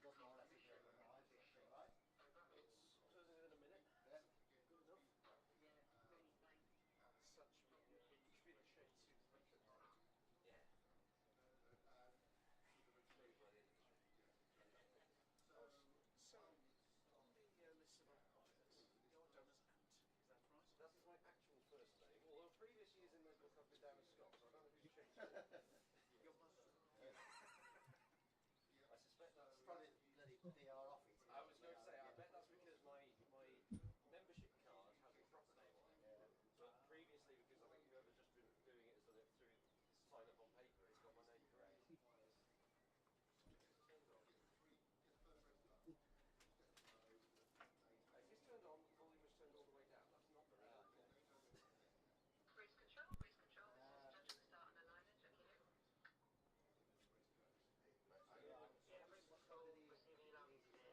does more or less appear in the eyes, right? It's closing in a minute. Yeah. Good enough. Such be the shade too thick at night. Yeah. Maybe by the end of the show. So, on the list of umpires, you're down as Ant, is that right? That is my actual first name, although previous years in this book I've been down as Scott, so I don't know who's changed it. Your mother. I suspect that's Probably the bloody PR office. I was going to say, I bet that's because my membership card has a proper name on it. Yeah. But previously, because I think whoever's just been doing it as through sign up on paper, it's got my name correct. If it's turned on, the volume is turned all the way down. That's not very helpful. Race control. This is judging the start on the liner, checking in. Yeah, race control, receiving alarm.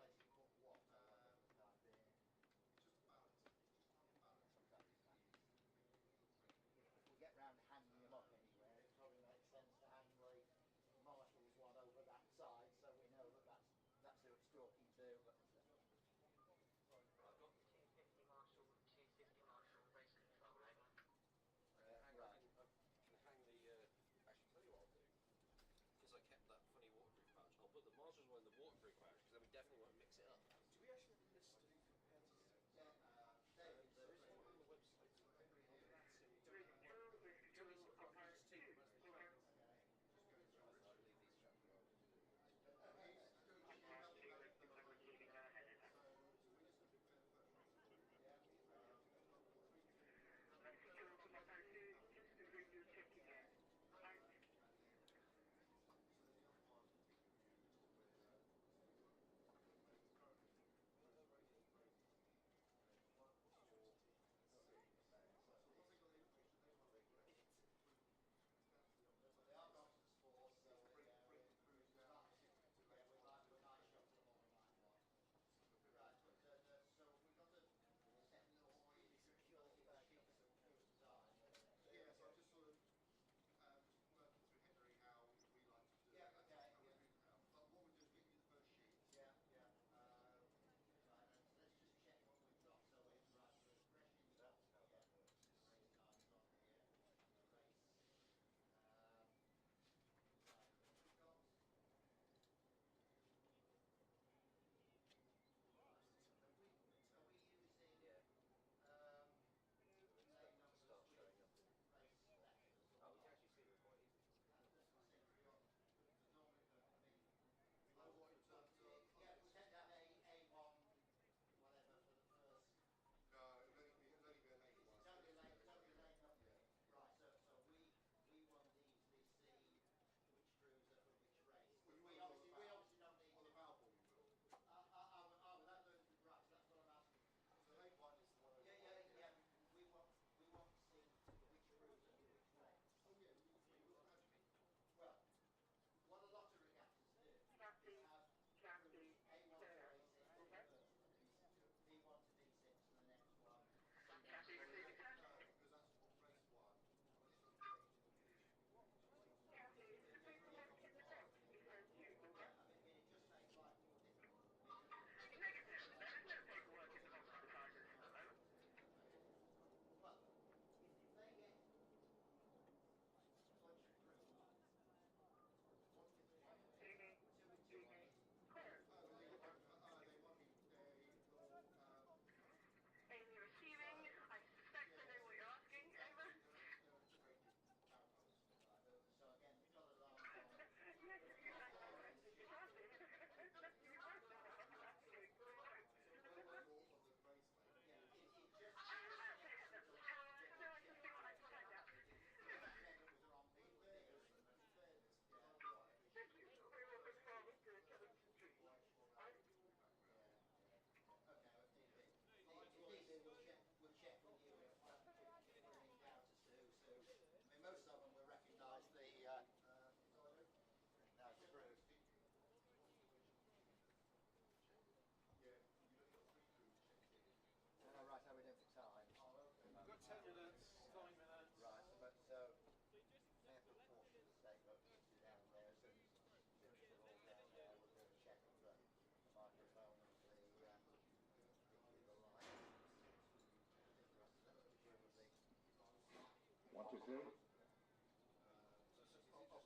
to.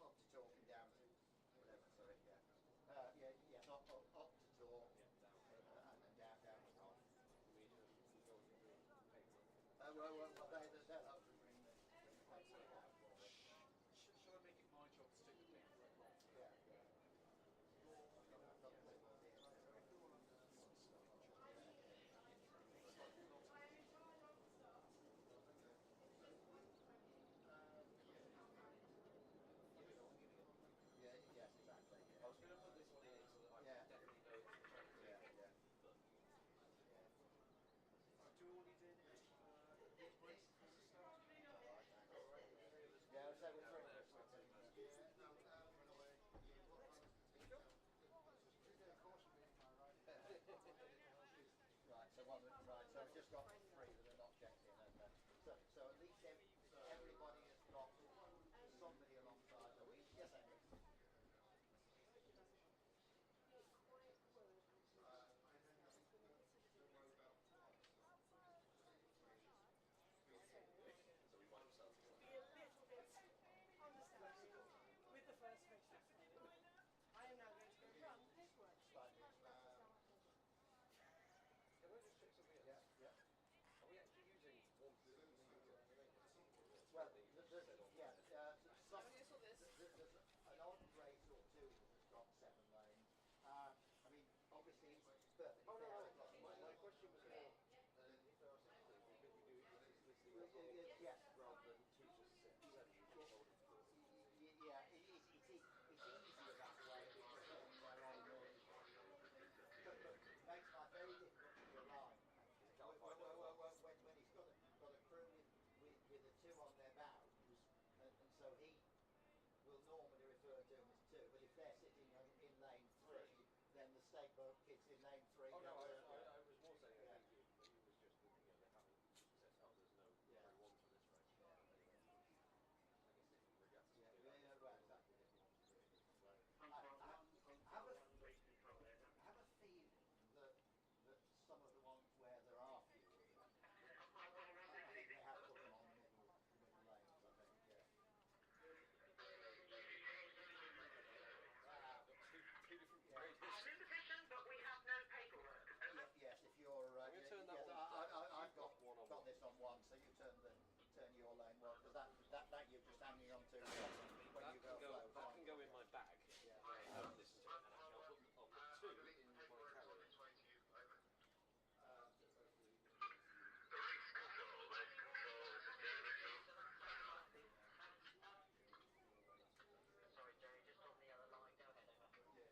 Up to talk and down to whatever, sorry, yeah. Yeah, yes, up to talk and then down to off. They'll have to bring the paperwork down for it. Shall I make it my job to take the paperwork off? Yeah, yeah. I've got the paperwork here, so. Yeah, yes, exactly. I was going to put this one in so that I definitely know it's the Yeah, yeah. Do we all need an embrace as a start? Yeah, so we're three of us. Right, so I've just got three that are not checked in, and so at least everybody has got somebody alongside them. Yes, Henry. So we might start to Be a little bit understanding with the first race. I am now going to go run the paperwork. Can I just check something else? Yeah, yeah. Are we actually using one particular lever? Well, There's an odd race or two that's got 7 lanes. I mean, obviously it's perfectly Oh, no, fair. my question was more, if there are 6 lanes, we could do it listing as well, Yes. rather than 2 to 7. Yeah, it's easier that way because then they're on the... But it makes life very difficult to align. When he's got a crew with the 2 on their bows, and so he will normally refer to them as 2, but if they're sitting in lane 3, then the stake boat kids in lane 3. Oh no, I was more saying Yeah. it was just that, they haven't set up, there's no Yeah. crew on for this race. Yeah. Anyway, I guess different regattas Yeah, do that. well, exactly. Different ones do it different way. I have a feeling that some of the ones where there are fewer of them, I think they have put them on middle lanes, I think, yeah. Two different Yeah. radius. I'm in position, but we have no paperwork. Over. Yes, if you're... I'm going to turn that yes, one. I've got one on got one. this on 1, so you turn your lane 1, because that you're just hanging on to when you go flow. That can go in my bag. Yeah. Listen to it, and actually I'll put 2 in my carrier. Sorry, Jerry, just on the other line. Go ahead, over.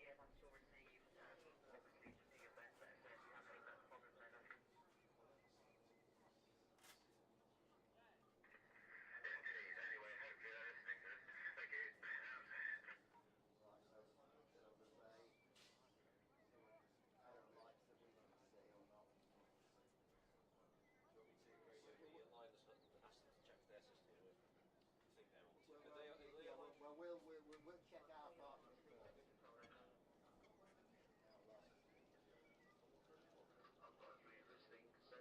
Yeah, that's all received. Obviously, just do your best there, so if you have any further problems, over. Right, so there's a pair of lights that we can see or not. Do you want me to radio the line that's not asked them to check their system? I think they're all Well, are they all we'll check our part of it first. Our lights. I've got 3 listening, so.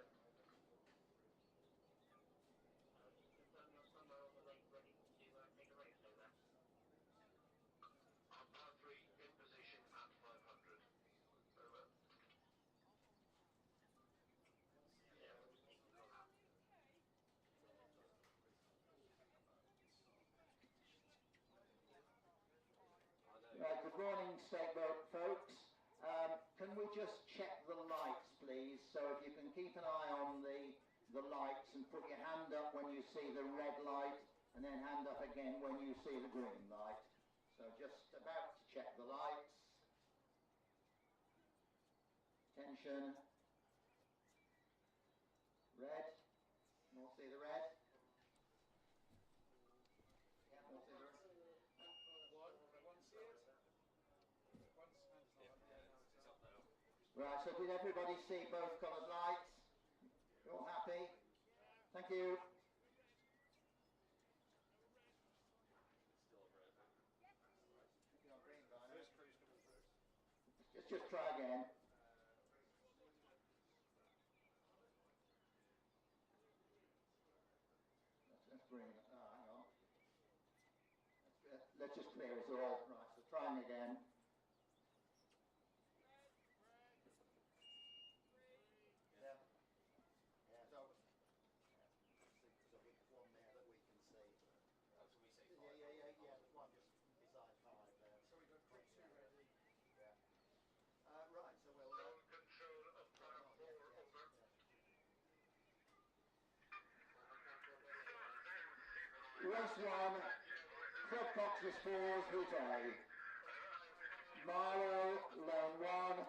You confirm you're somewhere on the lake ready to take a race over? I'm par 3 in position at 500. Over. Yeah, we'll just take control now. Right, good morning, Stakeboat folks. Can we just check the lights, please? So if you can keep an eye on the lights and put your hand up when you see the red light, and then hand up again when you see the green light. So just about to check the lights. Attention. Red. You all see the red? Yeah, all see the red. One see it? One's hand's not up. Yeah, no, it's up now. Right, so did everybody see both coloured lights? You all happy? Thank you. Just try again. Let's bring it. Oh, hang on. Let's just clear it all. Right, so trying again. Yeah. Yeah. So there's one there that we can see. Yeah. There's one just beside 5 there. So we've got crew 2 ready. Yeah. Right. So we'll. Control of Power 4 over. Race 1, Club Coxless 4's Route A. Marlow, lane 1.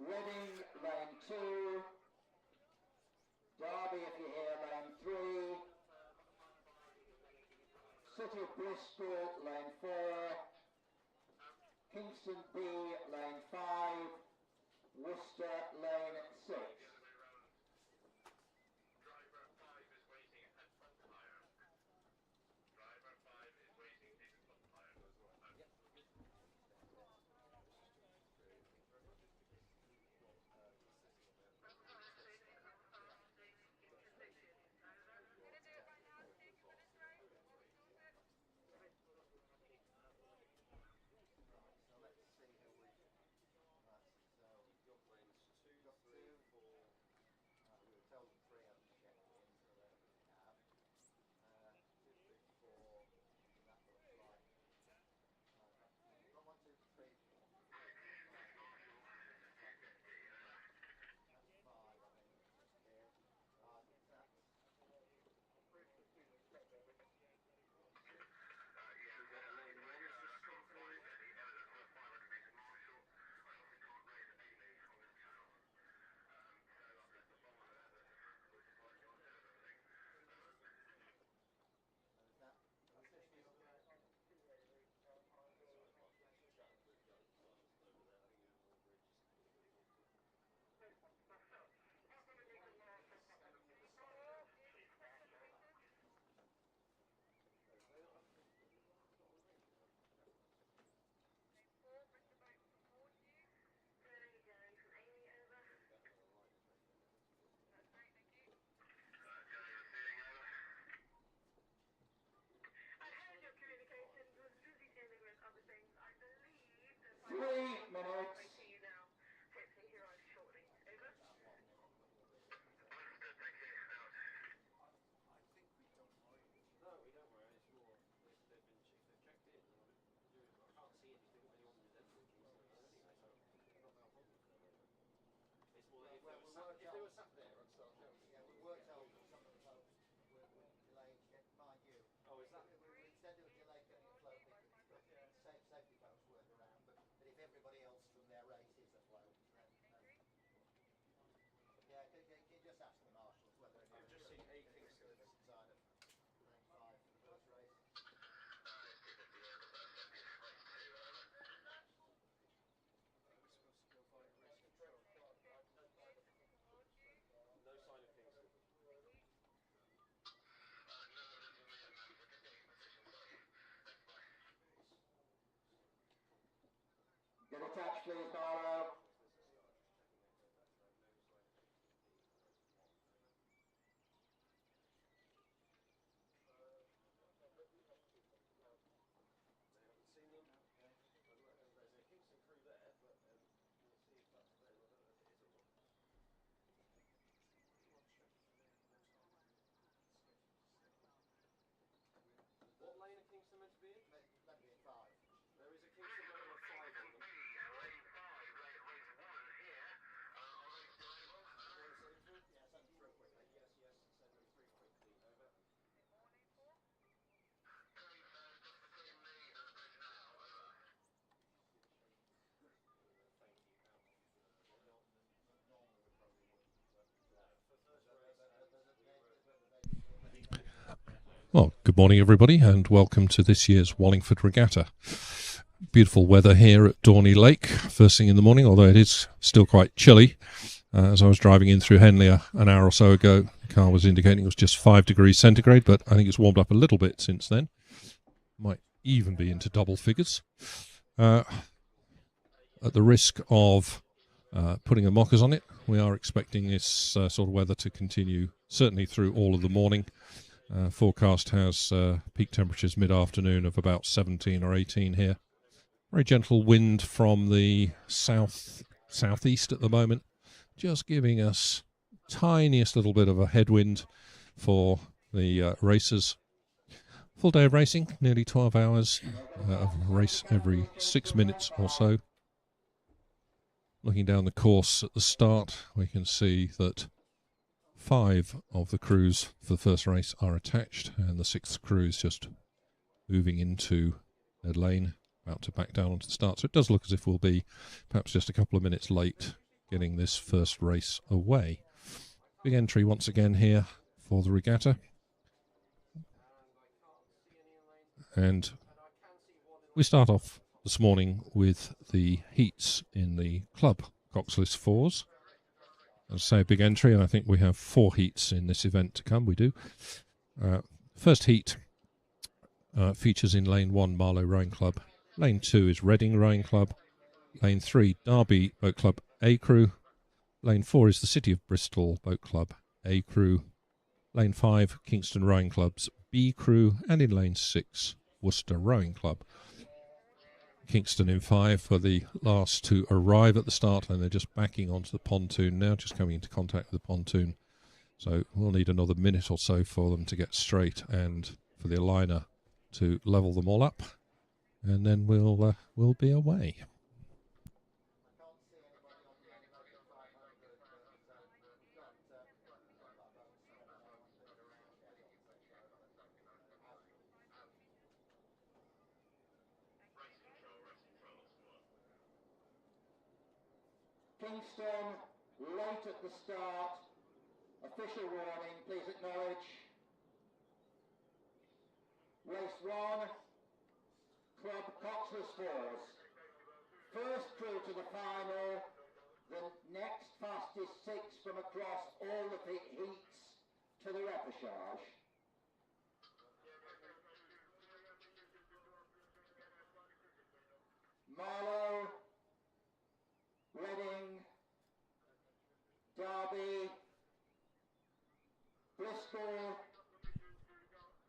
Reading, lane 2. Derby, if you're here, lane 3. City of Bristol, lane 4. Kingston B, lane 5. Worcester, lane 6. Driver 5 is waiting at front tire. Driver 5 is waiting in front tire. So let's see who we. Right. So Your planes 2, got 3, 2. 4. We were told 3 of them checked in, so there we have. 2, 3, 4. That looks like. We've got 1, 2, 3, 4. That's 5, I think. Here. That's. I heard your communications was busy dealing with other things. I believe the 3 minutes. to you now. Hopefully he arrives shortly. Over. I think we don't worry. No, we don't worry. It's more they've checked in. I can't see anything of anyone with them anyway. So not our problem for the moment. It's more if they were sat there, I'd start shouting. Yeah, we were told that some of the folks were delayed. Mind you. Oh, is that? Instead of delayed getting afloat, safety folks weren't around. But if everybody else from their race is afloat, then yeah, can you just ask the marshals whether it I've just seen a Kingston. side of lane 5 for the first race. Are we supposed to go via race control? No sign of Kingston. Get attached, please, Marlow. Seen them. There's a Kingston crew there, but we'll see if that's them. I don't know if it is or not. One check for them. Looks like they're scheduled to stay on. What lane are Kingston meant to be in? Meant to be in 5. There is a Kingston number of 5 on them. Lane 5, race 1 here. Yeah, send them through quickly. Yes, send them through quickly. Over. Thank you. Normally we probably wouldn't, but For first Well, good morning, everybody, and welcome to this year's Wallingford Regatta. Beautiful weather here at Dorney Lake, first thing in the morning, although it is still quite chilly. As I was driving in through Henley an hour or so ago, the car was indicating it was just 5 degrees centigrade, but I think it's warmed up a little bit since then. Might even be into double figures. At the risk of putting a mockers on it, we are expecting this sort of weather to continue certainly through all of the morning. Forecast has peak temperatures mid-afternoon of about 17 or 18 here. Very gentle wind from the southeast at the moment, just giving us tiniest little bit of a headwind for the racers. Full day of racing, nearly 12 hours of race every 6 minutes or so. Looking down the course at the start, we can see that 5 of the crews for the first race are attached, and the 6th crew is just moving into their lane, about to back down onto the start. So it does look as if we'll be perhaps just a couple of minutes late getting this first race away. Big entry once again here for the regatta. And we start off this morning with the heats in the club coxless fours. As I say, a big entry, and I think we have 4 heats in this event to come. We do. First heat features in Lane 1, Marlow Rowing Club. Lane 2 is Reading Rowing Club. Lane 3, Derby Boat Club A Crew. Lane 4 is the City of Bristol Boat Club A Crew. Lane 5, Kingston Rowing Club's B Crew. And in Lane 6, Worcester Rowing Club. Kingston in 5 for the last to arrive at the start, and they're just backing onto the pontoon now, just coming into contact with the pontoon. So we'll need another minute or so for them to get straight and for the aligner to level them all up, and then we'll be away. Kingston, late at the start. Official warning, please acknowledge. Race 1, Club Coxless Fours. First crew to the final. The next fastest 6 from across all the heats to the repêchage. Marlow, Reading, Derby, Bristol,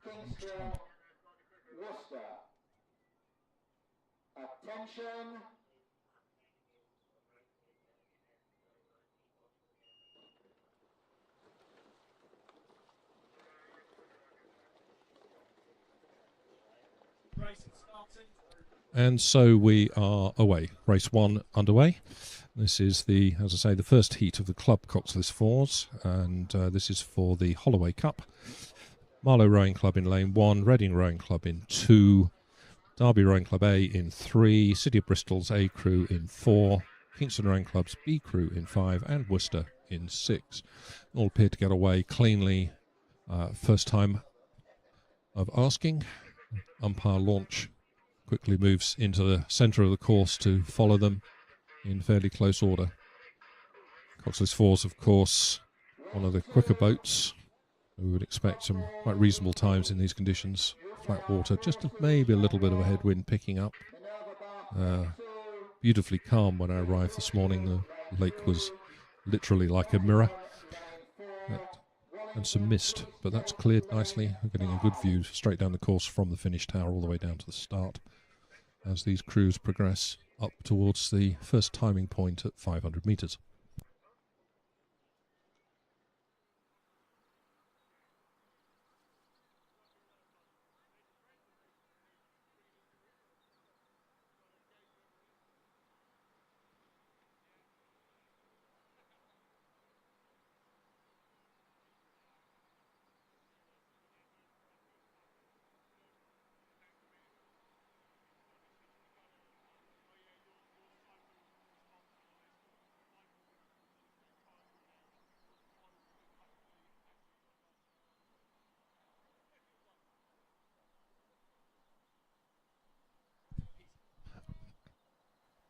Kingston, Worcester. Attention. And so we are away. Race 1 underway. This is the, as I say, the first heat of the Club Coxless Fours, and this is for the Holloway Cup. Marlow Rowing Club in Lane 1, Reading Rowing Club in 2, Derby Rowing Club A in 3, City of Bristol's A Crew in 4, Kingston Rowing Club's B Crew in 5, and Worcester in 6. All appear to get away cleanly. First time of asking. Umpire launch quickly moves into the centre of the course to follow them in fairly close order. Coxless Fours, of course, one of the quicker boats. We would expect some quite reasonable times in these conditions. Flat water, just maybe a little bit of a headwind picking up. Beautifully calm when I arrived this morning. The lake was literally like a mirror. And some mist, but that's cleared nicely. We're getting a good view straight down the course from the finish tower all the way down to the start as these crews progress up towards the first timing point at 500 metres.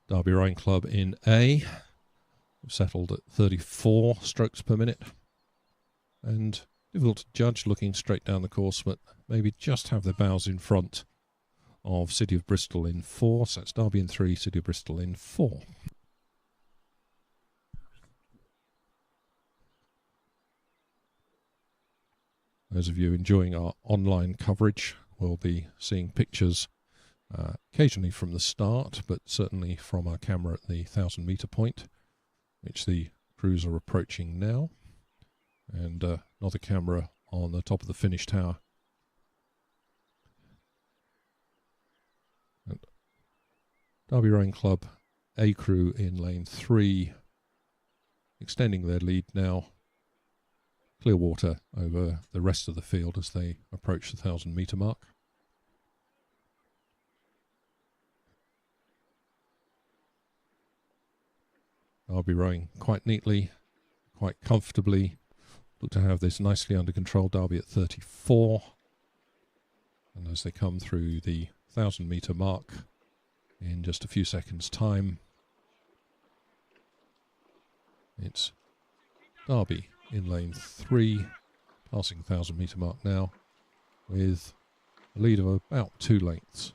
Derby Rowing Club in A. settled at 34 strokes per minute. And difficult to judge looking straight down the course, but maybe just have their bows in front of City of Bristol in 4. So that's Derby in 3, City of Bristol in 4. Those of you enjoying our online coverage will be seeing pictures occasionally from the start, but certainly from our camera at the 1,000-metre point, which the crews are approaching now, and another camera on the top of the finish tower. And Derby Rowing Club A crew in lane 3, extending their lead now. Clear water over the rest of the field as they approach the 1,000-metre mark. Derby rowing quite neatly, quite comfortably. Look to have this nicely under control. Derby at 34. And as they come through the 1,000-metre mark in just a few seconds' time, it's Derby in lane 3, passing the 1,000-metre mark now, with a lead of about 2 lengths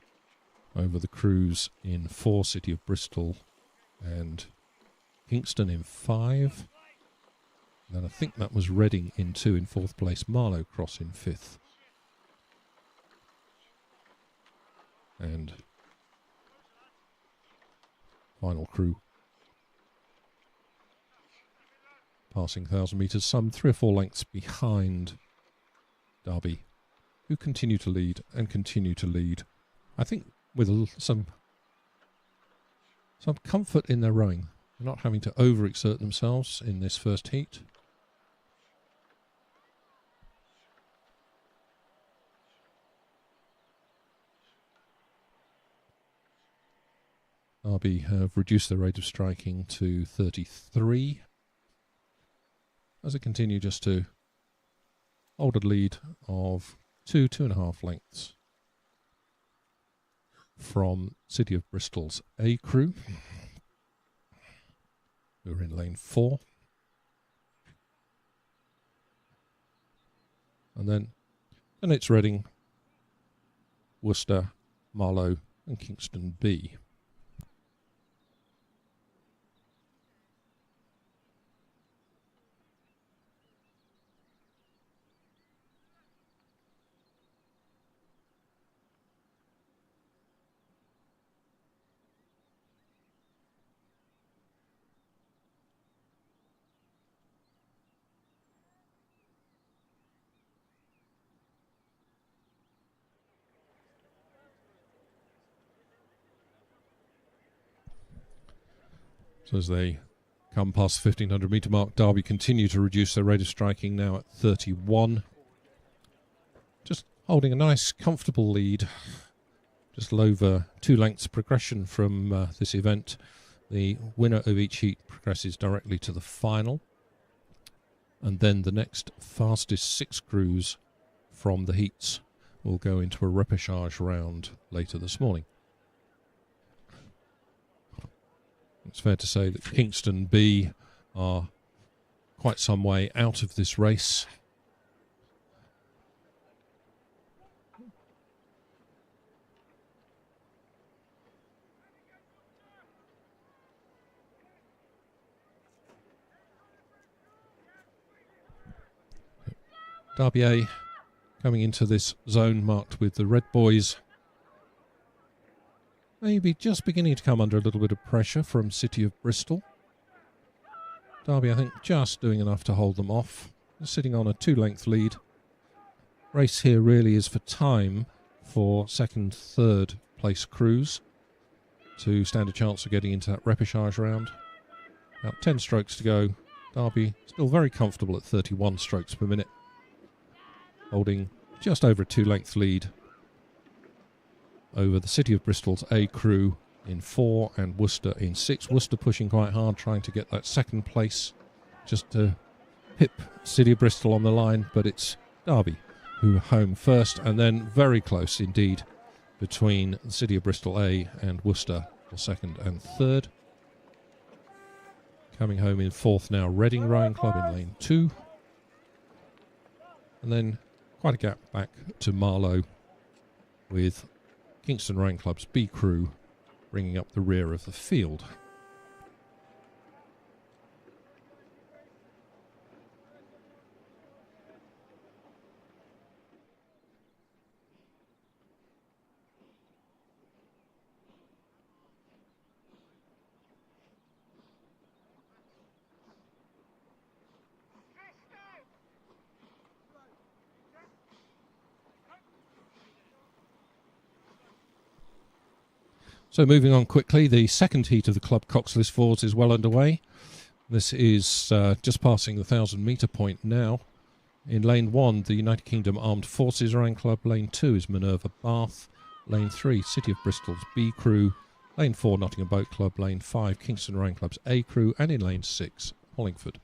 over the crews in 4, City of Bristol and Kingston in 5. And then I think that was Reading in 2 in 4th place, Marlow Cross in 5th. And final crew passing 1,000 metres, some 3 or 4 lengths behind Derby, who continue to lead and continue to lead. I think with some comfort in their rowing. They're not having to overexert themselves in this first heat. Derby have reduced their rate of striking to 33. As they continue just to hold a lead of 2.5 lengths from City of Bristol's A crew, who are in lane 4. And it's Reading, Worcester, Marlow and Kingston B. So as they come past the 1,500 metre mark, Derby continue to reduce their rate of striking now at 31. Just holding a nice, comfortable lead. Just over 2 lengths progression from this event. The winner of each heat progresses directly to the final. And then the next fastest 6 crews from the heats will go into a repêchage round later this morning. It's fair to say that Kingston B are quite some way out of this race. Derby A coming into this zone marked with the red boys. Maybe just beginning to come under a little bit of pressure from City of Bristol. Derby, I think, just doing enough to hold them off. They're sitting on a 2-length lead. Race here really is for time for second, third place crews to stand a chance of getting into that repêchage round. About 10 strokes to go. Derby still very comfortable at 31 strokes per minute, holding just over a 2-length lead over the City of Bristol's A crew in 4 and Worcester in 6. Worcester pushing quite hard, trying to get that second place, just to pip City of Bristol on the line, but it's Derby who are home first, and then very close indeed between the City of Bristol A and Worcester for second and third. Coming home in fourth now, Reading Rowing Club in lane 2. And then quite a gap back to Marlow with Kingston Rowing Club's B Crew bringing up the rear of the field. So moving on quickly, the second heat of the Club Coxless Fours is well underway. This is just passing the 1,000 metre point now. In lane 1, the United Kingdom Armed Forces Rowing Club. Lane 2 is Minerva Bath. Lane 3, City of Bristol's B Crew. Lane 4, Nottingham Boat Club. Lane 5, Kingston Rowing Club's A Crew. And in lane 6, Wallingford.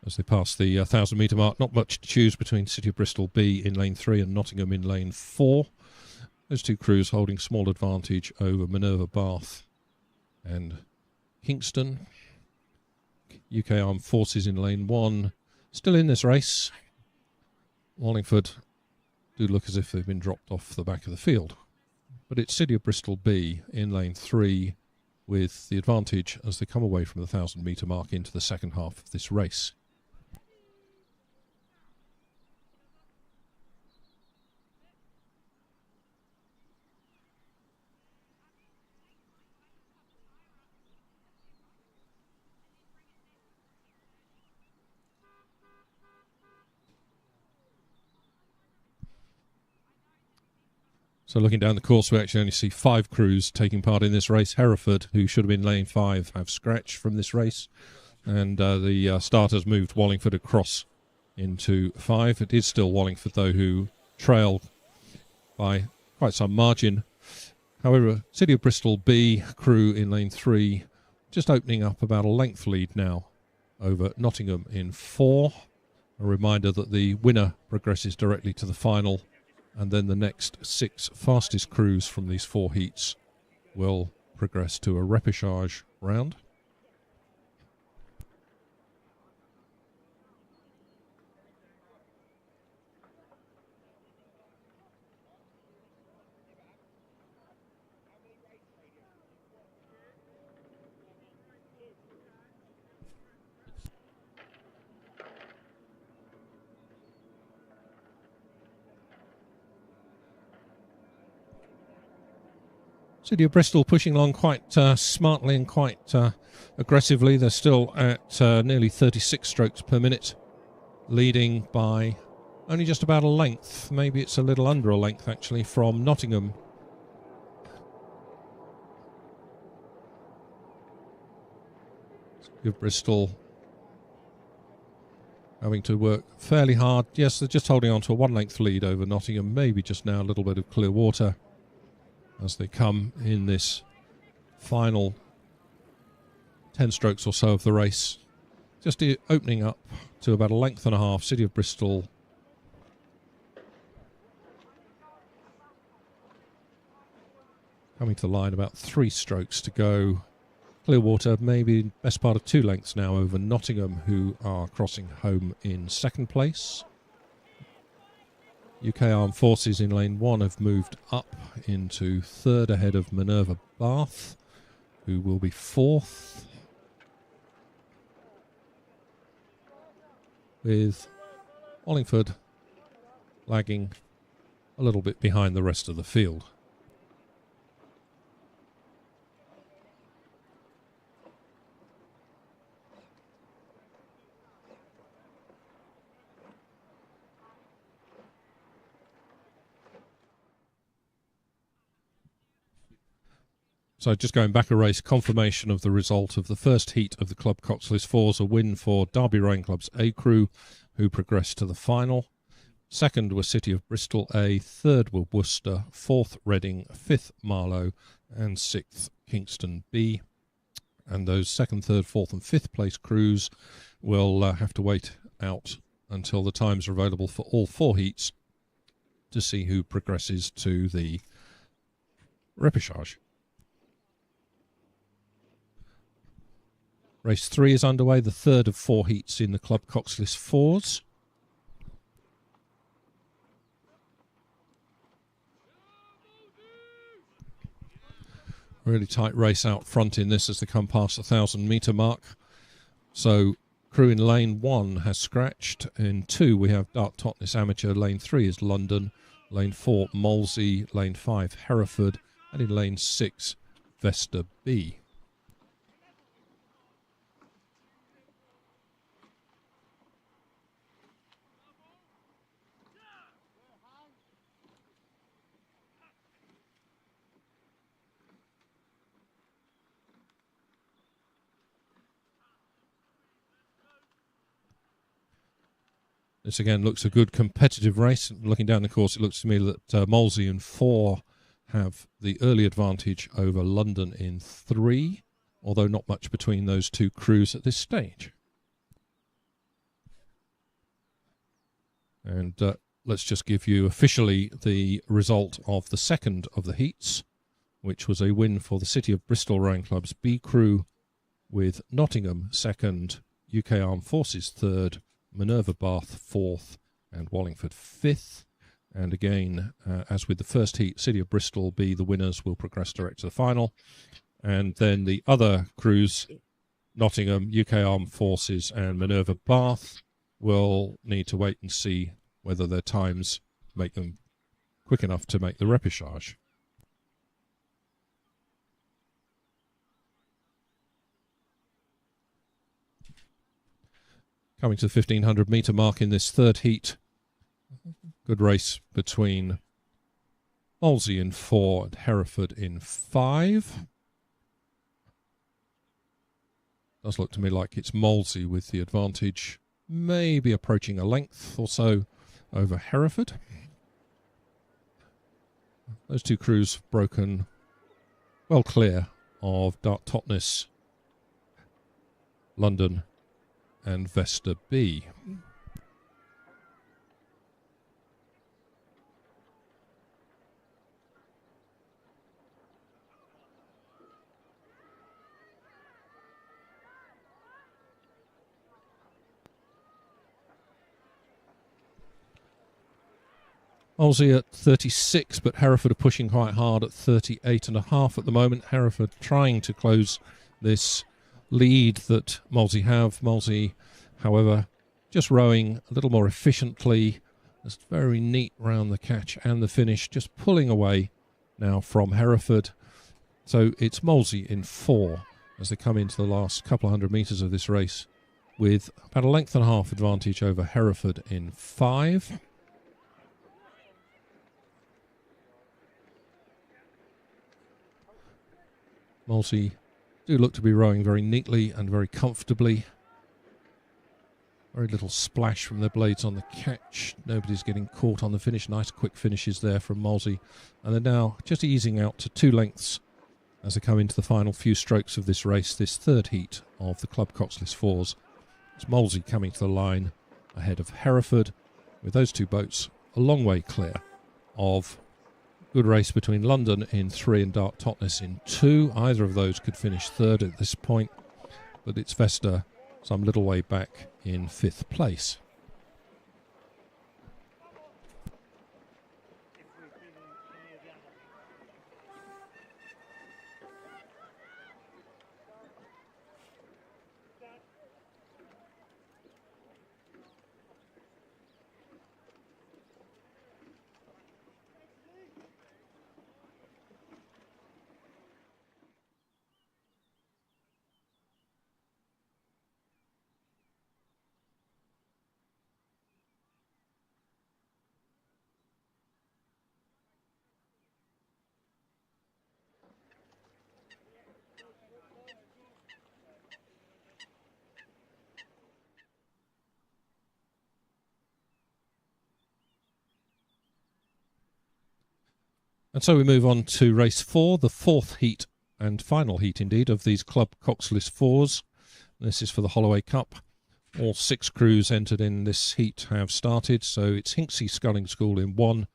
As they pass the 1,000 metre mark, not much to choose between City of Bristol B in lane 3 and Nottingham in lane 4. Those two crews holding small advantage over Minerva Bath and Kingston. UK Armed Forces in lane 1, still in this race. Wallingford do look as if they've been dropped off the back of the field. But it's City of Bristol B in lane 3 with the advantage as they come away from the 1,000 metre mark into the second half of this race. So looking down the course, we actually only see 5 crews taking part in this race. Hereford, who should have been lane 5, have scratched from this race. And the starters moved Wallingford across into 5. It is still Wallingford, though, who trail by quite some margin. However, City of Bristol B crew in lane 3, just opening up about a length lead now over Nottingham in 4. A reminder that the winner progresses directly to the final. And then the next 6 fastest crews from these 4 heats will progress to a repêchage round. City of Bristol pushing along quite smartly and quite aggressively. They're still at nearly 36 strokes per minute, leading by only just about a length. Maybe it's a little under a length, actually, from Nottingham. City of Bristol having to work fairly hard. Yes, they're just holding on to a 1-length lead over Nottingham. Maybe just now a little bit of clear water as they come in this final 10 strokes or so of the race. Just opening up to about a length and a half. City of Bristol coming to the line, about 3 strokes to go. Clearwater maybe best part of 2 lengths now over Nottingham, who are crossing home in second place. UK Armed Forces in lane 1 have moved up into 3rd ahead of Minerva Bath, who will be 4th. With Wallingford lagging a little bit behind the rest of the field. So just going back a race, confirmation of the result of the first heat of the Club Coxless Fours, a win for Derby Rowing Club's A Crew, who progressed to the final. Second was City of Bristol A, third were Worcester, 4th Reading, 5th Marlow, and 6th Kingston B. And those 2nd, 3rd, 4th and 5th place crews will have to wait out until the times are available for all 4 heats to see who progresses to the repêchage. Race 3 is underway, the 3rd of 4 heats in the Club Coxless 4s. Really tight race out front in this as they come past the 1,000-metre mark. So crew in lane 1 has scratched. In 2 we have Dark Totnes Amateur. Lane 3 is London. Lane 4 Molesey. Lane 5 Hereford. And in lane 6 Vesta B. This again looks a good competitive race. Looking down the course, it looks to me that Molesey in 4 have the early advantage over London in 3, although not much between those 2 crews at this stage. And let's just give you officially the result of the 2nd of the heats, which was a win for the City of Bristol Rowing Club's B crew, with Nottingham 2nd, UK Armed Forces 3rd, Minerva Bath 4th and Wallingford 5th. And again, as with the first heat, City of Bristol B, the winners, will progress direct to the final. And then the other crews, Nottingham, UK Armed Forces and Minerva Bath, will need to wait and see whether their times make them quick enough to make the repêchage. Coming to the 1,500-metre mark in this 3rd heat. Good race between Molesey in 4 and Hereford in 5. Does look to me like it's Molesey with the advantage, maybe approaching a length or so over Hereford. Those 2 crews broken well clear of Dark Totnes, London and Vesta B. Molesey at 36, but Hereford are pushing quite hard at 38.5 at the moment. Hereford trying to close this lead that Molesey have. Molesey, however, just rowing a little more efficiently. Just very neat round the catch and the finish, just pulling away now from Hereford. So it's Molesey in 4 as they come into the last couple of 100 metres of this race, with about a length and a half advantage over Hereford in 5. Molesey do look to be rowing very neatly and very comfortably. Very little splash from their blades on the catch. Nobody's getting caught on the finish. Nice quick finishes there from Molesey. And they're now just easing out to 2 lengths as they come into the final few strokes of this race, this 3rd heat of the Club Coxless 4s. It's Molesey coming to the line ahead of Hereford, with those 2 boats a long way clear of good race between London in 3 and Dark Totnes in 2. Either of those could finish 3rd at this point, but it's Vesta some little way back in 5th place. And so we move on to race 4, the 4th heat and final heat indeed of these club coxless fours. This is for the Holloway Cup. All 6 crews entered in this heat have started, so it's Hinksey Sculling School in 1,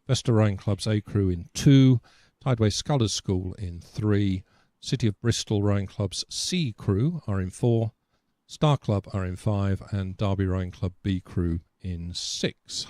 Vesta Rowing Club's A crew in 2, Tideway Scullers School in 3, City of Bristol Rowing Club's C crew are in 4, Star Club are in 5, and Derby Rowing Club B crew in 6.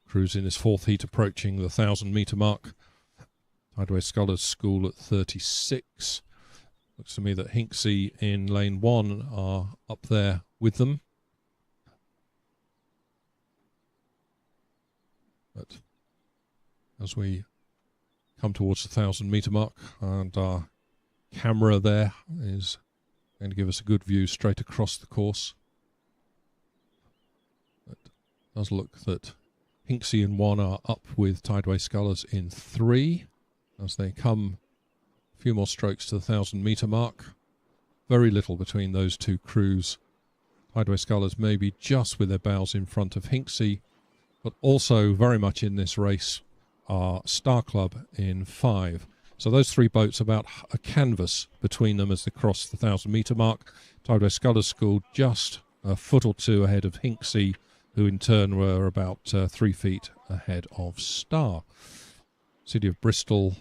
Crews in this 4th heat approaching the 1,000-metre mark. Tideway Scullers School at 36. Looks to me that Hinksey in lane 1 are up there with them. But as we come towards the 1,000-metre mark, and our camera there is going to give us a good view straight across the course. It does look that Hinksey in 1 are up with Tideway Scullers in 3 as they come a few more strokes to the 1,000-metre mark. Very little between those 2 crews. Tideway Scullers maybe just with their bows in front of Hinksey, but also very much in this race are Star Club in 5. So those 3 boats about a canvas between them as they cross the 1,000-metre mark. Tideway Scullers School just a foot or 2 ahead of Hinksey, who in turn were about 3 feet ahead of Star. City of Bristol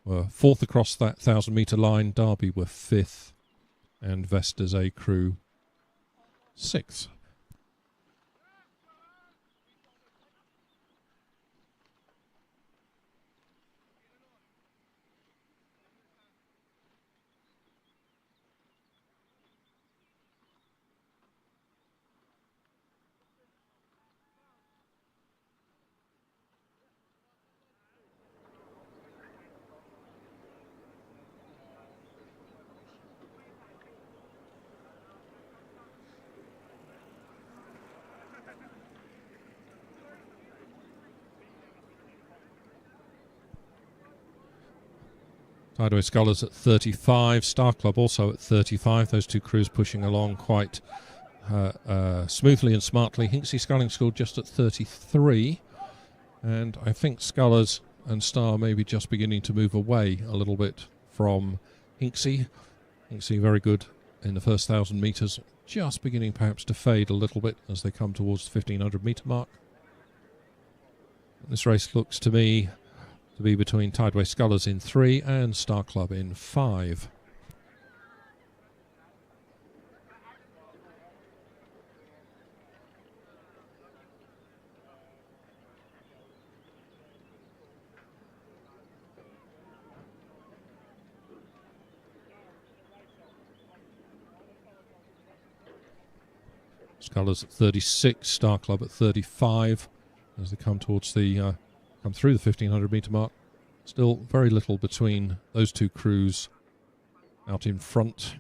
were 4th across that 1,000-metre line, Derby were 5th, and Vesta's A crew 6th. Tideway Scullers at 35, Star Club also at 35. Those 2 crews pushing along quite smoothly and smartly. Hinksey Sculling School just at 33. And I think Scullers and Star maybe just beginning to move away a little bit from Hinksey. Hinksey very good in the first 1,000 metres, just beginning perhaps to fade a little bit as they come towards the 1,500-metre mark. This race looks to me to be between Tideway Scullers in 3 and Star Club in 5. Scullers at 36, Star Club at 35 as they come towards the come through the 1,500-metre mark. Still very little between those 2 crews out in front.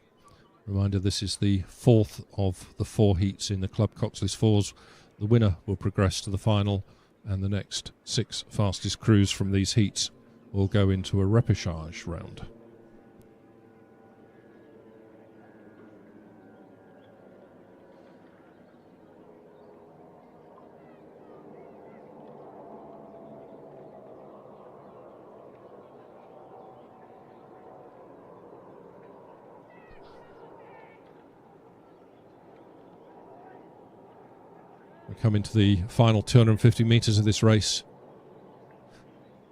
Reminder, this is the 4th of the 4 heats in the Club Coxless Fours. The winner will progress to the final, and the next 6 fastest crews from these heats will go into a repêchage round. We come into the final 250 metres of this race.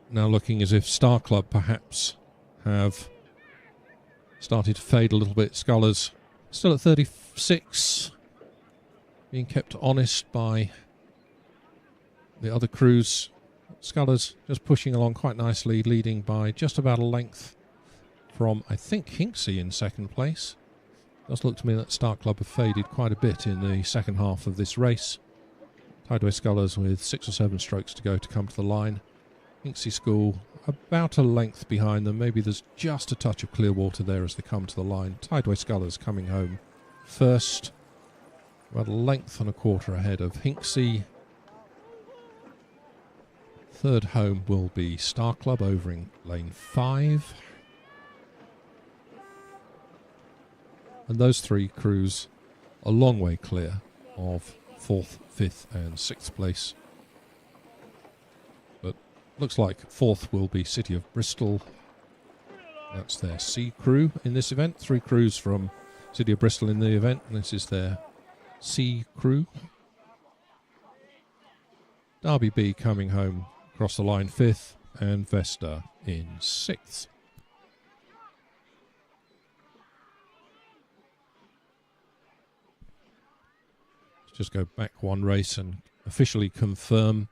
Now looking as if Star Club perhaps have started to fade a little bit. Scullers still at 36, being kept honest by the other crews. Scullers just pushing along quite nicely, leading by just about a length from, I think, Hinksey in second place. It does look to me that Star Club have faded quite a bit in the second half of this race. Tideway Scullers with 6 or 7 strokes to go to come to the line. Hinksey School about a length behind them. Maybe there's just a touch of clear water there as they come to the line. Tideway Scullers coming home first, about a length and a quarter ahead of Hinksey. Third home will be Star Club over in lane 5. And those 3 crews a long way clear of 4th, 5th and 6th place. But looks like 4th will be City of Bristol. That's their C crew in this event. 3 crews from City of Bristol in the event, and this is their C crew. Derby B coming home across the line 5th, and Vesta in 6th. Let's just go back one race and officially confirm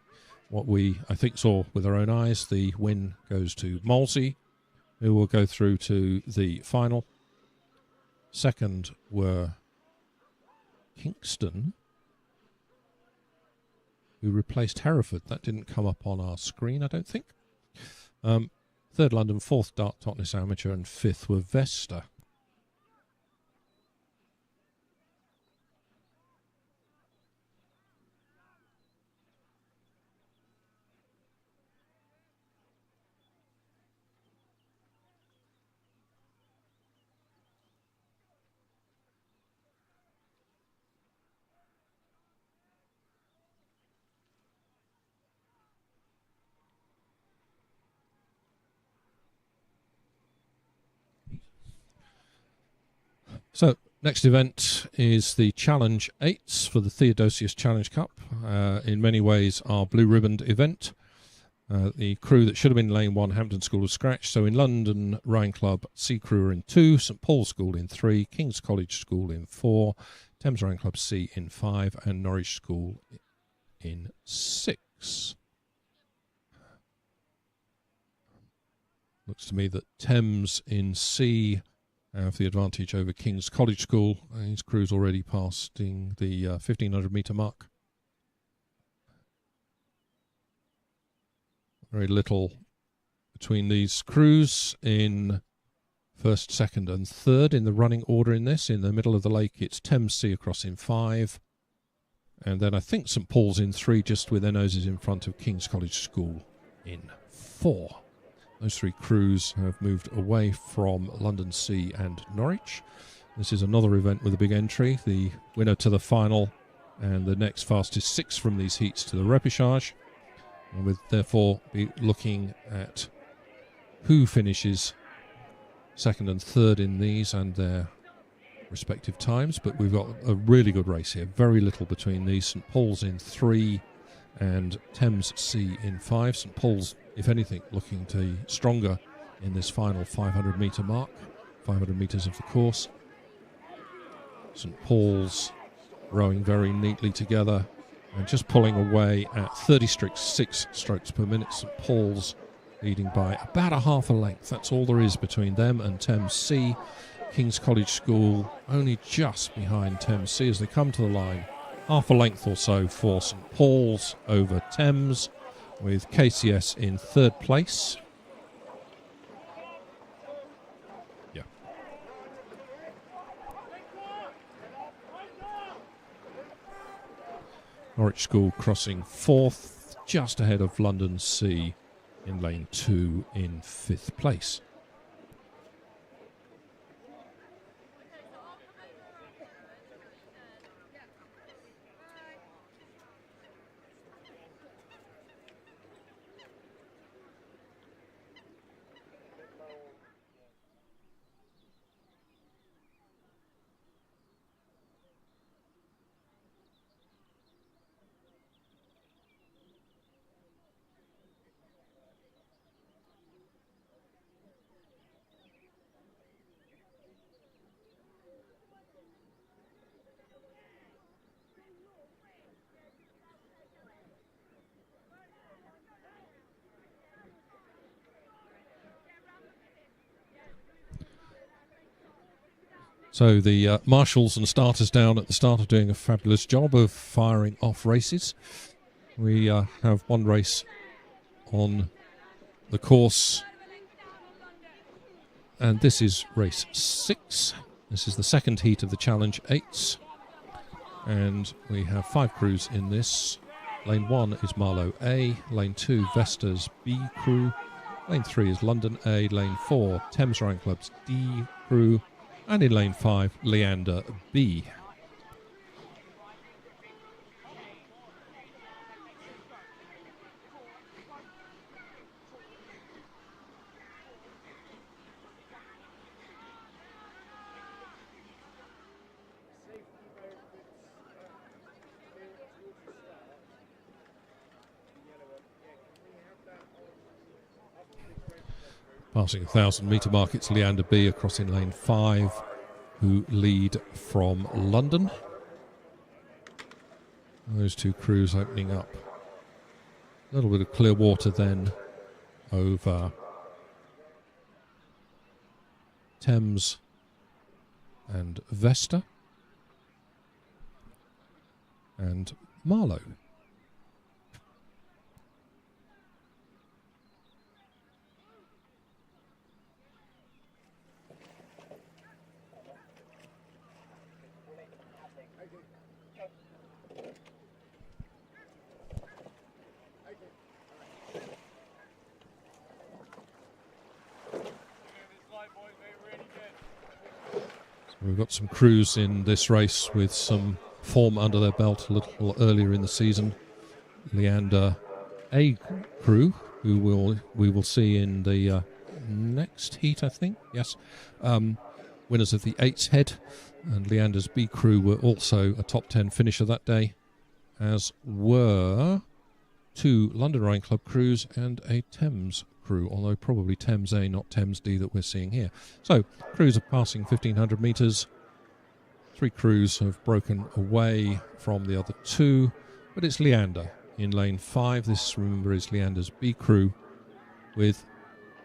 what we, I think, saw with our own eyes. The win goes to Molesey, who will go through to the final. Second were Kingston, who replaced Hereford. That didn't come up on our screen, I don't think. Third London, 4th Dart Totnes Amateur, and 5th were Vesta. So, next event is the Challenge 8s for the Theodosius Challenge Cup. In many ways, our blue ribboned event. The crew that should have been lane 1, Hampton School of Scratch. So in London, Rhine Club C crew are in 2, St Paul's School in 3, King's College School in 4, Thames Rhine Club C in 5, and Norwich School in 6. Looks to me that Thames in C have the advantage over King's College School. His crew's already passing the 1500 metre mark. Very little between these crews in first, second and third in the running order in this. In the middle of the lake it's Thames Sea across in 5. And then I think St Paul's in 3, just with their noses in front of King's College School in 4. Those 3 crews have moved away from London Sea and Norwich. This is another event with a big entry. The winner to the final and the next fastest 6 from these heats to the repêchage. And we'll therefore be looking at who finishes second and third in these and their respective times. But we've got a really good race here. Very little between these. St Paul's in 3 and Thames Sea in 5. St Paul's, if anything, looking to be stronger in this final 500 metre mark, 500 metres of the course. St Paul's rowing very neatly together and just pulling away at 36 strokes per minute. St Paul's leading by about a half a length. That's all there is between them and Thames Sea. King's College School only just behind Thames Sea as they come to the line. Half a length or so for St Paul's over Thames, with KCS in third place. Yeah. Norwich School crossing 4th, just ahead of London Sea in lane 2 in 5th place. So the marshals and starters down at the start are doing a fabulous job of firing off races. We have one race on the course, and this is race 6. This is the second heat of the Challenge 8s, and we have 5 crews in this. Lane 1 is Marlow A, Lane 2 Vesta's B crew, Lane 3 is London A, Lane 4 Thames Rowing Club's D crew, and in Lane 5 Leander B. Passing 1,000-metre mark, it's Leander B across in Lane 5, who lead from London. Those 2 crews opening up. A little bit of clear water then over Thames and Vesta and Marlow. We've got some crews in this race with some form under their belt a little earlier in the season. Leander A crew, who we will see in the next heat, I think. Yes, winners of the 8's Head, and Leander's B crew were also a top 10 finisher that day, as were 2 London Rowing Club crews and a Thames crew, although probably Thames A, not Thames D, that we're seeing here. So, crews are passing 1,500 metres. 3 crews have broken away from the other 2, but it's Leander in Lane 5. This, remember, is Leander's B crew with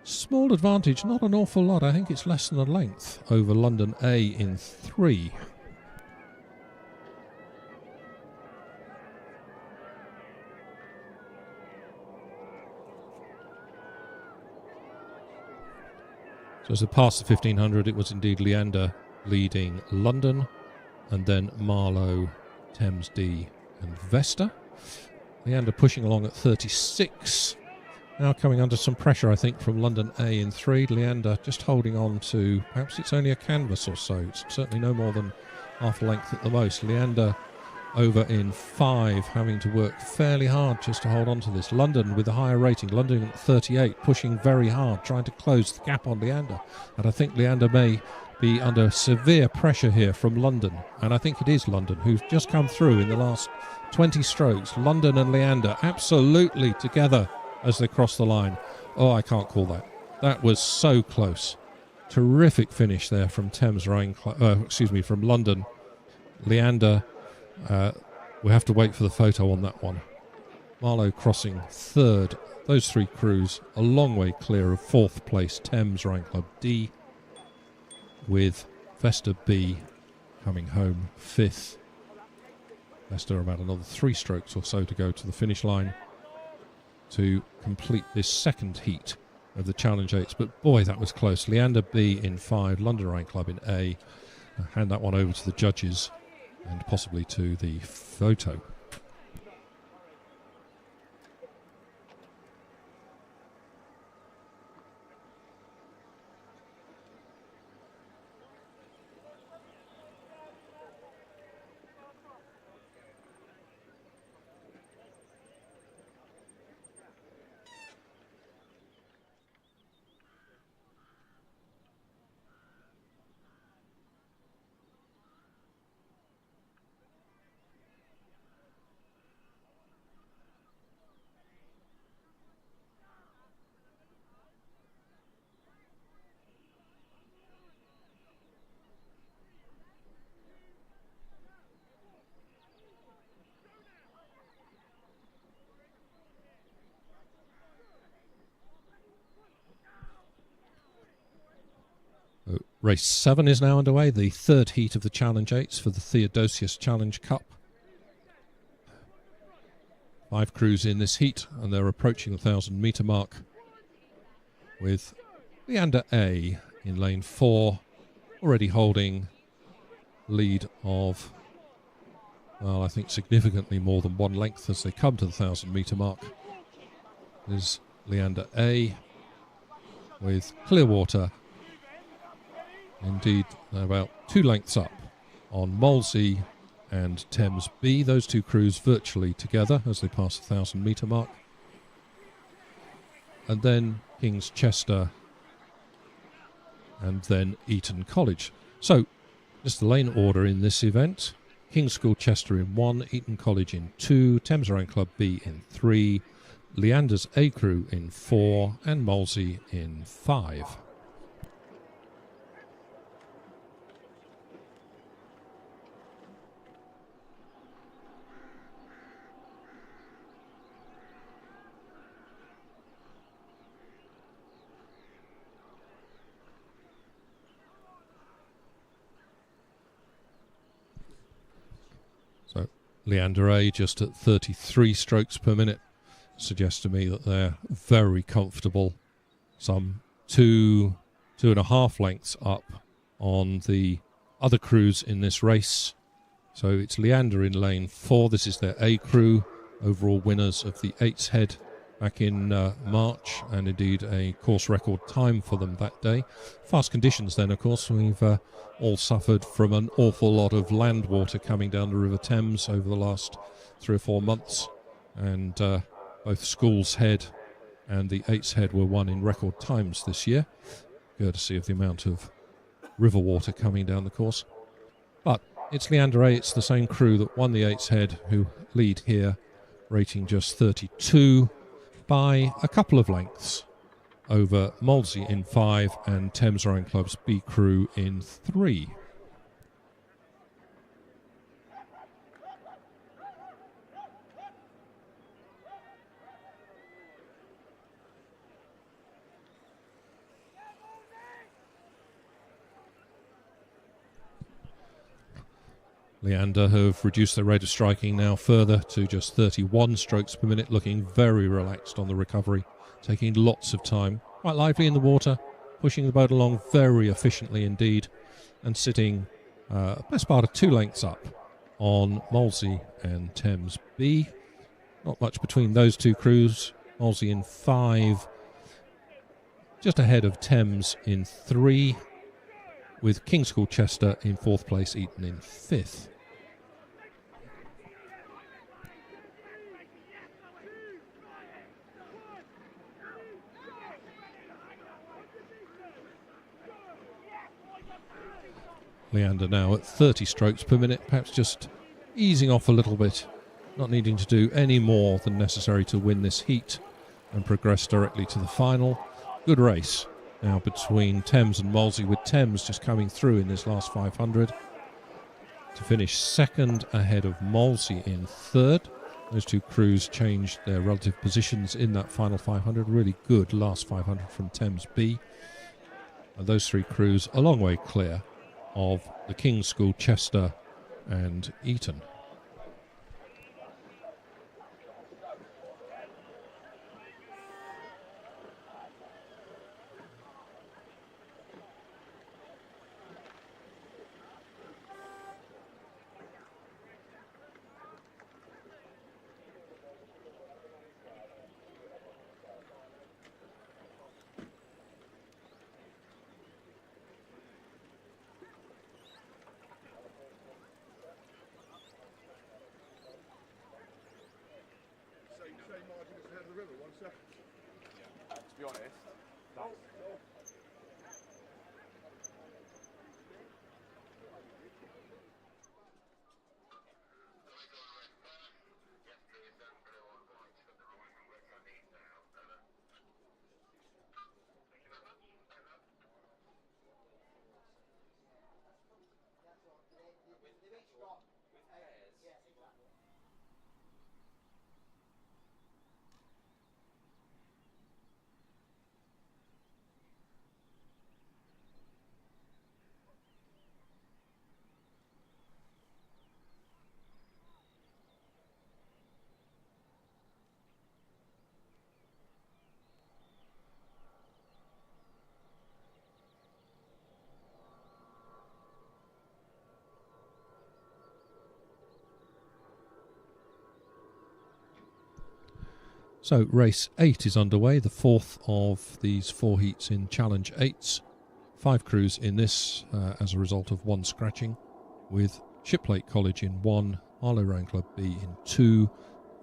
small advantage, not an awful lot. I think it's less than a length over London A in 3. So as they passed the 1,500, it was indeed Leander leading London, and then Marlow, Thames D and Vesta. Leander pushing along at 36. Now coming under some pressure, I think, from London A in 3. Leander just holding on to, perhaps it's only a canvas or so. It's certainly no more than half a length at the most. Leander over in 5, having to work fairly hard just to hold on to this. London with a higher rating, London at 38, pushing very hard, trying to close the gap on Leander. And I think Leander may be under severe pressure here from London. And I think it is London who's just come through in the last 20 strokes. London and Leander absolutely together as they cross the line. Oh, I can't call that. That was so close. Terrific finish there from Thames Rowing from London. Leander, we have to wait for the photo on that one. Marlow crossing 3rd. Those 3 crews a long way clear of 4th place Thames Rowing Club D, with Vesta B coming home 5th. Vesta about another 3 strokes or so to go to the finish line to complete this second heat of the Challenge 8s. But boy, that was close. Leander B in 5, London Rowing Club in A. I'll hand that one over to the judges and possibly to the photo. Race 7 is now underway, the third heat of the Challenge 8s for the Theodosius Challenge Cup. 5 crews in this heat, and they're approaching the 1,000-metre mark with Leander A in lane 4, already holding lead of, well, I think significantly more than 1 length as they come to the 1,000-metre mark. There's Leander A with Clearwater, indeed about 2 lengths up on Molesey and Thames B. Those 2 crews virtually together as they pass the 1,000-metre mark. And then King's Chester and then Eton College. So, just the lane order in this event. King's School Chester in 1, Eton College in 2, Thames Rowing Club B in 3, Leander's A crew in 4, and Molesey in 5. So Leander A just at 33 strokes per minute suggests to me that they're very comfortable, some 2.5 lengths up on the other crews in this race. So it's Leander in lane 4. This is their A crew, overall winners of the 8's Head back in March, and indeed a course record time for them that day. Fast conditions then, of course. We've all suffered from an awful lot of land water coming down the River Thames over the last 3 or 4 months, and both School's Head and the 8's Head were won in record times this year, courtesy of the amount of river water coming down the course. But it's Leander A, it's the same crew that won the 8's Head who lead here, rating just 32 by a couple of lengths over Molesey in 5 and Thames Rowing Club's B crew in 3. Leander have reduced their rate of striking now further to just 31 strokes per minute, looking very relaxed on the recovery, taking lots of time, quite lively in the water, pushing the boat along very efficiently indeed, and sitting best part of 2 lengths up on Molesey and Thames B. Not much between those 2 crews. Molesey in 5, just ahead of Thames in 3, with King's School Chester in 4th place, Eton in 5th. Leander now at 30 strokes per minute, perhaps just easing off a little bit, not needing to do any more than necessary to win this heat and progress directly to the final. Good race now between Thames and Molesey, with Thames just coming through in this last 500 to finish 2nd ahead of Molesey in 3rd. Those 2 crews changed their relative positions in that final 500. Really good last 500 from Thames B. And those 3 crews a long way clear of the King's School, Chester and Eton. To be honest, So race 8 is underway, the fourth of these 4 heats in Challenge 8s. 5 crews in this as a result of 1 scratching, with Shiplake College in 1, Marlow Rowing Club B in 2,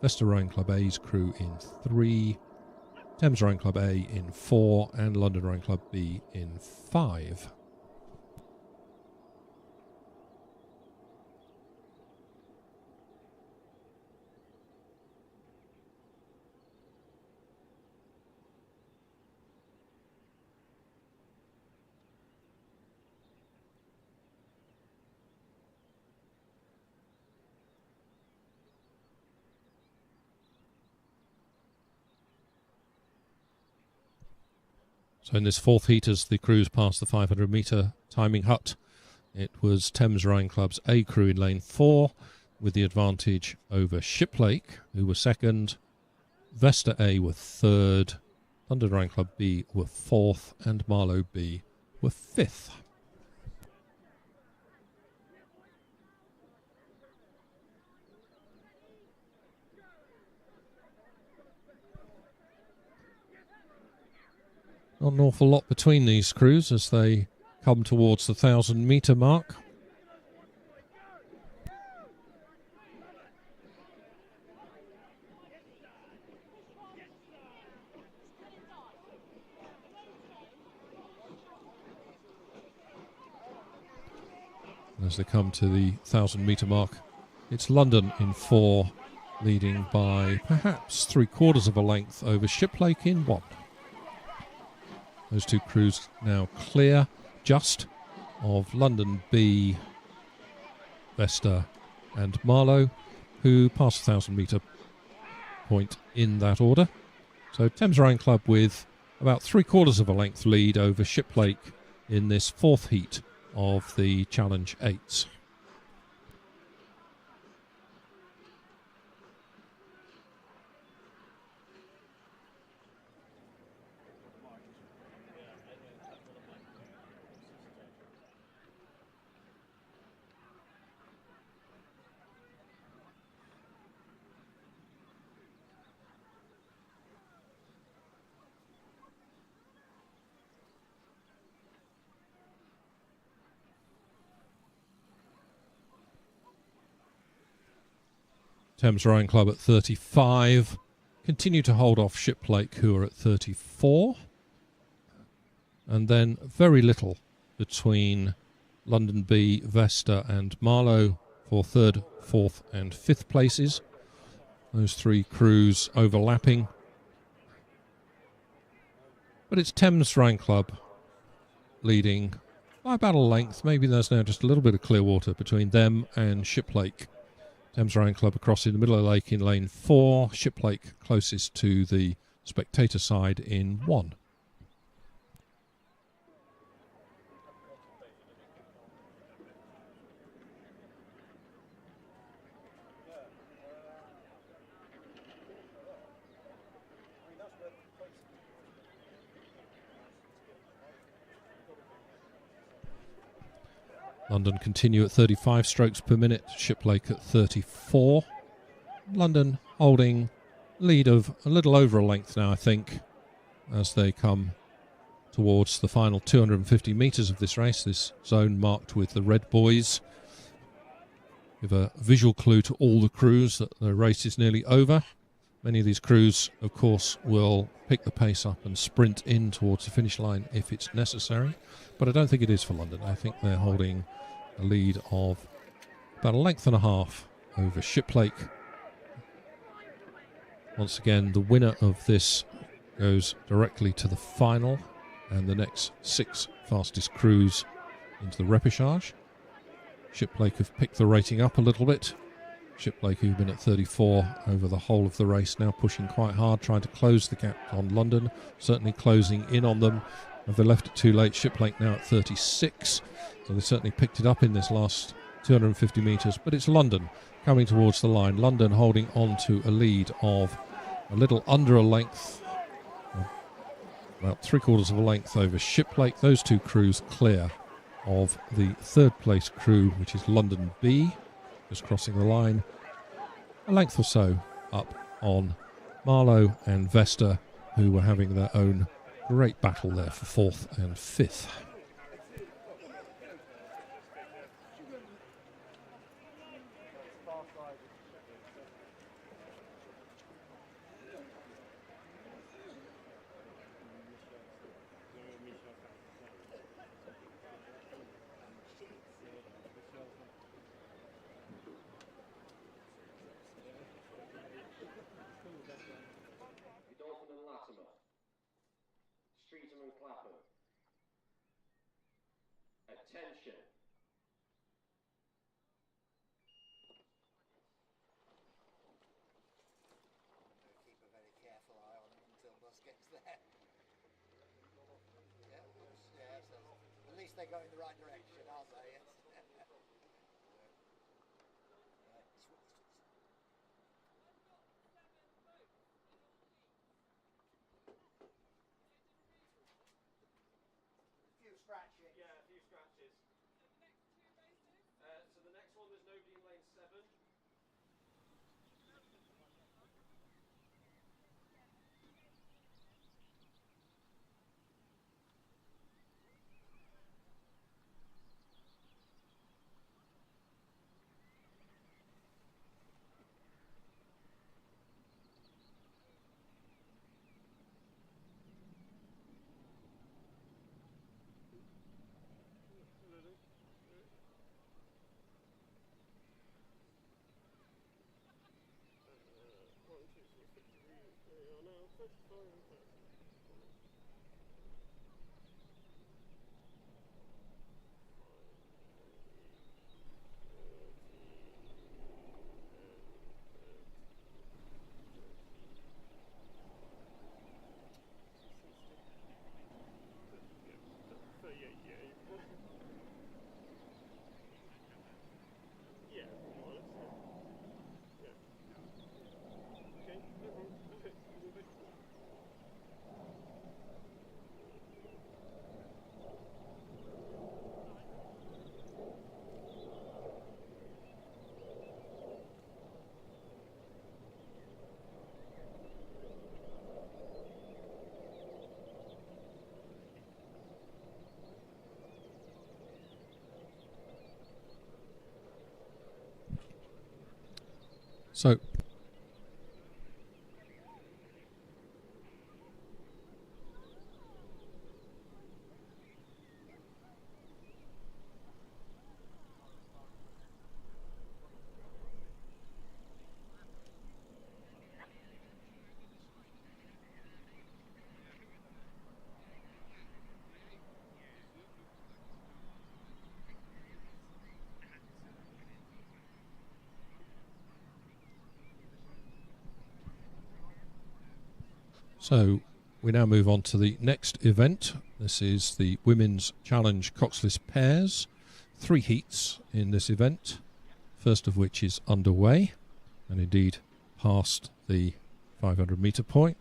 Vesta Rowing Club A's crew in 3, Thames Rowing Club A in 4, and London Rowing Club B in 5. So in this fourth heat, as the crews passed the 500-metre timing hut, it was Thames Rowing Club's A crew in lane 4, with the advantage over Shiplake, who were second. Vesta A were third, London Rowing Club B were fourth, and Marlow B were fifth. Not an awful lot between these crews as they come towards the 1,000-metre mark. As they come to the 1,000-metre mark, it's London in 4, leading by perhaps 3/4 of a length over Shiplake in 1. Those 2 crews now clear just of London B, Vesta and Marlow, who passed the 1,000-metre point in that order. So Thames Rowing Club with about 3/4 of a length lead over Shiplake in this 4th heat of the Challenge 8s. Thames Rowing Club at 35, continue to hold off Shiplake, who are at 34, and then very little between London B, Vesta and Marlow for 3rd, 4th and 5th places. Those 3 crews overlapping. But it's Thames Rowing Club leading by about a length. Maybe there's now just a little bit of clear water between them and Shiplake. Thames Rowing Club across in the middle of the lake in lane 4, Shiplake closest to the spectator side in 1. London continue at 35 strokes per minute, Shiplake at 34. London holding lead of a little over a length now, I think, as they come towards the final 250 metres of this race, this zone marked with the red buoys. Give a visual clue to all the crews that the race is nearly over. Many of these crews, of course, will pick the pace up and sprint in towards the finish line if it's necessary, but I don't think it is for London. I think they're holding a lead of about a length and a half over Shiplake. Once again, the winner of this goes directly to the final, and the next 6 fastest crews into the repêchage. Shiplake have picked the rating up a little bit. Shiplake, who've been at 34 over the whole of the race, now pushing quite hard, trying to close the gap on London, certainly closing in on them. If they left it too late, Shiplake now at 36, so they certainly picked it up in this last 250 metres, but it's London coming towards the line. London holding on to a lead of a little under a length, about 3/4 of a length over Shiplake. Those 2 crews clear of the 3rd place crew, which is London B, just crossing the line, a length or so up on Marlowe and Vesta, who were having their own great battle there for 4th and 5th. Godolphin and Latimer. Streeton and Clapham. Attention. Keep a very careful eye on it until bus gets there. Yeah, so at least they go in the right direction, aren't they? Few scratches. Yeah, a few scratches. So the next one, there's nobody in lane 7. So, So we now move on to the next event. This is the Women's Challenge Coxless Pairs. 3 heats in this event, first of which is underway, and indeed past the 500 metre point.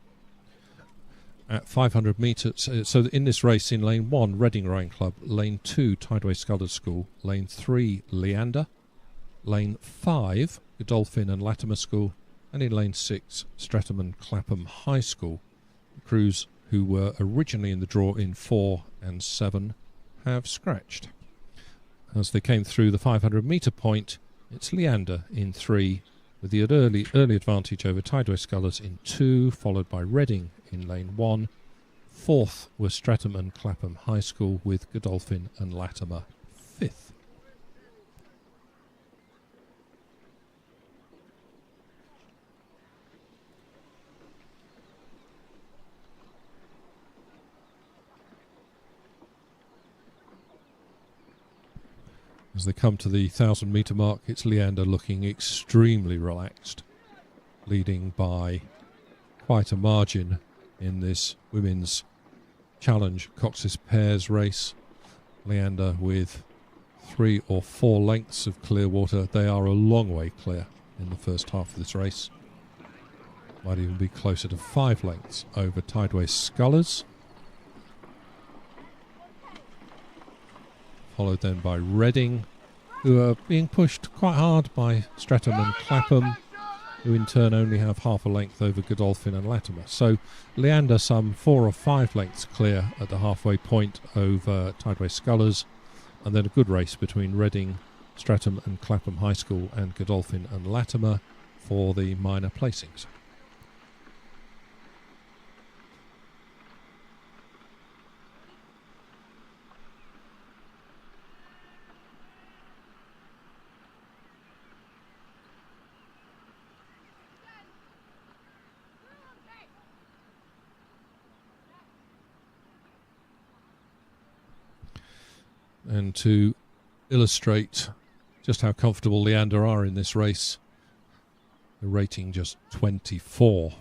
At 500 metres, so in this race, in lane 1, Reading Rowing Club, lane 2, Tideway Scullers School, lane 3, Leander, lane 5, Godolphin and Latimer School, and in lane 6, Streatham and Clapham High School. The crews who were originally in the draw in 4 and 7 have scratched. As they came through the 500 metre point, it's Leander in 3, with the early advantage over Tideway Scullers in 2, followed by Reading in lane 1. 4th was Streatham and Clapham High School, with Godolphin and Latimer 5th. As they come to the 1,000 metre mark, it's Leander looking extremely relaxed, leading by quite a margin in this Women's Challenge Cox's Pairs race. Leander with 3 or 4 lengths of clear water. They are a long way clear in the first half of this race. Might even be closer to 5 lengths over Tideway Scullers. Followed then by Reading, who are being pushed quite hard by Streatham and Clapham, who in turn only have half a length over Godolphin and Latimer. So Leander some 4 or 5 lengths clear at the halfway point over Tideway Scullers, and then a good race between Reading, Streatham and Clapham High School and Godolphin and Latimer for the minor placings. And to illustrate just how comfortable Leander are in this race, the rating just 24.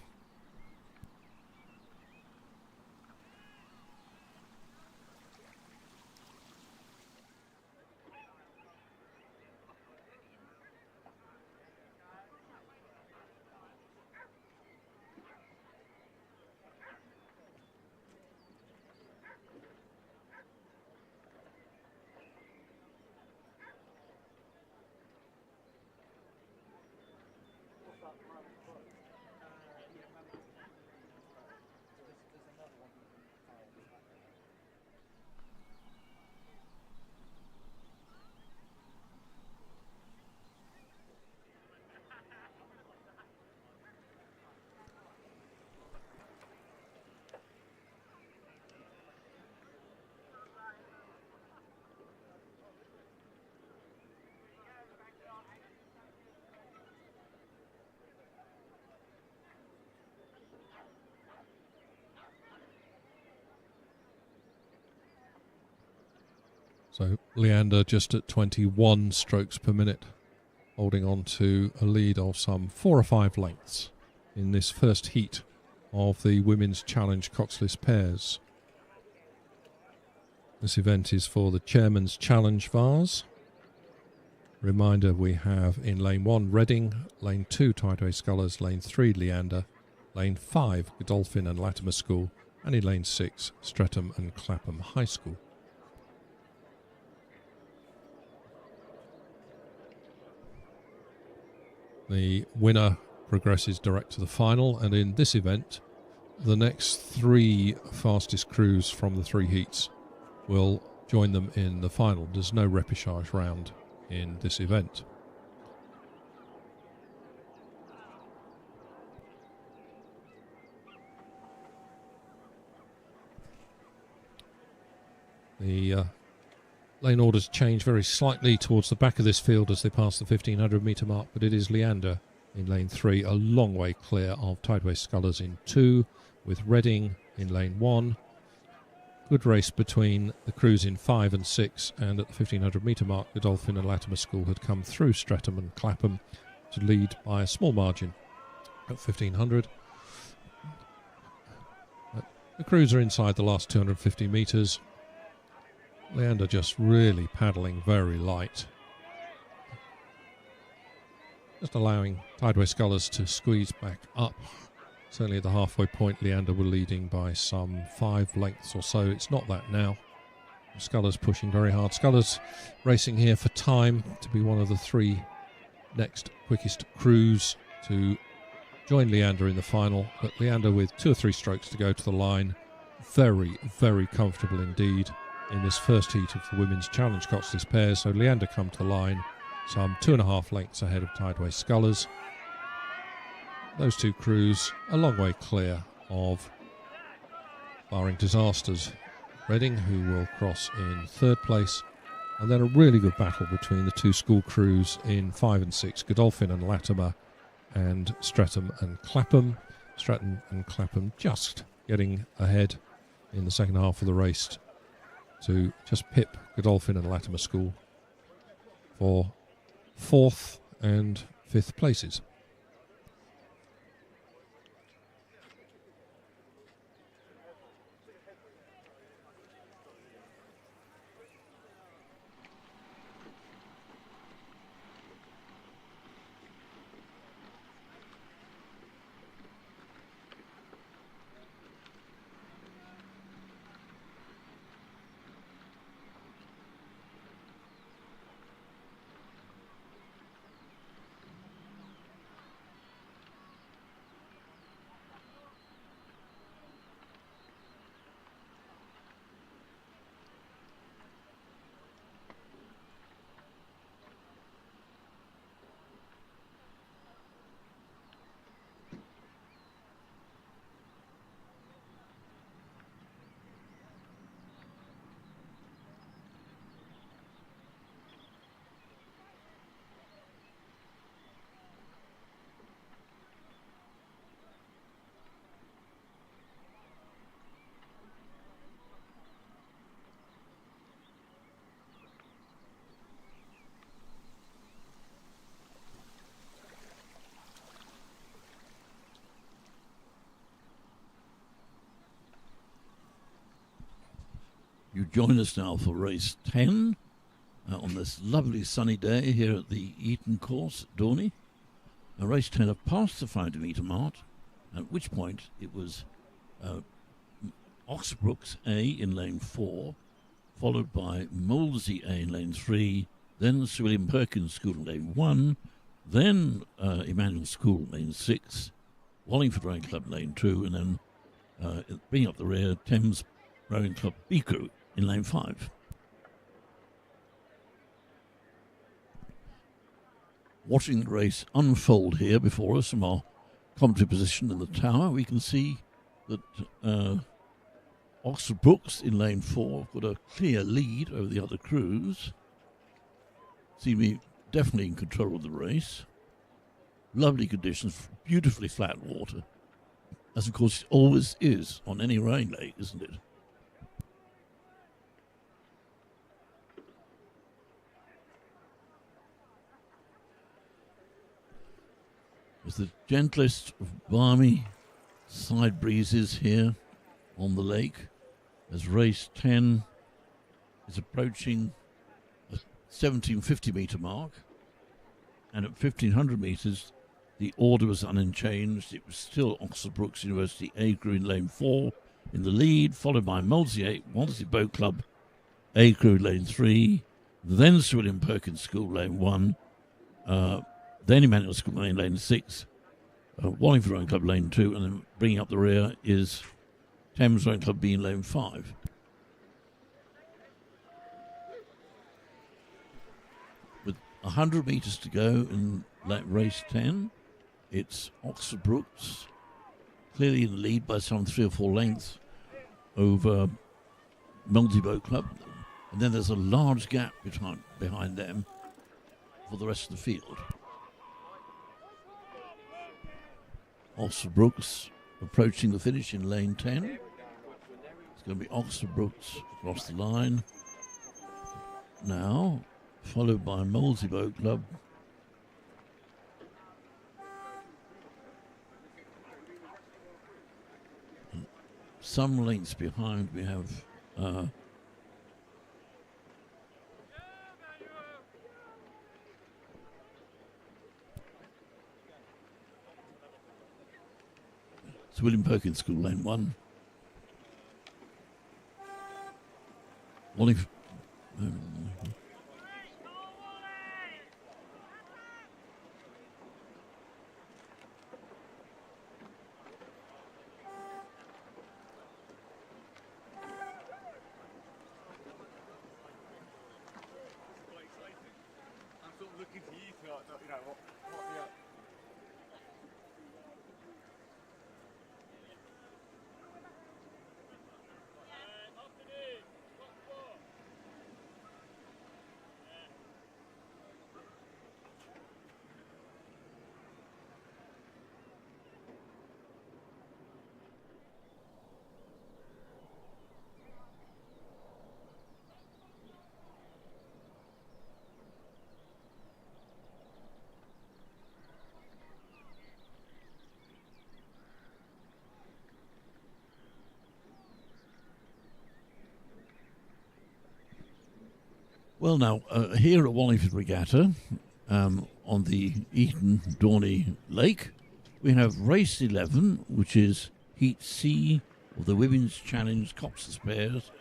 So Leander just at 21 strokes per minute, holding on to a lead of some 4 or 5 lengths in this first heat of the Women's Challenge Coxless Pairs. This event is for the Chairman's Challenge Vase. Reminder, we have in lane 1 Reading, lane 2 Tideway Scullers, lane 3 Leander, lane 5 Godolphin and Latimer School, and in lane 6 Streatham and Clapham High School. The winner progresses direct to the final, and in this event, the next 3 fastest crews from the 3 heats will join them in the final. There's no repêchage round in this event. The lane orders change very slightly towards the back of this field as they pass the 1500 metre mark, but it is Leander in lane 3, a long way clear of Tideway Scullers in 2, with Reading in lane 1. Good race between the crews in 5 and 6, and at the 1500 metre mark, Godolphin and Latimer School had come through Streatham and Clapham to lead by a small margin at 1500. The crews are inside the last 250 metres. Leander just really paddling very light. Just allowing Tideway Scullers to squeeze back up. Certainly at the halfway point, Leander were leading by some 5 lengths or so. It's not that now. Scullers pushing very hard. Scullers racing here for time to be one of the 3 next quickest crews to join Leander in the final. But Leander with 2 or 3 strokes to go to the line. Very, very comfortable indeed in this first heat of the Women's Challenge Coxless Pairs. So Leander come to the line some 2.5 lengths ahead of Tideway Scullers. Those 2 crews a long way clear of, barring disasters, Reading, who will cross in 3rd place, and then a really good battle between the 2 school crews in 5 and 6, Godolphin and Latimer, and Streatham and Clapham. Streatham and Clapham just getting ahead in the second half of the race to just pip Godolphin and Latimer School for 4th and 5th places. You join us now for race 10 on this lovely sunny day here at the Eton course at Dorney. Race 10 have passed the 500 metre mark, at which point it was Oxbrooks A in lane 4, followed by Molesey A in lane 3, then Sir William Perkins School in lane 1, then Emmanuel School in lane 6, Wallingford Rowing Club in lane 2, and then bringing up the rear, Thames Rowing Club B Crew in lane 5. Watching the race unfold here before us from our commentary position in the tower, we can see that Oxford Brooks in lane 4 got a clear lead over the other crews. Seem to be definitely in control of the race. Lovely conditions, beautifully flat water, as of course it always is on any rowing lake, isn't it? With the gentlest of balmy side breezes here on the lake as race 10 is approaching the 1750 metre mark, and at 1500 metres the order was unchanged. It was still Oxford Brooks University A Crew in lane 4 in the lead, followed by Molesey Boat Club A Crew lane 3, then Sir William Perkins School lane 1, then Emmanuel School in lane 6, Wallingford Rowing Club lane 2, and then bringing up the rear is Thames Rowing Club B in lane 5. With 100 metres to go in race 10, it's Oxford Brooks clearly in the lead by some 3 or 4 lengths over Molesey Boat Club, and then there's a large gap behind them for the rest of the field. Oxford Brooks approaching the finish in lane 10. It's going to be Oxford Brooks across the line now, followed by Molesey Boat Club. Some lengths behind we have Sir William Perkins School lane 1. Wallingford. Well, now, here at Wallingford Regatta, on the Eton Dorney Lake, we have race 11, which is Heat C of the Women's Challenge coxless pairs,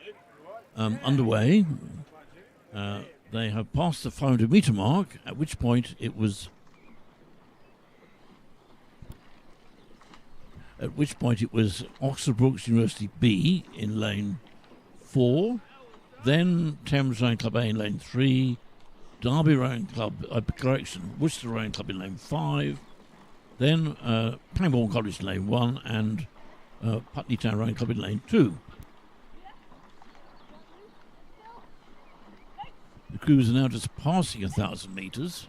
underway. They have passed the 500 metre mark, at which point it was Oxford Brooks University B in lane 4, then Thames Rowing Club A in lane 3, Derby Rowing Club, Worcester Rowing Club in lane 5, then Pangbourne College in lane 1, and Putney Town Rowing Club in lane 2. The crews are now just passing 1,000 metres.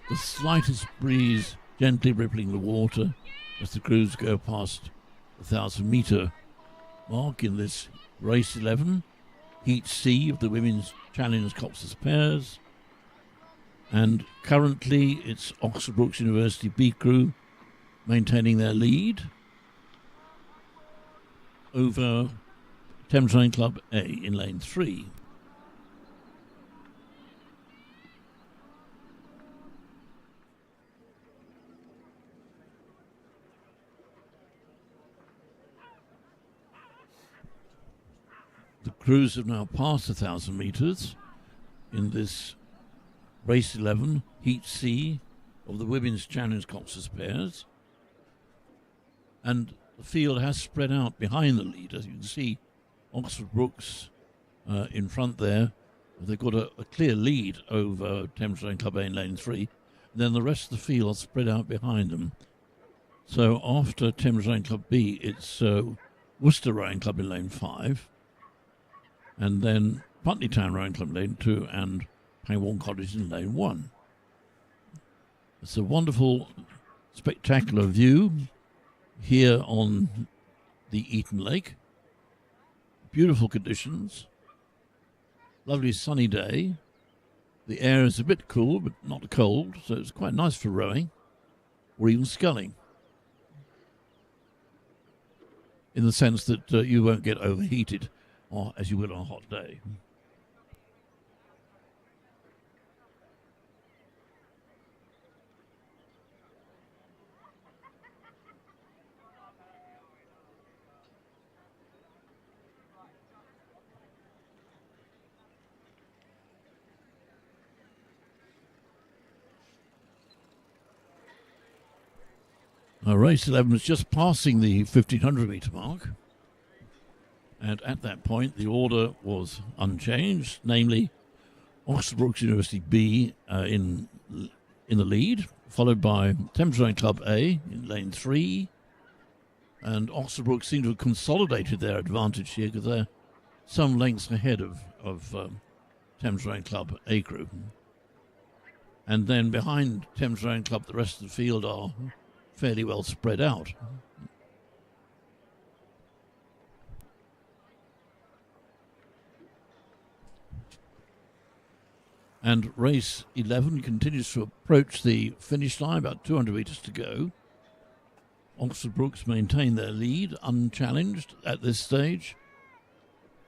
The slightest breeze gently rippling the water as the crews go past the 1,000 metre mark in this race 11, Heat C of the Women's Challenge coxless pairs. And currently it's Oxford Brookes University B crew maintaining their lead over Thames Rowing Club A in lane 3. The crews have now passed 1,000 metres in this race 11, Heat C of the Women's Challenge Coxless pairs. And the field has spread out behind the lead. As you can see, Oxford Brookes in front there. They've got a clear lead over Thames Rowing Club A in lane 3. And then the rest of the field spread out behind them. So after Thames Rowing Club B, it's Worcester Rowing Club in lane 5. And then Putney Town Rowing Club in lane 2 and Pangbourne Cottage in lane 1. It's a wonderful, spectacular view here on the Eaton Lake. Beautiful conditions. Lovely sunny day. The air is a bit cool but not cold, so it's quite nice for rowing or even sculling. In the sense that you won't get overheated, or as you will on a hot day. Race 11 is just passing the 1,500 metre mark. And at that point, the order was unchanged, namely Oxford Brookes University B in the lead, followed by Thames Rowing Club A in lane 3. And Oxford Brookes seem to have consolidated their advantage here because they're some lengths ahead of Thames Rowing Club A crew. And then behind Thames Rowing Club, the rest of the field are fairly well spread out. And race 11 continues to approach the finish line, about 200 metres to go. Oxford Brookes maintain their lead, unchallenged at this stage.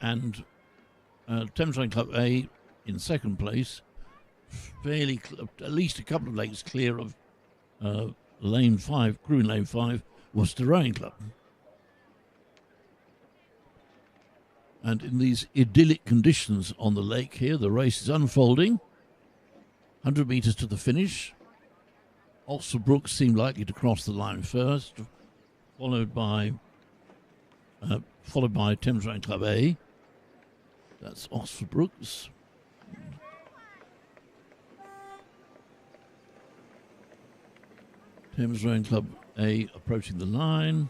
And Thames Rowing Club A in second place, fairly at least a couple of lengths clear of lane 5, crew in lane 5, Worcester Rowing Club. And in these idyllic conditions on the lake here, the race is unfolding. 100 metres to the finish. Oxford Brookes seem likely to cross the line first, followed by Thames Rowing Club A. That's Oxford Brookes. Thames Rowing Club A approaching the line.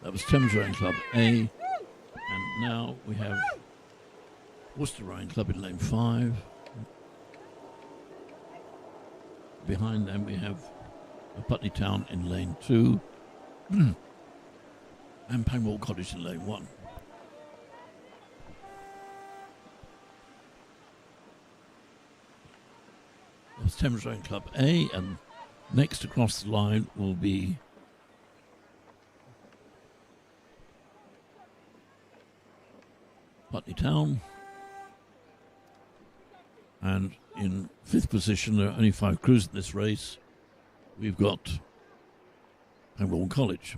That was Thames Rowing Club A. And now we have Worcester Rowing Club in lane 5. Behind them we have Putney Town in lane 2. And Pangbourne Cottage in lane 1. That's Thames Rowing Club A, and next across the line will be Putney Town. And in 5th position, there are only 5 crews in this race. We've got Pangbourne College.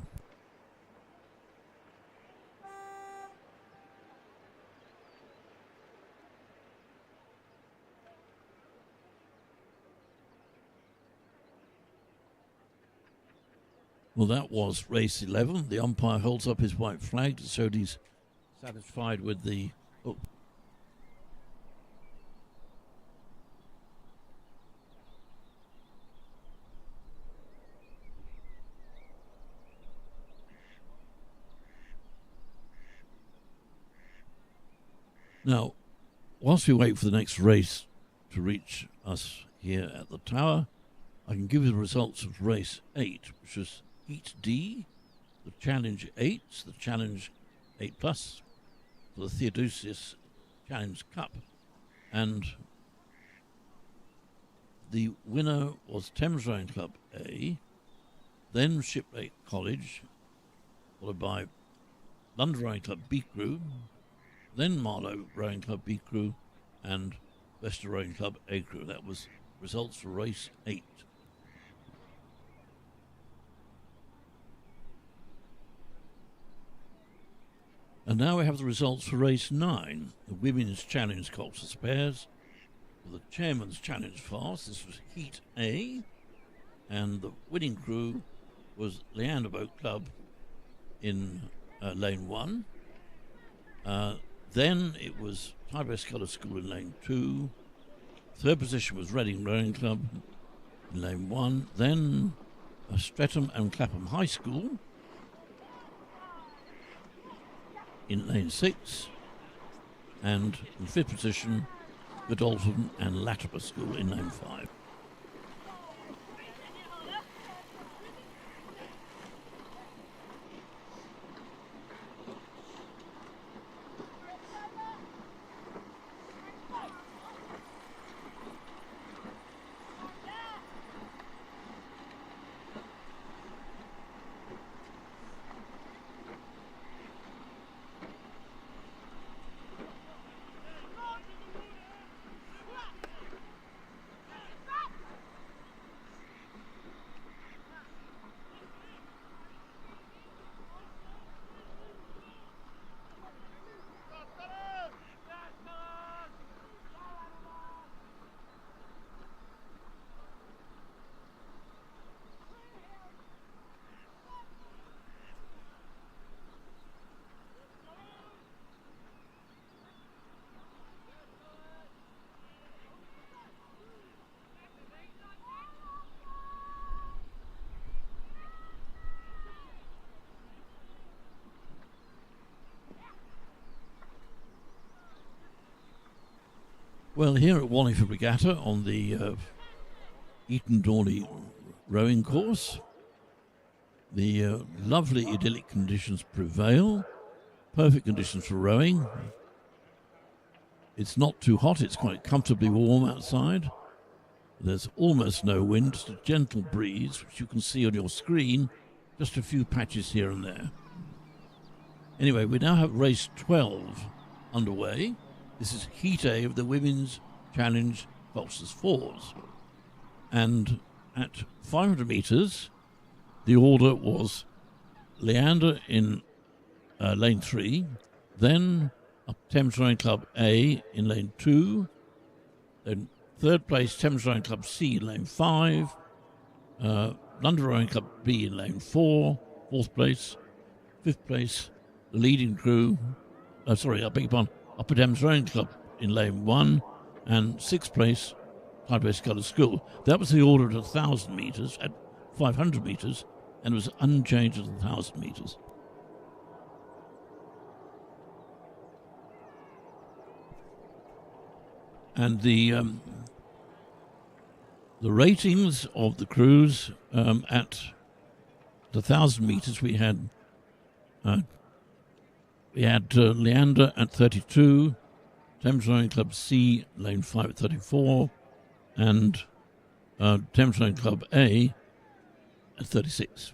Well, that was race 11. The umpire holds up his white flag to show he's satisfied with the... Oh. Now, whilst we wait for the next race to reach us here at the tower, I can give you the results of race 8, which was Heat D, the Challenge 8s, the Challenge 8 Plus, for the Theodosius Challenge Cup. And the winner was Thames Rowing Club A, then Shipwreck College, followed by London Rowing Club B Crew, then Marlow Rowing Club B Crew, and Western Rowing Club A Crew. That was results for race 8. And now we have the results for race 9, the Women's Challenge Coxless Pairs. For the Chairman's Challenge Fast, this was Heat A, and the winning crew was Leander Boat Club in lane 1. Then it was Tybest Colour School in lane 2. Third position was Reading Rowing Club in lane 1. Then Streatham and Clapham High School in lane 6. And in fifth position, Godolphin and Latimer School in lane 5. Well, here at Wallingford Regatta on the Eton Dorney rowing course, the lovely idyllic conditions prevail, perfect conditions for rowing. It's not too hot, it's quite comfortably warm outside. There's almost no wind, just a gentle breeze, which you can see on your screen, just a few patches here and there. Anyway, we now have race 12 underway. This is Heat A of the Women's Challenge Coxless Fours. And at 500 metres, the order was Leander in lane 3, then up Thames Rowing Club A in lane 2, then third place Thames Rowing Club C in lane 5, London Rowing Club B in lane 4, fourth place, fifth place, the leading crew, Upper Thames Rowing Club in lane 1, and sixth place, Tybest Colour School. That was the order at 1,000 metres, at 500 metres, and was unchanged at 1,000 metres. And the ratings of the crews at the 1,000 metres, we had Leander at 32, Thames Rowing Club C, lane 5 at 34, and Thames Rowing Club A at 36.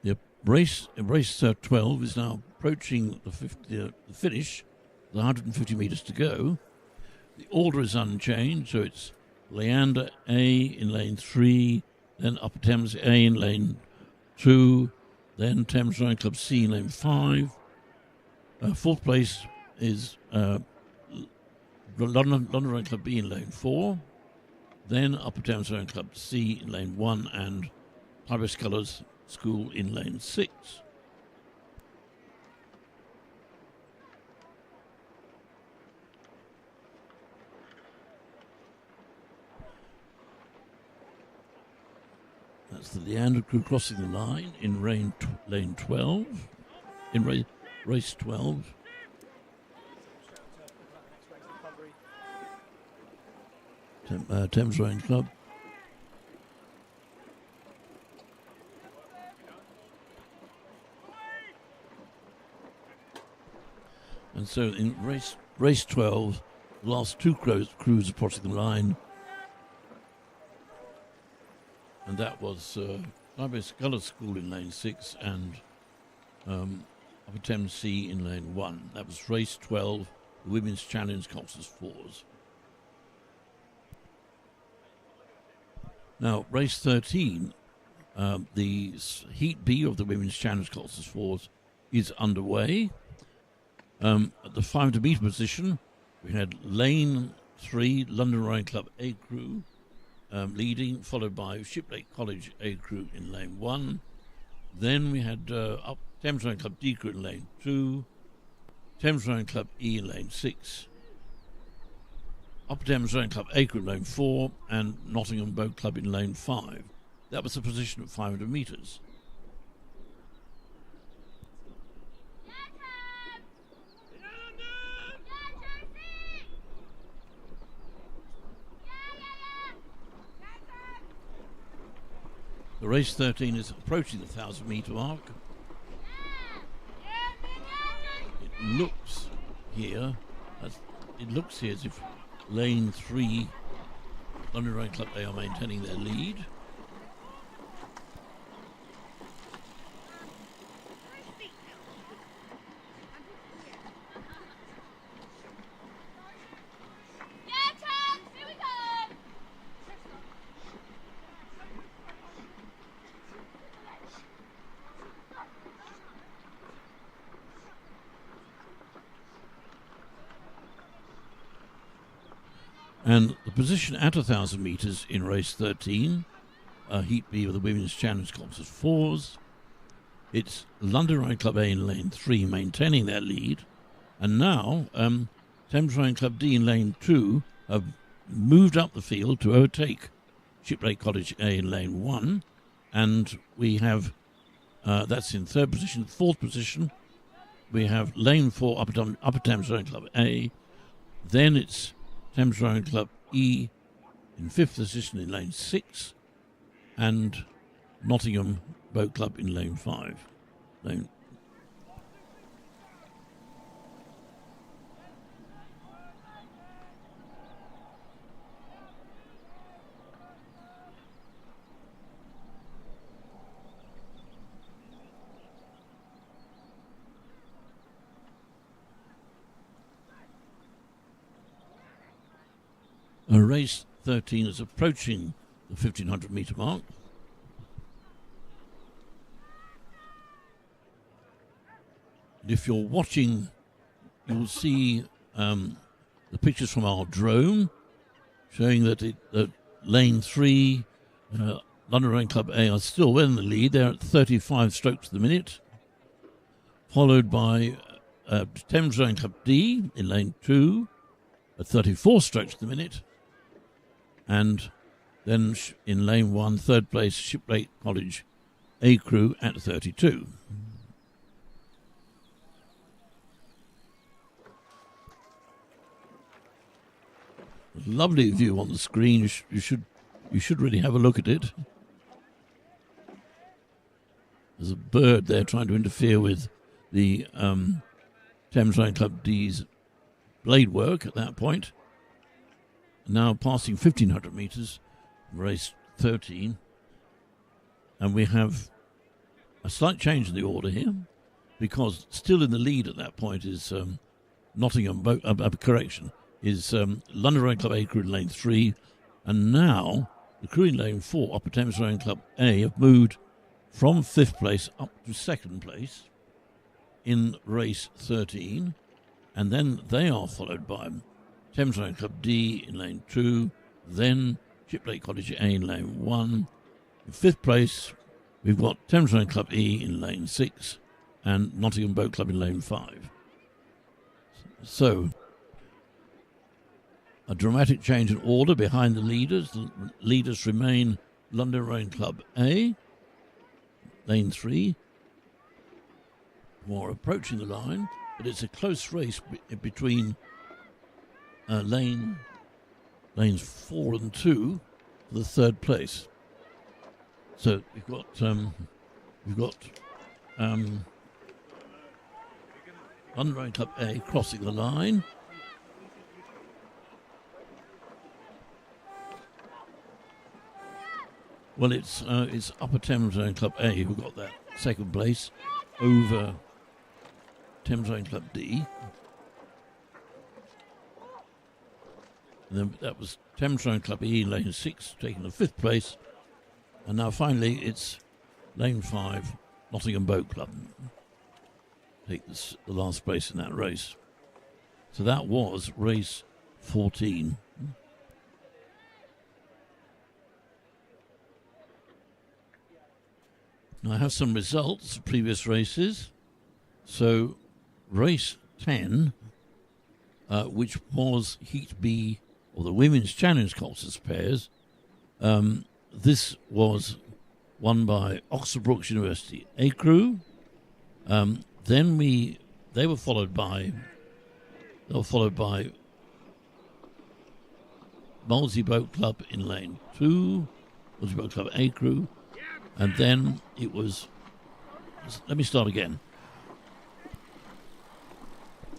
The race 12 is now approaching the finish, with 150 metres to go. The order is unchanged, so it's Leander A in lane 3, then Upper Thames A in lane 2, then Thames Rowing Club C in lane 5. Fourth place is London Rowing Club B in lane 4. Then Upper Thames Rowing Club C in lane 1 and Tybest Colours School in lane 6. That's the Leander crew crossing the line in lane 12, in race 12. Thames Rowing Club. And so in race 12, the last two crews crossing the line, and that was Sculls School in lane 6 and Upper Thames Sea in lane 1. That was race 12, the Women's Challenge coxless fours. Now, race 13, the Heat B of the Women's Challenge coxless fours is underway. At the 500 metre position, we had lane 3, London Rowing Club A crew leading, followed by Shiplake College A crew in lane 1. Then we had up Thames Rowing Club D crew in lane 2, Thames Rowing Club E in lane 6, Upper Thames Rowing Club A crew in lane 4, and Nottingham Boat Club in lane 5. That was the position at 500 metres. The race 13 is approaching the 1,000 metre mark. It looks here as if lane 3, London Rowing Club A, are maintaining their lead. And the position at 1,000 metres in race 13, Heat B of the Women's Challenge coxless fours. It's London Rowing Club A in lane 3 maintaining their lead. And now Thames Rowing Club D in lane 2 have moved up the field to overtake Shiplake College A in lane 1. And we have, that's in third position. Fourth position, we have lane 4, Upper Thames Rowing Club A. Then it's Thames Rowing Club E in fifth position in lane 6, and Nottingham Boat Club in lane 5. Race 13 is approaching the 1,500 metre mark. And if you're watching, you'll see the pictures from our drone showing that lane 3, London Rowing Club A, are still in the lead. They're at 35 strokes to the minute, followed by Thames Rowing Club D in lane 2 at 34 strokes to the minute. And then in lane 1, third place, Shiplake College A crew at 32. Lovely view on the screen. You should really have a look at it. There's a bird there trying to interfere with the Thames Rowing Club D's blade work at that point. Now passing 1,500 metres, race 13, and we have a slight change in the order here, because still in the lead at that point is Nottingham Boat, is London Rowing Club A crew in lane 3, and now the crew in lane 4, Upper Thames Rowing Club A, have moved from 5th place up to 2nd place in race 13, and then they are followed by Thames Rowing Club D in lane 2, then Shiplake College A in lane 1. In 5th place, we've got Thames Rowing Club E in lane 6 and Nottingham Boat Club in lane 5. So, a dramatic change in order behind the leaders. The leaders remain London Rowing Club A, lane 3, who are approaching the line, but it's a close race between lanes 4 and 2 for the 3rd place. So we've got London Rowing Club A crossing the line. Well, it's Upper Thames Rowing Club A who got that second place over Thames Rowing Club D. And then that was Thames Rowing Club E, lane 6, taking the 5th place. And now finally it's lane 5, Nottingham Boat Club, take the last place in that race. So that was race 14. Now I have some results of previous races. So race 10, which was Heat B, or the Women's Challenge Coxless pairs, this was won by Oxford Brookes University A Crew. Then they were followed by Molesey Boat Club in lane 2, Molesey Boat Club A Crew, and then it was. Let me start again.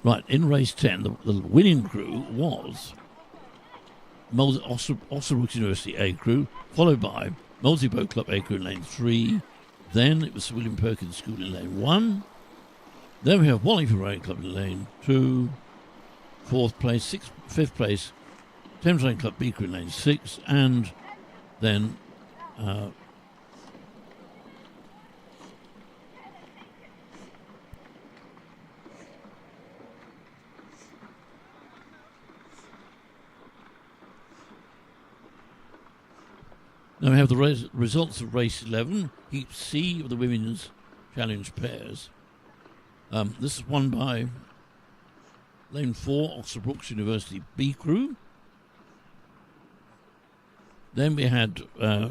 Right, in race 10, the winning crew was Oxford Brookes University A Crew, followed by Molesey Boat Club A Crew in lane 3. Then it was Sir William Perkins School in lane 1. Then we have Wallingford Regatta Club in lane 2. 4th place, 5th place, Thames Rowing Club B Crew in lane 6. And then now we have the results of race 11, Heat C of the Women's Challenge pairs. This is won by lane 4, Oxford Brookes University B Crew. Then we had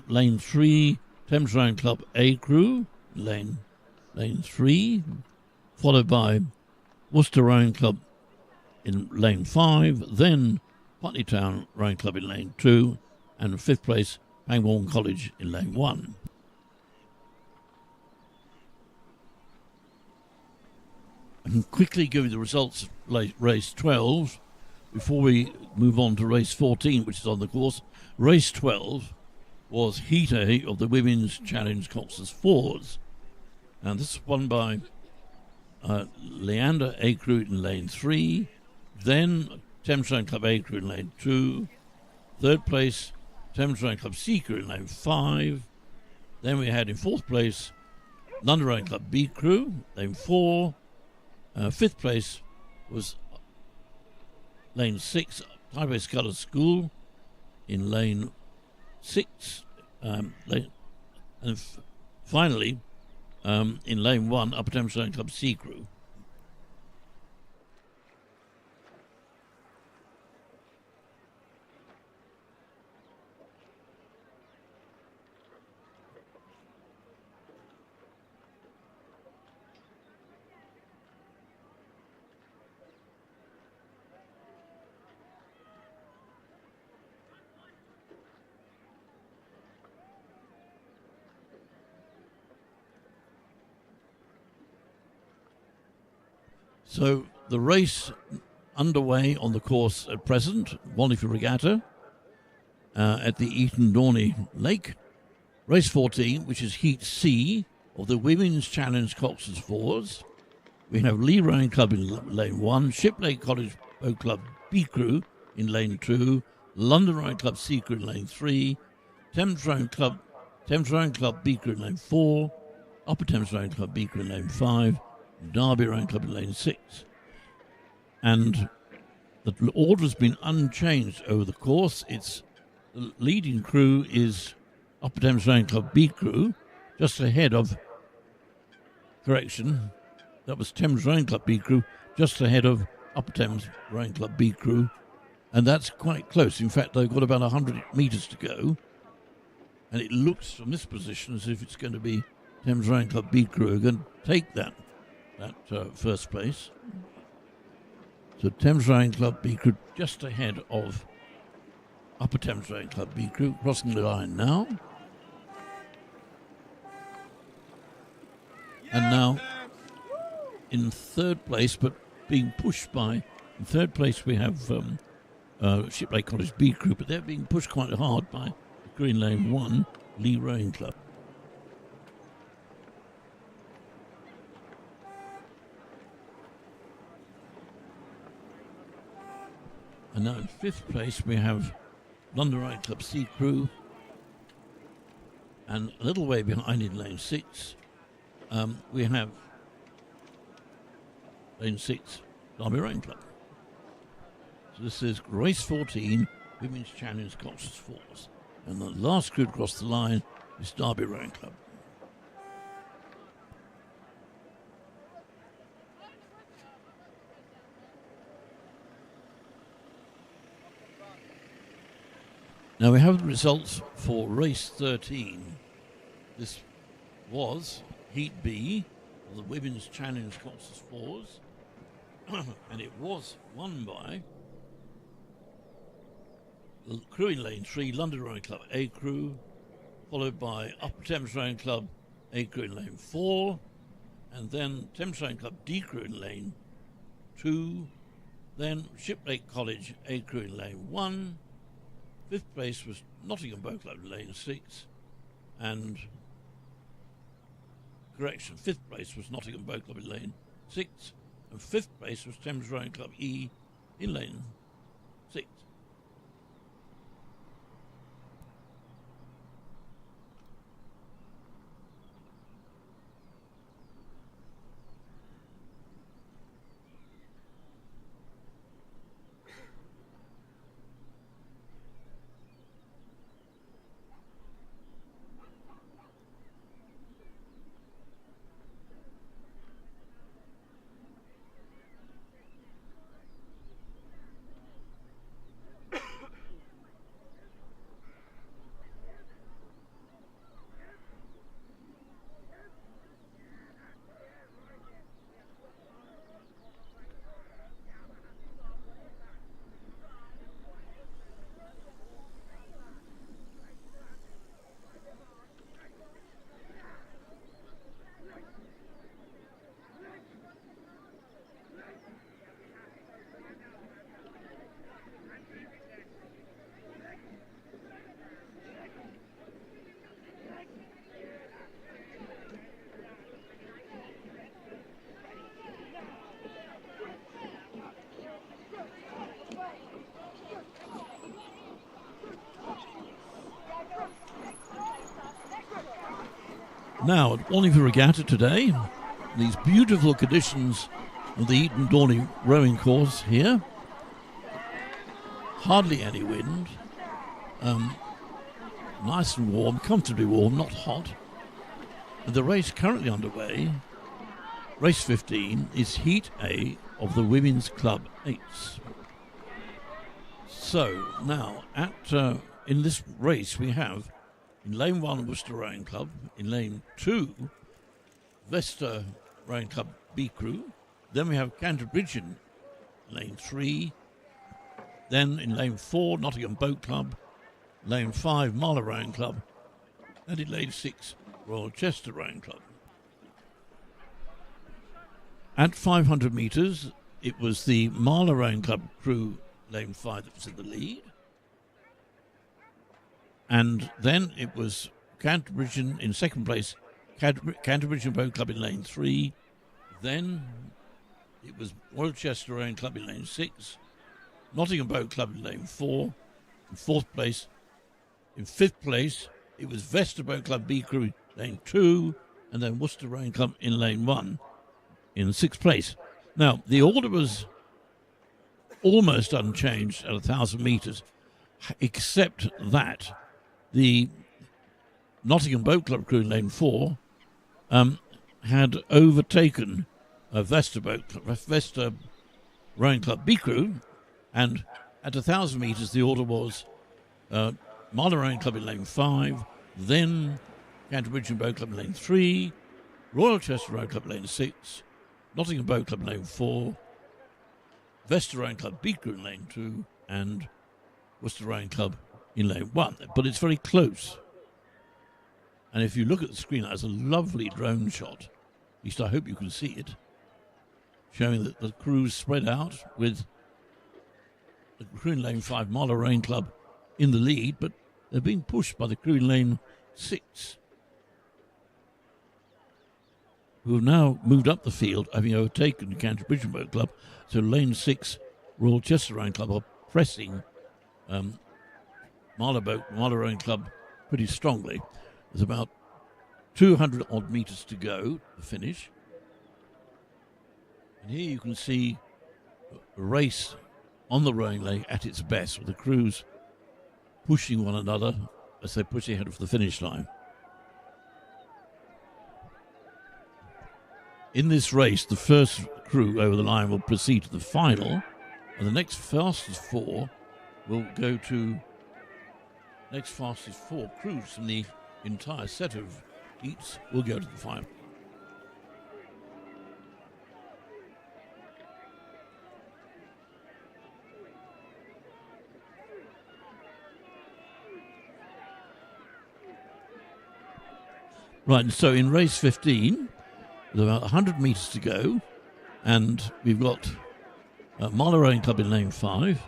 lane 3, Thames Rowing Club A Crew, lane 3, followed by Worcester Rowing Club in lane 5, then Putney Town Rowing Club in lane 2, and 5th place, Pangbourne College in lane 1. I can quickly give you the results of race 12 before we move on to race 14, which is on the course. Race 12 was Heat A of the Women's Challenge Coxless Forwards, and this is won by Leander A Crew in lane 3, then Thames Rowing Club A Crew in lane 2, 3rd place Thames Rowing Club C Crew in lane 5. Then we had in 4th place London Rowing Club B Crew, lane 4. 5th place was lane 6, Highway Sculls School in lane 6. Finally, in lane 1, Upper Thames Rowing Club C Crew. So the race underway on the course at present, Wallingford Regatta at the Eton Dorney Lake. Race 14, which is Heat C of the Women's Challenge Coxless Forwards. We have Lee Rowing Club in lane 1, Shiplake College Boat Club B Crew in lane 2, London Rowing Club C Crew in lane 3, Thames Rowing Club B Crew in lane 4, Upper Thames Rowing Club B Crew in lane 5, Derby Rowing Club in lane 6. And the order has been unchanged over the course. The leading crew is Upper Thames Rowing Club B Crew, just ahead of, that was Thames Rowing Club B Crew, just ahead of Upper Thames Rowing Club B Crew. And that's quite close. In fact, they've got about 100 metres to go. And it looks from this position as if it's going to be Thames Rowing Club B Crew are going to take that first place. So Thames Rowing Club B Crew just ahead of Upper Thames Rowing Club B Crew, crossing the line now. And now in 3rd place, but being pushed by, in third place we have Shiplake College B Crew, but they're being pushed quite hard by the crew in lane 1, Lee Rowing Club. And now in fifth place we have London Rowing Club C Crew, and a little way behind in lane 6 we have lane 6 Derby Rowing Club. So this is race 14, Women's Champions Coxed Force, and the last crew to cross the line is Derby Rowing Club. Now we have the results for race 13. This was Heat B of the Women's Challenge Coxed Fours, and it was won by the crew in lane 3, London Rowing Club A Crew, followed by Upper Thames Rowing Club A Crew in lane 4, and then Thames Rowing Club D Crew in lane 2, then Shiplake College A Crew in lane 1, fifth place was Nottingham Boat Club in lane 6, and fifth place was Nottingham Boat Club in lane 6, and fifth place was Thames Rowing Club E in lane 6. Now at Wallingford Regatta today, these beautiful conditions of the Eton Dorney rowing course here. Hardly any wind. Nice and warm, comfortably warm, not hot. And the race currently underway, race 15, is Heat A of the Women's Club 8s. So now in this race we have in lane 1 Worcester Rowing Club, in lane 2 Leicester Rowing Club B Crew, then we have Canterbridge in lane 3, then in lane 4 Nottingham Boat Club, lane 5 Marlow Rowing Club, and in lane 6 Royal Chester Rowing Club. At 500 metres it was the Marlow Rowing Club crew lane 5 that was in the lead. And then it was Canterbridge in second place, Canterbridge Boat Club in lane 3. Then it was Royal Chester Rowing Club in lane 6, Nottingham Boat Club in lane 4, in fourth place. In fifth place, it was Vesta Boat Club B Crew in lane 2, and then Worcester Rowing Club in lane 1 in sixth place. Now, the order was almost unchanged at 1,000 metres, except that the Nottingham Boat Club crew in lane 4 had overtaken Vesta Rowing Club B Crew, and at 1,000 metres the order was Marlow Rowing Club in lane 5, then Canterbridge Boat Club in lane 3, Royal Chester Rowing Club in lane 6, Nottingham Boat Club in lane 4, Vesta Rowing Club B Crew in lane 2, and Worcester Rowing Club in lane 1. But it's very close. And if you look at the screen, that's a lovely drone shot. At least I hope you can see it. showing that the crews spread out with the crew in lane 5, Marlow Rowing Club, in the lead, but they're being pushed by the crew in lane 6, who have now moved up the field, having overtaken the Canterbury Boat Club. So lane 6, Royal Chester Rowing Club, are pressing Marlow Rowing Club pretty strongly. There's about 200 odd metres to go to finish. And here you can see a race on the rowing lane at its best, with the crews pushing one another as they push ahead of the finish line. In this race, the first crew over the line will proceed to the final, and the next fastest 4 will go to next fastest 4 crews from the entire set of heats will go to the final. Right, and so in race 15, with about 100 metres to go, and we've got Marlow Rowing Club in lane 5,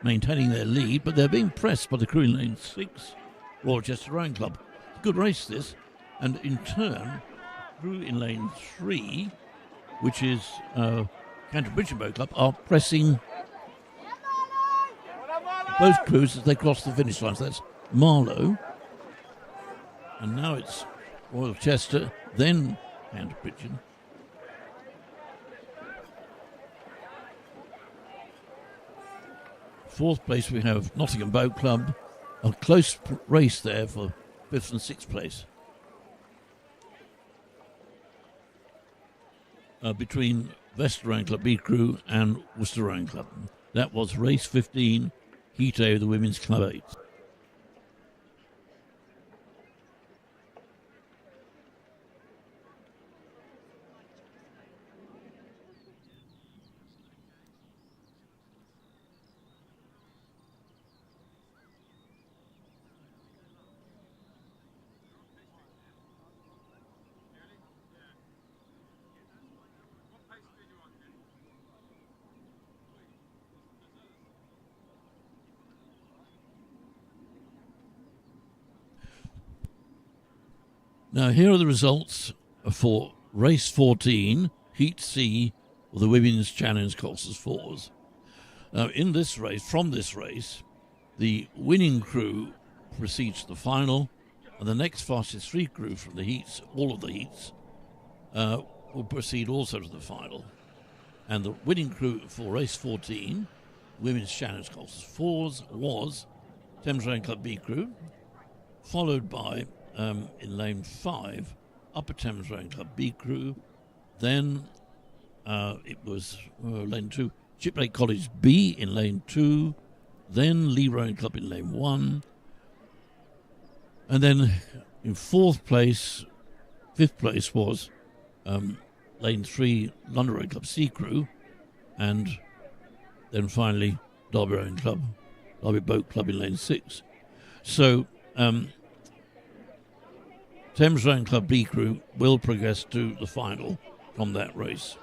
maintaining their lead, but they're being pressed by the crew in lane 6, Royal Chester Rowing Club. Good race this, and in turn, crew in lane 3, which is Canterbury Boat Club, are pressing both crews as they cross the finish line. So that's Marlow, and now it's Royal Chester, then Canterbury. Fourth place we have Nottingham Boat Club. A close race there for 5th and 6th place. Between Vesta Rowing Club B Crew and Worcester Rowing Club. That was race 15, Heat A of the Women's Club 8. Now, here are the results for race 14, Heat C, of the Women's Challenge Coxless 4s. Now, in this race, from this race, the winning crew proceeds to the final, and the next fastest 3 crew from the heats, all of the heats, will proceed also to the final. And the winning crew for race 14, Women's Challenge Coxless 4s, was Thames Rowing Club B Crew, followed by in lane 5, Upper Thames Rowing Club B Crew. Then it was lane 2, Shiplake College B in lane 2. Then Lee Rowing Club in lane 1. And then in 4th place, 5th place was lane 3, London Rowing Club C Crew. And then finally, Derby Rowing Club, Derby Boat Club in lane 6. So Thames Rowing Club B Crew will progress to the final from that race.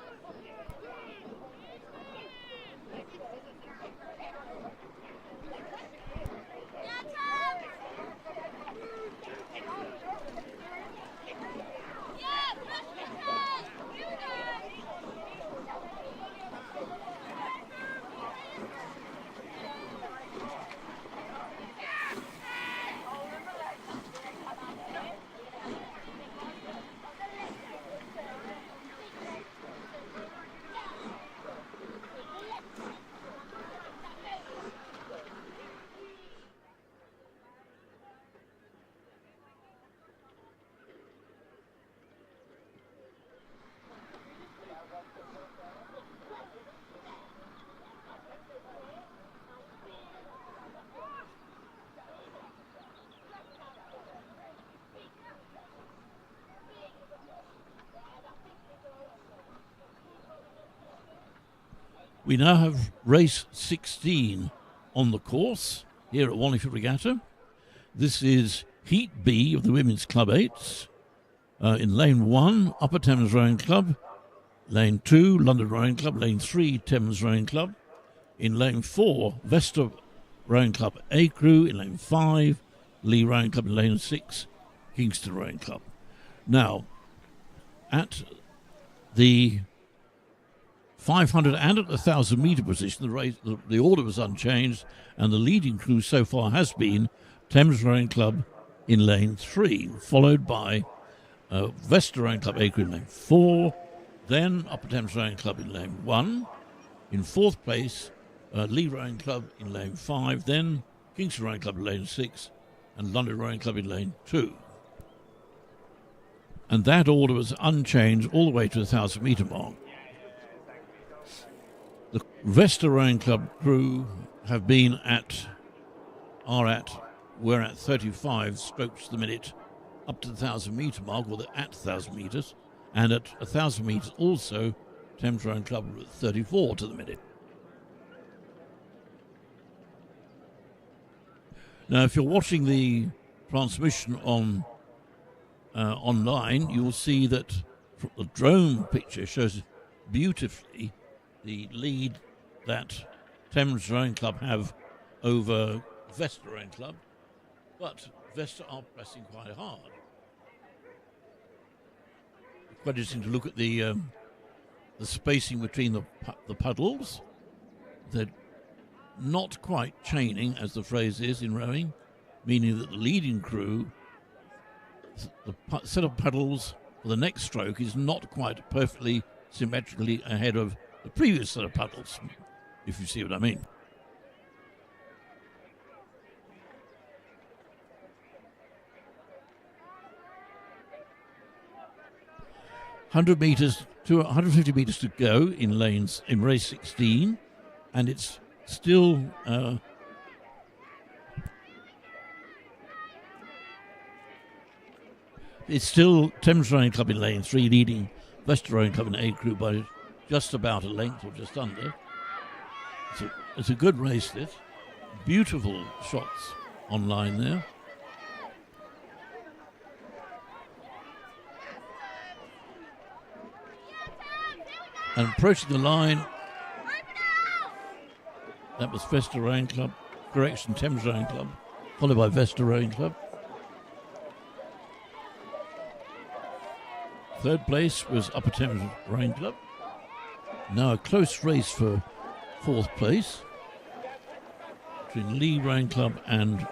We now have race 16 on the course here at Wallingford Regatta. This is Heat B of the Women's Club 8s. In lane 1, Upper Thames Rowing Club, Lane 2, London Rowing Club. Lane 3, Thames Rowing Club. In Lane 4, Vesta Rowing Club A Crew. In Lane 5, Lee Rowing Club. In Lane 6, Kingston Rowing Club. Now, at the 500 and at the 1,000 metre position, the order was unchanged, and the leading crew so far has been Thames Rowing Club in Lane 3, followed by Vesta Rowing Club A Crew in Lane 4, then Upper Thames Rowing Club in Lane 1. In fourth place, Lee Rowing Club in Lane 5, then Kingston Rowing Club in Lane 6, and London Rowing Club in Lane 2. And that order was unchanged all the way to the 1,000 metre mark. The Vesta Rowing Club crew have been we're at 35 strokes to the minute up to the 1,000 metre mark, or at 1,000 metres, and at 1,000 metres also, Thames Rowing Club were at 34 to the minute. Now, if you're watching the transmission on online, you'll see that the drone picture shows beautifully the lead that Thames Rowing Club have over Vesta Rowing Club, but Vesta are pressing quite hard. It's quite interesting to look at the spacing between the puddles. They're not quite chaining, as the phrase is in rowing, meaning that the leading crew, the set of puddles for the next stroke is not quite perfectly symmetrically ahead of the previous set of puddles, if you see what I mean. $150 meters to go in race 16, and it's still Thames Rowing Club in lane 3 leading Vesta Rowing Club in A Crew by just about a length or just under. It's a good race, this. Beautiful shots online there. And approaching the line, that was Vesta Rowing Club, Thames Rowing Club, followed by Vesta Rowing Club. Third place was Upper Thames Rowing Club. Now a close race for fourth place between Lee Rowing Club and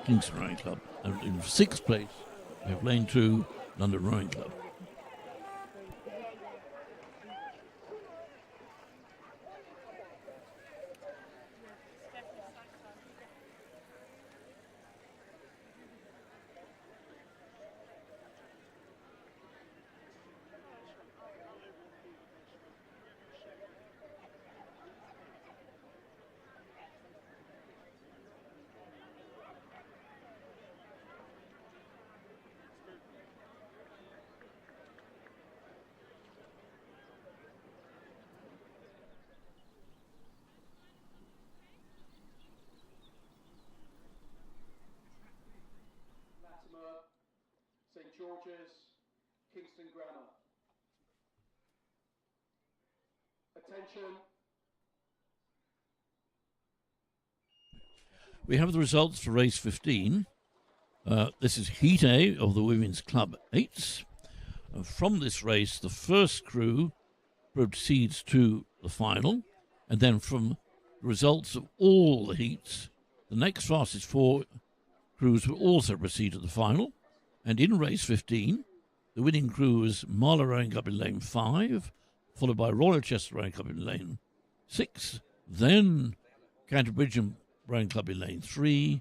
Kingston Rowing Club. And in sixth place, we have lane 2, London Rowing Club. St George's, Kingston Grammar. Attention. We have the results for race 15. This is Heat A of the Women's Club 8s. From this race, the first crew proceeds to the final, and then from the results of all the heats, the next fastest 4 crews will also proceed to the final. And in race 15, the winning crew was Marlow Rowing Club in lane 5, followed by Royal Chester Rowing Club in lane 6, then Canterbury Rowing Club in lane 3,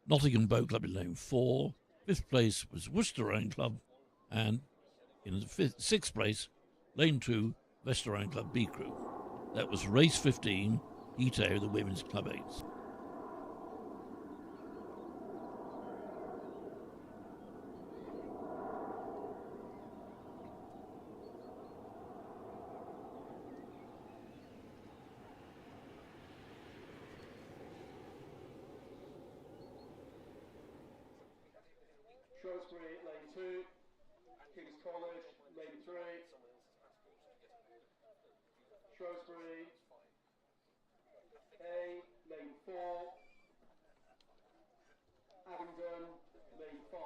Nottingham Boat Club in lane 4, 5th place was Worcester Rowing Club, and in the 6th place, lane 2, Vesta Rowing Club B Crew. That was race 15, Heat A of the Women's Club 8s. Shrewsbury, lane 2, King's College, lane 3, Shrewsbury, A, lane 4, Abingdon, lane 5.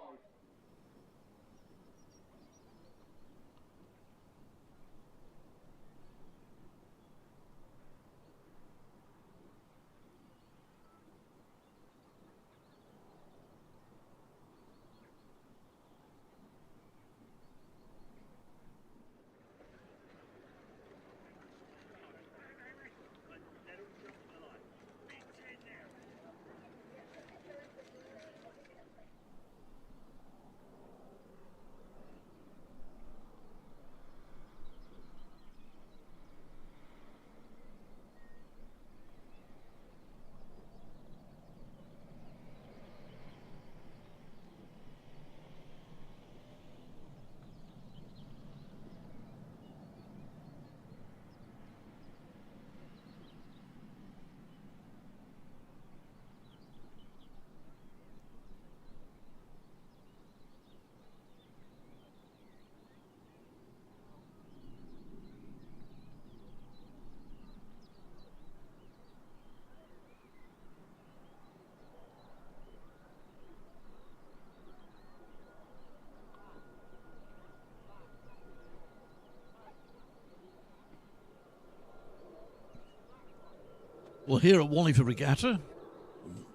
Well, here at Wallingford Regatta,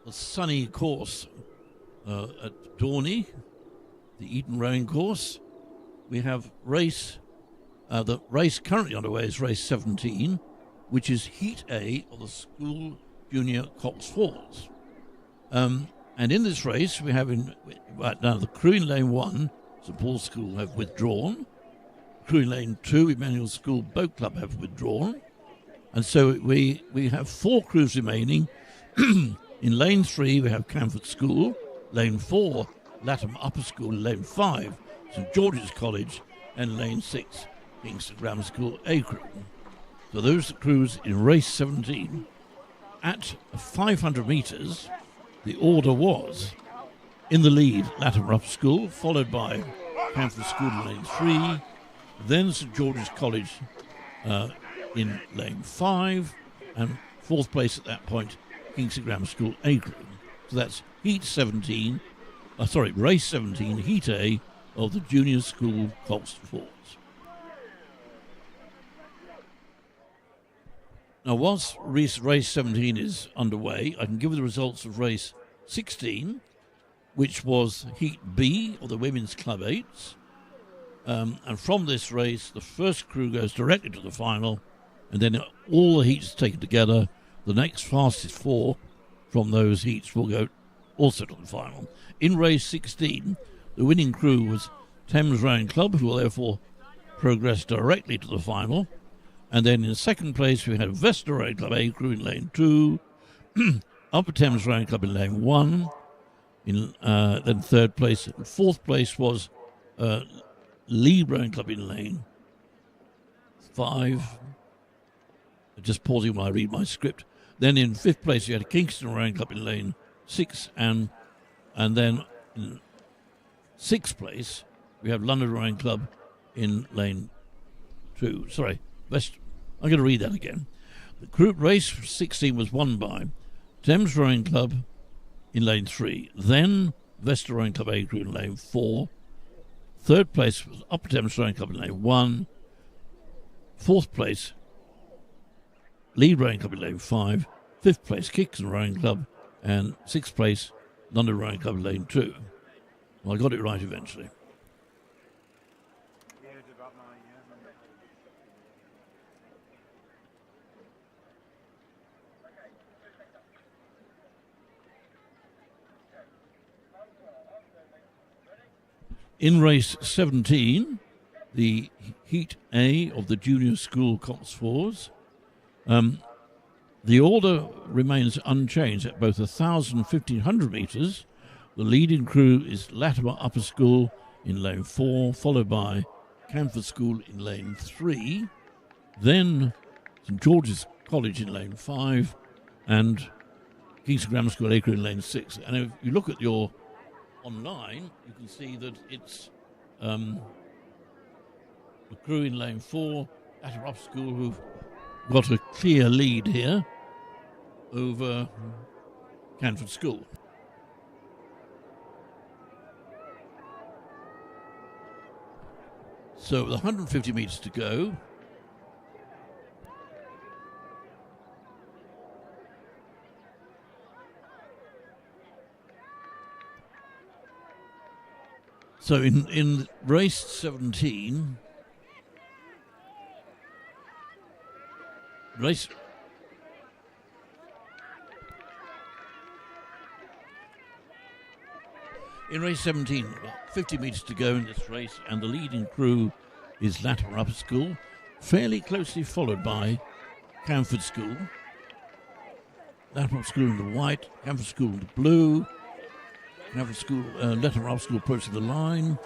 a sunny course at Dorney, the Eton Rowing course, we have the race currently underway is race 17, which is Heat A of the School Junior Cox Falls. And in this race, we have right now the crew in lane 1, St Paul's School, have withdrawn. Crew in lane 2, Emmanuel School Boat Club, have withdrawn. And so we have 4 crews remaining. In lane 3, we have Camford School. Lane 4, Latham Upper School. Lane 5, St George's College. And lane 6, Kingston Grammar School A crew. So those are the crews in race 17. At 500 metres, the order was in the lead, Latham Upper School, followed by Camford School in lane 3, then St George's College in lane 5, and 4th place at that point, Kingston Grammar School A crew. So that's race 17, Heat A of the Junior School Coxed Falls. Now, whilst race 17 is underway, I can give you the results of race 16, which was Heat B of the Women's Club 8s. And from this race, the first crew goes directly to the final, and then all the heats taken together, the next fastest 4 from those heats will go also to the final. In race 16, the winning crew was Thames Rowing Club, who will therefore progress directly to the final. And then in second place, we had Vesta Rowing Club A crew in lane 2, Upper Thames Rowing Club in lane 1, then third place. Fourth place was Lee Rowing Club in lane 5. Just pausing while I read my script. Then in fifth place, you had Kingston Rowing Club in lane 6, and then in sixth place, we have London Rowing Club in lane 2. Sorry, I'm going to read that again. The group race 16 was won by Thames Rowing Club in lane 3, then Vesta Rowing Club A crew in lane 4. Third place was Upper Thames Rowing Club in lane 1. Fourth place, Lee Rowing Club in lane 5. Fifth place, Kingston Rowing Club. And sixth place, London Rowing Club in lane 2. Well, I got it right eventually. In race 17, the Heat A of the Junior School Coxed Falls, the order remains unchanged at both 1,000 and 1,500 metres. The leading crew is Latimer Upper School in lane 4, followed by Camford School in lane 3, then St George's College in lane 5, and Kingston Grammar School A crew in lane 6. And if you look at your online, you can see that it's the crew in lane 4, Latter Up School, who've got a clear lead here over Canford School. So with 150 metres to go, so in race 17, in race 17, about 50 metres to go in this race, and the leading crew is Latter Upper School, fairly closely followed by Canford School. Latter Upper School in the white, Canford School in the blue, Canford School, Latter Upper School approaching the line,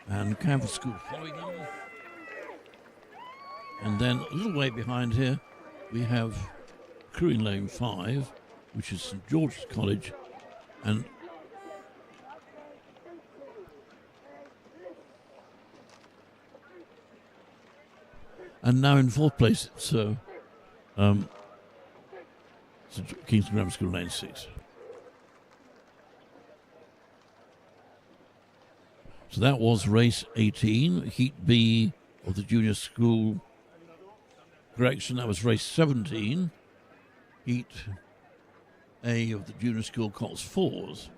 and Canford School following them. And then a little way behind here, we have crew in lane 5, which is St George's College, and now in 4th place, so Kingston Grammar School lane 6. So that was race 18, Heat B of the junior school. Correction, that was race 17, Heat A of the junior school Cox 4s.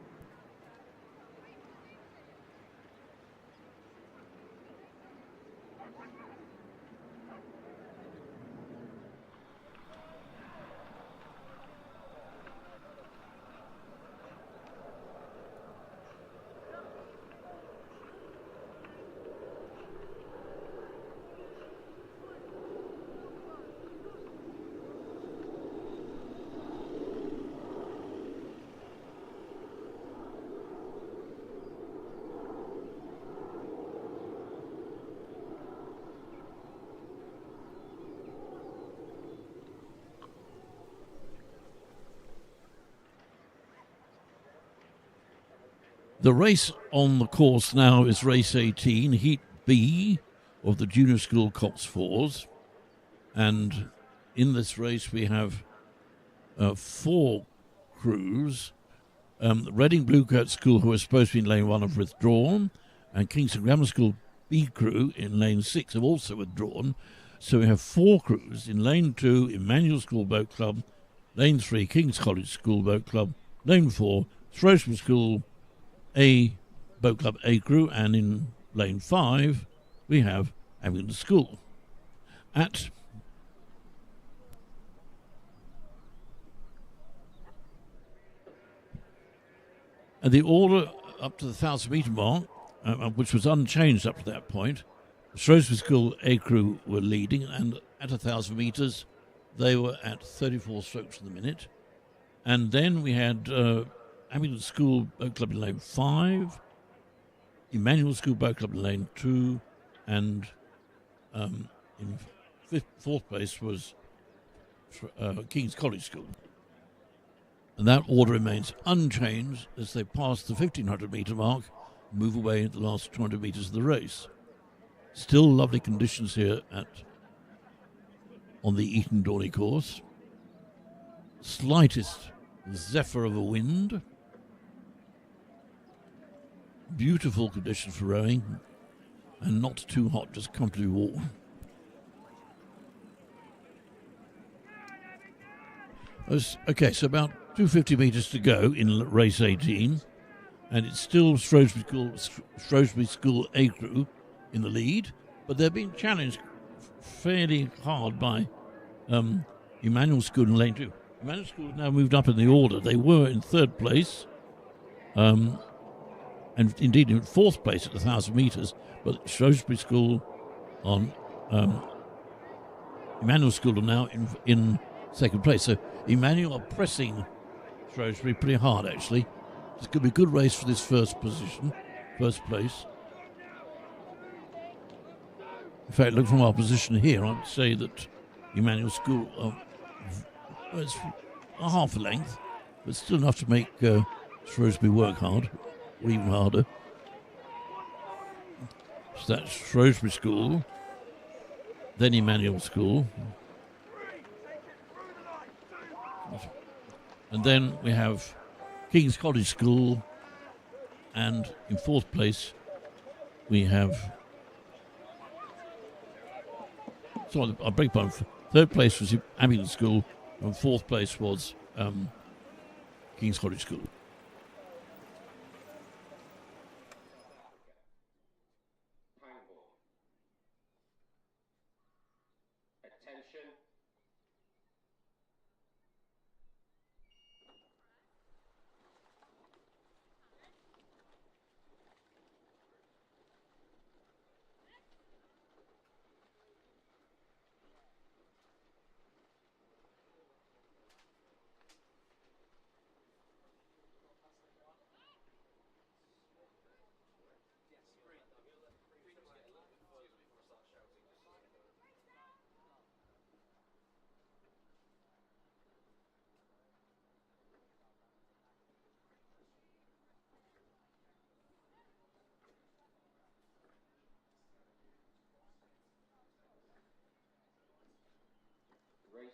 The race on the course now is race 18, Heat B of the junior school Cox 4s. And in this race we have 4 crews. Reading Bluecoat School, who are supposed to be in lane 1, have withdrawn. And Kingston Grammar School B crew in lane 6 have also withdrawn. So we have 4 crews. In lane 2, Emmanuel School Boat Club. Lane 3, King's College School Boat Club. Lane 4, Shrewsbury School A Boat Club A crew, and in lane 5 we have Abingdon School. And the order up to the 1,000 metre mark, which was unchanged up to that point, Shrewsbury School A crew were leading, and at 1,000 metres they were at 34 strokes in the minute. And then we had Abingdon School Boat Club in lane 5, Emmanuel School Boat Club in lane 2, and in 4th place was King's College School. And that order remains unchanged as they pass the 1,500 metre mark, move away at the last 200 metres of the race. Still lovely conditions here on the Eton Dorney course. Slightest zephyr of a wind. Beautiful conditions for rowing, and not too hot, just comfortably warm. Okay, so about 250 metres to go in race 18, and it's still Shrewsbury School A crew in the lead, but they're being challenged fairly hard by Emmanuel School in lane 2. Emmanuel School have now moved up in the order. They were in 3rd place, and indeed in 4th place at 1,000 metres, but Shrewsbury School on Emmanuel School are now in 2nd place. So Emmanuel are pressing Shrewsbury pretty hard, actually. It's going to be a good race for this first place. In fact, look from our position here, I would say that Emmanuel School it's a half a length, but still enough to make Shrewsbury work hard, or even harder. So that's Shrewsbury School, then Emmanuel School. And then we have King's College School, and in fourth place we have, sorry, I beg pardon, third place was Abingdon School, and fourth place was King's College School. Attention. Race.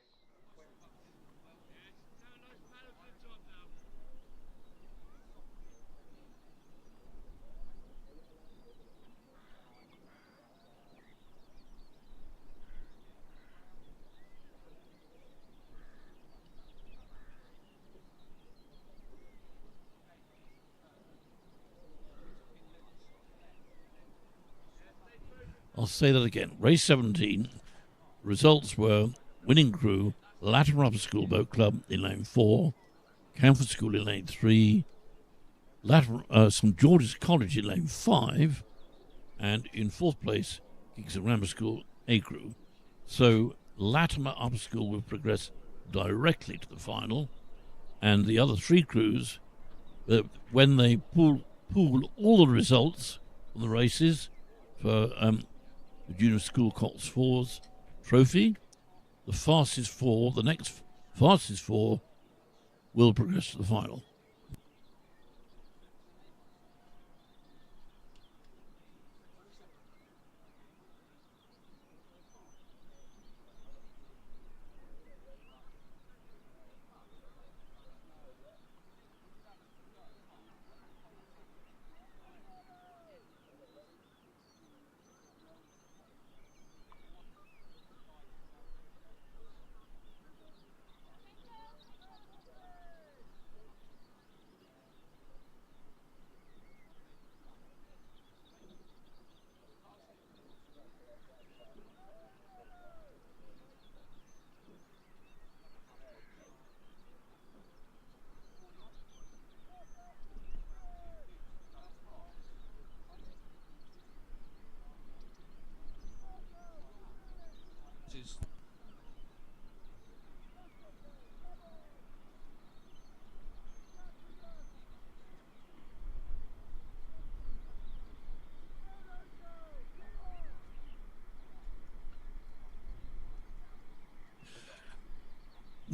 I'll say that again. Race 17, results were Winning Crew, Latimer Upper School Boat Club in lane 4, Camford School in lane 3, St George's College in lane 5, and in fourth place, Kingston Grammar School A Crew. So Latimer Upper School will progress directly to the final, and the other three crews, when they pool all the results from the races for the Junior School Cox 4's trophy, the next fastest four will progress to the final.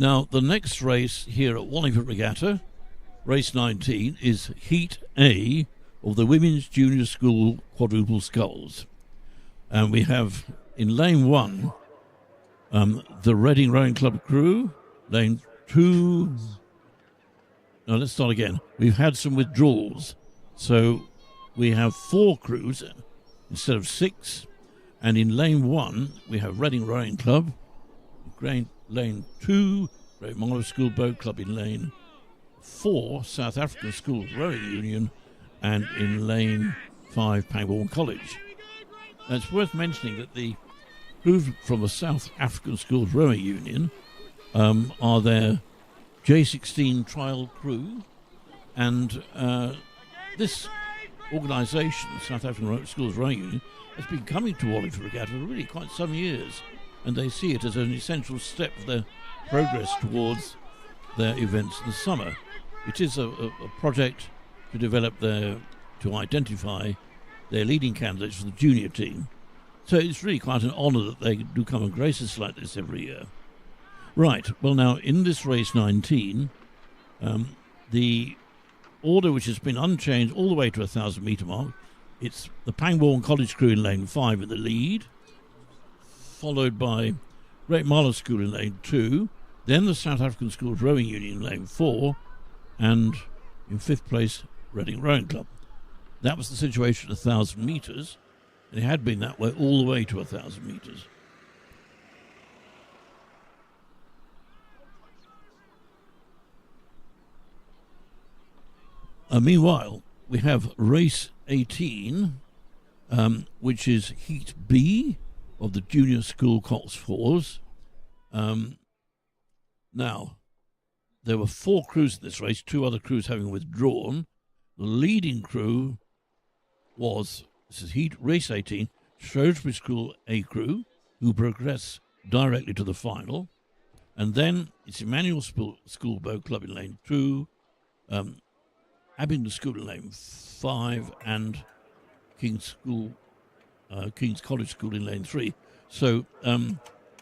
Now, the next race here at Wallingford Regatta, race 19, is Heat A of the Women's Junior School Quadruple Sculls. And we have in lane 1 the Reading Rowing Club crew, lane 2. Now, let's start again. We've had some withdrawals. So we have 4 crews instead of 6. And in lane 1, we have Reading Rowing Club, lane 2, Great Marlow School Boat Club in lane 4, South African Schools Rowing Union, and in lane 5, Pangbourne College. Now, it's worth mentioning that the crew from the South African Schools Rowing Union are their J16 trial crew, and this organisation, South African Schools Rowing Union, has been coming to Wallingford Regatta for really quite some years, and they see it as an essential step of their progress towards their events in the summer. It is a project to develop to identify their leading candidates for the junior team. So it's really quite an honour that they do come and grace us like this every year. Right, well now in this race 19, the order which has been unchanged all the way to 1,000 metre mark it's the Pangbourne College crew in lane 5 in the lead, followed by Great Marlow School in lane 2, then the South African Schools Rowing Union in lane 4, and in 5th place, Reading Rowing Club. That was the situation at 1,000 metres, and it had been that way all the way to 1,000 metres. Meanwhile, we have race 18, which is Heat B of the Junior School Cox Fours. Now, there were 4 crews in this race, 2 other crews having withdrawn. The leading crew was, this is race 18, Shrewsbury School A crew, who progress directly to the final. And then it's Emmanuel School Boat Club in lane 2, Abingdon School in lane 5, and King's College School in lane 3. So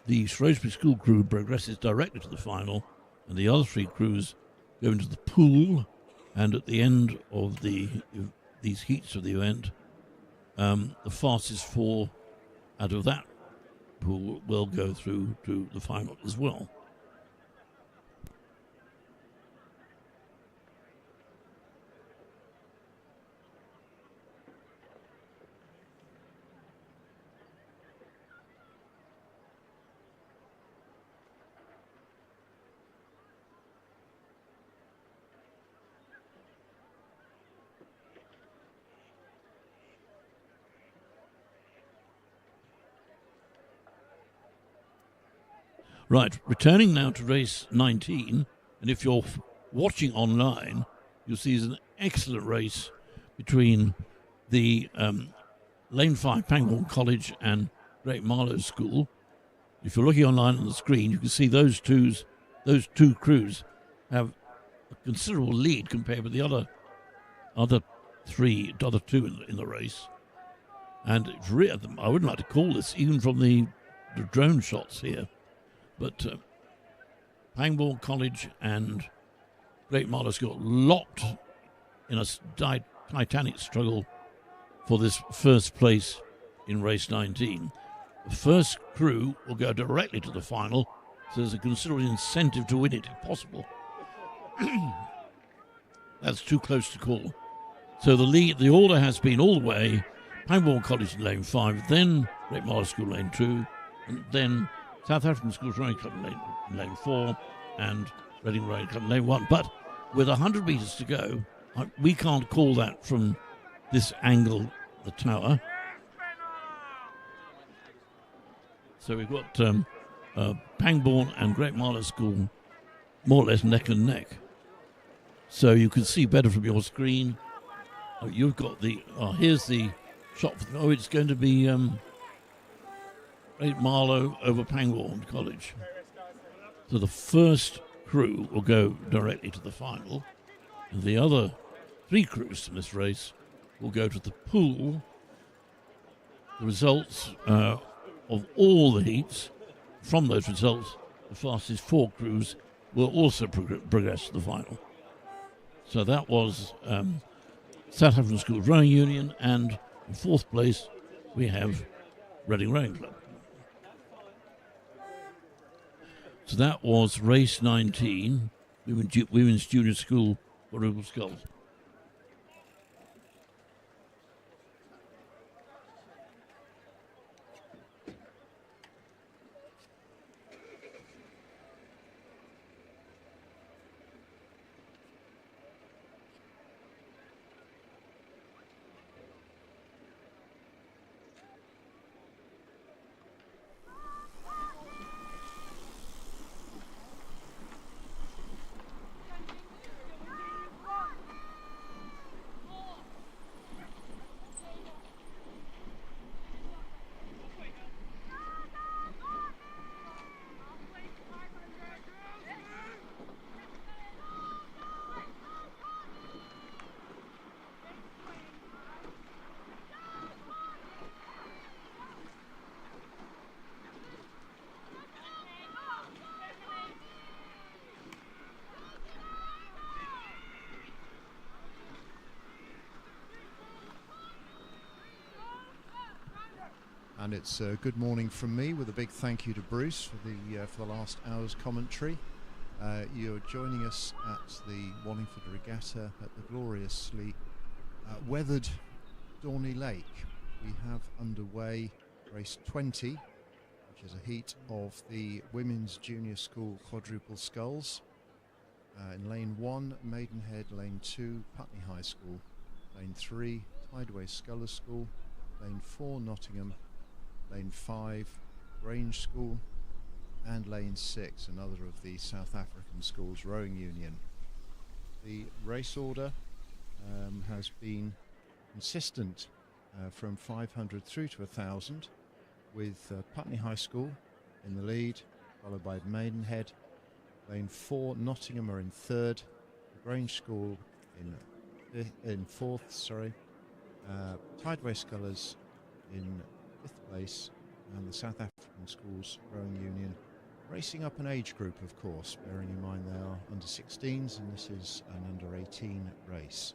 the Shrewsbury School crew progresses directly to the final, and the other 3 crews go into the pool, and at the end of these heats of the event, the fastest 4 out of that pool will go through to the final as well. Right, returning now to race 19, and if you're watching online, you'll see it's an excellent race between the Lane 5 Pangbourne College and Great Marlow School. If you're looking online on the screen, you can see those two crews have a considerable lead compared with the other two in the race. And it's I wouldn't like to call this, even from the drone shots here, but Pangbourne College and Great Marlow School locked in a titanic struggle for this first place in race 19. The first crew will go directly to the final, so there's a considerable incentive to win it if possible. That's too close to call. So the order has been all the way: Pangbourne College in lane 5, then Great Marlow School lane 2, and then South African Schools Rowing Club in lane 4, and Reading Rowing Club in lane 1. But with 100 metres to go, we can't call that from this angle, the tower. So we've got Pangbourne and Great Marlow School more or less neck and neck. So you can see better from your screen. You've got here's the shot. It's going to be Great Marlow over Pangbourne College. So the first crew will go directly to the final, and the other 3 crews from this race will go to the pool. The results of all the heats, from those results, the fastest 4 crews will also progress to the final. So that was South African Schools Rowing Union, and in 4th place we have Reading Rowing Club. So that was race 19, Women's Junior School for Sculls. And it's good morning from me, with a big thank you to Bruce for the last hour's commentary. You're joining us at the Wallingford Regatta at the gloriously weathered Dorney Lake. We have underway race 20, which is a heat of the Women's Junior School quadruple sculls. In lane 1, Maidenhead, lane 2, Putney High School, lane 3, Tideway Scullers School, lane 4, Nottingham, lane 5, Grange School, and lane 6, another of the South African schools rowing union. The race order has been consistent from 500 through to 1,000, with Putney High School in the lead, followed by Maidenhead. Lane 4, Nottingham are in 3rd, Grange School in 4th, Tideway Scullers in 5th place, and the South African Schools Rowing Union racing up an age group, of course, bearing in mind they are under 16s and this is an under 18 race.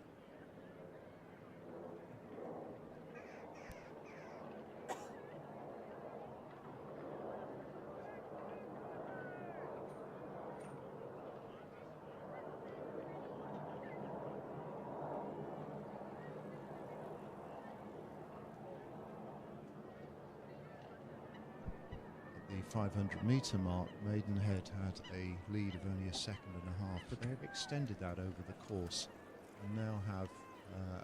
The 500-metre mark, Maidenhead had a lead of only a second and a half, but they have extended that over the course and now have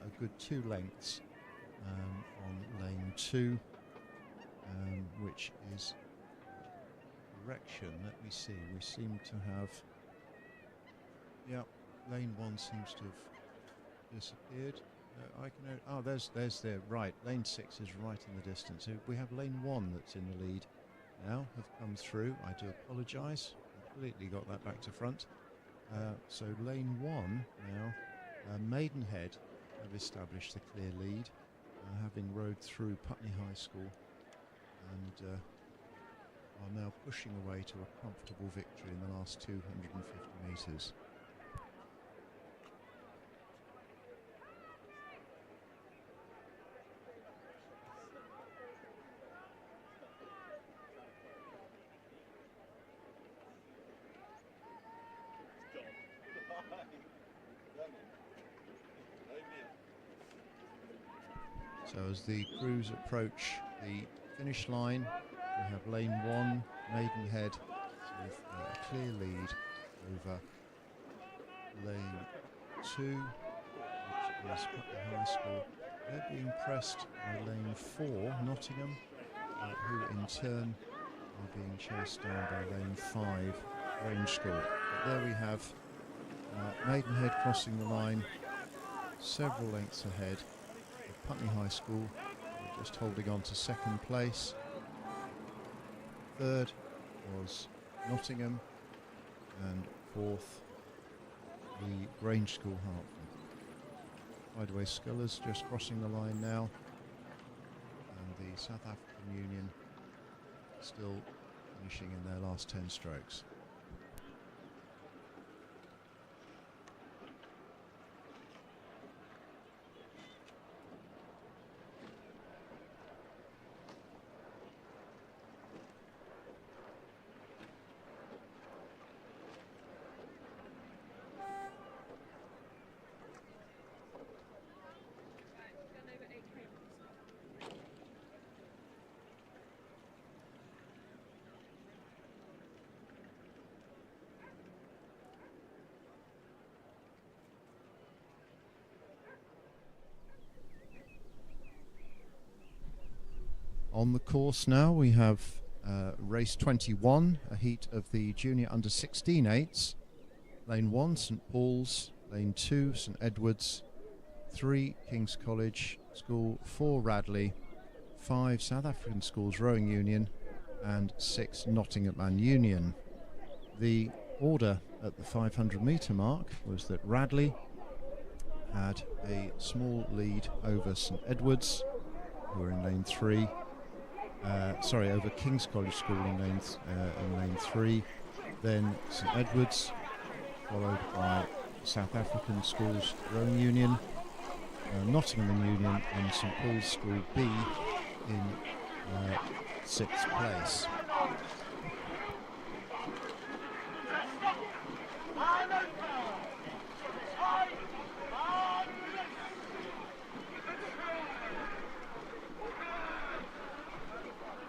a good 2 lengths on lane 2, which is direction. Let me see, we seem to have, lane 1 seems to have disappeared. There's there, right, lane 6 is right in the distance. So we have lane 1 that's in the lead now, have come through. I do apologise, completely got that back to front. So lane 1 now, Maidenhead have established the clear lead, having rowed through Putney High School, and are now pushing away to a comfortable victory in the last 250 metres. So as the crews approach the finish line, we have lane 1, Maidenhead, with a clear lead over lane 2, which is Putney High School. They're being pressed by lane 4, Nottingham, who in turn are being chased down by lane 5, Grange School. But there we have Maidenhead crossing the line, several lengths ahead. Putney High School just holding on to 2nd place. 3rd was Nottingham, and 4th the Grange School Hartford. Tideway Scullers just crossing the line now, and the South African Union still finishing in their last 10 strokes. On the course now we have race 21, a heat of the junior under 16 8s. Lane 1, St Paul's. Lane 2, St Edward's. 3, King's College School. 4, Radley. 5, South African Schools Rowing Union. And 6, Nottingham Union. The order at the 500-metre mark was that Radley had a small lead over St Edward's, who were in lane 3. Over King's College School in lane 3, then St Edward's, followed by South African Schools Rowing Union, Nottingham Union, and St Paul's School B in sixth place.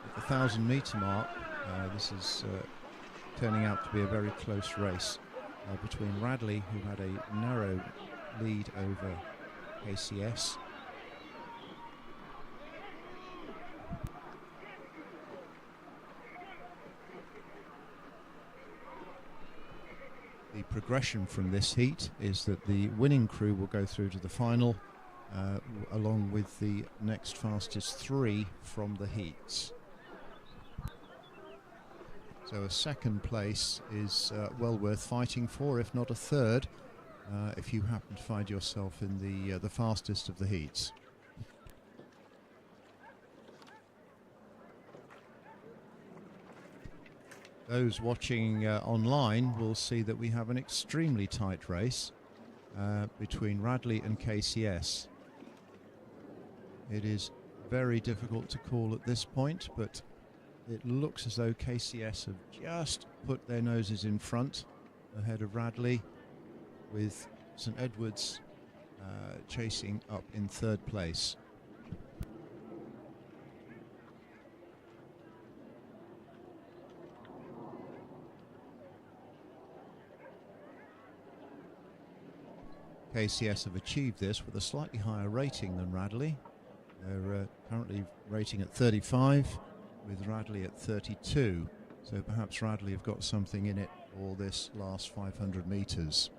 At the 1,000-metre mark, this is turning out to be a very close race between Radley, who had a narrow lead over KCS, the progression from this heat is that the winning crew will go through to the final along with the next fastest 3 from the heats. So a second place is well worth fighting for, if not a third, if you happen to find yourself in the fastest of the heats. Those watching online will see that we have an extremely tight race between Radley and KCS. It is very difficult to call at this point, but it looks as though KCS have just put their noses in front ahead of Radley, with St Edward's chasing up in third place. KCS have achieved this with a slightly higher rating than Radley. They're currently rating at 35, with Radley at 32. So perhaps Radley have got something in it for this last 500 metres.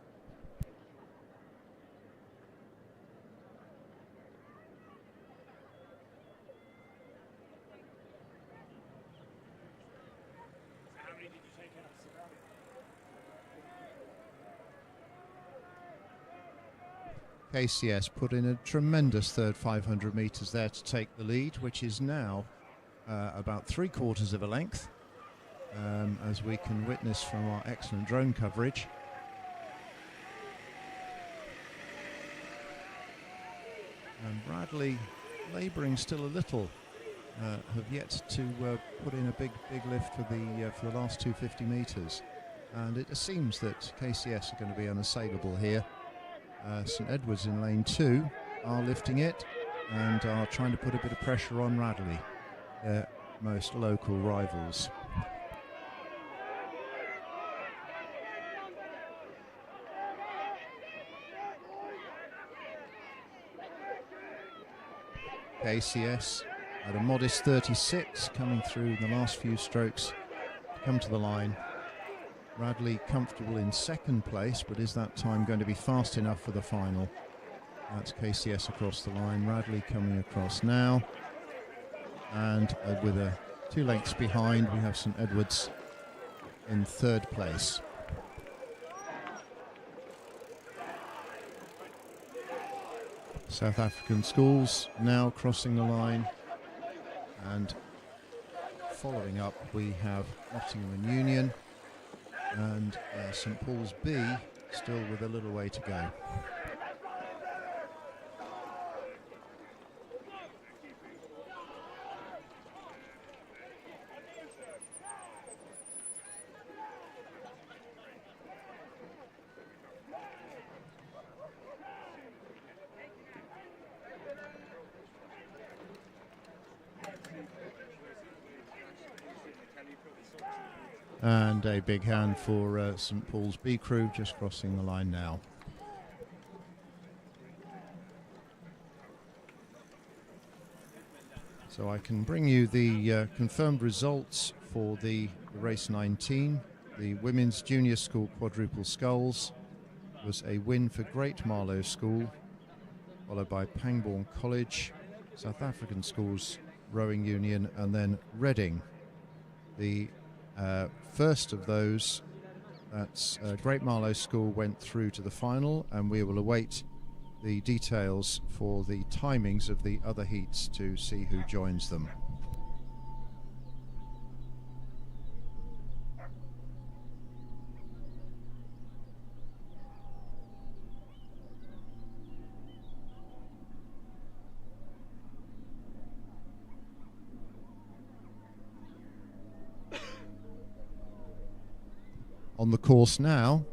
How many did you take out of Savannah? KCS put in a tremendous third 500 metres there to take the lead, which is now about 3/4 of a length, as we can witness from our excellent drone coverage. And Radley, labouring still a little, have yet to put in a big lift for the last 250 metres, and it seems that KCS are going to be unassailable here. St Edward's in lane 2 are lifting it and are trying to put a bit of pressure on Radley, their most local rivals. KCS at a modest 36, coming through the last few strokes to come to the line. Radley comfortable in second place, but is that time going to be fast enough for the final? That's KCS across the line, Radley coming across now, and with 2 lengths behind we have St Edward's in third place. South African schools now crossing the line, and following up we have Nottingham and Union, and St Paul's B still with a little way to go. And a big hand for St Paul's B crew, just crossing the line now. So I can bring you the confirmed results for the race 19. The women's junior school quadruple sculls was a win for Great Marlow School, followed by Pangbourne College, South African Schools Rowing Union, and then Reading. The first of those, that's Great Marlow School, went through to the final, and we will await the details for the timings of the other heats to see who joins them. On the course now,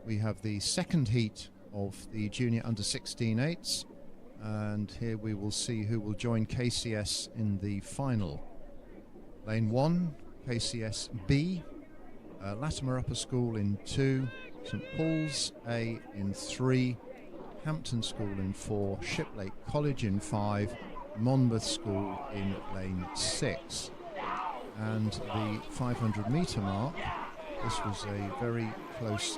we have the second heat of the junior under 16/8s, and here we will see who will join KCS in the final. Lane 1, KCS B, Latimer Upper School in 2, St Paul's A in 3, Hampton School in 4, Shiplake College in 5, Monmouth School in lane 6. And the 500 metre mark, this was a very close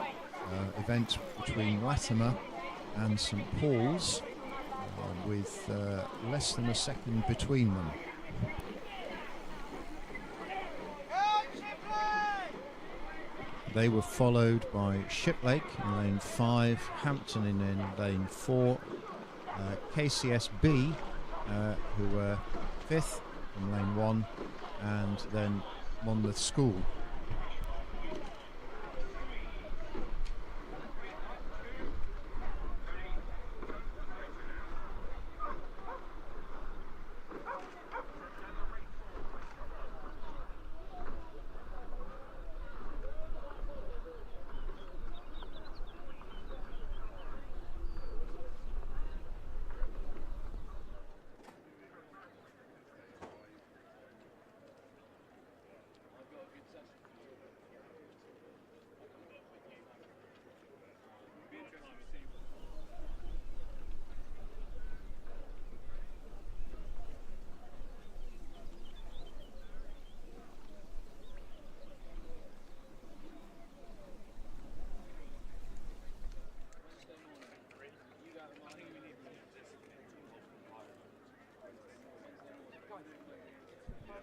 event between Latimer and St Paul's, with less than a second between them. They were followed by Shiplake in lane 5, Hampton in lane 4, KCSB, who were 5th in lane 1, and then Monmouth School.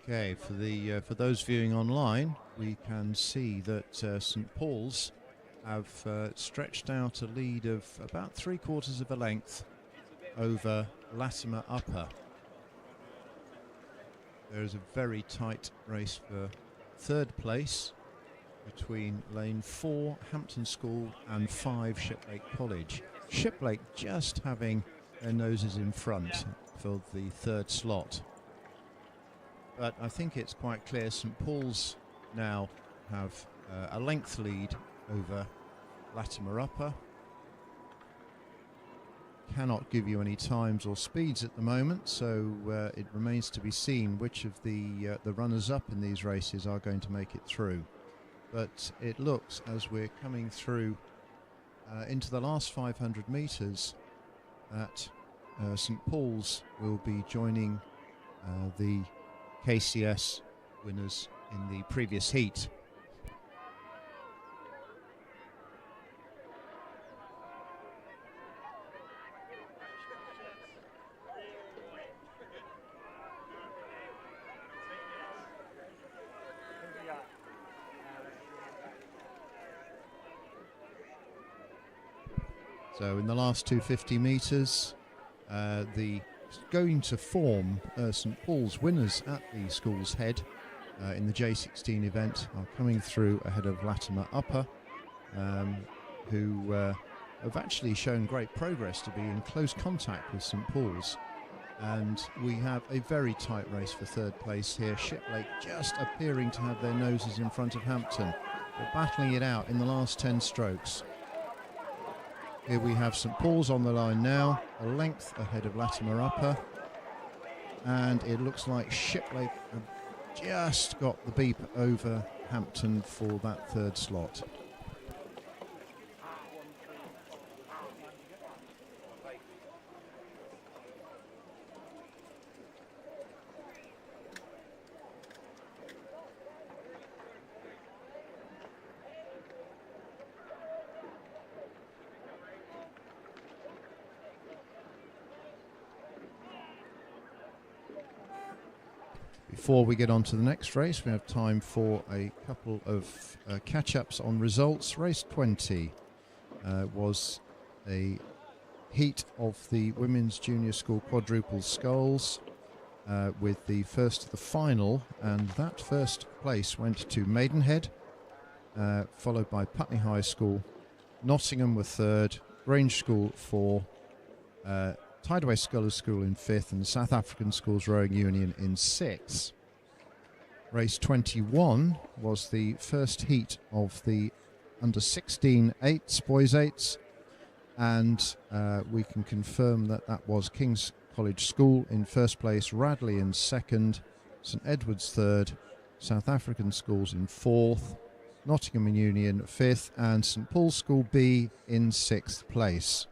Okay, for those viewing online, we can see that St Paul's have stretched out a lead of about 3/4 of a length over Latimer Upper. There is a very tight race for third place between lane 4, Hampton School, and 5, Shiplake College. Shiplake just having their noses in front for the third slot. But I think it's quite clear St Paul's now have a length lead over Latimer Upper. Cannot give you any times or speeds at the moment, so it remains to be seen which of the runners-up in these races are going to make it through. But it looks, as we're coming through into the last 500 metres, that St Paul's will be joining the KCS winners in the previous heat. So in the last 250 metres, the going to form St Paul's winners at the school's head in the J16 event are coming through ahead of Latimer Upper, who have actually shown great progress to be in close contact with St Paul's. And we have a very tight race for third place here. Shiplake just appearing to have their noses in front of Hampton. They're battling it out in the last 10 strokes. Here we have St Paul's on the line now, a length ahead of Latimer Upper, and it looks like Shiplake have just got the beep over Hampton for that third slot. Before we get on to the next race, we have time for a couple of catch-ups on results. Race 20 was a heat of the Women's Junior School Quadruple Sculls with the first to the final, and that first place went to Maidenhead, followed by Putney High School. Nottingham were third, Grange School 4, Tideway Scullers School in 5th, and the South African Schools Rowing Union in 6th. Race 21 was the first heat of the under 16 eights, boys eights, and we can confirm that that was King's College School in first place, Radley in second, St Edward's third, South African Schools in fourth, Nottingham and Union fifth, and St Paul's School B in sixth place.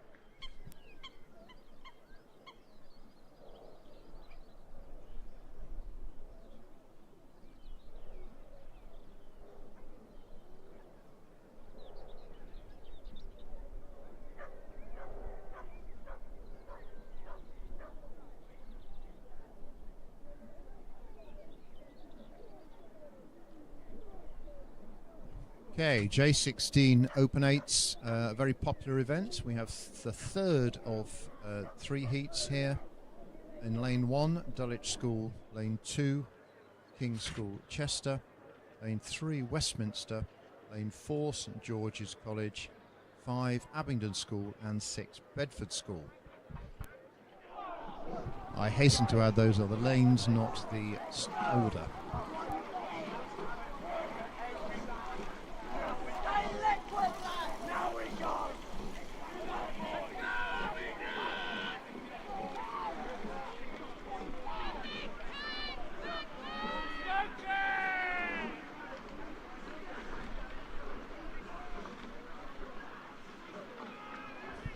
Okay, J16 Open 8s, a very popular event. We have the third of 3 heats here. In lane 1, Dulwich School, lane 2, King's School, Chester, lane 3, Westminster, lane 4, St George's College, 5, Abingdon School, and 6, Bedford School. I hasten to add those are the lanes, not the order.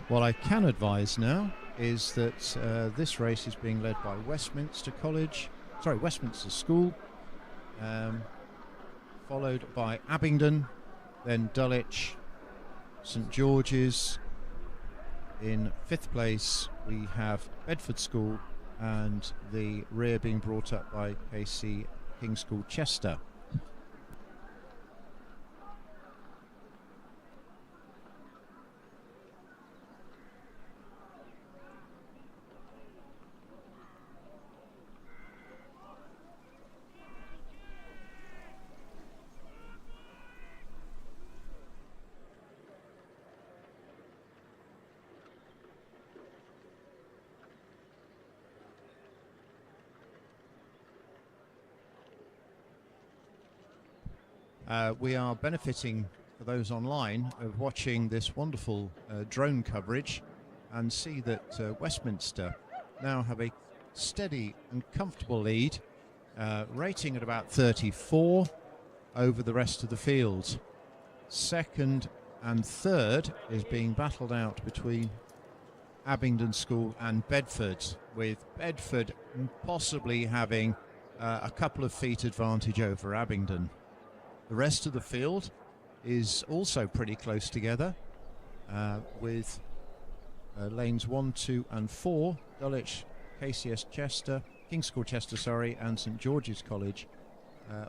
What I can advise now is that this race is being led by Westminster School, followed by Abingdon, then Dulwich, St George's. In 5th place we have Bedford School, and the rear being brought up by KC King's School Chester. We are benefiting, for those online, of watching this wonderful drone coverage, and see that Westminster now have a steady and comfortable lead, rating at about 34 over the rest of the field. Second and third is being battled out between Abingdon School and Bedford, with Bedford possibly having a couple of feet advantage over Abingdon. The rest of the field is also pretty close together, with lanes 1, 2 and 4, Dulwich, KCS Chester, King's School Chester, and St George's College,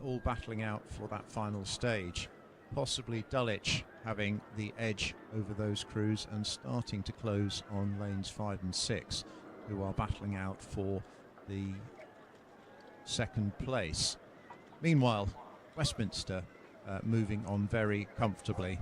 all battling out for that final stage. Possibly Dulwich having the edge over those crews and starting to close on lanes 5 and 6, who are battling out for the second place. Meanwhile, Westminster moving on very comfortably.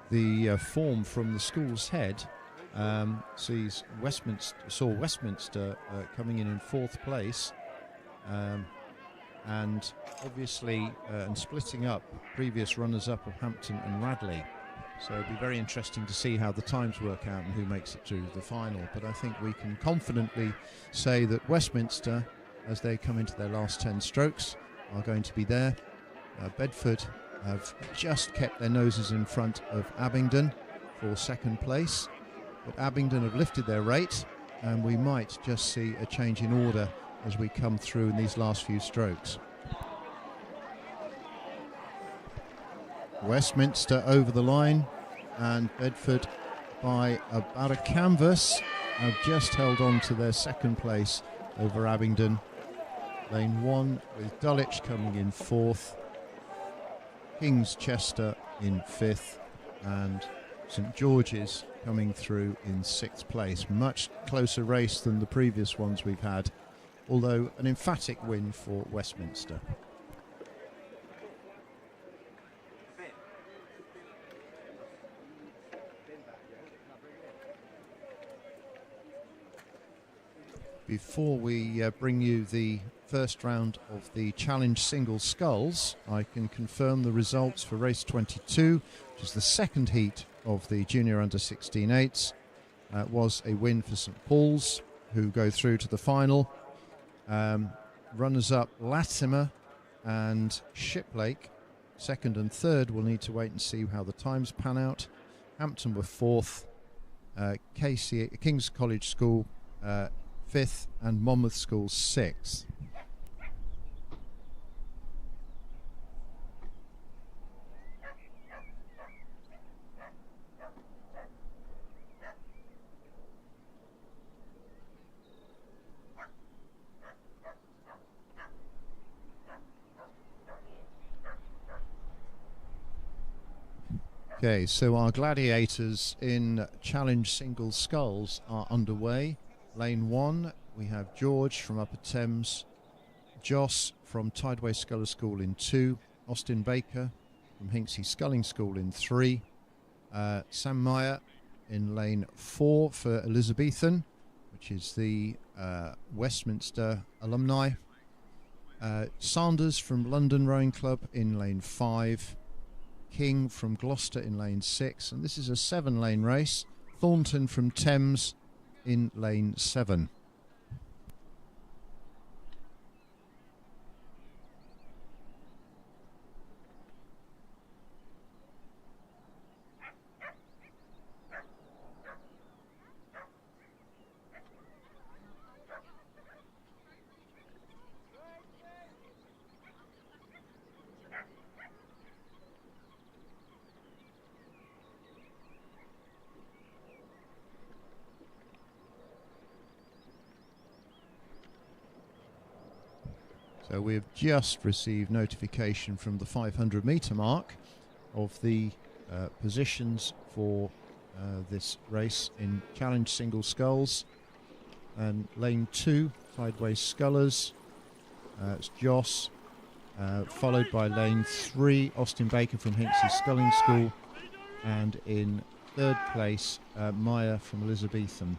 The form from the school's head sees Westminster coming in 4th place, and obviously and splitting up previous runners-up of Hampton and Radley. So it'll be very interesting to see how the times work out and who makes it to the final. But I think we can confidently say that Westminster, as they come into their last 10 strokes, are going to be there. Bedford have just kept their noses in front of Abingdon for second place, but Abingdon have lifted their rate, and we might just see a change in order as we come through in these last few strokes. Westminster over the line, and Bedford by about a canvas have just held on to their second place over Abingdon. Lane 1 with Dulwich coming in 4th, King's Chester in 5th, and St George's coming through in 6th place. Much closer race than the previous ones we've had, although an emphatic win for Westminster. Before we bring you the first round of the Challenge Single Sculls, I can confirm the results for race 22, which is the second heat of the Junior Under 16/8s. Was a win for St Paul's, who go through to the final. Runners-up Latimer and Shiplake, second and third. We'll need to wait and see how the times pan out. Hampton were fourth, King's College School fifth, and Monmouth School sixth. Okay, so our gladiators in Challenge Single Sculls are underway. Lane 1, we have George from Upper Thames, Joss from Tideway Sculler School in 2, Austin Baker from Hinksey Sculling School in 3, Sam Meyer in lane 4 for Elizabethan, which is the Westminster alumni, Sanders from London Rowing Club in lane 5, King from Gloucester in lane 6, and this is a 7-lane race. Thornton from Thames in lane 7. So we've just received notification from the 500 metre mark of the positions for this race in Challenge Single Sculls. And lane 2, Tideway Scullers, it's Joss, followed by lane 3, Austin Baker from Hinksey Sculling School, and in third place, Meyer from Elizabethan.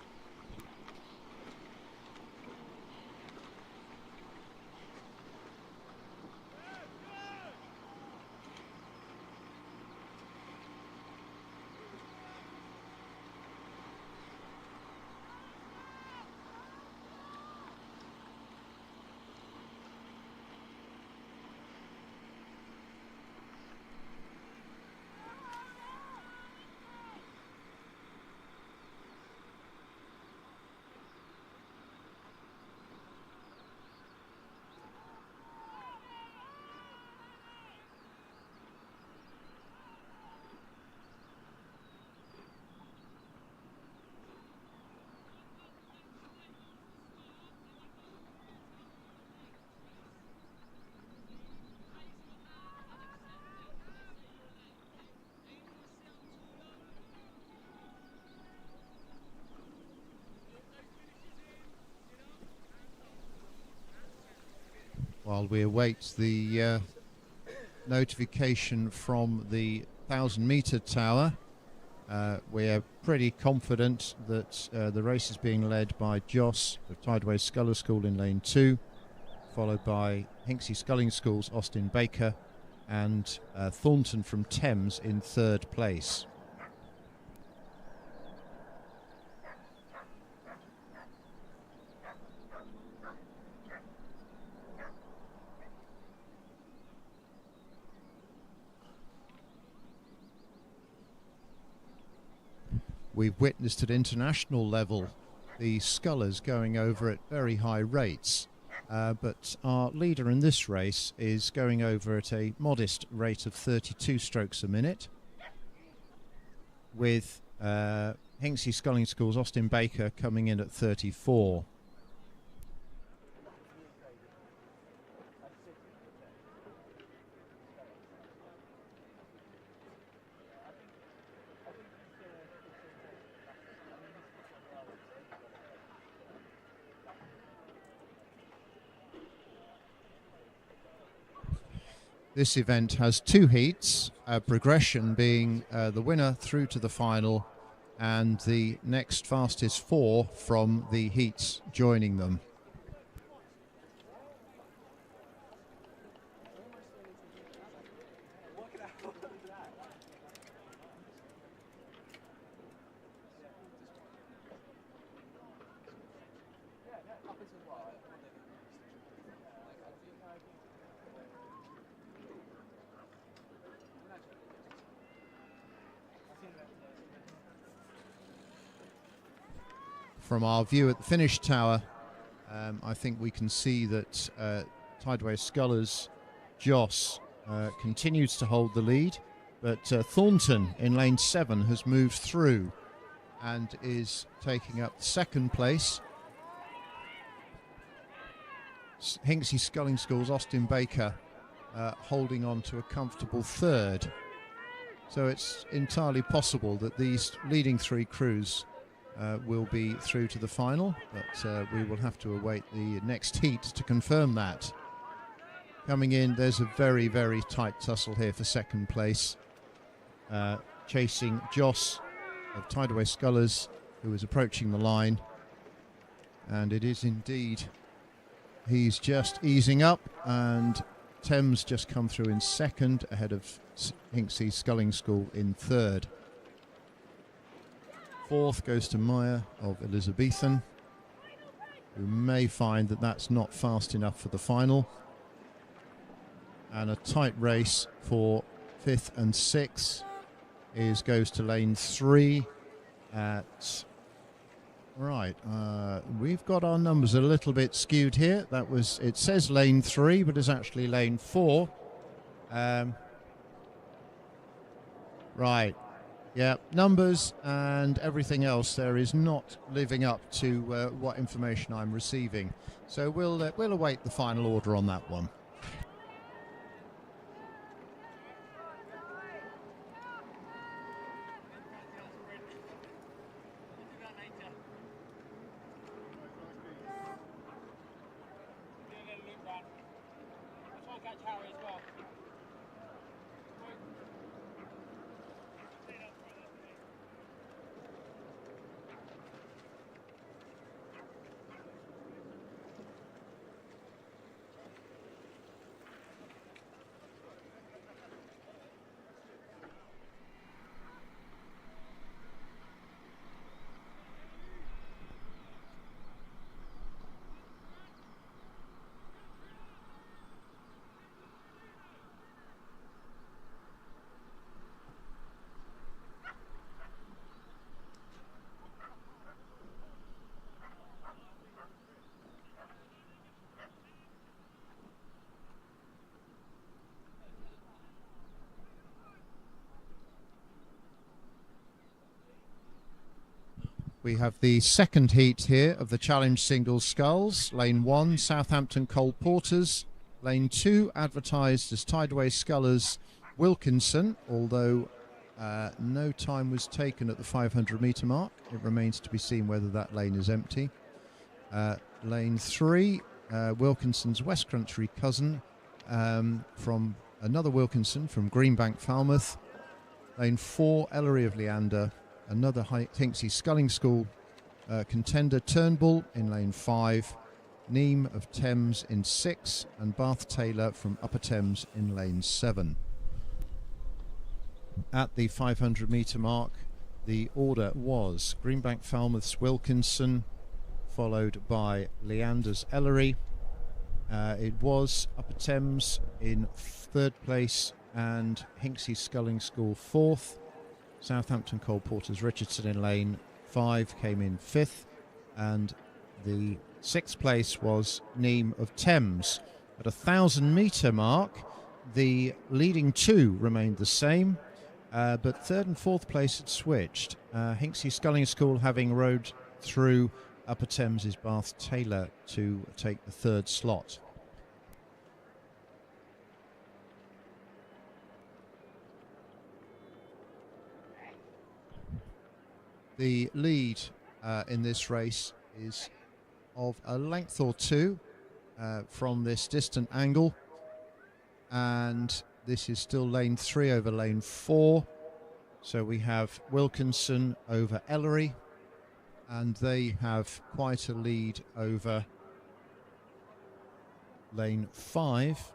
While we await the notification from the 1,000 metre tower, we're pretty confident that the race is being led by Joss of Tideway Sculler School in lane 2, followed by Hinksey Sculling School's Austin Baker, and Thornton from Thames in third place. We've witnessed at international level the scullers going over at very high rates, but our leader in this race is going over at a modest rate of 32 strokes a minute, with Hinksey Sculling School's Austin Baker coming in at 34. This event has two heats, progression being the winner through to the final and the next fastest 4 from the heats joining them. From our view at the finish tower, I think we can see that Tideway Scullers Joss continues to hold the lead, but Thornton in lane 7 has moved through and is taking up second place. Hinksey Sculling School's Austin Baker holding on to a comfortable third. So it's entirely possible that these leading 3 crews will be through to the final, but we will have to await the next heat to confirm that. Coming in, there's a very, very tight tussle here for second place, chasing Joss of Tideway Scullers, who is approaching the line, and it is indeed, he's just easing up, and Thames just come through in second ahead of Hinksey Sculling School in third. Fourth goes to Meyer of Elizabethan, who may find that that's not fast enough for the final. And a tight race for 5th and 6th goes to lane 3 at... Right, we've got our numbers a little bit skewed here. It says lane 3, but it's actually lane 4. Right. Yeah, numbers and everything else there is not living up to what information I'm receiving. So we'll await the final order on that one. We have the second heat here of the Challenge Singles Sculls. Lane 1, Southampton Cole Porters. Lane 2, advertised as Tideway Scullers Wilkinson, although no time was taken at the 500-metre mark. It remains to be seen whether that lane is empty. Lane 3, Wilkinson's West Country cousin, from another Wilkinson from Greenbank, Falmouth. Lane 4, Ellery of Leander. Another Hinksey Sculling School contender, Turnbull in lane 5, Neame of Thames in 6, and Bath Taylor from Upper Thames in lane 7. At the 500-metre mark, the order was Greenbank Falmouth's Wilkinson, followed by Leander's Ellery. It was Upper Thames in 3rd place and Hinksey Sculling School 4th. Southampton Cole Porters Richardson in lane 5 came in 5th, and the 6th place was Neame of Thames. At a 1,000-metre mark, the leading 2 remained the same, but 3rd and 4th place had switched. Hinksey Sculling School having rode through Upper Thames's Bath Taylor to take the 3rd slot. The lead in this race is of a length or 2 from this distant angle, and this is still lane 3 over lane 4. So we have Wilkinson over Ellery, and they have quite a lead over lane 5,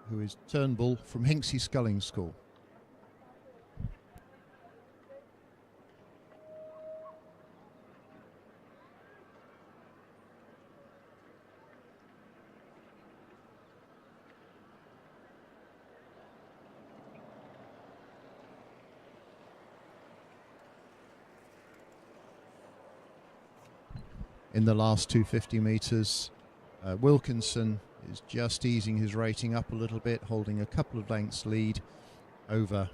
who is Turnbull from Hinksey Sculling School. In the last 250 metres, Wilkinson is just easing his rating up a little bit, holding a couple of lengths lead over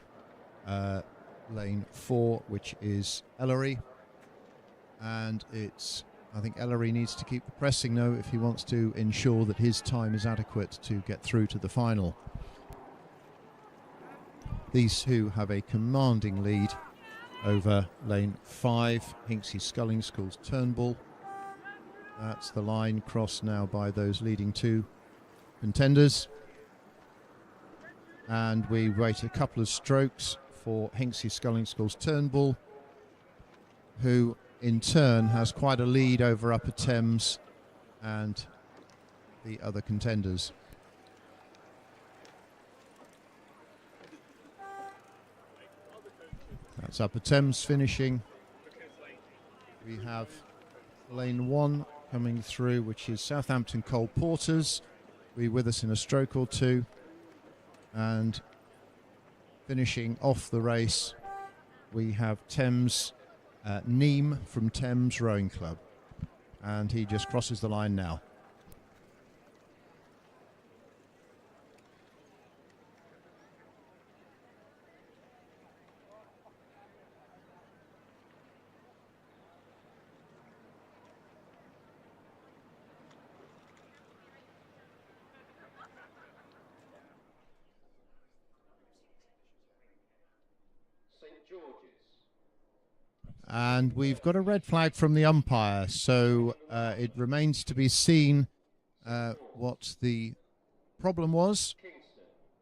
lane 4, which is Ellery. And I think Ellery needs to keep the pressing though if he wants to ensure that his time is adequate to get through to the final. These two have a commanding lead over lane 5, Hinksey Sculling School's Turnbull. That's the line crossed now by those leading 2 contenders. And we wait a couple of strokes for Hinksey Sculling School's Turnbull, who in turn has quite a lead over Upper Thames and the other contenders. That's Upper Thames finishing. We have lane 1 coming through, which is Southampton Cole Porters. Be with us in a stroke or two. And finishing off the race, we have Thames Neem from Thames Rowing Club. And he just crosses the line now. And we've got a red flag from the umpire, so it remains to be seen what the problem was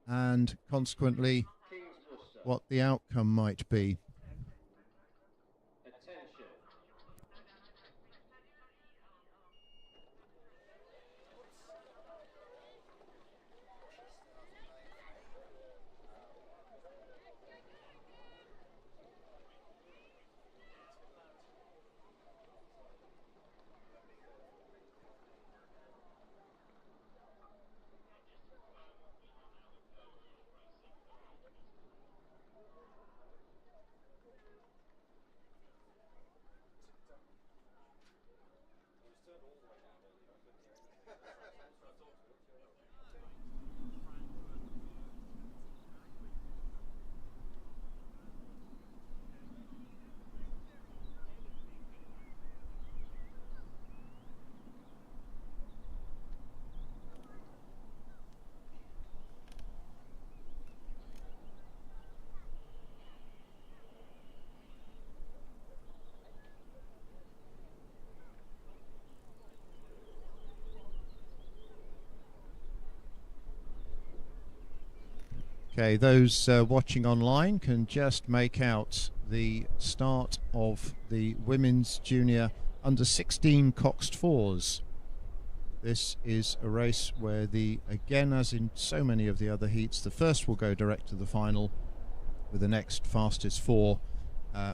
and consequently what the outcome might be. Okay, those watching online can just make out the start of the women's junior under 16 coxed fours. This is a race where again, as in so many of the other heats, the first will go direct to the final, with the next fastest 4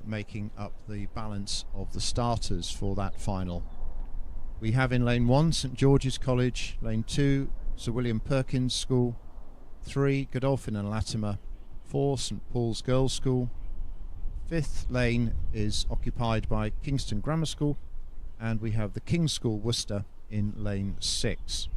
making up the balance of the starters for that final. We have in lane 1 St George's College, lane 2 Sir William Perkins School, 3 Godolphin and Latimer, 4 St Paul's Girls' School. 5th lane is occupied by Kingston Grammar School, and we have the King's School Worcester in lane 6.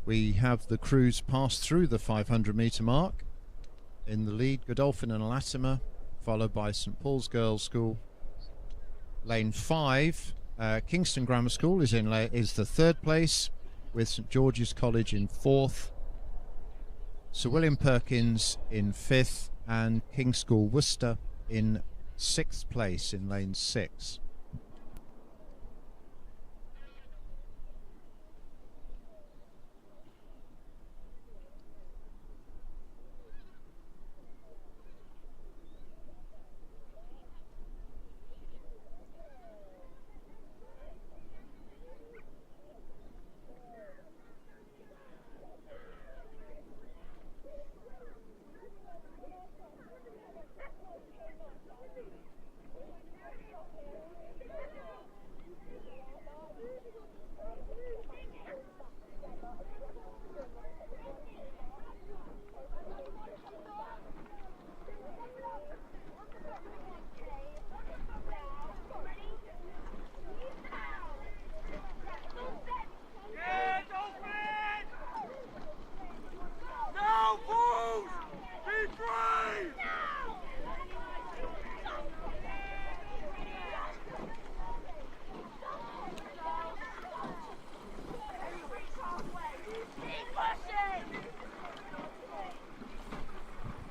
We have the crews pass through the 500 metre mark. In the lead, Godolphin and Latimer, followed by St Paul's Girls' School. Lane 5, Kingston Grammar School is the third place, with St George's College in fourth, Sir William Perkins in fifth, and King's School Worcester in sixth place in lane 6.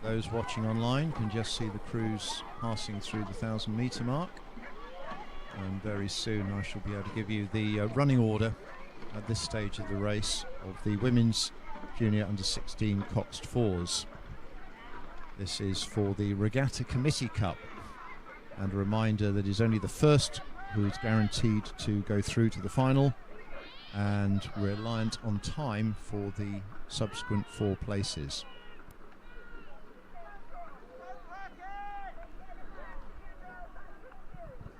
Those watching online can just see the crews passing through the 1,000 metre mark, and very soon I shall be able to give you the running order at this stage of the race of the women's junior under 16 coxed fours. This is for the Regatta Committee Cup, and a reminder that is only the first who is guaranteed to go through to the final, and reliant on time for the subsequent 4 places.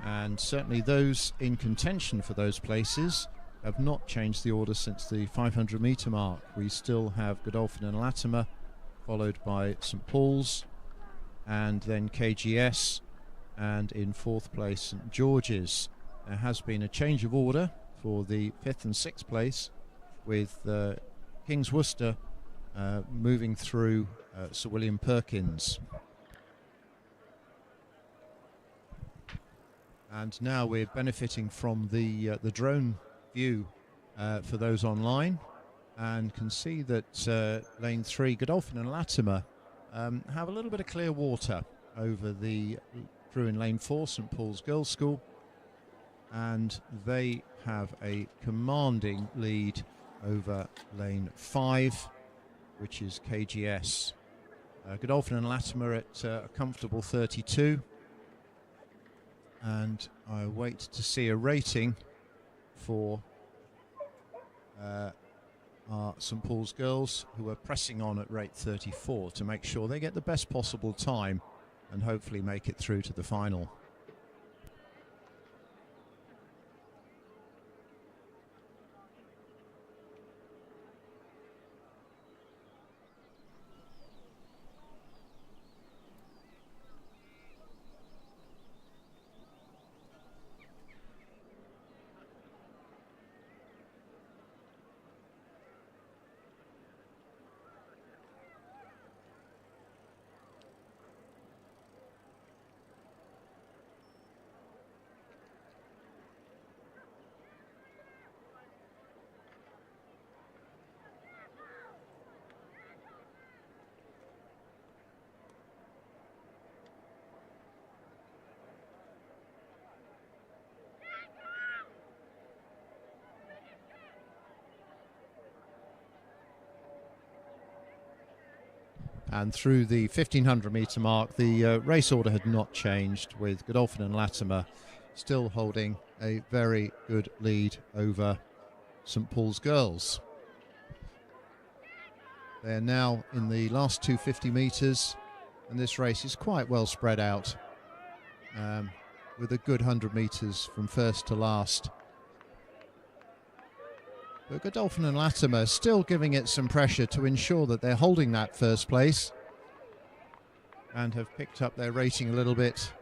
And certainly those in contention for those places have not changed the order since the 500 metre mark. We still have Godolphin and Latimer, followed by St Paul's, and then KGS, and in 4th place St George's. There has been a change of order for the 5th and 6th place, with King's Worcester moving through Sir William Perkins. And now we're benefiting from the drone view for those online, and can see that lane 3, Godolphin and Latimer, have a little bit of clear water over the crew in lane 4, St Paul's Girls' School, and they have a commanding lead over lane 5, which is KGS. Godolphin and Latimer at a comfortable 32. And I wait to see a rating for our St Paul's girls, who are pressing on at rate 34 to make sure they get the best possible time and hopefully make it through to the final. And through the 1,500 metre mark, the race order had not changed, with Godolphin and Latimer still holding a very good lead over St Paul's girls. They're now in the last 250 metres, and this race is quite well spread out, with a good 100 metres from first to last. But Godolphin and Latimer still giving it some pressure to ensure that they're holding that first place, and have picked up their rating a little bit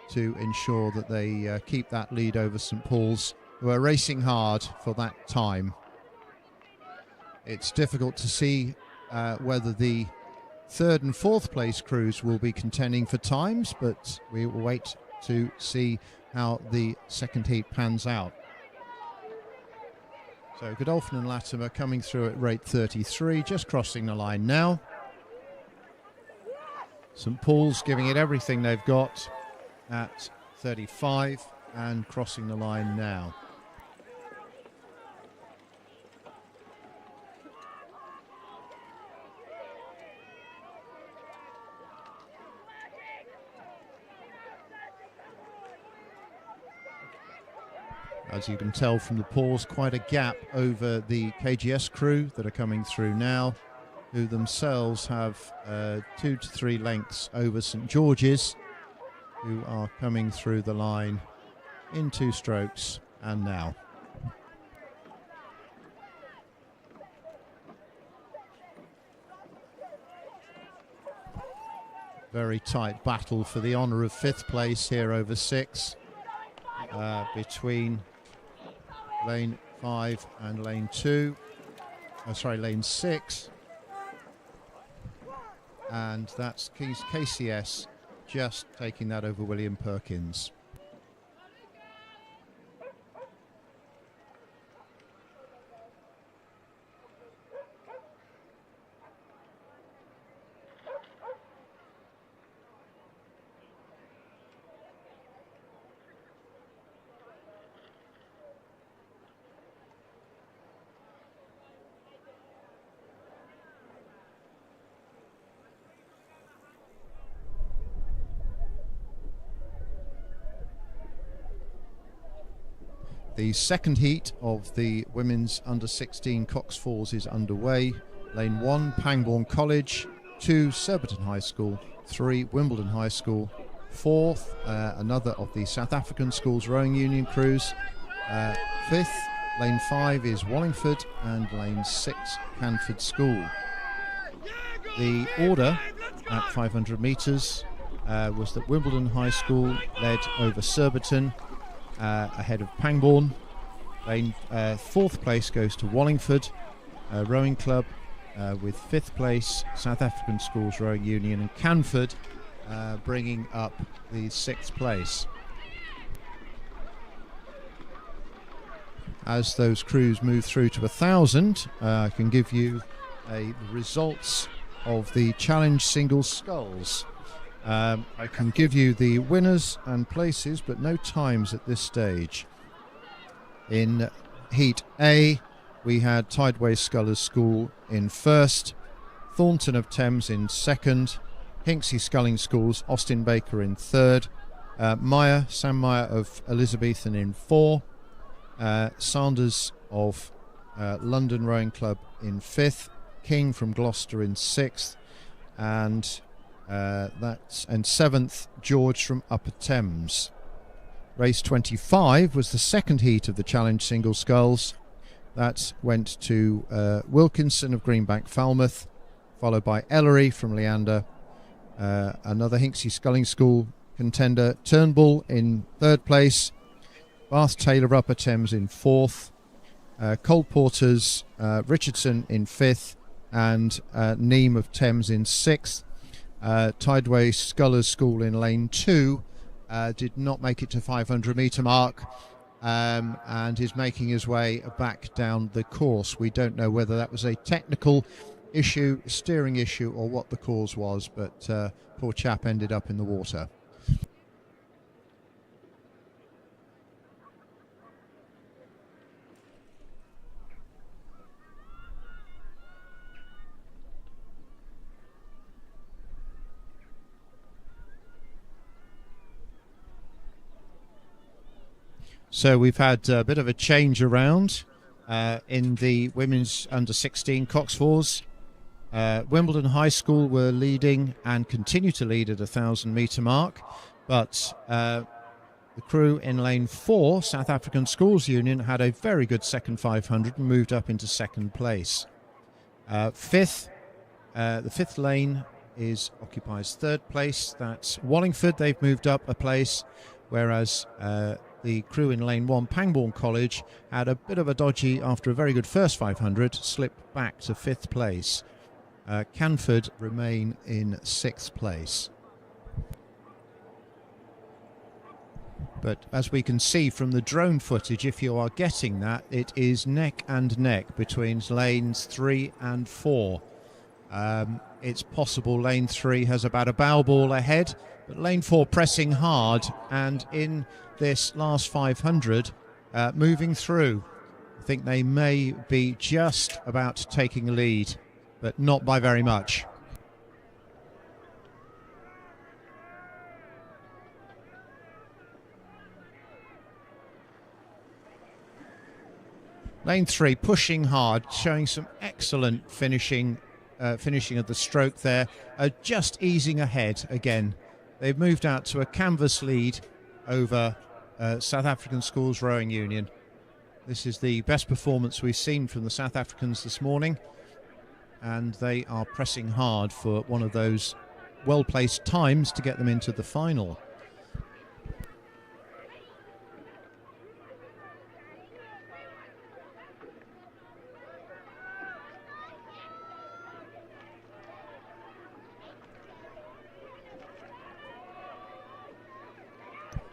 to ensure that they keep that lead over St Paul's, who are racing hard for that time. it's difficult to see whether the third and fourth place crews will be contending for times, but we will wait to see how the second heat pans out. So Godolphin and Latimer coming through at rate 33, just crossing the line now. St Paul's giving it everything they've got at 35 and crossing the line now. As you can tell from the pause, quite a gap over the KGS crew that are coming through now, who themselves have 2 to 3 lengths over St George's, who are coming through the line in 2 strokes and now. Very tight battle for the honour of 5th place here over 6 between lane 5 and lane 2. Lane 6. And that's KCS just taking that over William Perkins. The second heat of the women's under-16 Cox Falls is underway. Lane 1, Pangbourne College. 2, Surbiton High School. 3, Wimbledon High School. 4th, another of the South African Schools Rowing Union crews. 5th, lane 5 is Wallingford, and lane 6, Canford School. The order at 500 metres was that Wimbledon High School led over Surbiton, ahead of Pangbourne. Lane 4th place goes to Wallingford Rowing Club, with 5th place South African Schools Rowing Union, and Canford bringing up the 6th place. As those crews move through to 1,000, I can give you the results of the Challenge Singles Sculls. I can give you the winners and places, but no times at this stage. In Heat A, we had Tideway Scullers School in 1st, Thornton of Thames in 2nd, Hinksey Sculling Schools, Austin Baker in 3rd, Sam Meyer of Elizabethan in 4, Sanders of London Rowing Club in 5th, King from Gloucester in 6th, and 7th, George from Upper Thames. Race 25 was the second heat of the Challenge Single Sculls. That went to Wilkinson of Greenbank Falmouth, followed by Ellery from Leander, another Hinksey Sculling School contender, Turnbull in 3rd place, Bath Taylor Upper Thames in 4th, Cole Porter's Richardson in 5th, and Neame of Thames in 6th. Tideway Scullers School in lane 2 did not make it to 500 metre mark, and is making his way back down the course. We don't know whether that was a technical issue, steering issue, or what the cause was, but poor chap ended up in the water. So we've had a bit of a change around in the women's under-16 Cox Falls. Wimbledon High School were leading and continue to lead at 1,000 metre mark, but the crew in lane 4, South African Schools Union, had a very good second 500 and moved up into 2nd place. The 5th lane occupies 3rd place. That's Wallingford. They've moved up a place, whereas the crew in lane 1, Pangbourne College, had a bit of a dodgy after a very good first 500, slipped back to 5th place. Canford remain in 6th place. But as we can see from the drone footage, if you are getting that, it is neck and neck between lanes 3 and 4. It's possible lane 3 has about a bow ball ahead, but lane 4 pressing hard, and in this last 500 moving through. I think they may be just about taking a lead, but not by very much. Lane 3 pushing hard, showing some excellent finishing of the stroke there, just easing ahead again. They've moved out to a canvas lead over South African Schools Rowing Union. This is the best performance we've seen from the South Africans this morning, and they are pressing hard for one of those well-placed times to get them into the final.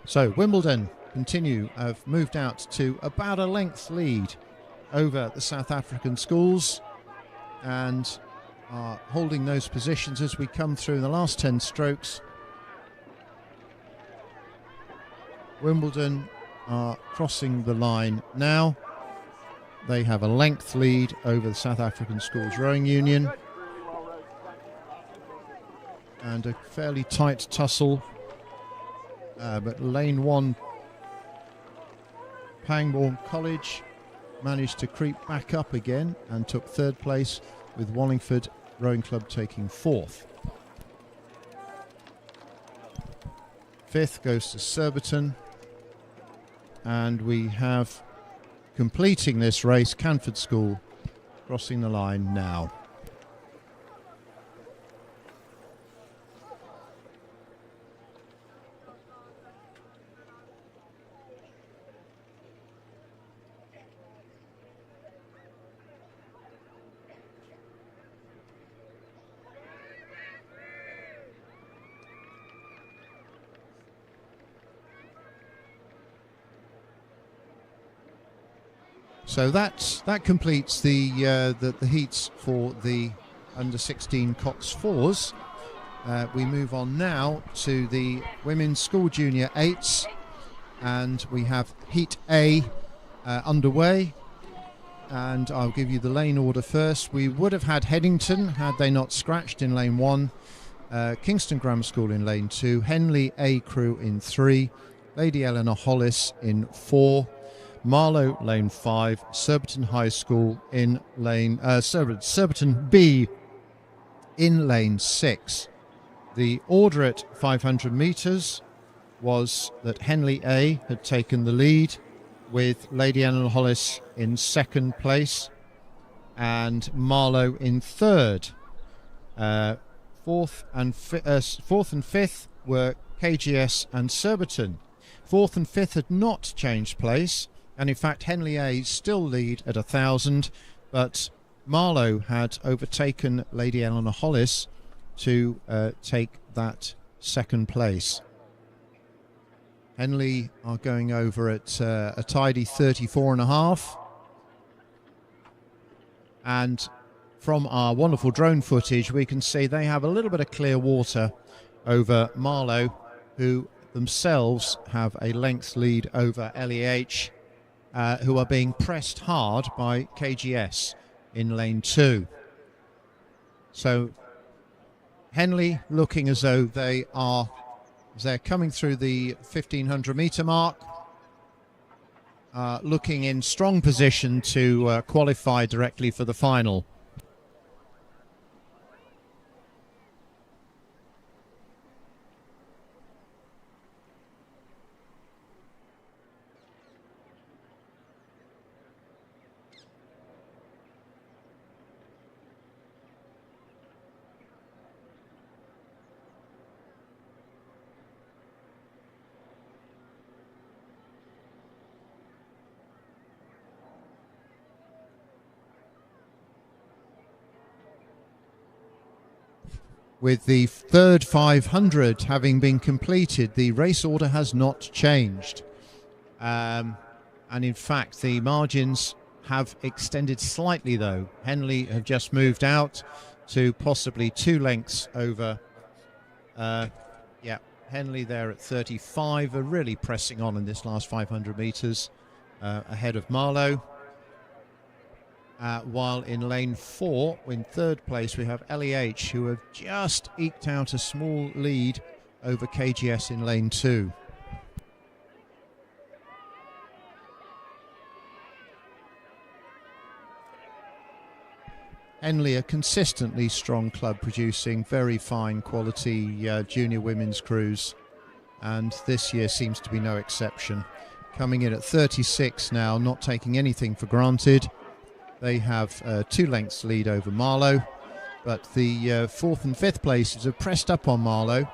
So Wimbledon have moved out to about a length lead over the South African Schools and are holding those positions as we come through the last 10 strokes. Wimbledon are crossing the line now. They have a length lead over the South African Schools Rowing Union, and a fairly tight tussle. But lane 1, Pangbourne College managed to creep back up again and took 3rd place, with Wallingford Rowing Club taking 4th. 5th goes to Surbiton, and we have, completing this race, Canford School crossing the line now. So that completes the heats for the under-16 Cox 4s. We move on now to the Women's School Junior 8s, and we have Heat A underway. And I'll give you the lane order first. We would have had Headington had they not scratched in lane 1, Kingston Grammar School in lane 2, Henley A Crew in 3, Lady Eleanor Hollis in 4, Marlow lane 5, Surbiton High School in lane Surbiton B in lane 6. The order at 500 metres was that Henley A had taken the lead, with Lady Eleanor Hollis in 2nd place and Marlow in 3rd. 4th and 5th were KGS and Surbiton. 4th and 5th had not changed place, and in fact Henley A still lead at 1,000, but Marlow had overtaken Lady Eleanor Hollis to take that 2nd place. Henley are going over at a tidy 34.5, and from our wonderful drone footage we can see they have a little bit of clear water over Marlow, who themselves have a length lead over LEH, who are being pressed hard by KGS in lane 2. So Henley looking as though they're coming through the 1,500 metre mark, looking in strong position to qualify directly for the final. With the third 500 having been completed, the race order has not changed. And in fact, the margins have extended slightly, though. Henley have just moved out to possibly 2 lengths over. Henley there at 35 are really pressing on in this last 500 metres ahead of Marlowe. While in lane 4, in third place, we have LEH, who have just eked out a small lead over KGS in lane 2. Henley, a consistently strong club producing very fine quality junior women's crews, and this year seems to be no exception. Coming in at 36 now, not taking anything for granted. They have 2 lengths lead over Marlowe, but the 4th and 5th places have pressed up on Marlowe,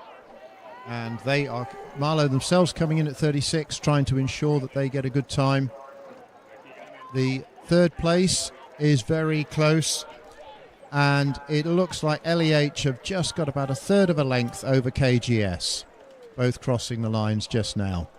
and they are Marlowe themselves coming in at 36, trying to ensure that they get a good time. The 3rd place is very close, and it looks like LEH have just got about a third of a length over KGS, both crossing the lines just now.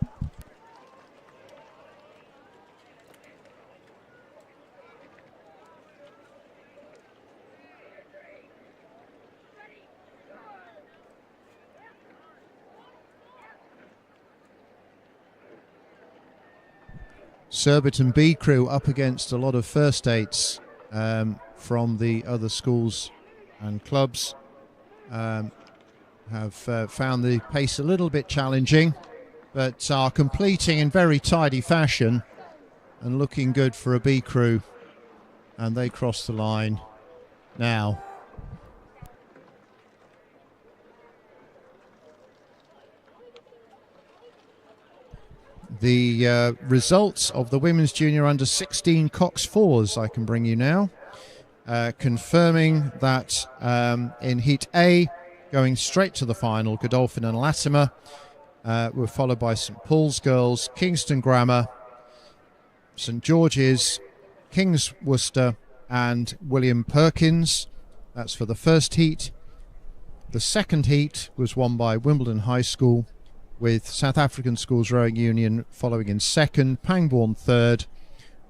Surbiton B crew up against a lot of first eights from the other schools and clubs. Have found the pace a little bit challenging, but are completing in very tidy fashion and looking good for a B crew. And they cross the line now. The results of the women's junior under 16 Cox 4s I can bring you now, confirming that in Heat A, going straight to the final, Godolphin and Latimer were followed by St Paul's Girls, Kingston Grammar, St George's, King's Worcester and William Perkins. That's for the first heat. The second heat was won by Wimbledon High School, with South African Schools Rowing Union following in second, Pangbourne third,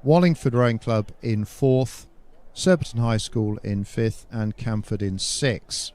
Wallingford Rowing Club in fourth, Surbiton High School in fifth and Camford in sixth.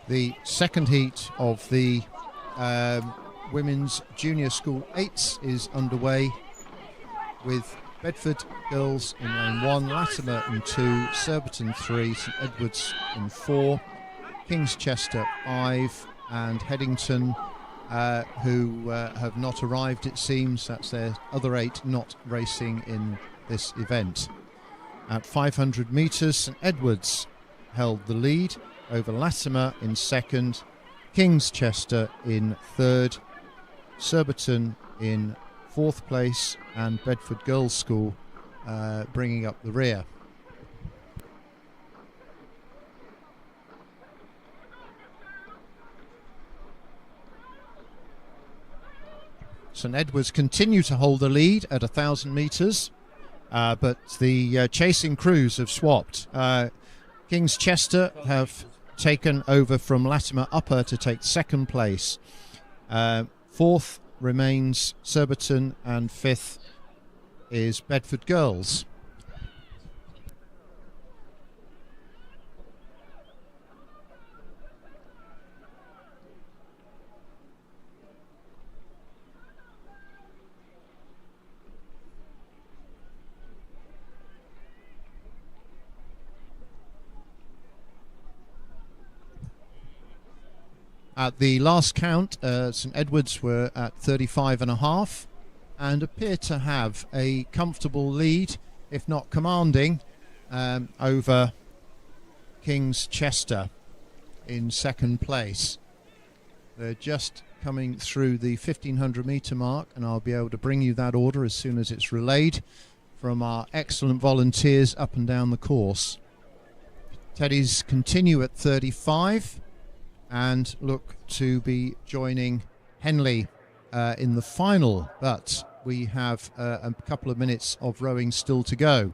The second heat of the Women's Junior School 8s is underway, with Bedford Girls in lane 1, Latimer in 2, Surbiton 3, St Edwards in 4, King's Chester 5 and Headington, who have not arrived it seems. That's their other 8 not racing in this event. At 500 metres, St Edwards held the lead over Latimer in second, King's Chester in third, Surbiton in fourth place and Bedford Girls' School bringing up the rear. St Edwards continue to hold the lead at 1,000 metres, but the chasing crews have swapped. King's Chester have taken over from Latimer Upper to take second place. Fourth remains Surbiton and fifth is Bedford Girls. At the last count, St Edwards were at 35.5 and appear to have a comfortable lead, if not commanding, over King's Chester in second place. They're just coming through the 1500 metre mark, and I'll be able to bring you that order as soon as it's relayed from our excellent volunteers up and down the course. Teddies continue at 35 and look to be joining Henley in the final, but we have a couple of minutes of rowing still to go.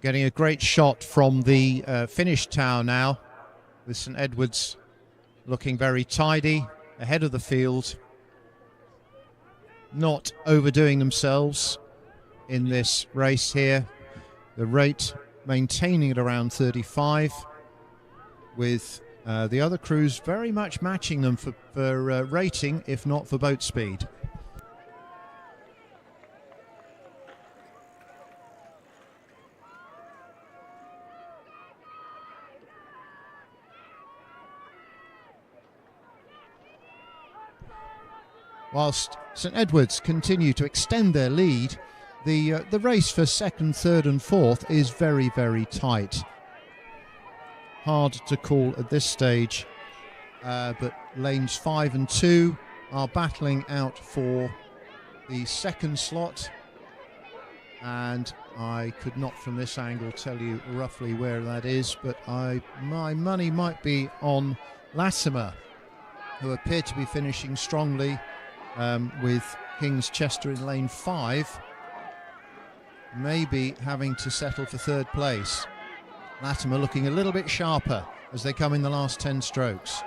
Getting a great shot from the finish tower now, with St Edward's looking very tidy ahead of the field, not overdoing themselves in this race here. The rate maintaining at around 35, with the other crews very much matching them for rating, if not for boat speed. Whilst St Edward's continue to extend their lead, the race for second, third and fourth is very, very tight. Hard to call at this stage, but lanes 5 and 2 are battling out for the second slot, and I could not from this angle tell you roughly where that is, but my money might be on Latimer, who appear to be finishing strongly, with King's Chester in lane 5, maybe having to settle for third place. Latimer looking a little bit sharper as they come in the last 10 strokes.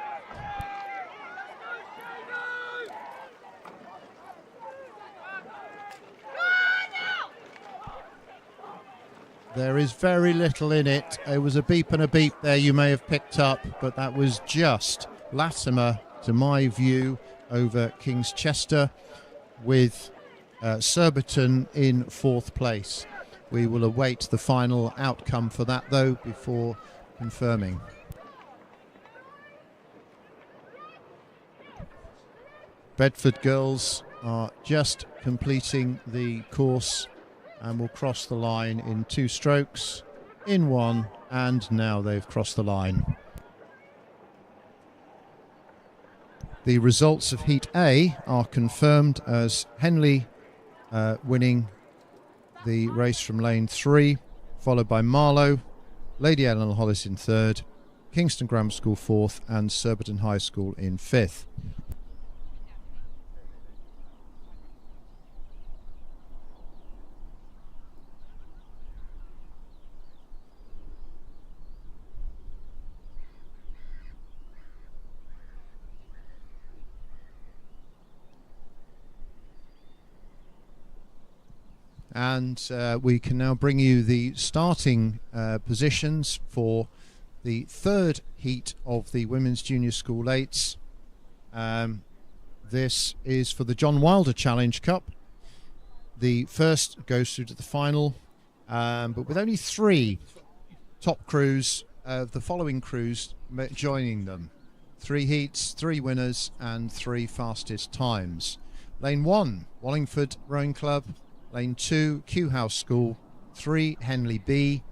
There is very little in it. It was a beep and a beep there you may have picked up, but that was just Latimer, to my view, over King's Chester, with Surbiton in fourth place. We will await the final outcome for that, though, before confirming. Bedford girls are just completing the course and will cross the line in 2 strokes, in 1, and now they've crossed the line. The results of Heat A are confirmed as Henley winning the race from lane 3, followed by Marlow, Lady Eleanor Hollis in 3rd, Kingston Grammar School 4th, and Surbiton High School in 5th. And we can now bring you the starting positions for the third heat of the Women's Junior School 8s. This is for the John Wilder Challenge Cup. The first goes through to the final, but with only 3 top crews of the following crews joining them. 3 heats, 3 winners, and 3 fastest times. Lane 1, Wallingford Rowing Club. Lane 2, Kew House School. 3, Henley B.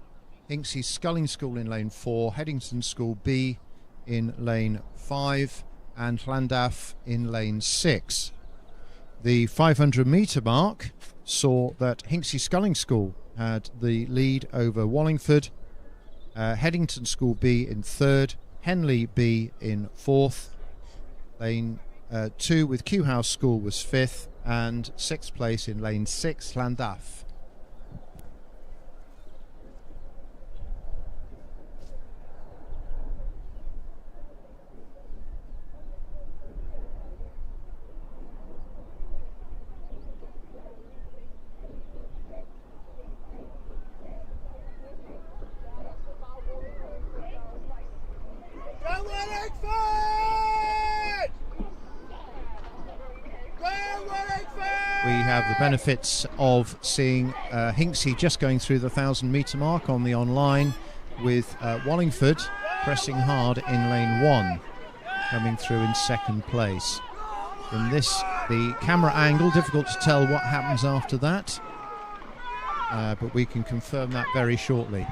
Hinksey Sculling School in lane 4. Headington School B in lane 5. And Llandaff in lane 6. The 500 metre mark saw that Hinksey Sculling School had the lead over Wallingford. Headington School B in 3rd. Henley B in 4th. Lane 2 with Kew House School was 5th. And 6th place in lane 6, Llandaff. We have the benefits of seeing Hinksey just going through the 1,000 metre mark on the online, with Wallingford pressing hard in lane 1, coming through in second place. From the camera angle, difficult to tell what happens after that, but we can confirm that very shortly.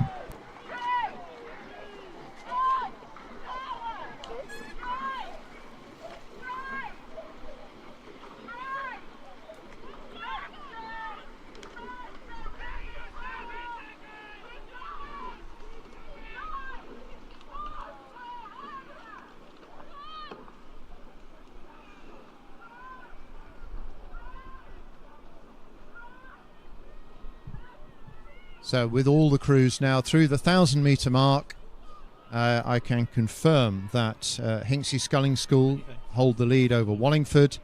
So with all the crews now through the 1,000-metre mark, I can confirm that Hinksey Sculling School hold the lead over Wallingford,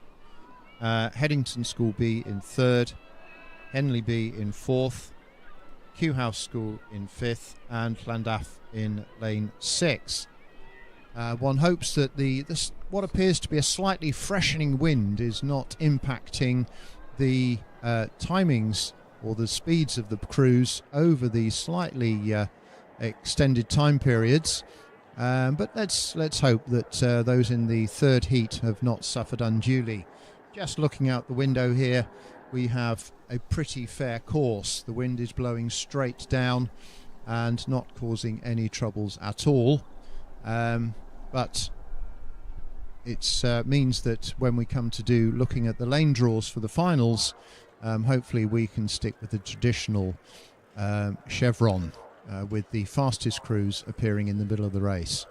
Headington School B in 3rd, Henley B in 4th, Kew House School in 5th, and Llandaff in lane 6. One hopes that what appears to be a slightly freshening wind is not impacting the timings or the speeds of the crews over the slightly extended time periods. But let's hope that those in the third heat have not suffered unduly. Just looking out the window here, we have a pretty fair course. The wind is blowing straight down and not causing any troubles at all. But it means that when we come to looking at the lane draws for the finals, hopefully we can stick with the traditional chevron with the fastest crews appearing in the middle of the race.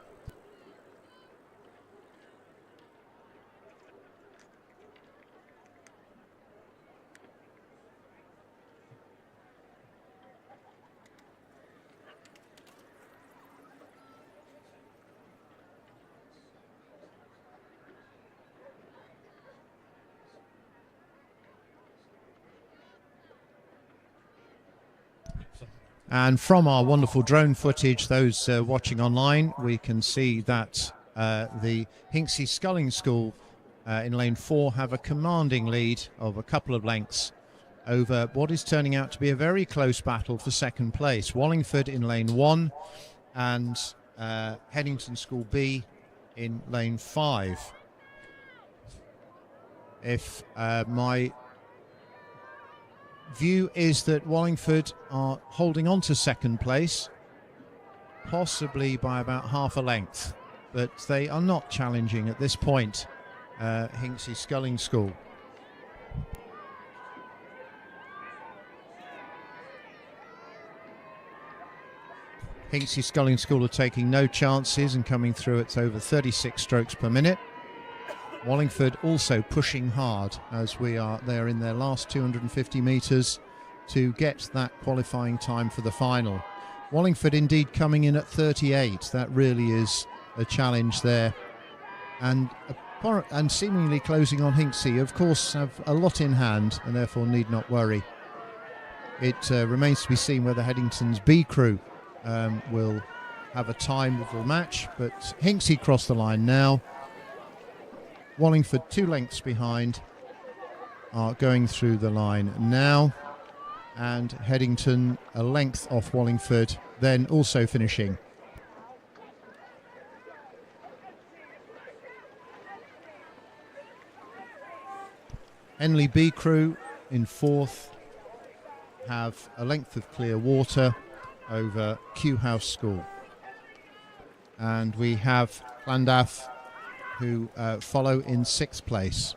And from our wonderful drone footage, those watching online, we can see that the Hinksey Sculling School in lane 4 have a commanding lead of a couple of lengths over what is turning out to be a very close battle for second place. Wallingford in lane 1 and Headington School B in lane 5. If my view is that Wallingford are holding on to second place, possibly by about half a length, but they are not challenging at this point Hinksey Sculling School. Hinksey Sculling School are taking no chances and coming through at over 36 strokes per minute. Wallingford also pushing hard as they are in their last 250 metres to get that qualifying time for the final. Wallingford indeed coming in at 38. That really is a challenge there. And seemingly closing on Hinksey, of course, have a lot in hand and therefore need not worry. It remains to be seen whether Headington's B crew will have a time that will match, but Hinksey crossed the line now. Wallingford 2 lengths behind are going through the line now, and Headington a length off Wallingford, then also finishing. Henley B crew in 4th have a length of clear water over Kew House School, and we have Llandaff who follow in 6th place.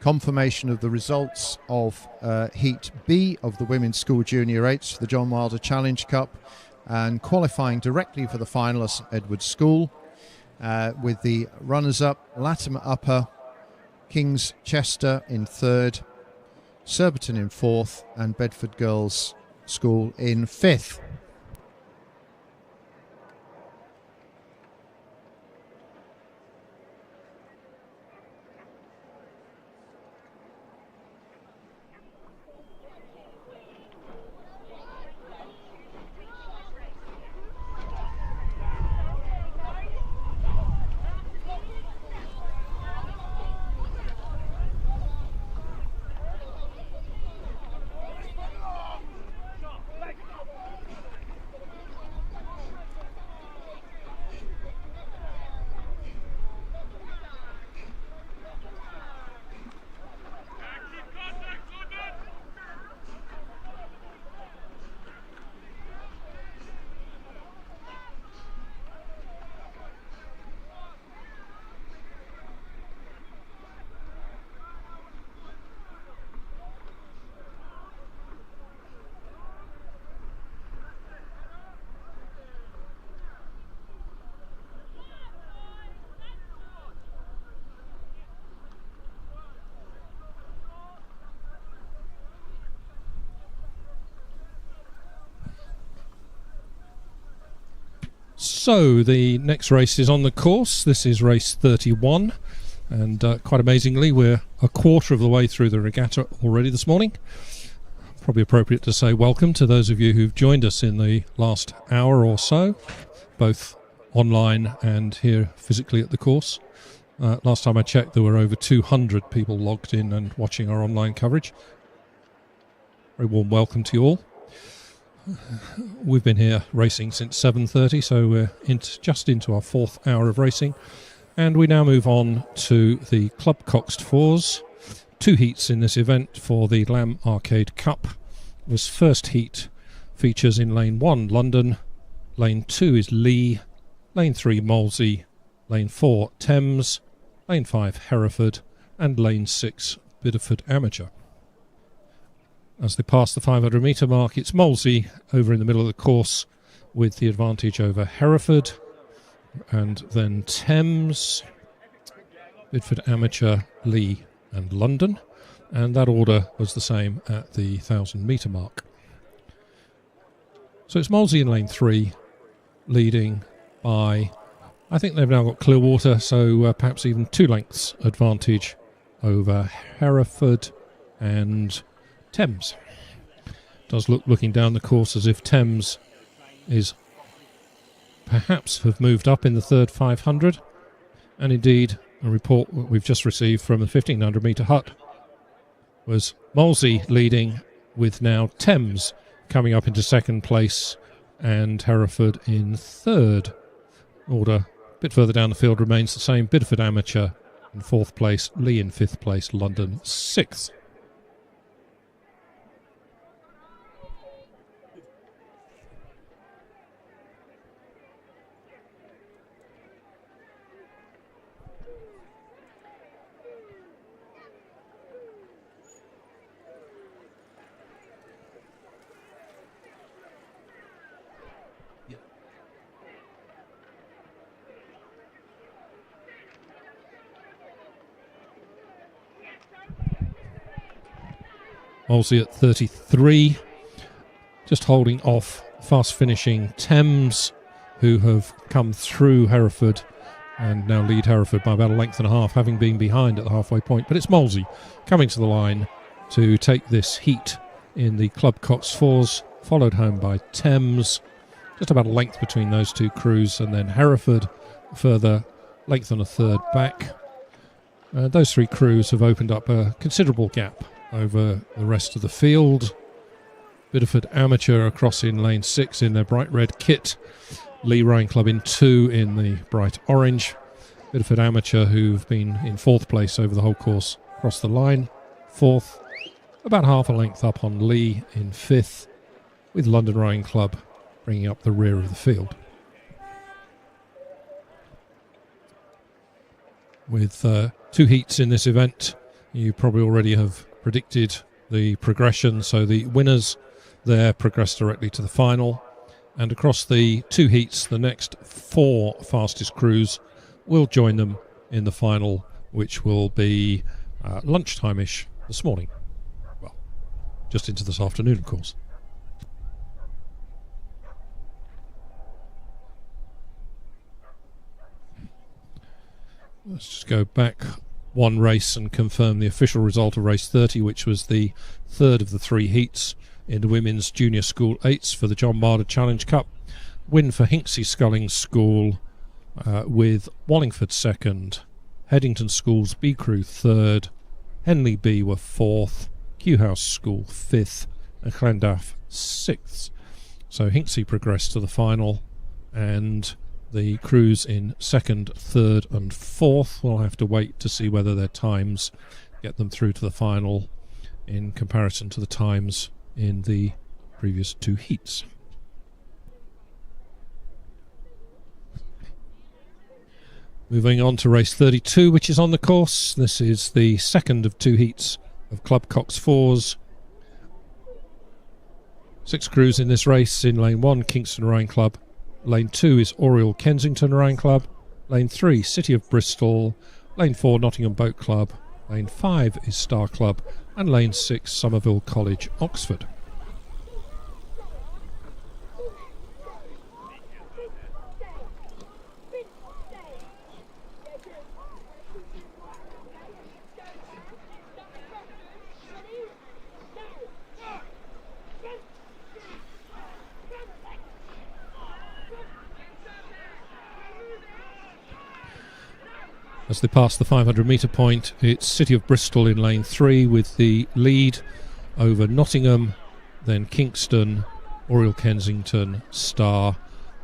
Confirmation of the results of Heat B of the Women's School Junior 8s for the John Wilder Challenge Cup, and qualifying directly for the finalists Edward School, with the runners-up Latimer Upper, King's Chester in 3rd, Surbiton in 4th, and Bedford Girls School in 5th. So the next race is on the course. This is race 31, and quite amazingly we're a quarter of the way through the regatta already this morning. Probably appropriate to say welcome to those of you who've joined us in the last hour or so, both online and here physically at the course. Last time I checked, there were over 200 people logged in and watching our online coverage. Very warm welcome to you all. We've been here racing since 7:30, so we're just into our fourth hour of racing, and we now move on to the Club Coxed Fours. 2 heats in this event for the Lamb Arcade Cup. This first heat features in lane 1 London, lane 2 is Lee, lane 3 Molesey, lane 4 Thames, lane 5 Hereford, and lane 6 Bideford Amateur. As they pass the 500 metre mark, it's Molesey over in the middle of the course with the advantage over Hereford, and then Thames, Bideford Amateur, Lee and London, and that order was the same at the 1000 metre mark. So it's Molesey in lane 3, leading by, I think they've now got Clearwater, so perhaps even 2 lengths advantage over Hereford and Thames. Does look, looking down the course, as if Thames is perhaps have moved up in the third 500, and indeed a report that we've just received from the 1500 metre hut was Molesey leading, with now Thames coming up into second place and Hereford in third. Order a bit further down the field remains the same: Bideford Amateur in fourth place, Lee in fifth place, London sixth. Molesey at 33, just holding off fast finishing Thames, who have come through Hereford and now lead Hereford by about a length and a half, having been behind at the halfway point. But it's Molesey coming to the line to take this heat in the Club Coxed Fours, followed home by Thames, just about a length between those two crews, and then Hereford further length and a third back. Those 3 crews have opened up a considerable gap over the rest of the field. Bideford Amateur across in lane 6 in their bright red kit. Lee Rowing Club in 2 in the bright orange. Bideford Amateur, who've been in 4th place over the whole course, across the line. 4th, about half a length up on Lee in 5th, with London Rowing Club bringing up the rear of the field. With 2 heats in this event, you probably already have predicted the progression, so the winners there progress directly to the final, and across the 2 heats the next 4 fastest crews will join them in the final, which will be lunchtime-ish this morning. Well, just into this afternoon, of course. Let's just go back one race and confirm the official result of race 30, which was the third of the 3 heats in the Women's Junior School 8s for the John Marder Challenge Cup. Win for Hinksey Sculling School, with Wallingford second, Headington School's B Crew third, Henley B were 4th, Kew House School 5th, and Llandaff 6th. So Hinksey progressed to the final, and the crews in 2nd, 3rd and 4th will have to wait to see whether their times get them through to the final in comparison to the times in the previous 2 heats. Moving on to race 32, which is on the course. This is the second of 2 heats of Club Coxed Fours. 6 crews in this race. In lane 1, Kingston Rowing Club. Lane 2 is Oriel Kensington Rowing Club. Lane 3, City of Bristol. Lane 4, Nottingham Boat Club. Lane 5 is Star Club. And lane 6, Somerville College, Oxford. As they pass the 500 metre point, it's City of Bristol in lane 3 with the lead over Nottingham, then Kingston, Oriel Kensington, Star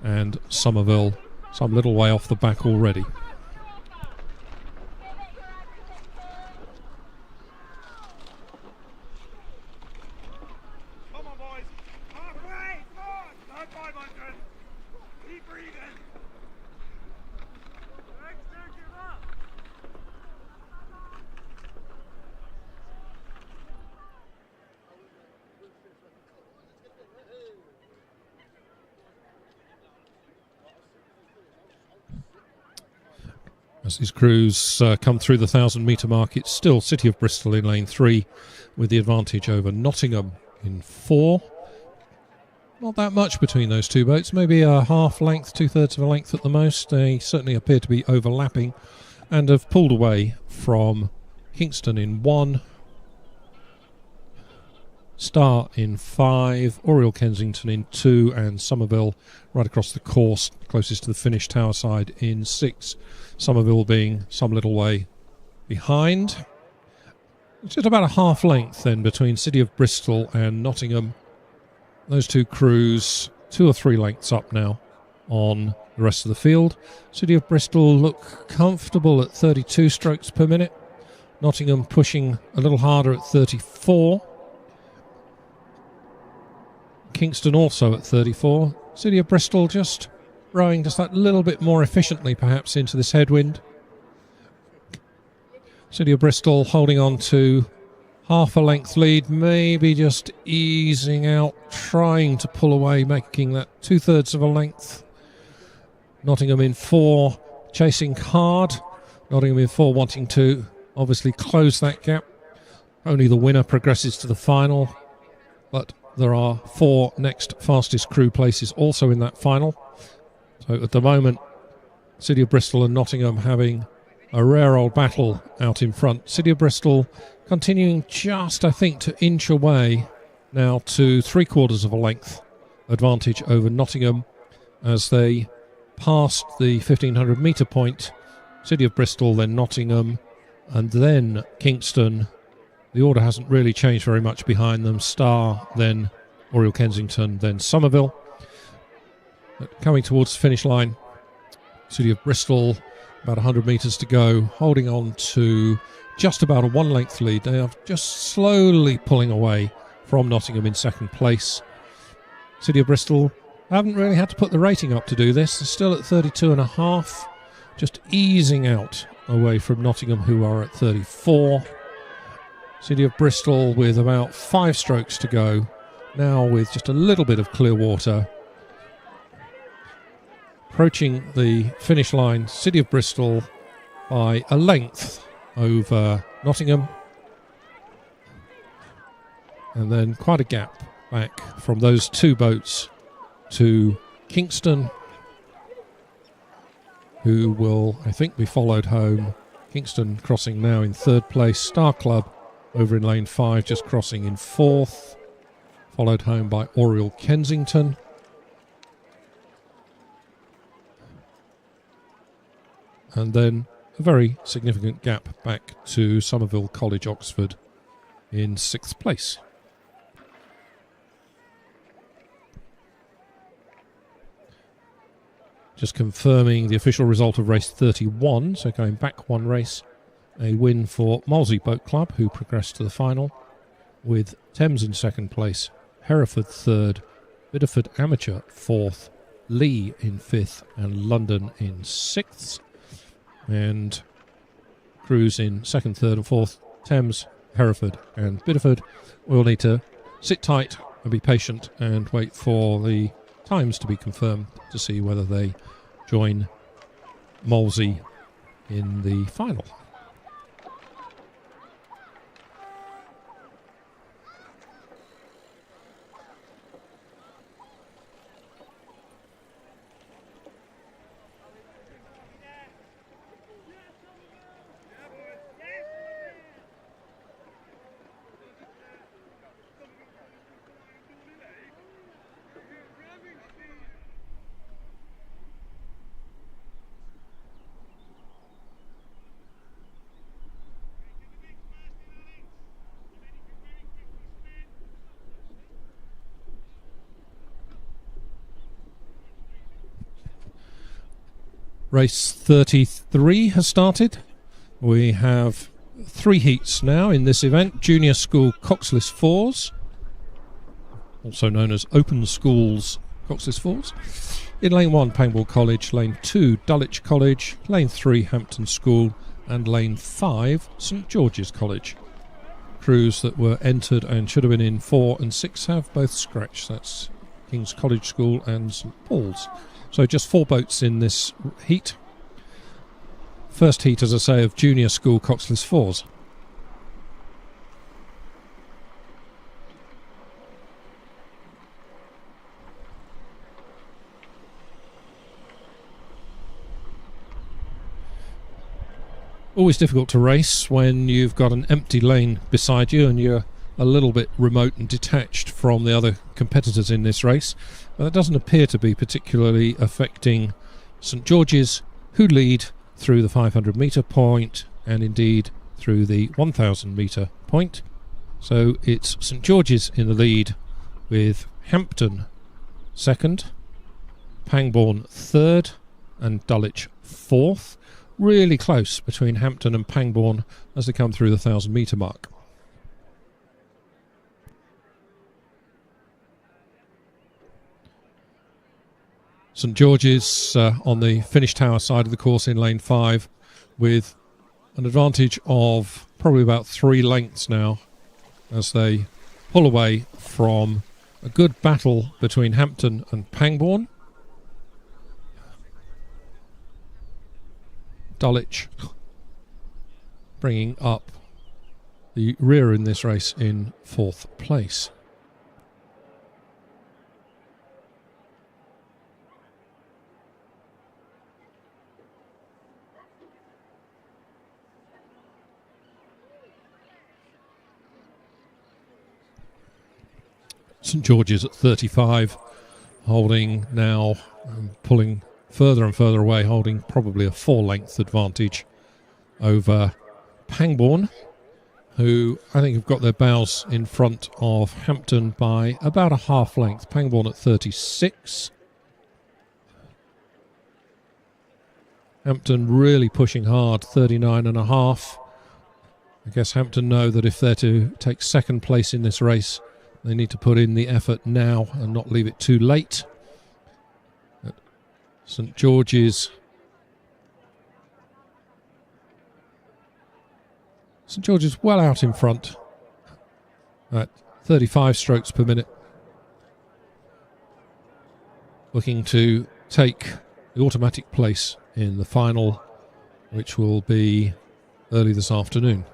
and Somerville, some little way off the back already. Come on, boys. Halfway. Come on. Not 500. Keep breathing. Next, give up. As these crews come through the 1,000 metre mark, it's still City of Bristol in lane 3 with the advantage over Nottingham in 4. Not that much between those two boats, maybe a half length, 2/3 of a length at the most. They certainly appear to be overlapping and have pulled away from Kingston in 1, Star in 5, Oriel Kensington in 2, and Somerville right across the course, closest to the finish tower side in 6. Somerville being some little way behind. It's just about a half length then between City of Bristol and Nottingham. Those two crews 2 or 3 lengths up now on the rest of the field. City of Bristol look comfortable at 32 strokes per minute. Nottingham pushing a little harder at 34. Kingston also at 34. City of Bristol just rowing just that little bit more efficiently perhaps into this headwind. City of Bristol holding on to half a length lead, maybe just easing out, trying to pull away, making that 2/3 of a length. Nottingham in 4, chasing hard. Nottingham in 4 wanting to obviously close that gap. Only the winner progresses to the final, but there are 4 next fastest crew places also in that final. So at the moment, City of Bristol and Nottingham having a rare old battle out in front. City of Bristol continuing just, I think, to inch away now to 3/4 of a length advantage over Nottingham as they passed the 1,500 metre point. City of Bristol, then Nottingham, and then Kingston. The order hasn't really changed very much behind them. Star, then Oriel Kensington, then Somerville. But coming towards the finish line, City of Bristol, about 100 metres to go, holding on to just about a 1 length lead. They are just slowly pulling away from Nottingham in second place. City of Bristol haven't really had to put the rating up to do this. They're still at 32.5, just easing out away from Nottingham, who are at 34. City of Bristol with about 5 strokes to go, now with just a little bit of clear water. Approaching the finish line, City of Bristol by a length over Nottingham, and then quite a gap back from those 2 boats to Kingston, who will, I think, be followed home. Kingston crossing now in 3rd place. Star Club over in lane 5, just crossing in 4th, followed home by Oriel Kensington. And then a very significant gap back to Somerville College, Oxford in 6th place. Just confirming the official result of race 31, so going back 1 race, a win for Molesey Boat Club, who progressed to the final, with Thames in 2nd place, Hereford 3rd, Bideford Amateur 4th, Lee in 5th, and London in 6th. And crews in 2nd, 3rd and 4th, Thames, Hereford and Bideford, will need to sit tight and be patient and wait for the times to be confirmed to see whether they join Molesey in the final. Race 33 has started. We have 3 heats now in this event. Junior School coxless fours, also known as Open Schools coxless fours. In lane 1, Pangbourne College, lane 2, Dulwich College, lane 3, Hampton School, and lane 5, St George's College. Crews that were entered and should have been in 4 and 6 have both scratched. That's King's College School and St Paul's. So just 4 boats in this heat. First heat, as I say, of Junior School coxless fours. Always difficult to race when you've got an empty lane beside you and you're a little bit remote and detached from the other competitors in this race. But that doesn't appear to be particularly affecting St George's, who lead through the 500 metre point and indeed through the 1000 metre point. So it's St George's in the lead with Hampton second, Pangbourne third and Dulwich fourth. Really close between Hampton and Pangbourne as they come through the 1000 metre mark. St George's on the finish tower side of the course in lane 5 with an advantage of probably about 3 lengths now as they pull away from a good battle between Hampton and Pangbourne. Dulwich bringing up the rear in this race in 4th place. St George's at 35, holding now, pulling further and further away, holding probably a 4-length advantage over Pangbourne, who I think have got their bows in front of Hampton by about a half length. Pangbourne at 36. Hampton really pushing hard, 39.5. I guess Hampton know that if they're to take second place in this race, they need to put in the effort now and not leave it too late. St George's. St George's well out in front at 35 strokes per minute. Looking to take the automatic place in the final, which will be early this afternoon.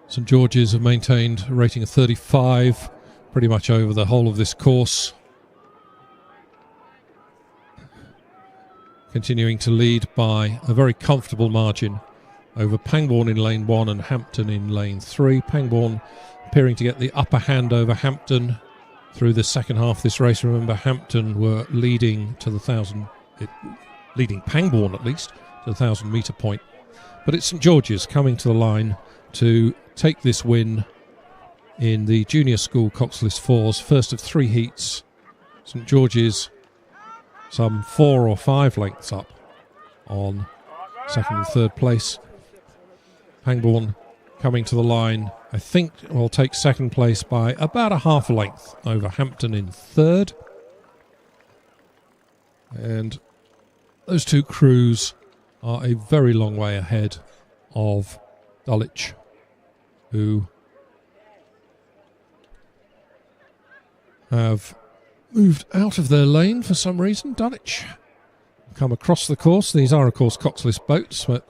St George's have maintained a rating of 35 pretty much over the whole of this course. Continuing to lead by a very comfortable margin over Pangbourne in lane 1 and Hampton in lane 3. Pangbourne appearing to get the upper hand over Hampton through the second half of this race. Remember, Hampton were leading to the 1000, leading Pangbourne at least, to the 1000 metre point. But it's St George's coming to the line to take this win in the Junior School coxless fours, first of 3 heats. St George's some 4 or 5 lengths up on second and third place. Pangbourne coming to the line, I think will take second place by about a half a length over Hampton in third. And those 2 crews are a very long way ahead of Dulwich, who have moved out of their lane for some reason. Dulwich come across the course. These are, of course, coxless boats, but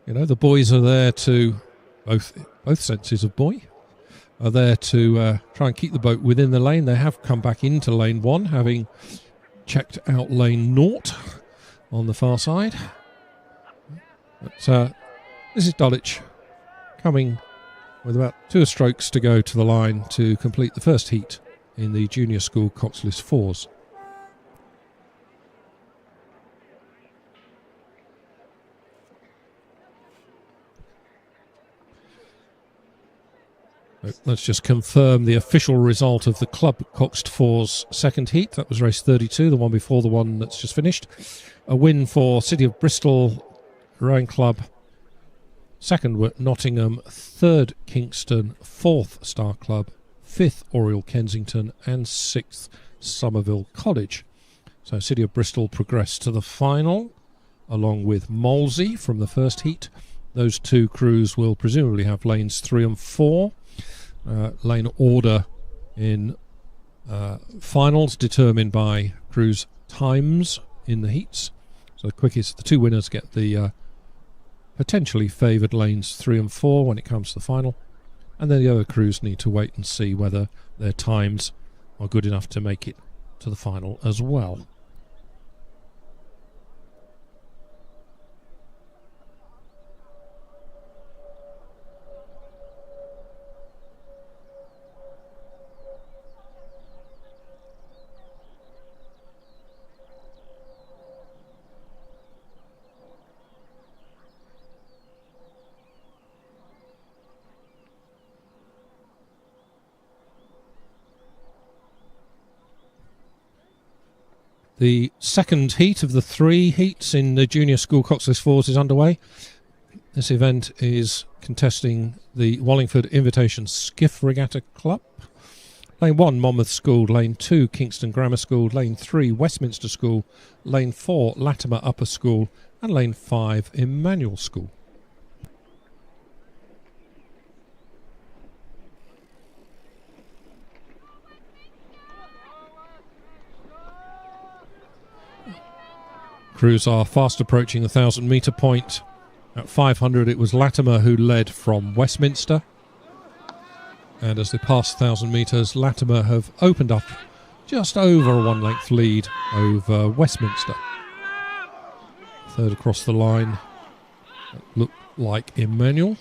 you know the boys are there to both senses of boy are there to try and keep the boat within the lane. They have come back into lane 1, having checked out lane 0 on the far side. But this is Dulwich coming with about 2 strokes to go to the line to complete the first heat in the junior school coxless fours. Let's just confirm the official result of the club coxed fours second heat. That was race 32, the one before the one that's just finished. A win for City of Bristol Rowing Club. Second were Nottingham, third Kingston, fourth Star Club, fifth Oriel Kensington, and sixth Somerville College. So City of Bristol progressed to the final, along with Molesey from the first heat. Those two crews will presumably have lanes 3 and 4. Lane order in finals determined by crews' times in the heats. So the two winners get the potentially favoured lanes 3 and 4 when it comes to the final, and then the other crews need to wait and see whether their times are good enough to make it to the final as well. The second heat of the 3 heats in the junior school coxless fours is underway. This event is contesting the Wallingford Invitation Skiff Regatta Club. Lane 1, Monmouth School. Lane 2, Kingston Grammar School. Lane 3, Westminster School. Lane 4, Latimer Upper School. And Lane 5, Emmanuel School. Crews are fast approaching the 1,000 metre point. At 500 it was Latimer who led from Westminster. And as they pass 1,000 metres, Latimer have opened up just over a 1 length lead over Westminster. Third across the line looked like Emmanuel.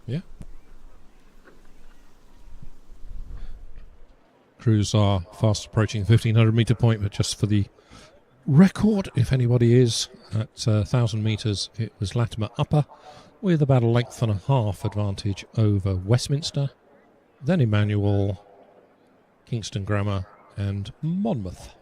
Yeah. Crews are fast approaching the 1,500 metre point, but just for the record, if anybody is, at 1,000 metres, it was Latimer Upper with about a length and a half advantage over Westminster, then Emmanuel, Kingston Grammar and Monmouth.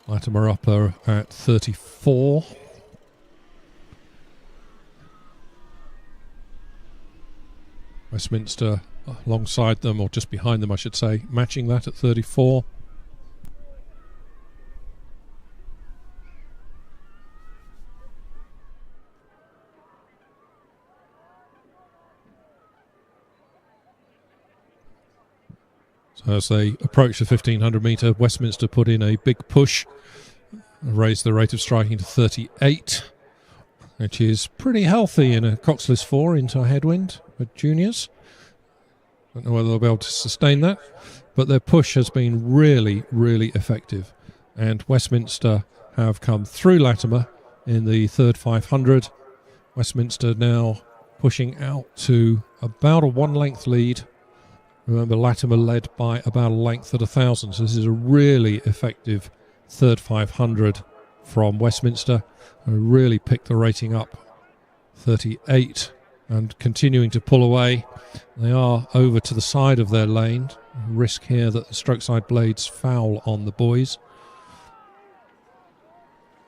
Latimer Upper at 34. Westminster alongside them, or just behind them I should say, matching that at 34. So as they approach the 1,500 metre, Westminster put in a big push, raised the rate of striking to 38, which is pretty healthy in a coxless 4 into a headwind for juniors. Don't know whether they'll be able to sustain that, but their push has been really, really effective. And Westminster have come through Latimer in the third 500. Westminster now pushing out to about a 1 length lead. Remember, Latimer led by about a length at 1,000, so this is a really effective third 500 from Westminster. Really picked the rating up 38, and continuing to pull away. They are over to the side of their lane. Risk here that the stroke side blades foul on the boys.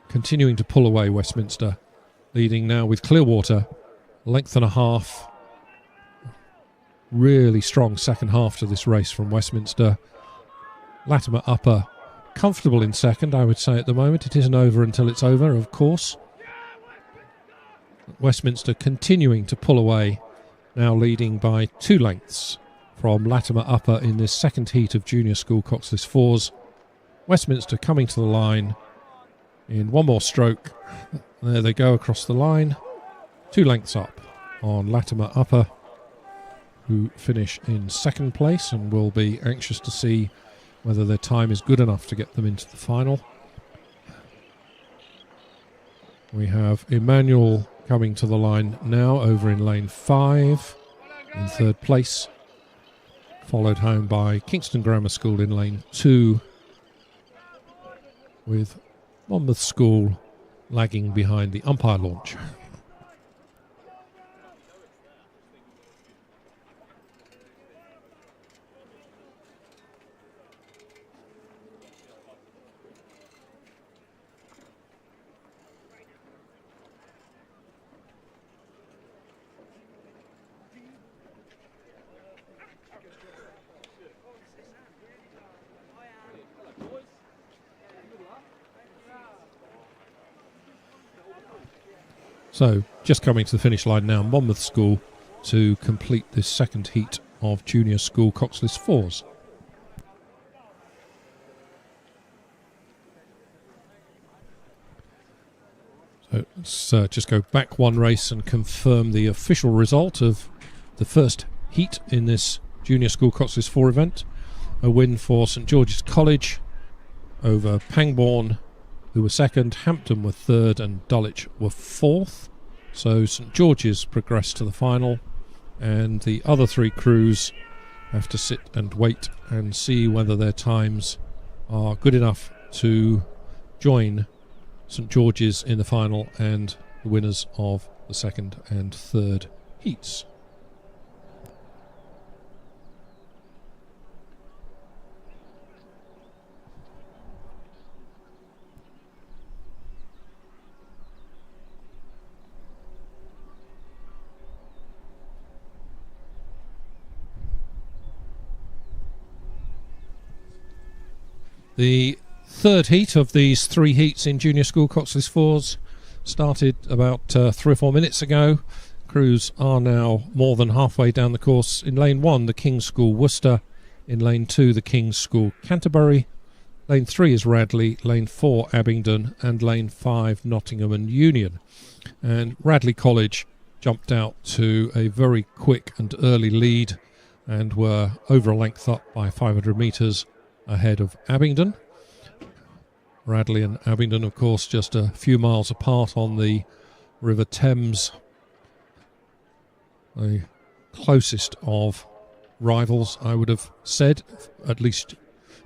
Continuing to pull away, Westminster, leading now with Clearwater, length and a half. Really strong second half to this race from Westminster. Latimer Upper comfortable in second, I would say, at the moment. It isn't over until it's over, of course. Westminster continuing to pull away, now leading by 2 lengths from Latimer Upper in this second heat of Junior School Coxless 4s. Westminster coming to the line in one more stroke. There they go across the line. 2 lengths up on Latimer Upper, who finish in second place and will be anxious to see whether their time is good enough to get them into the final. We have Emmanuel coming to the line now over in lane 5 in third place, followed home by Kingston Grammar School in lane 2, with Monmouth School lagging behind the umpire launch. So, just coming to the finish line now, Monmouth School to complete this second heat of Junior School Coxless 4s. So, let's just go back one race and confirm the official result of the first heat in this Junior School Coxless 4 event. A win for St George's College over Pangbourne, who were second, Hampton were third, and Dulwich were fourth. So St George's progressed to the final, and the other 3 crews have to sit and wait and see whether their times are good enough to join St George's in the final and the winners of the second and third heats. The third heat of these 3 heats in Junior School Coxless 4s started about 3 or 4 minutes ago. Crews are now more than halfway down the course. In lane 1, the King's School Worcester. In lane 2, the King's School Canterbury. Lane 3 is Radley. Lane 4, Abingdon. And lane 5, Nottingham and Union. And Radley College jumped out to a very quick and early lead and were over a length up by 500 metres ahead of Abingdon. Radley and Abingdon, of course, just a few miles apart on the River Thames. The closest of rivals, I would have said, at least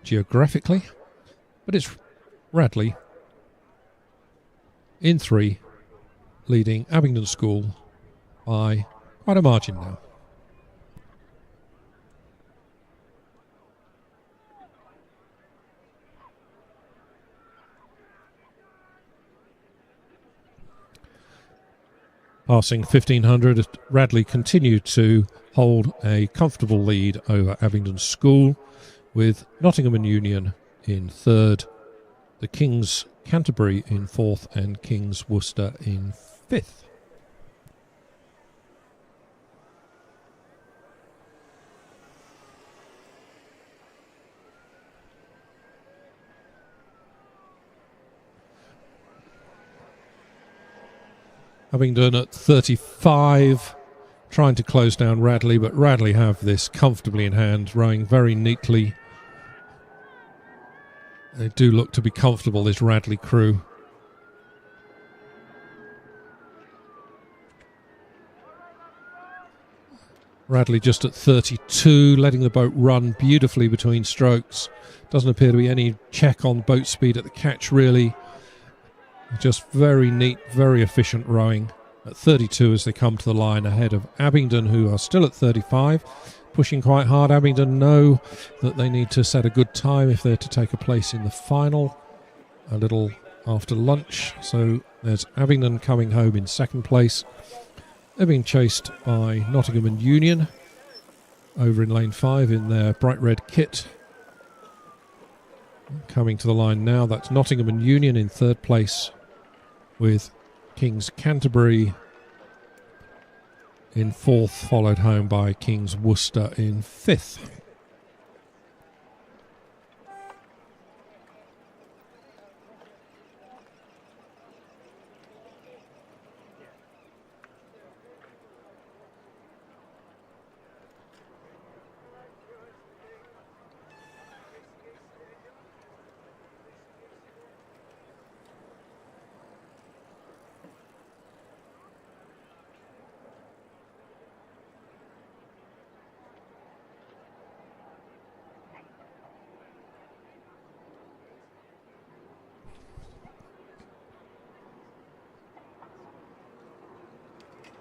geographically. But it's Radley in 3, leading Abingdon School by quite a margin now. Passing 1500, Radley continued to hold a comfortable lead over Abingdon School, with Nottingham and Union in third, the King's Canterbury in fourth, and King's Worcester in fifth. Abingdon at 35, trying to close down Radley, but Radley have this comfortably in hand, rowing very neatly. They do look to be comfortable, this Radley crew. Radley just at 32, letting the boat run beautifully between strokes. Doesn't appear to be any check on boat speed at the catch, really. Just very neat, very efficient rowing. at 32 as they come to the line ahead of Abingdon, who are still at 35, pushing quite hard. Abingdon know that they need to set a good time if they're to take a place in the final a little after lunch. So there's Abingdon coming home in second place. They're being chased by Nottingham and Union over in lane 5 in their bright red kit. Coming to the line now, that's Nottingham and Union in third place, with King's Canterbury in fourth, followed home by King's Worcester in fifth.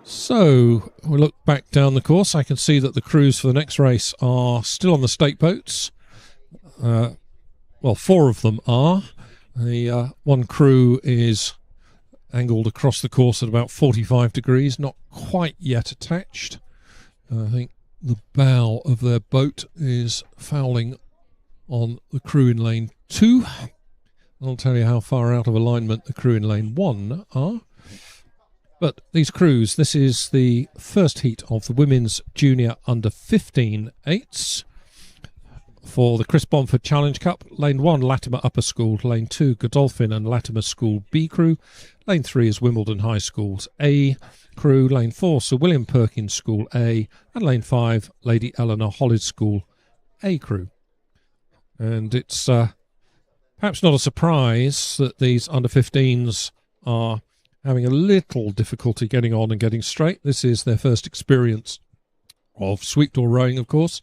So, we look back down the course. I can see that the crews for the next race are still on the stake boats. Well, 4 of them are. The one crew is angled across the course at about 45 degrees, not quite yet attached. I think the bow of their boat is fouling on the crew in lane 2. I'll tell you how far out of alignment the crew in lane 1 are. But these crews, this is the first heat of the Women's Junior Under 15 eights for the Chris Bomford Challenge Cup. Lane 1, Latimer Upper School. Lane 2, Godolphin and Latimer School B crew. Lane 3 is Wimbledon High School's A crew. Lane 4, Sir William Perkins School A. And Lane 5, Lady Eleanor Hollis School A crew. And it's perhaps not a surprise that these under 15s are having a little difficulty getting on and getting straight. This is their first experience of sweep door rowing, of course.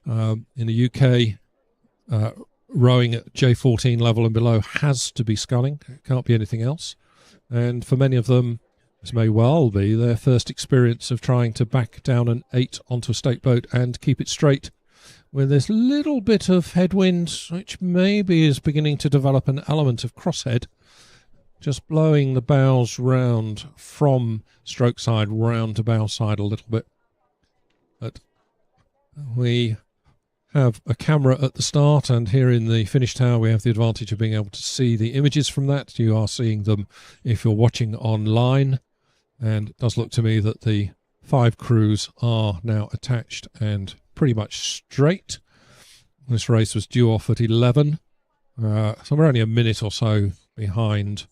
In the UK, rowing at J14 level and below has to be sculling. It can't be anything else. And for many of them, this may well be their first experience of trying to back down an 8 onto a stake boat and keep it straight with this little bit of headwind, which maybe is beginning to develop an element of crosshead, just blowing the bows round from stroke side round to bow side a little bit. But we have a camera at the start, and here in the finish tower we have the advantage of being able to see the images from that. You are seeing them if you're watching online, and it does look to me that the 5 crews are now attached and pretty much straight. This race was due off at 11, so we're only a minute or so behind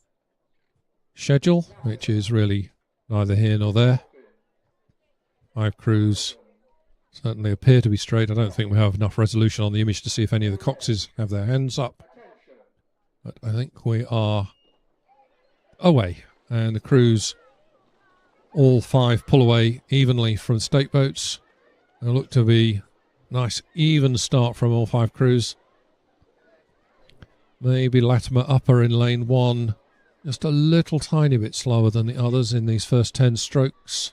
schedule, which is really neither here nor there. 5 crews certainly appear to be straight. I don't think we have enough resolution on the image to see if any of the coxes have their hands up, but I think we are away, and the crews, all 5, pull away evenly from stake boats. They look to be nice even start from all 5 crews. Maybe Latimer Upper in lane 1 just a little tiny bit slower than the others in these first 10 strokes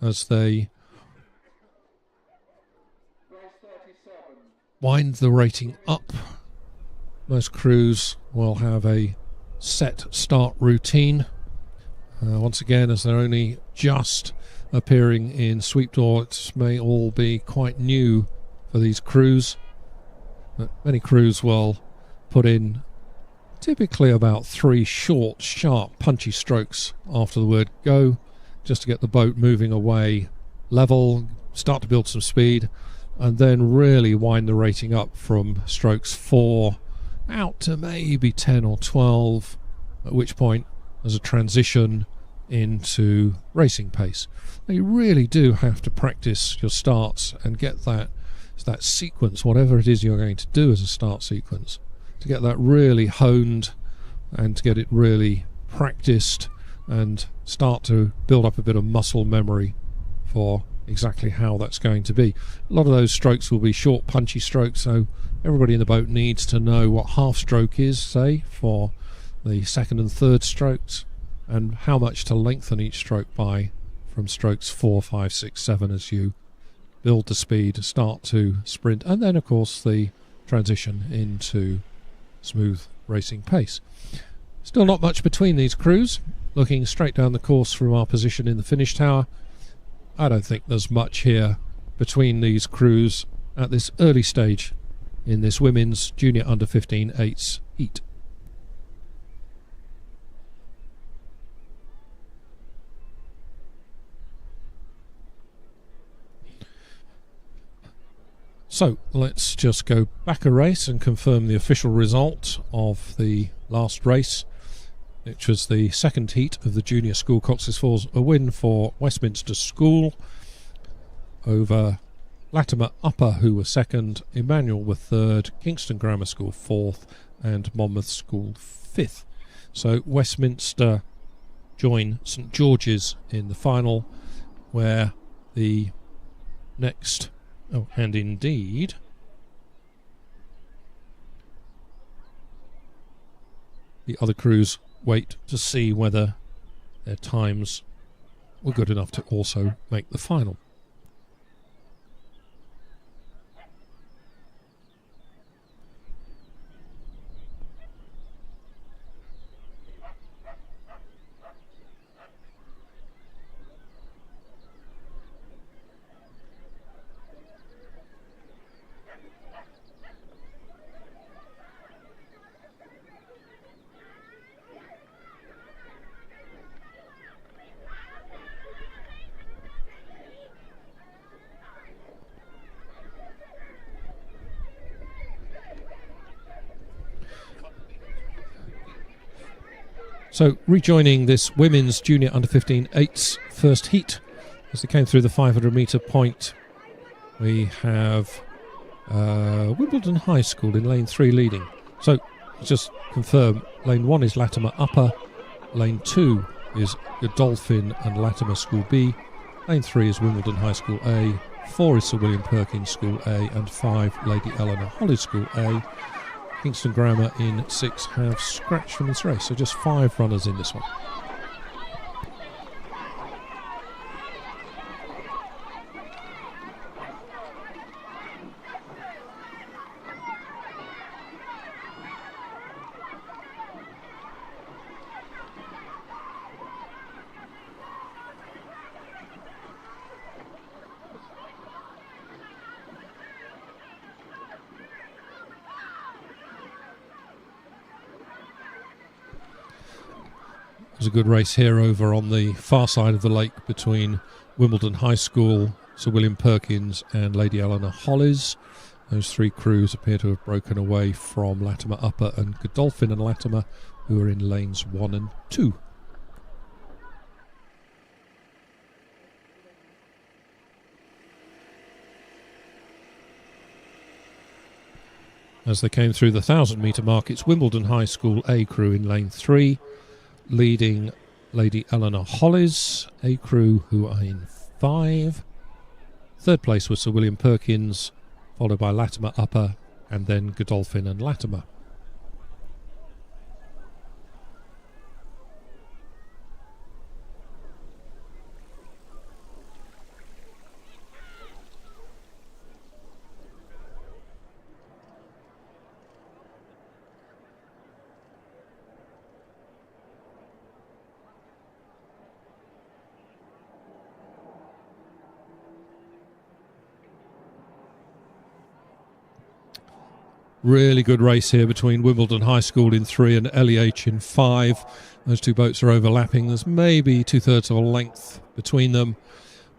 as they wind the rating up. Most crews will have a set start routine. Once again, as they're only just appearing in sweep door, it may all be quite new for these crews. But many crews will put in typically about 3 short, sharp, punchy strokes after the word go, just to get the boat moving away level, start to build some speed, and then really wind the rating up from strokes 4 out to maybe 10 or 12, at which point there's a transition into racing pace. Now, you really do have to practice your starts and get that sequence, whatever it is you're going to do as a start sequence, to get that really honed and to get it really practiced and start to build up a bit of muscle memory for exactly how that's going to be. A lot of those strokes will be short, punchy strokes, so everybody in the boat needs to know what half stroke is, say, for the second and third strokes, and how much to lengthen each stroke by from strokes 4, 5, 6, 7 as you build the speed, start to sprint, and then of course the transition into smooth racing pace. Still not much between these crews. Looking straight down the course from our position in the finish tower, I don't think there's much here between these crews at this early stage in this women's junior under 15 eights heat. So let's just go back a race and confirm the official result of the last race, which was the second heat of the Junior School Coxless Fours, a win for Westminster School over Latimer Upper, who were second, Emmanuel were third, Kingston Grammar School fourth, and Monmouth School fifth. So Westminster join St George's in the final, where the next... Oh, and indeed, the other crews wait to see whether their times were good enough to also make the final. So rejoining this women's junior under 15 eights first heat as they came through the 500 metre point, we have Wimbledon High School in lane 3 leading. So let's just confirm, lane 1 is Latimer Upper, lane 2 is Godolphin and Latimer School B, lane 3 is Wimbledon High School A, 4 is Sir William Perkins School A, and 5 Lady Eleanor Holly School A. Kingston Grammar in 6 have scratched from this race, so just 5 runners in this one. There's a good race here over on the far side of the lake between Wimbledon High School, Sir William Perkins and Lady Eleanor Hollies. Those 3 crews appear to have broken away from Latimer Upper and Godolphin and Latimer, who are in lanes 1 and 2. As they came through the 1,000 metre mark, it's Wimbledon High School A crew in lane 3, leading Lady Eleanor Hollies, A crew, who are in 5. Third place was Sir William Perkins, followed by Latimer Upper, and then Godolphin and Latimer. Really good race here between Wimbledon High School in 3 and LEH in 5. Those 2 boats are overlapping. There's maybe 2/3 of a length between them,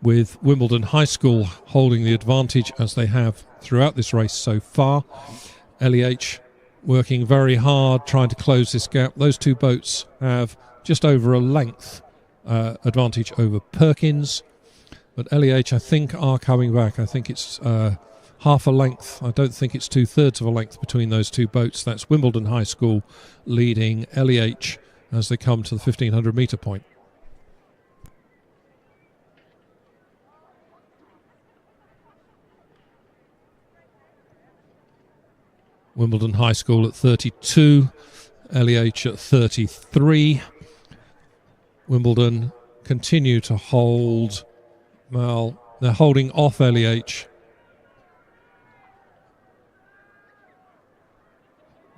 with Wimbledon High School holding the advantage as they have throughout this race so far. LEH working very hard trying to close this gap. Those 2 boats have just over a length advantage over Perkins, but LEH I think are coming back. I think it's half a length. I don't think it's 2/3 of a length between those 2 boats. That's Wimbledon High School leading LEH as they come to the 1,500 metre point. Wimbledon High School at 32, LEH at 33. Wimbledon continue to hold. Well, they're holding off LEH.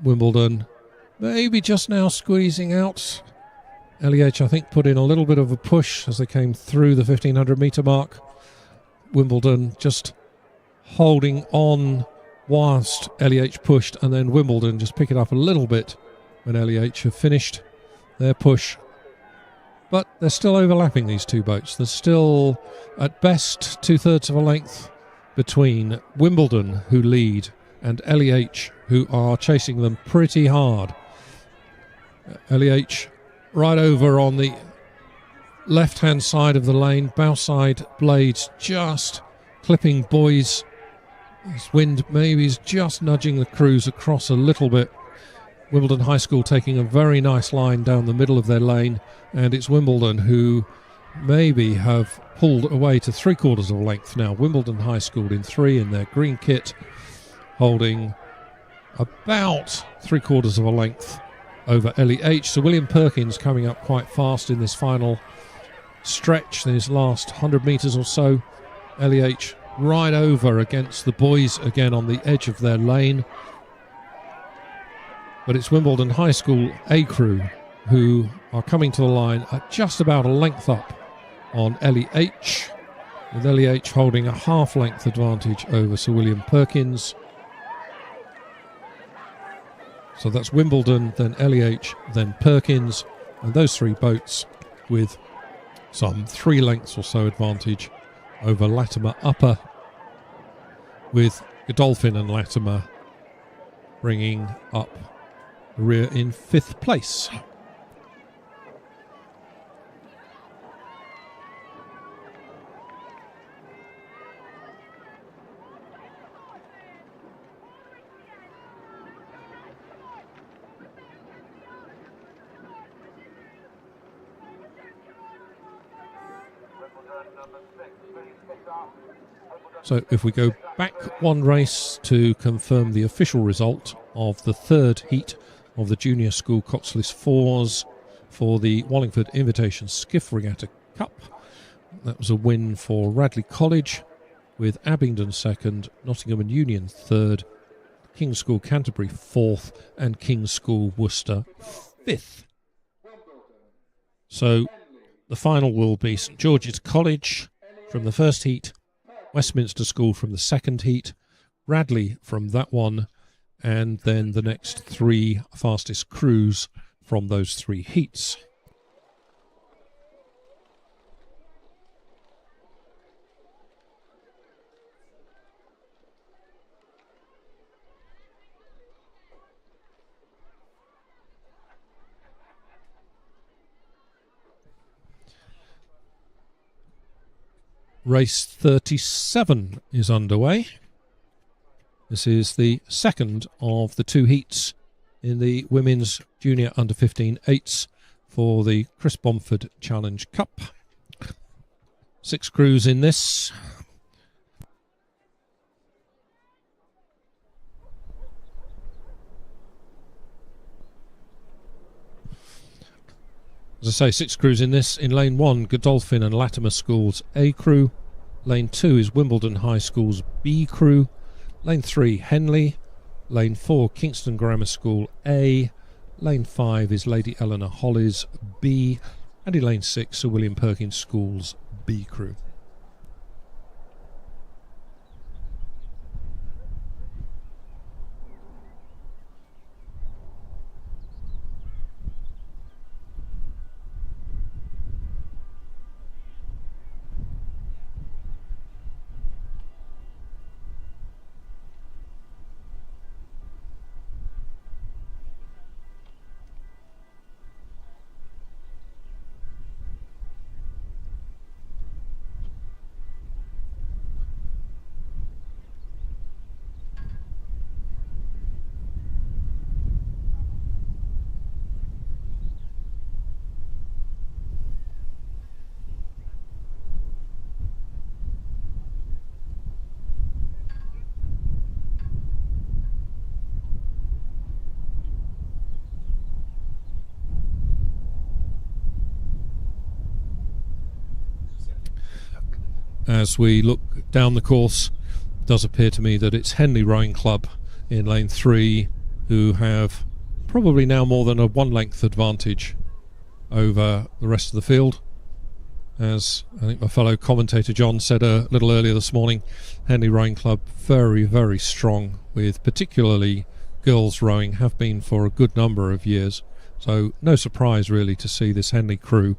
Wimbledon maybe just now squeezing out. LEH, I think, put in a little bit of a push as they came through the 1500 metre mark. Wimbledon just holding on whilst LEH pushed, and then Wimbledon just pick it up a little bit when LEH have finished their push. But they're still overlapping, these two boats. There's still, at best, 2/3 of a length between Wimbledon, who lead, and LEH, who are chasing them pretty hard. LEH right over on the left-hand side of the lane, bow side blades just clipping buoys. This wind maybe is just nudging the crews across a little bit. Wimbledon High School taking a very nice line down the middle of their lane, and it's Wimbledon who maybe have pulled away to 3/4 of a length now. Wimbledon High School in 3 in their green kit, holding about 3/4 of a length over LEH. So William Perkins coming up quite fast in this final stretch, in his last 100 metres or so. LEH right over against the buoys again on the edge of their lane. But it's Wimbledon High School A crew who are coming to the line at just about a length up on LEH, with LEH holding a half-length advantage over Sir William Perkins. So that's Wimbledon, then LEH, then Perkins, and those three boats with some 3 lengths or so advantage over Latimer Upper, with Godolphin and Latimer bringing up the rear in 5th place. So if we go back one race to confirm the official result of the 3rd heat of the Junior School Coxless 4s for the Wallingford Invitation Skiff Regatta Cup. That was a win for Radley College, with Abingdon 2nd, Nottingham and Union 3rd, King's School Canterbury 4th, and King's School Worcester 5th. So the final will be St George's College from the 1st heat, Westminster School from the 2nd heat, Radley from that one, and then the next 3 fastest crews from those 3 heats. Race 37 is underway. This is the second of the 2 heats in the Women's Junior Under-15 8s for the Chris Bomford Challenge Cup. 6 crews in this. As I say, 6 crews in this. In lane 1, Godolphin and Latimer School's A crew. Lane 2 is Wimbledon High School's B crew. Lane 3, Henley. Lane 4, Kingston Grammar School A. Lane 5 is Lady Eleanor Holly's B. And in lane 6, Sir William Perkins School's B crew. as we look down the course, it does appear to me that it's Henley Rowing Club in lane 3 who have probably now more than a 1 length advantage over the rest of the field. As I think my fellow commentator John said a little earlier this morning, Henley Rowing Club very, very strong, with particularly girls rowing, have been for a good number of years. So no surprise really to see this Henley crew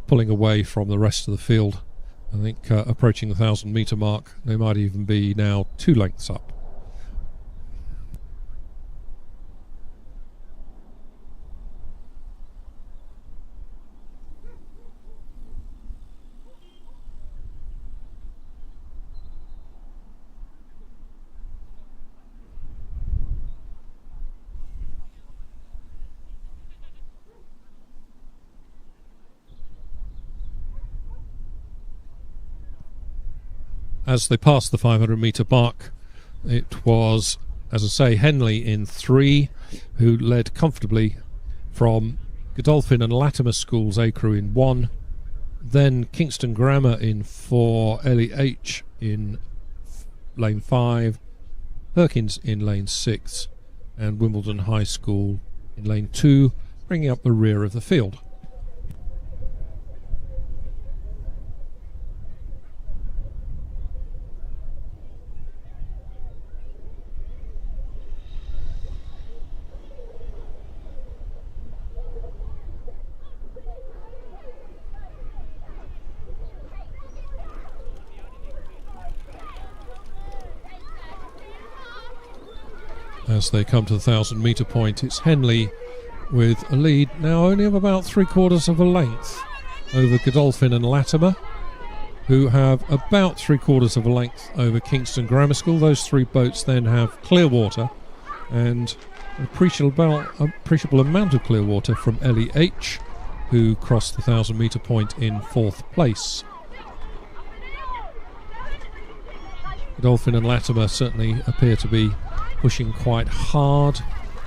pulling away from the rest of the field. I think approaching the 1,000 metre mark, they might even be now 2 lengths up. As they passed the 500 metre mark, it was, as I say, Henley in 3 who led comfortably from Godolphin and Latimer School's A crew in 1, then Kingston Grammar in 4, Ellie H in lane 5, Perkins in lane 6, and Wimbledon High School in lane 2, bringing up the rear of the field. As they come to the 1,000 metre point, it's Henley with a lead now only of about 3/4 of a length over Godolphin and Latimer, who have about 3/4 of a length over Kingston Grammar School. Those 3 boats then have clear water, and an appreciable amount of clear water from Ellie H, who crossed the 1,000 metre point in 4th place. Godolphin and Latimer certainly appear to be pushing quite hard,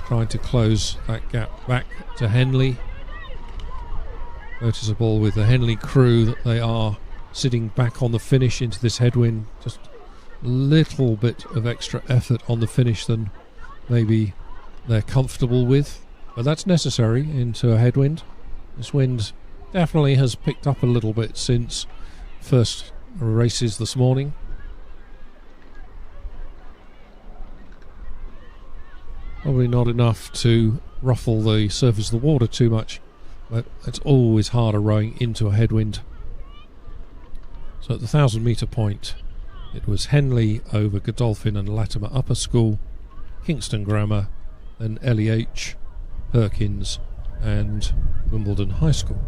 trying to close that gap back to Henley. Noticeable with the Henley crew that they are sitting back on the finish into this headwind, just a little bit of extra effort on the finish than maybe they're comfortable with, but that's necessary into a headwind. This wind definitely has picked up a little bit since first races this morning. Probably not enough to ruffle the surface of the water too much, but it's always harder rowing into a headwind. So at the 1,000 metre point, it was Henley over Godolphin and Latimer Upper School, Kingston Grammar, then Ellie H, Perkins and Wimbledon High School.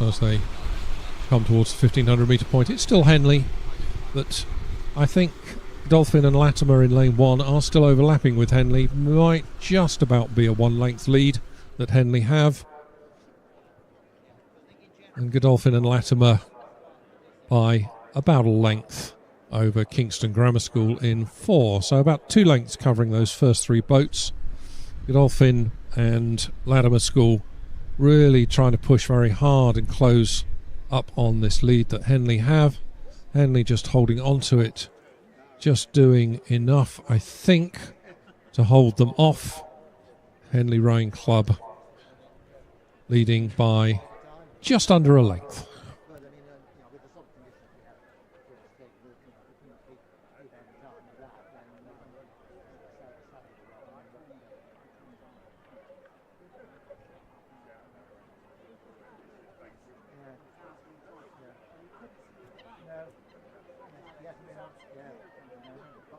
So as they come towards the 1,500 metre point, it's still Henley, but I think Godolphin and Latimer in lane 1 are still overlapping with Henley. Might just about be a 1 length lead that Henley have, and Godolphin and Latimer by about a length over Kingston Grammar School in 4, so about 2 lengths covering those first 3 boats. Godolphin and Latimer School really trying to push very hard and close up on this lead that Henley have. Henley just holding on to it, just doing enough, I think, to hold them off. Henley Rowing Club leading by just under a length.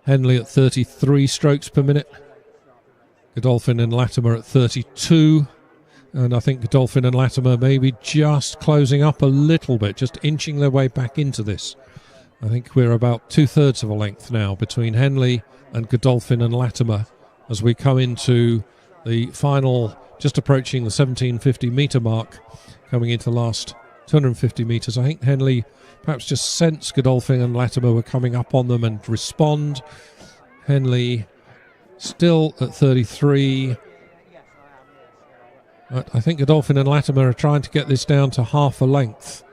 Henley at 33 strokes per minute. Godolphin and Latimer at 32. And I think Godolphin and Latimer maybe just closing up a little bit, just inching their way back into this. I think we're about 2/3 of a length now between Henley and Godolphin and Latimer as we come into the final, just approaching the 1750 metre mark, coming into the last 250 metres. I think Henley perhaps just sensed Godolphin and Latimer were coming up on them and respond. Henley still at 33. I think Godolphin and Latimer are trying to get this down to half a length.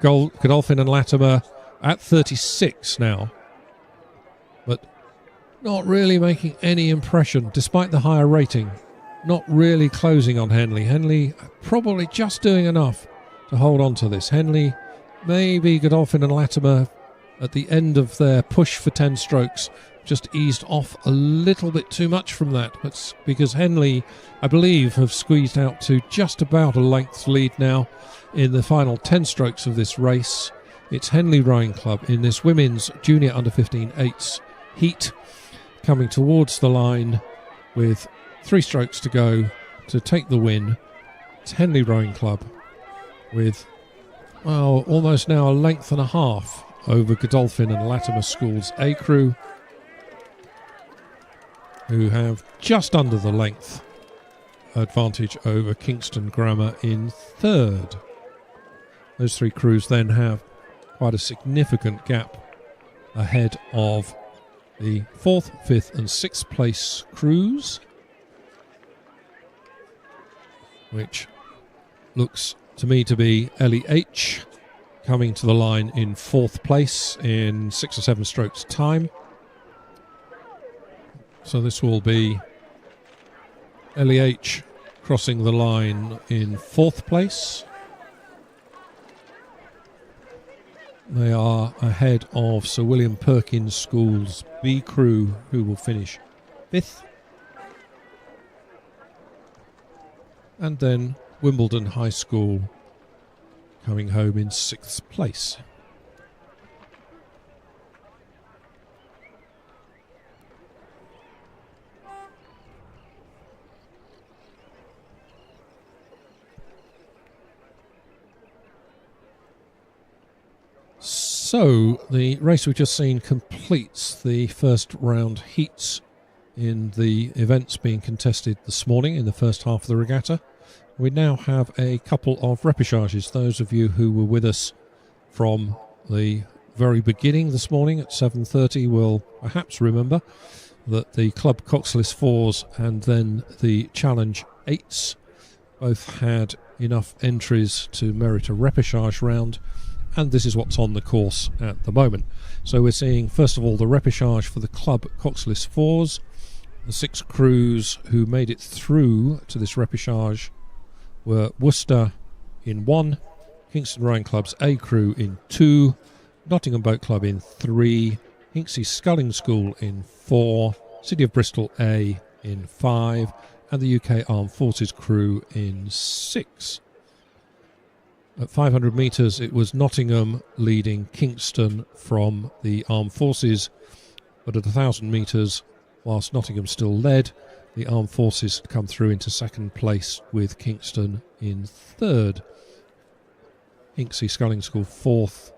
Godolphin and Latimer at 36 now, but not really making any impression despite the higher rating. Not really closing on Henley. Henley probably just doing enough to hold on to this. Henley, maybe Godolphin and Latimer at the end of their push for 10 strokes just eased off a little bit too much from that. But because Henley, I believe, have squeezed out to just about a length's lead now in the final 10 strokes of this race. It's Henley Rowing Club in this women's junior under 15 eights heat, coming towards the line with 3 strokes to go to take the win. It's Henley Rowing Club with, well, almost now a length and a half over Godolphin and Latimer Schools A crew, who have just under the length advantage over Kingston Grammar in third. Those 3 crews then have quite a significant gap ahead of the 4th, 5th and 6th place crews, which looks to me to be Ellie H coming to the line in 4th place in 6 or 7 strokes time. So this will be Ellie H crossing the line in 4th place. They are ahead of Sir William Perkins School's B crew, who will finish 5th. And then Wimbledon High School coming home in 6th place. So, the race we've just seen completes the first round heats in the events being contested this morning in the first half of the regatta. We now have a couple of repêchages. Those of you who were with us from the very beginning this morning at 7:30 will perhaps remember that the Club Coxless 4s and then the Challenge 8s both had enough entries to merit a repêchage round, and this is what's on the course at the moment. So we're seeing, first of all, the repêchage for the Club Coxless 4s. The 6 crews who made it through to this repêchage were Worcester in 1, Kingston Rowing Club's A crew in 2, Nottingham Boat Club in 3, Hinksey Sculling School in 4, City of Bristol A in 5, and the UK Armed Forces crew in 6. At 500 metres, it was Nottingham leading Kingston from the Armed Forces, but at 1,000 metres, whilst Nottingham still led, the Armed Forces had come through into 2nd place with Kingston in 3rd. Hinksey Sculling School 4th,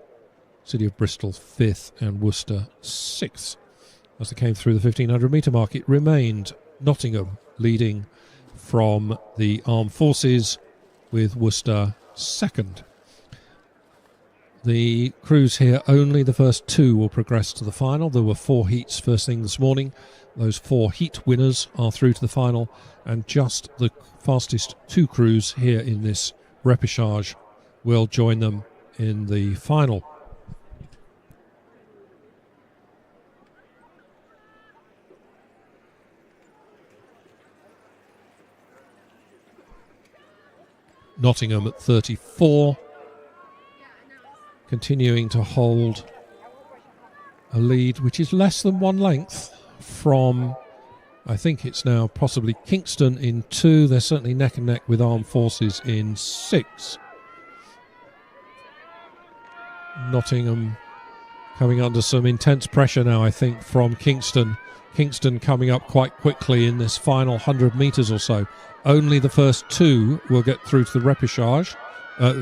City of Bristol 5th, and Worcester 6th. As they came through the 1,500 metre mark, it remained Nottingham leading from the Armed Forces with Worcester 2nd. The crews here, only the first 2 will progress to the final. There were 4 heats first thing this morning. Those 4 heat winners are through to the final, and just the fastest 2 crews here in this repêchage will join them in the final. Nottingham at 34, continuing to hold a lead which is less than 1 length from, I think it's now possibly Kingston in 2. They're certainly neck and neck with Armed Forces in 6. Nottingham coming under some intense pressure now, I think, from Kingston. Kingston coming up quite quickly in this final 100 metres or so. Only the first 2 will get through to the repêchage,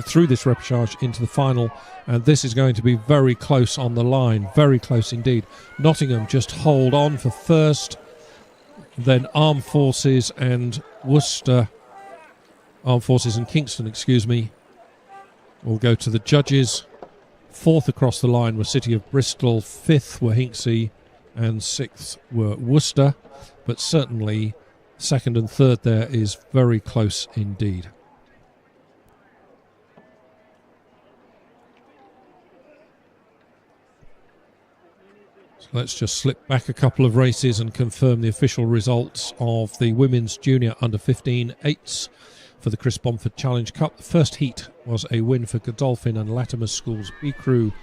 through this repêchage into the final, and this is going to be very close on the line, very close indeed. Nottingham just hold on for first. Then Armed Forces and Worcester, Armed Forces and Kingston, excuse me, will go to the judges. Fourth across the line were City of Bristol, fifth were Hinksey, and sixth were Worcester. But certainly second and third there is very close indeed. So let's just slip back a couple of races and confirm the official results of the Women's Junior Under-15 8s for the Chris Bomford Challenge Cup. The first heat was a win for Godolphin and Latimer Schools B Crew,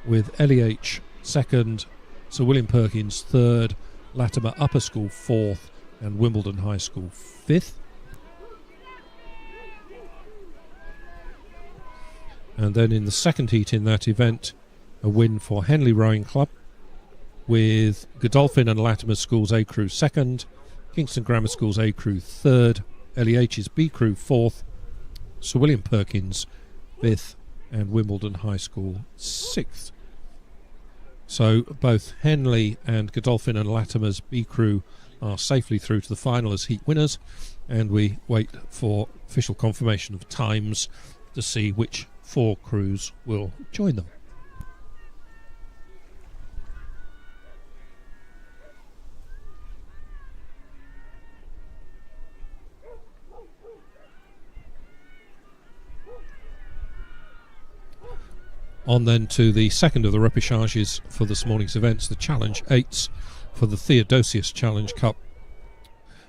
with LEH second, Sir William Perkins third, Latimer Upper School fourth, and Wimbledon High School fifth. And then in the second heat in that event, a win for Henley Rowing Club, with Godolphin and Latimer Schools A Crew second, Kingston Grammar Schools A Crew third, LEH's B Crew fourth, Sir William Perkins fifth, and Wimbledon High School sixth. So both Henley and Godolphin and Latimer's B Crew are safely through to the final as heat winners, and we wait for official confirmation of times to see which four crews will join them. On then to the second of the repêchages for this morning's events, the Challenge 8s for the Theodosius Challenge Cup.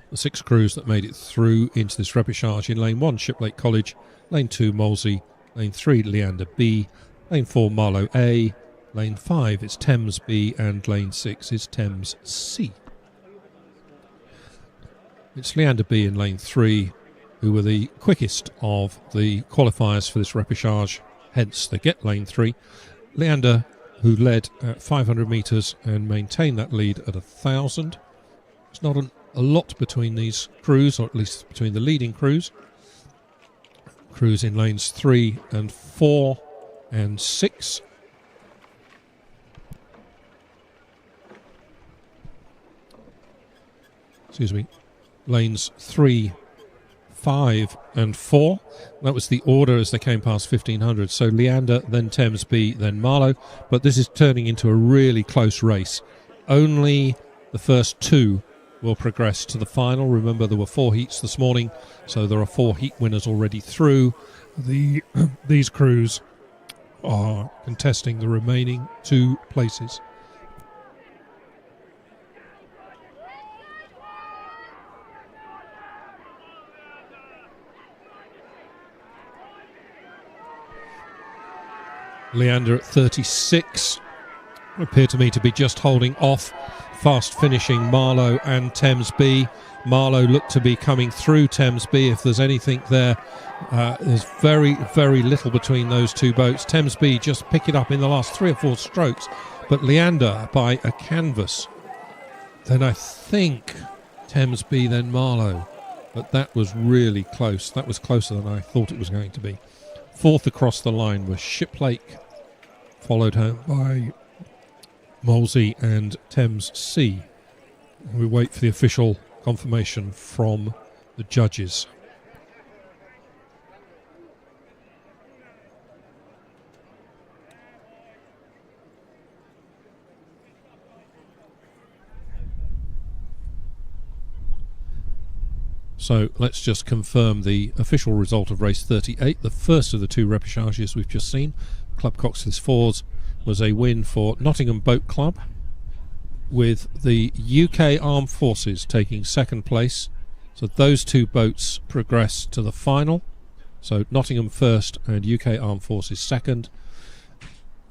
The six crews that made it through into this repêchage: in lane 1, Shiplake College; lane 2, Molesey; lane 3, Leander B; lane 4, Marlow A; lane 5 is Thames B; and lane 6 is Thames C. It's Leander B in lane 3 who were the quickest of the qualifiers for this repêchage, hence they get lane 3. Leander, who led at 500 metres and maintained that lead at 1,000. It's not a lot between these crews, or at least between the leading crews. Crews in lanes 3 and 4 and 6. Excuse me. Lanes 3, 5 and 4. That was the order as they came past 1,500. So Leander, then Thames B, then Marlow. But this is turning into a really close race. Only the first two will progress to the final. Remember, there were 4 heats this morning, so there are 4 heat winners already through. These crews are contesting the remaining 2 places. Leander at 36 appear to me to be just holding off fast finishing Marlow and Thames B. Marlow looked to be coming through Thames B. If there's anything there, there's very, very little between those two boats. Thames B just pick it up in the last 3 or 4 strokes, but Leander by a canvas. Then I think Thames B, then Marlow. But that was really close. That was closer than I thought it was going to be. Fourth across the line was Shiplake, followed home by Molesey and Thames C. We wait for the official confirmation from the judges. So let's just confirm the official result of race 38, the first of the 2 repêchages we've just seen. Club Coxless Fours was a win for Nottingham Boat Club, with the UK Armed Forces taking second place. So those 2 boats progress to the final. So Nottingham first and UK Armed Forces second.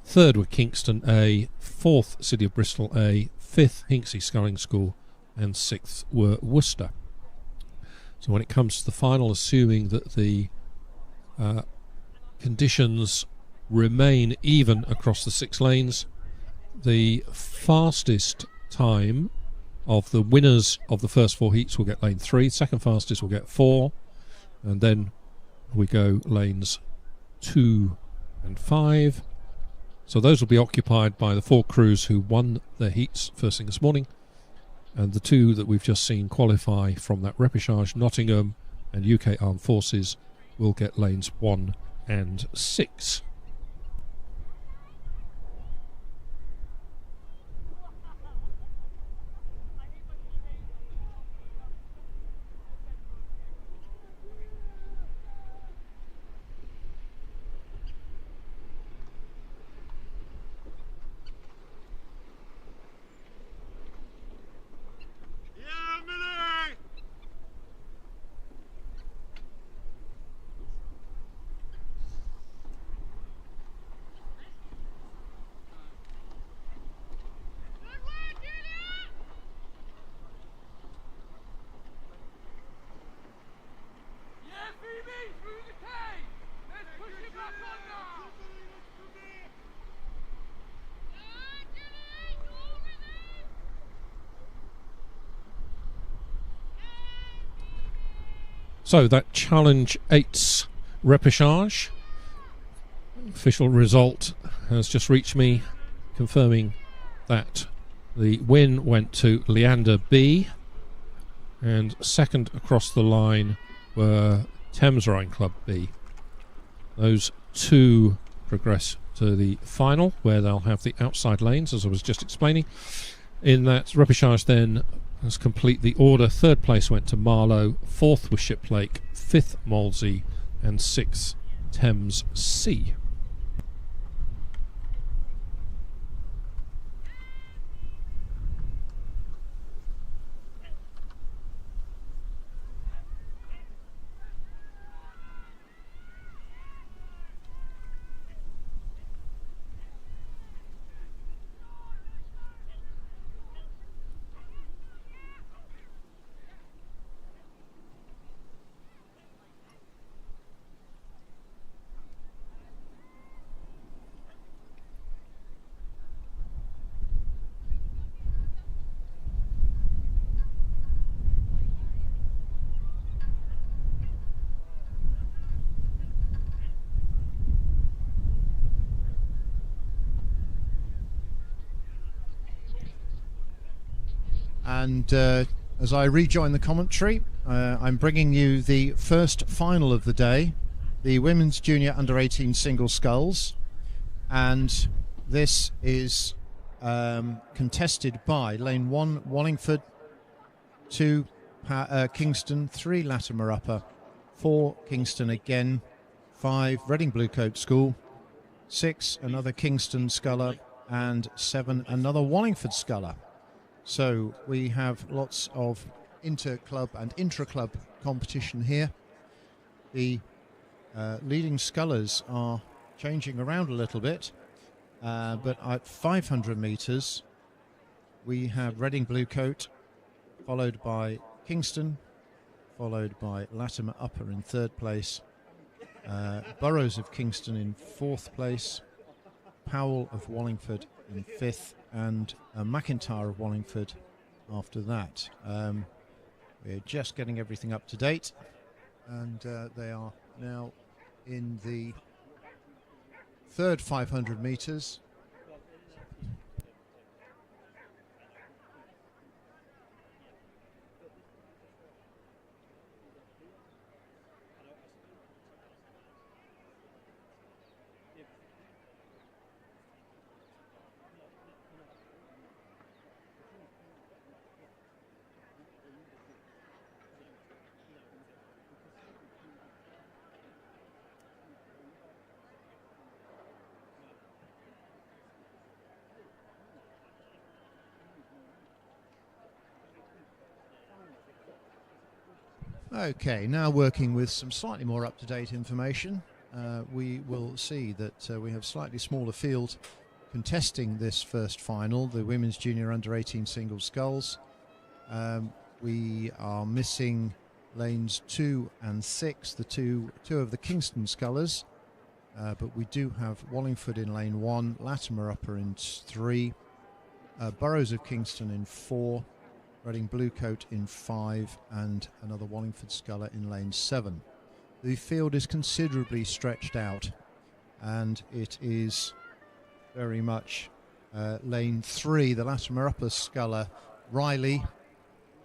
Third were Kingston A, fourth City of Bristol A, fifth Hinksey Sculling School, and sixth were Worcester. So when it comes to the final, assuming that the conditions remain even across the 6 lanes, the fastest time of the winners of the first 4 heats will get lane 3, second fastest will get 4, and then we go lanes 2 and 5. So those will be occupied by the 4 crews who won their heats first thing this morning. And the two that we've just seen qualify from that repêchage, Nottingham and UK Armed Forces, will get lanes 1 and 6. So that Challenge 8's repêchage official result has just reached me, confirming that the win went to Leander B, and second across the line were Thames Rowing Club B. Those two progress to the final, where they'll have the outside lanes, as I was just explaining. In that repêchage then, as complete the order, third place went to Marlow, fourth was Shiplake, fifth Molesey, and sixth Thames C. And as I rejoin the commentary, I'm bringing you the first final of the day, the Women's Junior Under-18 Single Sculls. And this is contested by Lane 1, Wallingford, 2, Kingston, 3, Latimer Upper, 4, Kingston again, 5, Reading Bluecoat School, 6, another Kingston sculler, and 7, another Wallingford sculler. So we have lots of inter-club and intra-club competition here. The leading scullers are changing around a little bit, but at 500 metres we have Reading Bluecoat, followed by Kingston, followed by Latimer Upper in third place, Burrows of Kingston in fourth place, Powell of Wallingford in fifth, and McIntyre of Wallingford after that. We're just getting everything up to date, and they are now in the third 500 metres. Okay, now working with some slightly more up-to-date information, we will see that we have slightly smaller field contesting this first final, the Women's Junior Under-18 Single Sculls. We are missing lanes 2 and 6, the two of the Kingston scullers, but we do have Wallingford in lane 1, Latimer Upper in 3, Burrows of Kingston in 4, Reading Bluecoat in 5, and another Wallingford sculler in lane 7. The field is considerably stretched out, and it is very much lane 3, the Latimer Upper sculler, Riley,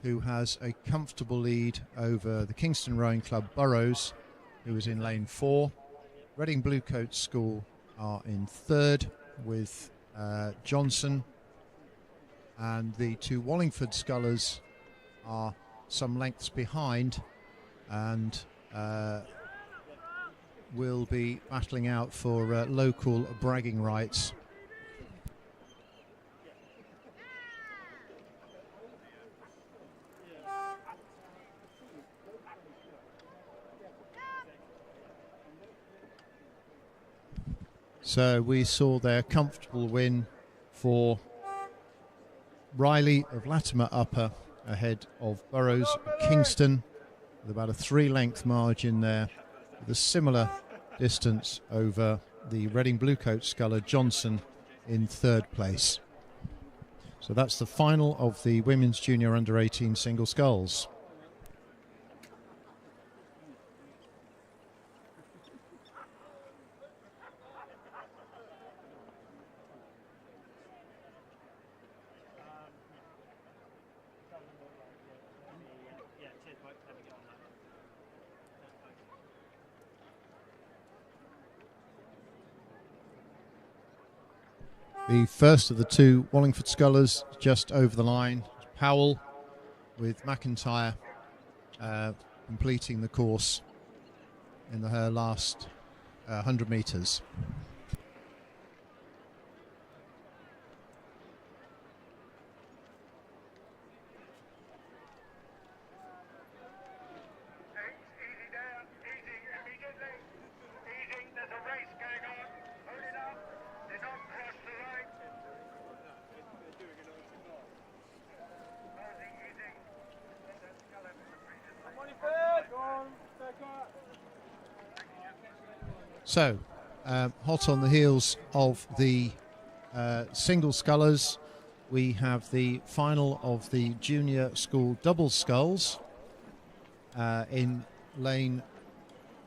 who has a comfortable lead over the Kingston Rowing Club Burrows, who is in lane 4. Reading Bluecoat School are in 3rd with Johnson, and the 2 Wallingford Scullers are some lengths behind and will be battling out for local bragging rights. So we saw their comfortable win for Riley of Latimer Upper ahead of Burrows of Kingston, with about a 3-length margin there, with a similar distance over the Reading Bluecoat sculler Johnson in 3rd place. So that's the final of the Women's Junior Under-18 Single Sculls. The first of the 2 Wallingford Scullers just over the line, Powell, with McIntyre completing the course in her last 100 metres. So, hot on the heels of the single scullers, we have the final of the junior school double sculls. In lane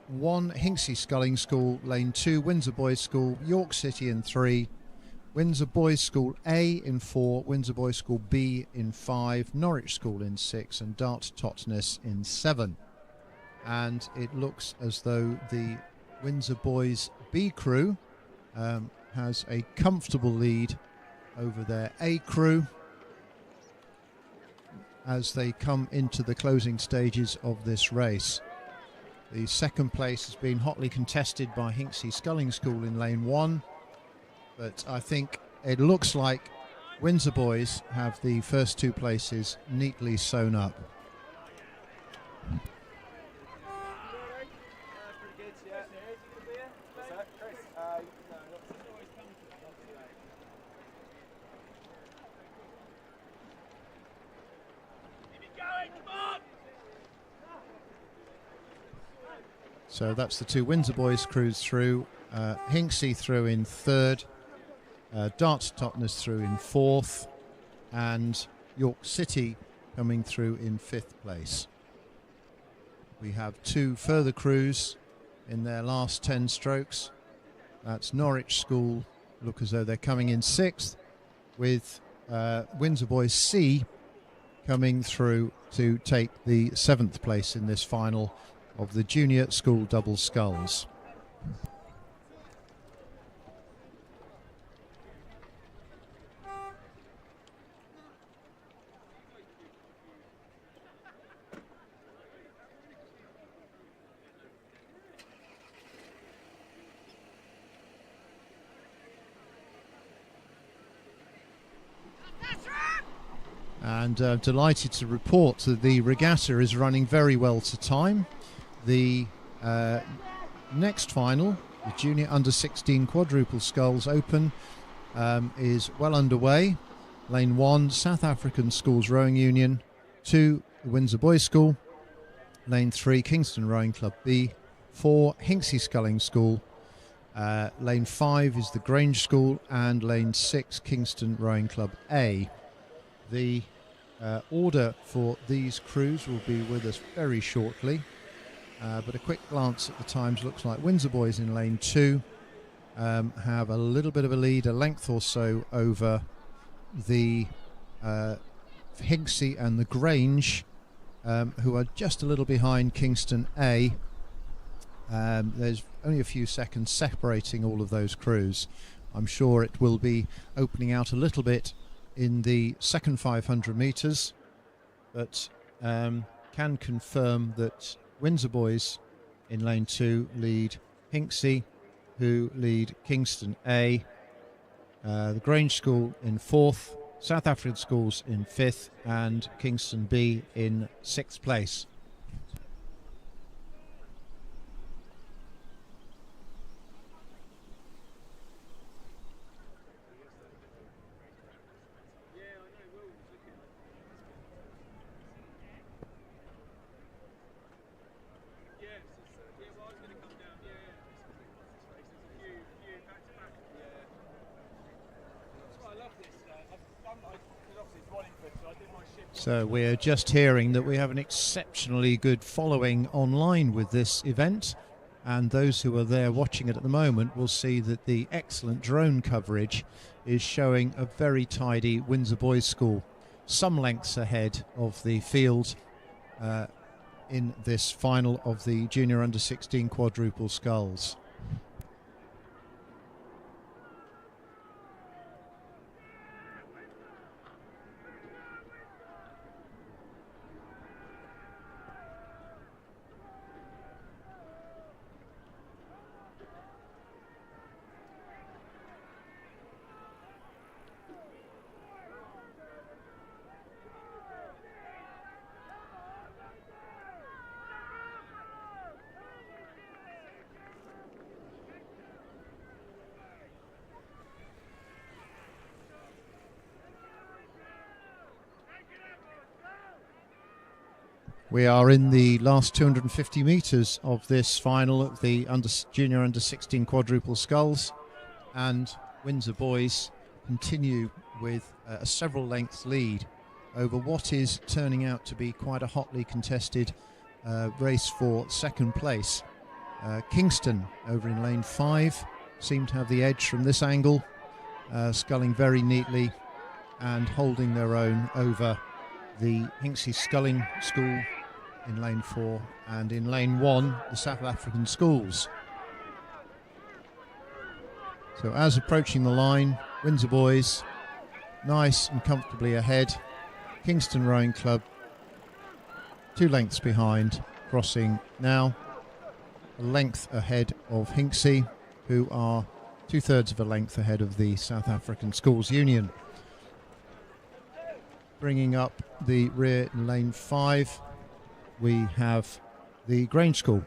1, Hinksey Sculling School, lane 2, Windsor Boys School, York City in 3, Windsor Boys School A in 4, Windsor Boys School B in 5, Norwich School in 6, and Dart Totnes in 7. And it looks as though the Windsor Boys B crew has a comfortable lead over their A crew as they come into the closing stages of this race. The second place has been hotly contested by Hinksey Sculling School in lane 1, but I think it looks like Windsor Boys have the first 2 places neatly sewn up. So that's the 2 Windsor Boys crews through. Hinksey through in 3rd, Dart Totnes through in 4th, and York City coming through in 5th place. We have 2 further crews in their last 10 strokes. That's Norwich School, look as though they're coming in 6th, with Windsor Boys C coming through to take the 7th place in this final of the junior school double sculls. And delighted to report that the regatta is running very well to time. The next final, the Junior Under-16 Quadruple Sculls Open, is well underway. Lane 1, South African Schools Rowing Union. 2, Windsor Boys School. Lane 3, Kingston Rowing Club B. 4, Hinksey Sculling School. Lane 5 is the Grange School, and lane 6, Kingston Rowing Club A. The order for these crews will be with us very shortly. But a quick glance at the times looks like Windsor Boys in lane 2 have a little bit of a lead, a length or so over the Hinksey and the Grange, who are just a little behind Kingston A. There's only a few seconds separating all of those crews. I'm sure it will be opening out a little bit in the second 500 metres, but can confirm that Windsor Boys in lane 2 lead Hinksey, who lead Kingston A, the Grange School in 4th, South African Schools in 5th, and Kingston B in 6th place. So we're just hearing that we have an exceptionally good following online with this event, and those who are there watching it at the moment will see that the excellent drone coverage is showing a very tidy Windsor Boys School, some lengths ahead of the field in this final of the Junior Under-16 quadruple sculls. We are in the last 250 metres of this final of the Junior Under-16 quadruple sculls, and Windsor Boys continue with a several lengths lead over what is turning out to be quite a hotly contested race for second place. Kingston over in lane 5 seem to have the edge from this angle, sculling very neatly and holding their own over the Hinksey Sculling School in lane 4, and in lane 1 the South African Schools. So as approaching the line, Windsor Boys nice and comfortably ahead, Kingston Rowing Club 2 lengths behind, crossing now a length ahead of Hinksey, who are 2/3 of a length ahead of the South African Schools Union. Bringing up the rear in lane 5, we have the Grange School.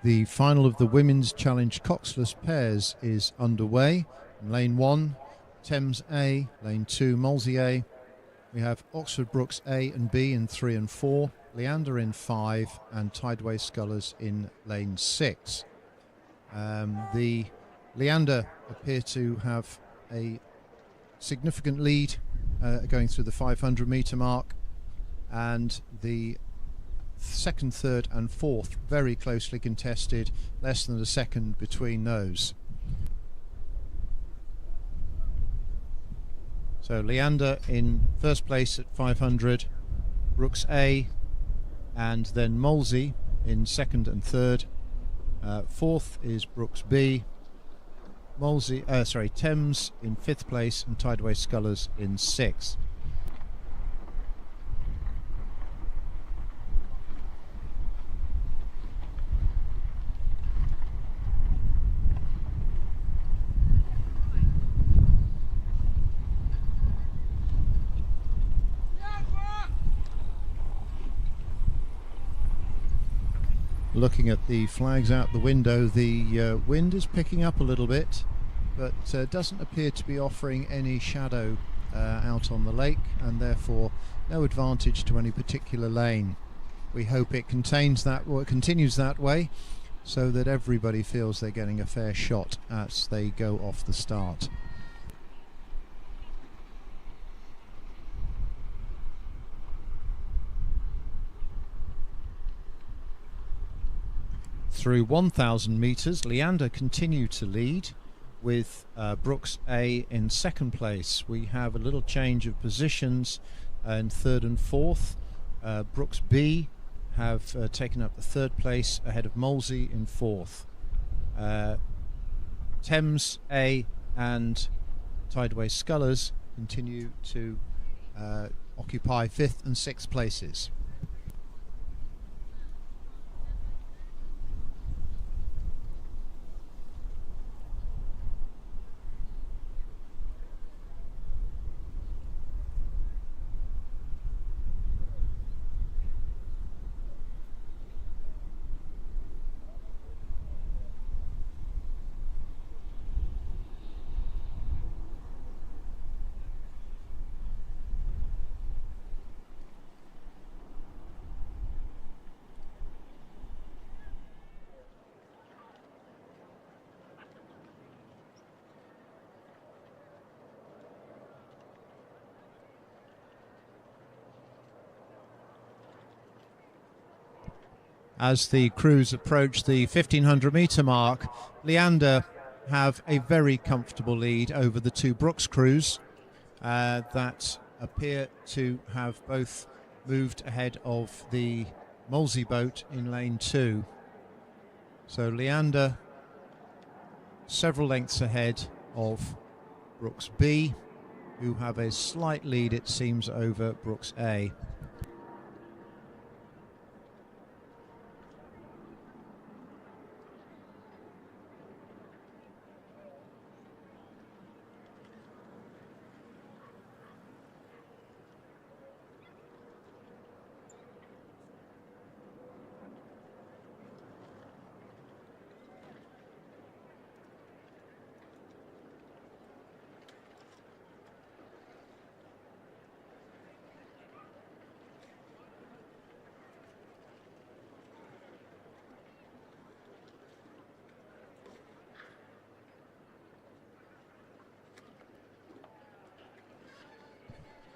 The final of the Women's Challenge coxless pairs is underway. In lane 1, Thames A. Lane 2, Molesey A. We have Oxford Brooks A and B in 3 and 4, Leander in 5, and Tideway Scullers in lane 6. The Leander appear to have a significant lead going through the 500 metre mark, and the second, third and fourth very closely contested, less than a second between those. So Leander in first place at 500, Brooks A, and then Molesey in second and third. Fourth is Brooks B, Thames in 5th place, and Tideway Scullers in 6th. Looking at the flags out the window, the wind is picking up a little bit, but doesn't appear to be offering any shadow out on the lake, and therefore no advantage to any particular lane. We hope it continues that way, so that everybody feels they're getting a fair shot as they go off the start. Through 1,000 metres, Leander continued to lead, with Brooks A in second place. We have a little change of positions in third and fourth. Brooks B have taken up the third place ahead of Molesey in fourth. Thames A and Tideway Scullers continue to occupy fifth and sixth places. As the crews approach the 1,500 metre mark, Leander have a very comfortable lead over the two Brooks crews that appear to have both moved ahead of the Molesey boat in lane 2. So Leander several lengths ahead of Brooks B, who have a slight lead, it seems, over Brooks A.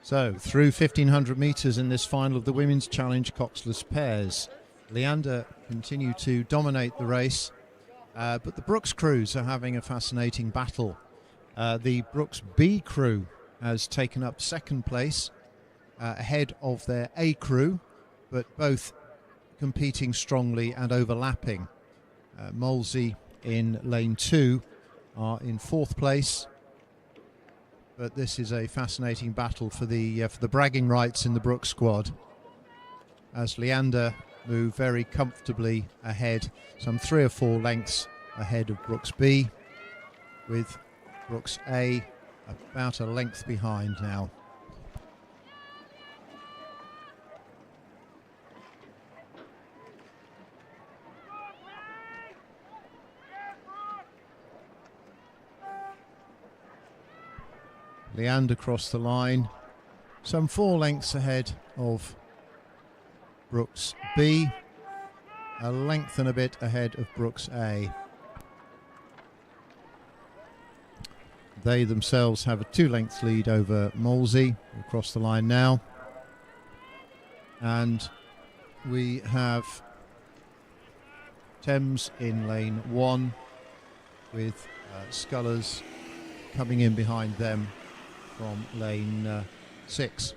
So, through 1,500 metres in this final of the Women's Challenge coxless pairs, Leander continue to dominate the race, but the Brooks crews are having a fascinating battle. The Brooks B crew has taken up second place ahead of their A crew, but both competing strongly and overlapping. Molesey in lane 2 are in fourth place. But this is a fascinating battle for the bragging rights in the Brooks squad, as Leander move very comfortably ahead, some 3 or 4 lengths ahead of Brooks B, with Brooks A about a length behind now. Leander across the line, some 4 lengths ahead of Brooks B, a length and a bit ahead of Brooks A. They themselves have a 2-length lead over Molesey across the line now. And we have Thames in lane 1 with Scullers coming in behind them from lane 6.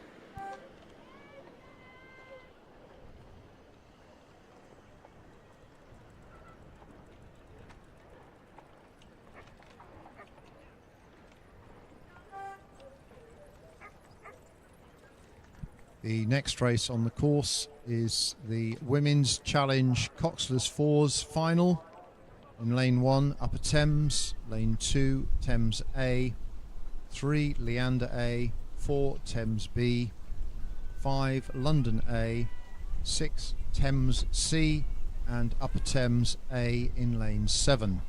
The next race on the course is the Women's Challenge Coxless Fours final. In lane 1, Upper Thames, lane 2, Thames A, 3, Leander A, 4, Thames B, 5, London A, 6, Thames C, and Upper Thames A in lane 7.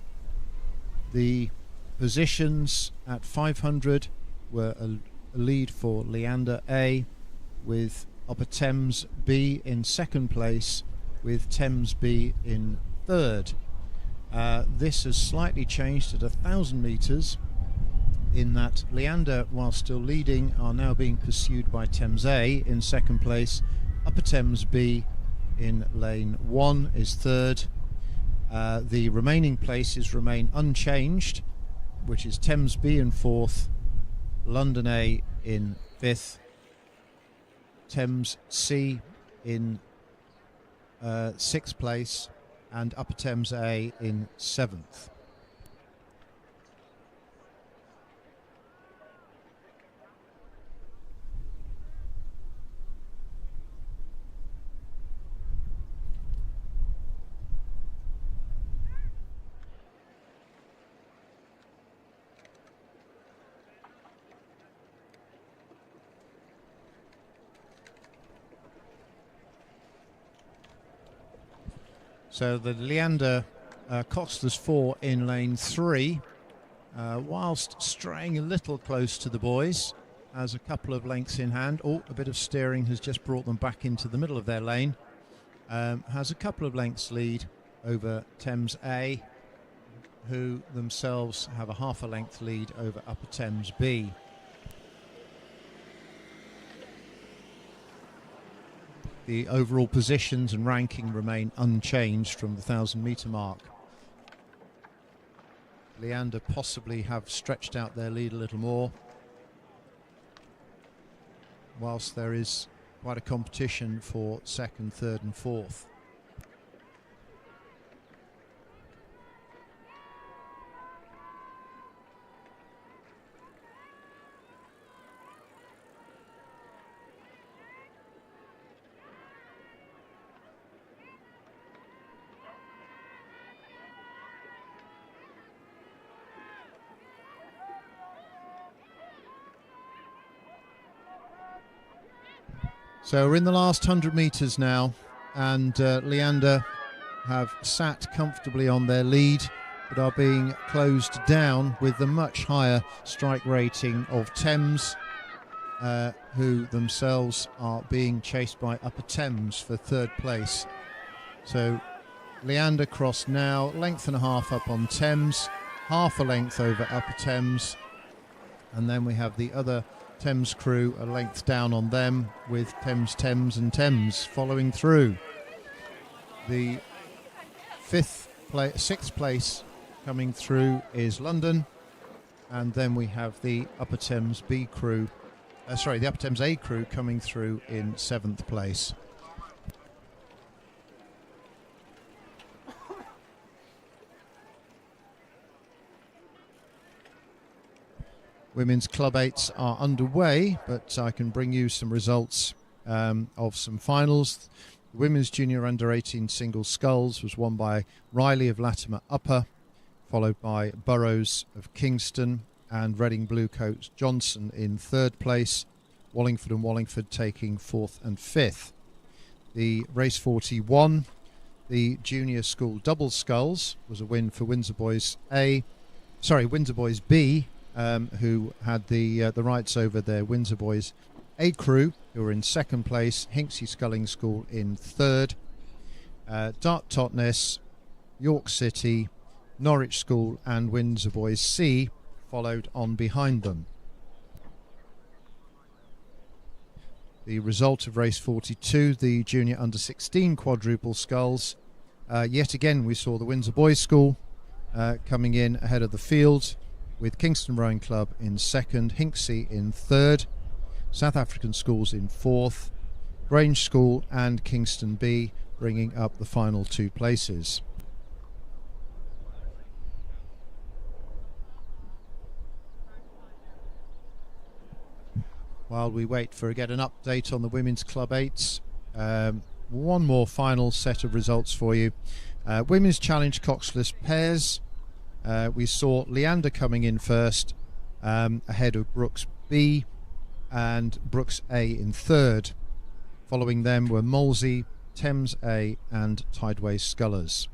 The positions at 500 were lead for Leander A, with Upper Thames B in second place, with Thames B in third. This has slightly changed at 1,000 metres, in that Leander, while still leading, are now being pursued by Thames A in second place. Upper Thames B in lane 1 is third. The remaining places remain unchanged, which is Thames B in fourth, London A in fifth, Thames C in sixth place, and Upper Thames A in seventh. So the Leander Coxless 4 in lane 3, whilst straying a little close to the boys, has a couple of lengths in hand. Oh, a bit of steering has just brought them back into the middle of their lane. Has a couple of lengths lead over Thames A, who themselves have a half a length lead over Upper Thames B. The overall positions and ranking remain unchanged from the 1,000 metre mark. Leander possibly have stretched out their lead a little more, whilst there is quite a competition for second, third and fourth. So we're in the last 100 metres now, and Leander have sat comfortably on their lead, but are being closed down with the much higher strike rating of Thames, who themselves are being chased by Upper Thames for third place. So Leander cross now, length and a half up on Thames, half a length over Upper Thames, and then we have the other Thames crew a length down on them, with Thames and Thames following through. The sixth place coming through is London, and then we have the Upper Thames B crew, the Upper Thames A crew coming through in seventh place. Women's Club 8s are underway, but I can bring you some results of some finals. The Women's Junior Under-18 Single Sculls was won by Riley of Latimer Upper, followed by Burrows of Kingston and Reading Bluecoats Johnson in third place, Wallingford and Wallingford taking fourth and fifth. The Race 41, the Junior School Double Sculls, was a win for Windsor Boys B, who had the rights over their Windsor Boys A crew, who were in second place, Hinksey Sculling School in third, Dart Totnes, York City, Norwich School and Windsor Boys C followed on behind them. The result of race 42, the Junior Under-16 Quadruple Sculls, yet again we saw the Windsor Boys School coming in ahead of the field, with Kingston Rowing Club in second, Hinksey in third, South African Schools in fourth, Grange School and Kingston B bringing up the final two places. While we wait for get an update on the Women's Club 8s, one more final set of results for you. Women's Challenge Coxless Pairs. We saw Leander coming in first, ahead of Brooks B and Brooks A in third. Following them were Molesey, Thames A and Tideway Scullers.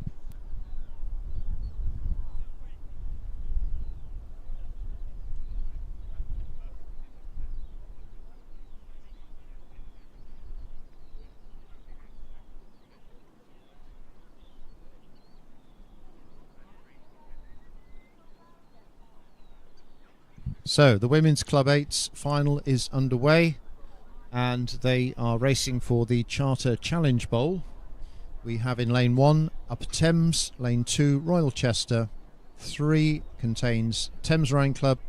So the Women's Club 8's final is underway, and they are racing for the Charter Challenge Bowl. We have in lane 1 Upper Thames, lane 2 Royal Chester, 3 contains Thames Rowing Club,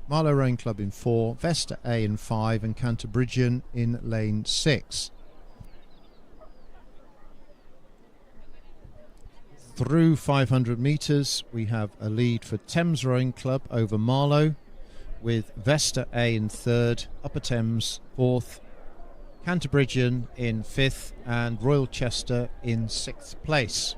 Marlow Rowing Club in 4, Vesta A in 5, and Canterbridgian in lane 6. Through 500 metres, we have a lead for Thames Rowing Club over Marlow, with Vesta A in 3rd, Upper Thames 4th, Canterbridgian in 5th, and Royal Chester in 6th place.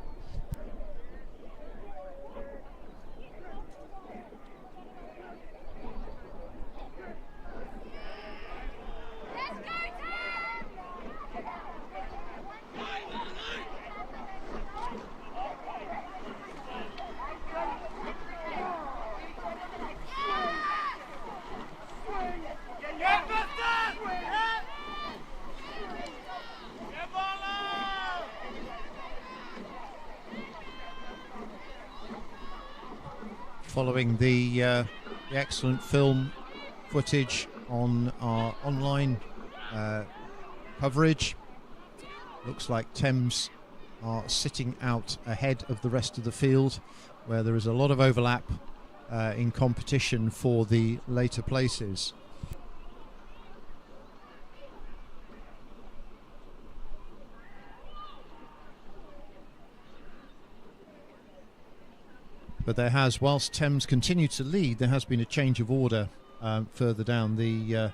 Following the excellent film footage on our online coverage, looks like Thames are sitting out ahead of the rest of the field, where there is a lot of overlap in competition for the later places. But there has, whilst Thames continued to lead, there has been a change of order further down the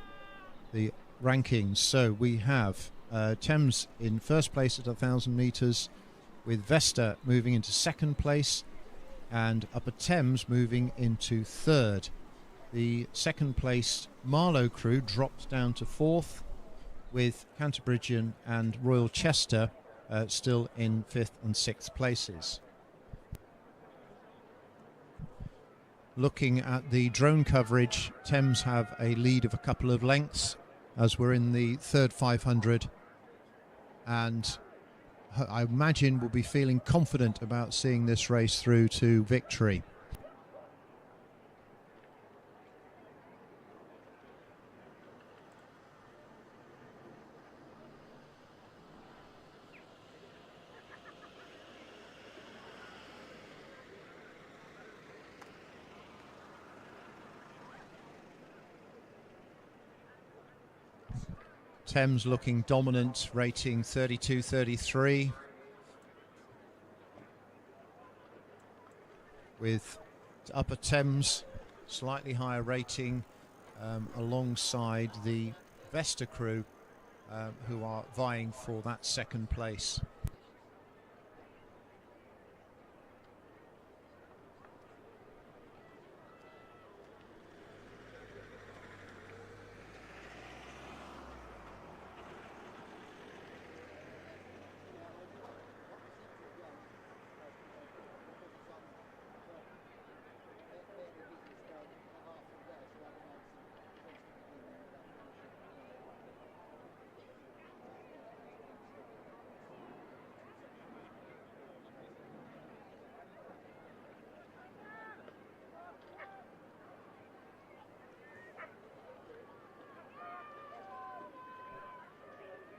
rankings. So we have Thames in first place at 1,000 metres, with Vesta moving into second place, and Upper Thames moving into third. The second place Marlow crew dropped down to fourth, with Canterbridgian and Royal Chester still in fifth and sixth places. Looking at the drone coverage, Thames have a lead of a couple of lengths as we're in the third 500, and I imagine we'll be feeling confident about seeing this race through to victory. Thames looking dominant, rating 32-33, with Upper Thames slightly higher rating alongside the Vesta crew who are vying for that second place.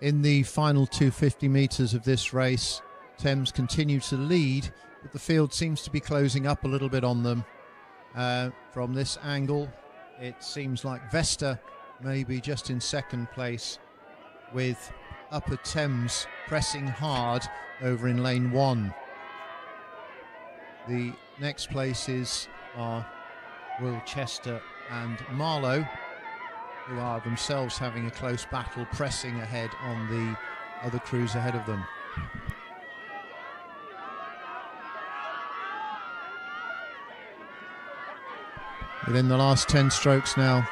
In the final 250 metres of this race, Thames continue to lead, but the field seems to be closing up a little bit on them. From this angle, it seems like Vesta may be just in second place, with Upper Thames pressing hard over in lane 1. The next places are Royal Chester and Marlow, who are themselves having a close battle, pressing ahead on the other crews ahead of them. Within the last 10 strokes now,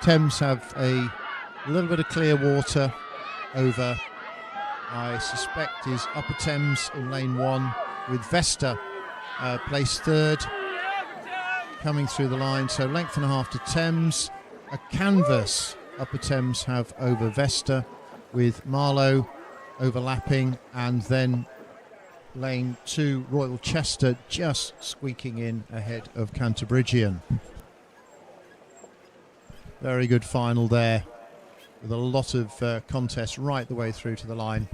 Thames have a little bit of clear water over, I suspect, is Upper Thames in lane 1, with Vesta placed third, coming through the line. So length and a half to Thames. A canvas Upper Thames have over Vesta, with Marlow overlapping, and then lane 2 Royal Chester just squeaking in ahead of Canterbridgian. Very good final there, with a lot of contest right the way through to the line.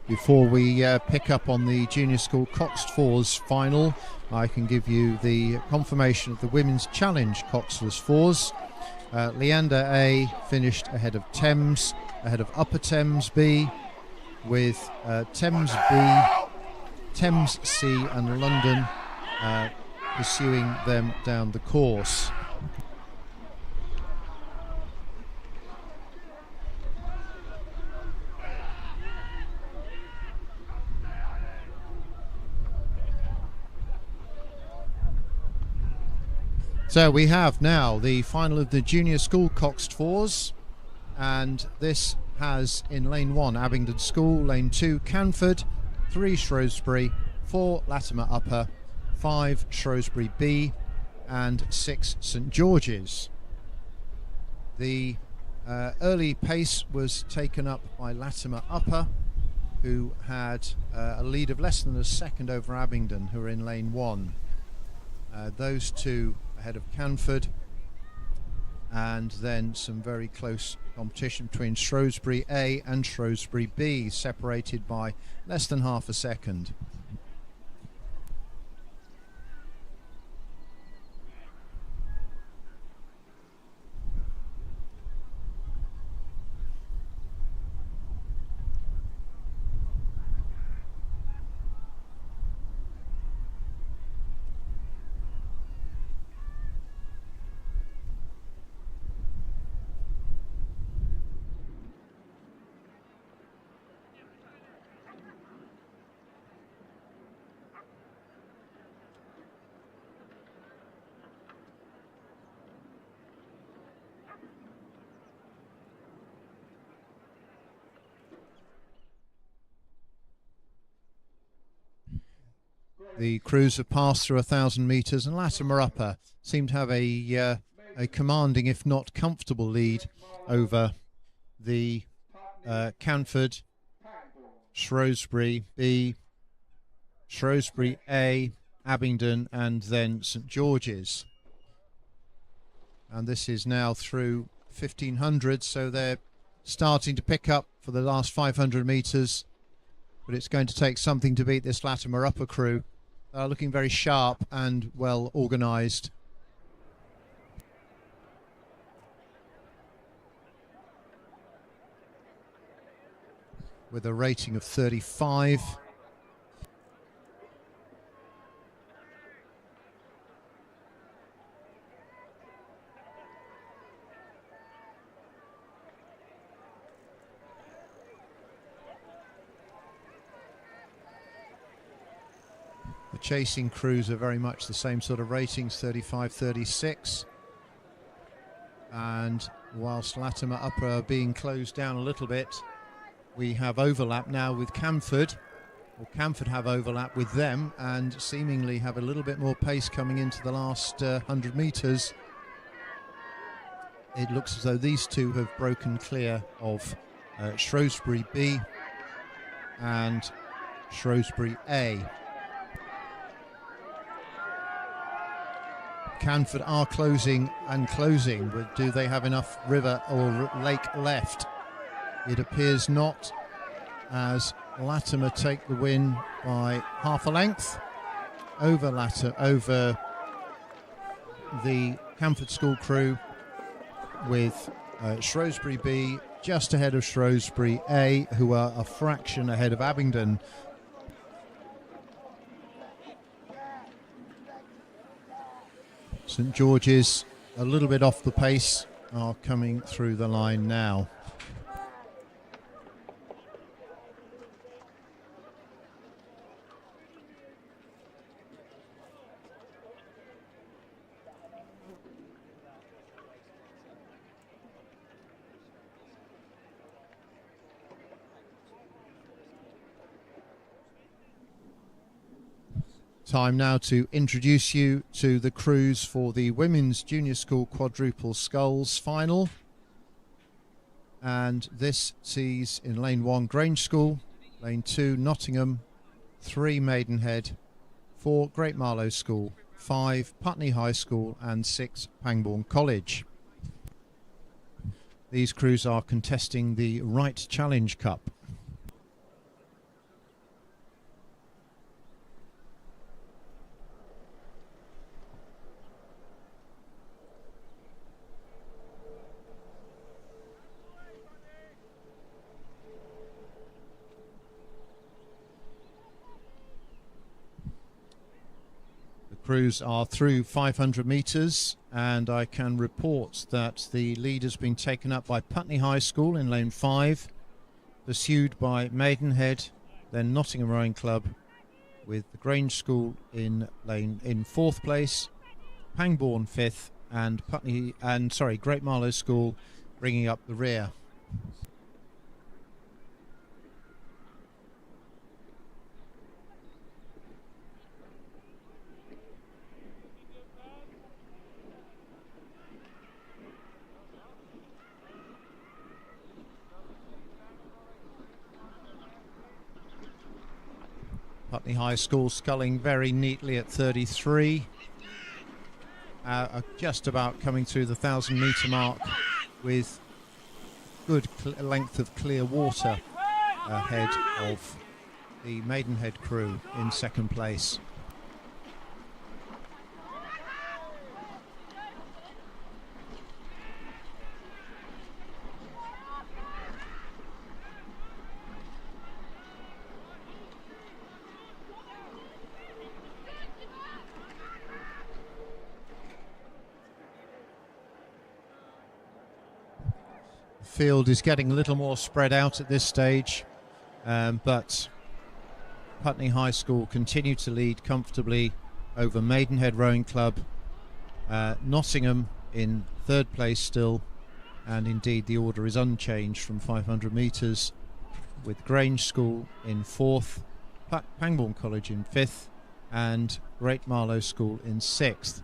Before we pick up on the Junior School Coxed Fours final, I can give you the confirmation of the Women's Challenge Coxless Fours. Leander A finished ahead of Thames, ahead of Upper Thames B, with Thames B, Thames C and London pursuing them down the course. So we have now the final of the Junior School Coxed Fours, and this has in lane 1 Abingdon School, lane 2 Canford, 3 Shrewsbury, 4 Latimer Upper, 5 Shrewsbury B and 6 St George's. The early pace was taken up by Latimer Upper, who had a lead of less than a second over Abingdon, who are in lane 1. Those two ahead of Canford, and then some very close competition between Shrewsbury A and Shrewsbury B, separated by less than half a second. The crews have passed through 1,000 metres, and Latimer Upper seem to have a commanding, if not comfortable, lead over the Canford, Shrewsbury B, Shrewsbury A, Abingdon, and then St George's. And this is now through 1,500, so they're starting to pick up for the last 500 metres. But it's going to take something to beat this Latimer Upper crew. Are looking very sharp and well organised. With a rating of 35. The chasing crews are very much the same sort of ratings, 35, 36. And whilst Latimer Upper are being closed down a little bit, we have overlap now with Canford, or Canford have overlap with them, and seemingly have a little bit more pace coming into the last 100 metres. It looks as though these two have broken clear of Shrewsbury B and Shrewsbury A. Canford are closing and closing, but do they have enough river or lake left? It appears not, as Latimer take the win by half a length over the Canford School crew, with Shrewsbury B just ahead of Shrewsbury A, who are a fraction ahead of Abingdon. St George's, a little bit off the pace, are coming through the line now. Time now to introduce you to the crews for the Women's Junior School Quadruple Sculls final. and this sees in lane 1 Grange School, lane 2 Nottingham, 3 Maidenhead, 4 Great Marlow School, 5 Putney High School and 6 Pangbourne College. These crews are contesting the Right Challenge Cup. Crews are through 500 metres, and I can report that the lead has been taken up by Putney High School in lane 5, pursued by Maidenhead, then Nottingham Rowing Club, with the Grange School in 4th place, Pangbourne 5th, and Great Marlow School bringing up the rear. Putney High School sculling very neatly at 33, just about coming through the 1,000 metre mark with good length of clear water ahead of the Maidenhead crew in 2nd place. Field is getting a little more spread out at this stage, but Putney High School continue to lead comfortably over Maidenhead Rowing Club, Nottingham in 3rd place still, and indeed the order is unchanged from 500 metres, with Grange School in 4th, Pangbourne College in 5th, and Great Marlow School in 6th.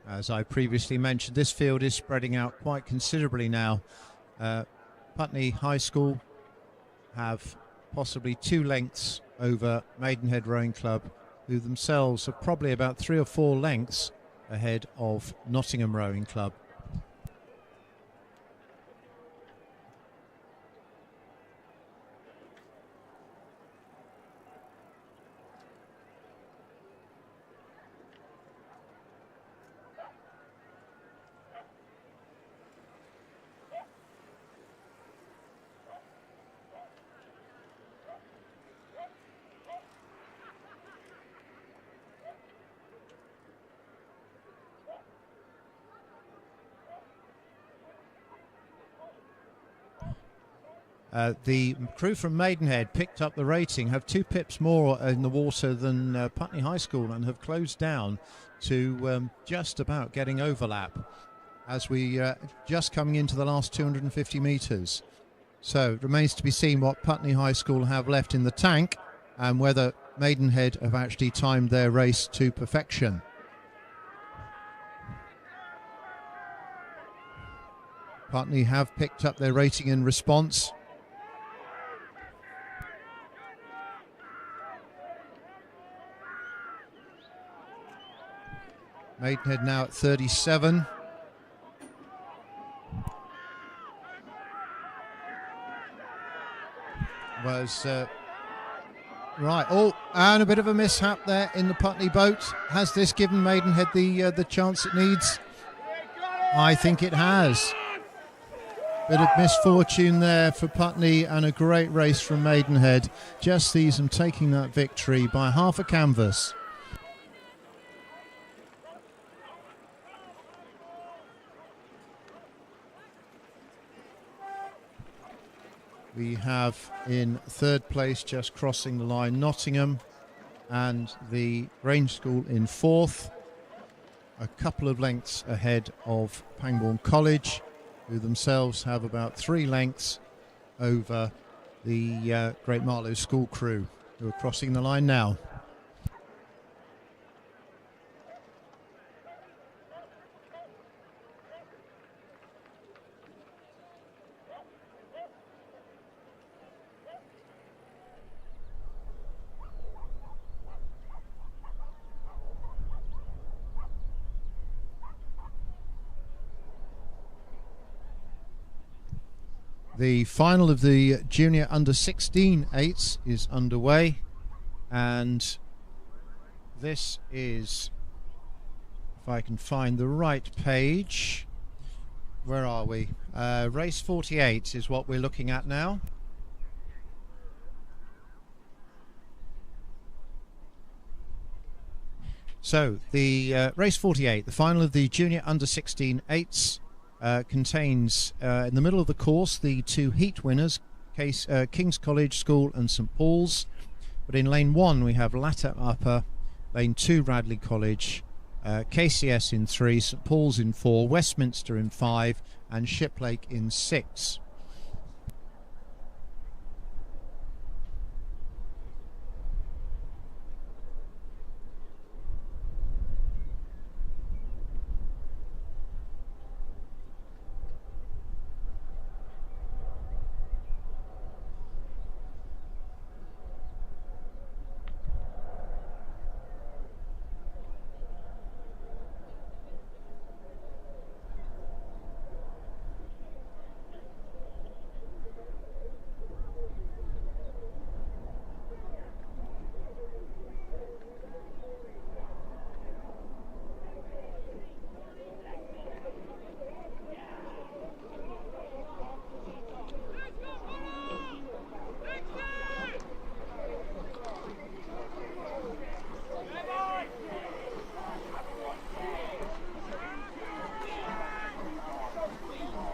As I previously mentioned, this field is spreading out quite considerably now. Putney High School have possibly 2 lengths over Maidenhead Rowing Club, who themselves are probably about 3 or 4 lengths ahead of Nottingham Rowing Club. The crew from Maidenhead picked up the rating, have 2 pips more in the water than Putney High School, and have closed down to just about getting overlap as we just coming into the last 250 metres. So it remains to be seen what Putney High School have left in the tank and whether Maidenhead have actually timed their race to perfection. Putney have picked up their rating in response. Maidenhead now at 37. was right. Oh, and a bit of a mishap there in the Putney boat. Has this given Maidenhead the chance it needs? I think it has. Bit of misfortune there for Putney and a great race from Maidenhead. Just sees them taking that victory by half a canvas. We have in third place, just crossing the line, Nottingham, and the Grange School in fourth, a couple of lengths ahead of Pangbourne College, who themselves have about 3 lengths over the Great Marlow School crew, who are crossing the line now. The final of the Junior Under-16 eights is underway, and this is, if I can find the right page, where are we? Race 48 is what we're looking at now. So the race 48, the final of the Junior Under-16 eights, contains in the middle of the course the 2 heat winners, King's College School and St Paul's. But in lane 1 we have Latter Upper, lane 2 Radley College, KCS in 3, St Paul's in 4, Westminster in 5 and Shiplake in 6.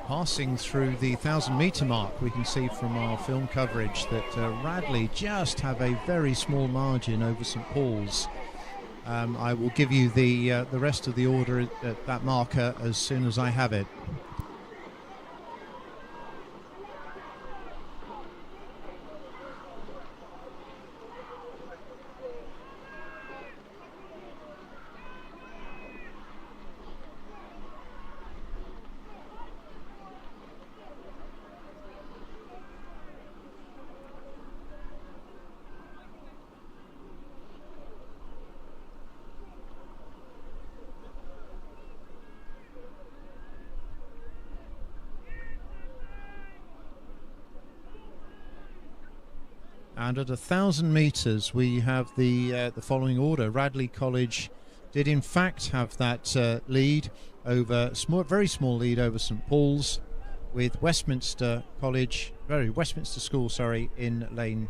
Passing through the 1,000-metre mark, we can see from our film coverage that Radley just have a very small margin over St Paul's. I will give you the rest of the order at that marker as soon as I have it. And at 1,000 metres, we have the following order. Radley College did in fact have that lead over very small lead over St Paul's, with Westminster School, in lane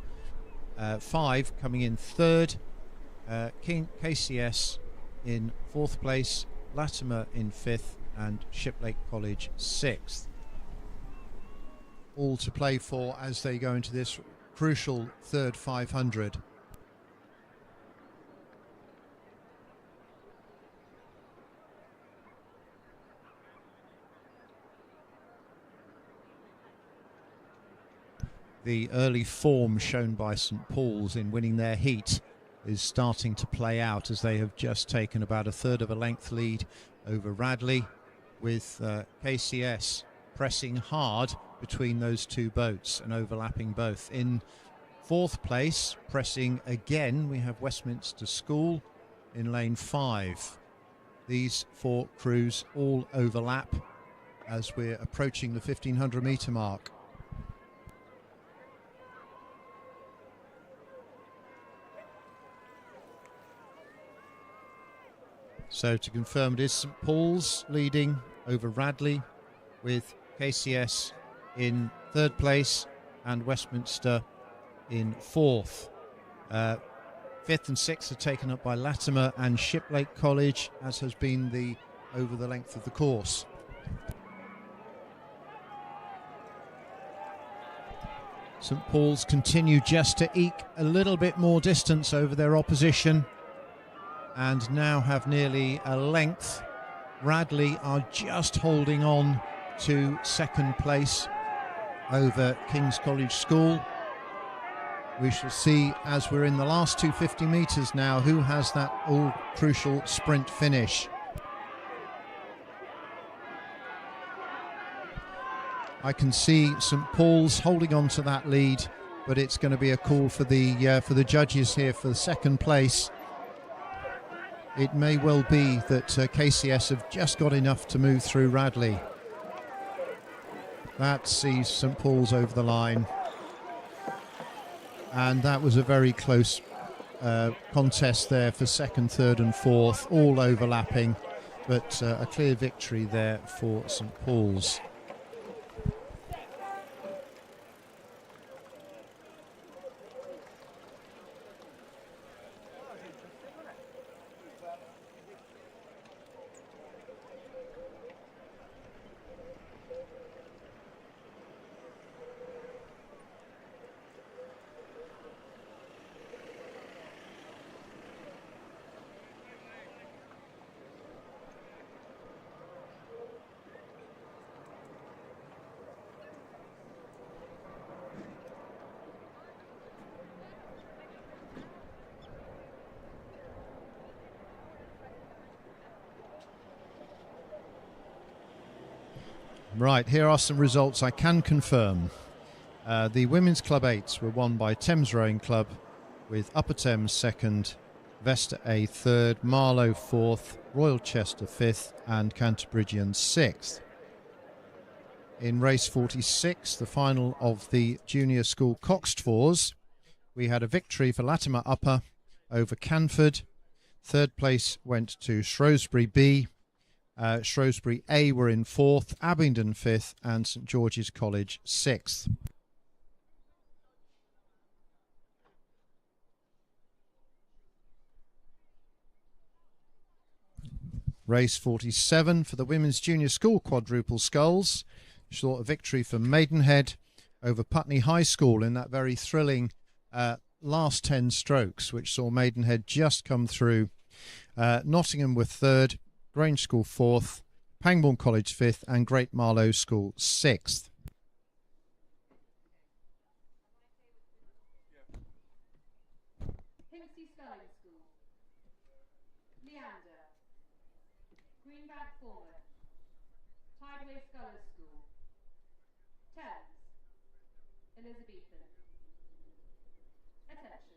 5, coming in third. KCS in fourth place, Latimer in fifth, and Shiplake College sixth. All to play for as they go into this crucial third 500. The early form shown by St Paul's in winning their heat is starting to play out, as they have just taken about a third of a length lead over Radley, with KCS pressing hard between those two boats and overlapping both. In fourth place, pressing again, we have Westminster School in lane 5. These 4 crews all overlap as we're approaching the 1,500 metre mark. So to confirm, it is St Paul's leading over Radley, with KCS in third place and Westminster in fourth. Fifth and sixth are taken up by Latimer and Shiplake College, as has been over the length of the course. St Paul's continue just to eke a little bit more distance over their opposition and now have nearly a length. Radley are just holding on to second place over King's College School. We shall see, as we're in the last 250 metres now, who has that all-crucial sprint finish. I can see St Paul's holding on to that lead, but it's going to be a call for the judges here for the second place. It may well be that KCS have just got enough to move through Radley. That sees St Paul's over the line. And that was a very close contest there for second, third and fourth, all overlapping, but a clear victory there for St Paul's. Right, here are some results I can confirm. The Women's Club 8s were won by Thames Rowing Club, with Upper Thames second, Vesta A third, Marlow fourth, Royal Chester fifth and Canterburyans sixth. In race 46, the final of the junior school coxed fours, we had a victory for Latimer Upper over Canford. Third place went to Shrewsbury B. Shrewsbury A were in fourth, Abingdon fifth and St George's College sixth. Race 47 for the Women's Junior School quadruple sculls. Saw a victory for Maidenhead over Putney High School in that very thrilling last 10 strokes, which saw Maidenhead just come through. Nottingham were third, Grange School fourth, Pangbourne College fifth and Great Marlow School sixth. Hinksey Sculling School, Leander, Greenbank Former, Tideway Scholars School, Thames, Elizabethan. Attention.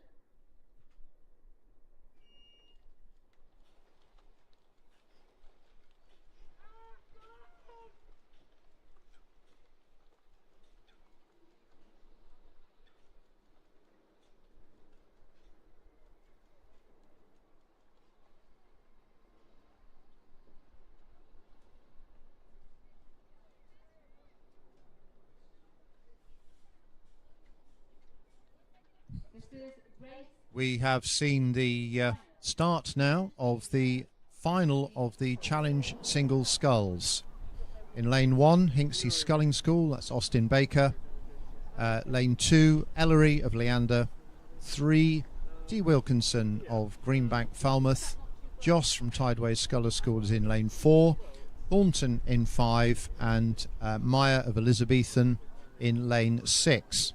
We have seen the start now of the final of the Challenge Single Sculls. In lane 1, Hinksey Sculling School, that's Austin Baker. Lane 2, Ellery of Leander. 3, T. Wilkinson of Greenbank Falmouth. Joss from Tideway Scullers School is in lane 4. Thornton in 5 and Meyer of Elizabethan in lane 6.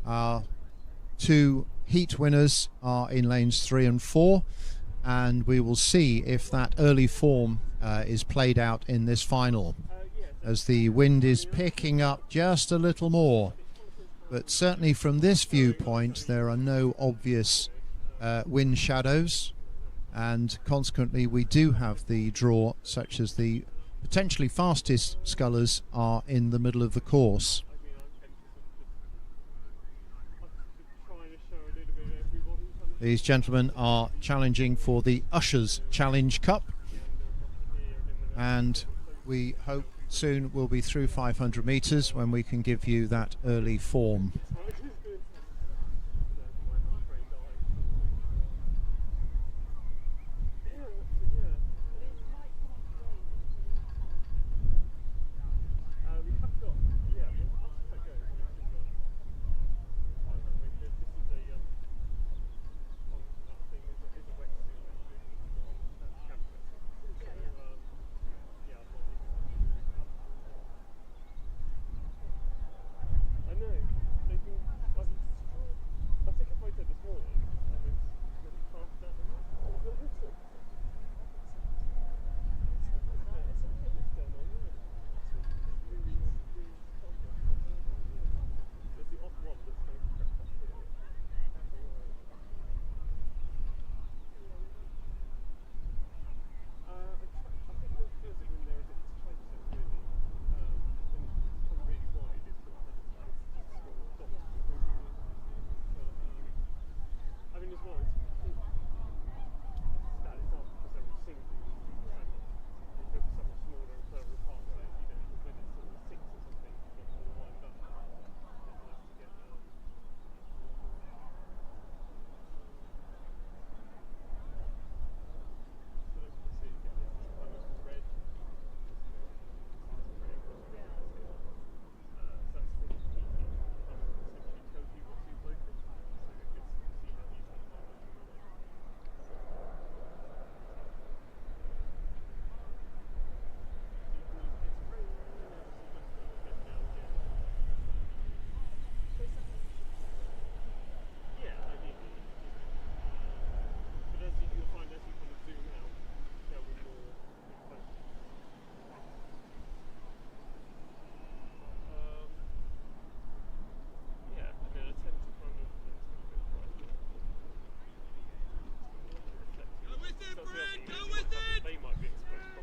Our 2 heat winners are in lanes 3 and 4, and we will see if that early form is played out in this final, as the wind is picking up just a little more. But certainly from this viewpoint there are no obvious wind shadows, and consequently we do have the draw, such as the potentially fastest scullers are in the middle of the course. These gentlemen are challenging for the Ushers Challenge Cup, and we hope soon we'll be through 500 metres when we can give you that early form.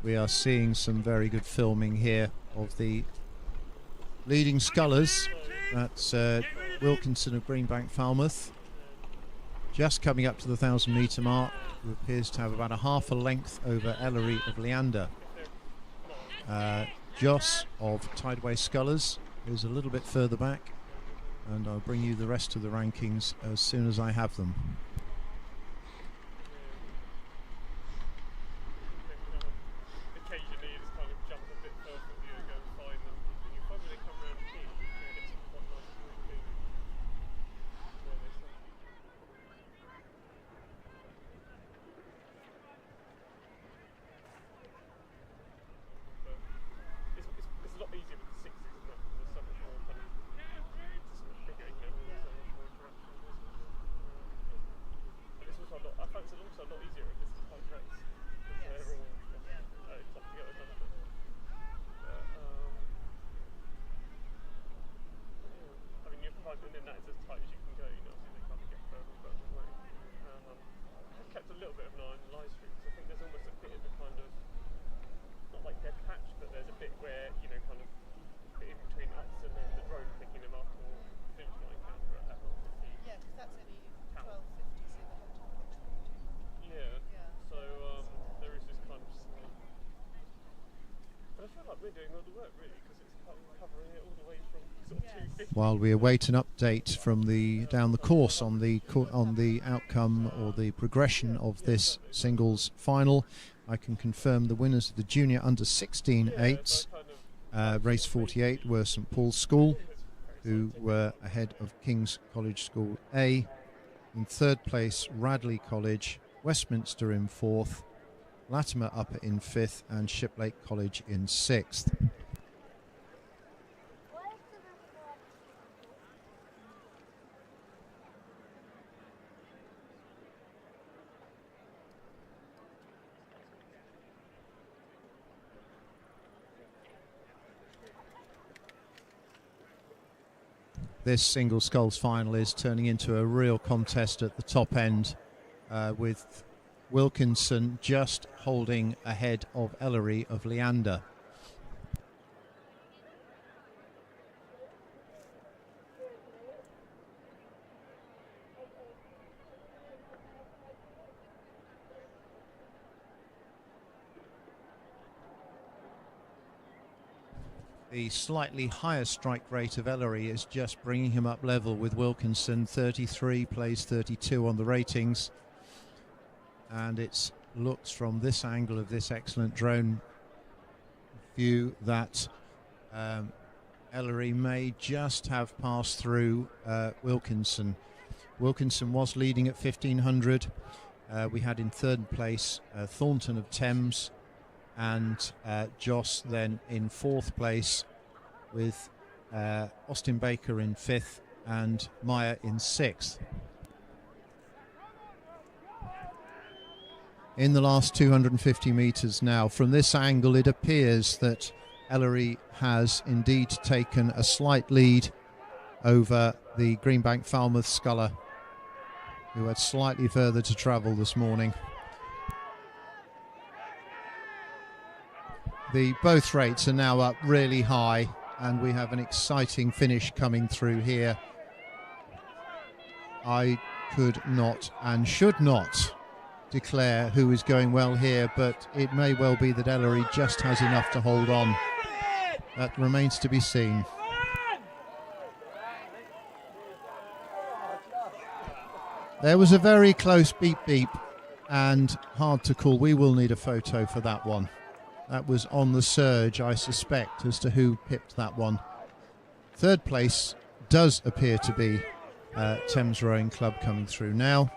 We are seeing some very good filming here of the leading scullers. That's Wilkinson of Greenbank Falmouth, just coming up to the 1,000 metre mark, who appears to have about a half a length over Ellery of Leander. Joss of Tideway Scullers is a little bit further back, and I'll bring you the rest of the rankings as soon as I have them. While we await an update from down the course on the outcome or the progression of this singles final, I can confirm the winners of the junior under 16 eights, race 48, were St Paul's School, who were ahead of King's College School A. In third place, Radley College, Westminster in fourth, Latimer Upper in fifth, and Shiplake College in sixth. This single sculls final is turning into a real contest at the top end, with Wilkinson just holding ahead of Ellery of Leander. The slightly higher strike rate of Ellery is just bringing him up level with Wilkinson. 33 plays 32 on the ratings. And it looks from this angle of this excellent drone view that Ellery may just have passed through Wilkinson. Wilkinson was leading at 1500. We had in third place Thornton of Thames, and Joss then in fourth place, with Austin Baker in fifth and Meyer in sixth. In the last 250 metres now, from this angle it appears that Ellery has indeed taken a slight lead over the Greenbank Falmouth sculler, who had slightly further to travel this morning. Both rates are now up really high, and we have an exciting finish coming through here. I could not and should not declare who is going well here, but it may well be that Ellery just has enough to hold on. That remains to be seen. There was a very close beep beep and hard to call. We will need a photo for that one. That was on the surge, I suspect, as to who pipped that one. Third place does appear to be Thames Rowing Club coming through now.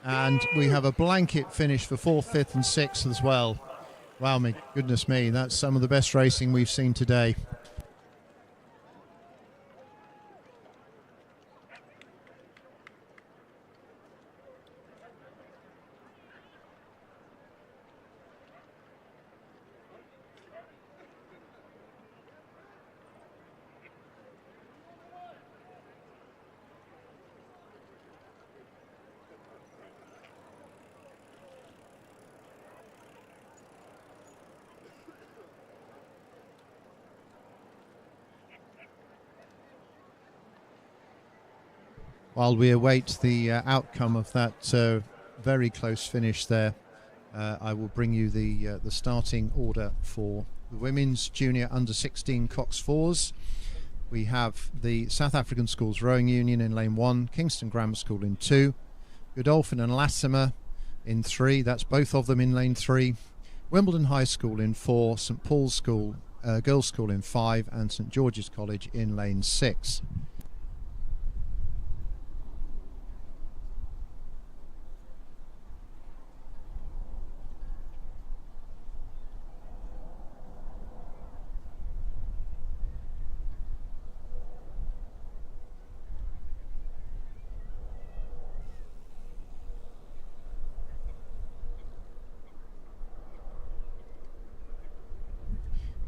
And we have a blanket finish for 4th, 5th and 6th as well. Wow, my goodness me, that's some of the best racing we've seen today. While we await the outcome of that very close finish there, I will bring you the starting order for the women's junior under-16 Cox 4s. We have the South African Schools Rowing Union in lane 1, Kingston Grammar School in 2, Godolphin and Latimer in 3, that's both of them in lane 3, Wimbledon High School in 4, St Paul's School Girls' School in 5, and St George's College in lane 6.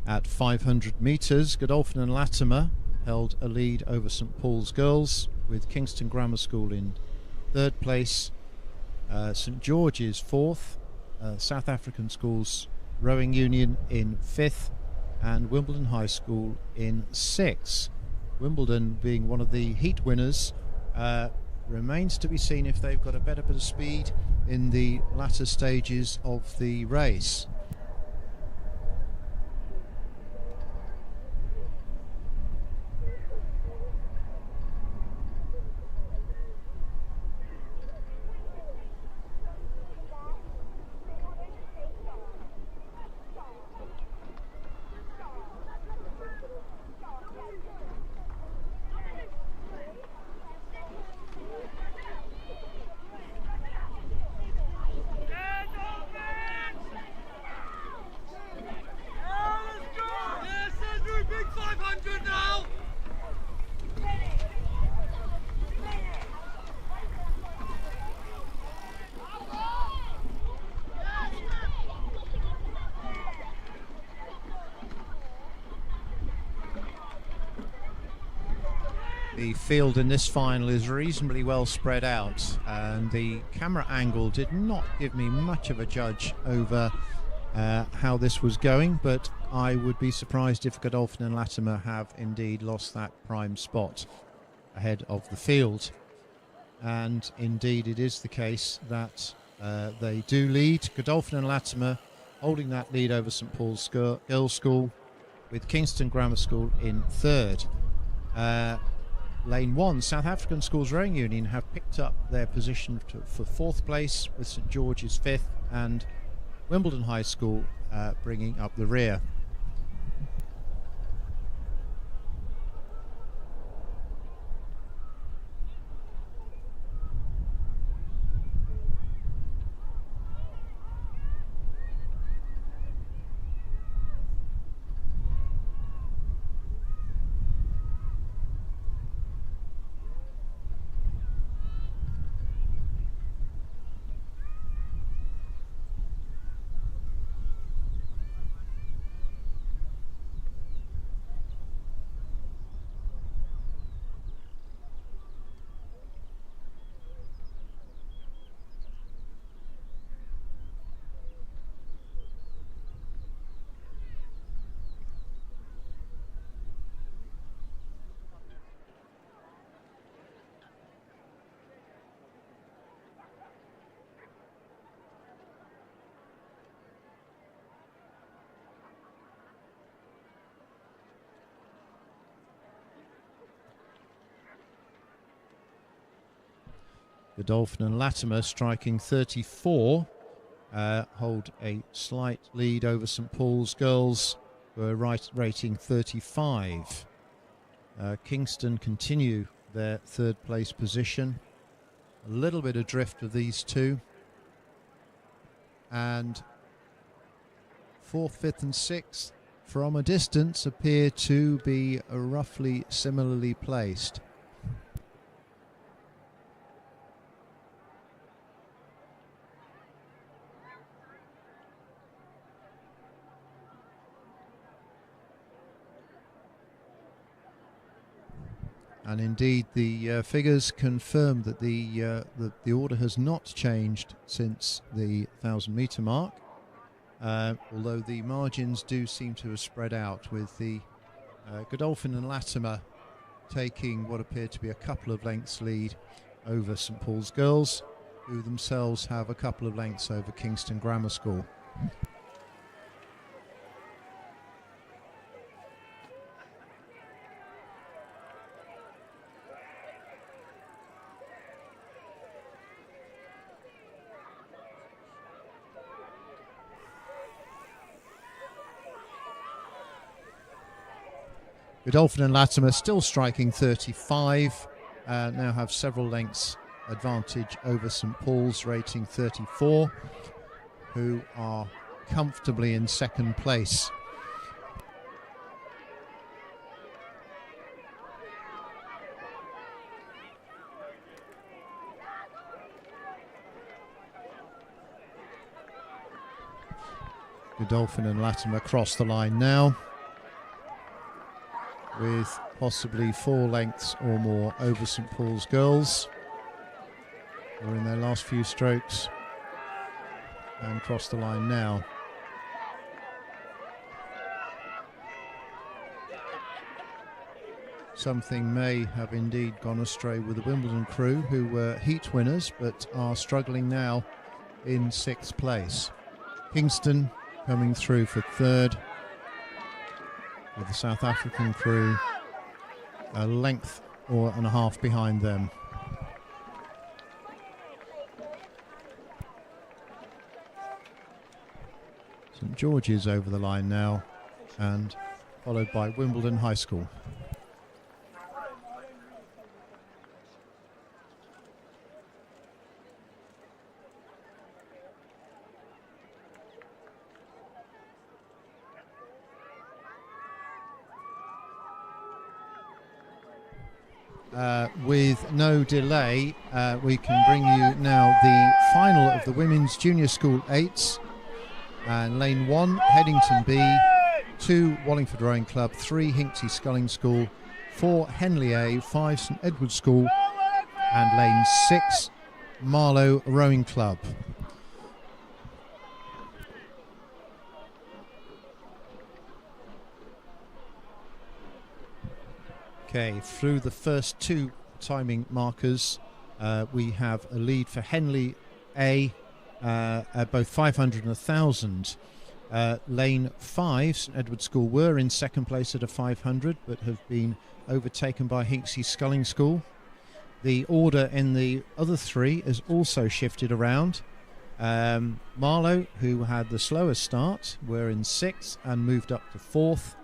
At 500 metres, Godolphin and Latimer held a lead over St Paul's Girls, with Kingston Grammar School in third place, St George's fourth, South African Schools Rowing Union in fifth, and Wimbledon High School in sixth. Wimbledon being one of the heat winners. Remains to be seen if they've got a better bit of speed in the latter stages of the race. The field in this final is reasonably well spread out, and the camera angle did not give me much of a judge over how this was going, but I would be surprised if Godolphin and Latimer have indeed lost that prime spot ahead of the field. And indeed it is the case that they do lead. Godolphin and Latimer holding that lead over St Paul's Girls' School, with Kingston Grammar School in third. Lane 1, South African Schools Rowing Union have picked up their position for fourth place, with St George's fifth, and Wimbledon High School bringing up the rear. Godolphin and Latimer striking 34, hold a slight lead over St Paul's Girls, who are rating 35. Kingston continue their third place position. A little bit adrift of these two. And fourth, fifth and sixth, from a distance, appear to be roughly similarly placed. And indeed, the figures confirm that the order has not changed since the 1,000-metre mark, although the margins do seem to have spread out, with the Godolphin and Latimer taking what appear to be a couple of lengths lead over St Paul's Girls, who themselves have a couple of lengths over Kingston Grammar School. Godolphin and Latimer still striking 35, now have several lengths advantage over St Paul's, rating 34, who are comfortably in second place. Godolphin and Latimer cross the line now, with possibly 4 lengths or more over St Paul's Girls, who are in their last few strokes, and cross the line now. Something may have indeed gone astray with the Wimbledon crew, who were heat winners but are struggling now in 6th place. Kingston coming through for 3rd, with the South African crew a length and a half behind them. St George's over the line now, and followed by Wimbledon High School. With no delay, we can bring you now the final of the Women's Junior School 8s. And lane 1, Headington B, 2, Wallingford Rowing Club, 3, Hinksey Sculling School, 4, Henley A, 5, St Edward's School, and lane 6, Marlow Rowing Club. Okay, through the first 2 timing markers, we have a lead for Henley A, at both 500 and 1,000 Lane 5, St Edward's School, were in second place at a 500, but have been overtaken by Hinksey Sculling School. The order in the other three has also shifted around. Marlow, who had the slowest start, were in 6th and moved up to 4th.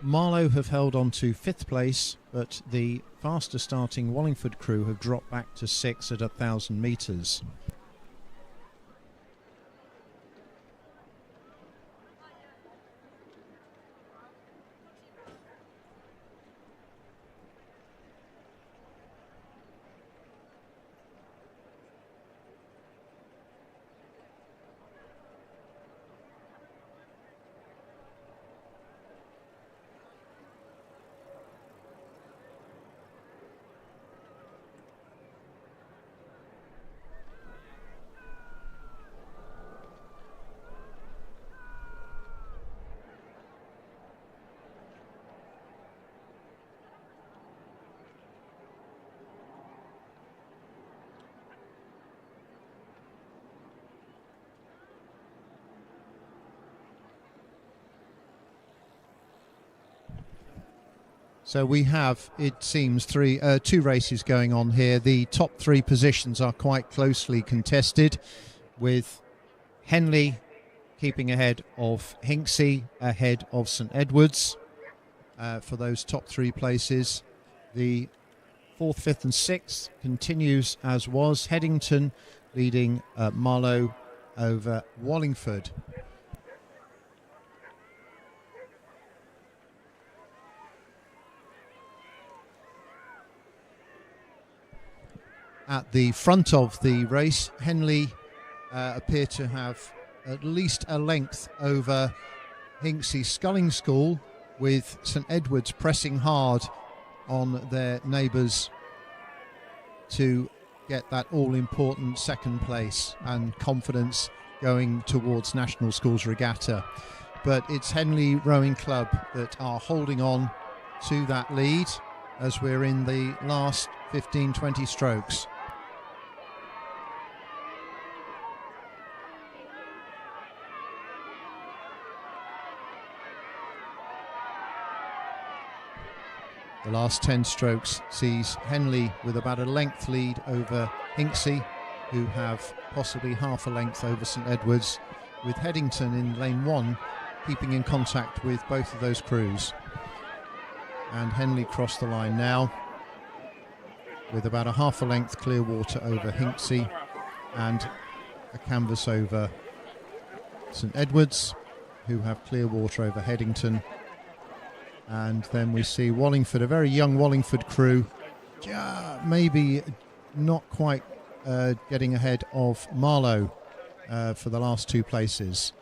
Marlow have held on to 5th place, but the faster starting Wallingford crew have dropped back to 6th at 1,000 metres. So we have, it seems, two races going on here. The top 3 positions are quite closely contested, with Henley keeping ahead of Hinksey, ahead of St Edward's for those top 3 places. The 4th, 5th and 6th continues as was. Headington leading Marlow over Wallingford. At the front of the race, Henley appear to have at least a length over Hinksey Sculling School, with St Edward's pressing hard on their neighbours to get that all-important second place and confidence going towards National Schools Regatta. But it's Henley Rowing Club that are holding on to that lead as we're in the last 15-20 strokes. The last 10 strokes sees Henley with about a length lead over Hinksey, who have possibly half a length over St Edward's, with Headington in lane 1 keeping in contact with both of those crews. And Henley crossed the line now with about a half a length clear water over Hinksey and a canvas over St Edward's, who have clear water over Headington. And then we see Wallingford, a very young Wallingford crew, maybe not quite getting ahead of Marlow for the last 2 places.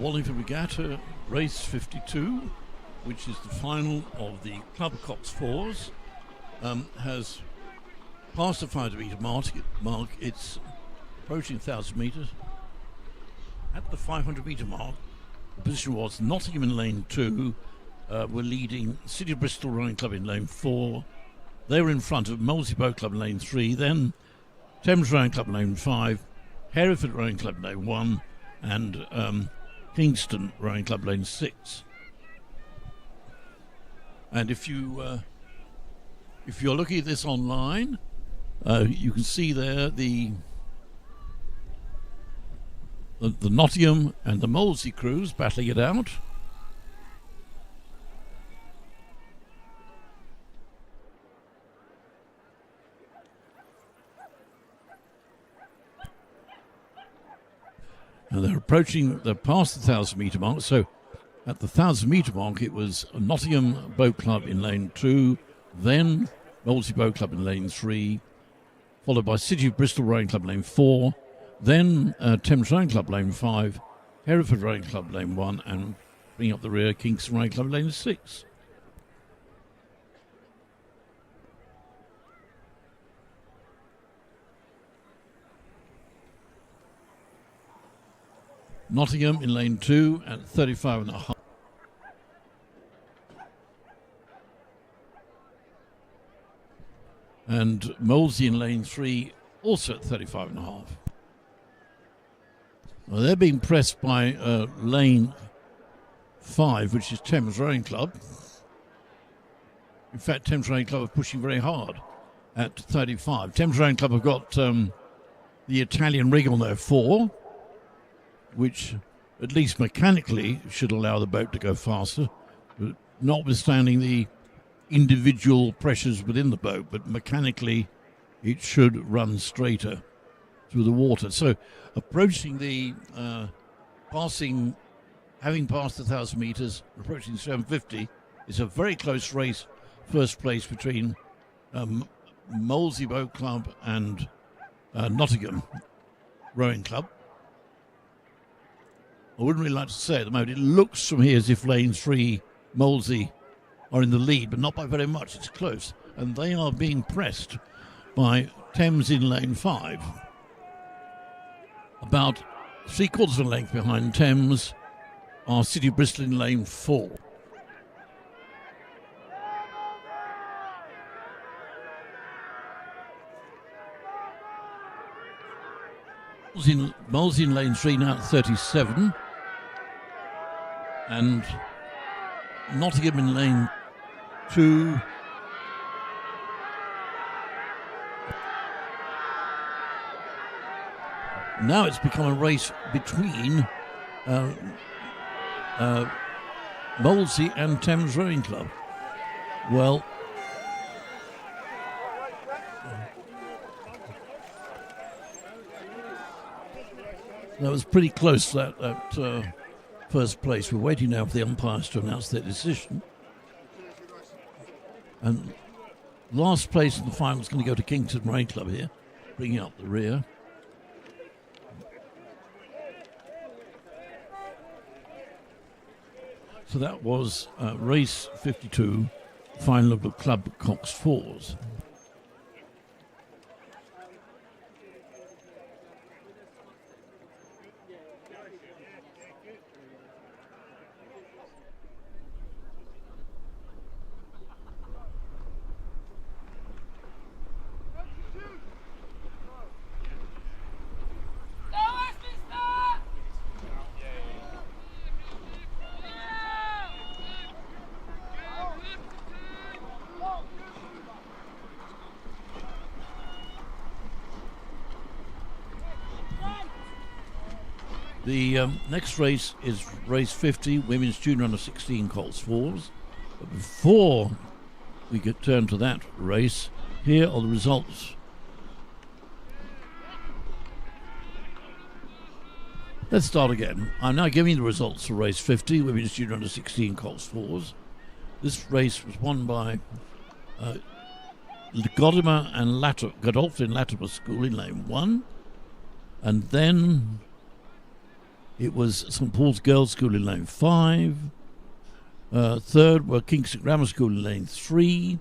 Wallingford Regatta, race 52, which is the final of the Club Coxed Fours, has passed the 500 metre mark. It's approaching 1,000 metres. At the 500 metre mark, the position was Nottingham in lane 2, were leading City of Bristol Rowing Club in lane 4. They were in front of Molesey Boat Club in lane 3, then Thames Rowing Club in lane 5, Hereford Rowing Club in lane 1, and Kingston Rowing Club lane 6. And if you're looking at this online, you can see there the Nottingham and the Molesey crews battling it out. And they're past the 1,000 metre mark. So at the 1,000 metre mark, it was Nottingham Boat Club in lane 2, then Molesey Boat Club in lane 3, followed by City of Bristol Rowing Club in lane 4, then Thames Rowing Club lane 5, Hereford Rowing Club lane 1, and bringing up the rear, Kingston Rowing Club lane 6. Nottingham in lane 2 at 35.5. And Molesey in lane 3 also at 35.5. Well, they're being pressed by lane 5, which is Thames Rowing Club. In fact, Thames Rowing Club are pushing very hard at 35. Thames Rowing Club have got the Italian rig on their 4, which at least mechanically should allow the boat to go faster, notwithstanding the individual pressures within the boat, but mechanically it should run straighter through the water. So approaching the having passed 1,000 metres, approaching 750, is a very close race, first place between Molesey Boat Club and Nottingham Rowing Club. I wouldn't really like to say at the moment. It looks from here as if lane 3, Molesey, are in the lead, but not by very much. It's close. And they are being pressed by Thames in lane 5. About 3/4 of a length behind Thames are City of Bristol in lane 4. Molesey in lane 3 now at 37. And Nottingham in lane 2. Now it's become a race between Molesey and Thames Rowing Club. Well, that was pretty close, that first place. We're waiting now for the umpires to announce their decision. And last place in the final is going to go to Kingston Rowing Club here, bringing up the rear. So that was race 52, final of the Club Coxed Fours. The next race is race 50, Women's Junior Under 16 Coxed Fours. But before we get turned to that race, here are the results. Let's start again. I'm now giving the results for race 50, Women's Junior Under 16 Coxed Fours. This race was won by Godolphin Latimer School in lane 1, and then it was St Paul's Girls' School in lane 5. Third were Kingston Grammar School in lane 3.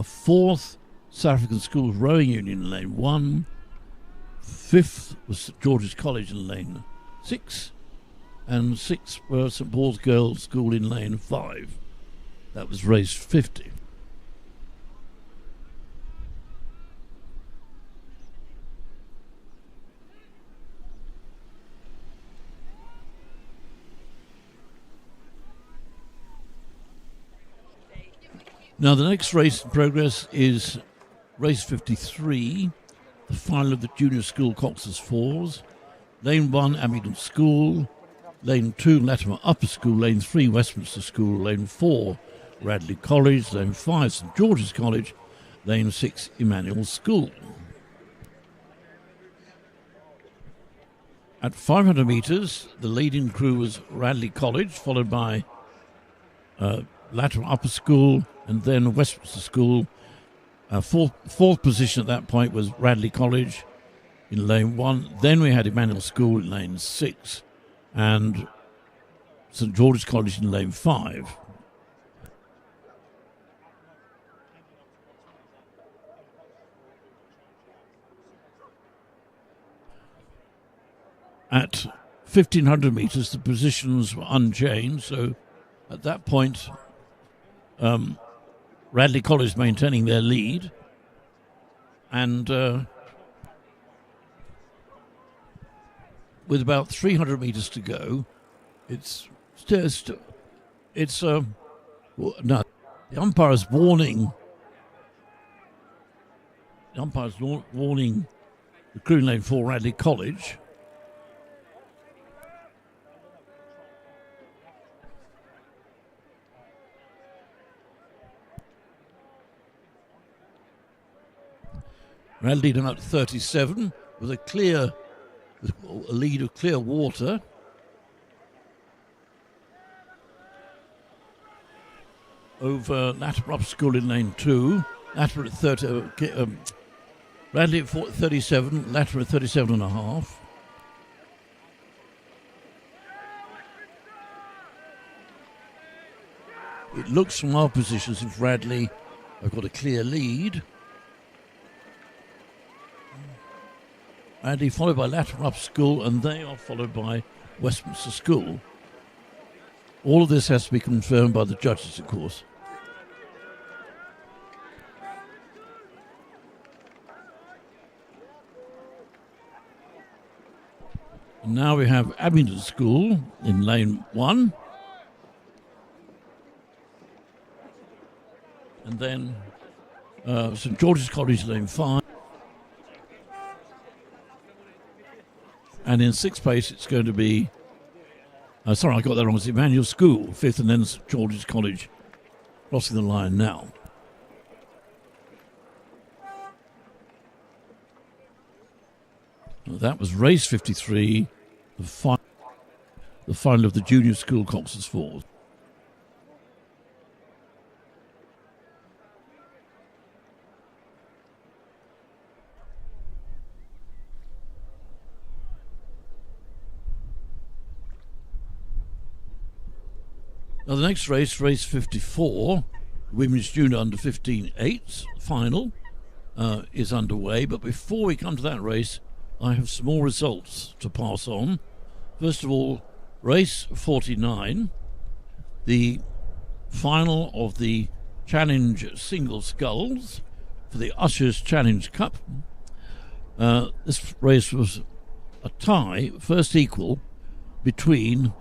Fourth, South African Schools Rowing Union in lane 1. Fifth was St George's College in lane 6. And sixth were St Paul's Girls' School in lane 5. That was race 50. Now the next race in progress is race 53, the final of the junior school coxless fours. Lane 1, Abingdon School. Lane 2, Latimer Upper School. Lane 3, Westminster School. Lane 4, Radley College. Lane 5, St George's College. Lane 6, Emmanuel School. At 500 metres, the leading crew was Radley College, followed by Latimer Upper School, and then Westminster School. Fourth position at that point was Radley College in lane 1. Then we had Emmanuel School in lane 6 and St George's College in lane 5. At 1,500 metres, the positions were unchanged, so at that point, Radley College maintaining their lead, and with about 300 metres to go, the umpire's warning. The umpire's warning the crew in lane 4, Radley College. Radley down at 37 with a lead of clear water. Over Latimer Upper School in lane 2. Latimer at 30, Radley at 37, Latimer at 37 and a half. It looks from our positions if Radley have got a clear lead. Radley followed by Latimer Upper School, and they are followed by Westminster School. All of this has to be confirmed by the judges, of course. And now we have Abingdon School in lane 1. And then St George's College lane 5. And in sixth place, it's going to be, sorry, I got that wrong, it's Emmanuel School, fifth, and then St George's College crossing the line now. Well, that was race 53, the final of the junior school coxless fours. Now the next race, race 54, Women's Junior Under 15 8s final, is underway. But before we come to that race, I have some more results to pass on. First of all, race 49, the final of the Challenge Single Sculls for the Ushers Challenge Cup. This race was a tie, first equal, between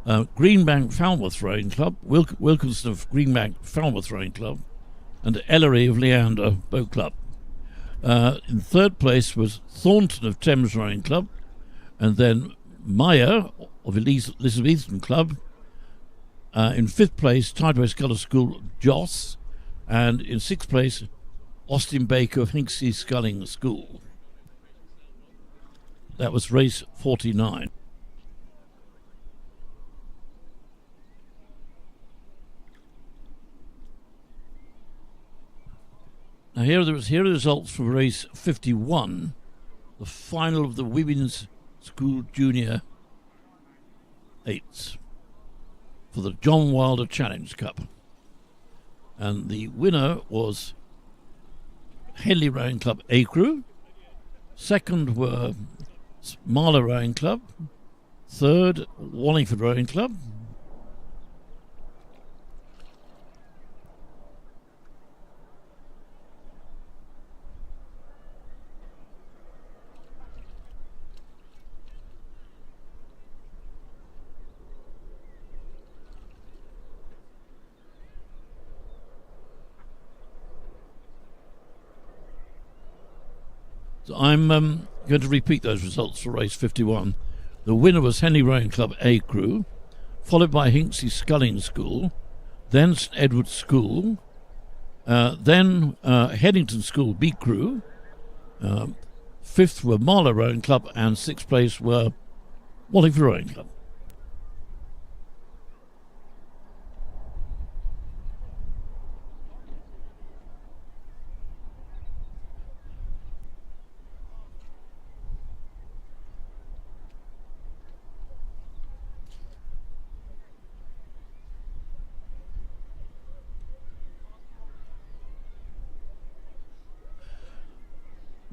Greenbank Falmouth Rowing Club, Wilkinson of Greenbank Falmouth Rowing Club, and Ellery of Leander Boat Club. In third place was Thornton of Thames Rowing Club, and then Meyer of Elizabethan Club. In fifth place, Tideway Scullers School, Joss, and in sixth place, Austin Baker of Hinksey Sculling School. That was race 49. Now here are the results for race 51, the final of the Women's School Junior eights for the John Wilder Challenge Cup. And the winner was Henley Rowing Club A Crew. Second were Marlow Rowing Club. Third, Wallingford Rowing Club. So I'm going to repeat those results for race 51. The winner was Henley Rowing Club A Crew, followed by Hinksey Sculling School, then St Edward's School, then Headington School B Crew, fifth were Marlow Rowing Club, and sixth place were Wallingford Rowing Club.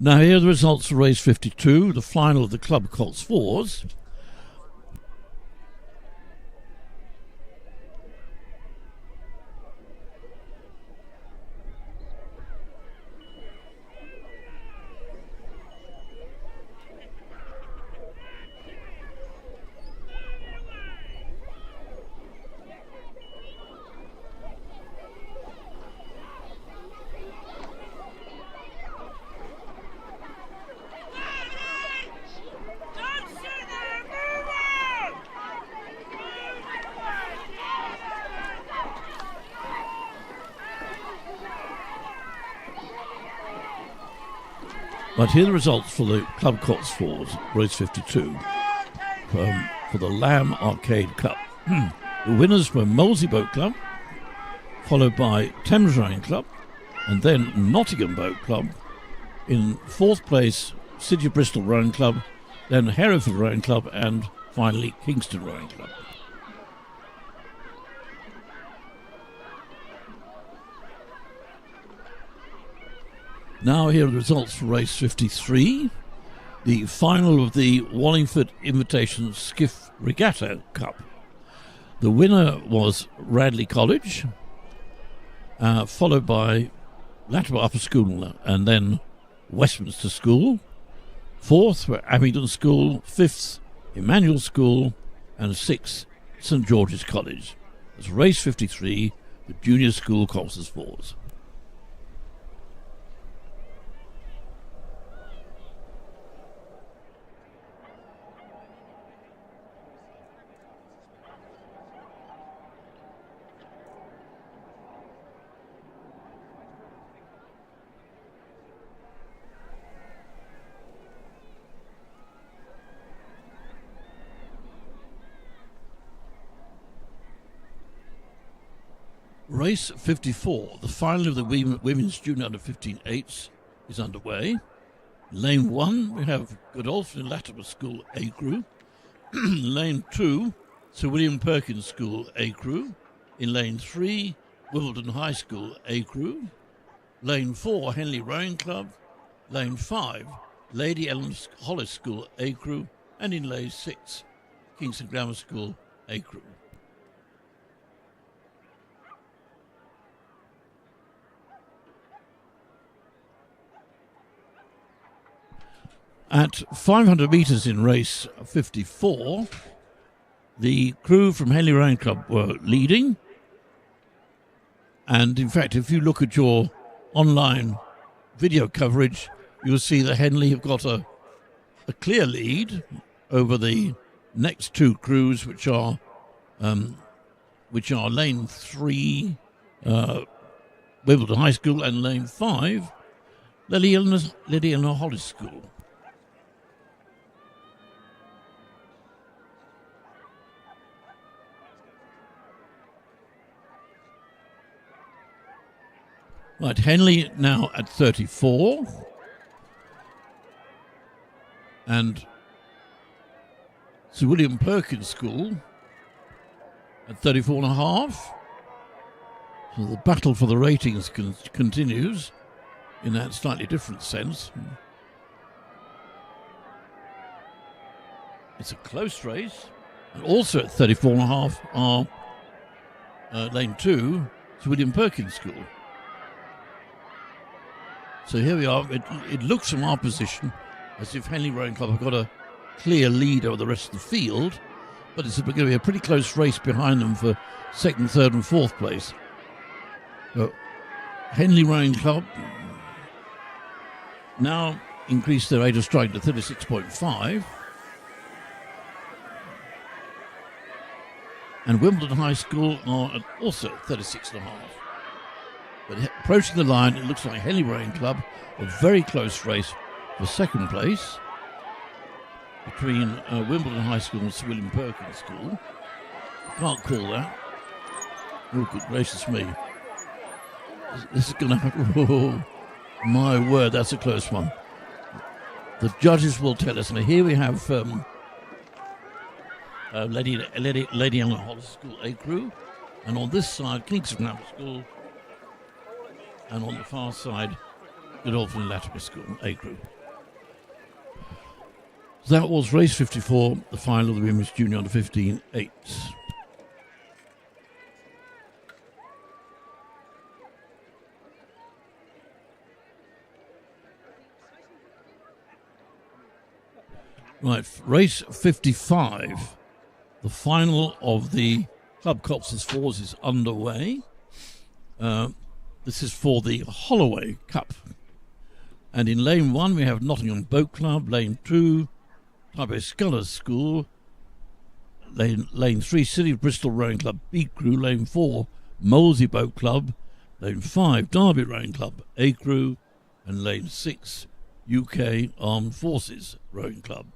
Now here are the results for race 52, the final of the Club Coxed Fours. But here are the results for the Club Coxed Fours, race 52, for the Lamb Arcade Cup. The winners were Molesey Boat Club, followed by Thames Rowing Club, and then Nottingham Boat Club. In fourth place, City of Bristol Rowing Club, then Hereford Rowing Club, and finally Kingston Rowing Club. Now here are the results for race 53, the final of the Wallingford Invitation Skiff Regatta Cup. The winner was Radley College, followed by Latimer Upper School and then Westminster School. Fourth were Abingdon School, fifth Emmanuel School, and sixth St George's College. It's race 53, the Junior School Coxed Fours. Race 54, the final of the Women's Junior Under 15 8s, is underway. Lane 1, we have Godolphin Latimer School A Crew. Lane 2, Sir William Perkins School A Crew. In Lane 3, Wimbledon High School A Crew. Lane 4, Henley Rowing Club. Lane 5, Lady Ellen Hollis School A Crew. And in Lane 6, Kingston Grammar School A Crew. At 500 metres in race 54, the crew from Henley Rowing Club were leading. And in fact, if you look at your online video coverage, you'll see that Henley have got a clear lead over the next two crews, which are Lane 3, Wimbledon High School, and Lane 5, Lady Eleanor Hollis School. Right, Henley now at 34. And Sir William Perkins School at 34.5. So the battle for the ratings continues in that slightly different sense. It's a close race. And also at 34.5 are lane 2, it's William Perkins School. So here we are. It looks from our position as if Henley Rowing Club have got a clear lead over the rest of the field, but it's going to be a pretty close race behind them for 2nd, 3rd and 4th place. So Henley Rowing Club now increased their rate of strike to 36.5. And Wimbledon High School are also at 36.5. But approaching the line, it looks like Henley Rowing Club, a very close race for 2nd place between Wimbledon High School and Sir William Perkins School. Can't call that. Oh, good gracious me. This is going to happen. Oh, my word, that's a close one. The judges will tell us. Now, here we have Lady Anna Hollis School A Crew, and on this side, Kingston Grammar School, and on the far side, Godolphin Latimer School A Crew. So that was race 54, the final of the Women's Junior Under 15 8s. Right, race 55, the final of the Club Cox's Fours is underway. This is for the Holloway Cup. And in lane 1 we have Nottingham Boat Club, lane 2, Type Scullers School, lane 3, City of Bristol Rowing Club B Crew, lane 4, Molesey Boat Club, lane 5, Derby Rowing Club A Crew, and lane 6, UK Armed Forces Rowing Club.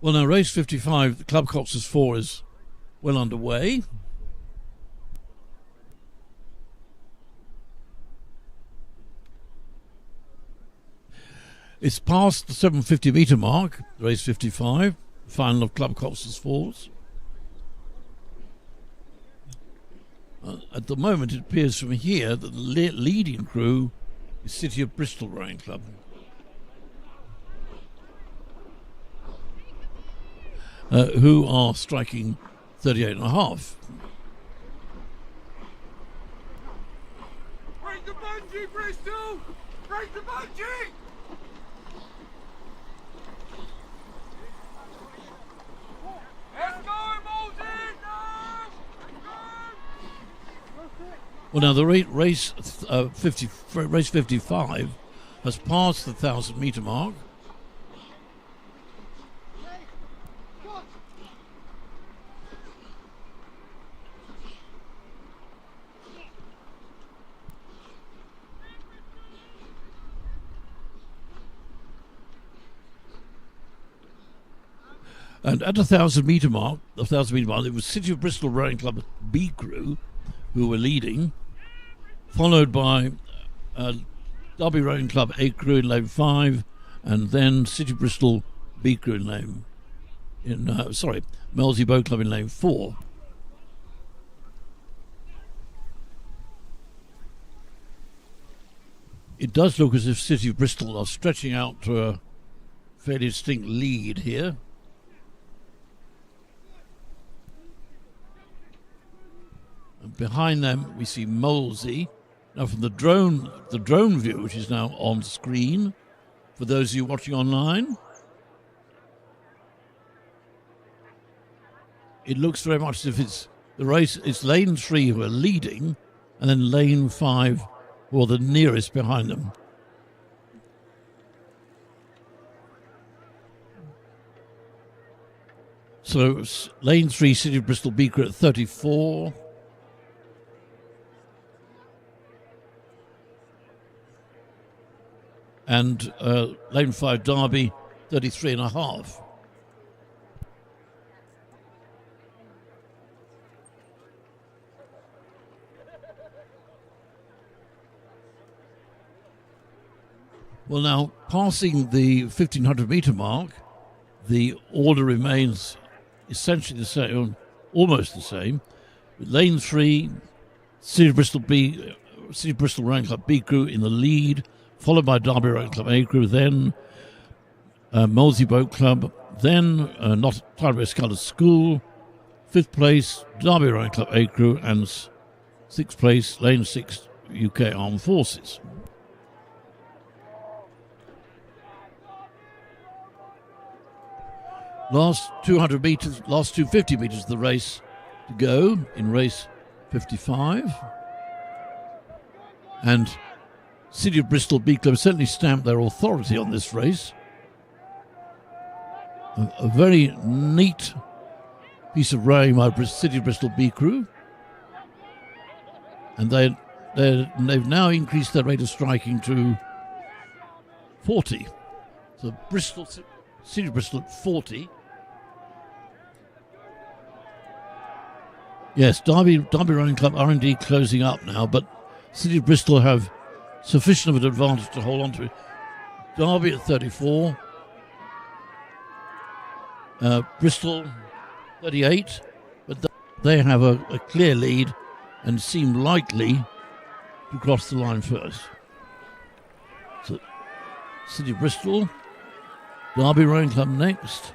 Well, now, race 55, the Club Cox's 4 is well underway. It's past the 750 metre mark, race 55, final of Club Cox's 4s. At the moment, it appears from here that the leading crew is City of Bristol Rowing Club. Who are striking 38.5. Break the bungee, Bristol! Break the bungee! Let's go, Molesey! Well, now the race 55 has passed the 1,000 metre mark. And at the 1,000 metre mark, it was City of Bristol Rowing Club B Crew who were leading, followed by Derby Rowing Club A Crew in lane 5, and then City of Bristol B Crew in Molesey Boat Club in lane 4. It does look as if City of Bristol are stretching out to a fairly distinct lead here. And behind them we see Molesey. Now from the drone view, which is now on screen for those of you watching online, it looks very much as if it's lane 3 who are leading, and then lane 5 who are the nearest behind them. So lane 3, City of Bristol B Crew at 34. And lane 5, Derby, 33.5. Well, now, passing the 1,500 metre mark, the order remains essentially the same, almost the same. With lane 3, City of Bristol Rowing Club B Crew in the lead, followed by Derby Rowing Club A Crew, then Molesey Boat Club, then Tideway Sculls School, 5th place, Derby Rowing Club A Crew, and 6th place, lane 6, UK Armed Forces. Last 200 metres, last 250 metres of the race to go in race 55. And City of Bristol B Club certainly stamped their authority on this race. A very neat piece of rowing by City of Bristol B Crew. And they've now increased their rate of striking to 40. So City of Bristol at 40. Yes, Derby Rowing Club are indeed closing up now, but City of Bristol have sufficient of an advantage to hold on to it. Derby at 34. Bristol 38, but they have a clear lead and seem likely to cross the line first. So City of Bristol, Derby Rowing Club next.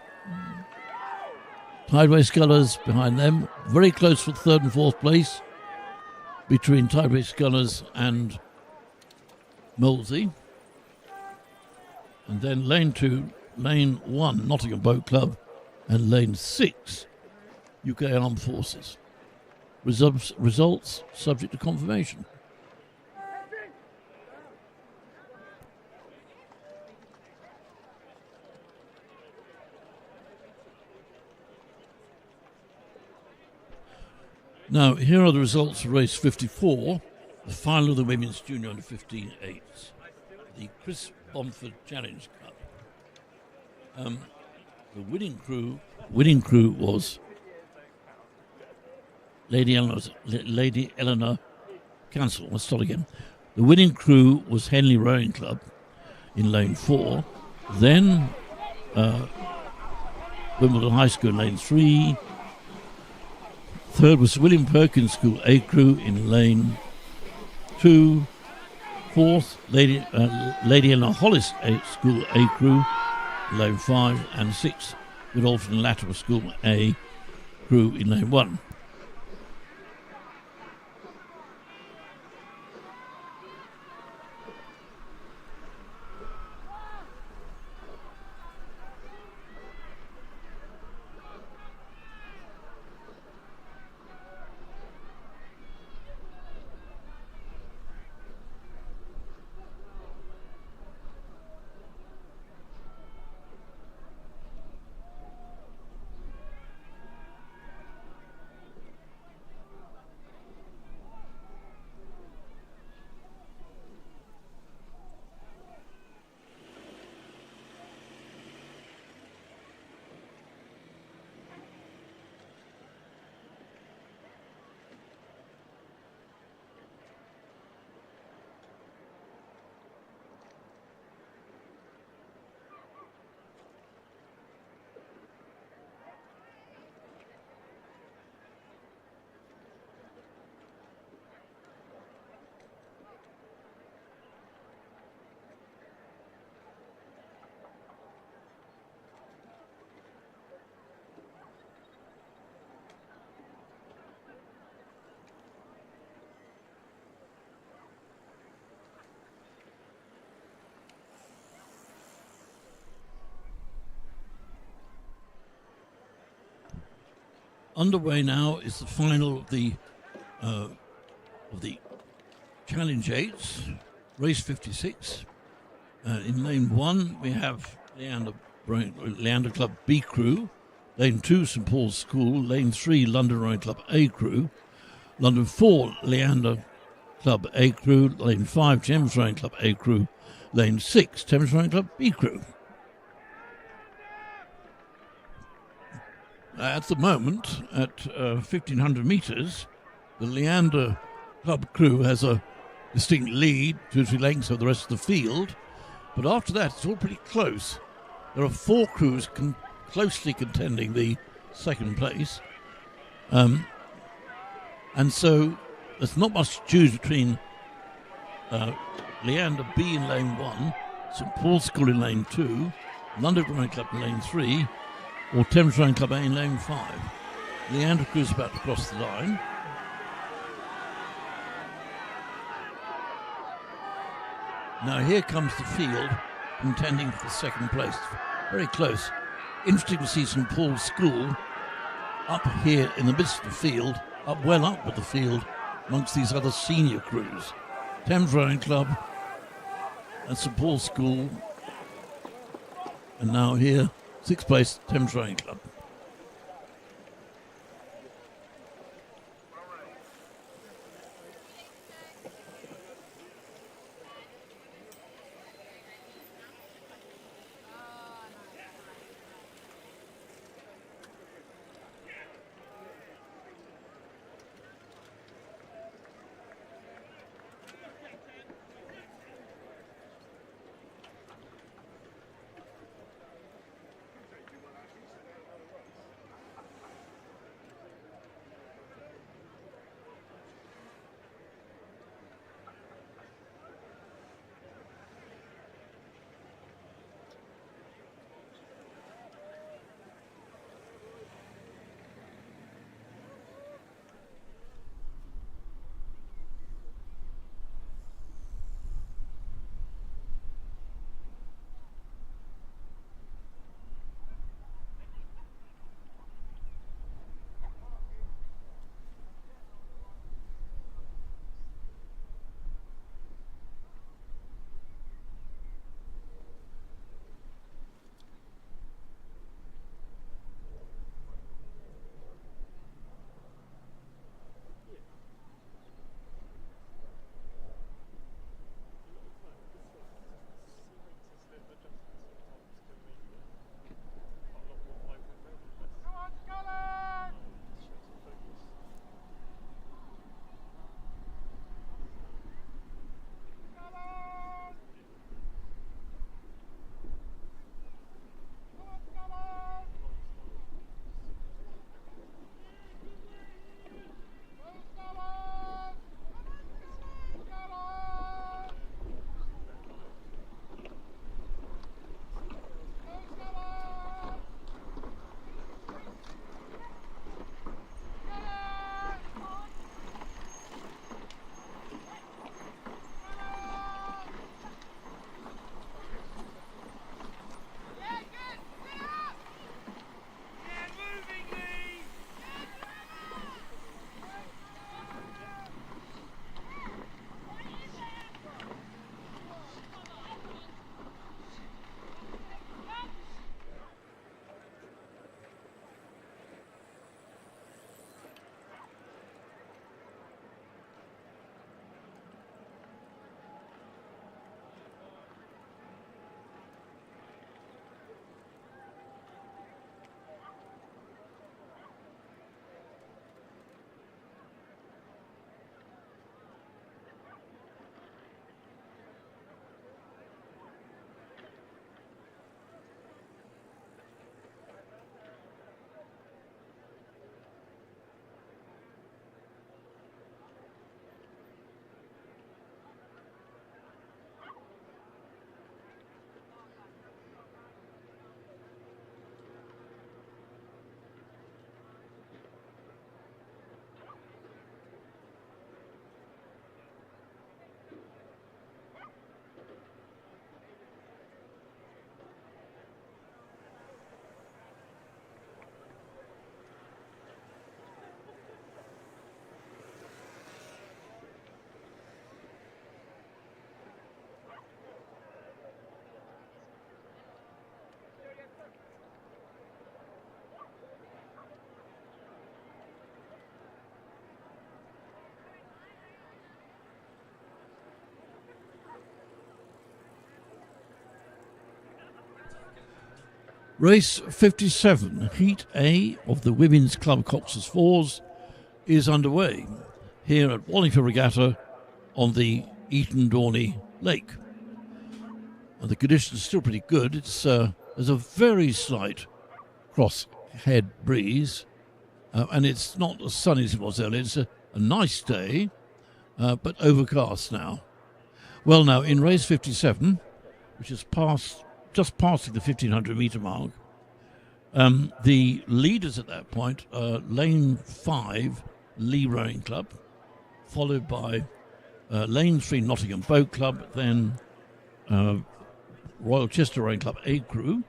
Tideway Scullers behind them. Very close for 3rd and 4th place between Tideway Scullers and Molesey. And then lane 2, lane 1, Nottingham Boat Club, and lane 6, UK Armed Forces. Results subject to confirmation. Now, here are the results for race 54, the final of the Women's Junior Under 15 8s, the Chris Bomford Challenge Cup. The winning crew was Lady Eleanor Cancel. Let's start again. The winning crew was Henley Rowing Club in lane 4. Then Wimbledon High School in lane 3. Third was William Perkins School A Crew in lane 2. Fourth, Lady Eleanor Hollis School A Crew, lane 5. And 6th, Godolphin and Latimer School A Crew in lane 1. Underway now is the final of the Challenge 8s, race 56. In lane 1 we have Leander Club B Crew Lane 2, St Paul's School. Lane 3, London Rowing Club A Crew. London 4, Leander Club A Crew. Lane 5, Thames Rowing Club A Crew. Lane 6, Thames Rowing Club B Crew. At the moment, at 1,500 metres, the Leander Club crew has a distinct lead, 2 or 3 lengths of the rest of the field. But after that, it's all pretty close. There are 4 crews closely contending the second place. And so there's not much to choose between Leander B in lane 1, St Paul's School in lane 2, London Rowing Club in lane 3, or Thames Rowing Club A in lane 5. Leander crew's about to cross the line. Now here comes the field contending for the second place. Very close. Interesting to see St Paul's School up here in the midst of the field, well up with the field amongst these other senior crews. Thames Rowing Club and St Paul's School, and now here, 6th place, Thames Rowing Club. Race 57, Heat A of the Women's Club Coxless Fours is underway here at Wallingford Regatta on the Eton Dorney Lake. And the conditions are still pretty good. There's a very slight cross-head breeze, and it's not as sunny as it was earlier. It's a nice day, but overcast now. Well, now, in race 57, which is just passing the 1,500 metre mark, the leaders at that point are Lane 5, Lee Rowing Club, followed by Lane 3, Nottingham Boat Club, then Royal Chester Rowing Club A Crew,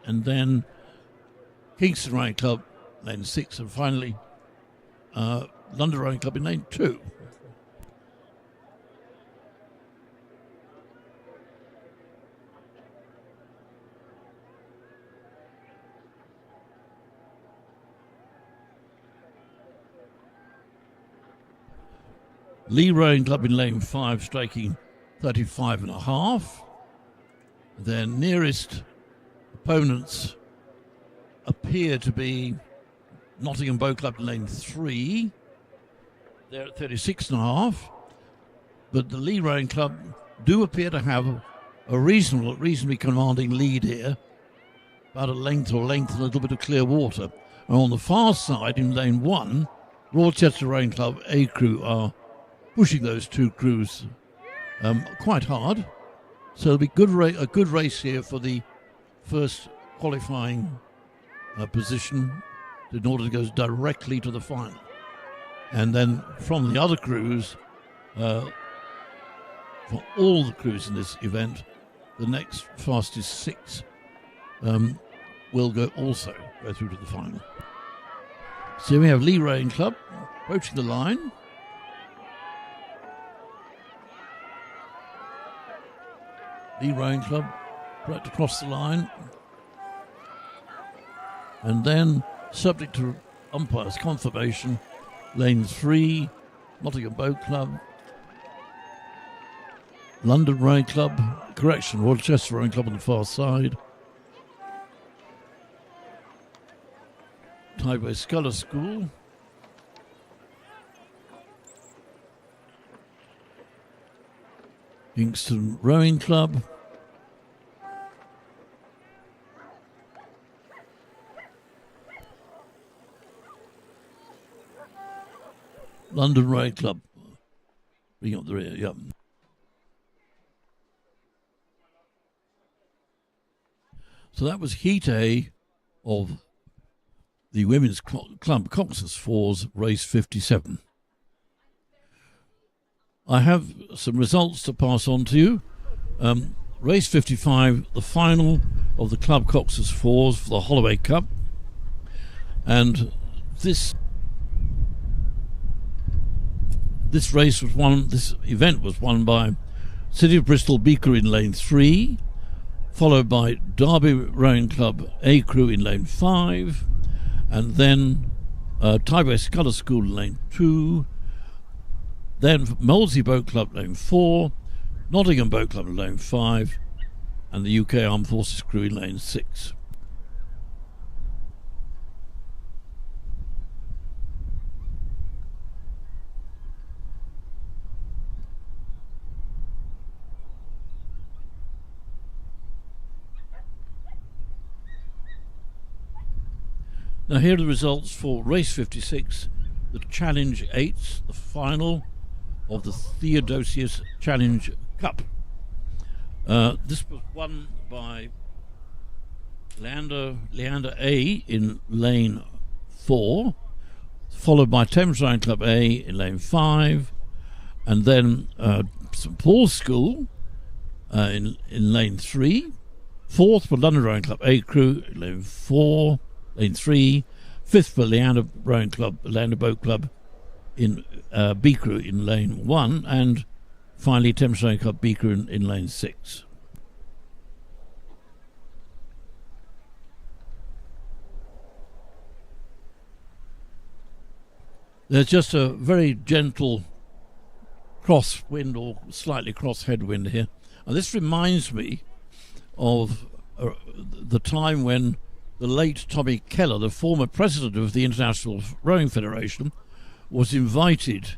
and then Kingston Rowing Club, Lane 6, and finally London Rowing Club in Lane 2. Lee Rowing Club in Lane 5 striking 35.5. Their nearest opponents appear to be Nottingham Boat Club in Lane 3. They're at 36.5. But the Lee Rowing Club do appear to have a reasonably commanding lead here. About a length and a little bit of clear water. And on the far side in Lane 1, Rochester Rowing Club A Crew are pushing those two crews quite hard. So it'll be a good race here for the first qualifying position in order to go directly to the final. And then from the other crews, for all the crews in this event, the next fastest 6 will go through to the final. So we have Lee Rowing Club approaching the line. Lee Rowing Club right across the line, and then subject to umpire's confirmation, Lane 3, Nottingham Boat Club, London Rowing Club, Rochester Rowing Club on the far side, Tideway Sculls School, Kingston Rowing Club, London Rowing Club, bring up the rear, yep. So that was Heat A of the Women's Club Coxless Fours, race 57. I have some results to pass on to you. Race 55, the final of the Club Coxless Fours for the Holloway Cup. And this event was won by City of Bristol B Crew in Lane 3, followed by Derby Rowing Club A Crew in Lane 5, and then Tideway Sculls School in Lane 2, then Molesey Boat Club Lane 4, Nottingham Boat Club in Lane 5, and the UK Armed Forces Crew in Lane 6. Now here are the results for race 56, the Challenge 8, the final of the Theodosius Challenge Cup. This was won by Leander A in Lane 4, followed by Thames Rowing Club A in Lane 5, and then St Paul's School in Lane 3, fourth for London Rowing Club A Crew in Lane 4, Lane 3, fifth for Leander Boat Club in B Crew in Lane 1, and finally Thames Rowing Club B Crew in Lane 6. There's just a very gentle crosswind or slightly cross headwind here. And this reminds me of the time when the late Tommy Keller, the former president of the International Rowing Federation, was invited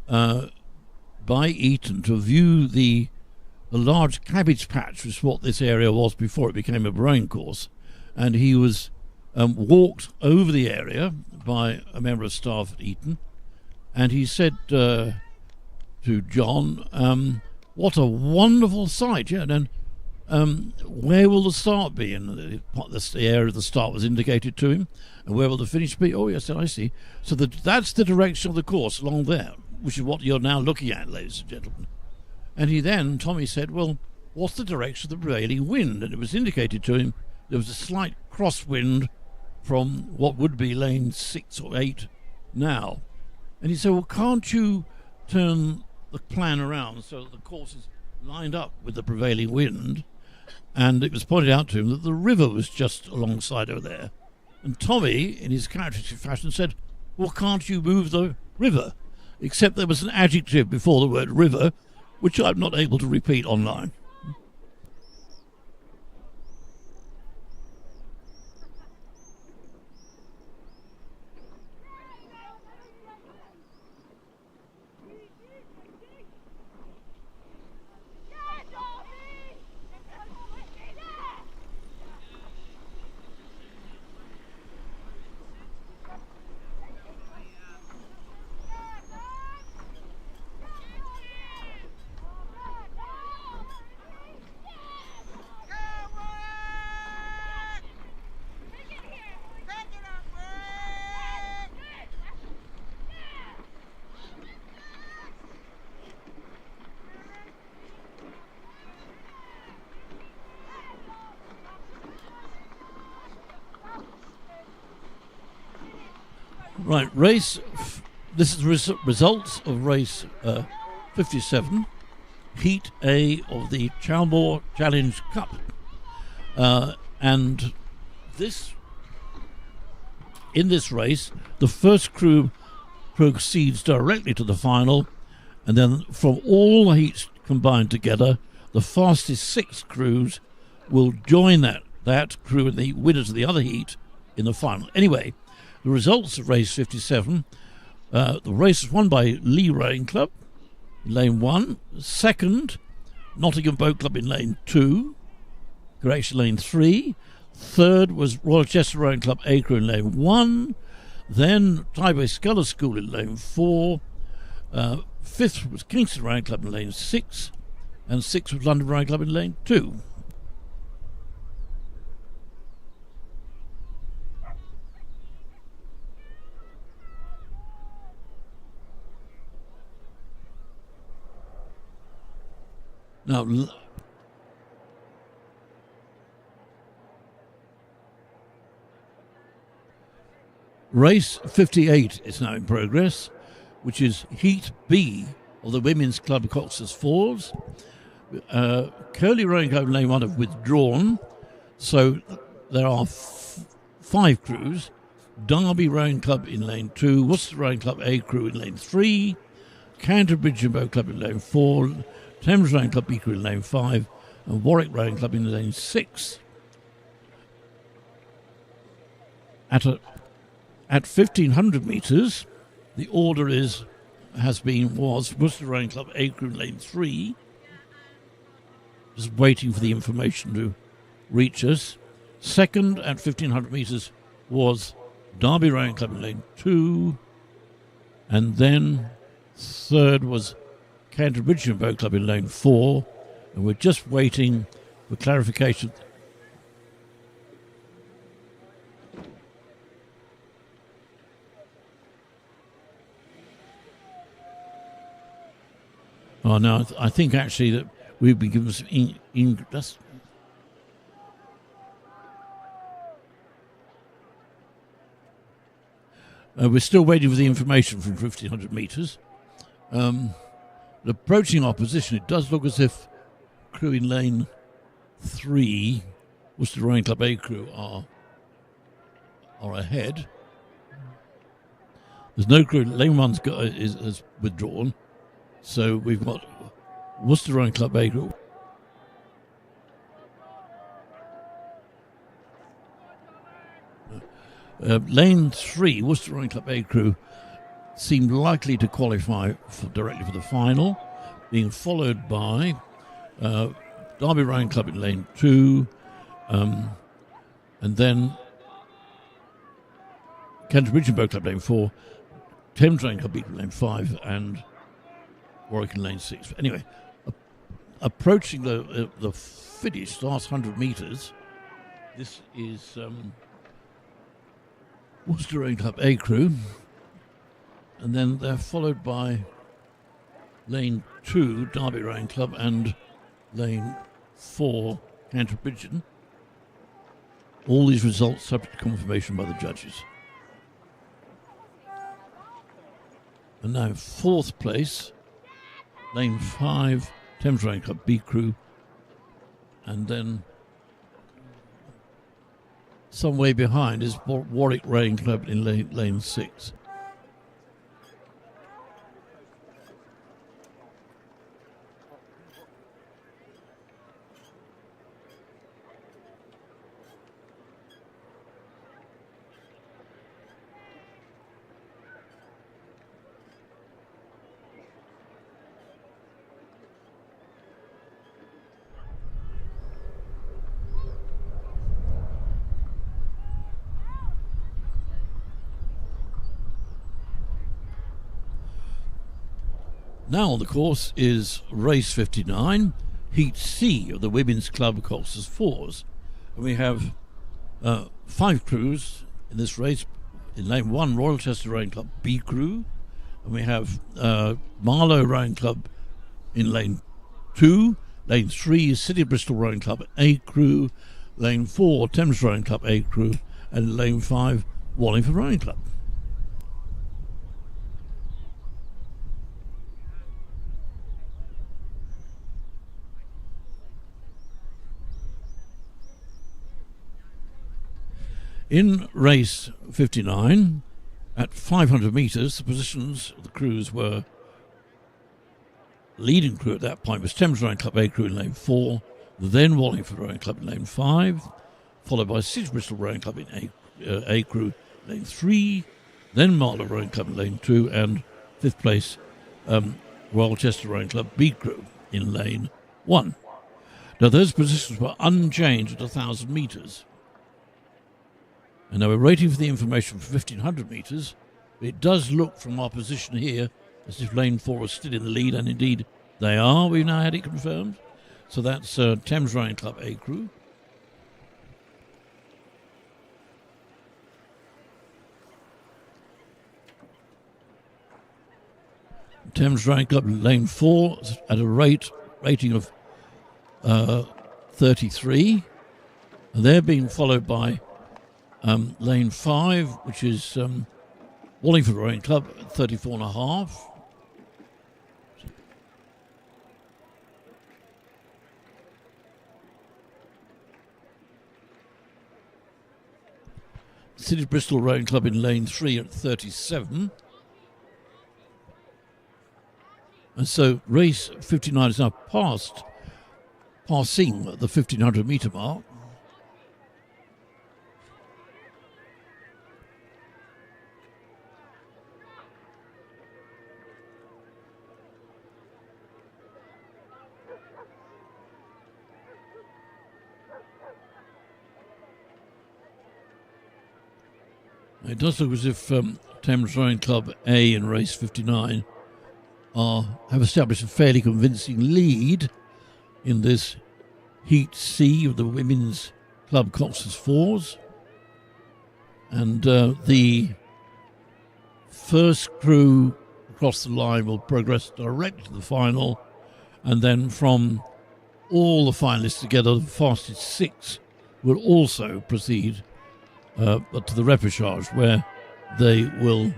by Eton to view the large cabbage patch, which is what this area was before it became a rowing course, and he was walked over the area by a member of staff at Eton, and he said to John, what a wonderful sight, yeah, and where will the start be? And the area of the start was indicated to him, and where will the finish be? Oh yes, I see. So that's the direction of the course along there, which is what you're now looking at, ladies and gentlemen. And Tommy said, well, what's the direction of the prevailing wind? And it was indicated to him there was a slight crosswind from what would be lane 6 or 8 now. And he said, well, can't you turn the plan around so that the course is lined up with the prevailing wind? And it was pointed out to him that the river was just alongside over there. And Tommy, in his characteristic fashion, said, well, can't you move the river? Except there was an adjective before the word river, which I'm not able to repeat online. Right, this is results of race 57, Heat A of the Chalmore Challenge Cup. And in this race, the first crew proceeds directly to the final, and then from all the heats combined together, the fastest 6 crews will join that crew and the winners of the other heat in the final. Anyway, the results of race 57, the race was won by Lee Rowing Club in lane 1, second Nottingham Boat Club in lane 2, correction, lane 3, third was Royal Chester Rowing Club A crew in lane 1, then Tideway Sculls School in lane 4, fifth was Kingston Rowing Club in lane 6, and sixth was London Rowing Club in lane 2. Now, race 58 is now in progress, which is Heat B of the Women's Club Coxless Fours. Curly Rowing Club in lane 1 have withdrawn, so there are 5 crews. Derby Rowing Club in lane 2, Worcester Rowing Club A crew in lane 3, Canterbury Boat Club in lane 4, Thames Rowing Club B crew in lane 5, and Warwick Rowing Club in lane 6. At 1,500 metres, the order was Worcester Rowing Club A crew in lane 3, just waiting for the information to reach us. Second at 1,500 metres was Derby Rowing Club in lane 2, and then third was Canterbury Boat Club in lane 4, and we're just waiting for clarification. Oh, no, I think actually that we've been given some we're still waiting for the information from 1,500 metres. Approaching our position, it does look as if crew in lane 3, Worcester Rowing Club A crew, are ahead. There's no crew. Lane 1 has withdrawn, so we've got Worcester Rowing Club A crew. Lane 3, Worcester Rowing Club A crew, seemed likely to qualify directly for the final, being followed by Derby Rowing Club in lane 2, and then Canterbury Boat Club lane 4, Thames Rowing Club in lane 5, and Warwick in lane 6. Anyway, approaching the finish, last 100 metres, this is Worcester Rowing Club A crew, and then they're followed by lane 2, Derby Rowing Club, and lane 4, Canterbury. All these results subject to confirmation by the judges. And now 4th place, lane 5, Thames Rowing Club B crew, and then some way behind is Warwick Rowing Club in lane 6. Now on the course is race 59, Heat C of the Women's Club Coxless Fours. And we have 5 crews in this race. In lane 1, Royal Chester Rowing Club B crew. And we have Marlow Rowing Club in lane 2. Lane 3 is City of Bristol Rowing Club A crew. Lane 4, Thames Rowing Club A crew. And lane 5, Wallingford Rowing Club. In race 59, at 500 metres, the positions of the crews were leading crew at that point was Thames Rowing Club A crew in lane 4, then Wallingford Rowing Club in lane 5, followed by City Bristol Rowing Club in A crew lane 3, then Marlow Rowing Club in lane 2, and 5th place Royal Chester Rowing Club B crew in lane 1. Now those positions were unchanged at 1,000 metres. And now we're waiting for the information for 1,500 metres. It does look from our position here as if lane 4 is still in the lead, and indeed they are. We've now had it confirmed. So that's Thames Rowing Club A crew. Thames Rowing Club lane 4 at a rating of 33. And they're being followed by lane 5, which is Wallingford Rowing Club at 34.5. City Bristol Rowing Club in lane 3 at 37. And so race 59 is now passing the 1,500 metre mark. It does look as if Thames Rowing Club A in race 59 have established a fairly convincing lead in this Heat C of the Women's Club Cox's Fours. And the first crew across the line will progress directly to the final, and then from all the finalists together, the fastest 6 will also proceed to the repêchage, where they will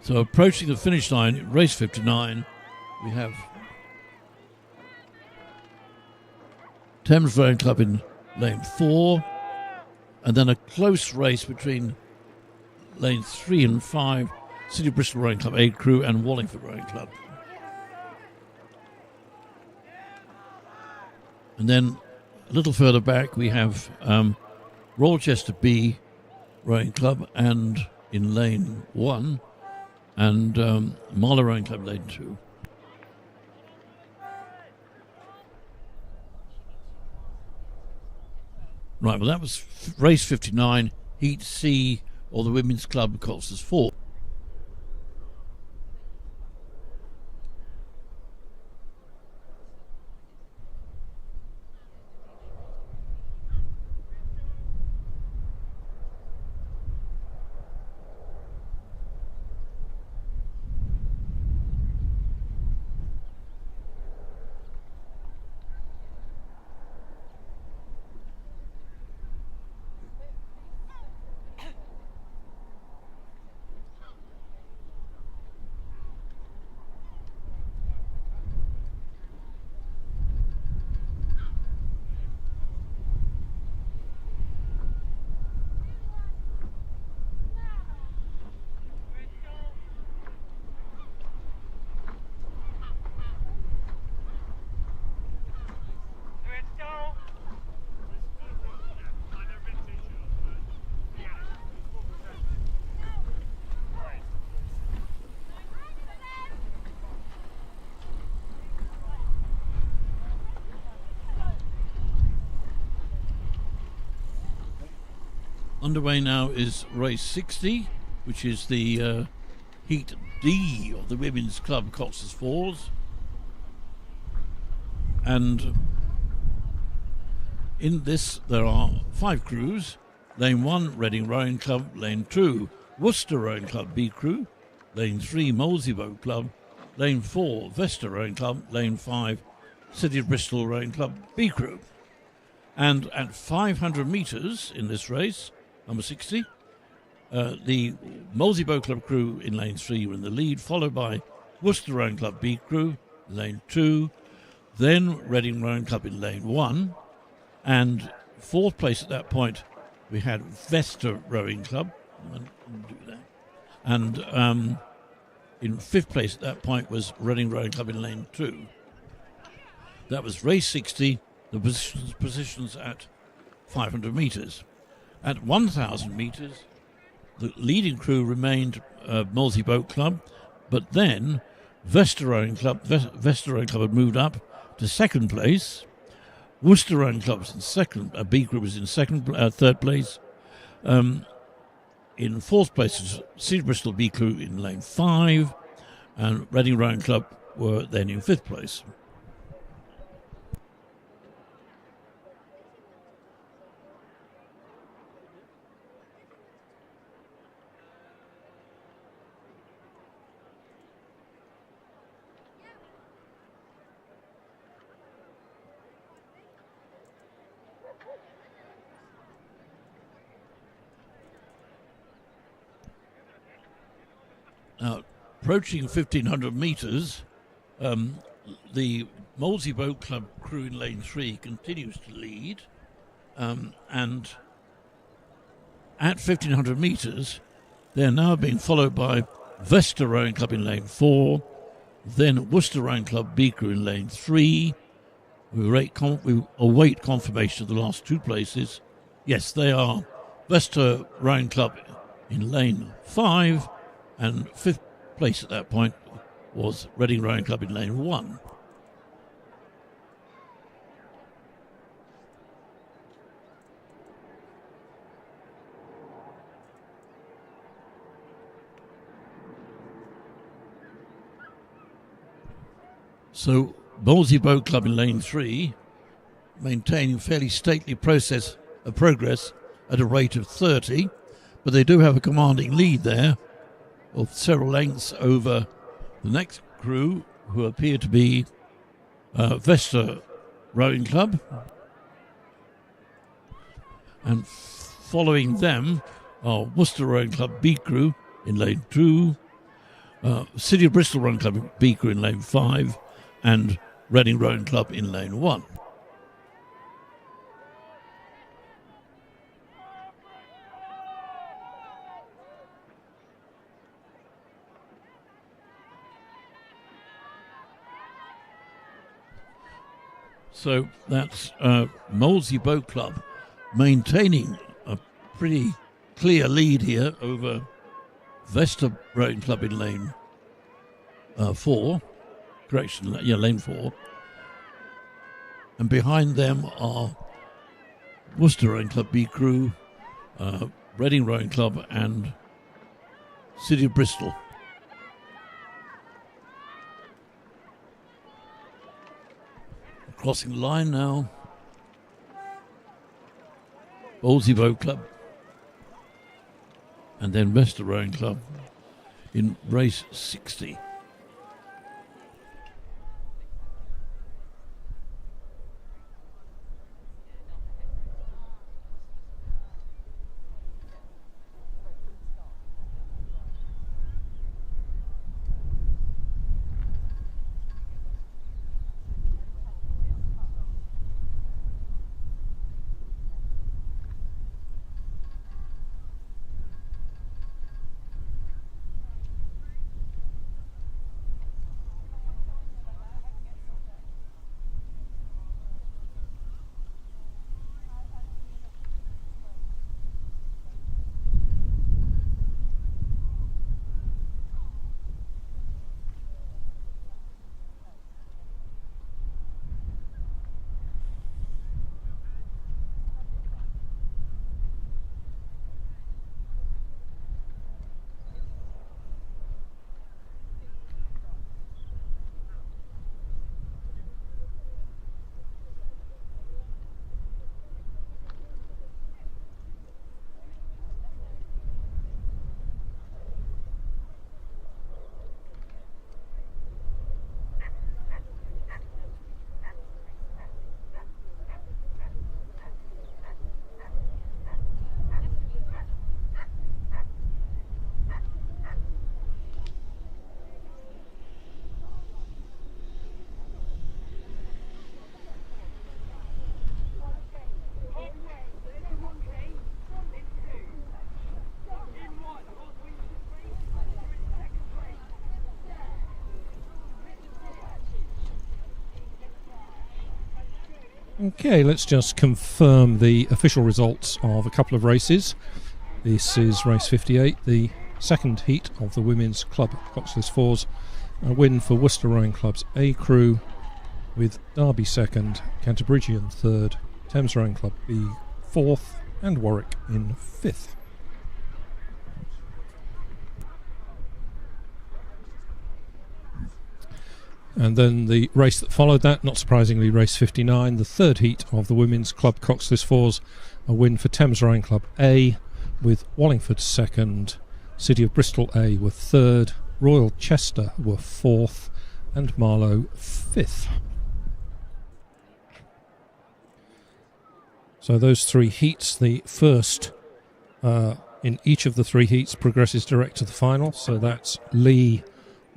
so approaching the finish line in race 59, we have Thames Rowing Club in lane 4, and then a close race between lanes 3 and 5, City of Bristol Rowing Club A crew and Wallingford Rowing Club. And then a little further back we have Rochester B Rowing Club, and in lane 1, and Marlow Rowing Club lane 2. Right, well that was race 59, Heat C, or the Women's Club coxless 4. Underway now is race 60, which is the Heat D of the Women's Club coxless 4s. And in this there are 5 crews. Lane 1, Reading Rowing Club. Lane 2, Worcester Rowing Club B crew. Lane 3, Molesey Boat Club. Lane 4, Vesta Rowing Club. Lane 5, City of Bristol Rowing Club B crew. And at 500 metres in this race, number 60, the Molesey Boat Club crew in lane 3 were in the lead, followed by Worcester Rowing Club B crew, lane 2, then Reading Rowing Club in lane 1, and 4th place at that point we had Vesta Rowing Club, and in 5th place at that point was Reading Rowing Club in lane 2. That was race 60, the positions at 500 metres. At 1,000 metres, the leading crew remained Molesey Boat Club, but then Vesta Rowing Club had moved up to 2nd place. Worcester Rowing Club was in 2nd. B group was in 3rd place. In 4th place was City Bristol B crew in lane 5, and Reading Rowing Club were then in 5th place. Now, approaching 1,500 metres, the Molesey Boat Club crew in lane 3 continues to lead, and at 1,500 metres, they're now being followed by Vesta Rowing Club in lane 4, then Worcester Rowing Club B crew in lane 3. We await confirmation of the last 2 places. Yes, they are Vesta Rowing Club in lane 5, and 5th place at that point was Reading Rowing Club in lane 1. So Molesey Boat Club in lane 3, maintaining fairly stately progress at a rate of 30, but they do have a commanding lead there of several lengths over the next crew, who appear to be Vesta Rowing Club. And following them are Worcester Rowing Club B crew in lane 2, City of Bristol Rowing Club B crew in lane 5, and Reading Rowing Club in lane 1. So that's Molesey Boat Club maintaining a pretty clear lead here over Vesta Rowing Club in lane 4. Correction, yeah, lane 4. And behind them are Worcester Rowing Club B Crew, Reading Rowing Club and City of Bristol. Crossing the line now. Molesey Boat Club. And then Vesta Rowing Club in race 60. Okay, let's just confirm the official results of a couple of races. This is race 58, the second heat of the women's club coxless fours. A win for Worcester Rowing Club's A Crew, with Derby second, Cantabrigian third, Thames Rowing Club B fourth, and Warwick in fifth. And then the race that followed that, not surprisingly, race 59, the third heat of the women's club coxless fours. A win for Thames Rowing Club A, with Wallingford second, City of Bristol A were third, Royal Chester were fourth, and Marlow fifth. So those three heats, the first in each of the three heats progresses direct to the final. So that's Lee,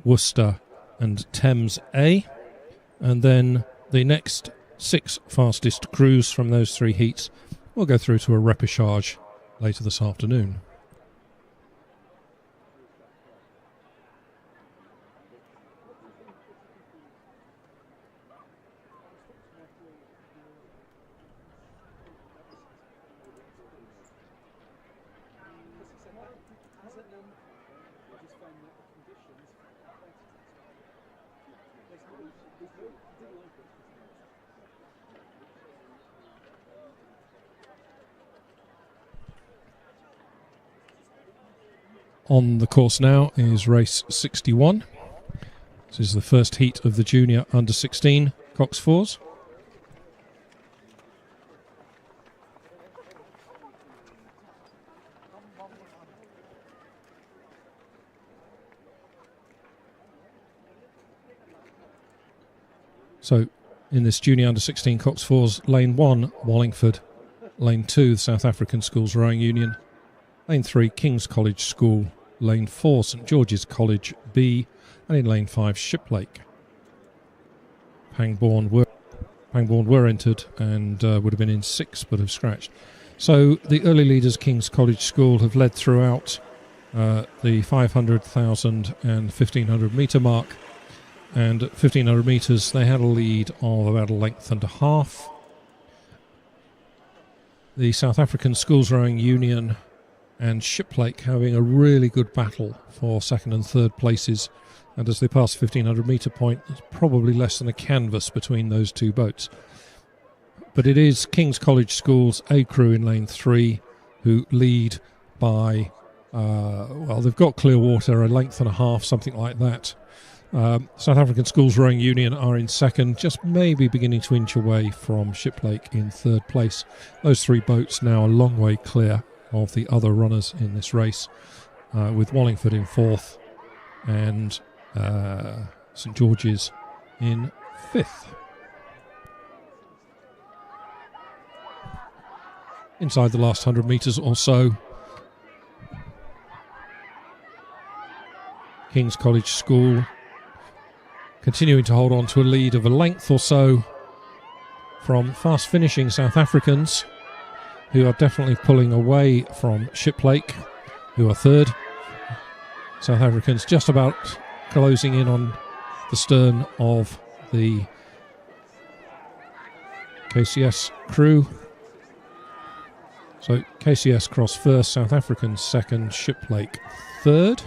Worcester and Thames A. And then the next 6 fastest crews from those three heats will go through to a repêchage later this afternoon. On the course now is race 61. This is the first heat of the junior under-16 cox fours. So in this junior under-16 cox fours, lane 1 Wallingford, lane 2 the South African Schools Rowing Union, lane 3 King's College School, lane 4 St George's College B, and in lane 5 Shiplake. Pangbourne were entered and would have been in 6 but have scratched. So the early leaders, King's College School, have led throughout the 500, 1,000 and 1,500 metre mark, and at 1500 metres they had a lead of about a length and a half. The South African Schools Rowing Union and Shiplake having a really good battle for second and third places, and as they pass 1500 metre point, there's probably less than a canvas between those two boats. But it is King's College Schools A crew in lane 3 who lead by, they've got Clearwater a length and a half, something like that. South African Schools Rowing Union are in second, just maybe beginning to inch away from Shiplake in third place. Those three boats now a long way clear of the other runners in this race, with Wallingford in fourth and St George's in fifth. Inside the last 100 metres or so, King's College School continuing to hold on to a lead of a length or so from fast finishing South Africans, who are definitely pulling away from Shiplake, who are third. South Africans just about closing in on the stern of the KCS crew. So KCS cross first, South Africans second, Shiplake third.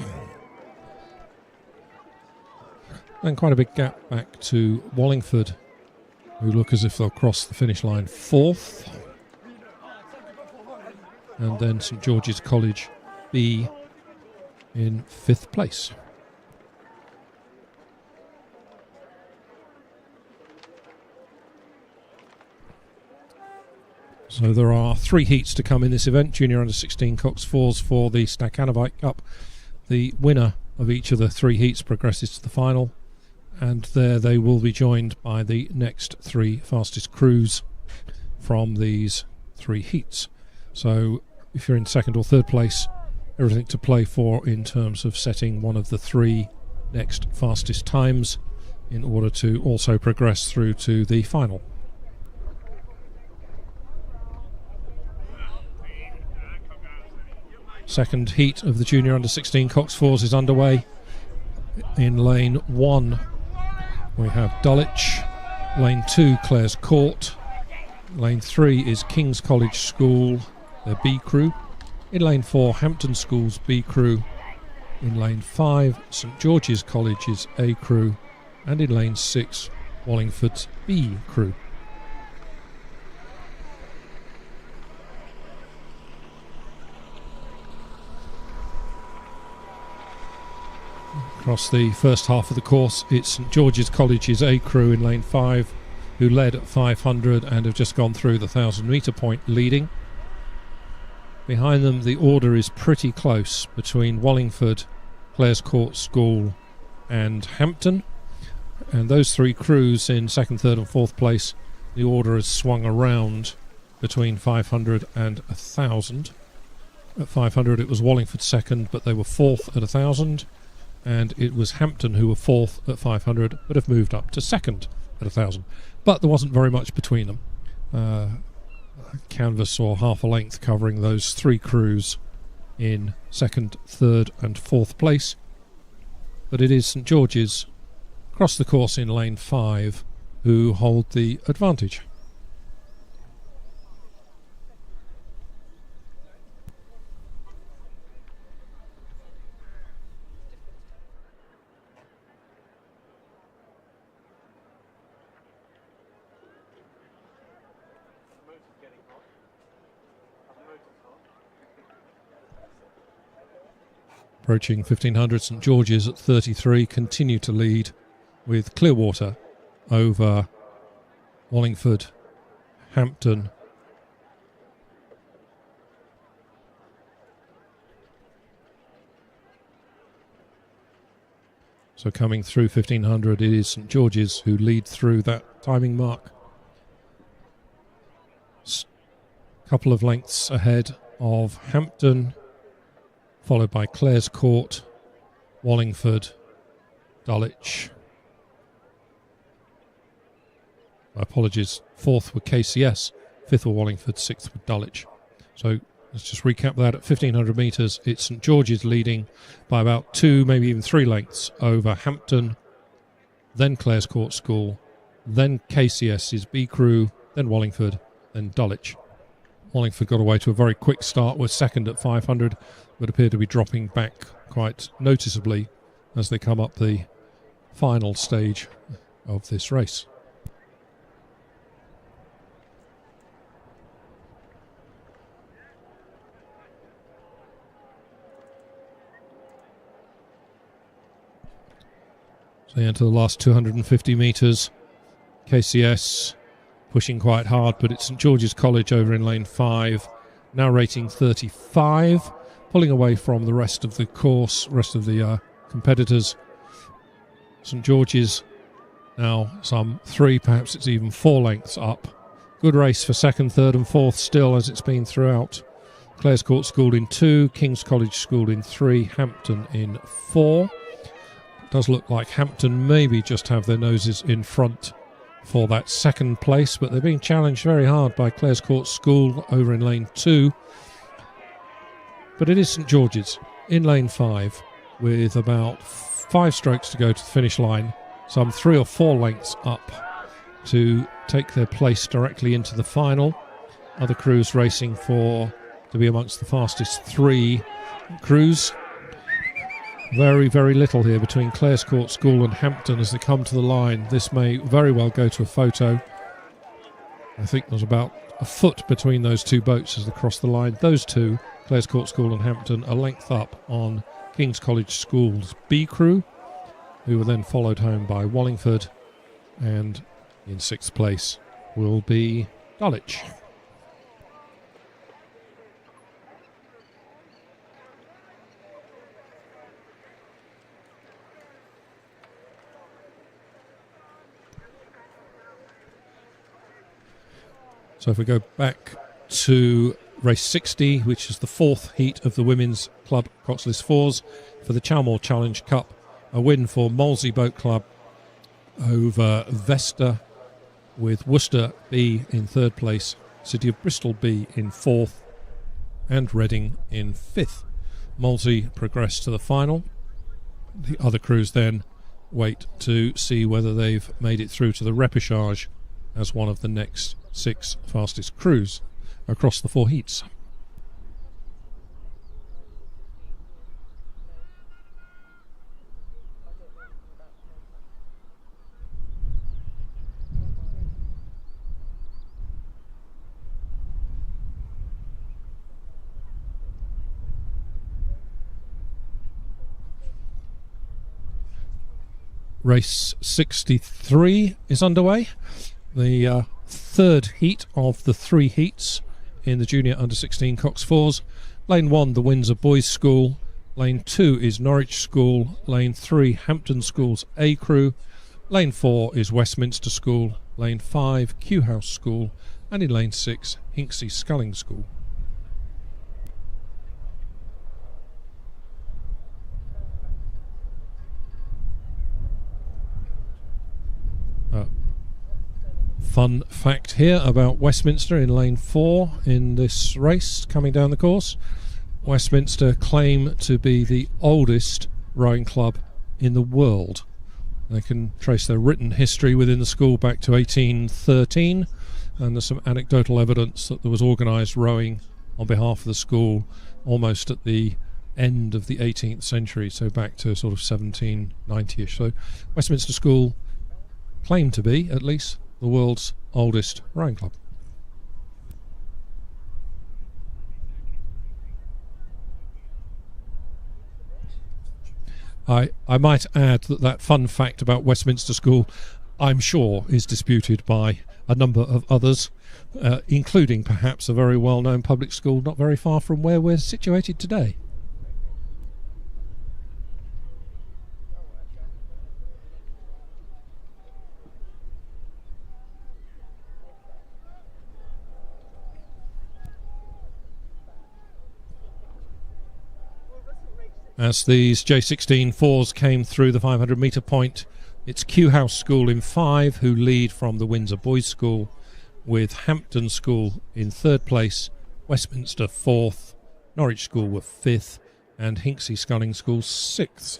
And quite a big gap back to Wallingford, who look as if they'll cross the finish line fourth. And then St George's College B in fifth place. So there are 3 heats to come in this event. Junior under 16 coxed 4s for the Stakhanovite Cup. The winner of each of the 3 heats progresses to the final, and there they will be joined by the next 3 fastest crews from these 3 heats. So if you're in second or third place, everything to play for in terms of setting one of the 3 next fastest times in order to also progress through to the final. Second heat of the Junior under 16 coxed 4s is underway. In lane 1 we have Dulwich, lane 2 Clare's Court, lane 3 is King's College School, their B crew, in lane 4 Hampton School's B crew, in lane 5 St George's College's A crew, and in lane 6 Wallingford's B crew. Across the first half of the course, it's St George's College's A crew in lane 5, who led at 500 and have just gone through the 1,000 metre point leading. Behind them, the order is pretty close between Wallingford, Clare's Court School and Hampton. And those 3 crews in second, third and fourth place, the order has swung around between 500 and 1,000. At 500 it was Wallingford second, but they were fourth at 1,000. And it was Hampton who were fourth at 500, but have moved up to second at 1,000. But there wasn't very much between them. Canvas or half a length covering those 3 crews in second, third and fourth place. But it is St George's across the course in lane 5 who hold the advantage. Approaching 1500, St George's at 33 continue to lead, with Clearwater over Wallingford, Hampton, so coming through 1500 it is St George's who lead through that timing mark. Couple of lengths ahead of Hampton, followed by Clare's Court, Wallingford, Dulwich. My apologies, fourth were KCS, fifth were Wallingford, sixth were Dulwich. So let's just recap that. At 1500 metres, it's St George's leading by about 2, maybe even 3 lengths over Hampton, then Clare's Court School, then KCS's B Crew, then Wallingford, then Dulwich. Wallingford got away to a very quick start, were second at 500, but appear to be dropping back quite noticeably as they come up the final stage of this race. So into the last 250 metres. KCS pushing quite hard, but it's St George's College over in lane 5, now rating 35, pulling away from the rest of the course, rest of the competitors. St George's now some 3, perhaps it's even 4 lengths up. Good race for second, third and fourth still, as it's been throughout. Clare's Court School in 2, King's College School in 3, Hampton in 4. It does look like Hampton maybe just have their noses in front for that second place, but they're being challenged very hard by Clare's Court School over in lane 2. But it is St George's in lane 5 with about 5 strokes to go to the finish line, some 3 or 4 lengths up to take their place directly into the final. Other crews racing to be amongst the fastest 3 crews. Very, very little here between Clare's Court School and Hampton as they come to the line. This may very well go to a photo. I think there's about a foot between those 2 boats as they cross the line. Those 2, Clare's Court School and Hampton, a length up on King's College School's B Crew, who were then followed home by Wallingford, and in 6th place will be Dulwich. So if we go back to race 60, which is the 4th heat of the Women's Club Coxless Fours for the Chalmore Challenge Cup, a win for Molesey Boat Club over Vesta, with Worcester B in 3rd place, City of Bristol B in 4th, and Reading in 5th. Molesey progressed to the final. The other crews then wait to see whether they've made it through to the repêchage as one of the next 6 fastest crews across the 4 heats. Race 63 is underway. The 3rd heat of the 3 heats in the junior under-16 Cox Fours. Lane 1, the Windsor Boys School. Lane 2 is Norwich School. Lane 3, Hampton School's A Crew. Lane 4 is Westminster School. Lane 5, Kew House School. And in Lane 6, Hinksey Sculling School. Fun fact here about Westminster in lane 4 in this race coming down the course. Westminster claim to be the oldest rowing club in the world. They can trace their written history within the school back to 1813, and there's some anecdotal evidence that there was organised rowing on behalf of the school almost at the end of the 18th century, so back to sort of 1790ish. So Westminster School claim to be, at least, the world's oldest rowing club. I might add that fun fact about Westminster School, I'm sure, is disputed by a number of others, including perhaps a very well-known public school not very far from where we're situated today. As these J16 fours came through the 500 metre point, it's Kew House School in 5 who lead from the Windsor Boys School, with Hampton School in 3rd place, Westminster 4th, Norwich School were 5th, and Hinksey Sculling School 6th.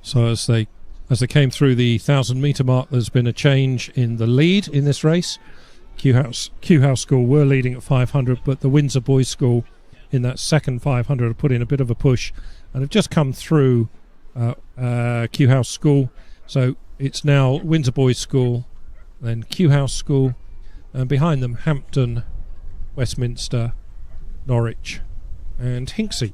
So as they came through the 1,000-metre mark, there's been a change in the lead in this race. Kew House School were leading at 500, but the Windsor Boys School in that second 500 have put in a bit of a push and have just come through Kew House School. So it's now Windsor Boys School, then Kew House School, and behind them Hampton, Westminster, Norwich and Hinksey.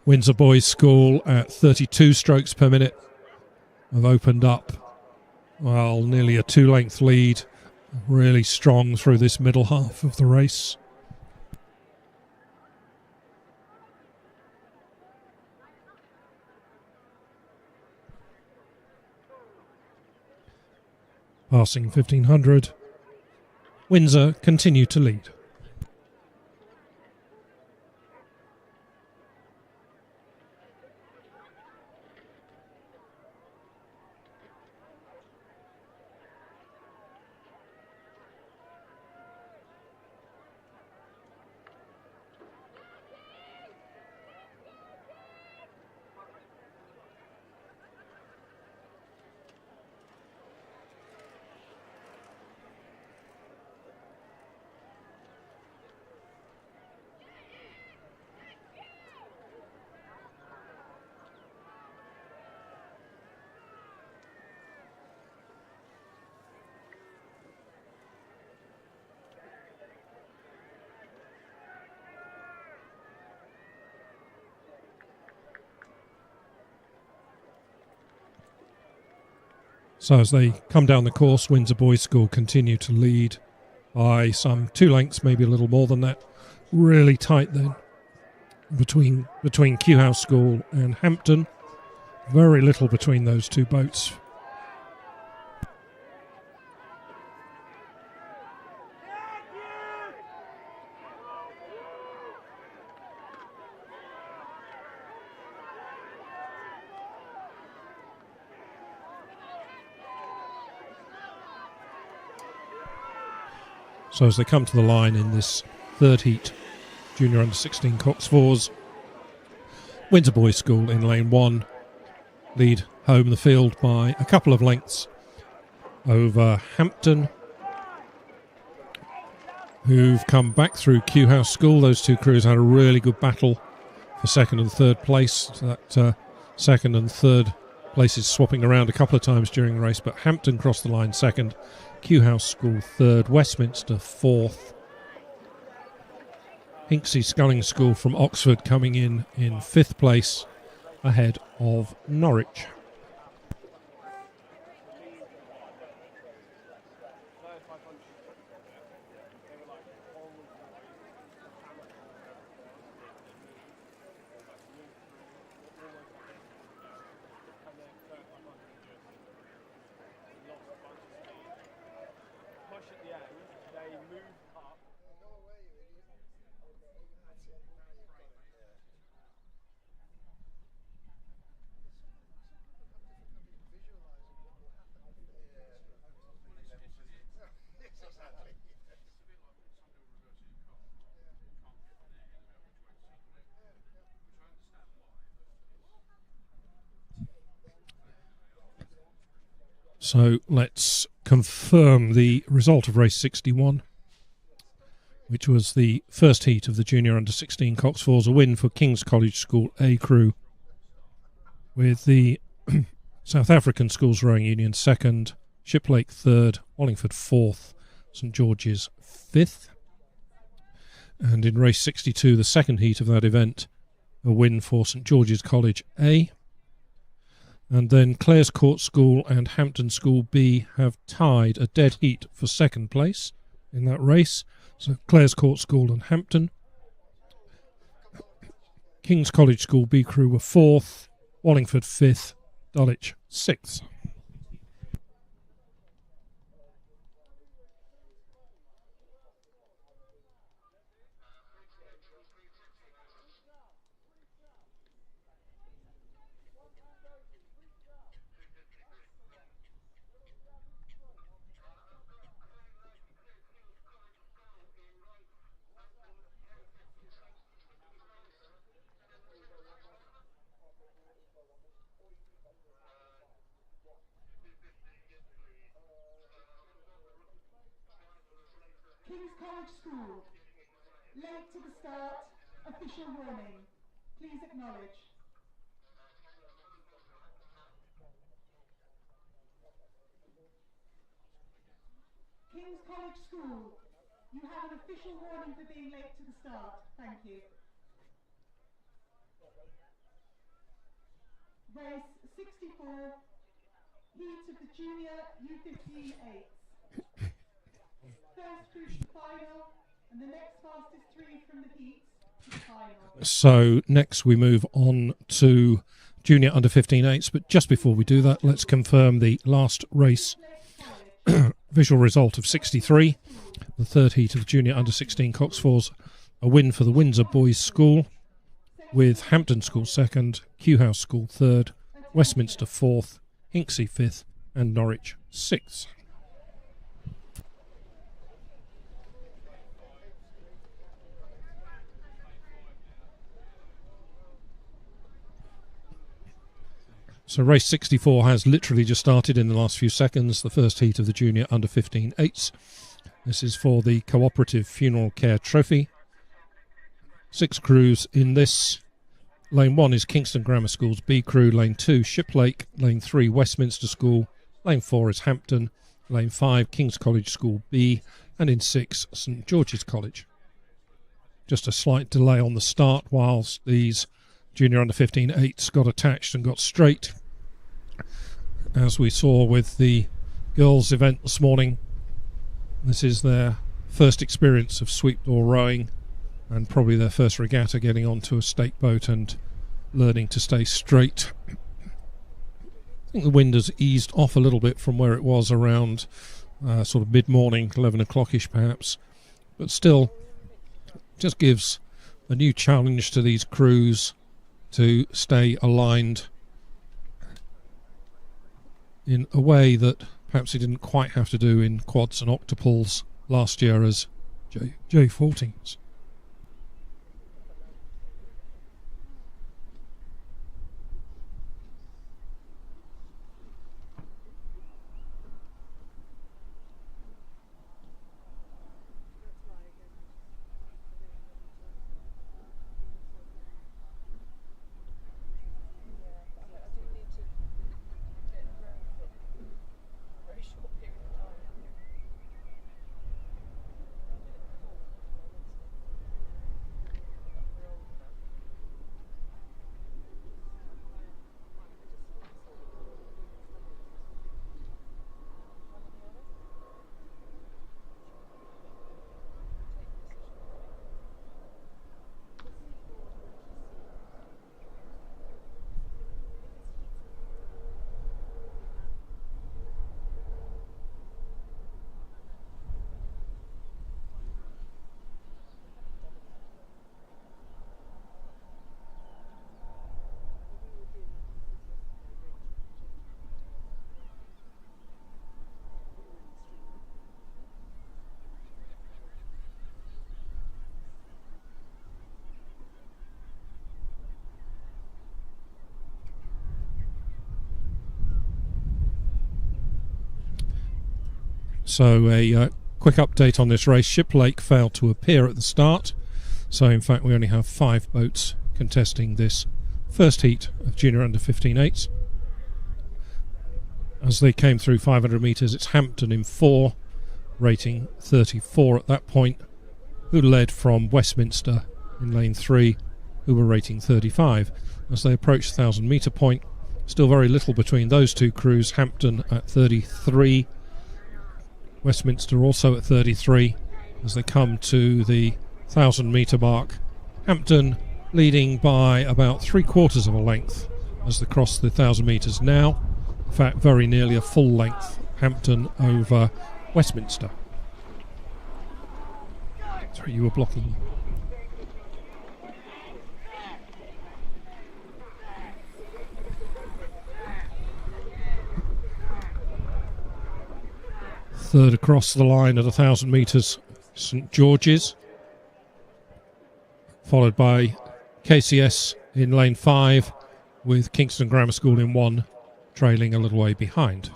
Windsor Boys School at 32 strokes per minute have opened up, well, nearly a 2-length lead, really strong through this middle half of the race. Passing 1,500, Windsor continue to lead. So as they come down the course, Windsor Boys School continue to lead by some 2 lengths, maybe a little more than that. Really tight then between Kew House School and Hampton. Very little between those two boats. So as they come to the line in this third heat, junior under 16 Cox 4s, Windsor Boys School in lane 1 lead home the field by a couple of lengths over Hampton, who've come back through Kew House School. Those two crews had a really good battle for second and third place. That second and third places swapping around a couple of times during the race, but Hampton crossed the line second, Kew House School third, Westminster fourth. Hinksey Sculling School from Oxford coming in fifth place ahead of Norwich. So let's confirm the result of race 61, which was the first heat of the junior under 16 Cox 4s, a win for King's College School A crew, with the South African Schools Rowing Union second, Shiplake third, Wallingford fourth, St George's fifth. And in race 62, the second heat of that event, a win for St George's College A. And then Clare's Court School and Hampton School B have tied a dead heat for second place in that race. So Clare's Court School and Hampton. King's College School B crew were fourth, Wallingford fifth, Dulwich sixth. School. Late to the start. Official warning. Please acknowledge. King's College School. You have an official warning for being late to the start. Thank you. Race 64. Heat of the Junior U15 8s. First through to the final, and the next fastest three from the heats to the final. So next we move on to Junior under 15 8s, but just before we do that, let's confirm the last race visual result of 63. The third heat of the Junior under 16 Cox 4s, a win for the Windsor Boys School, with Hampton School second, Kew House School third, Westminster fourth, Hinksey fifth, and Norwich sixth. So race 64 has literally just started in the last few seconds, the first heat of the Junior under 15 8s. This is for the Cooperative Funeral Care Trophy. 6 crews in this. Lane 1 is Kingston Grammar School's B crew, Lane 2 Shiplake, Lane 3 Westminster School, Lane 4 is Hampton, Lane 5 King's College School B, and in 6 St George's College. Just a slight delay on the start whilst these Junior under 15 8s got attached and got straight. As we saw with the girls' event this morning, this is their first experience of sweep door rowing and probably their first regatta getting onto a stake boat and learning to stay straight. I think the wind has eased off a little bit from where it was around sort of mid-morning, 11 o'clock-ish perhaps, but still just gives a new challenge to these crews to stay aligned in a way that perhaps he didn't quite have to do in quads and octopools last year as J14s. So a quick update on this race. Shiplake failed to appear at the start, so in fact we only have 5 boats contesting this first heat of Junior under 15 8s. As they came through 500 metres, it's Hampton in 4, rating 34 at that point, who led from Westminster in lane 3, who were rating 35. As they approached the 1,000 metre point, still very little between those two crews. Hampton at 33, Westminster also at 33. As they come to the 1,000 metre mark, Hampton leading by about 3/4 of a length as they cross the 1,000 metres now. In fact, very nearly a full length Hampton over Westminster. Sorry, you were blocking. Third across the line at 1,000 metres, St George's, followed by KCS in lane 5, with Kingston Grammar School in 1, trailing a little way behind.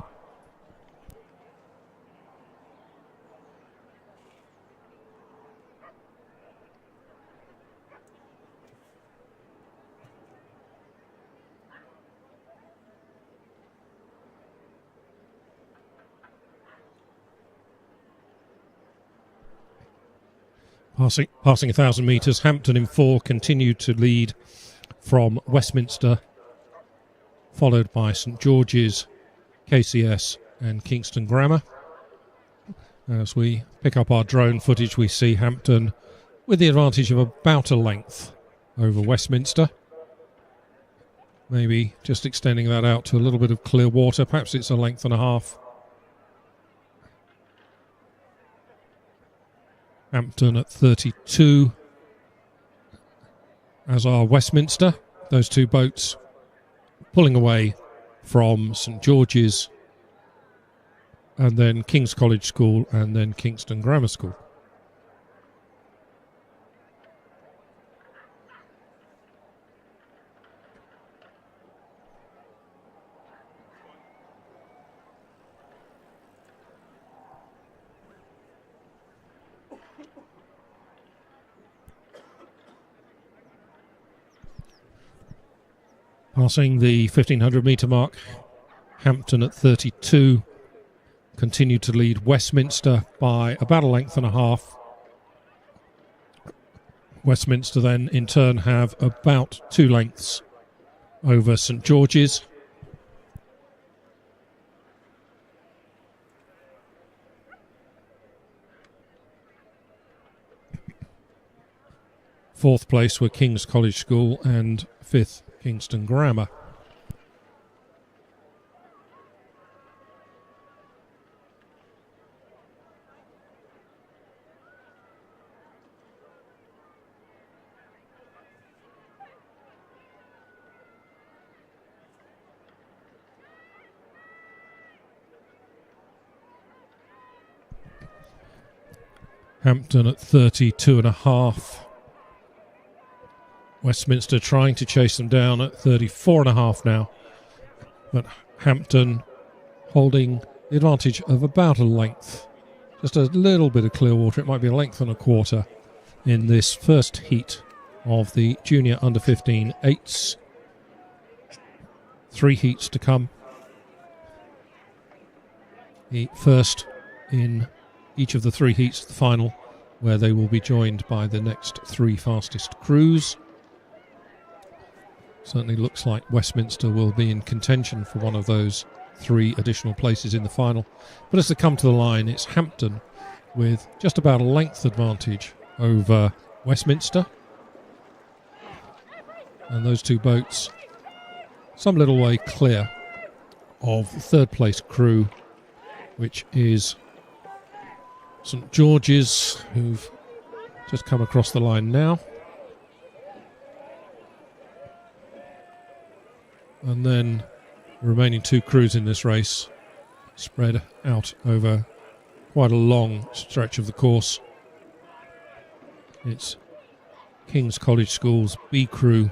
Passing 1,000 metres, Hampton in 4 continued to lead from Westminster, followed by St George's, KCS and Kingston Grammar. As we pick up our drone footage, we see Hampton with the advantage of about a length over Westminster. Maybe just extending that out to a little bit of clear water. Perhaps it's a length and a half. Hampton at 32, as are Westminster. Those two boats pulling away from St George's, and then King's College School, and then Kingston Grammar School. Passing the 1,500 metre mark, Hampton at 32 continued to lead Westminster by about a length and a half. Westminster then in turn have about 2 lengths over St George's. Fourth place were King's College School and fifth Kingston Grammar. Hampton at 32.5. Westminster trying to chase them down at 34.5 now. But Hampton holding the advantage of about a length. Just a little bit of clear water. It might be a length and a quarter in this first heat of the Junior Under-15 8s. 3 heats to come. The first in each of the 3 heats, the final, where they will be joined by the next 3 fastest crews. Certainly looks like Westminster will be in contention for one of those 3 additional places in the final. But as they come to the line, it's Hampton with just about a length advantage over Westminster. And those 2 boats some little way clear of the 3rd place crew, which is St George's, who've just come across the line now. And then the remaining 2 crews in this race spread out over quite a long stretch of the course. It's King's College School's B crew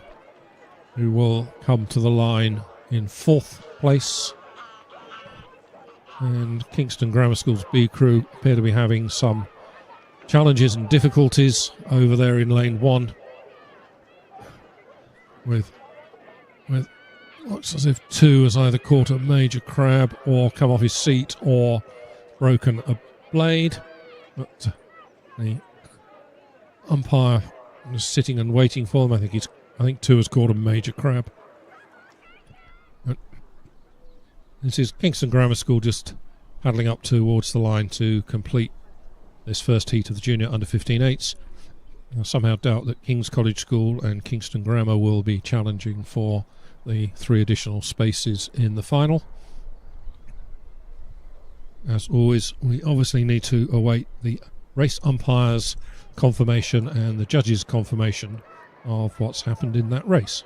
who will come to the line in 4th place. And Kingston Grammar School's B crew appear to be having some challenges and difficulties over there in lane 1 with looks as if 2 has either caught a major crab or come off his seat or broken a blade. But the umpire was sitting and waiting for them. I think 2 has caught a major crab. But this is Kingston Grammar School just paddling up towards the line to complete this first heat of the Junior Under-15 8s. I somehow doubt that King's College School and Kingston Grammar will be challenging for the 3 additional spaces in the final. As always, we obviously need to await the race umpire's confirmation and the judge's confirmation of what's happened in that race.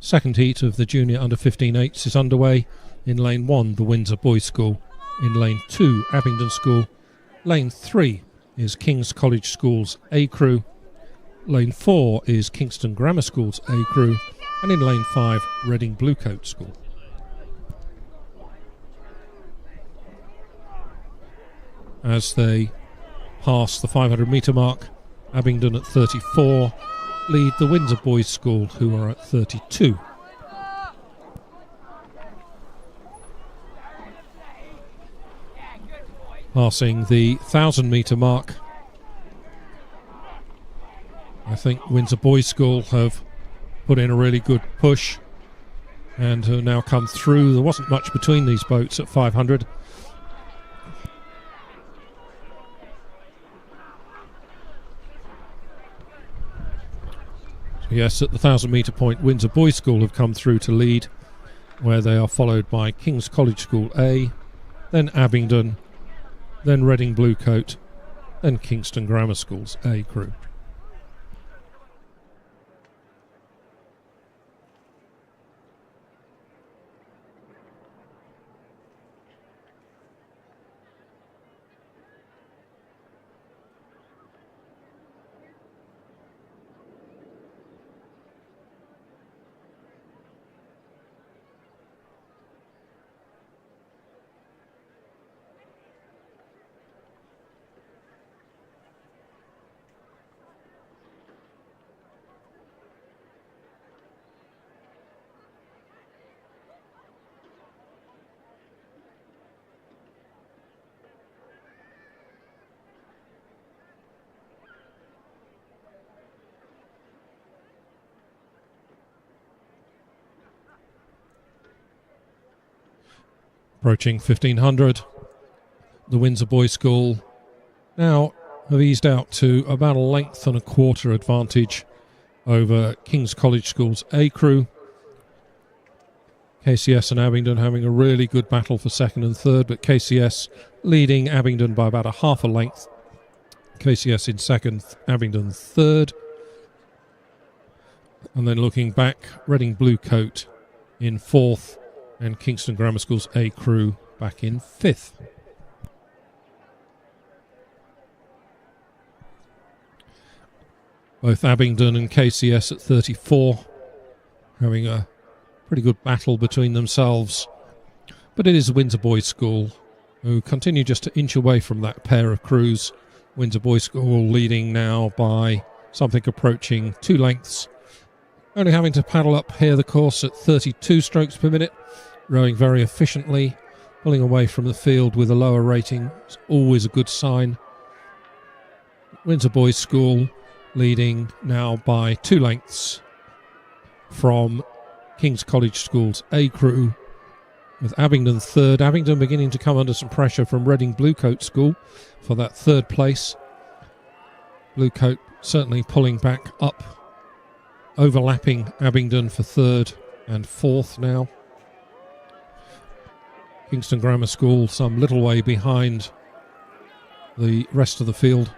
second heat of the Junior Under 15/8s is underway. In lane 1, the Windsor Boys' School. In lane 2, Abingdon School. Lane 3 is King's College School's A crew. Lane 4 is Kingston Grammar School's A crew. And in lane 5, Reading Bluecoat School. As they pass the 500 metre mark, Abingdon at 34 lead the Windsor Boys' School, who are at 32. Passing the 1,000 metre mark, I think Windsor Boys' School have put in a really good push and have now come through. There wasn't much between these boats at 500. So yes, at the 1,000 metre point, Windsor Boys' School have come through to lead, where they are followed by King's College School A, then Abingdon, then Reading Bluecoat, then Kingston Grammar School's A crew. Approaching 1,500, the Windsor Boys' School now have eased out to about a length and a quarter advantage over King's College School's A crew. KCS and Abingdon having a really good battle for second and third, but KCS leading Abingdon by about a half a length. KCS in second, Abingdon third. And then looking back, Reading Bluecoat in fourth, and Kingston Grammar School's A crew back in fifth. Both Abingdon and KCS at 34, having a pretty good battle between themselves. But it is the Windsor Boys' School who continue just to inch away from that pair of crews. Windsor Boys' School leading now by something approaching 2 lengths. Only having to paddle up here the course at 32 strokes per minute. Rowing very efficiently, pulling away from the field with a lower rating. It's always a good sign. Windsor Boys' School leading now by 2 lengths from King's College School's A crew, with Abingdon third. Abingdon beginning to come under some pressure from Reading Bluecoat School for that third place. Bluecoat certainly pulling back up, overlapping Abingdon for third and fourth now. Kingston Grammar School some little way behind the rest of the field.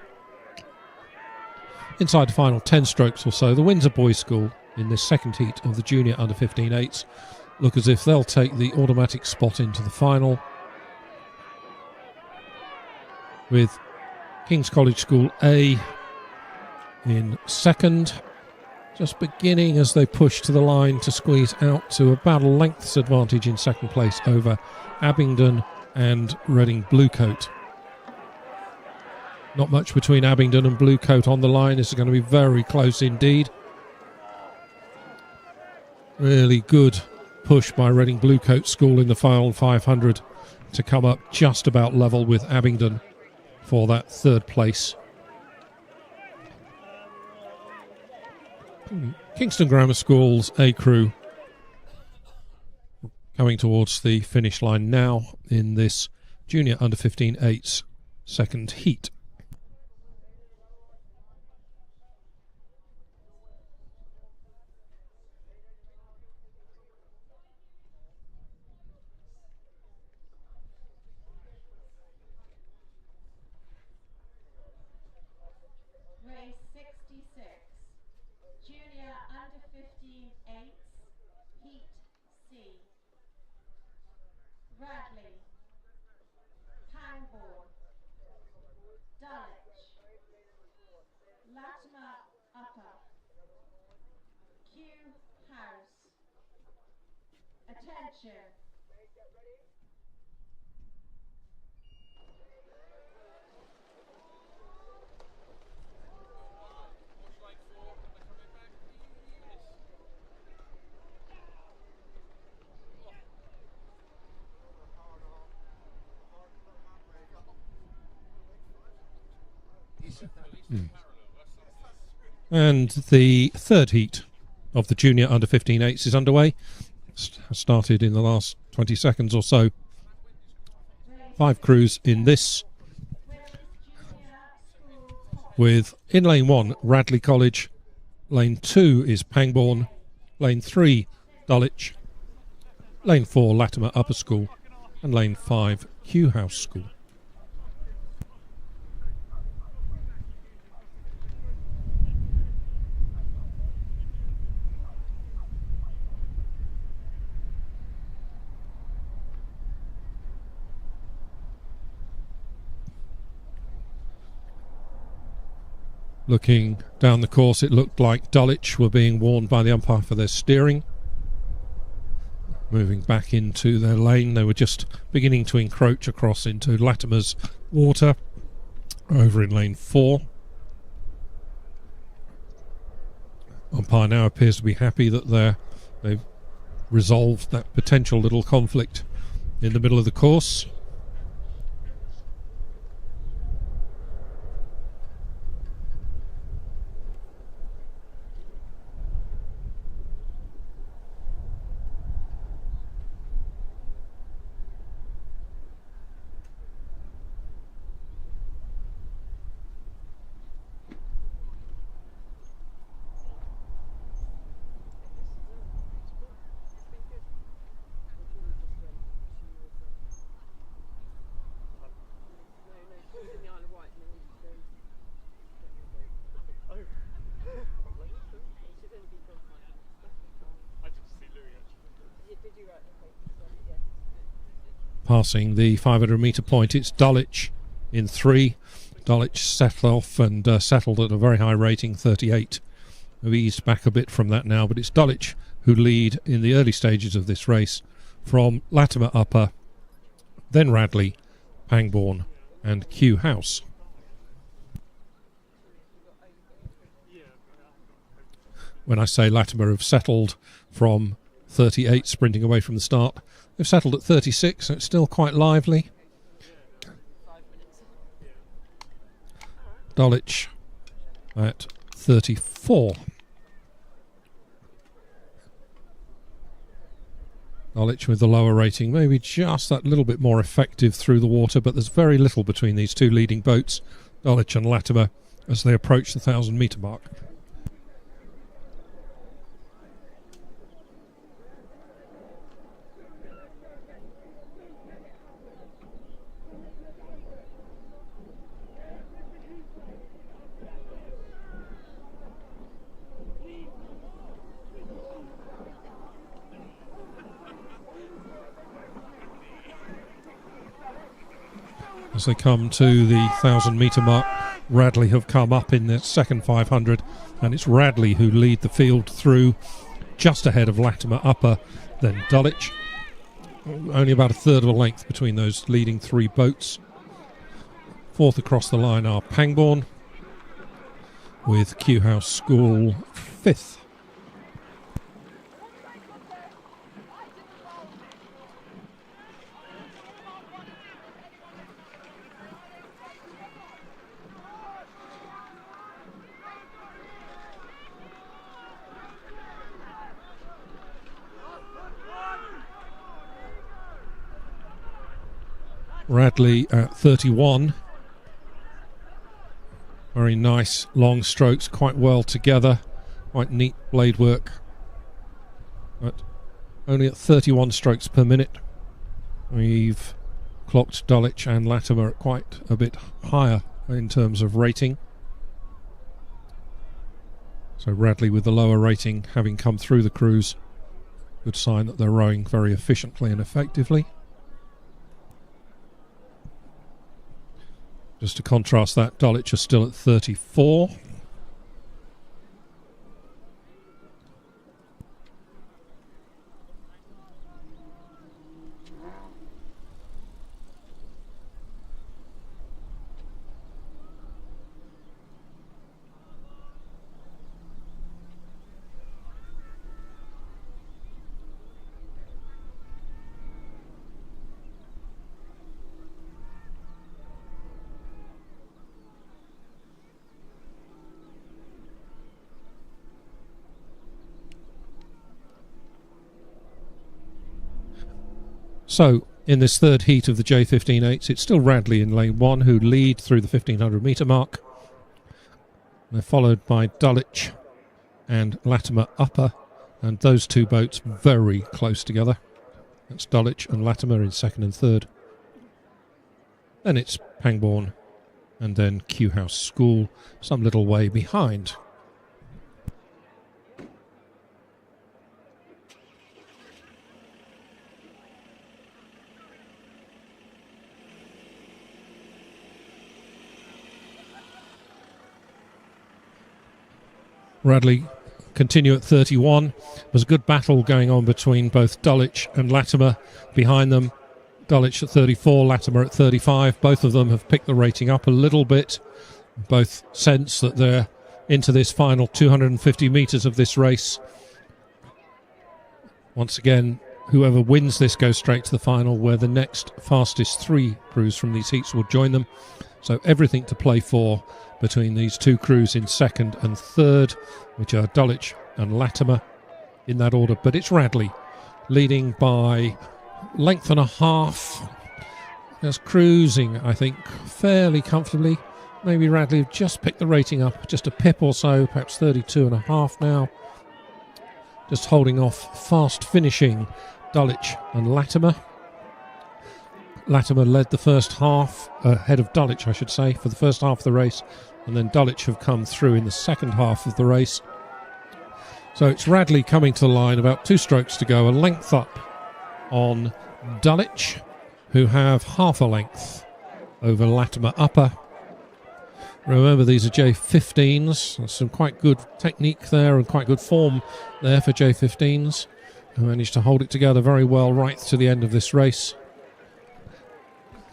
Inside the final 10 strokes or so, the Windsor Boys' School in this second heat of the Junior Under 15/8s look as if they'll take the automatic spot into the final, with King's College School A in second, just beginning as they push to the line to squeeze out to about a length's advantage in second place over Abingdon and Reading Bluecoat. Not much between Abingdon and Bluecoat on the line. This is going to be very close indeed. Really good push by Reading Bluecoat School in the final 500 to come up just about level with Abingdon for that third place. Kingston Grammar School's A crew coming towards the finish line now in this Junior Under 15/8s second heat. Race 66, Junior Under 15/8s, Heat C. Radley, Pangbourne, Dulwich, Latimer Upper, Q House. Attention. And the third heat of the junior under 15 eights is underway. Started in the last 20 seconds or so. 5 crews in this, with in lane 1 Radley College, lane 2 is Pangbourne, lane 3 Dulwich, lane 4 Latimer Upper School, and lane 5 Q House School. Looking down the course, it looked like Dulwich were being warned by the umpire for their steering. Moving back into their lane, they were just beginning to encroach across into Latimer's water over in lane 4. Umpire now appears to be happy that they've resolved that potential little conflict in the middle of the course. Passing the 500 metre point, it's Dulwich in 3. Dulwich settled off and settled at a very high rating, 38. We've eased back a bit from that now, but it's Dulwich who lead in the early stages of this race from Latimer Upper, then Radley, Pangbourne and Q House. When I say Latimer have settled from 38, sprinting away from the start, they've settled at 36, so it's still quite lively. Dulwich at 34. Dulwich with the lower rating, maybe just that little bit more effective through the water, but there's very little between these two leading boats, Dulwich and Latimer, as they approach the 1,000 metre mark. As they come to the 1,000 metre mark, Radley have come up in the second 500, and it's Radley who lead the field through, just ahead of Latimer Upper, then Dulwich. Only about a third of a length between those leading 3 boats. Fourth across the line are Pangbourne, with Q House School 5th. Radley at 31. Very nice long strokes, quite well together, quite neat blade work. But only at 31 strokes per minute. We've clocked Dulwich and Latimer at quite a bit higher in terms of rating. So Radley with the lower rating, having come through the cruise, Good sign that they're rowing very efficiently and effectively. Just to contrast that, Dulwich are still at 34. So, in this third heat of the J15.8s, it's still Radley in lane 1 who lead through the 1500 metre mark. They're followed by Dulwich and Latimer Upper, and those two boats very close together. That's Dulwich and Latimer in second and third. Then it's Pangbourne and then Kew House School some little way behind. Radley continue at 31. There's a good battle going on between both Dulwich and Latimer behind them. Dulwich at 34, Latimer at 35. Both of them have picked the rating up a little bit. Both sense that they're into this final 250 metres of this race. Once again, whoever wins this goes straight to the final, where the next fastest three crews from these heats will join them. So everything to play for between these two crews in second and third, which are Dulwich and Latimer in that order. But it's Radley leading by length and a half. Just cruising, I think, fairly comfortably. Maybe Radley have just picked the rating up just a pip or so, perhaps 32.5 now. Just holding off fast finishing Dulwich and Latimer. Latimer led the first half, ahead of Dulwich, I should say, for the first half of the race, and then Dulwich have come through in the second half of the race. So it's Radley coming to the line, about 2 strokes to go, a length up on Dulwich, who have half a length over Latimer Upper. Remember, these are J15s. There's some quite good technique there and quite good form there for J15s, who managed to hold it together very well right to the end of this race.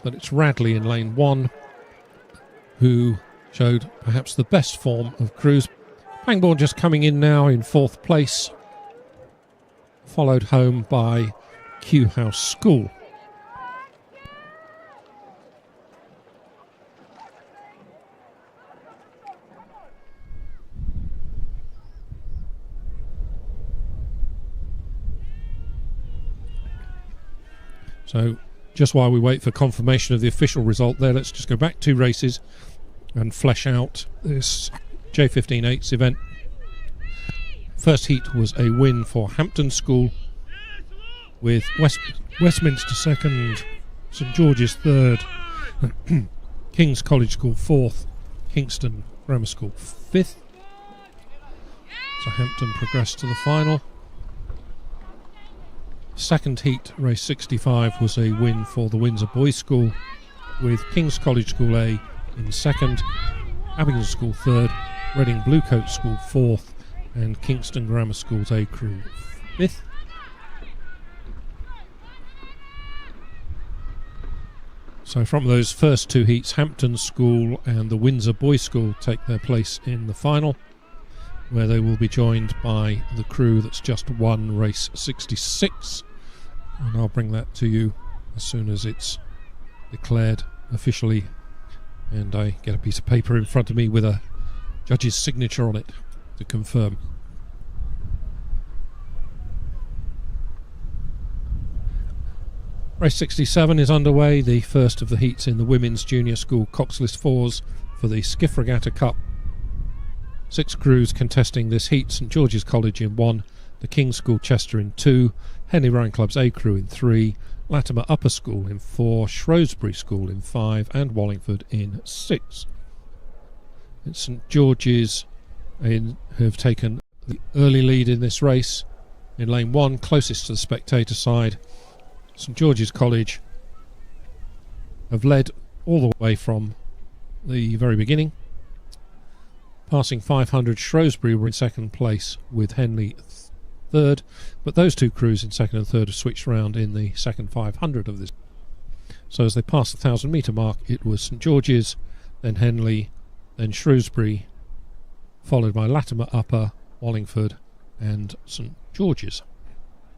But it's Radley in lane 1 who showed perhaps the best form of crews. Pangbourne just coming in now in 4th place, followed home by Kew House School. So just while we wait for confirmation of the official result there, let's just go back 2 races and flesh out this J15.8s event. First heat was a win for Hampton School, with Westminster second, St George's third, King's College School fourth, Kingston Grammar School fifth. So Hampton progressed to the final. Second heat, race 65, was a win for the Windsor Boys School, with King's College School A in second, Abingdon School third, Reading Bluecoat School fourth, and Kingston Grammar School's A crew fifth. So from those first 2 heats, Hampton School and the Windsor Boys School take their place in the final, where they will be joined by the crew that's just won race 66. And I'll bring that to you as soon as it's declared officially and I get a piece of paper in front of me with a judge's signature on it to confirm. Race 67 is underway, the first of the heats in the Women's Junior School Coxless Fours for the Skiff Regatta Cup. 6 crews contesting this heat: St George's College in 1, the King's School Chester in 2, Henley Rowing Club's A crew in 3, Latimer Upper School in 4, Shrewsbury School in 5, and Wallingford in 6. St George's have taken the early lead in this race, in lane 1, closest to the spectator side. St George's College have led all the way from the very beginning. Passing 500, Shrewsbury were in second place with Henley third, but those two crews in second and third have switched around in the second 500 of this. So as they passed the 1,000 metre mark, it was St George's, then Henley, then Shrewsbury, followed by Latimer Upper, Wallingford and St George's.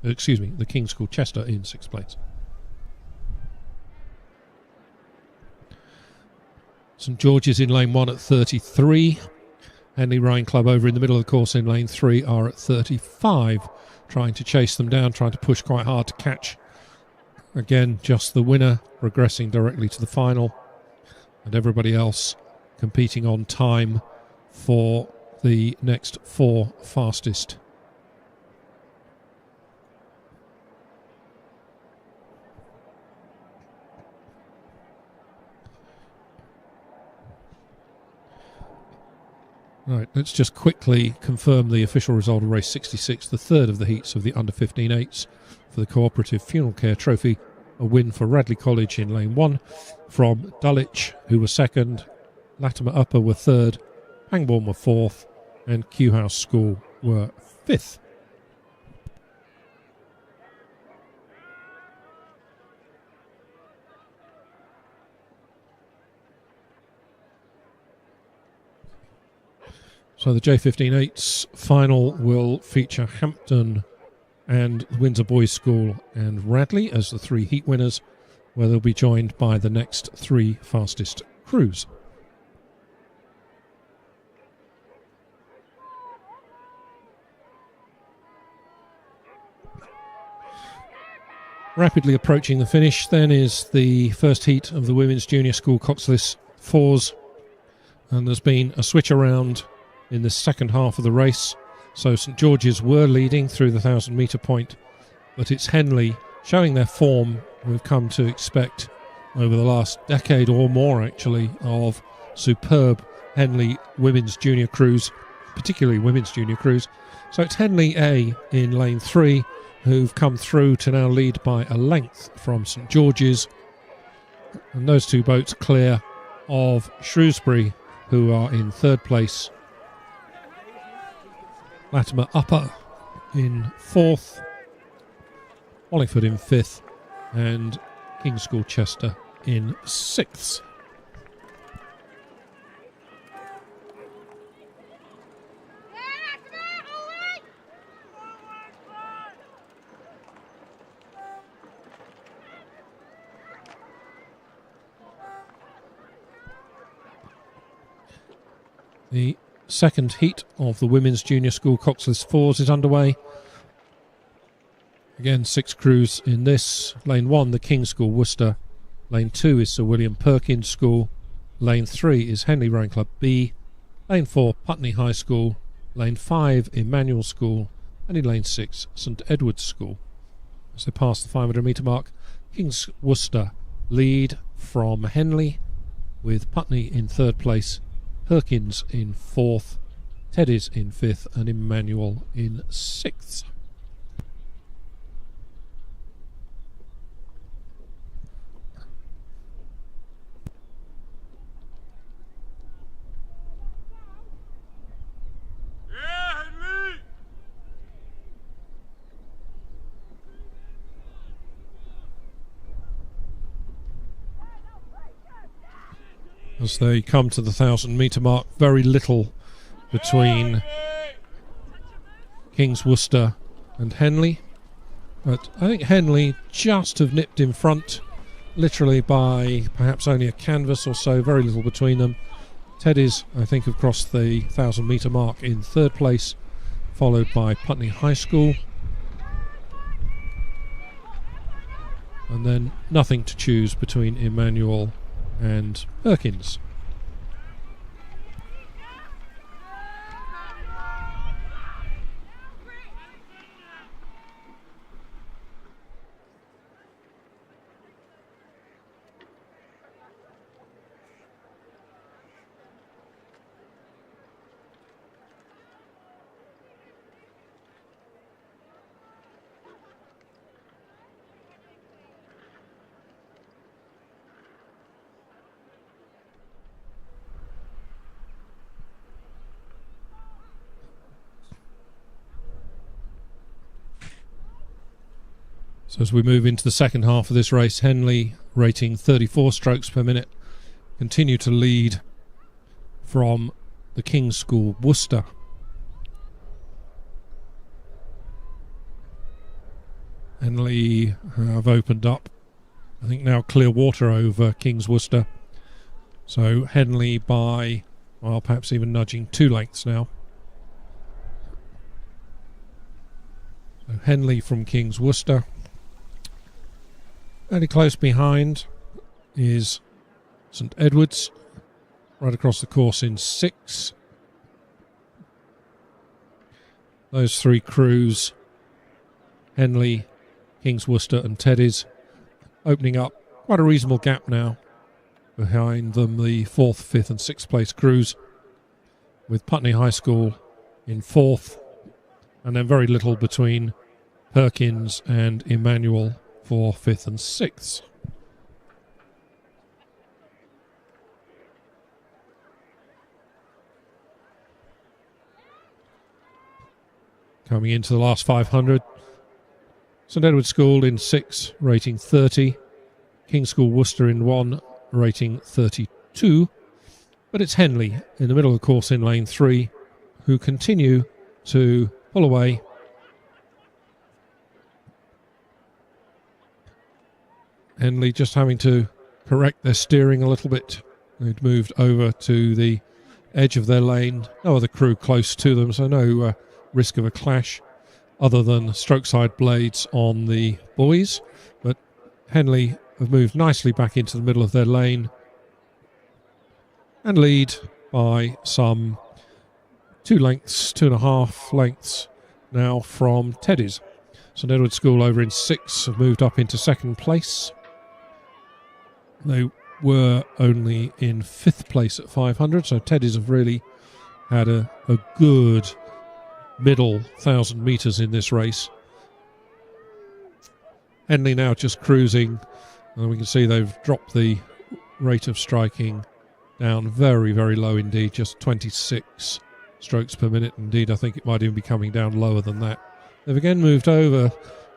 Excuse me, the King's School Chester in sixth place. St George's in lane 1 at 33. Henley Rowing Club over in the middle of the course in lane 3 are at 35, trying to chase them down, trying to push quite hard to catch. Again, just the winner progressing directly to the final, and everybody else competing on time for the next 4 fastest. Right, let's just quickly confirm the official result of race 66, the third of the heats of the under 15/8s for the Cooperative Funeral Care Trophy. A win for Radley College in lane 1 from Dulwich, who were second, Latimer Upper were third, Pangbourne were fourth, and Kew House School were fifth. So the J15/8s final will feature Hampton and the Windsor Boys School and Radley as the 3 heat winners, where they'll be joined by the next 3 fastest crews. Rapidly approaching the finish then is the first heat of the Women's Junior School coxless 4s, and there's been a switch around in the second half of the race. So St George's were leading through the 1,000 metre point, but it's Henley showing their form we've come to expect over the last decade or more, actually, of superb Henley women's junior crews, particularly women's junior crews. So it's Henley A in lane 3, who've come through to now lead by a length from St George's, and those 2 boats clear of Shrewsbury, who are in third place. Latimer Upper in 4th, Wallingford in 5th, and King's School Chester in 6th. The second heat of the Women's Junior School coxless 4s is underway. Again, 6 crews in this. Lane 1, the King's School Worcester. Lane 2 is Sir William Perkins School. Lane 3 is Henley Rowing Club B. Lane 4, Putney High School. Lane 5, Emmanuel School. And in Lane 6, St Edward's School. As they pass the 500 metre mark, King's Worcester lead from Henley, with Putney in third place, Perkins in 4th, Teddy's in 5th, and Emmanuel in 6th. As they come to the 1,000 metre mark, very little between King's Worcester and Henley. But I think Henley just have nipped in front, literally by perhaps only a canvas or so, very little between them. Teddy's, I think, have crossed the 1,000 metre mark in third place, followed by Putney High School. And then nothing to choose between Emmanuel and Perkins. So as we move into the second half of this race, Henley, rating 34 strokes per minute, continue to lead from the King's School Worcester. Henley have opened up, I think now clear water over King's Worcester. So Henley by, well, perhaps even nudging 2 lengths now. So Henley from King's Worcester. Very close behind is St Edwards, right across the course in 6. Those 3 crews, Henley, King's Worcester and Teddy's, opening up quite a reasonable gap now. Behind them the 4th, 5th and 6th place crews, with Putney High School in 4th, and then very little between Perkins and Emmanuel for 5th and 6th. Coming into the last 500, St Edward's School in 6, rating 30. King's School Worcester in 1, rating 32. But it's Henley in the middle of the course in lane 3 who continue to pull away. Henley just having to correct their steering a little bit. They'd moved over to the edge of their lane. No other crew close to them, so no risk of a clash other than stroke side blades on the boys. But Henley have moved nicely back into the middle of their lane and lead by some 2 lengths, 2.5 lengths now from Teddy's. St Edward's School over in 6 have moved up into 2nd place. They were only in 5th place at 500, so Teddy's have really had a good middle 1,000 metres in this race. Henley now just cruising, and we can see they've dropped the rate of striking down very, very low indeed, just 26 strokes per minute. Indeed, I think it might even be coming down lower than that. They've again moved over,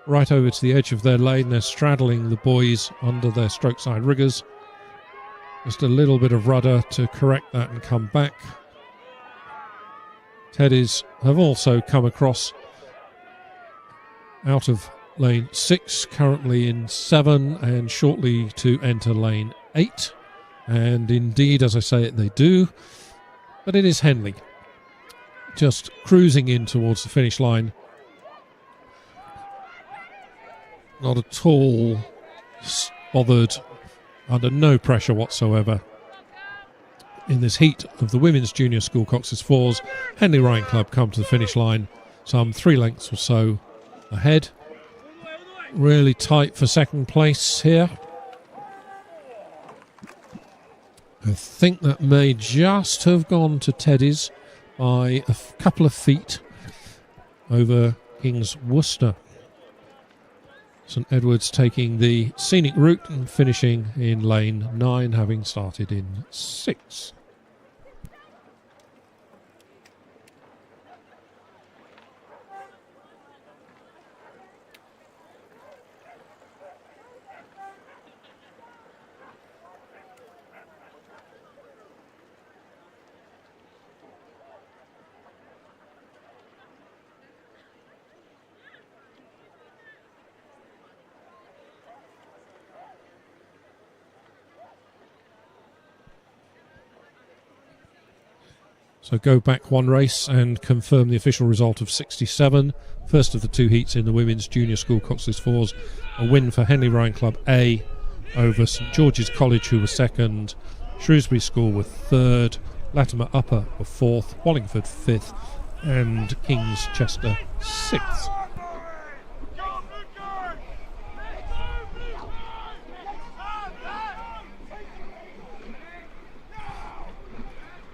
right over to the edge of their lane. They're straddling the boys under their stroke side riggers. Just a little bit of rudder to correct that and come back. Teddy's have also come across out of lane 6, currently in 7, and shortly to enter lane 8. And indeed, as I say it, they do. But it is Henley just cruising in towards the finish line. Not at all bothered, under no pressure whatsoever. In this heat of the Women's Junior School Cox's 4s, Henley Rowing Club come to the finish line some 3 lengths or so ahead. Really tight for 2nd place here. I think that may just have gone to Teddy's by a couple of feet over King's Worcester. St Edward's taking the scenic route and finishing in lane 9, having started in 6. So go back one race and confirm the official result of 67. First of the 2 heats in the Women's Junior School Coxless 4s. A win for Henley Rowing Club A over St George's College, who were 2nd. Shrewsbury School were 3rd. Latimer Upper were 4th. Wallingford 5th. And King's Chester 6th.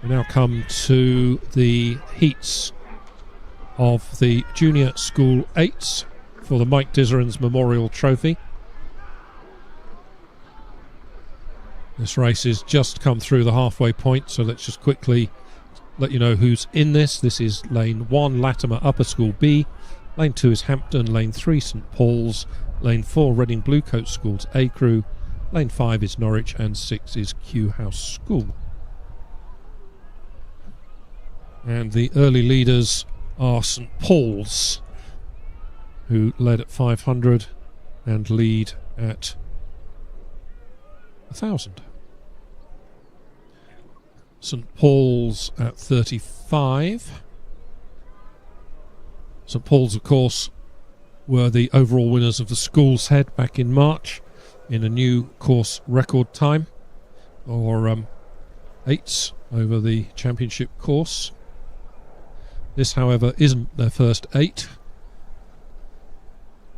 We now come to the heats of the Junior School 8s for the Mike Dizerans Memorial Trophy. This race has just come through the halfway point, so let's just quickly let you know who's in this. This is lane 1, Latimer Upper School B. Lane 2 is Hampton. Lane 3, St Paul's. Lane 4, Reading Bluecoat School's A crew. Lane 5 is Norwich, and 6 is Kew House School. And the early leaders are St Paul's, who led at 500 and lead at 1,000. St Paul's at 35. St Paul's, of course, were the overall winners of the School's Head back in March in a new course record time, or 8s over the championship course. This, however, isn't their first 8,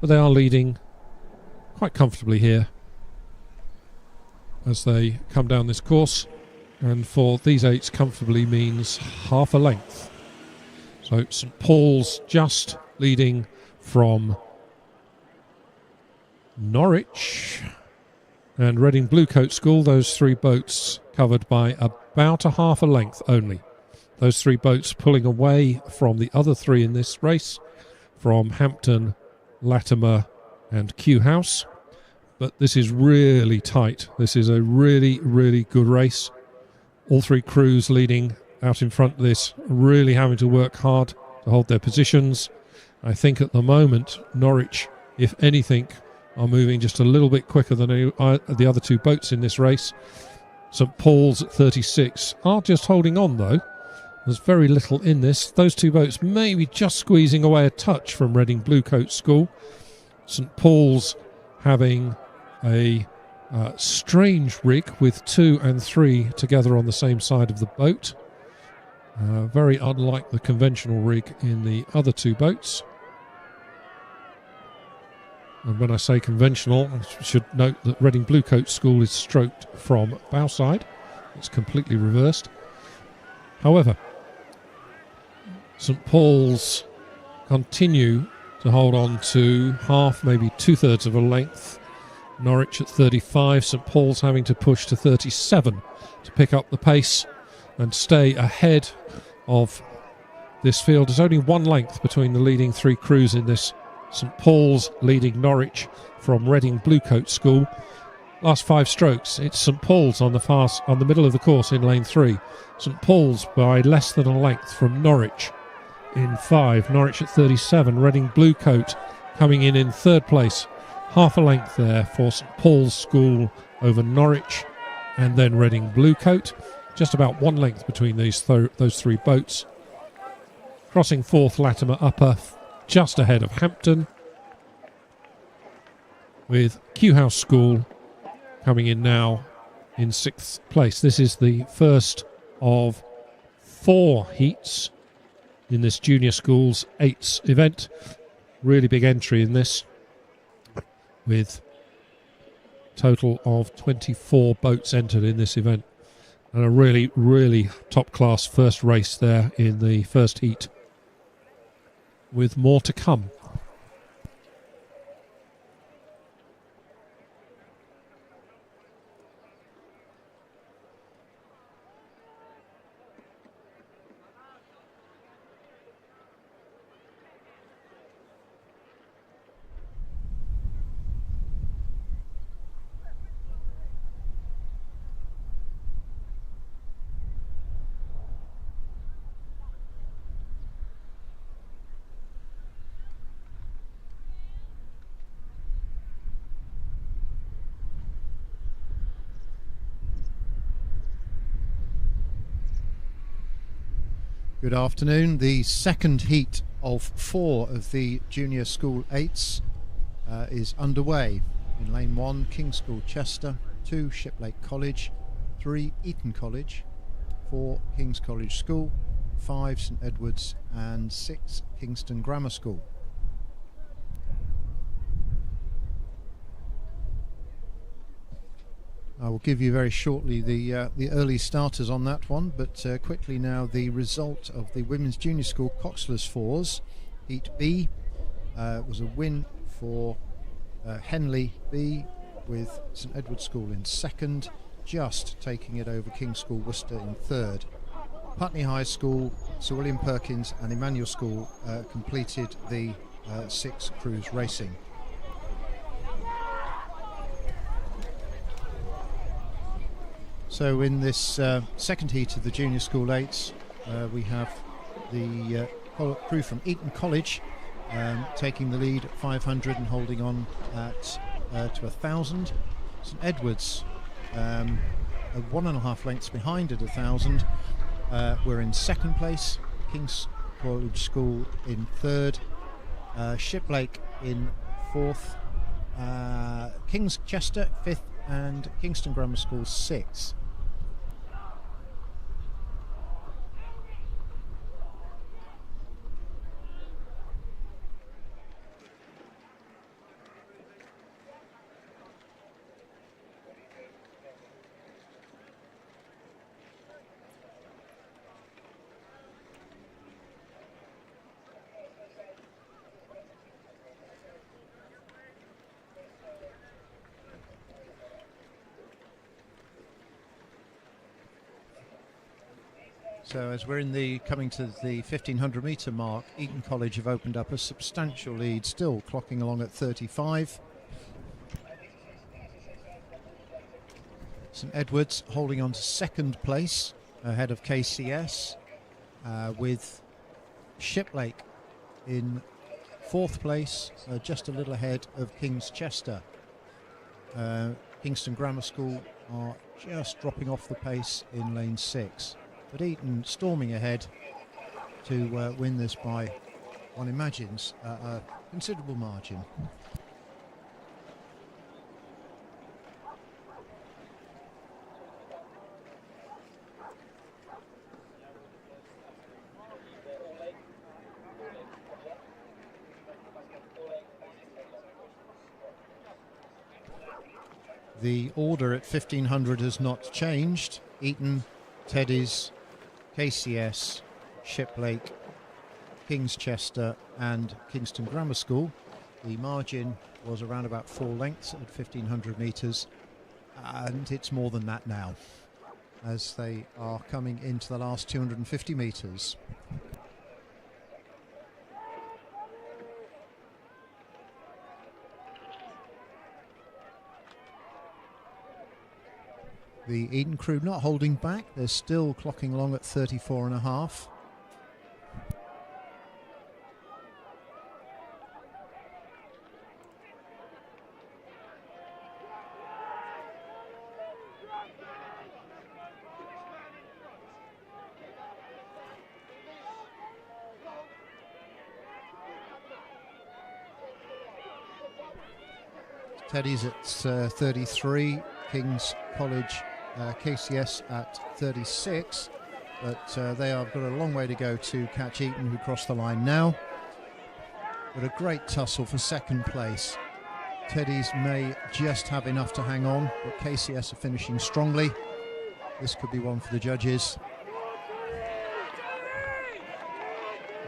but they are leading quite comfortably here as they come down this course, and for these 8s comfortably means half a length. So St Paul's just leading from Norwich, and Reading Bluecoat School, those 3 boats covered by about a half a length only. Those 3 boats pulling away from the other 3 in this race, from Hampton, Latimer and Kew House. But this is really tight. This is a really, really good race. All 3 crews leading out in front of this, really having to work hard to hold their positions. I think at the moment, Norwich, if anything, are moving just a little bit quicker than the other 2 boats in this race. St Paul's at 36 are just holding on, though. There's very little in this. Those 2 boats maybe just squeezing away a touch from Reading Bluecoat School. St Paul's having a strange rig with 2 and 3 together on the same side of the boat. Very unlike the conventional rig in the other 2 boats. And when I say conventional, I should note that Reading Bluecoat School is stroked from bow side. It's completely reversed. However, St Paul's continue to hold on to half, maybe 2/3 of a length. Norwich at 35, St Paul's having to push to 37 to pick up the pace and stay ahead of this field. There's only 1 length between the leading 3 crews in this. St Paul's leading Norwich from Reading Bluecoat School. Last 5 strokes, it's St Paul's on the middle of the course in lane 3. St Paul's by less than a length from Norwich in 5. Norwich at 37, Reading Bluecoat coming in 3rd place. Half a length there for St Paul's School over Norwich, and then Reading Bluecoat. Just about 1 length between those 3 boats. Crossing 4th, Latimer Upper, just ahead of Hampton, with Kew House School coming in now in 6th place. This is the first of 4 heats in this Junior Schools 8s event. Really big entry in this, with a total of 24 boats entered in this event. And a really, really top-class first race there in the first heat, with more to come. Good afternoon. The second heat of 4 of the Junior School 8s is underway. In lane 1, King's School Chester, 2 Shiplake College, 3 Eton College, 4 King's College School, 5 St Edward's and 6 Kingston Grammar School. I will give you very shortly the early starters on that one, but quickly now the result of the Women's Junior School coxless 4s. Heat B was a win for Henley B, with St Edward's School in 2nd, just taking it over King's School Worcester in 3rd. Putney High School, Sir William Perkins and Emmanuel School completed the 6 crews racing. So in this second heat of the Junior School 8s, we have the crew from Eton College taking the lead at 500 and holding on at to 1,000. St Edwards 1.5 lengths behind at 1,000. We're in second place. King's College School in third. Shiplake in fourth. King's Chester fifth, and Kingston Grammar School sixth. So as we're coming to the 1,500 metre mark, Eton College have opened up a substantial lead, still clocking along at 35. St Edwards holding on to second place ahead of KCS, with Shiplake in fourth place, just a little ahead of King's Chester. Kingston Grammar School are just dropping off the pace in lane 6. But Eton storming ahead to win this by, one imagines, a considerable margin. The order at 1,500 has not changed. Eton, Teddy's, KCS, Shiplake, King's Chester and Kingston Grammar School. The margin was around about 4 lengths at 1,500 metres, and it's more than that now as they are coming into the last 250 metres. The Eton crew not holding back, they're still clocking along at 34.5. Teddy's at 33, King's College KCS at 36, but they have got a long way to go to catch Eton, who cross the line now. But a great tussle for second place. Teddy's may just have enough to hang on, but KCS are finishing strongly. This could be one for the judges.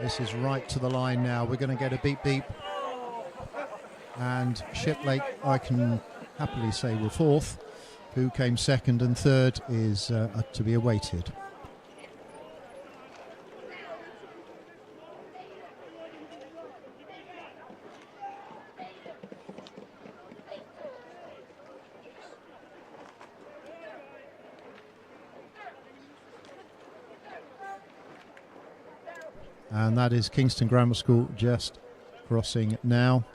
This is right to the line now. We're going to get a beep beep. And Shiplake, I can happily say, were fourth. Who came second and third is to be awaited. And that is Kingston Grammar School just crossing now.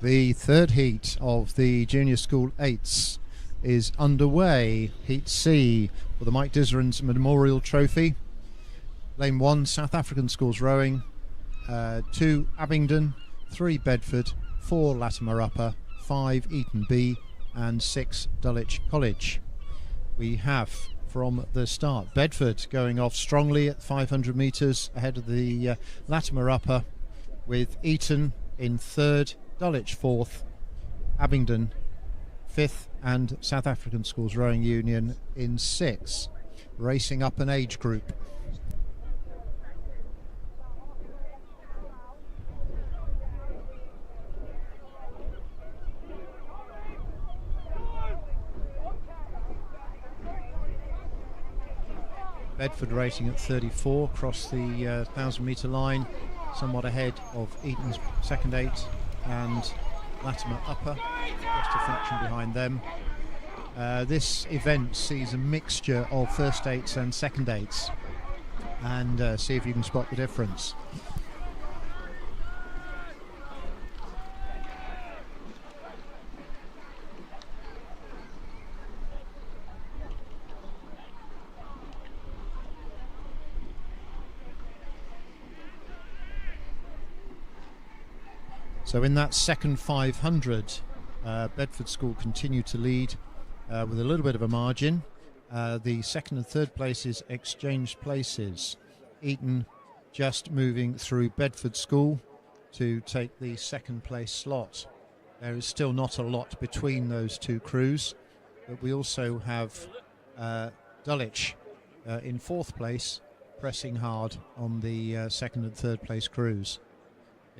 The third heat of the Junior School 8s is underway. Heat C for the Mike Dizerans Memorial Trophy. Lane 1, South African schools rowing. 2, Abingdon. 3, Bedford. 4, Latimer Upper. 5, Eton B. and 6 Dulwich College. We have from the start Bedford going off strongly at 500 metres ahead of the Latimer Upper, with Eton in 3rd, Dulwich 4th, Abingdon 5th, and South African Schools Rowing Union in 6th, racing up an age group. Bedford racing at 34 across the 1,000 metre line, somewhat ahead of Eton's second 8 and Latimer Upper, just a fraction behind them. This event sees a mixture of first 8s and second 8s, and see if you can spot the difference. So in that second 500, Bedford School continue to lead with a little bit of a margin. The second and third places exchanged places. Eton just moving through Bedford School to take the second place slot. There is still not a lot between those two crews, but we also have Dulwich in 4th place, pressing hard on the second and third place crews.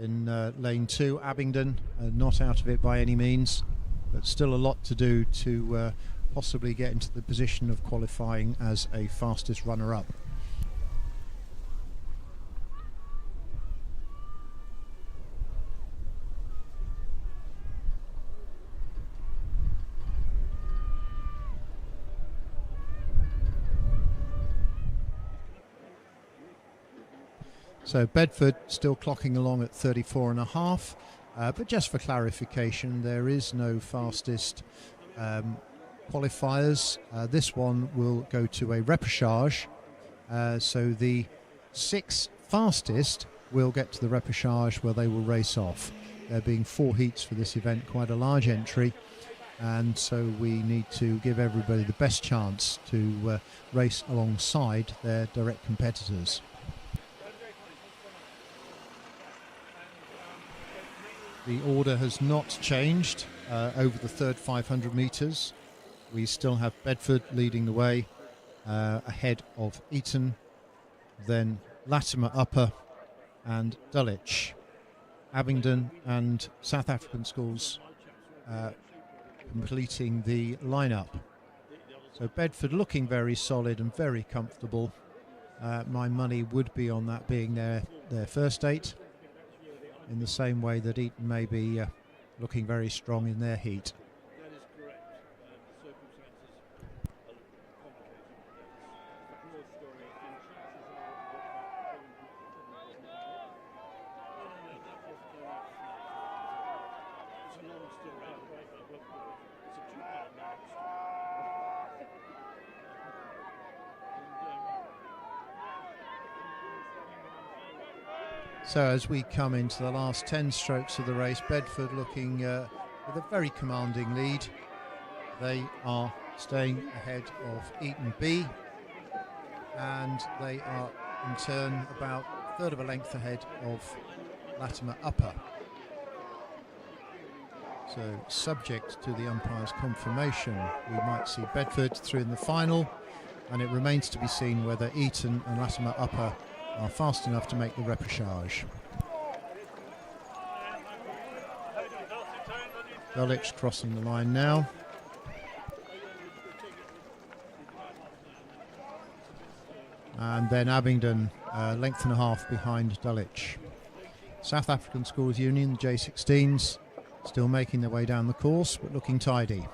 In lane 2, Abingdon, not out of it by any means, but still a lot to do to possibly get into the position of qualifying as a fastest runner-up. So Bedford still clocking along at 34.5, but just for clarification, there is no fastest qualifiers. This one will go to a repêchage, so the 6 fastest will get to the repêchage where they will race off. There being 4 heats for this event, quite a large entry, and so we need to give everybody the best chance to race alongside their direct competitors. The order has not changed over the third 500 metres. We still have Bedford leading the way ahead of Eton, then Latimer Upper and Dulwich. Abingdon and South African Schools completing the lineup. So Bedford looking very solid and very comfortable. My money would be on that being their first 8. In the same way that Eton may be looking very strong in their heat. That is correct. The circumstances are complicated. The broad story is the chances are it's a long story. It's a 2-part long story. So as we come into the last 10 strokes of the race, Bedford looking with a very commanding lead. They are staying ahead of Eton B, and they are in turn about a third of a length ahead of Latimer Upper. So subject to the umpire's confirmation, we might see Bedford through in the final, and it remains to be seen whether Eton and Latimer Upper are fast enough to make the repêchage. Dulwich crossing the line now. And then Abingdon, length and a half behind Dulwich. South African Schools Union, the J16s, still making their way down the course, but looking tidy.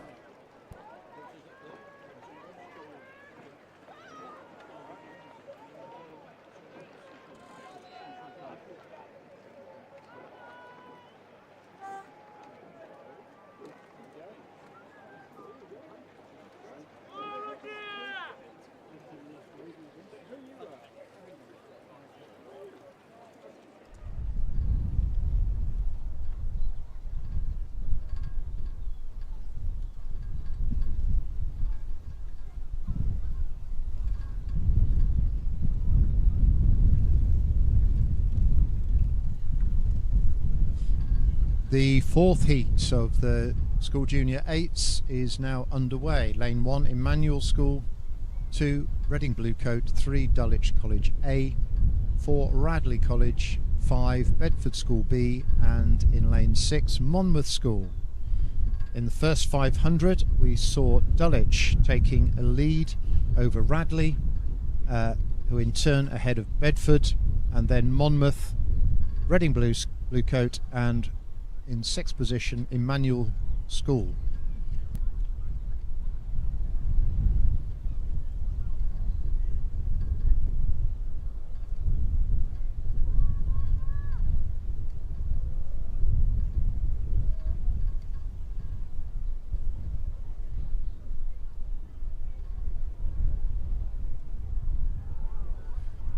The fourth heat of the School Junior 8s is now underway. Lane 1, Emmanuel School, 2, Reading Bluecoat, 3, Dulwich College A, 4, Radley College, 5, Bedford School B, and in lane 6, Monmouth School. In the first 500, we saw Dulwich taking a lead over Radley, who in turn ahead of Bedford, and then Monmouth, Reading Bluecoat, and in 6th position, Emmanuel School.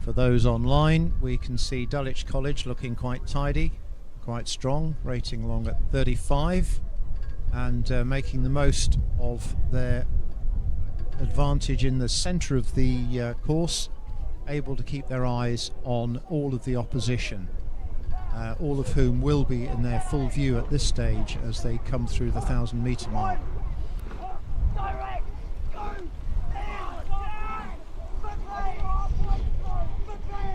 For those online, we can see Dulwich College looking quite tidy, quite strong, rating along at 35, and making the most of their advantage in the centre of the course, able to keep their eyes on all of the opposition, all of whom will be in their full view at this stage as they come through the 1,000-metre mark.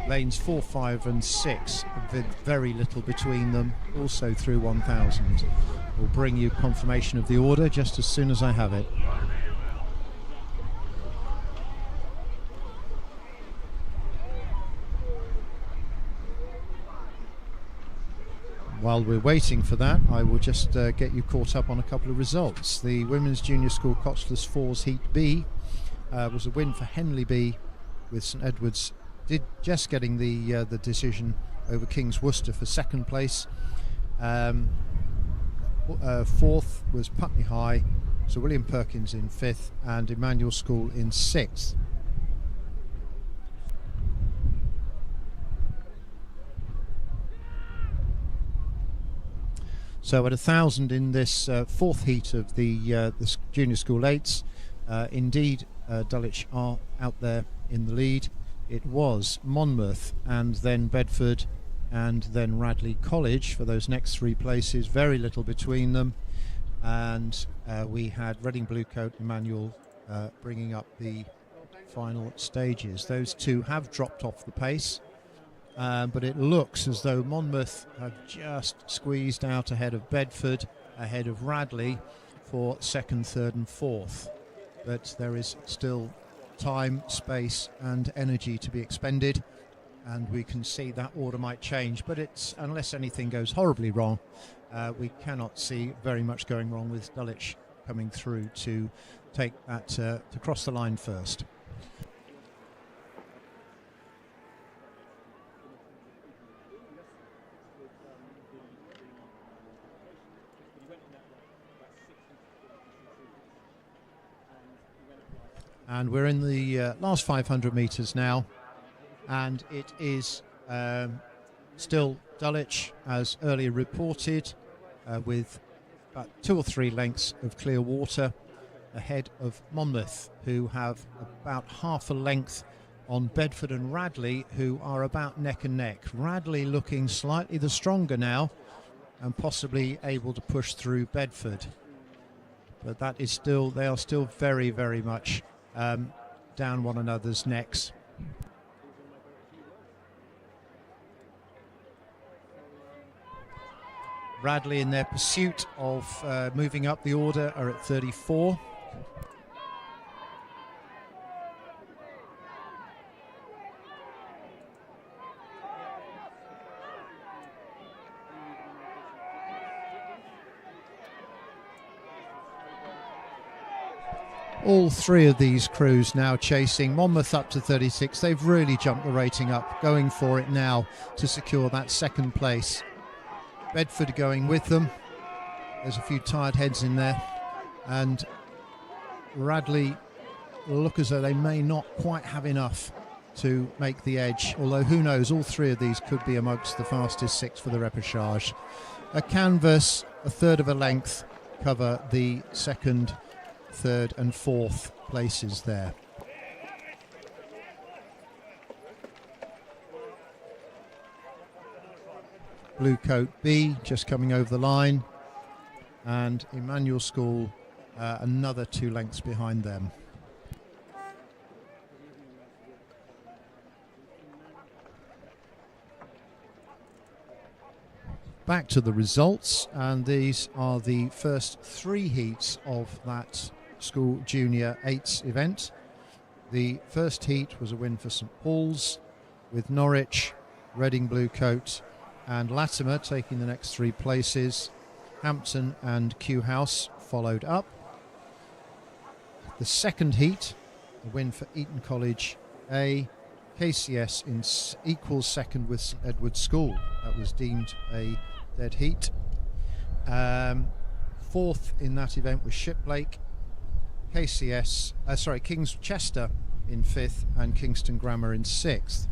Lanes 4, 5 and 6 with very little between them, also through 1,000. We'll bring you confirmation of the order just as soon as I have it. While we're waiting for that, I will just get you caught up on a couple of results. The Women's Junior School Coxless 4's Heat B was a win for Henley B, with St Edward's just getting the decision over King's Worcester for second place. Fourth was Putney High, Sir William Perkins in fifth, and Emmanuel School in sixth. So at 1,000 in this fourth heat of the Junior School 8s, indeed Dulwich are out there in the lead. It was Monmouth and then Bedford and then Radley College for those next three places, very little between them, and we had Reading Bluecoat, Emmanuel bringing up the final stages. Those two have dropped off the pace, but it looks as though Monmouth have just squeezed out ahead of Bedford, ahead of Radley for second, third and fourth, but there is still time, space and energy to be expended, and we can see that order might change, but it's, unless anything goes horribly wrong, we cannot see very much going wrong with Dulwich coming through to take that to cross the line first. And we're in the last 500 metres now, and it is still Dulwich, as earlier reported, with about 2 or 3 lengths of clear water ahead of Monmouth, who have about half a length on Bedford and Radley, who are about neck and neck. Radley looking slightly the stronger now and possibly able to push through Bedford, but that is still, they are still very, very much down one another's necks. Radley, in their pursuit of moving up the order, are at 34. All three of these crews now chasing. Monmouth up to 36. They've really jumped the rating up, going for it now to secure that second place. Bedford going with them. There's a few tired heads in there. And Radley look as though they may not quite have enough to make the edge. Although who knows, all three of these could be amongst the fastest 6 for the repêchage. A canvas, a third of a length, cover the second, third and fourth places there. Blue Coat B just coming over the line, and Emmanuel School another 2 lengths behind them. Back to the results, and these are the first 3 heats of that school junior 8s event. The first heat was a win for St Paul's, with Norwich, Reading Blue Coat and Latimer taking the next 3 places. Hampton and Kew House followed up. The second heat, a win for Eton College A. KCS in equals second with St Edward's School. That was deemed a dead heat. Fourth in that event was Shiplake. King's Chester in 5th and Kingston Grammar in 6th.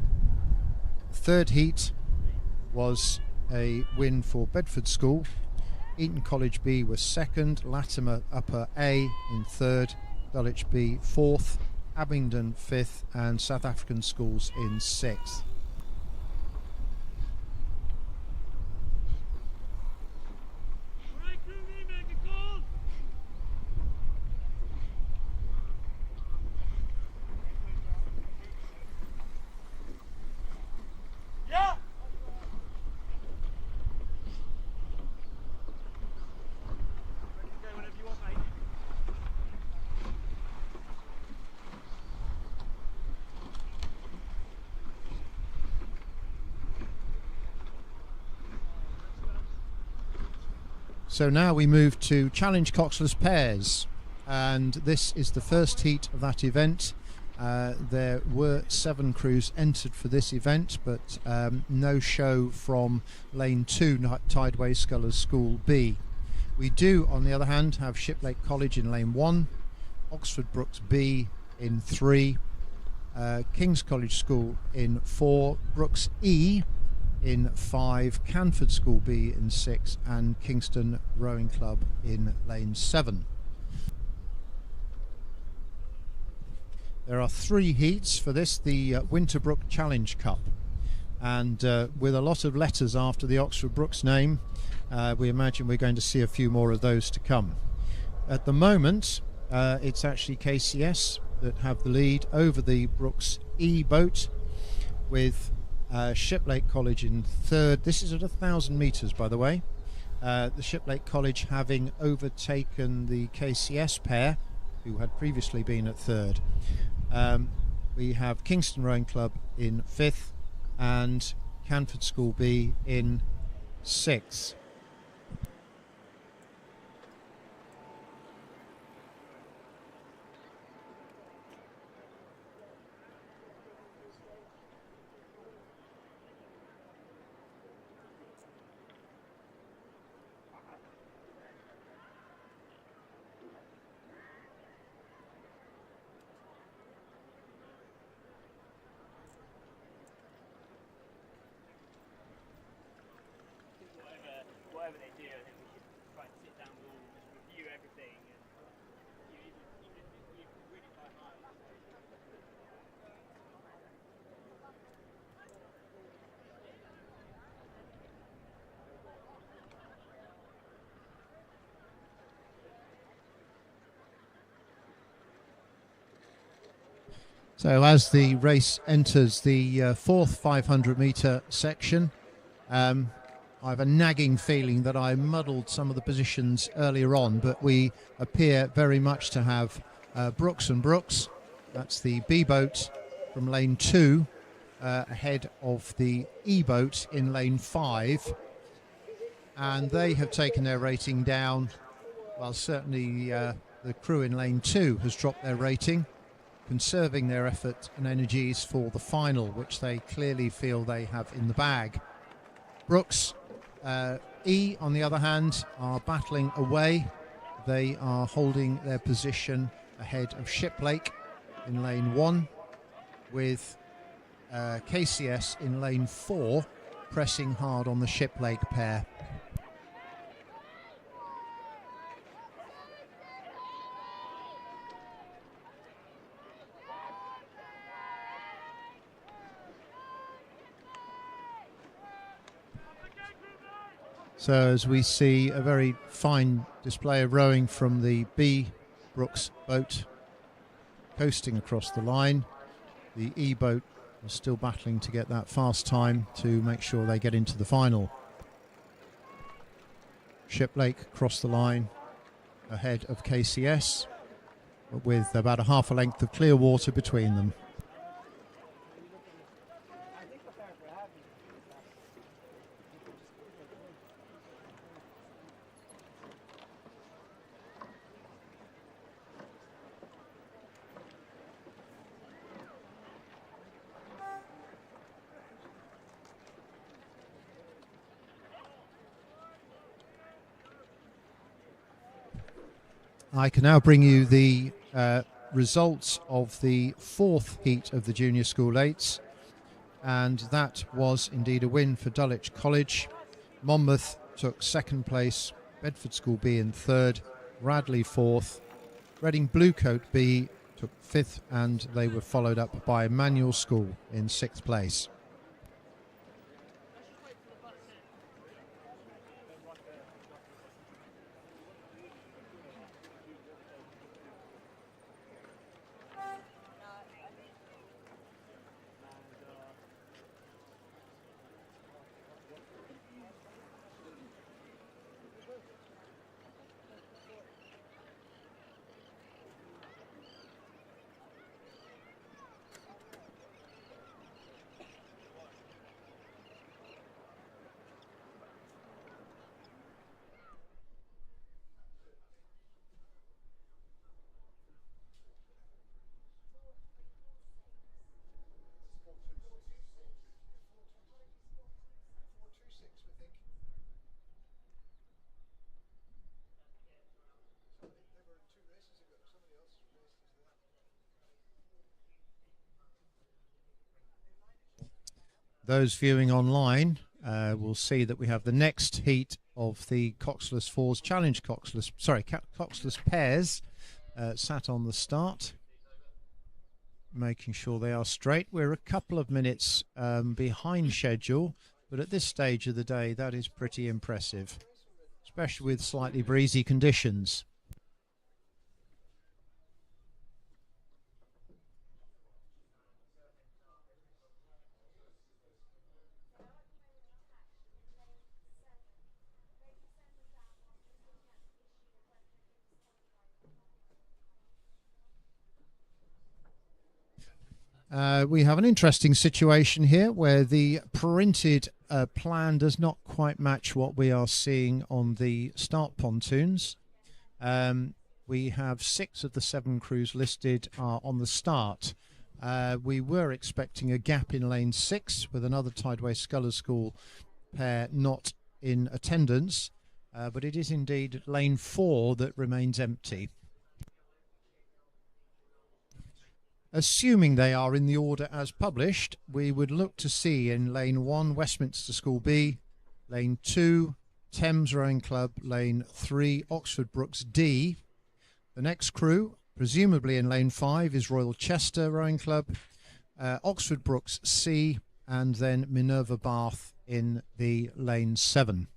The third heat was a win for Bedford School. Eton College B was 2nd, Latimer Upper A in 3rd, Dulwich B 4th, Abingdon 5th and South African Schools in 6th. So now we move to Challenge Coxless Pairs, and this is the first heat of that event. There were 7 crews entered for this event, but no show from Lane 2, Tideway Scullers School B. We do, on the other hand, have Shiplake College in Lane 1, Oxford Brooks B in 3, King's College School in 4, Brooks E in 5, Canford School B in 6 and Kingston Rowing Club in Lane 7. There are 3 heats for this, the Winterbrook Challenge Cup, and with a lot of letters after the Oxford Brooks name, we imagine we're going to see a few more of those to come. At the moment it's actually KCS that have the lead over the Brooks E boat, with Shiplake College in 3rd. This is at 1,000 metres, by the way. The Shiplake College having overtaken the KCS pair, who had previously been at 3rd. We have Kingston Rowing Club in 5th and Canford School B in 6th. Whatever they do, I think we should try and sit down with all and just review everything, and you really try hard. So as the race enters the 4th 500 metre section, I have a nagging feeling that I muddled some of the positions earlier on, but we appear very much to have Brooks and Brooks. That's the B boat from lane 2 ahead of the E boat in lane 5, and they have taken their rating down, while certainly the crew in lane 2 has dropped their rating, conserving their effort and energies for the final, which they clearly feel they have in the bag. Brooks E, on the other hand, are battling away. They are holding their position ahead of Shiplake in lane 1, with KCS in lane 4 pressing hard on the Shiplake pair. So as we see a very fine display of rowing from the B Brooks boat coasting across the line. The E boat is still battling to get that fast time to make sure they get into the final. Shiplake crossed the line ahead of KCS, but with about a half a length of clear water between them. I can now bring you the results of the fourth heat of the Junior School Eights, and that was indeed a win for Dulwich College. Monmouth took second place, Bedford School B in third, Radley fourth, Reading Bluecoat B took fifth, and they were followed up by Emmanuel School in sixth place. Those viewing online will see that we have the next heat of the coxless fours challenge coxless pairs sat on the start, making sure they are straight. We're a couple of minutes behind schedule, but at this stage of the day that is pretty impressive, especially with slightly breezy conditions. We have an interesting situation here where the printed plan does not quite match what we are seeing on the start pontoons. We have 6 of the 7 crews listed on the start. We were expecting a gap in lane 6 with another Tideway Scullers School pair not in attendance, but it is indeed lane 4 that remains empty. Assuming they are in the order as published, we would look to see in lane 1 Westminster School B, lane 2 Thames Rowing Club, lane 3 Oxford Brooks D. The next crew, presumably in lane 5, is Royal Chester Rowing Club, Oxford Brooks C, and then Minerva Bath in the lane 7.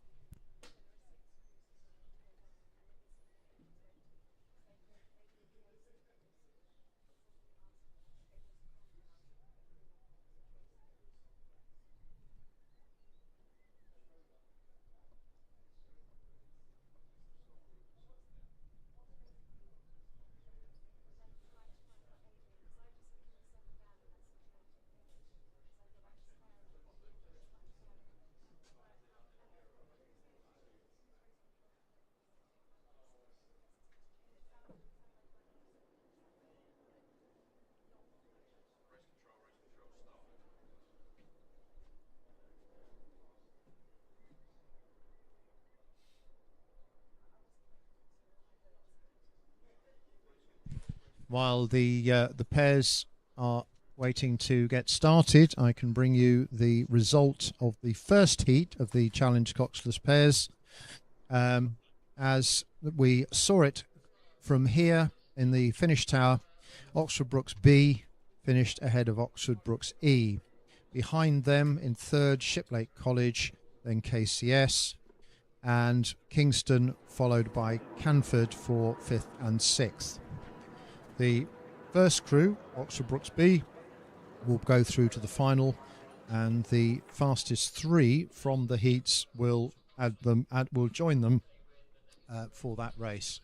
While the pairs are waiting to get started, I can bring you the result of the first heat of the Challenge Coxless pairs. As we saw it from here in the finish tower, Oxford Brooks B finished ahead of Oxford Brooks E. Behind them in third, Shiplake College, then KCS. and Kingston followed by Canford for 5th and 6th. The first crew, Oxford Brooks B, will go through to the final, and the fastest 3 from the heats will join them for that race.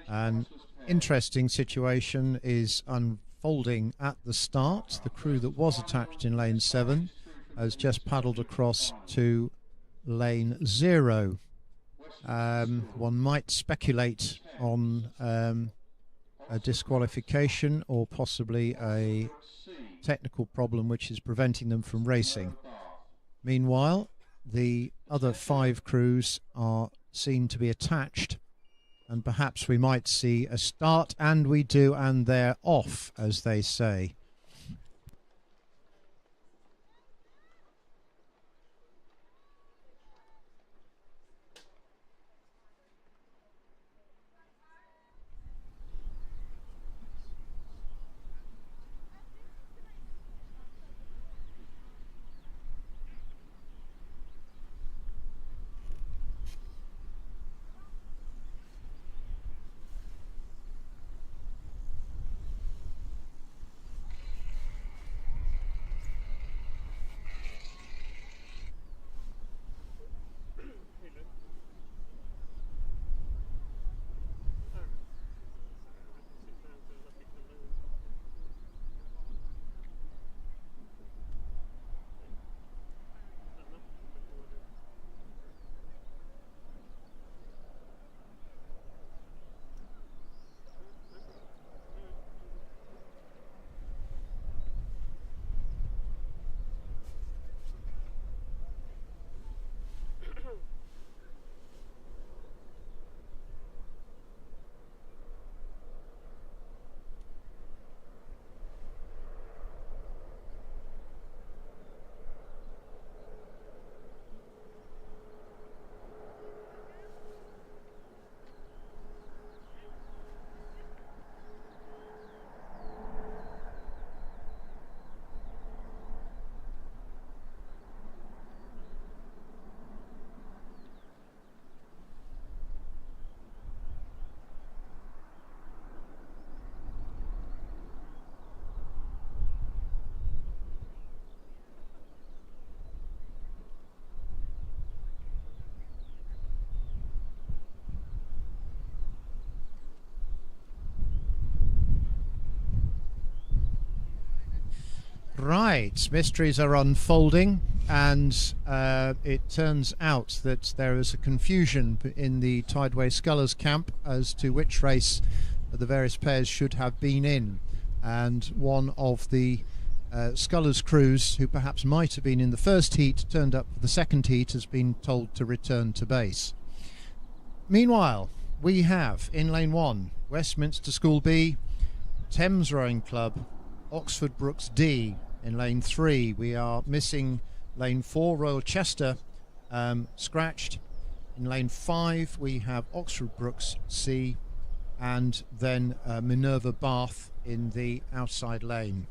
An interesting situation is unfolding at the start. The crew that was attached in lane 7 has just paddled across to lane 0. One might speculate on a disqualification or possibly a technical problem which is preventing them from racing. Meanwhile, the other 5 crews are seen to be attached, and perhaps we might see a start, and we do, and they're off, as they say. Right, mysteries are unfolding, and it turns out that there is a confusion in the Tideway Scullers camp as to which race the various pairs should have been in, and one of the Scullers crews, who perhaps might have been in the first heat, turned up for the second heat, has been told to return to base. Meanwhile, we have in lane 1 Westminster School B, Thames Rowing Club, Oxford Brooks D. In lane 3 we are missing lane 4 Royal Chester, scratched. In lane 5 we have Oxford Brooks C, and then Minerva Bath in the outside lane.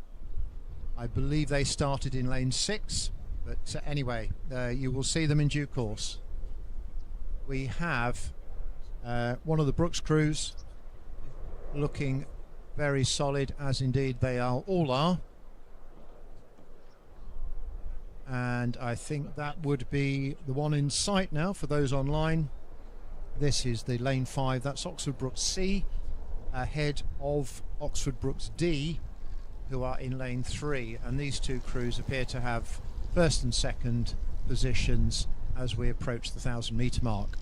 I believe they started in lane 6, but anyway, you will see them in due course. We have one of the Brooks crews looking very solid, as indeed they all are. And I think that would be the one in sight now for those online. This is the lane 5, that's Oxford Brookes C, ahead of Oxford Brookes D, who are in lane 3. And these two crews appear to have first and second positions as we approach the 1,000-metre mark.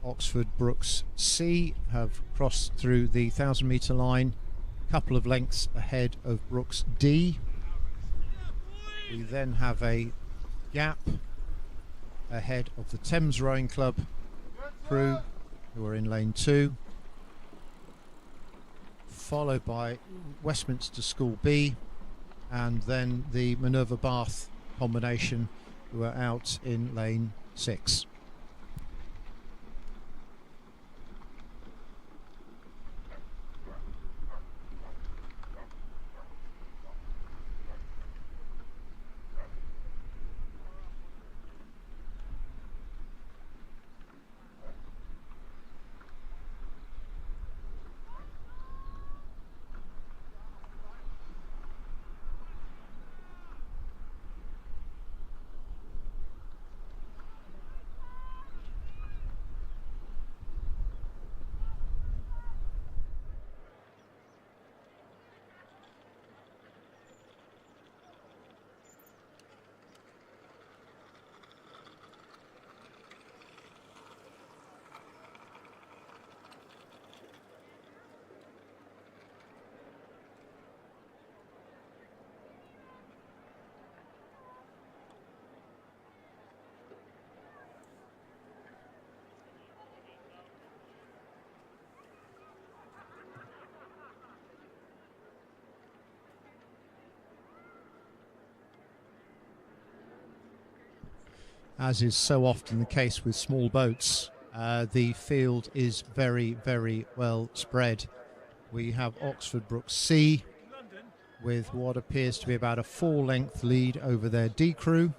Oxford Brookes C have crossed through the 1,000-metre line, a couple of lengths ahead of Brookes D. We then have a gap ahead of the Thames Rowing Club crew, who are in lane 2, followed by Westminster School B, and then the Minerva Bath combination, who are out in lane 6. As is so often the case with small boats, the field is very, very well spread. We have Oxford Brookes C with what appears to be about a 4-length lead over their D crew,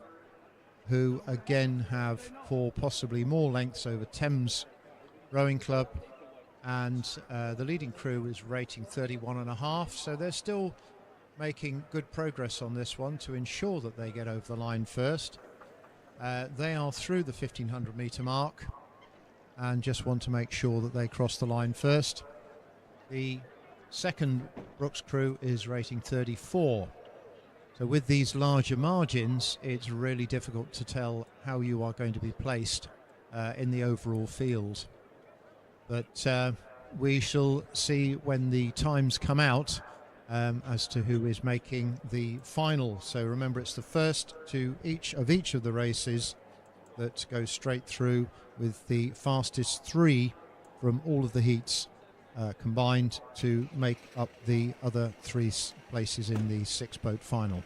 who again have 4, possibly more lengths over Thames Rowing Club, and the leading crew is rating 31.5, so they're still making good progress on this one to ensure that they get over the line first. They are through the 1,500 metre mark and just want to make sure that they cross the line first. The second Brookes crew is rating 34. So with these larger margins, it's really difficult to tell how you are going to be placed in the overall field. But we shall see when the times come out as to who is making the final. So remember, it's the first to each of the races that go straight through, with the fastest 3 from all of the heats combined to make up the other 3 places in the 6-boat final.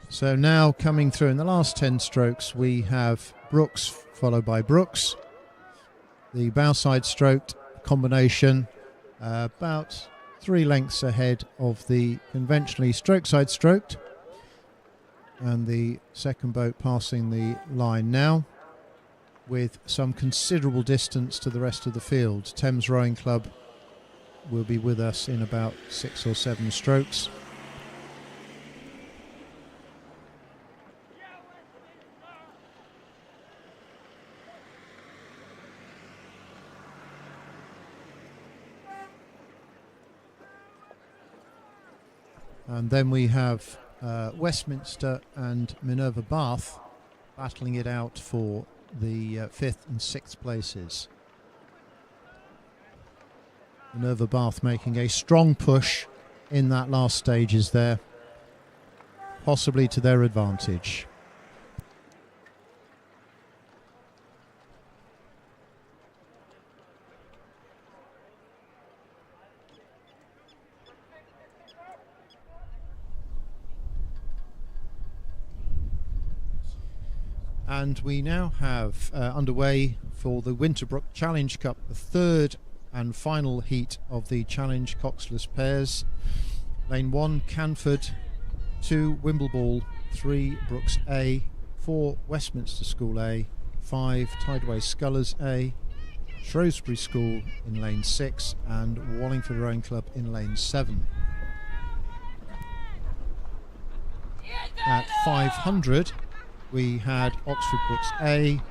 So now coming through in the last 10 strokes, we have Brookes followed by Brookes. The bowside stroked combination about 3 lengths ahead of the conventionally stroke-side stroked. And the second boat passing the line now, with some considerable distance to the rest of the field. Thames Rowing Club will be with us in about 6 or 7 strokes. And then we have Westminster and Minerva Bath battling it out for the 5th and 6th places. Minerva Bath making a strong push in that last stages there, possibly to their advantage. And we now have underway for the Winterbrook Challenge Cup, the third and final heat of the Challenge Coxless pairs. Lane 1, Canford, 2, Wimbleball, 3, Brooks A, 4, Westminster School A, 5, Tideway Scullers A, Shrewsbury School in lane 6, and Wallingford Rowing Club in lane 7. At 500, we had Oxford Brooks A,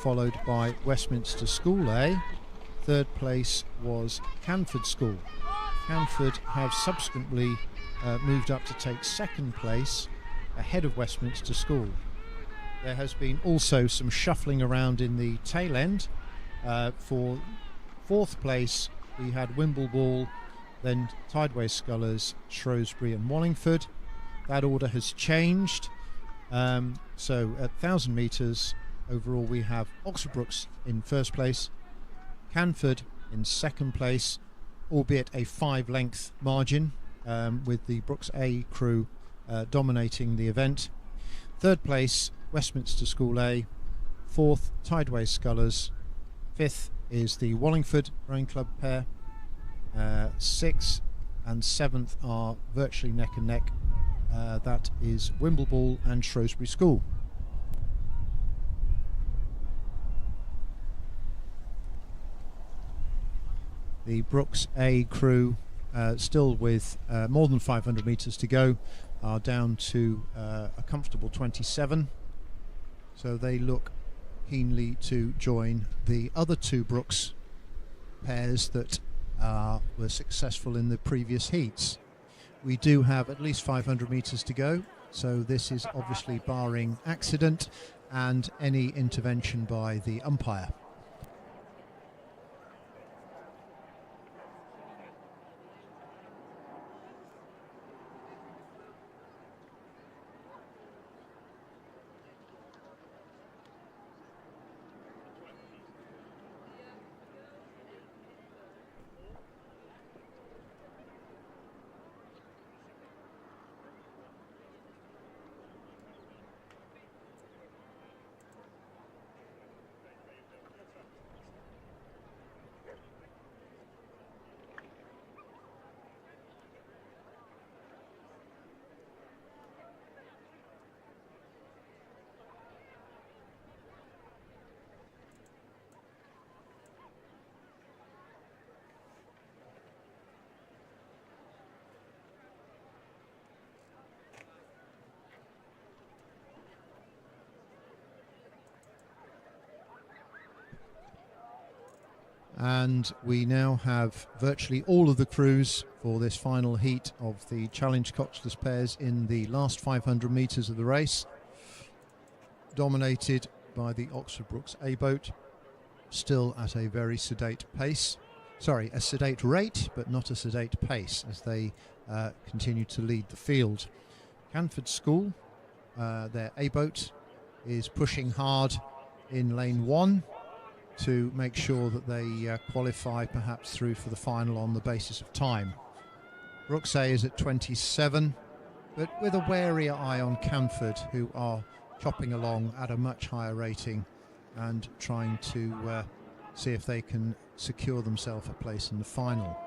followed by Westminster School A. Third place was Canford School. Canford have subsequently moved up to take second place ahead of Westminster School. There has been also some shuffling around in the tail end. For fourth place, we had Wimbleball, then Tideway Scullers, Shrewsbury and Wallingford. That order has changed. So at 1,000 metres, overall we have Oxford Brooks in first place, Canford in second place, albeit a 5-length margin, with the Brooks A crew dominating the event. Third place, Westminster School A. Fourth, Tideway Scullers. Fifth is the Wallingford Rowing Club pair. Sixth and seventh are virtually neck and neck. That is Wimbleball and Shrewsbury School. The Brooks A crew, still with more than 500 metres to go, are down to a comfortable 27. So they look keenly to join the other two Brooks pairs that were successful in the previous heats. We do have at least 500 metres to go, so this is obviously barring accident and any intervention by the umpire. And we now have virtually all of the crews for this final heat of the Challenge Coxless pairs in the last 500 metres of the race, dominated by the Oxford Brooks A boat, still at a very sedate pace. Sorry, a sedate rate, but not a sedate pace, as they continue to lead the field. Canford School, their A boat, is pushing hard in lane 1 to make sure that they qualify perhaps through for the final on the basis of time. Brooks A is at 27, but with a warier eye on Canford, who are chopping along at a much higher rating and trying to see if they can secure themselves a place in the final.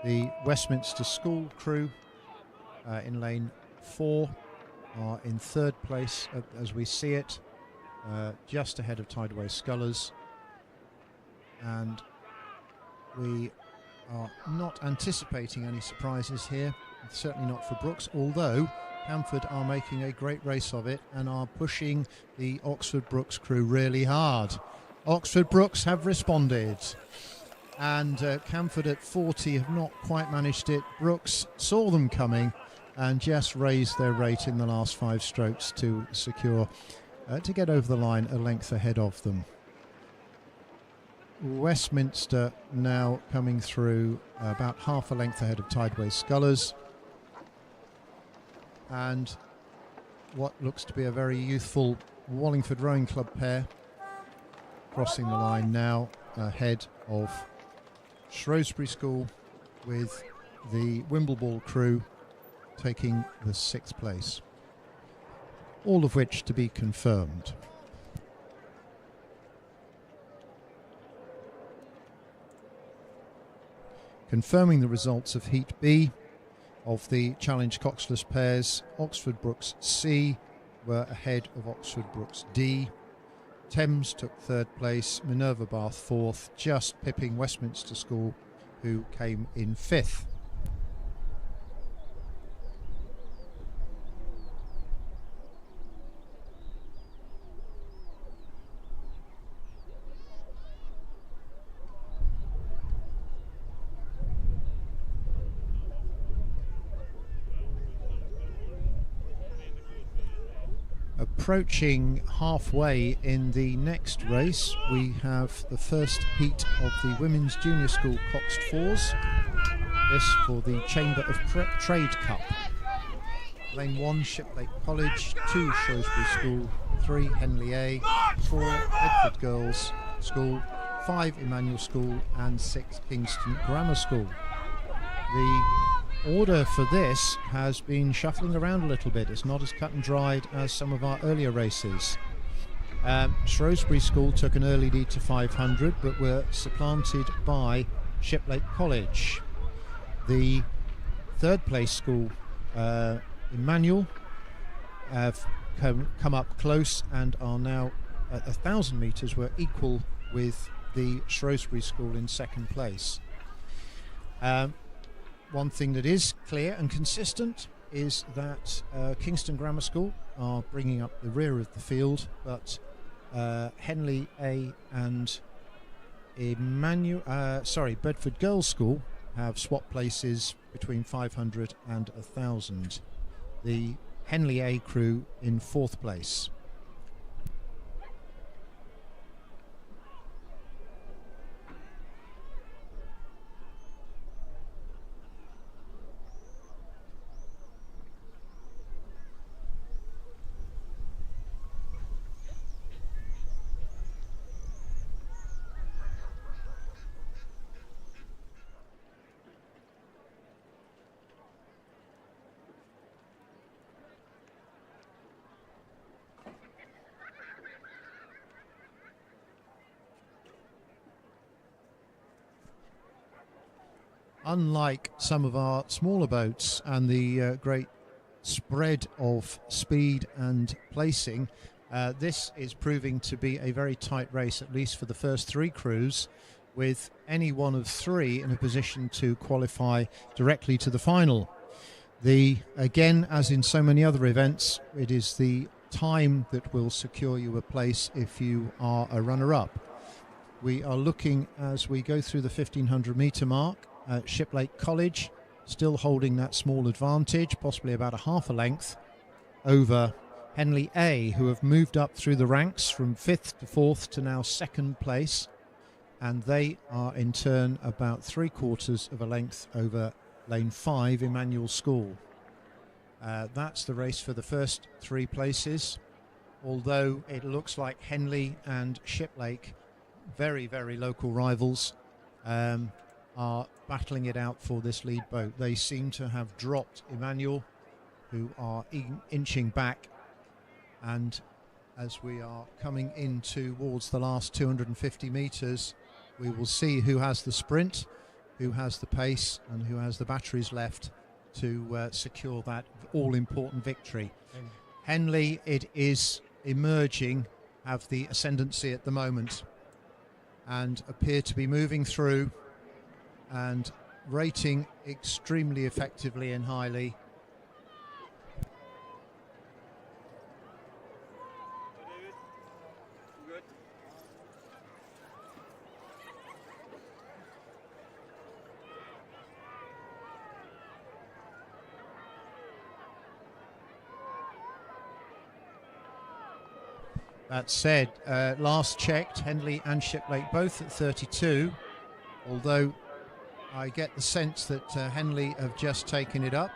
The Westminster School crew in lane 4 are in third place as we see it, just ahead of Tideway Scullers. And we are not anticipating any surprises here, certainly not for Brooks, although Canford are making a great race of it and are pushing the Oxford Brooks crew really hard. Oxford Brooks have responded, and Canford at 40 have not quite managed it. Brooks saw them coming and just raised their rate in the last 5 strokes to secure to get over the line a length ahead of them. Westminster now coming through about half a length ahead of Tideway Scullers, and what looks to be a very youthful Wallingford Rowing Club pair crossing the line now ahead of Shrewsbury School, with the Wimbleball crew taking the 6th place. All of which to be confirmed. Confirming the results of Heat B of the Challenge Coxless pairs, Oxford Brookes C were ahead of Oxford Brookes D. Thames took 3rd place, Minerva Bath 4th, just pipping Westminster School, who came in 5th. Approaching halfway in the next race, we have the first heat of the Women's Junior School Coxed Fours. This for the Chamber of Trade Cup. Lane 1, Shiplake College, 2, Shrewsbury School, 3, Henley A, 4, Bedford Girls School, 5, Emmanuel School, and 6, Kingston Grammar School. The order for this has been shuffling around a little bit. It's not as cut and dried as some of our earlier races. Shrewsbury School took an early lead to 500, but were supplanted by Shiplake College. The 3rd place school, Emmanuel, have come up close and are now at 1,000 metres, were equal with the Shrewsbury School in 2nd place. One thing that is clear and consistent is that Kingston Grammar School are bringing up the rear of the field, but Henley A and Bedford Girls School have swapped places between 500 and 1,000. The Henley A crew in 4th place. Unlike some of our smaller boats and the great spread of speed and placing, this is proving to be a very tight race, at least for the first 3 crews, with any one of 3 in a position to qualify directly to the final. Again, as in so many other events, it is the time that will secure you a place if you are a runner-up. We are looking, as we go through the 1,500 metre mark, at Shiplake College still holding that small advantage, possibly about a half a length over Henley A, who have moved up through the ranks from 5th to 4th to now 2nd place, and they are in turn about 3/4 of a length over lane 5, Emmanuel School. That's the race for the first 3 places, although it looks like Henley and Shiplake, very, very local rivals, are battling it out for this lead boat. They seem to have dropped Emmanuel, who are inching back, and as we are coming in towards the last 250 metres, we will see who has the sprint, who has the pace, and who has the batteries left to secure that all-important victory. Henley, it is emerging, have the ascendancy at the moment and appear to be moving through and rating extremely effectively and highly. That said, last checked, Henley and Shiplake both at 32, although I get the sense that Henley have just taken it up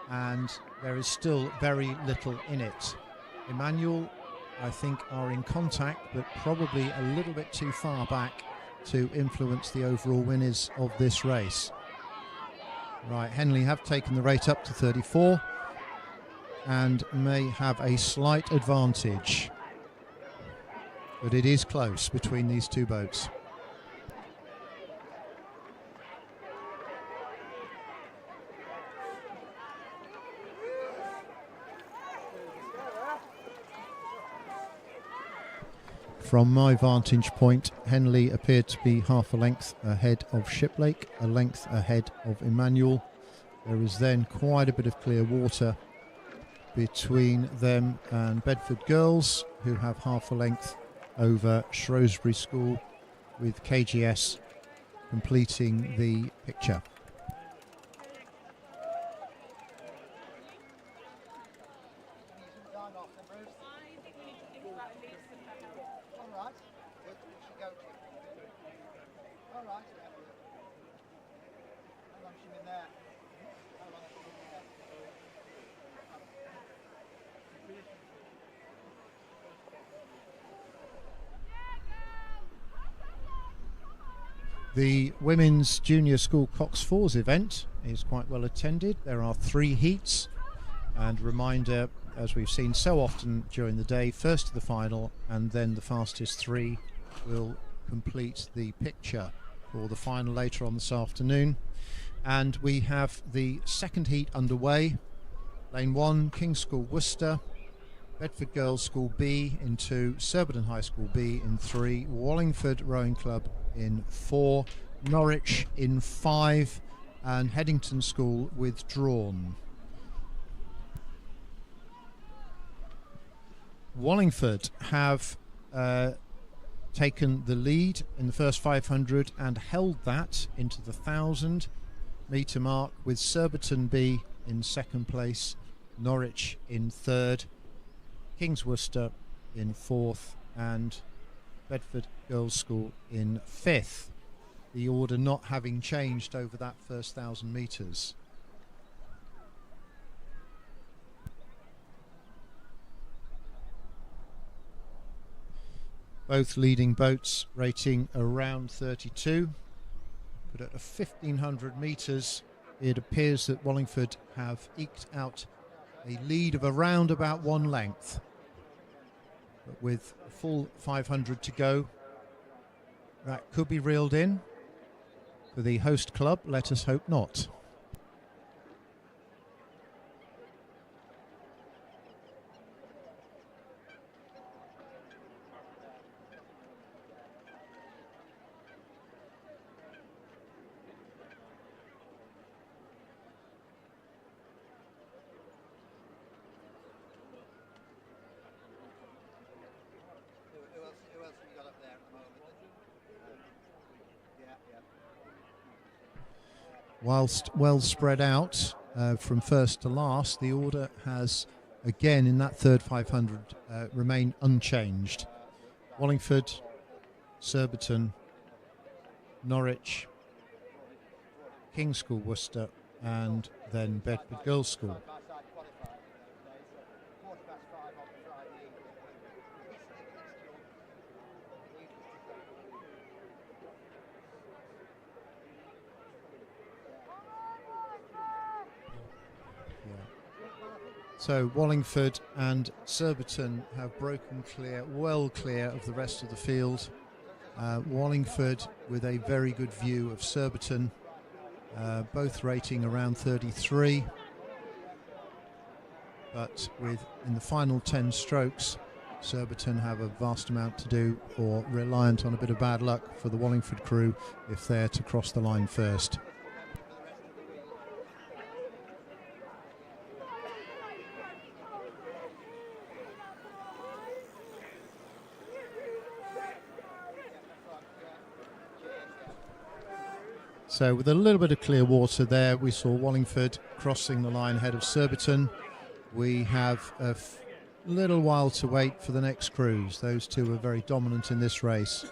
and there is still very little in it. Emmanuel, I think, are in contact, but probably a little bit too far back to influence the overall winners of this race. Right, Henley have taken the rate up to 34 and may have a slight advantage, but it is close between these two boats. From my vantage point, Henley appeared to be half a length ahead of Shiplake, a length ahead of Emmanuel. There is then quite a bit of clear water between them and Bedford Girls, who have half a length over Shrewsbury School, with KGS completing the picture. The Women's Junior School Cox Fours event is quite well attended. There are 3 heats, and reminder, as we've seen so often during the day, first to the final and then the fastest 3 will complete the picture for the final later on this afternoon. And we have the second heat underway. Lane 1, King's School Worcester, Bedford Girls School B in 2, Surbiton High School B in 3, Wallingford Rowing Club in 4, Norwich in 5, and Headington School withdrawn. Wallingford have taken the lead in the first 500 and held that into the 1,000 metre mark, with Surbiton B in second place, Norwich in third, King's Worcester in fourth, and Bedford Girls School in fifth. The order not having changed over that first 1,000 metres. Both leading boats rating around 32, but at 1,500 metres it appears that Wallingford have eked out a lead of around about 1 length. But with a full 500 to go, that could be reeled in. For the host club, let us hope not. Who else have you got up there at the moment? Whilst well spread out from first to last, the order has again in that third 500 remained unchanged. Wallingford, Surbiton, Norwich, King's School Worcester, and then Bedford Girls School. So Wallingford and Surbiton have broken clear, well clear of the rest of the field. Wallingford with a very good view of Surbiton, both rating around 33. But in the final 10 strokes, Surbiton have a vast amount to do, or reliant on a bit of bad luck for the Wallingford crew if they're to cross the line first. So with a little bit of clear water there, we saw Wallingford crossing the line ahead of Surbiton. We have little while to wait for the next crews. Those two are very dominant in this race.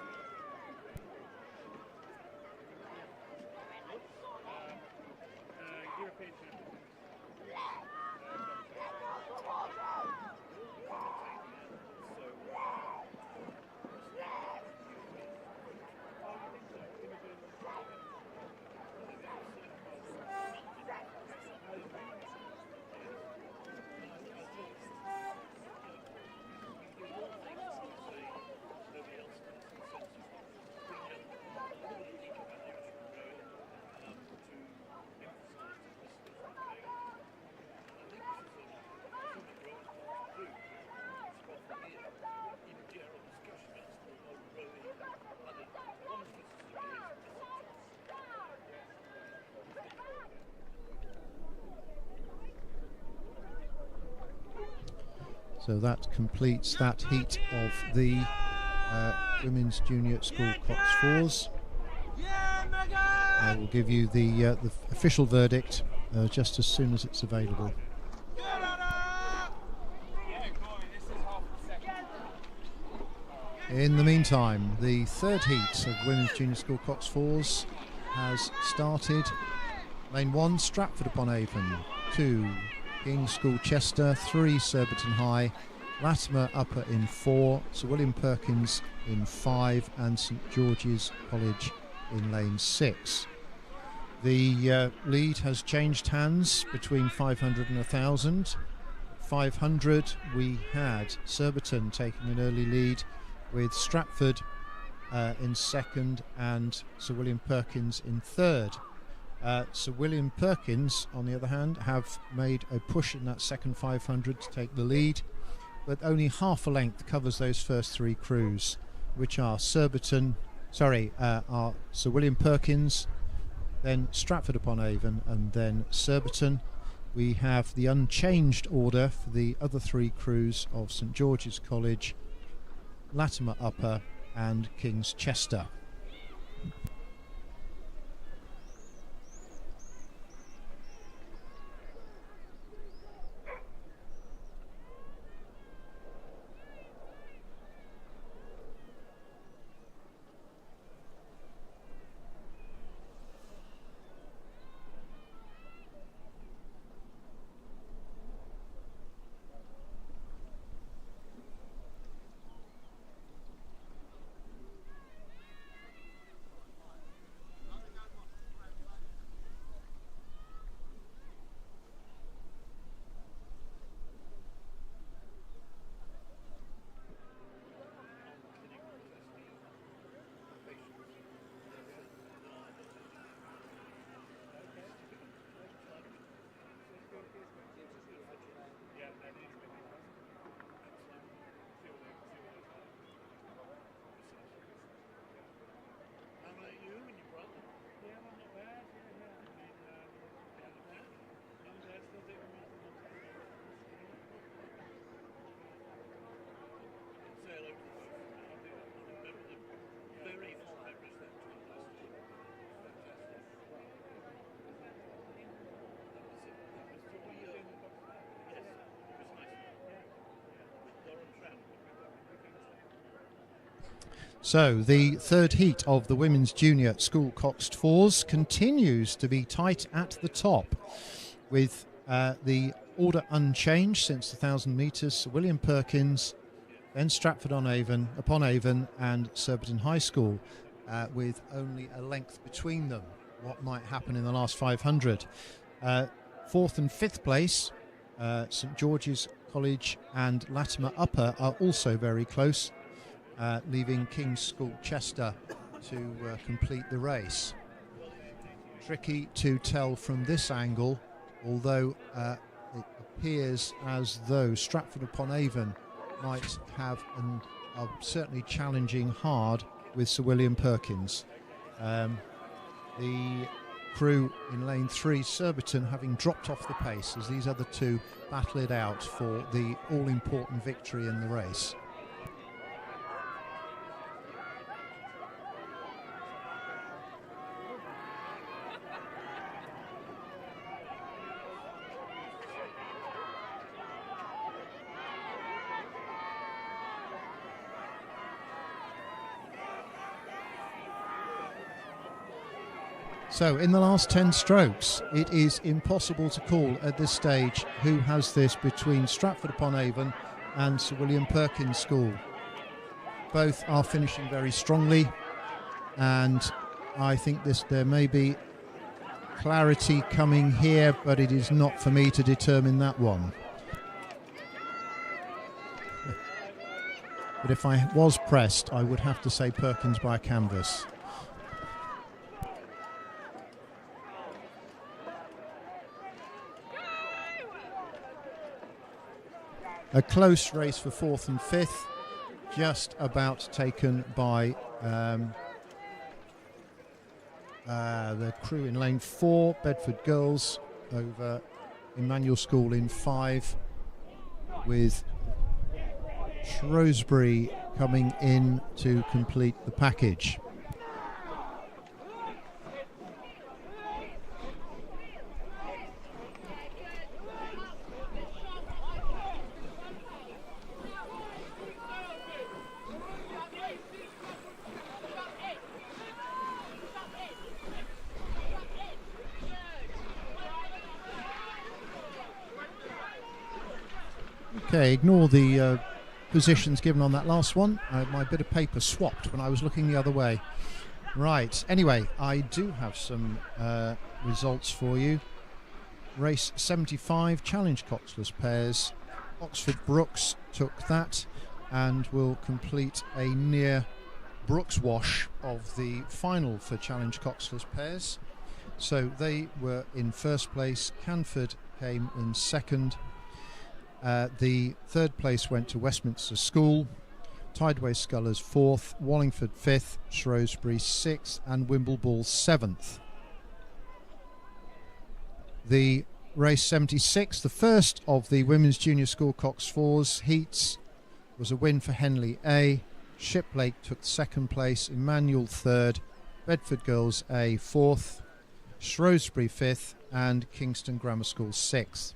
So that completes that heat of the Women's Junior School Cox Fours. I will give you the official verdict just as soon as it's available. In the meantime, the third heat of Women's Junior School Cox Fours has started. Lane 1, Stratford upon Avon. 2, King's School Chester. 3, Surbiton High. Latimer Upper in 4, Sir William Perkins in 5, and St George's College in lane 6. The lead has changed hands between 500 and 1,000. 500 we had Surbiton taking an early lead with Stratford in second and Sir William Perkins in third. Sir William Perkins, on the other hand, have made a push in that second 500 to take the lead, but only half a length covers those first three crews, which are are Sir William Perkins, then Stratford upon Avon, and then Surbiton. We have the unchanged order for the other three crews of St George's College, Latimer Upper, and King's Chester. So the third heat of the Women's Junior School Coxed Fours continues to be tight at the top, with the order unchanged since the 1,000 metres. Sir William Perkins, then Stratford upon Avon and Surbiton High School, with only a length between them. What might happen in the last 500? Fourth and fifth place, St George's College and Latimer Upper are also very close, leaving King's School Chester to complete the race. Tricky to tell from this angle, although it appears as though Stratford upon Avon might have and are certainly challenging hard with Sir William Perkins. The crew in lane 3, Surbiton, having dropped off the pace as these other two battle it out for the all-important victory in the race. So in the last 10 strokes, it is impossible to call at this stage who has this between Stratford-upon-Avon and Sir William Perkins School. Both are finishing very strongly, and I think there may be clarity coming here, but it is not for me to determine that one. But if I was pressed, I would have to say Perkins by canvas. A close race for 4th and 5th, just about taken by the crew in lane 4, Bedford Girls, over Emmanuel School in 5, with Shrewsbury coming in to complete the package. Okay, ignore the positions given on that last one. My bit of paper swapped when I was looking the other way. Right, anyway, I do have some results for you. Race 75, Challenge Coxless pairs. Oxford Brooks took that and will complete a near Brooks wash of the final for Challenge Coxless pairs. So they were in first place. Canford came in second. The third place went to Westminster School, Tideway Scullers 4th, Wallingford 5th, Shrewsbury 6th and Wimbleball 7th. The race 76, the first of the Women's Junior School Cox 4s heats, was a win for Henley A. Shiplake took second place, Emmanuel 3rd, Bedford Girls A 4th, Shrewsbury 5th and Kingston Grammar School 6th.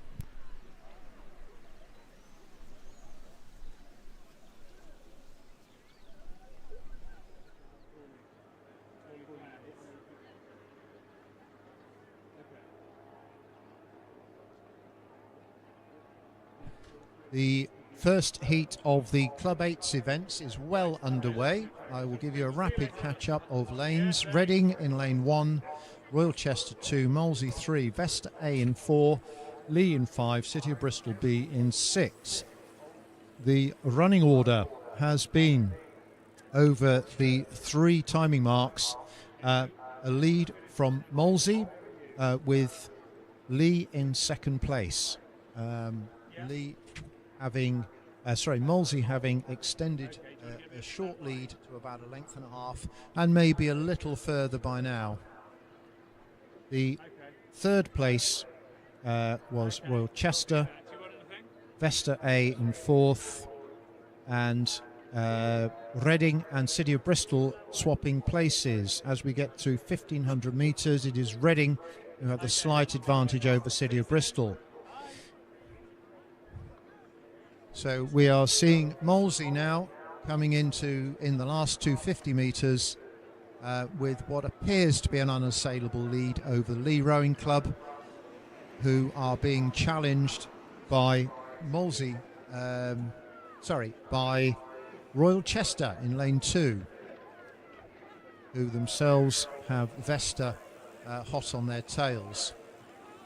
The first heat of the Club 8's events is well underway. I will give you a rapid catch-up of lanes. Reading in lane 1, Royal Chester 2, Molesey 3, Vesta A in 4, Lee in 5, City of Bristol B in 6. The running order has been over the 3 timing marks. A lead from Molesey with Lee in second place. Molesey having extended a short lead to about a length and a half and maybe a little further by now. The third place was Royal Chester, Vesta A in 4th and Reading and City of Bristol swapping places. As we get to 1500 metres, it is Reading who have the slight advantage over City of Bristol. So we are seeing Molesey now coming in the last 250 metres with what appears to be an unassailable lead over the Lee Rowing Club, who are being challenged by by Royal Chester in lane 2, who themselves have Vesta hot on their tails.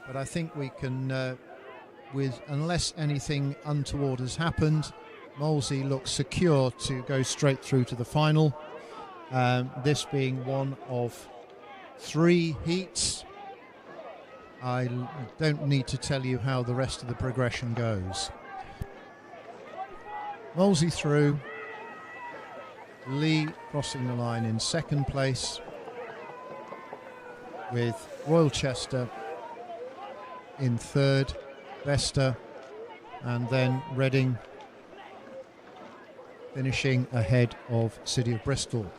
But I think we can... unless anything untoward has happened, Molesey looks secure to go straight through to the final. This being one of 3 heats. I don't need to tell you how the rest of the progression goes. Molesey through, Lee crossing the line in second place, with Royal Chester in third, Vesta, and then Reading finishing ahead of City of Bristol.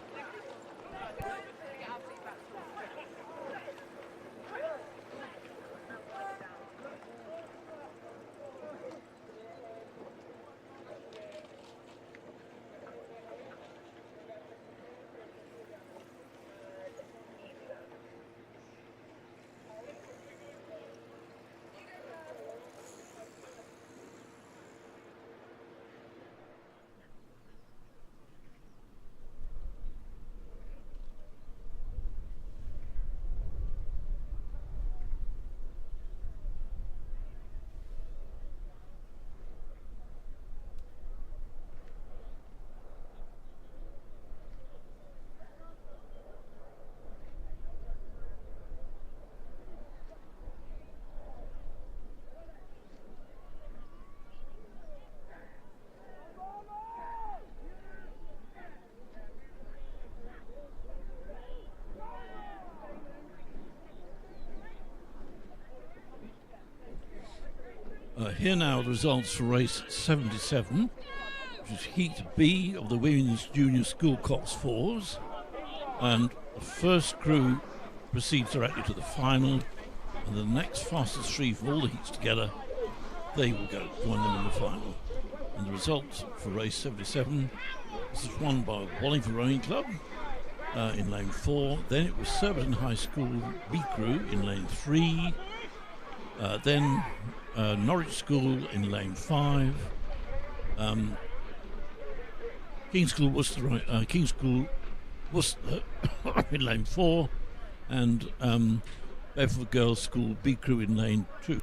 Here now are the results for race 77, which is Heat B of the Women's Junior School Cox Fours. And the first crew proceeds directly to the final, and the next fastest three from all the heats together, they will go join them in the final. And the result for race 77, this is won by Wallingford Rowing Club in lane 4. Then it was Surbiton High School B crew in lane 3. Then Norwich School in lane 5. King's School Worcester in lane 4, and Bedford Girls School B crew in lane 2.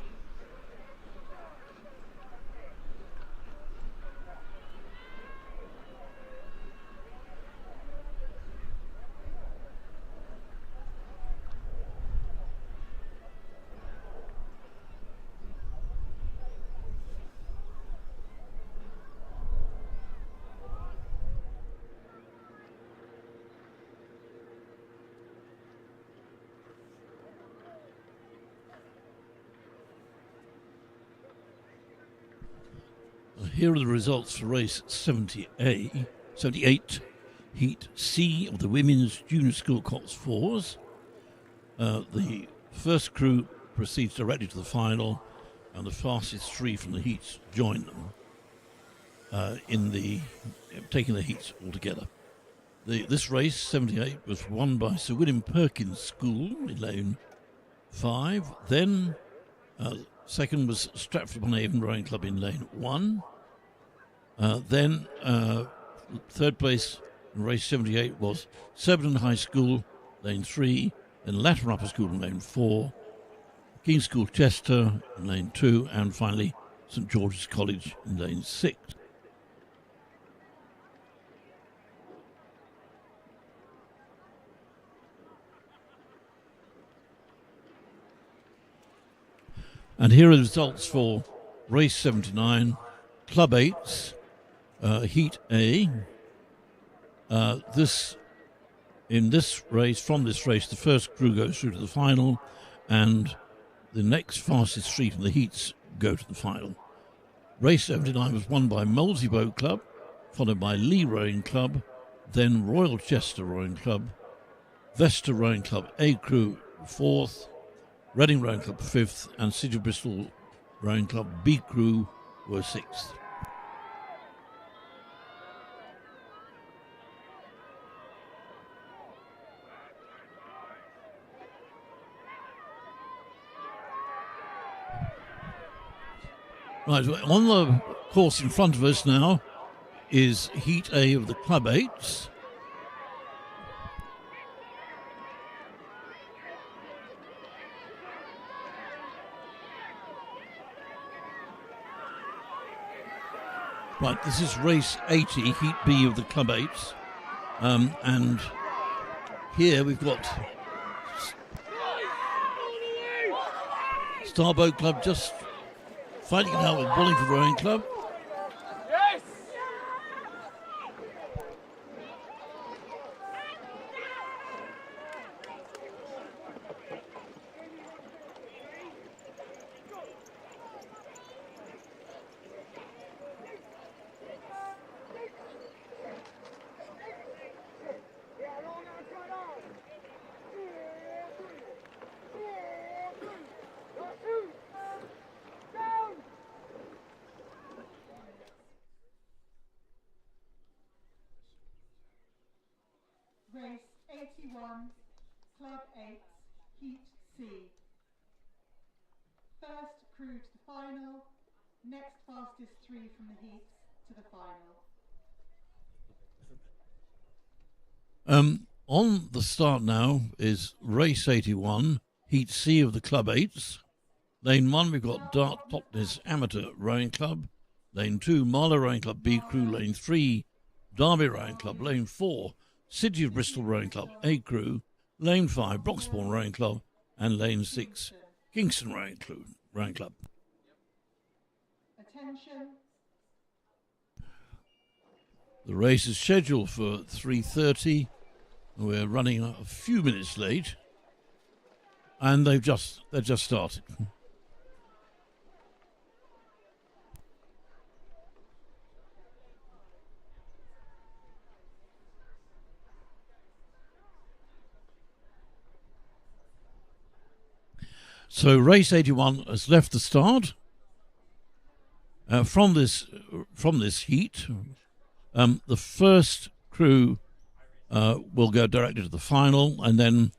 Here are the results for race 78, Heat C of the Women's Junior School Cox Fours. The first crew proceeds directly to the final, and the fastest three from the heats join them taking the heats all together. This race, 78, was won by Sir William Perkins School in lane 5. Then second was Stratford-upon-Avon Rowing Club in lane 1. Then third place in race 78 was Surbiton High School, lane 3, then Latter Upper School in lane 4, King's School Chester in lane 2, and finally St George's College in lane 6. And here are the results for race 79, Club 8's Heat A. From this race, the first crew goes through to the final, and the next fastest three from the heats go to the final. Race 79 was won by Molesey Boat Club, followed by Lee Rowing Club, then Royal Chester Rowing Club, Vesta Rowing Club A crew 4th, Reading Rowing Club 5th, and City of Bristol Rowing Club B crew were 6th. Right, on the course in front of us now is Heat A of the Club 8s. Right, this is race 80, Heat B of the Club 8s. And here we've got Starboat Club just fighting it out with Wallingford Rowing Club. Yes! Race 81, Club 8, Heat C. First crew to the final, next fastest three from the heats to the final. On the start now is race 81, Heat C of the Club 8s. Lane 1 we've got Dart Totnes Amateur Rowing Club. Lane 2, Marlow Rowing Club B crew. Lane 3, Derby Rowing Club. Lane 4, City of Bristol Rowing Club A crew. Lane 5, Broxbourne Rowing Club. And Lane 6, Kingston Rowing Club. Attention. The race is scheduled for 3:30. We're running a few minutes late, and they've just started. So race 81 has left the start. From this heat, the first crew will go directly to the final, and then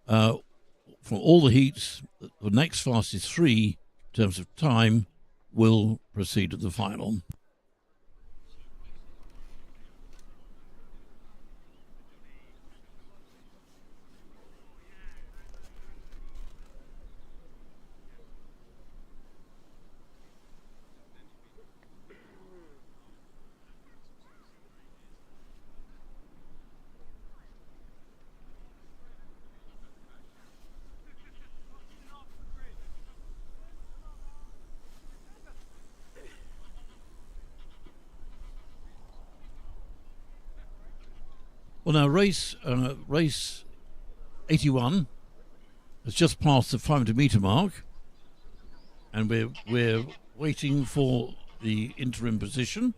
from all the heats, the next fastest three in terms of time will proceed to the final. Well, now race 81 has just passed the 500-metre mark, and we're waiting for the interim position.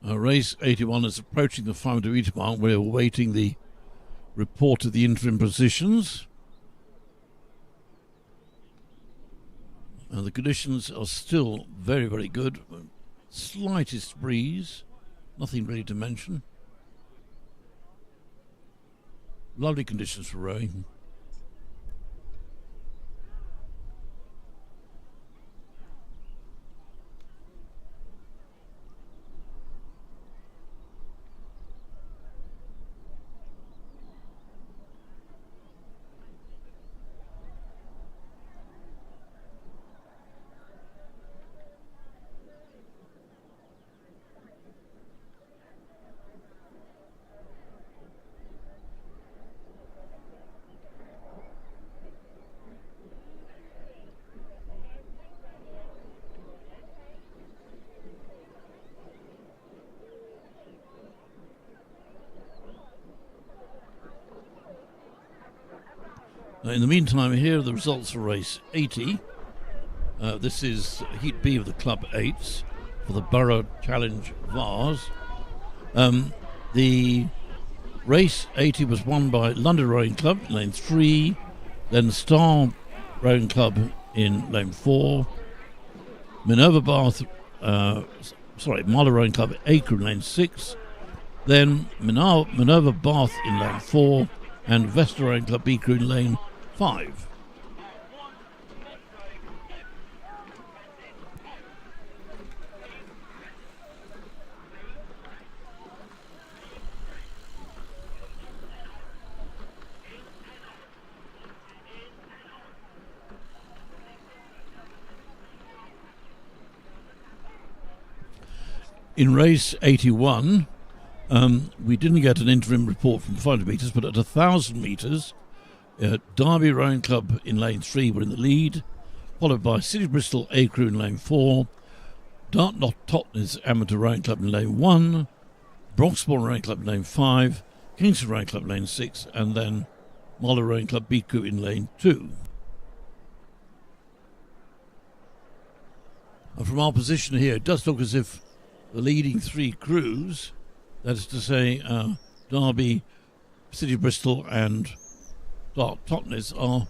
Race 81 is approaching the 500-metre mark. We're awaiting the report of the interim positions. The conditions are still very, very good. Slightest breeze, nothing really to mention. Lovely conditions for rowing. Now, in the meantime, here are the results for race 80. This is Heat B of the Club 8s for the Borough Challenge Vars. The race 80 was won by London Rowing Club in lane 3, then Star Rowing Club in lane 4, Marlow Rowing Club Acre in lane 6, then Minerva Bath in lane 4, and Vesta Rowing Club B Crew in lane 5. In race 81, we didn't get an interim report from 500 metres, but at 1,000 metres, Derby Rowing Club in lane 3 were in the lead, followed by City Bristol A Crew in lane 4, Dartmouth Totnes Amateur Rowing Club in lane 1, Broxbourne Rowing Club in lane 5, Kingston Rowing Club in lane 6, and then Marlow Rowing Club B Crew in lane 2. And from our position here, it does look as if the leading three crews, that is to say Derby, City Bristol and Dartmouth Totnes, are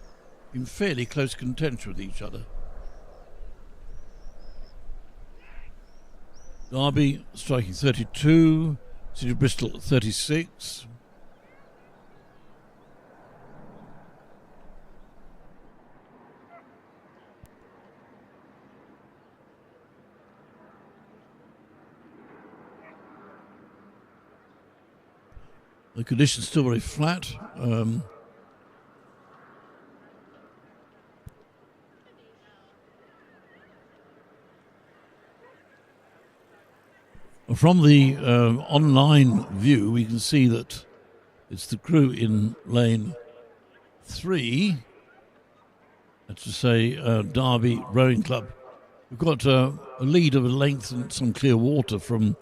in fairly close contention with each other. Derby striking 32, City Bristol 36. The conditions still very flat. From the online view, we can see that it's the crew in lane 3, that's to say Derby Rowing Club. We've got a lead of a length and some clear water from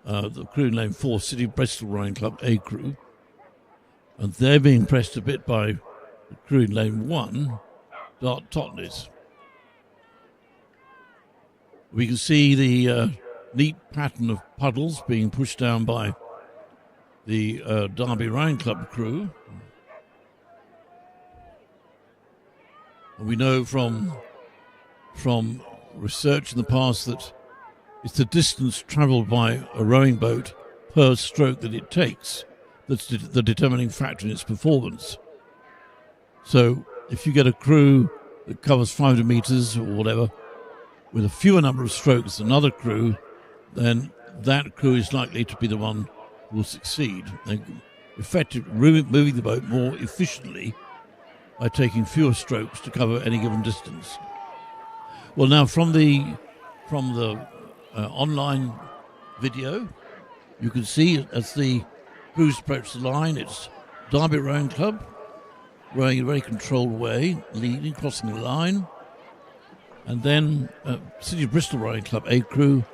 the crew in lane 4, City Bristol Rowing Club A crew. And they're being pressed a bit by the crew in lane 1, Dart Totnes. We can see the neat pattern of puddles being pushed down by the Derby Rowing Club crew. And we know from research in the past that it's the distance travelled by a rowing boat per stroke that it takes that's the determining factor in its performance. So if you get a crew that covers 500 metres or whatever with a fewer number of strokes than another crew, then that crew is likely to be the one who will succeed. They effectively moving the boat more efficiently by taking fewer strokes to cover any given distance. Well, now from the online video, you can see as the crews approach the line, it's Derby Rowing Club rowing in a very controlled way, leading, crossing the line, and then City of Bristol Rowing Club A crew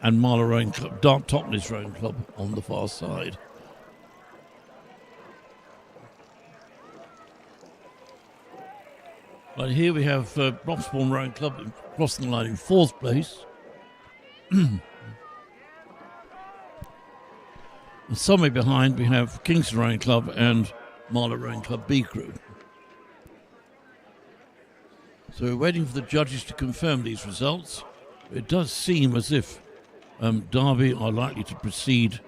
and Marlow Rowing Club, Dart Totnes Rowing Club on the far side. Right, here we have Broxbourne Rowing Club crossing the line in 4th place. And somewhere behind we have Kingston Rowing Club and Marlow Rowing Club B crew. So we're waiting for the judges to confirm these results. It does seem as if Derby are likely to proceed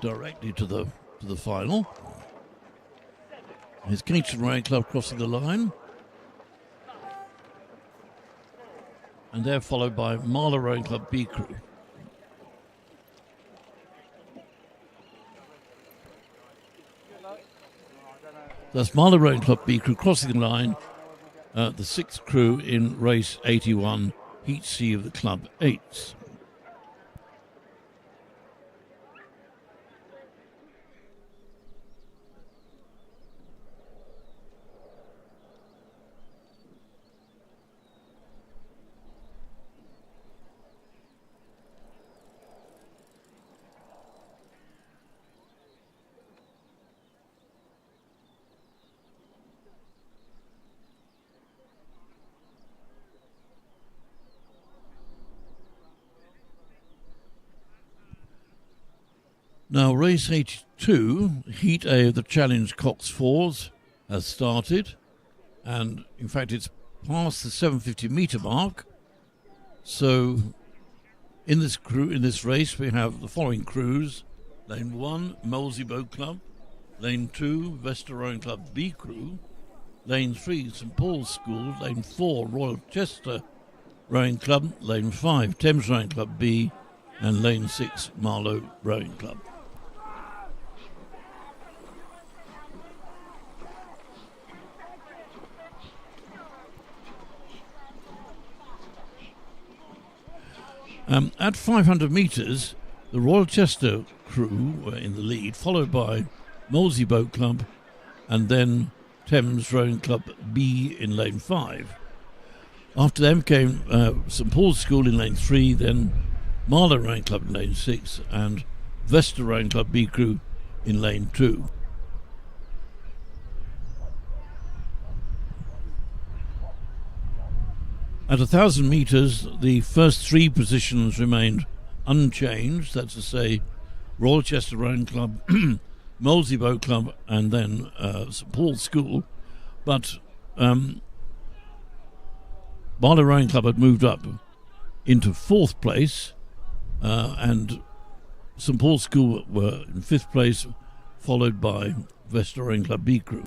directly to the final. Here's Kingston Rowing Club crossing the line. And they're followed by Marlow Rowing Club B crew. That's Marlow Rowing Club B crew crossing the line, the 6th crew in race 81, Heat C of the Club 8s. Now, race 82, Heat A of the Challenge Cox 4s has started, and in fact it's past the 750 metre mark. So in this race we have the following crews: lane 1, Molesey Boat Club; lane 2, Vesta Rowing Club B crew; lane 3, St Paul's School; lane 4, Royal Chester Rowing Club; lane 5, Thames Rowing Club B; and lane 6, Marlow Rowing Club. At 500 metres, the Royal Chester crew were in the lead, followed by Molesey Boat Club and then Thames Rowing Club B in lane 5. After them came St Paul's School in lane 3, then Marlow Rowing Club in lane 6 and Vesta Rowing Club B crew in lane 2. At 1,000 metres, the first 3 positions remained unchanged. That's to say, Royal Chester Rowing Club, Molesey Boat Club, and then St Paul's School. But Marlow Rowing Club had moved up into 4th place, and St Paul's School were in 5th place, followed by Vesta Rowing Club B crew.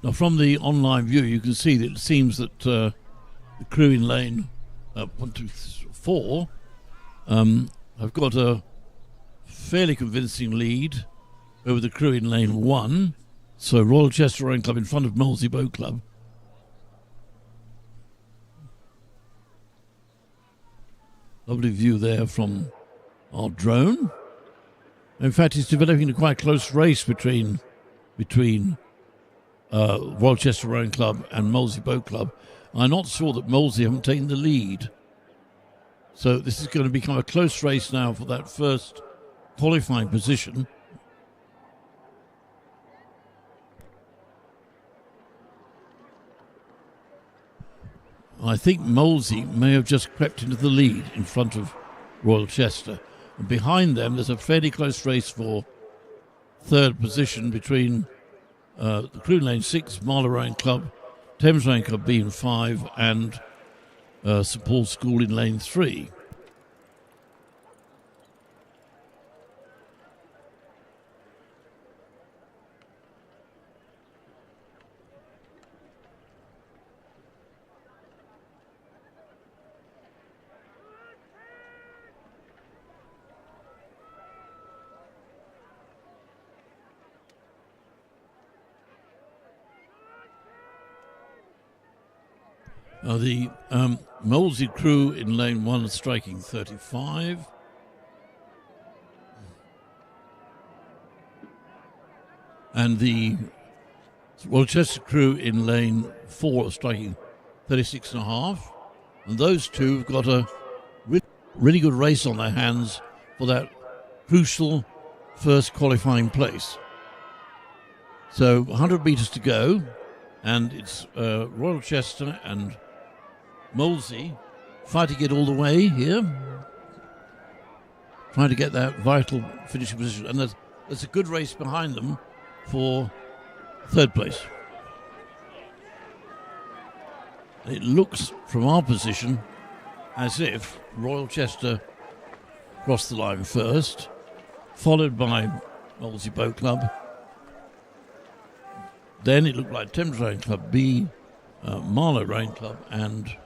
Now, from the online view, you can see that it seems that the crew in lane 1, 2, 4 have got a fairly convincing lead over the crew in lane 1. So Royal Chester Rowing Club in front of Molesey Boat Club. Lovely view there from our drone. In fact, it's developing a quite close race between Royal Chester Rowing Club and Molesey Boat Club. I'm not sure that Molesey haven't taken the lead. So this is going to become a close race now for that first qualifying position. I think Molesey may have just crept into the lead in front of Royal Chester. And behind them, there's a fairly close race for third position between the Crew Lane 6, Marlow Rowing Club, Thames Rowing Club B in 5, and St Paul's School in Lane 3. The Molesey crew in lane 1 striking 35. And the Royal Chester crew in lane 4 striking 36.5. And those two have got a really good race on their hands for that crucial first qualifying place. So 100 metres to go, and it's Royal Chester and Molesey fighting it all the way here, trying to get that vital finishing position. And there's a good race behind them for third place. It looks from our position as if Royal Chester crossed the line first, followed by Molesey Boat Club. Then it looked like Thames Rowing Club B, Marlow Rowing Club, and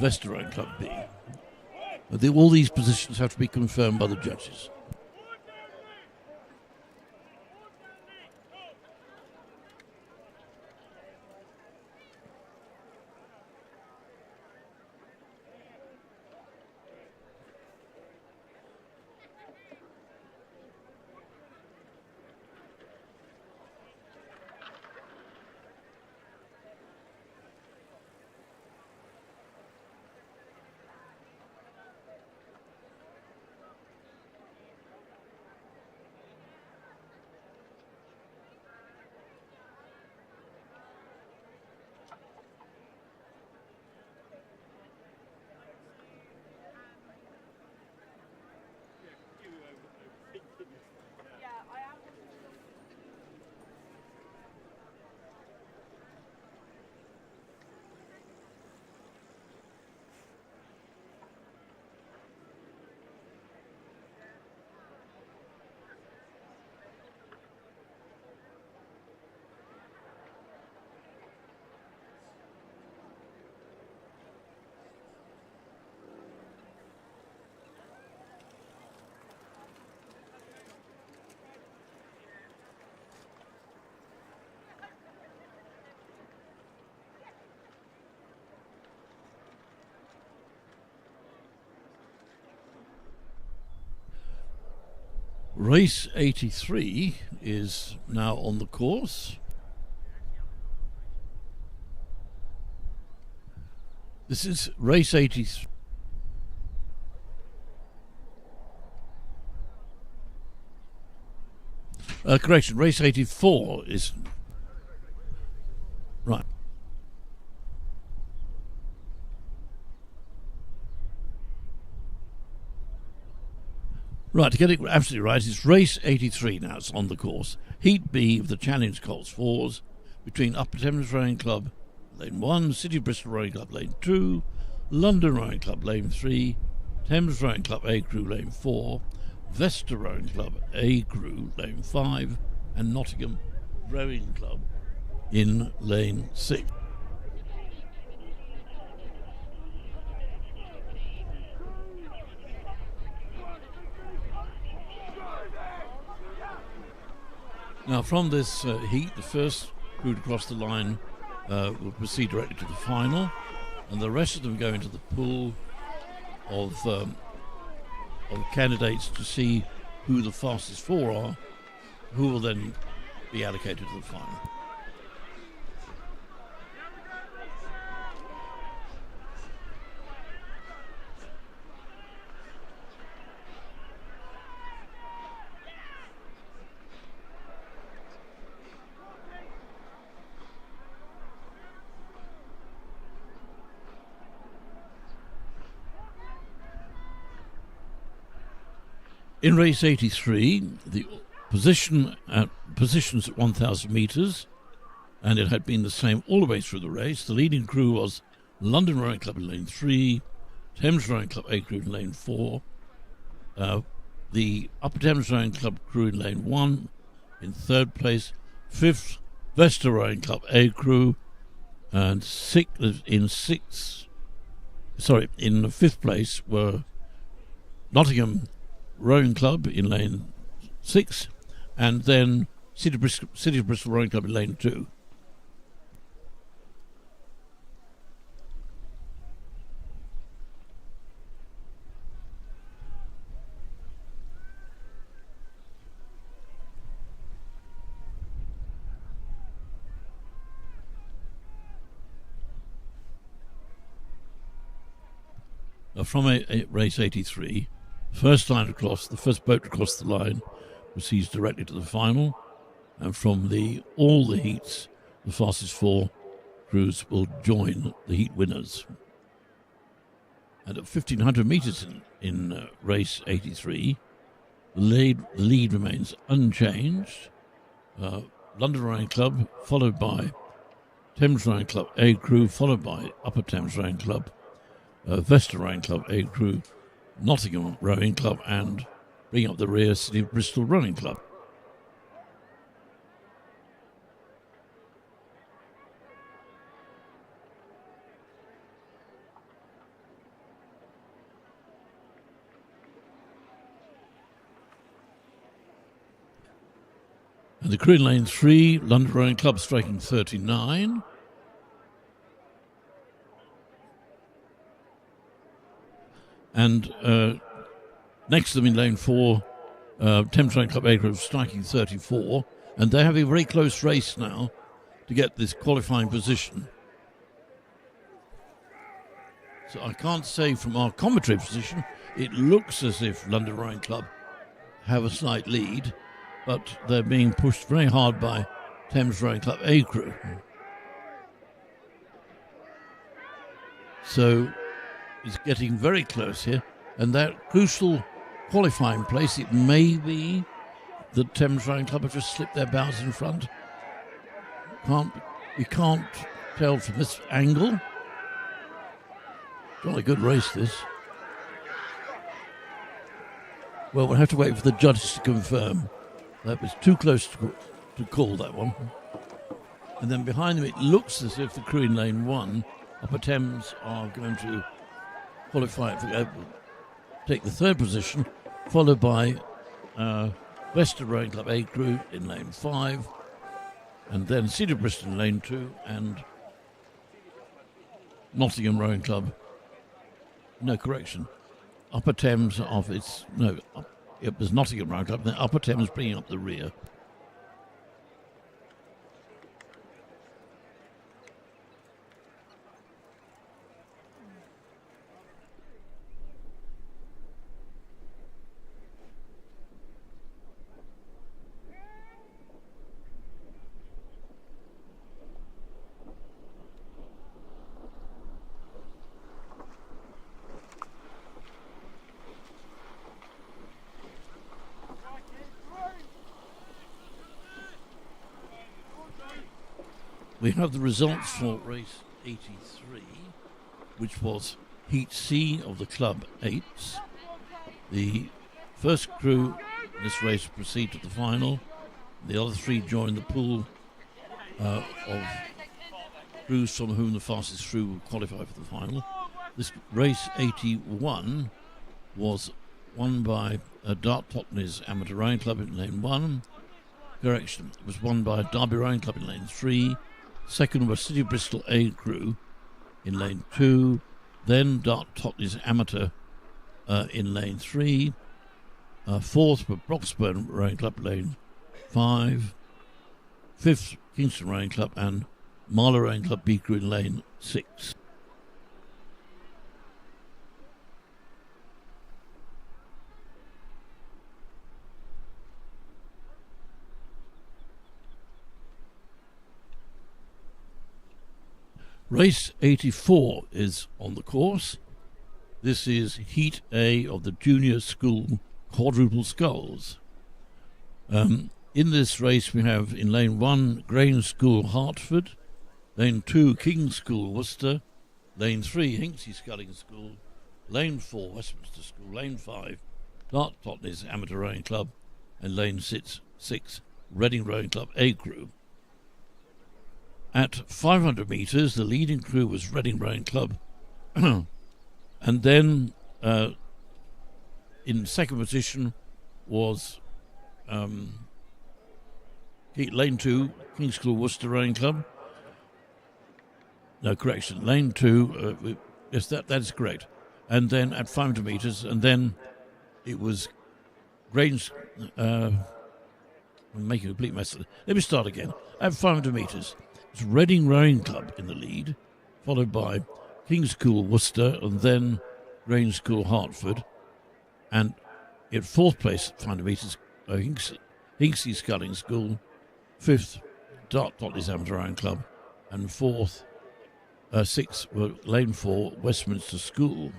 Vesta Rowing Club B. But all these positions have to be confirmed by the judges. Race 83 is now on the course. This is race 83. Correction, race 84 is... Right. Right, to get it absolutely right, it's race 83 now, it's on the course. Heat B of the Challenge Colts 4s between Upper Thames Rowing Club, lane 1, City Bristol Rowing Club, lane 2, London Rowing Club, lane 3, Thames Rowing Club A Crew, lane 4, Vesta Rowing Club A Crew, lane 5, and Nottingham Rowing Club in lane 6. Now, from this heat, the first crew to cross the line will proceed directly to the final, and the rest of them go into the pool of candidates to see who the fastest four are, who will then be allocated to the final. In race 83, the positions at 1,000 metres, and it had been the same all the way through the race. The leading crew was London Rowing Club in lane 3, Thames Rowing Club A crew in lane 4, the Upper Thames Rowing Club crew in lane 1 in third place, 5th Vesta Rowing Club A crew, and in fifth place were Nottingham Rowing Club in lane 6, and then City of Bristol Rowing Club in lane 2. From race 83, the first boat to cross the line proceeds directly to the final, and from all the heats, the fastest four crews will join the heat winners. And at 1,500 metres in race 83, the lead remains unchanged. London Rowing Club, followed by Thames Rowing Club A crew, followed by Upper Thames Rowing Club, Vesta Rowing Club A crew, Nottingham Rowing Club, and bringing up the rear, City of Bristol Rowing Club. And the crew in lane 3, London Rowing Club striking 39. And next to them in lane 4, Thames Rowing Club A crew striking 34. And they're having a very close race now to get this qualifying position. So I can't say from our commentary position, it looks as if London Rowing Club have a slight lead, but they're being pushed very hard by Thames Rowing Club A crew. So it's getting very close here, and that crucial qualifying place, it may be that Thames Rowing Club have just slipped their bows in front. We can't tell from this angle. Jolly good race, this. Well, we'll have to wait for the judges to confirm. That was too close to call, that one. And then behind them, it looks as if the crew in lane 1, Upper Thames, are going to qualify for take the third position, followed by Western Rowing Club A crew in lane 5, and then City of Bristol in lane 2, and Nottingham Rowing Club. No, correction. Upper Thames it was Nottingham Rowing Club, then Upper Thames bringing up the rear. We have the results for race 83, which was Heat C of the Club 8s. The first crew in this race proceed to the final. The other three join the pool of crews from whom the fastest crew will qualify for the final. This race 81 was won by Dart Totney's Amateur Rowing Club in lane 1. Correction, it was won by Derby Rowing Club in lane 3. Second was City of Bristol A crew in lane 2. Then Dart Totney's Amateur in lane 3. Fourth for Broxburn Rowing Club, lane 5. Fifth, Kingston Rowing Club, and Marlow Rowing Club B Crew in lane 6. Race 84 is on the course. This is Heat A of the Junior School Quadruple Sculls. In this race we have in lane 1 Grange School Hertford, lane 2 King's School Worcester, lane 3 Hinksey Sculling School, lane 4 Westminster School, lane 5 Dart Totnes Amateur Rowing Club, and lane 6 Reading Rowing Club A Crew. At 500 metres, the leading crew was Reading Rowing Club, and then in second position was lane 2 King's School Worcester Rowing Club. No, correction, lane 2, yes, that is correct. And then at 500 metres, and then it was Grange, I'm making a complete mess of it. Let me start again. At 500 metres, it's Reading Rowing Club in the lead, followed by King's School Worcester, and then Grange School Hertford. And in fourth place at 500 metres, Hinksey Sculling School, fifth, Dart Totnes Amateur Rowing Club, and sixth were lane 4, Westminster School.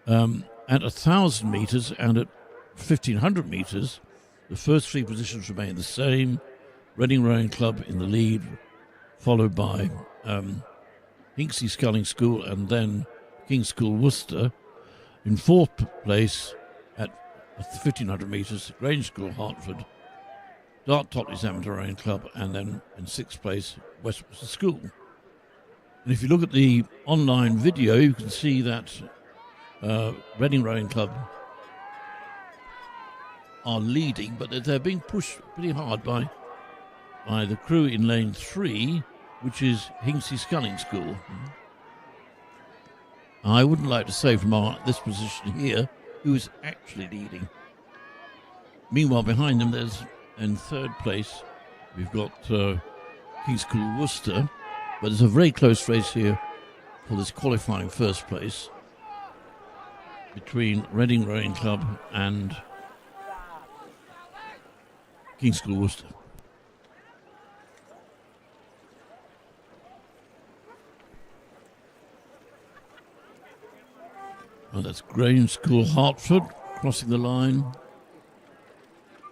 At 1,000 metres and at 1,500 metres, the first three positions remain the same. Reading Rowing Club in the lead, followed by Hinksey Sculling School and then King's School Worcester. In fourth place at 1,500 metres, Grange School Hertford, Dart Totnes Amateur Rowing Club, and then in sixth place, Westminster School. And if you look at the online video, you can see that Reading Rowing Club are leading, but they're being pushed pretty hard by the crew in lane 3, which is Hinksey Sculling School. I wouldn't like to say from this position here who is actually leading. Meanwhile, behind them, there's in third place, we've got King's School Worcester, but there's a very close race here for this qualifying first place between Reading Rowing Club and King's School Worcester. Well, that's Grange School Hertford crossing the line,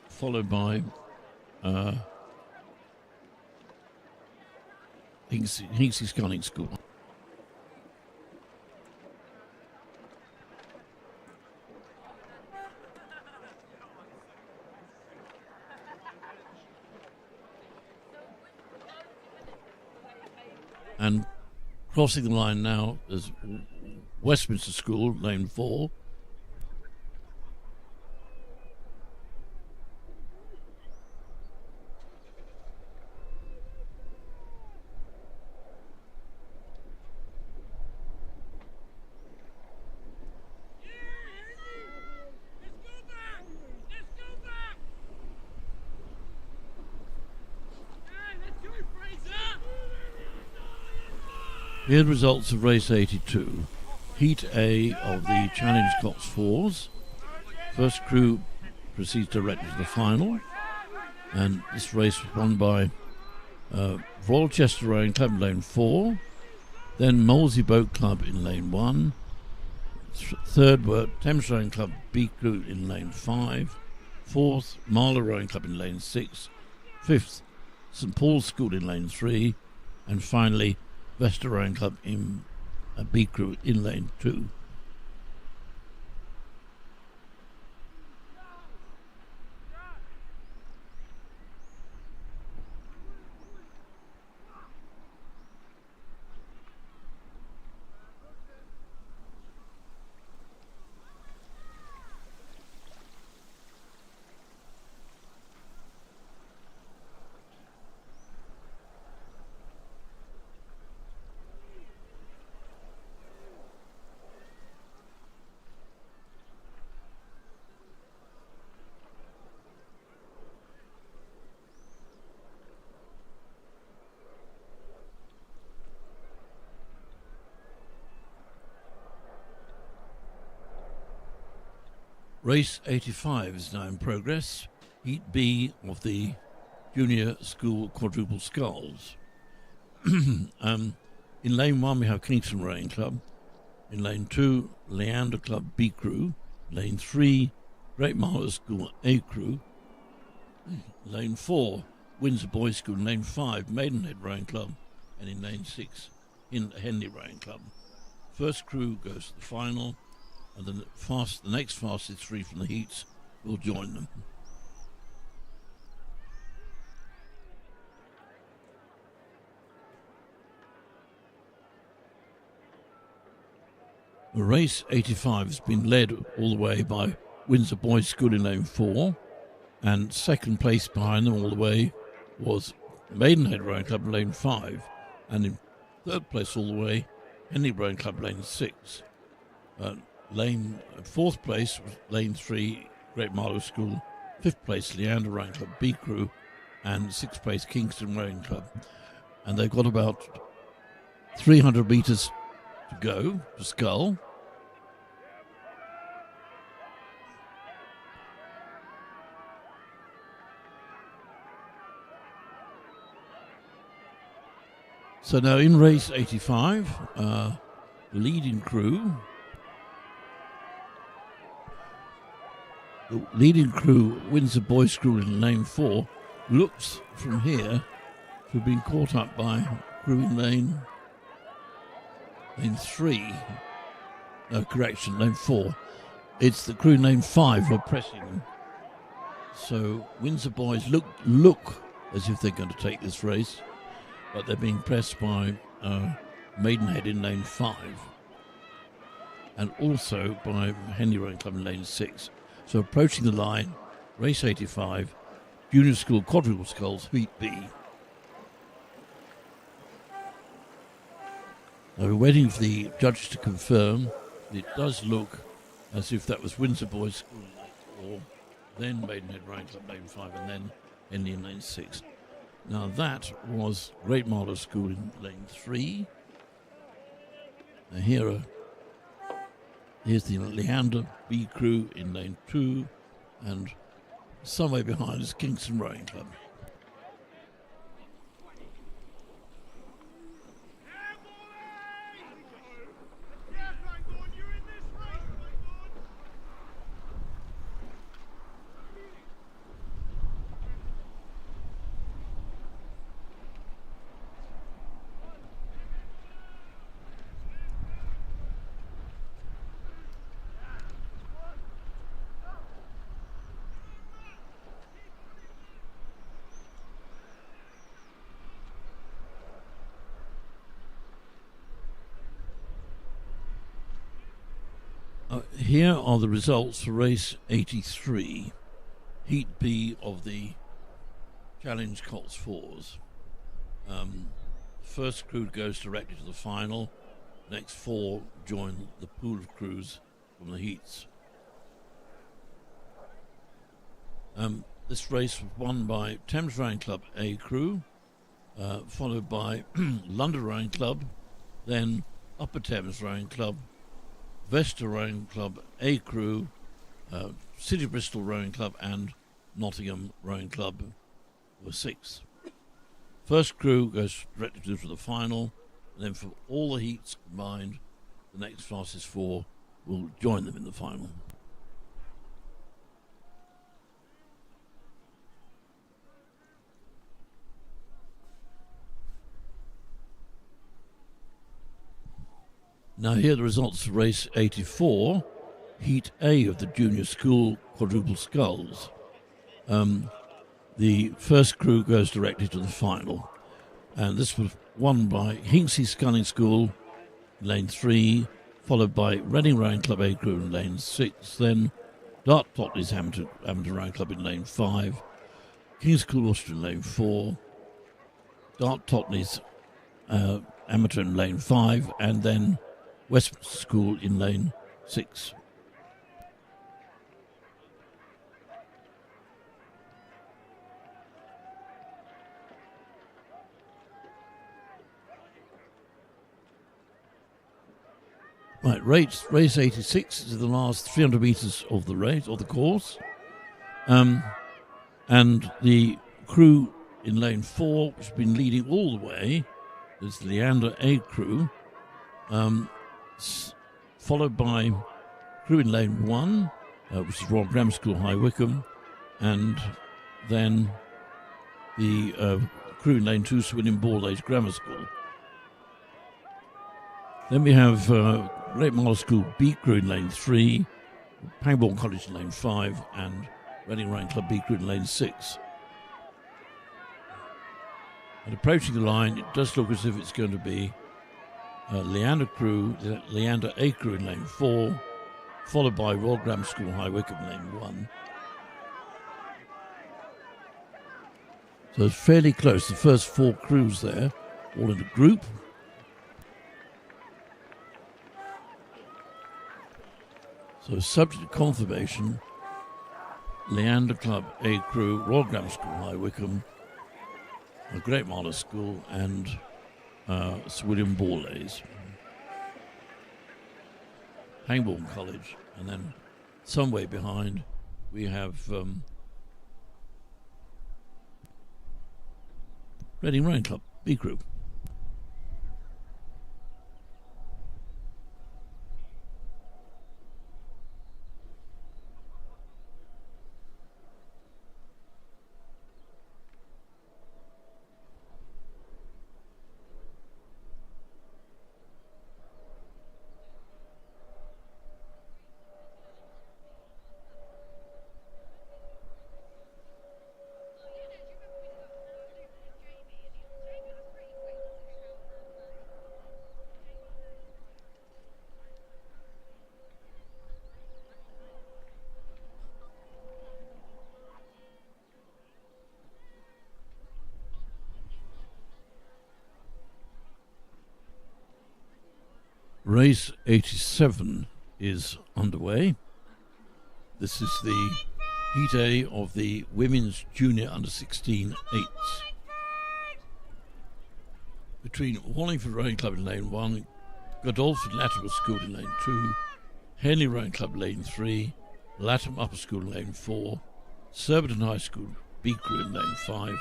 followed by Hinksey Sculling School. And crossing the line now is Westminster School, lane 4. Here are the results of race 82. Heat A of the Challenge Cox 4s. First crew proceeds directly to the final. And this race was won by Royal Chester Rowing Club in lane 4. Then Molesey Boat Club in lane 1. Third were Thames Rowing Club B Crew in lane 5. Fourth, Marlow Rowing Club in lane 6. Fifth, St Paul's School in lane 3. And finally, Vesta Rowing Club in B Crew in lane 2. Race 85 is now in progress. Heat B of the Junior School Quadruple Sculls. In lane 1 we have Kingston Rowing Club. In lane 2, Leander Club B Crew. Lane 3, Great Marlow School A Crew. Lane 4, Windsor Boys School. Lane 5, Maidenhead Rowing Club. And in lane 6, Henley Rowing Club. First crew goes to the final, and the next fastest 3 from the heats will join them. The race 85 has been led all the way by Windsor Boys School in lane 4, and second place behind them all the way was Maidenhead Rowing Club in lane 5, and in third place all the way, Henley Rowing Club lane 6. Fourth place was lane 3, Great Marlow School. Fifth place, Leander Rowing Club B Crew, and sixth place, Kingston Rowing Club. And they've got about 300 metres to go to scull. So now in race 85, the leading crew, Windsor Boys Crew in lane 4, looks from here to have been caught up by crew in lane 3. No, correction, lane 4. It's the crew in lane 5 who are pressing them. So Windsor Boys look as if they're going to take this race, but they're being pressed by Maidenhead in lane 5 and also by Henley Rowing Club in lane 6. So approaching the line, race 85, Junior School Quadruple Sculls, Heat B. Now we're waiting for the judges to confirm. It does look as if that was Windsor Boys School in lane 4, then Maidenhead Rowing Club lane 5, and then Henley in lane 6. Now that was Great Marlow School in lane 3. Now here's the Leander B Crew in lane 2, and somewhere behind is Kingston Rowing Club. Here are the results for race 83, Heat B of the Challenge Cots 4s. First crew goes directly to the final. Next 4 join the pool of crews from the heats. This race was won by Thames Rowing Club A Crew, followed by London Rowing Club, then Upper Thames Rowing Club, Vesta Rowing Club A Crew, City Bristol Rowing Club, and Nottingham Rowing Club were 6. First crew goes directly to the final, and then for all the heats combined, the next fastest 4 will join them in the final. Now here are the results for race 84, Heat A of the Junior School Quadruple Sculls. The first crew goes directly to the final, and this was won by Hinksey Sculling School in lane 3, followed by Reading Rowing Club A Crew in lane 6, then Dart Totney's Amateur Rowing Club in lane 5, King's School Worcester in lane 4, Dart Totney's Amateur in lane 5, and then Westminster School in lane 6. Right, race 86 is the last 300 metres of the race, or the course. And the crew in lane 4, which has been leading all the way, is the Leander A crew, followed by crew in lane 1, which is Royal Grammar School, High Wycombe, and then the crew in lane 2, Swindon Ball Age Grammar School. Then we have Great Marlow School B crew in lane 3, Pangbourne College in lane 5, and Reading Rowing Club B crew in lane 6. And approaching the line, it does look as if it's going to be Leander A crew in lane 4, followed by Royal Grammar School High Wycombe in lane 1. So it's fairly close. The first 4 crews there, all in a group. So subject to confirmation, Leander Club A crew, Royal Grammar School High Wycombe, Great Marlow School, and Sir William Borlase, Pangbourne College, and then some way behind we have Reading Rowing Club B crew. Race 87 is underway. This is the Heat A of the Women's Junior Under-16 eights. Between Wallingford Rowing Club in lane 1, Godolphin Latimer School in lane 2, Henley Rowing Club lane 3, Latimer Upper School in lane 4, Surbiton High School B crew in lane 5,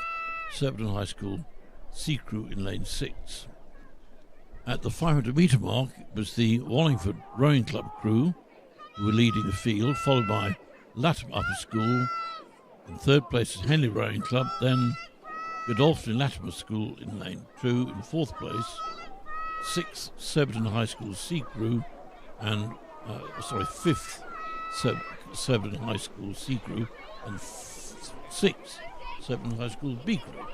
Surbiton High School C crew in lane 6. At the 500 metre mark was the Wallingford Rowing Club crew who were leading the field, followed by Latimer Upper School. In third place is Henley Rowing Club, then Godolphin Latimer School in lane 2. In fourth place, 6th Surbiton High School C crew, and 5th Surbiton High School C crew, and 6th Surbiton High School B crew.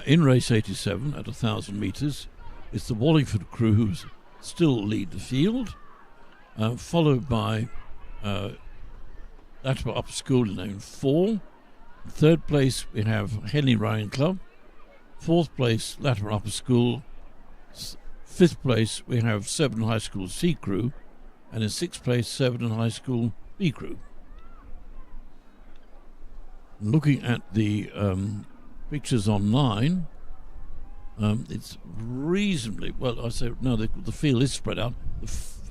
In race 87 at 1,000 metres, it's the Wallingford crew who still lead the field, followed by Latimer Upper School in lane 4. In third place we have Henley Rowing Club. Fourth place Latimer Upper School. Fifth place we have Surbiton High School C crew, and in sixth place Surbiton High School B crew. Looking at the pictures online, it's reasonably well. I say no. The field is spread out.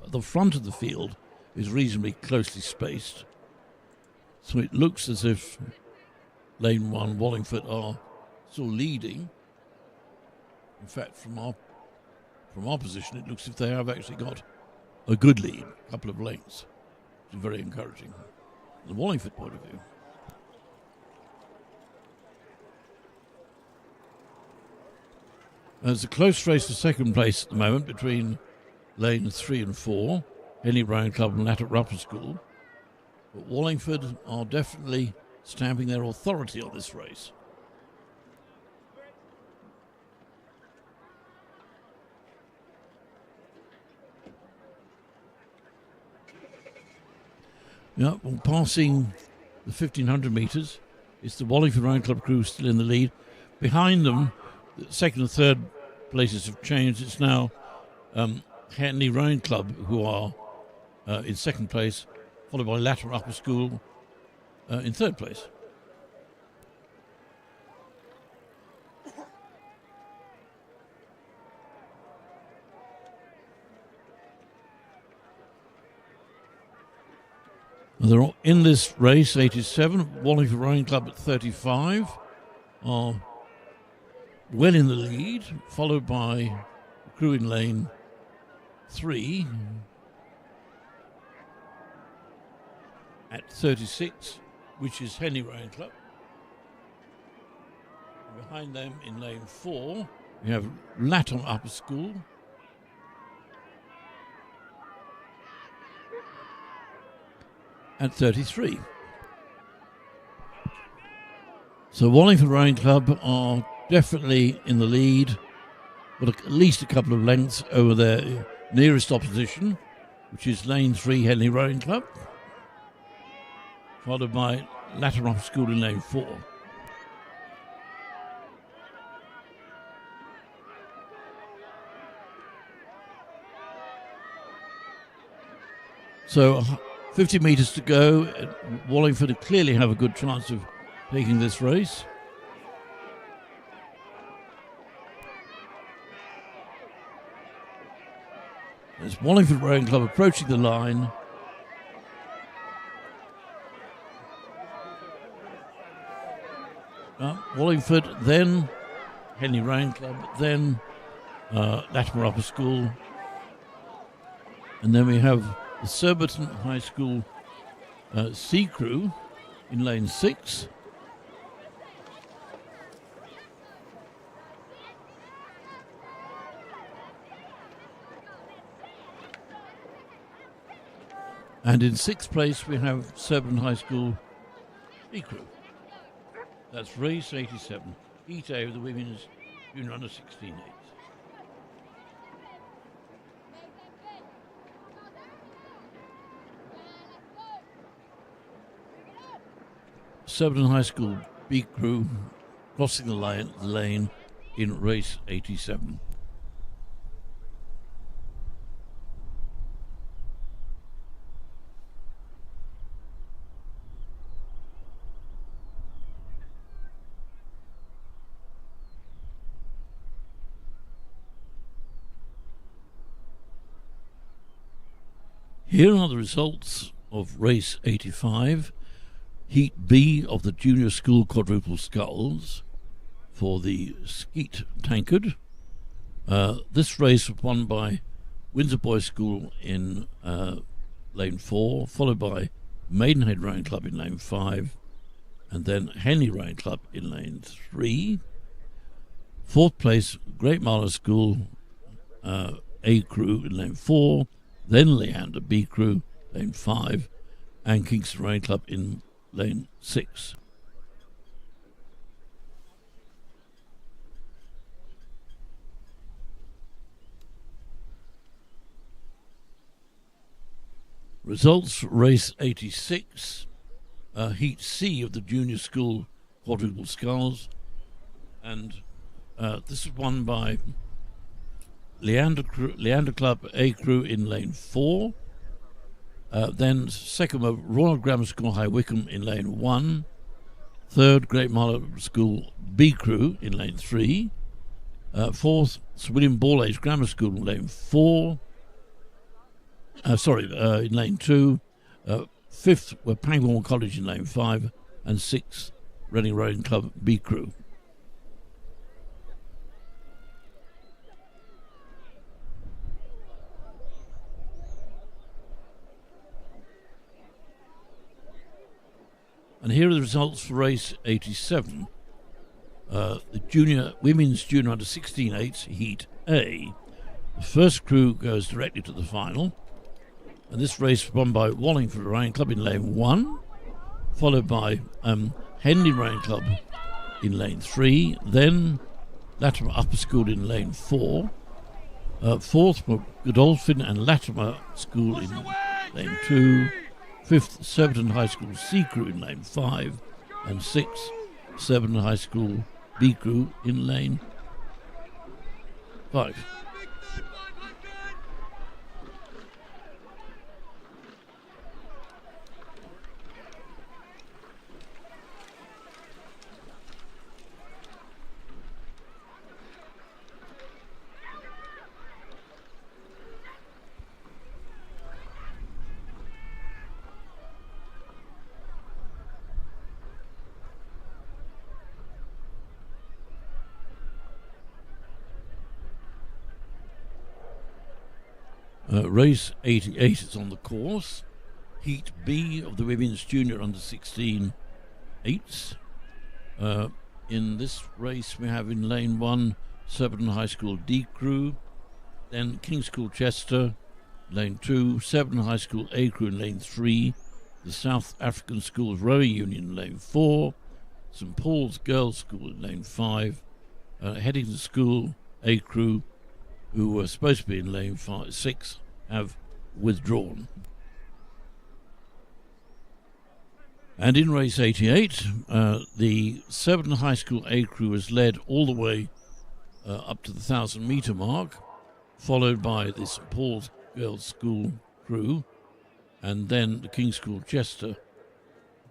The front of the field is reasonably closely spaced, so it looks as if lane 1 Wallingford are still leading. In fact, from our position, it looks as if they have actually got a good lead, a couple of lengths, which is very encouraging from the Wallingford point of view. There's a close race for second place at the moment between lanes 3 and 4, Henley Rowing Club and Latimer Upper School. But Wallingford are definitely stamping their authority on this race. Yeah, well, passing the 1,500 metres, it's the Wallingford Rowing Club crew still in the lead. Behind them, the second and third places have changed. It's now Henley Rowing Club who are in second place, followed by Latimer Upper School in third place. They're all in this race, 87. Wallingford Rowing Club at 35 are well in the lead, followed by the crew in lane 3 at 36, which is Henley Rowing Club. And behind them in lane 4, we have Latimer Upper School. At 33. So Wallingford Rowing Club are definitely in the lead, but at least a couple of lengths over their nearest opposition, which is lane 3 Henley Rowing Club, followed by Latimer Upper School in lane 4. So 50 metres to go. Wallingford clearly have a good chance of taking this race. There's Wallingford Rowing Club approaching the line. Wallingford, then Henley Rowing Club, then Latimer Upper School. And then we have the Surbiton High School C crew in lane 6. And in 6th place we have Surbiton High School B crew. That's race 87, Heat A of the Women's Junior Under 16 8. Surbiton High School B crew crossing the lane in race 87. Here are the results of race 85. Heat B of the Junior School Quadruple Sculls for the Skeet Tankard. This race was won by Windsor Boys School in lane 4, followed by Maidenhead Rowing Club in lane 5, and then Henley Rowing Club in lane 3. 4th place, Great Marlow School A crew in lane 4, then Leander B crew, lane 5, and Kingston Rowing Club in lane 6. Results for race 86, Heat C of the Junior School Quadruple Sculls, and this is won by Leander Club A crew in lane 4. Then second were Royal Grammar School High Wycombe in lane 1. Third, Great Marlow School B crew in lane 3. Fourth, Sir William Ball Age Grammar School in lane 4. In lane 2. Fifth were Pangbourne College in lane 5. And sixth, Reading Rowing Club B crew. And here are the results for race 87. The women's junior under 16 8s, Heat A. The first crew goes directly to the final. And this race was won by Wallingford Rowing Club in lane 1, followed by Henley Rowing Club in lane 3, then Latimer Upper School in lane 4. Fourth were Godolphin and Latimer School in lane 2. 5th, Surbiton High School C Crew in lane 5, and 6th, Surbiton High School B Crew in lane 5. Race 88 is on the course. Heat B of the Women's Junior Under-16 8s. In this race we have in lane 1 Surbiton High School D Crew, then King's School Chester, lane 2, Surbiton High School A Crew in lane 3, the South African Schools Rowing Union in lane 4, St Paul's Girls' School in lane 5, Headington School A Crew, who were supposed to be in lane 6, have withdrawn. And in race 88, the Surbiton High School A Crew is led all the way up to the 1,000-metre mark, followed by the St Paul's Girls' School Crew, and then the King's School Chester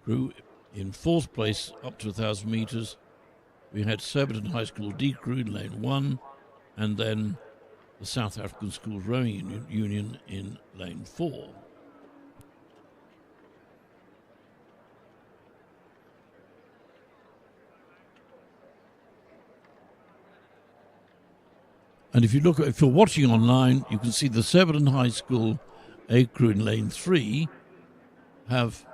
Crew. In 4th place, up to 1,000 metres, we had Surbiton High School D Crew in lane 1, and then the South African Schools Rowing Union in lane 4. And if you're watching online, you can see the Surbiton High School A Crew in lane 3 have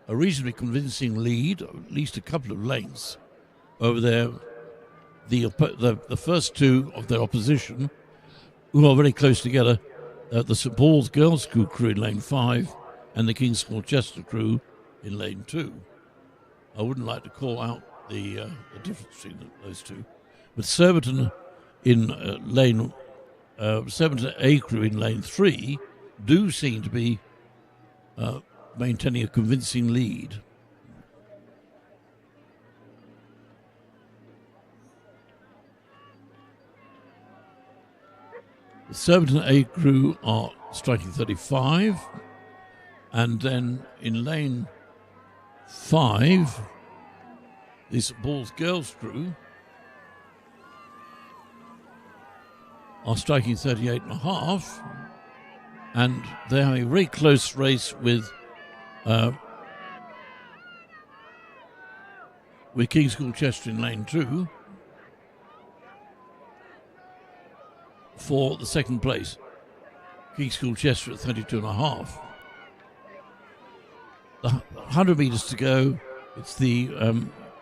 a reasonably convincing lead, or at least a couple of lengths, over the first two of their opposition, who are very close together, the St Paul's Girls' School Crew in lane 5 and the King's School Chester Crew in lane 2. I wouldn't like to call out the difference between those two, but Surbiton in Surbiton A Crew in lane 3 do seem to be maintaining a convincing lead. The Surbiton A Crew are striking 35, and then in lane 5, the St Paul's Girls Crew are striking 38.5, and they have a very close race with King's School Chester in lane 2 for the second place. King's School Chester at 32.5. The 100 metres to go. It's the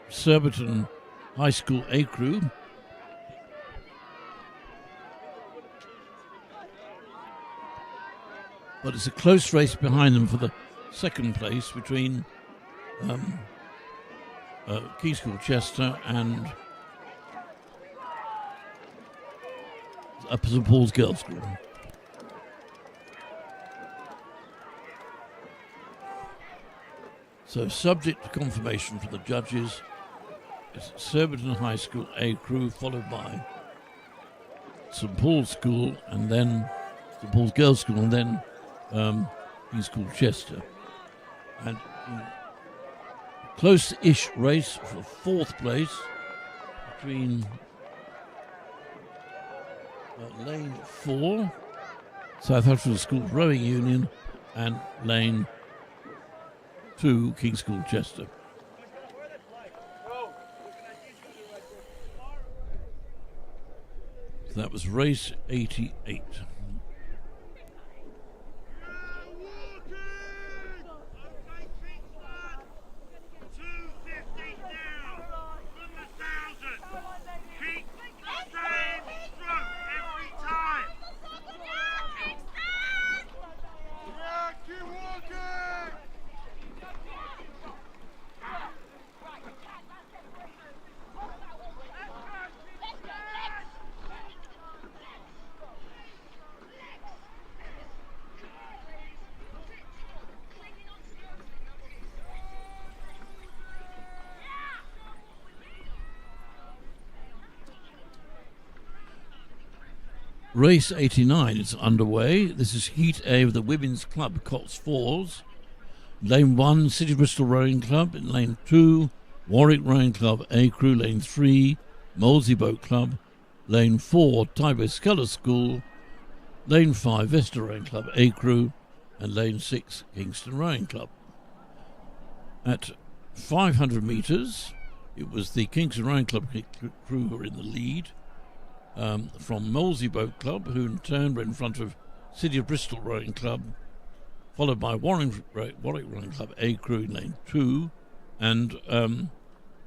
Surbiton High School A Crew. But it's a close race behind them for the second place between King's School Chester and St Paul's Girls' School. So, subject to confirmation from the judges, it's Surbiton High School A Crew, followed by St Paul's School, and then St Paul's Girls' School, and then King's School Chester. And close-ish race for 4th place between lane 4, South African Schools Rowing Union, and lane 2, King's School Chester. So that was race 88. Race 89 is underway. This is Heat A of the Women's Club Cots Fours. Lane 1, City Bristol Rowing Club. In Lane 2, Warwick Rowing Club A Crew. Lane 3, Molesey Boat Club. Lane 4, Tybee Sculls School. Lane 5, Vesta Rowing Club A Crew. And Lane 6, Kingston Rowing Club. At 500 metres, it was the Kingston Rowing Club crew who were in the lead. From Molesey Boat Club, who in turn were in front of City of Bristol Rowing Club, followed by Warwick Rowing Club A Crew in Lane 2, and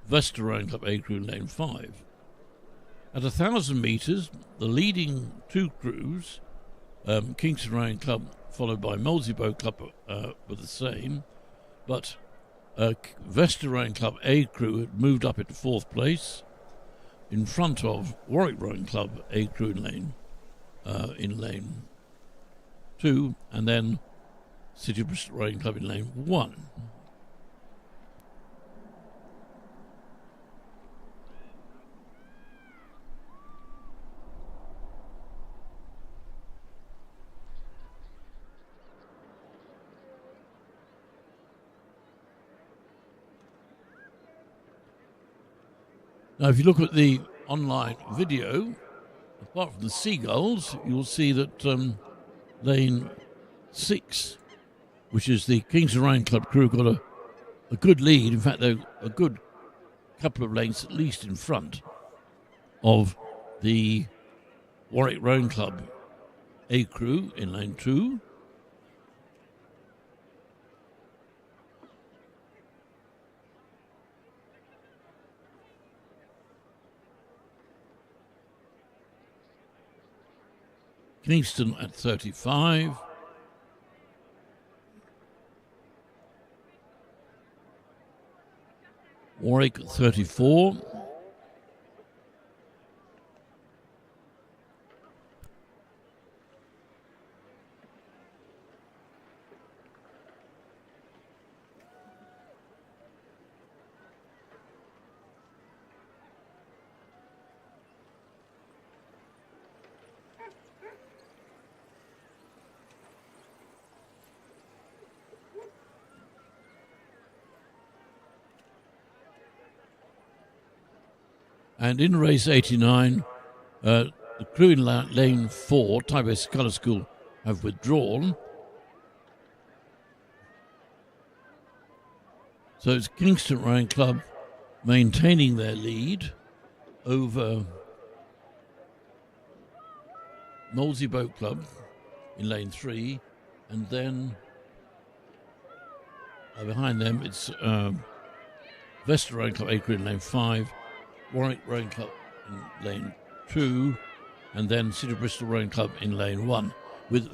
Vesta Rowing Club A Crew in Lane 5. At 1,000 metres, the leading two crews, Kingston Rowing Club, followed by Molesey Boat Club, were the same, but Vesta Rowing Club A Crew had moved up into 4th place, in front of Warwick Rowing Club A Crew in lane 2, and then City Bristol Rowing Club in lane 1. Now, if you look at the online video, apart from the seagulls, you'll see that lane 6, which is the Kingston Rowing Club crew, got a good lead. In fact, they're a good couple of lengths at least in front of the Warwick Rowing Club A Crew in lane 2. Kingston at 35. Warwick at 34. And in race 89, the crew in lane 4, Tybee Sculls School, have withdrawn. So it's Kingston Rowing Club maintaining their lead over Molesey Boat Club in lane 3, and then behind them it's Vesta Rowing Club A Crew in lane 5, Warwick Rowing Club in lane 2, and then City Bristol Rowing Club in lane 1. With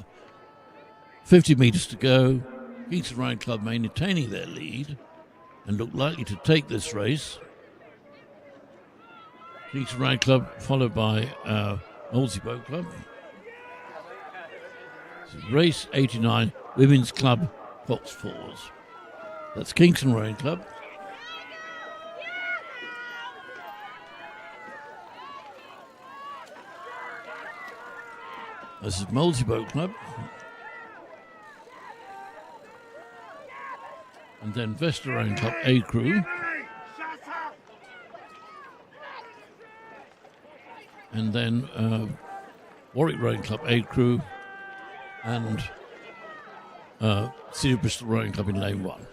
50 metres to go, Kingston Rowing Club maintaining their lead and look likely to take this race. Kingston Rowing Club followed by Molesey Boat Club. Race 89, Women's Club Cots Fours. That's Kingston Rowing Club. This is Molesey Boat Club. And then Vesta Rowing Club A Crew. And then Warwick Rowing Club A Crew. And City Bristol Rowing Club in lane 1.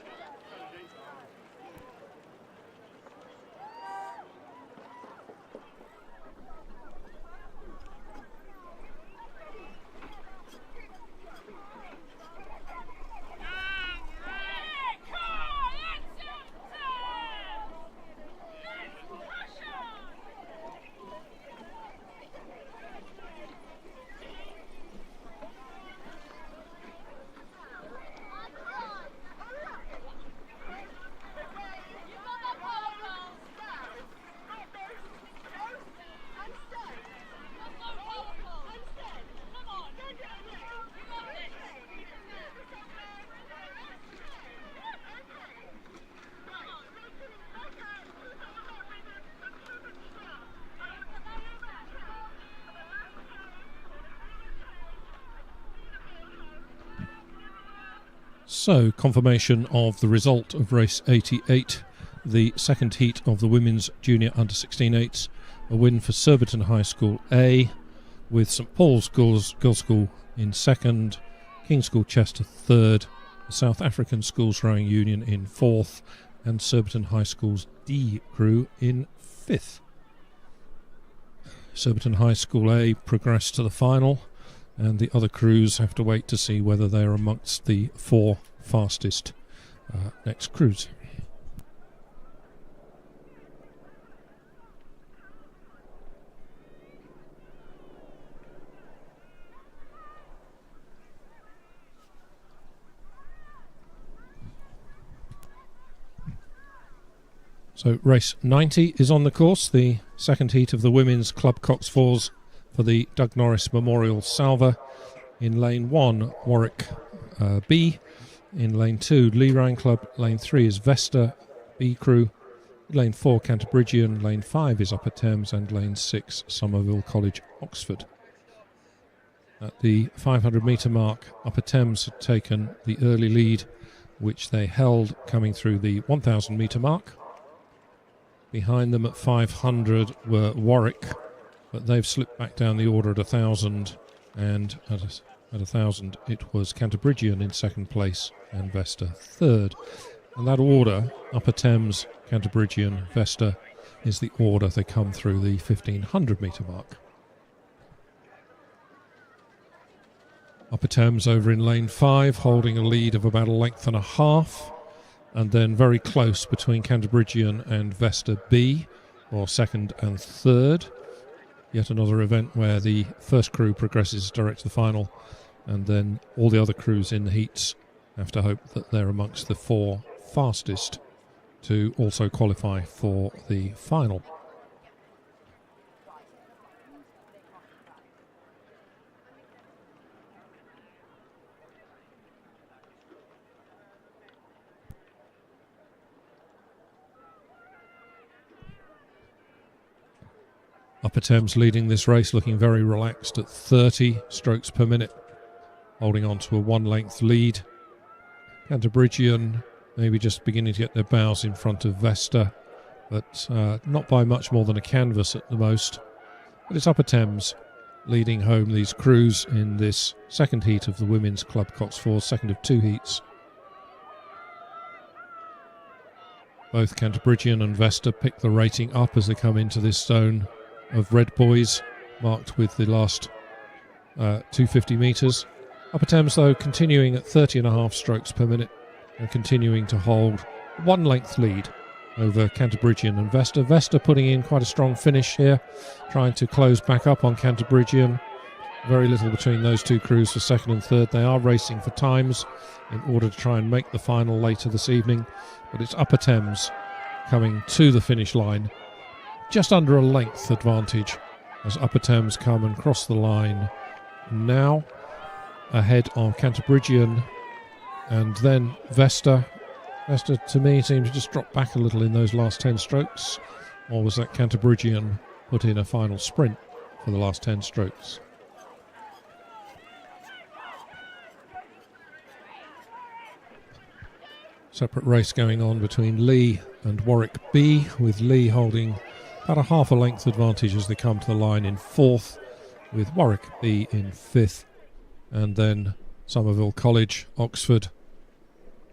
So, confirmation of the result of race 88, the second heat of the women's junior under 16/8s, a win for Surbiton High School A, with St Paul's Girls School in second, King's School Chester third, the South African Schools Rowing Union in fourth, and Surbiton High School's D crew in fifth. Surbiton High School A progressed to the final, and the other crews have to wait to see whether they are amongst the four fastest next crews. So race 90 is on the course, the second heat of the women's club coxed fours for the Doug Norris Memorial Salver. In lane 1, Warwick B. In lane 2, Lee Ryan Club. Lane 3 is Vesta B crew. Lane 4, Canterbridgian. Lane 5 is Upper Thames. And lane 6, Somerville College, Oxford. At the 500 metre mark, Upper Thames had taken the early lead, which they held coming through the 1,000 metre mark. Behind them at 500 were Warwick, but they've slipped back down the order at 1,000, and at 1,000 it was Canterbridgian in second place and Vesta third. And that order, Upper Thames, Canterbridgian, Vesta, is the order they come through the 1,500 metre mark. Upper Thames over in lane 5, holding a lead of about a length and a half. And then very close between Canterbridgian and Vesta B, or second and third. Yet another event where the first crew progresses direct to the final, and then all the other crews in the heats have to hope that they're amongst the four fastest to also qualify for the final. Upper Thames leading this race, looking very relaxed at 30 strokes per minute, holding on to a one-length lead. Canterbridgian maybe just beginning to get their bows in front of Vesta, but not by much more than a canvas at the most. But it's Upper Thames leading home these crews in this second heat of the women's club coxed fours, second of two heats. Both Canterbridgian and Vesta pick the rating up as they come into this zone of red buoys marked with the last 250 metres. Upper Thames, though, continuing at 30.5 strokes per minute and continuing to hold one length lead over Canterbridgian and Vesta. Vesta putting in quite a strong finish here, trying to close back up on Canterbridgian. Very little between those two crews for second and third. They are racing for times in order to try and make the final later this evening, but it's Upper Thames coming to the finish line. Just under a length advantage as Upper Thames come and cross the line now, ahead of Canterbridgian, and then Vesta. Vesta, to me, seems to just drop back a little in those last 10 strokes, or was that Canterbridgian put in a final sprint for the last 10 strokes? Separate race going on between Lee and Warwick B, with Lee holding about a half a length advantage as they come to the line in fourth, with Warwick B in fifth, and then Somerville College, Oxford,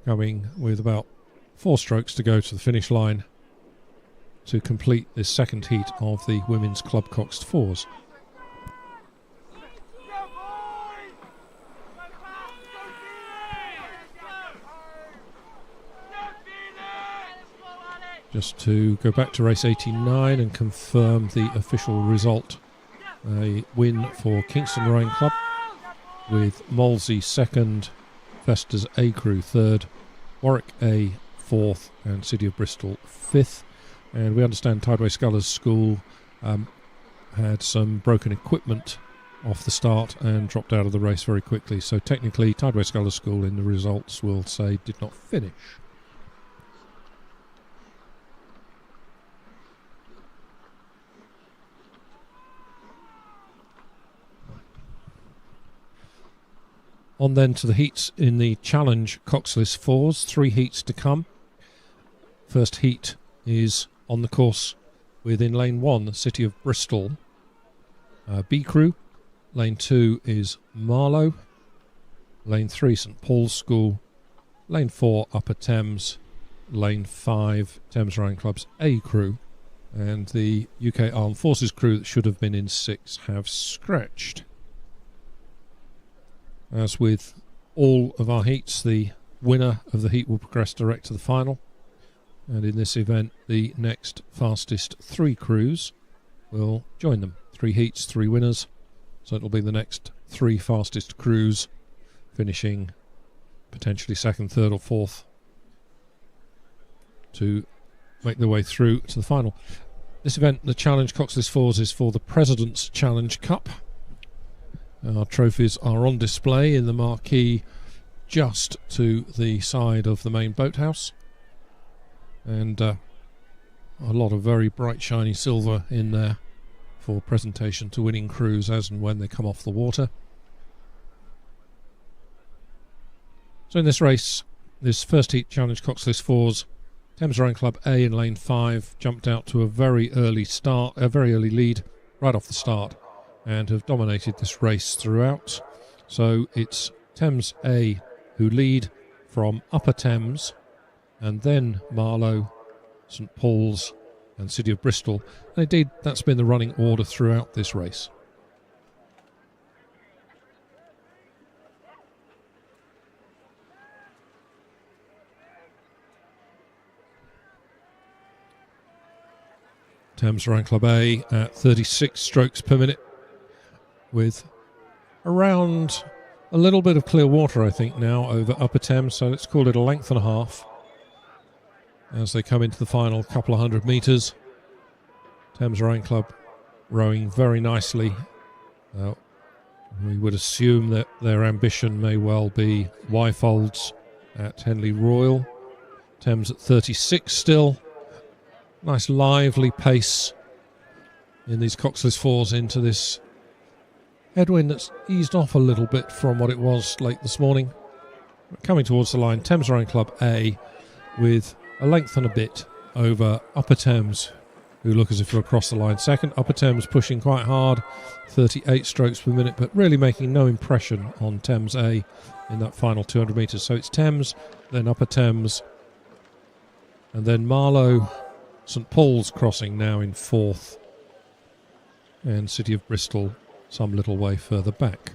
coming with about 4 strokes to go to the finish line to complete this second heat of the women's club coxed fours. Just to go back to race 89 and confirm the official result. A win for Kingston Rowing Club, with Molesey second, Vesta's A crew third, Warwick A fourth, and City of Bristol fifth. And we understand Tideway Scullers School had some broken equipment off the start and dropped out of the race very quickly. So technically Tideway Scullers School in the results will say did not finish. On then to the heats in the Challenge coxless fours. 3 heats to come. First heat is on the course within lane 1, the City of Bristol B crew. Lane 2 is Marlow. Lane 3, St Paul's School. Lane 4, Upper Thames. Lane 5, Thames Rowing Club's A crew. And the UK Armed Forces crew that should have been in 6 have scratched. As with all of our heats, the winner of the heat will progress direct to the final. And in this event, the next fastest 3 crews will join them. 3 heats, 3 winners. So it'll be the next 3 fastest crews finishing potentially 2nd, 3rd or 4th to make their way through to the final. This event, the Challenge Coxless Fours, is for the President's Challenge Cup. Our trophies are on display in the marquee just to the side of the main boathouse. And a lot of very bright shiny silver in there for presentation to winning crews as and when they come off the water. So in this race, this first heat Challenge Coxless Fours, Thames Rowing Club A in lane 5 jumped out to a very early lead right off the start and have dominated this race throughout. So it's Thames A who lead from Upper Thames, and then Marlow, St Paul's and City of Bristol. And indeed, that's been the running order throughout this race. Thames Rowing Club A at 36 strokes per minute, with around a little bit of clear water, I think, now over Upper Thames, so let's call it a length and a half as they come into the final couple of 100 metres. Thames Rowing Club rowing very nicely. We would assume that their ambition may well be Y-folds at Henley Royal. Thames at 36 still. Nice lively pace in these coxless fours into this headwind that's eased off a little bit from what it was late this morning. Coming towards the line, Thames Rowing Club A with a length and a bit over Upper Thames, who look as if they're across the line second. Upper Thames pushing quite hard, 38 strokes per minute, but really making no impression on Thames A in that final 200 metres. So it's Thames, then Upper Thames, and then Marlow, St Paul's crossing now in 4th, and City of Bristol some little way further back.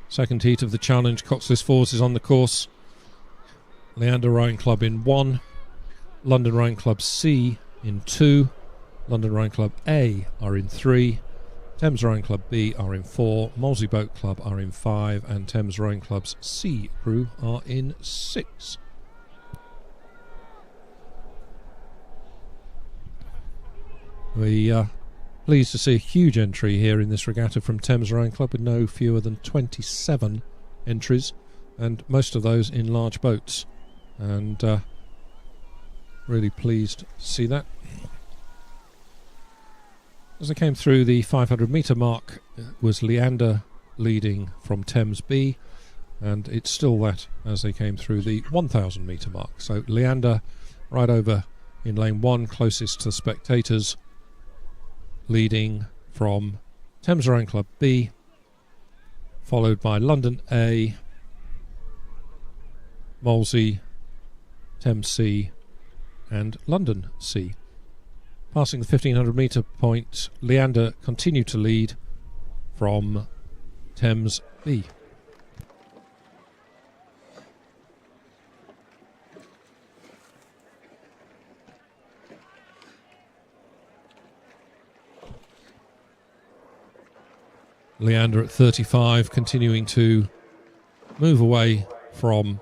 Second heat of the Challenge Coxless Fours is on the course. Leander Rowing Club in 1, London Rowing Club C in 2, London Rowing Club A are in 3, Thames Rowing Club B are in 4, Molesey Boat Club are in 5, and Thames Rowing Club's C crew are in 6. We are pleased to see a huge entry here in this regatta from Thames Rowing Club, with no fewer than 27 entries, and most of those in large boats. And really pleased to see that. As they came through the 500 metre mark, was Leander leading from Thames B, and it's still that as they came through the 1,000 metre mark. So Leander right over in lane 1, closest to the spectators, leading from Thames Rowing Club B, followed by London A, Molesey, Thames C and London C. Passing the 1500 metre point, Leander continued to lead from Thames B. Leander at 35, continuing to move away from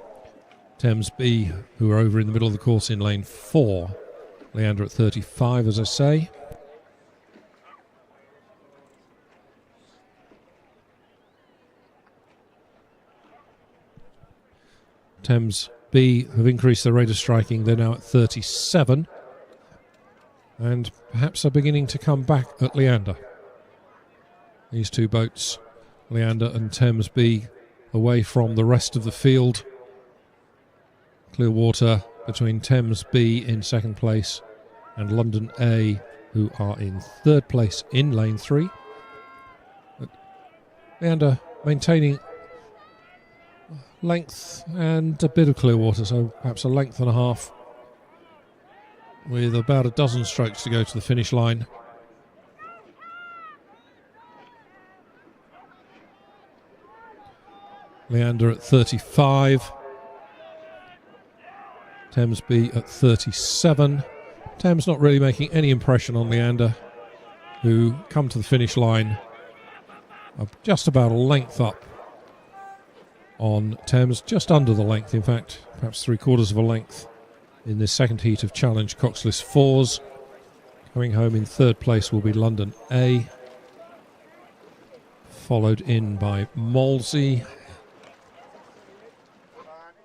Thames B, who are over in the middle of the course in lane 4. Leander at 35, as I say. Thames B have increased their rate of striking. They're now at 37. And perhaps are beginning to come back at Leander. These two boats, Leander and Thames B, away from the rest of the field. Clear water between Thames B in second place and London A, who are in third place in lane 3. But Leander maintaining length and a bit of clear water, so perhaps a length and a half, with about a dozen strokes to go to the finish line. Leander at 35. Thames B at 37. Thames not really making any impression on Leander, who come to the finish line just about a length up on Thames, just under the length, in fact, perhaps 3/4 of a length in this second heat of Challenge Coxless 4s. Coming home in third place will be London A, followed in by Molesey,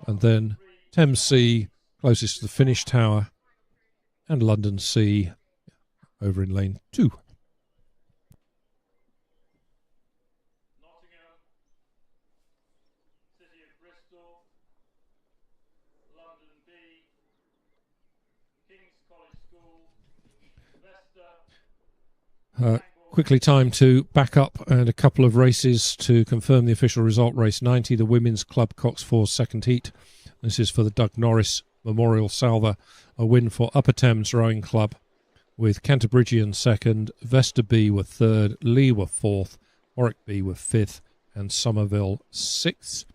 and then Thames C closest to the finish tower, and London C over in lane 2. Quickly time to back up and a couple of races to confirm the official result. Race 90, the Women's Club Cox 4 second heat. This is for the Doug Norris Memorial Salver, a win for Upper Thames Rowing Club, with Canterbridgian second, Vesta B were third, Lee were fourth, Warwick B were fifth, and Somerville sixth.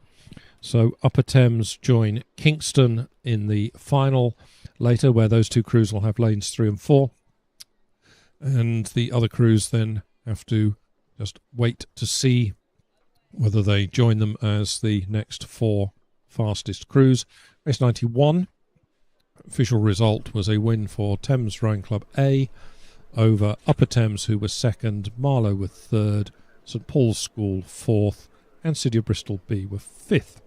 So Upper Thames join Kingston in the final later, where those two crews will have lanes 3 and 4. And the other crews then have to just wait to see whether they join them as the next 4 fastest crews. Race 91, official result was a win for Thames Rowing Club A over Upper Thames, who were second, Marlow were third, St Paul's School fourth, and City of Bristol B were fifth.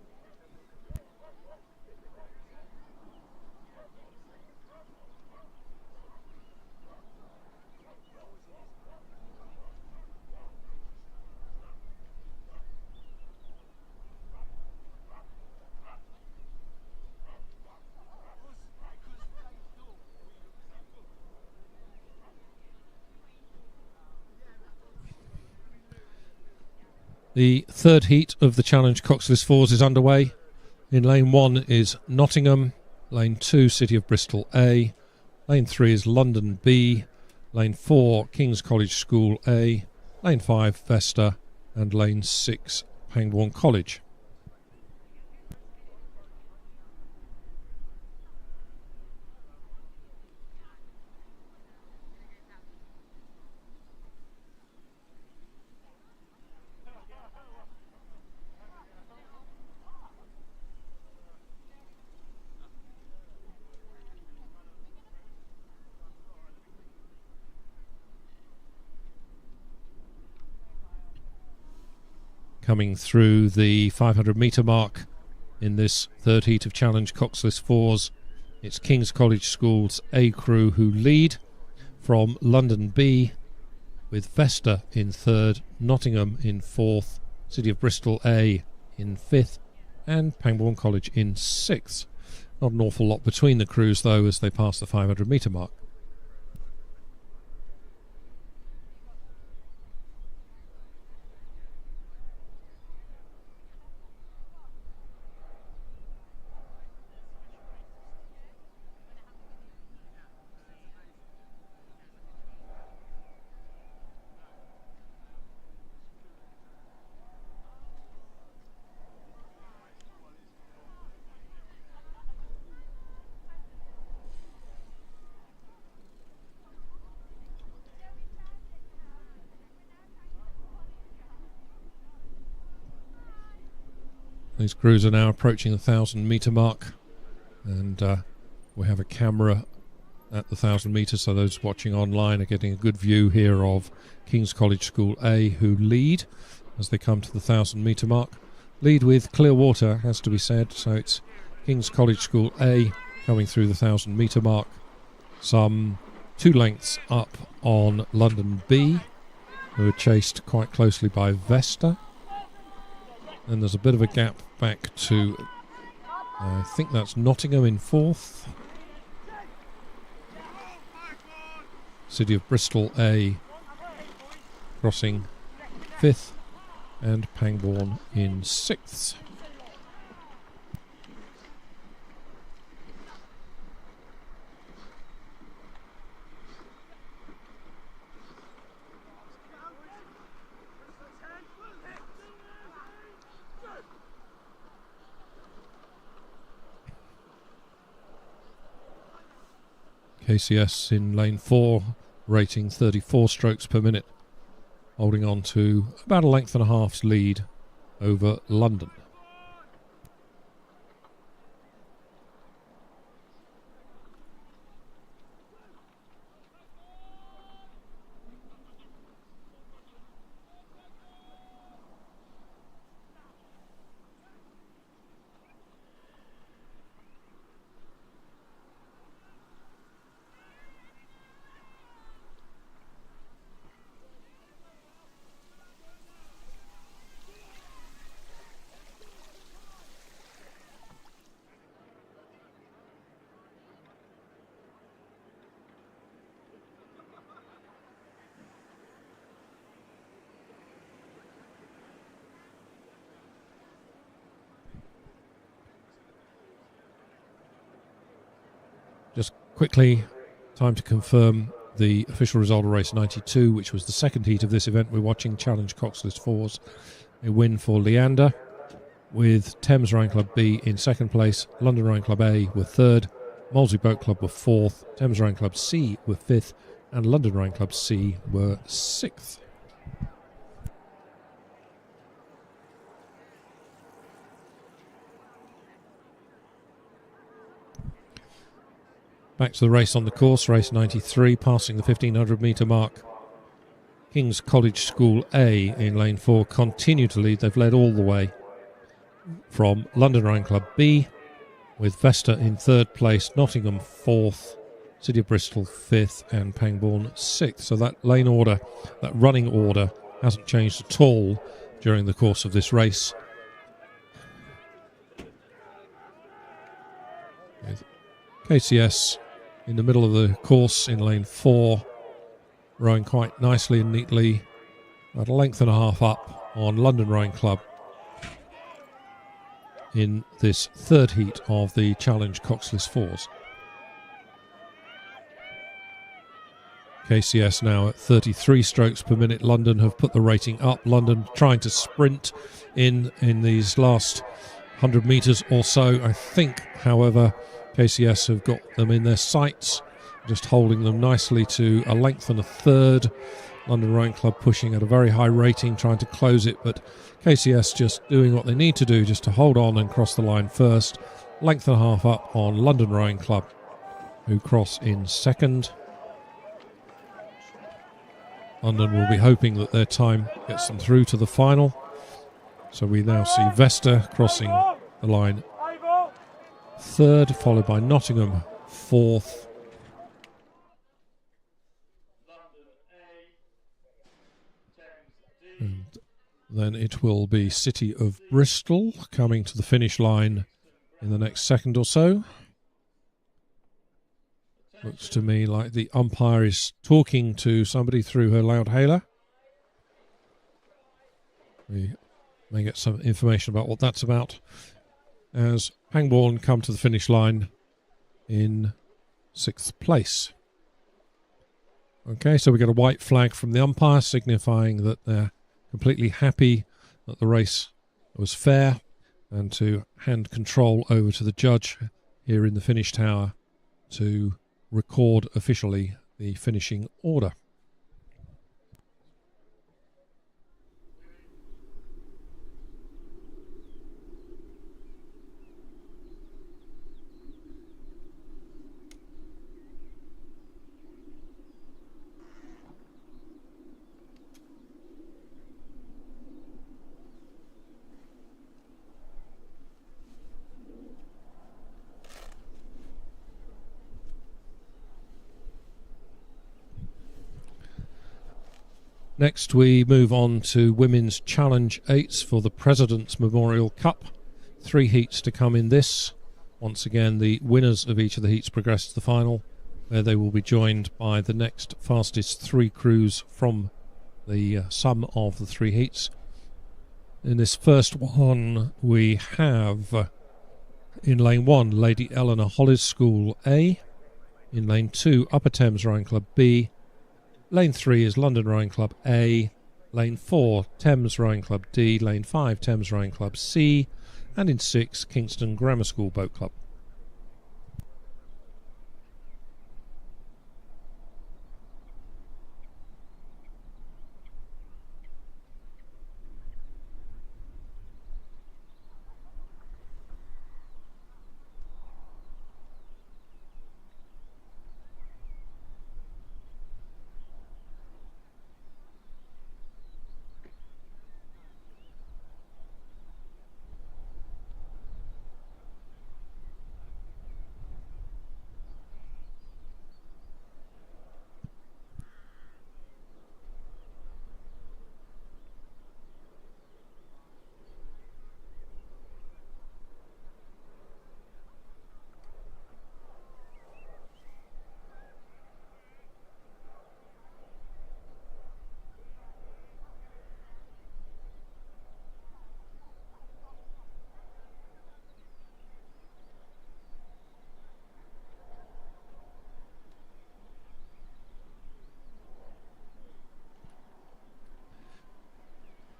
The third heat of the Challenge Coxless 4s is underway. In lane 1 is Nottingham, lane 2 City of Bristol A, lane 3 is London B, lane 4 King's College School A, lane 5 Vesta, and lane 6 Pangbourne College. Coming through the 500 metre mark in this third heat of Challenge Coxless 4s, it's King's College School's A crew who lead from London B, with Vesta in third, Nottingham in fourth, City of Bristol A in fifth, and Pangbourne College in sixth. Not an awful lot between the crews though as they pass the 500 metre mark. These crews are now approaching the 1,000-metre mark, and we have a camera at the 1,000 metres, so those watching online are getting a good view here of King's College School A, who lead as they come to the 1,000-metre mark. Lead with clear water, has to be said, so it's King's College School A coming through the 1,000-metre mark, some 2 lengths up on London B, who are chased quite closely by Vesta. And there's a bit of a gap back to, I think that's Nottingham in 4th. City of Bristol A crossing 5th, and Pangbourne in 6th. KCS in lane 4, rating 34 strokes per minute, holding on to about a length and a half's lead over London. Just quickly, time to confirm the official result of race 92, which was the second heat of this event. We're watching Challenge Coxless 4s. A win for Leander, with Thames Rowing Club B in second place, London Rowing Club A were third, Molesey Boat Club were fourth, Thames Rowing Club C were fifth, and London Rowing Club C were sixth. Back to the race on the course, race 93, passing the 1,500 metre mark. King's College School A in lane 4 continue to lead. They've led all the way from London Rowing Club B, with Vesta in third place, Nottingham fourth, City of Bristol fifth, and Pangbourne sixth. So that lane order, that running order, hasn't changed at all during the course of this race. With KCS in the middle of the course in lane 4, rowing quite nicely and neatly, at a length and a half up on London Rowing Club in this third heat of the Challenge Coxless 4s. KCS now at 33 strokes per minute. London have put the rating up. London trying to sprint in these last 100 metres or so. I think, however, KCS have got them in their sights, just holding them nicely to a length and a third. London Rowing Club pushing at a very high rating, trying to close it, but KCS just doing what they need to do just to hold on and cross the line first. Length and a half up on London Rowing Club, who cross in second. London will be hoping that their time gets them through to the final. So we now see Vesta crossing the line third, followed by Nottingham fourth. And then it will be City of Bristol coming to the finish line in the next second or so. Looks to me like the umpire is talking to somebody through her loudhailer. We may get some information about what that's about as Pangbourne come to the finish line in sixth place. Okay, so we get a white flag from the umpire signifying that they're completely happy that the race was fair, and to hand control over to the judge here in the finish tower to record officially the finishing order. Next, we move on to Women's Challenge 8s for the President's Memorial Cup. 3 heats to come in this. Once again, the winners of each of the heats progress to the final, where they will be joined by the next fastest 3 crews from the sum of the 3 heats. In this first one, we have in lane 1, Lady Eleanor Hollis School A. In lane 2, Upper Thames Rowing Club B. Lane 3 is London Rowing Club A. Lane 4, Thames Rowing Club D. Lane 5, Thames Rowing Club C. And in 6, Kingston Grammar School Boat Club.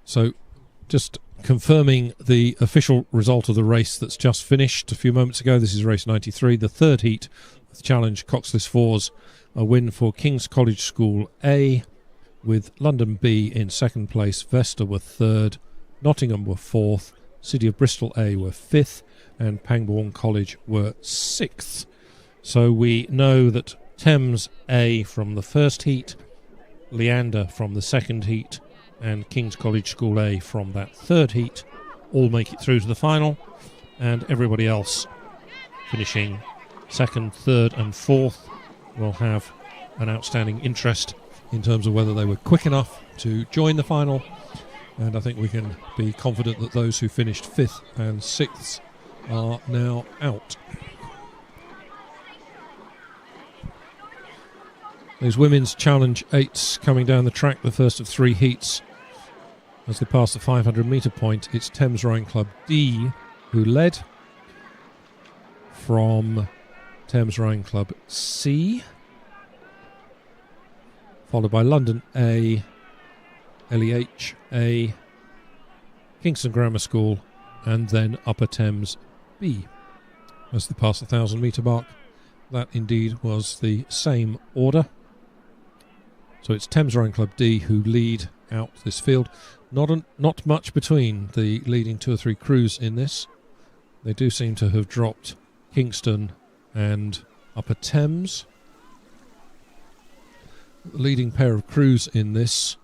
So, just confirming the official result of the race that's just finished a few moments ago. This is race 93, the 3rd heat of the Challenge Coxless Fours. A win for King's College School A, with London B in 2nd place, Vesta were 3rd, Nottingham were 4th, City of Bristol A were 5th, and Pangbourne College were 6th. So we know that Thames A from the 1st heat, Leander from the 2nd heat, and King's College School A from that 3rd heat all make it through to the final, and everybody else finishing 2nd, 3rd and 4th will have an outstanding interest in terms of whether they were quick enough to join the final, and I think we can be confident that those who finished 5th and 6th are now out. These Women's Challenge 8s coming down the track, the first of 3 heats. As they pass the 500 metre point, it's Thames Rowing Club D who led, from Thames Rowing Club C, followed by London A, LEH A, Kingston Grammar School, and then Upper Thames B. As they pass the 1,000 metre mark, that indeed was the same order. So it's Thames Rowing Club D who lead out this field. Not much between the leading 2 or 3 crews in this. They do seem to have dropped Kingston and Upper Thames. The leading pair of crews in this,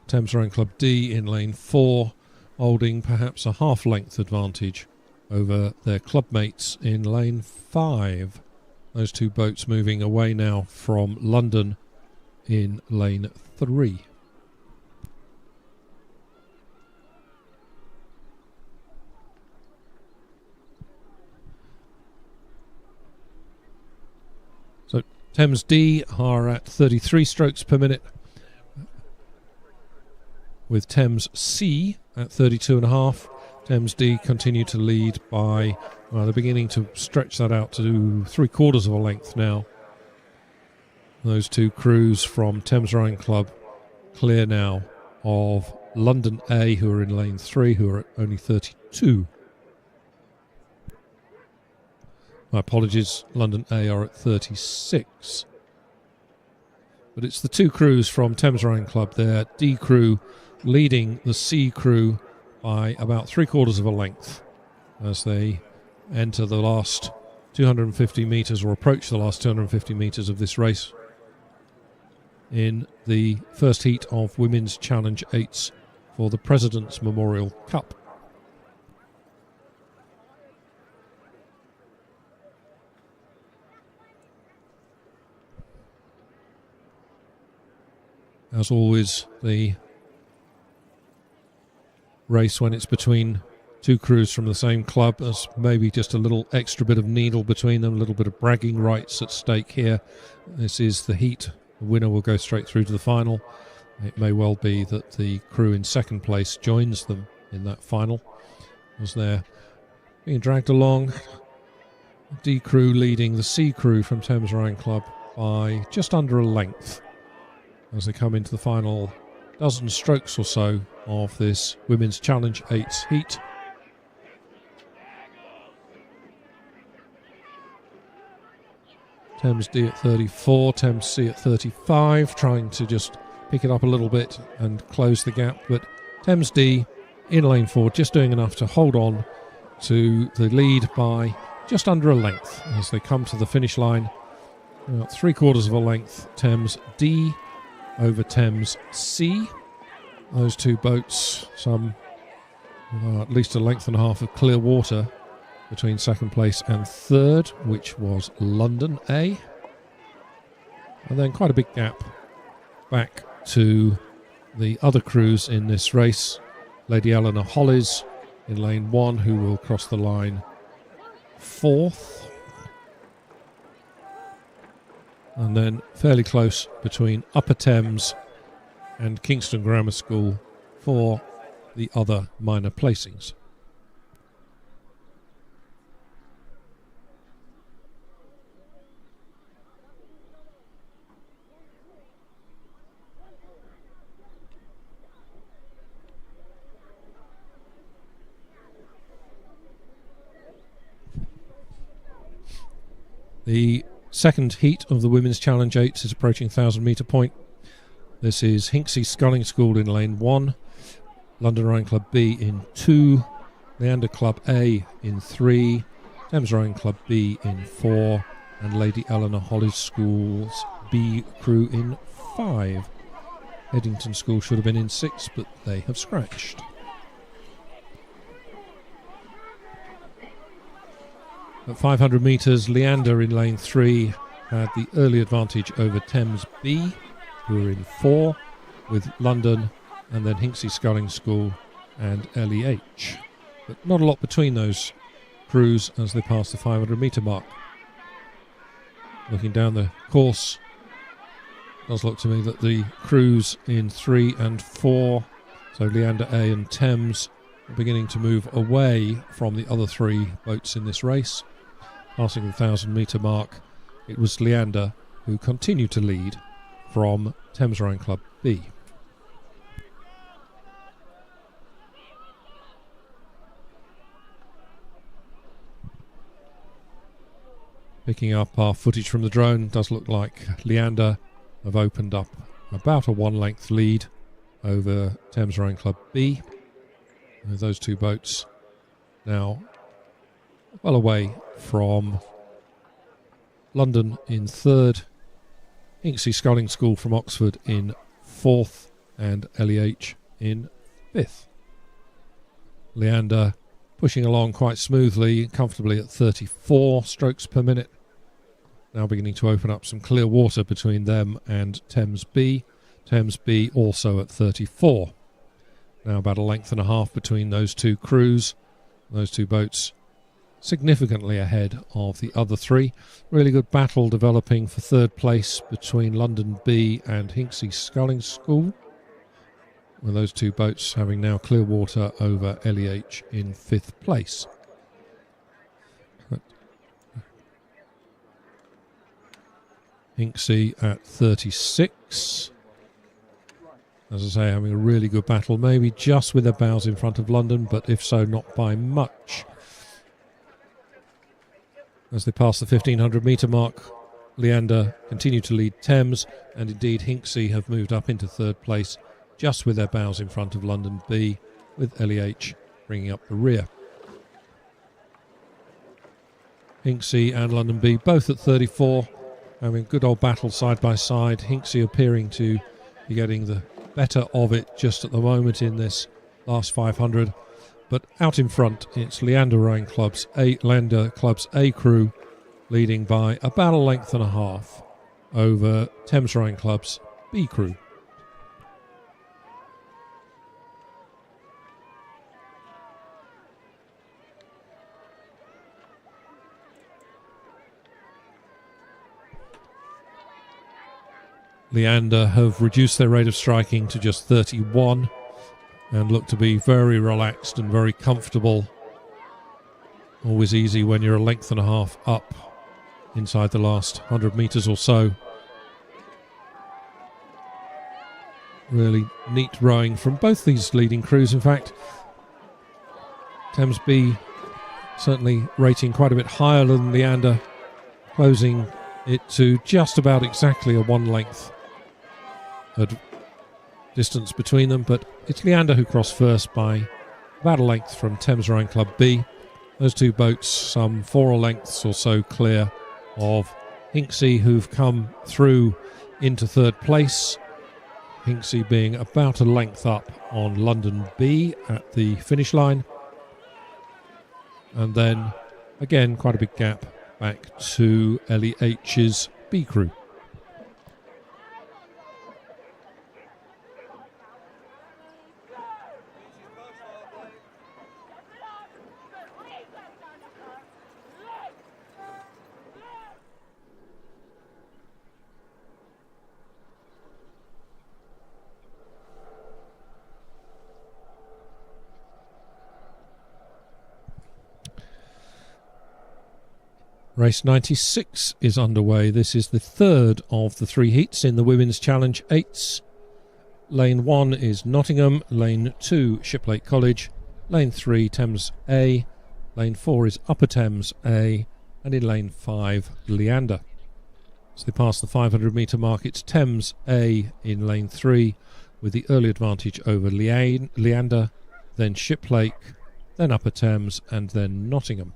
Thames Rowing Club D in lane 4, holding perhaps a half-length advantage over their club mates in lane 5. Those 2 boats moving away now from London in lane 3. So Thames D are at 33 strokes per minute, with Thames C at 32.5. Thames D continue to lead by, well, they're beginning to stretch that out to 3/4 of a length now. Those 2 crews from Thames Rowing Club clear now of London A, who are in lane 3, who are at only 32. My apologies, London A are at 36. But it's the 2 crews from Thames Rowing Club there, D crew leading the C crew by about 3/4 of a length as they enter the last 250 metres, or approach the last 250 metres of this race in the first heat of Women's Challenge 8s for the President's Memorial Cup. As always, the race when it's between two crews from the same club. There's maybe just a little extra bit of needle between them, a little bit of bragging rights at stake here. This is the heat. The winner will go straight through to the final. It may well be that the crew in second place joins them in that final, as they're being dragged along. D crew leading the C crew from Thames Rhine Club by just under a length as they come into the final dozen strokes or so of this Women's Challenge 8's heat. Thames D at 34, Thames C at 35, trying to just pick it up a little bit and close the gap, but Thames D in lane 4 just doing enough to hold on to the lead by just under a length as they come to the finish line. About 3/4 of a length, Thames D over Thames C. Those two boats, at least a length and a half of clear water between second place and third, which was London A. And then quite a big gap back to the other crews in this race. Lady Eleanor Hollies in lane 1, who will cross the line 4th. And then fairly close between Upper Thames and Kingston Grammar School for the other minor placings. The second heat of the Women's Challenge 8 is approaching 1,000 metre point. This is Hinksey Sculling School in lane 1, London Rhine Club B in 2, Leander Club A in 3, Thames Rhine Club B in 4, and Lady Eleanor Hollies School's B crew in 5. Eddington School should have been in 6, but they have scratched. At 500 metres, Leander in lane 3 had the early advantage over Thames B, who were in 4, with London and then Hinksey Sculling School and LEH. But not a lot between those crews as they pass the 500 metre mark. Looking down the course, it does look to me that the crews in 3 and 4, so Leander A and Thames, are beginning to move away from the other 3 boats in this race. Passing the 1,000 metre mark, it was Leander who continued to lead from Thames Rhine Club B. Picking up our footage from the drone, does look like Leander have opened up about a 1-length lead over Thames Rhine Club B. With those two boats now well away from London in 3rd, Hinksey Sculling School from Oxford in 4th, and LEH in 5th. Leander pushing along quite smoothly, comfortably at 34 strokes per minute. Now beginning to open up some clear water between them and Thames B. Thames B also at 34. Now about a length and a half between those two crews. Those two boats significantly ahead of the other 3. Really good battle developing for 3rd place between London B and Hinksey Sculling School, with those two boats having now clear water over LEH in 5th place. Hinksey at 36. As I say, having a really good battle, maybe just with their bows in front of London, but if so, not by much. As they pass the 1,500 metre mark, Leander continued to lead Thames, and indeed Hinksey have moved up into 3rd place, just with their bows in front of London B, with LEH bringing up the rear. Hinksey and London B both at 34, having a good old battle side by side. Hinksey appearing to be getting the better of it just at the moment in this last 500. But out in front, it's Leander Club's A crew leading by about a length and a half over Thames Rhine Club's B crew. Leander have reduced their rate of striking to just 31 and look to be very relaxed and very comfortable. Always easy when you're a length and a half up inside the last 100 metres or so. Really neat rowing from both these leading crews. In fact, Thames B certainly rating quite a bit higher than Leander, closing it to just about exactly a one length distance between them, but it's Leander who crossed first by about a length from Thames Rowing Club B. Those two boats some 4 lengths or so clear of Hinksey, who've come through into third place. Hinksey being about a length up on London B at the finish line. And then, again, quite a big gap back to LEH's B crew. Race 96 is underway. This is the third of the 3 heats in the Women's Challenge 8s. Lane 1 is Nottingham, Lane 2 Shiplake College, Lane 3 Thames A, Lane 4 is Upper Thames A, and in Lane 5 Leander. As they pass the 500 metre mark, it's Thames A in Lane 3 with the early advantage over Leander, then Shiplake, then Upper Thames, and then Nottingham.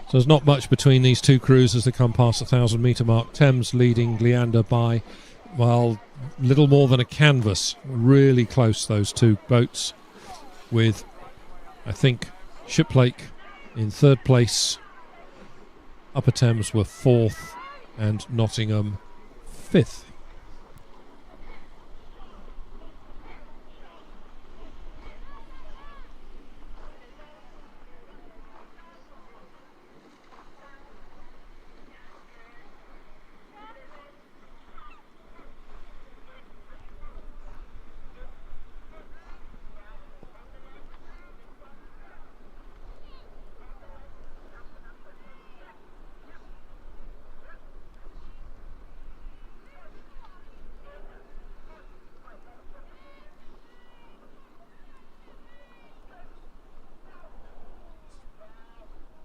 So there's not much between these two crews as they come past the 1,000 metre mark. Thames leading Leander by, well, little more than a canvas. Really close, those two boats, with, I think, Shiplake in third place, Upper Thames were fourth, and Nottingham fifth.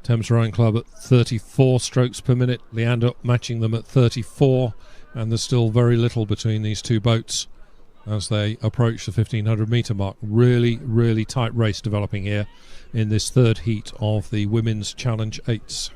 Thames Rowing Club at 34 strokes per minute, Leander matching them at 34, and there's still very little between these two boats as they approach the 1,500 metre mark. Really, really tight race developing here in this third heat of the Women's Challenge 8s.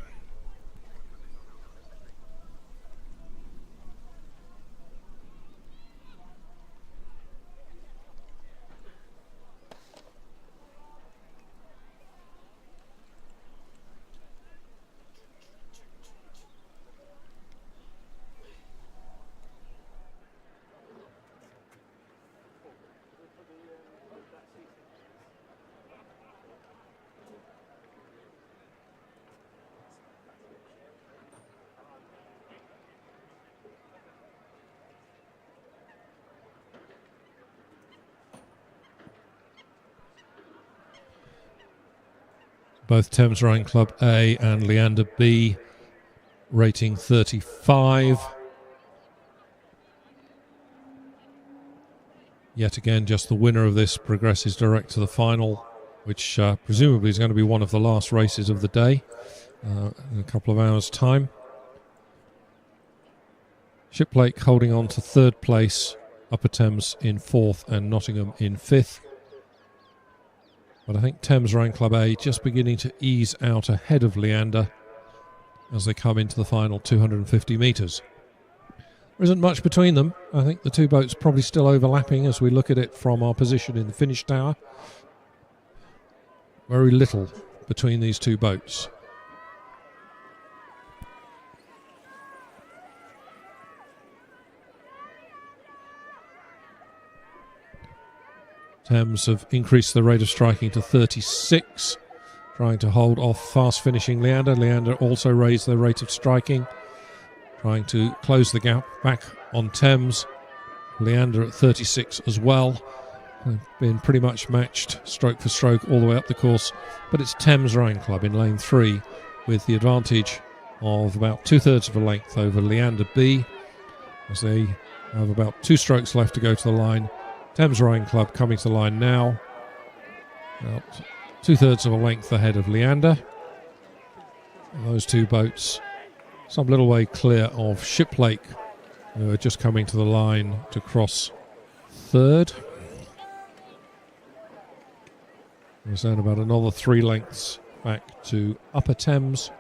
Both Thames Rowing Club A and Leander B rating 35. Yet again, just the winner of this progresses direct to the final, which presumably is going to be one of the last races of the day in a couple of hours' time. Shiplake holding on to third place, Upper Thames in fourth and Nottingham in fifth. But I think Thames Rowing Club A just beginning to ease out ahead of Leander as they come into the final 250 metres. There isn't much between them. I think the two boats probably still overlapping as we look at it from our position in the finish tower. Very little between these two boats. Thames have increased the rate of striking to 36, trying to hold off fast finishing Leander. Leander also raised their rate of striking, trying to close the gap back on Thames. Leander at 36 as well. They've been pretty much matched stroke for stroke all the way up the course, but it's Thames Rowing Club in lane 3 with the advantage of about 2/3 of a length over Leander B as they have about 2 strokes left to go to the line. Thames Rowing Club coming to the line now, about 2/3 of a length ahead of Leander. And those two boats some little way clear of Shiplake, who are just coming to the line to cross third. There's then about another 3 lengths back to Upper Thames.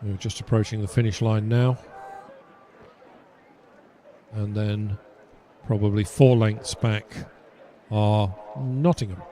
We're just approaching the finish line now. And then probably 4 lengths back are Nottingham.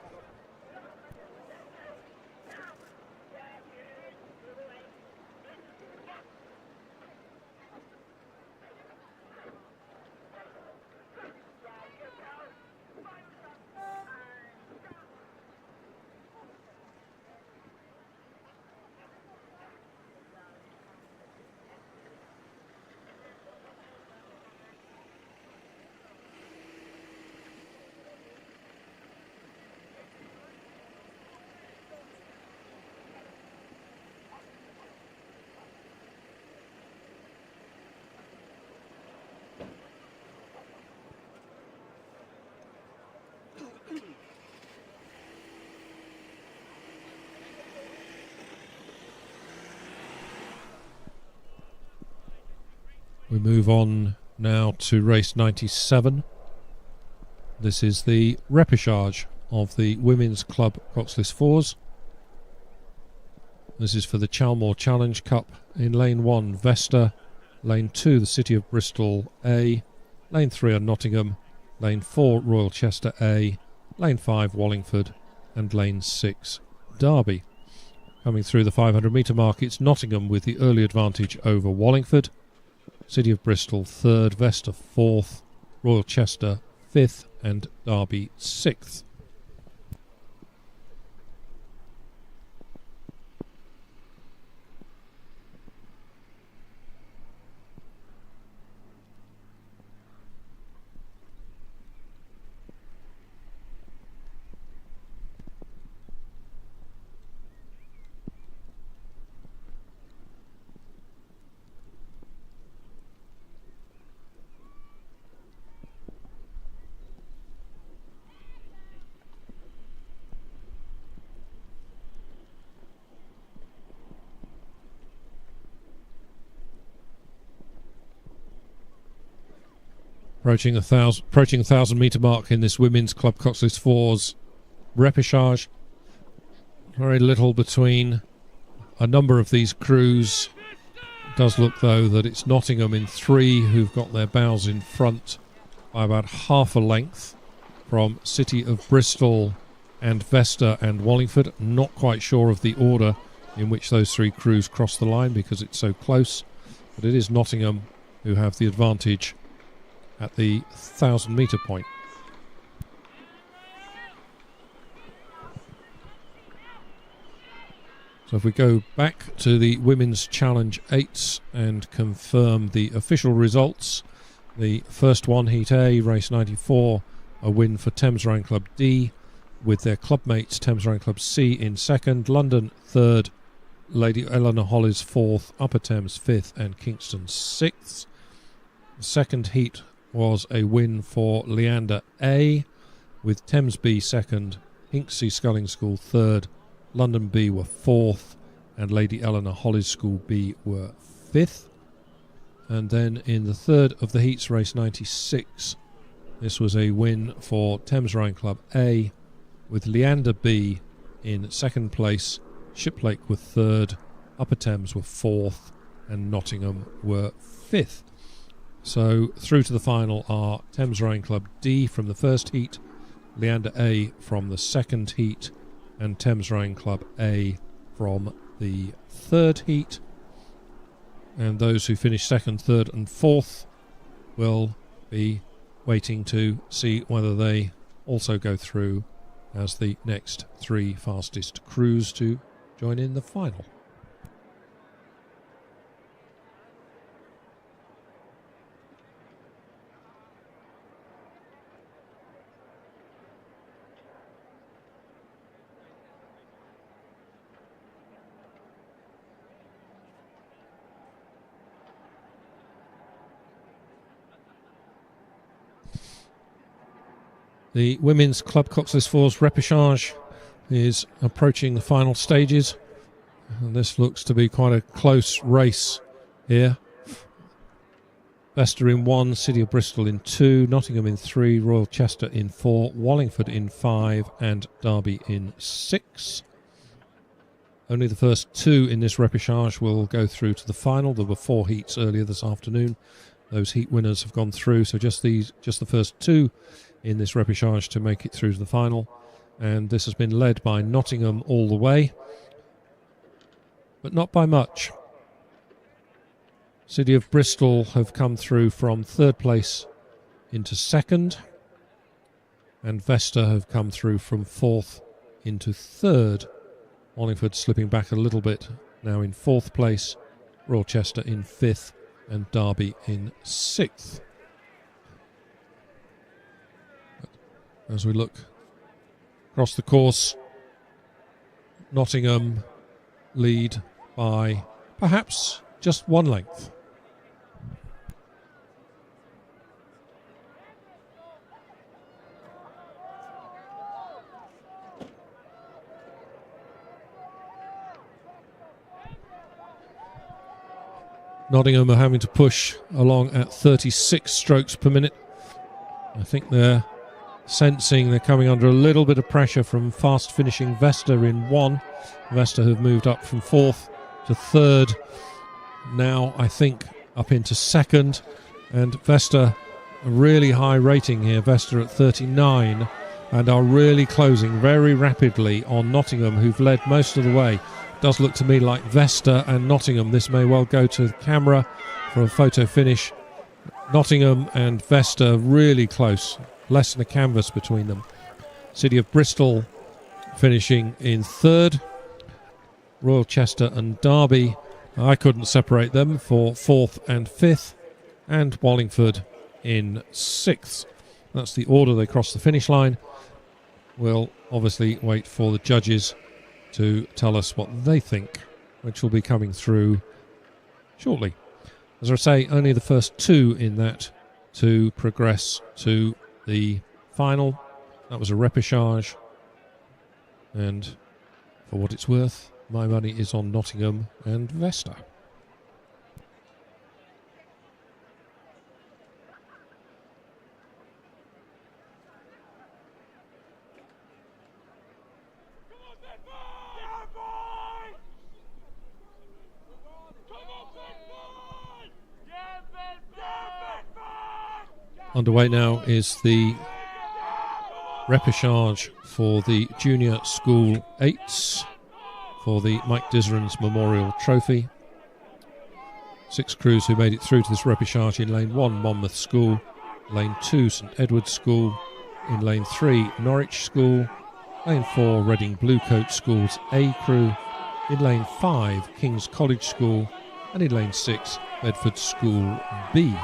We move on now to race 97. This is the repêchage of the Women's Club Coxless Fours. This is for the Chalmore Challenge Cup. In lane 1, Vesta. Lane 2, the City of Bristol A. Lane 3 are Nottingham. Lane 4, Royal Chester A. Lane 5, Wallingford. And lane 6, Derby. Coming through the 500 metre mark, it's Nottingham with the early advantage over Wallingford. City of Bristol 3rd, Vesta 4th, Royal Chester 5th and Derby 6th. Approaching the 1,000 metre mark in this Women's Club Coxless Fours repêchage. Very little between a number of these crews. It does look though that it's Nottingham in 3 who've got their bows in front by about half a length from City of Bristol and Vesta and Wallingford. Not quite sure of the order in which those 3 crews cross the line because it's so close, but it is Nottingham who have the advantage at the 1,000 metre point. So if we go back to the Women's Challenge 8s and confirm the official results, the first one, Heat A, race 94, a win for Thames Rowing Club D, with their club mates Thames Rowing Club C in 2nd, London 3rd, Lady Eleanor Hollis 4th, Upper Thames 5th and Kingston 6th. The second heat was a win for Leander A, with Thames B 2nd, Hinksey Sculling School 3rd, London B were 4th, and Lady Eleanor Hollis School B were 5th. And then in the third of the heats, race 96, this was a win for Thames Rowing Club A, with Leander B in second place, Shiplake were third, Upper Thames were fourth, and Nottingham were fifth. So through to the final are Thames Rowing Club D from the first heat, Leander A from the second heat, and Thames Rowing Club A from the third heat. And those who finish second, third and fourth will be waiting to see whether they also go through as the next three fastest crews to join in the final. The Women's Club Coxless Fours repêchage is approaching the final stages, and this looks to be quite a close race here. Vesta in 1, City of Bristol in 2, Nottingham in 3, Royal Chester in 4, Wallingford in 5 and Derby in 6. Only the first 2 in this repêchage will go through to the final. There were 4 heats earlier this afternoon. Those heat winners have gone through, so just the first 2 in this repêchage to make it through to the final. And this has been led by Nottingham all the way, but not by much. City of Bristol have come through from third place into second, and Vesta have come through from fourth into third. Wallingford slipping back a little bit, now in fourth place, Royal Chester in fifth, and Derby in sixth. As we look across the course, Nottingham lead by perhaps just 1 length. Nottingham are having to push along at 36 strokes per minute. I think they're sensing they're coming under a little bit of pressure from fast finishing Vesta in 1. Vesta have moved up from 4th to 3rd. Now I think up into 2nd, and Vesta a really high rating here. Vesta at 39 and are really closing very rapidly on Nottingham, who've led most of the way. Does look to me like Vesta and Nottingham. This may well go to the camera for a photo finish. Nottingham and Vesta really close, less than a canvas between them. City of Bristol finishing in 3rd. Royal Chester and Derby, I couldn't separate them, for 4th and 5th. And Wallingford in 6th. That's the order they cross the finish line. We'll obviously wait for the judges to tell us what they think, which will be coming through shortly. As I say, only the first 2 in that to progress to the final. That was a repêchage, and for what it's worth, my money is on Nottingham and Vesta. Underway now is the repêchage for the Junior School 8s for the Mike Disran's Memorial Trophy. 6 crews who made it through to this repêchage: in lane 1, Monmouth School; lane 2, St Edward's School; in lane 3, Norwich School; lane 4, Reading Bluecoat School's A crew; in lane 5, King's College School; and in lane 6, Bedford School B.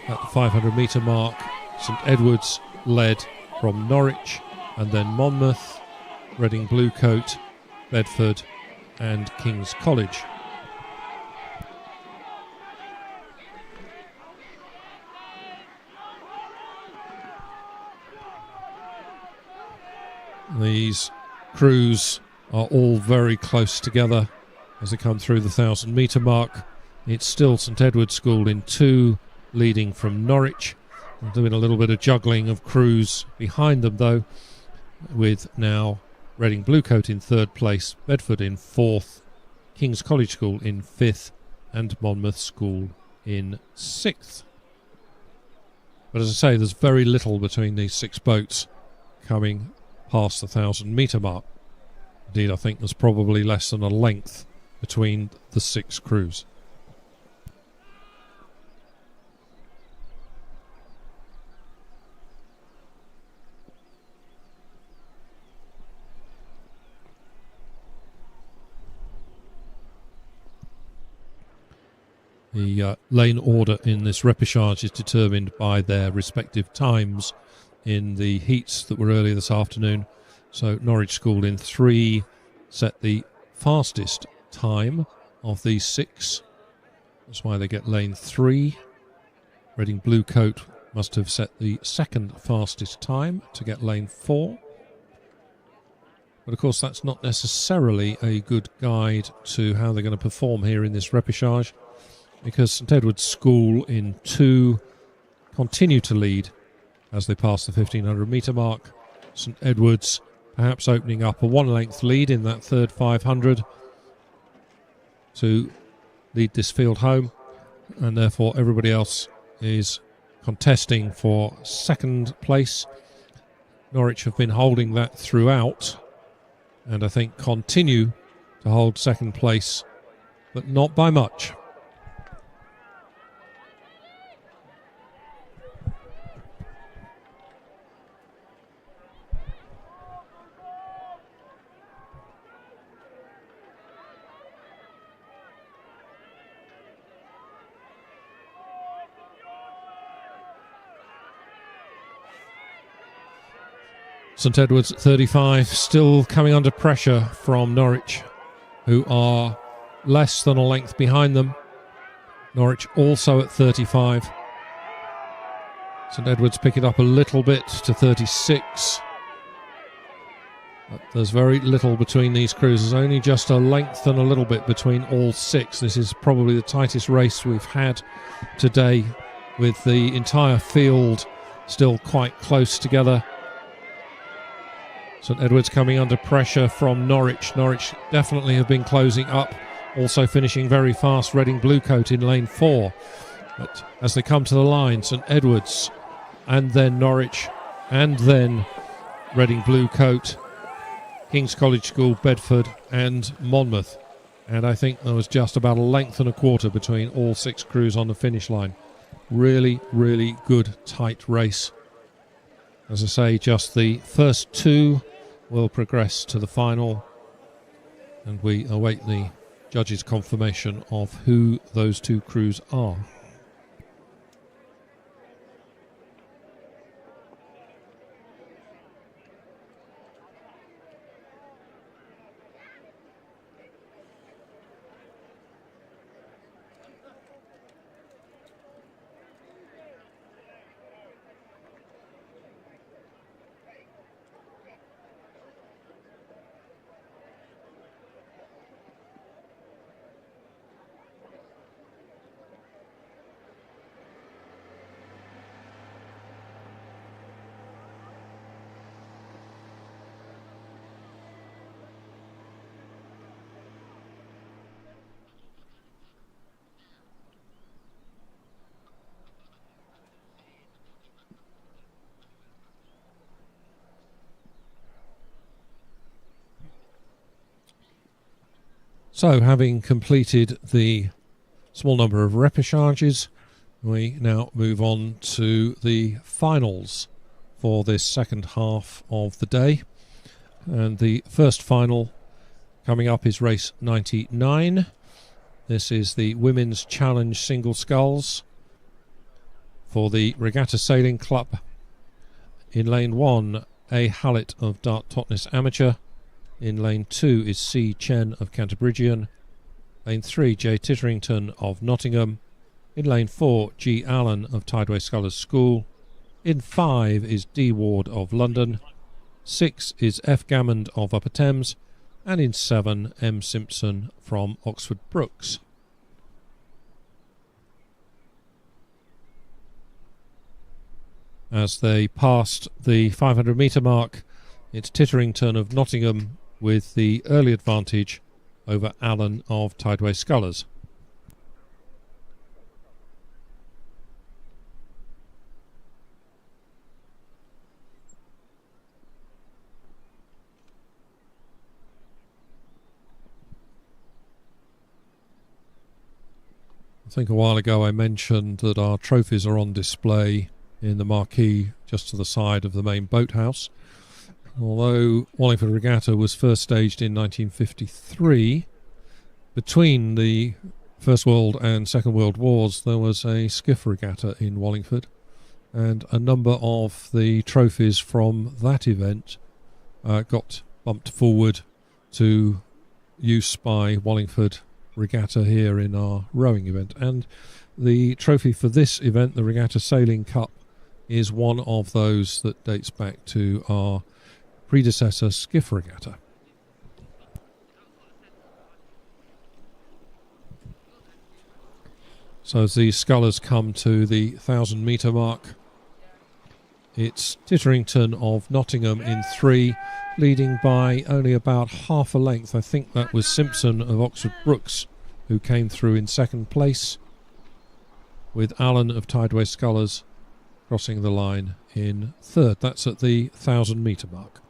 At the 500 metre mark, St Edward's led from Norwich, and then Monmouth, Reading Bluecoat, Bedford and King's College. These crews are all very close together as they come through the 1,000 metre mark. It's still St Edward's School in 2, leading from Norwich. Doing a little bit of juggling of crews behind them, though, with now Reading Bluecoat in 3rd place, Bedford in 4th, King's College School in 5th, and Monmouth School in 6th. But as I say, there's very little between these 6 boats coming past the 1,000-metre mark. Indeed, I think there's probably less than a length between the 6 crews. The lane order in this repêchage is determined by their respective times in the heats that were earlier this afternoon. So Norwich School in 3 set the fastest time of these 6. That's why they get lane 3. Reading Bluecoat must have set the 2nd fastest time to get lane 4. But of course that's not necessarily a good guide to how they're going to perform here in this repêchage, because St Edward's School in 2 continue to lead as they pass the 1,500-metre mark. St Edward's perhaps opening up a 1-length lead in that 3rd 500 to lead this field home, and therefore everybody else is contesting for 2nd place. Norwich have been holding that throughout, and I think continue to hold 2nd place, but not by much. St Edward's at 35, still coming under pressure from Norwich, who are less than a length behind them. Norwich also at 35. St Edward's pick it up a little bit to 36. But there's very little between these crews. There's only just a length and a little bit between all 6. This is probably the tightest race we've had today, with the entire field still quite close together. St Edward's coming under pressure from Norwich. Norwich definitely have been closing up, also finishing very fast. Reading Bluecoat in lane 4. But as they come to the line, St Edward's and then Norwich and then Reading Bluecoat, King's College School, Bedford and Monmouth. And I think there was just about a length and a quarter between all 6 crews on the finish line. Really, really good, tight race. As I say, just the first 2 will progress to the final, and we await the judges' confirmation of who those 2 crews are. So, having completed the small number of repêchages, we now move on to the finals for this second half of the day. And the first final coming up is race 99. This is the Women's Challenge Single Sculls for the Regatta Sailing Club. In lane 1, A. Hallett of Dart Totnes Amateur. In lane 2 is C. Chen of Canterburygian. Lane 3, J. Titterington of Nottingham. In lane 4, G. Allen of Tideway Scullers School. In 5 is D. Ward of London. 6 is F. Gammond of Upper Thames. And in 7, M. Simpson from Oxford Brookes. as they passed the 500 metre mark. It's Titterington of Nottingham with the early advantage over Allen of Tideway Scullers. I think a while ago I mentioned that our trophies are on display in the marquee just to the side of the main boathouse. Although Wallingford Regatta was first staged in 1953, between the First World and Second World Wars there was a skiff regatta in Wallingford, and a number of the trophies from that event got bumped forward to use by Wallingford Regatta here in our rowing event. And the trophy for this event, the Regatta Sailing Cup, is one of those that dates back to our predecessor skiff regatta. So as the scullers come to the 1,000 metre mark, it's Titterington of Nottingham in 3, leading by only about half a length. I think that was Simpson of Oxford Brookes who came through in second place, with Allen of Tideway Scullers crossing the line in third. That's at the 1,000 metre mark.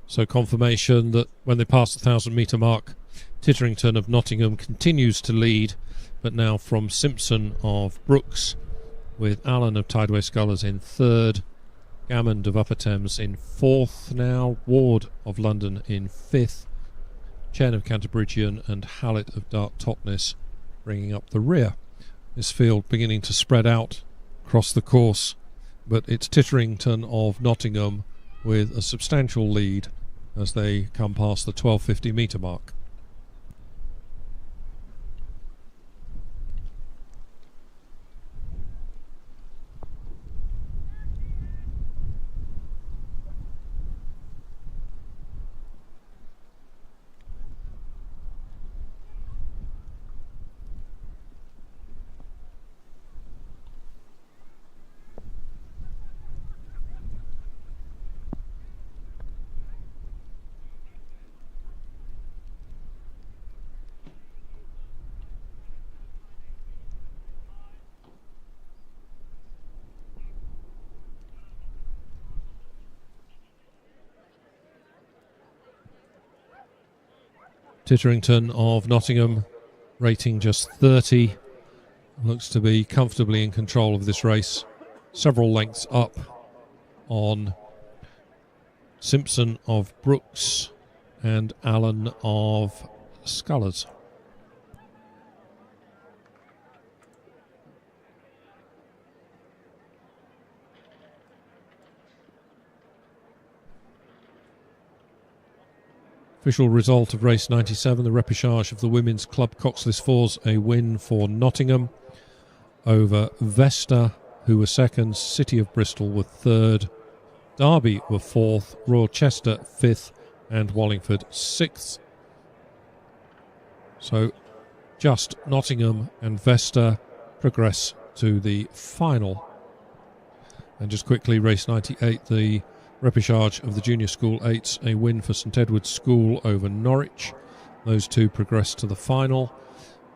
So confirmation that when they pass the 1,000 metre mark, Titterington of Nottingham continues to lead, but now from Simpson of Brookes, with Allen of Tideway Scullers in third, Gammond of Upper Thames in fourth now, Ward of London in fifth, Chen of Canterbridgian and Hallett of Dart Totnes bringing up the rear. This field beginning to spread out across the course, but it's Titterington of Nottingham with a substantial lead as they come past the 1250 metre mark. Titterington of Nottingham rating just 30, looks to be comfortably in control of this race, several lengths up on Simpson of Brookes and Allen of Scullers. Official result of race 97, the repêchage of the women's club coxless fours, a win for Nottingham over Vesta, who were second, City of Bristol were third, Derby were fourth, Royal Chester fifth, and Wallingford sixth. So just Nottingham and Vesta progress to the final. And just quickly, race 98, the repêchage of the Junior School 8s, a win for St Edward's School over Norwich. Those two progress to the final.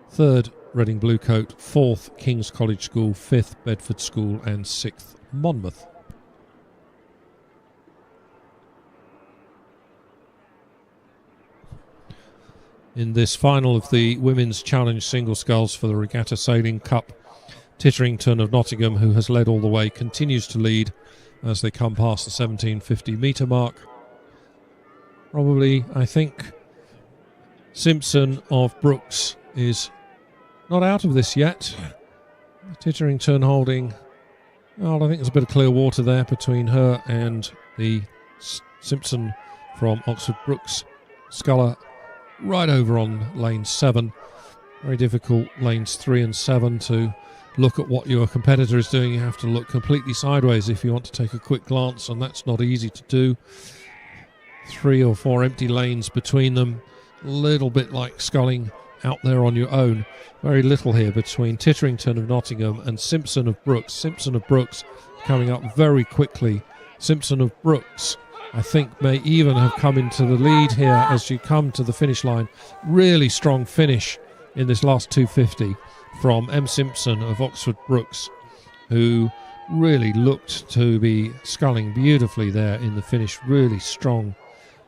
Third, Reading Bluecoat. Fourth, King's College School. Fifth, Bedford School. And sixth, Monmouth. In this final of the Women's Challenge Single Sculls for the Regatta Sailing Cup, Titterington of Nottingham, who has led all the way, continues to lead as they come past the 1750 metre mark. Probably, I think, Simpson of Brookes is not out of this yet. Titterington holding Well, I think there's a bit of clear water there between her and the Simpson from Oxford Brookes. Sculler right over on lane 7. Very difficult lanes 3 and 7 to look at what your competitor is doing. You have to look completely sideways if you want to take a quick glance, and that's not easy to do. 3 or 4 empty lanes between them. A little bit like sculling out there on your own. Very little here between Titterington of Nottingham and Simpson of Brookes. Simpson of Brookes coming up very quickly. Simpson of Brookes, I think, may even have come into the lead here as you come to the finish line. Really strong finish in this last 250 from M. Simpson of Oxford Brookes, who really looked to be sculling beautifully there in the finish. Really strong.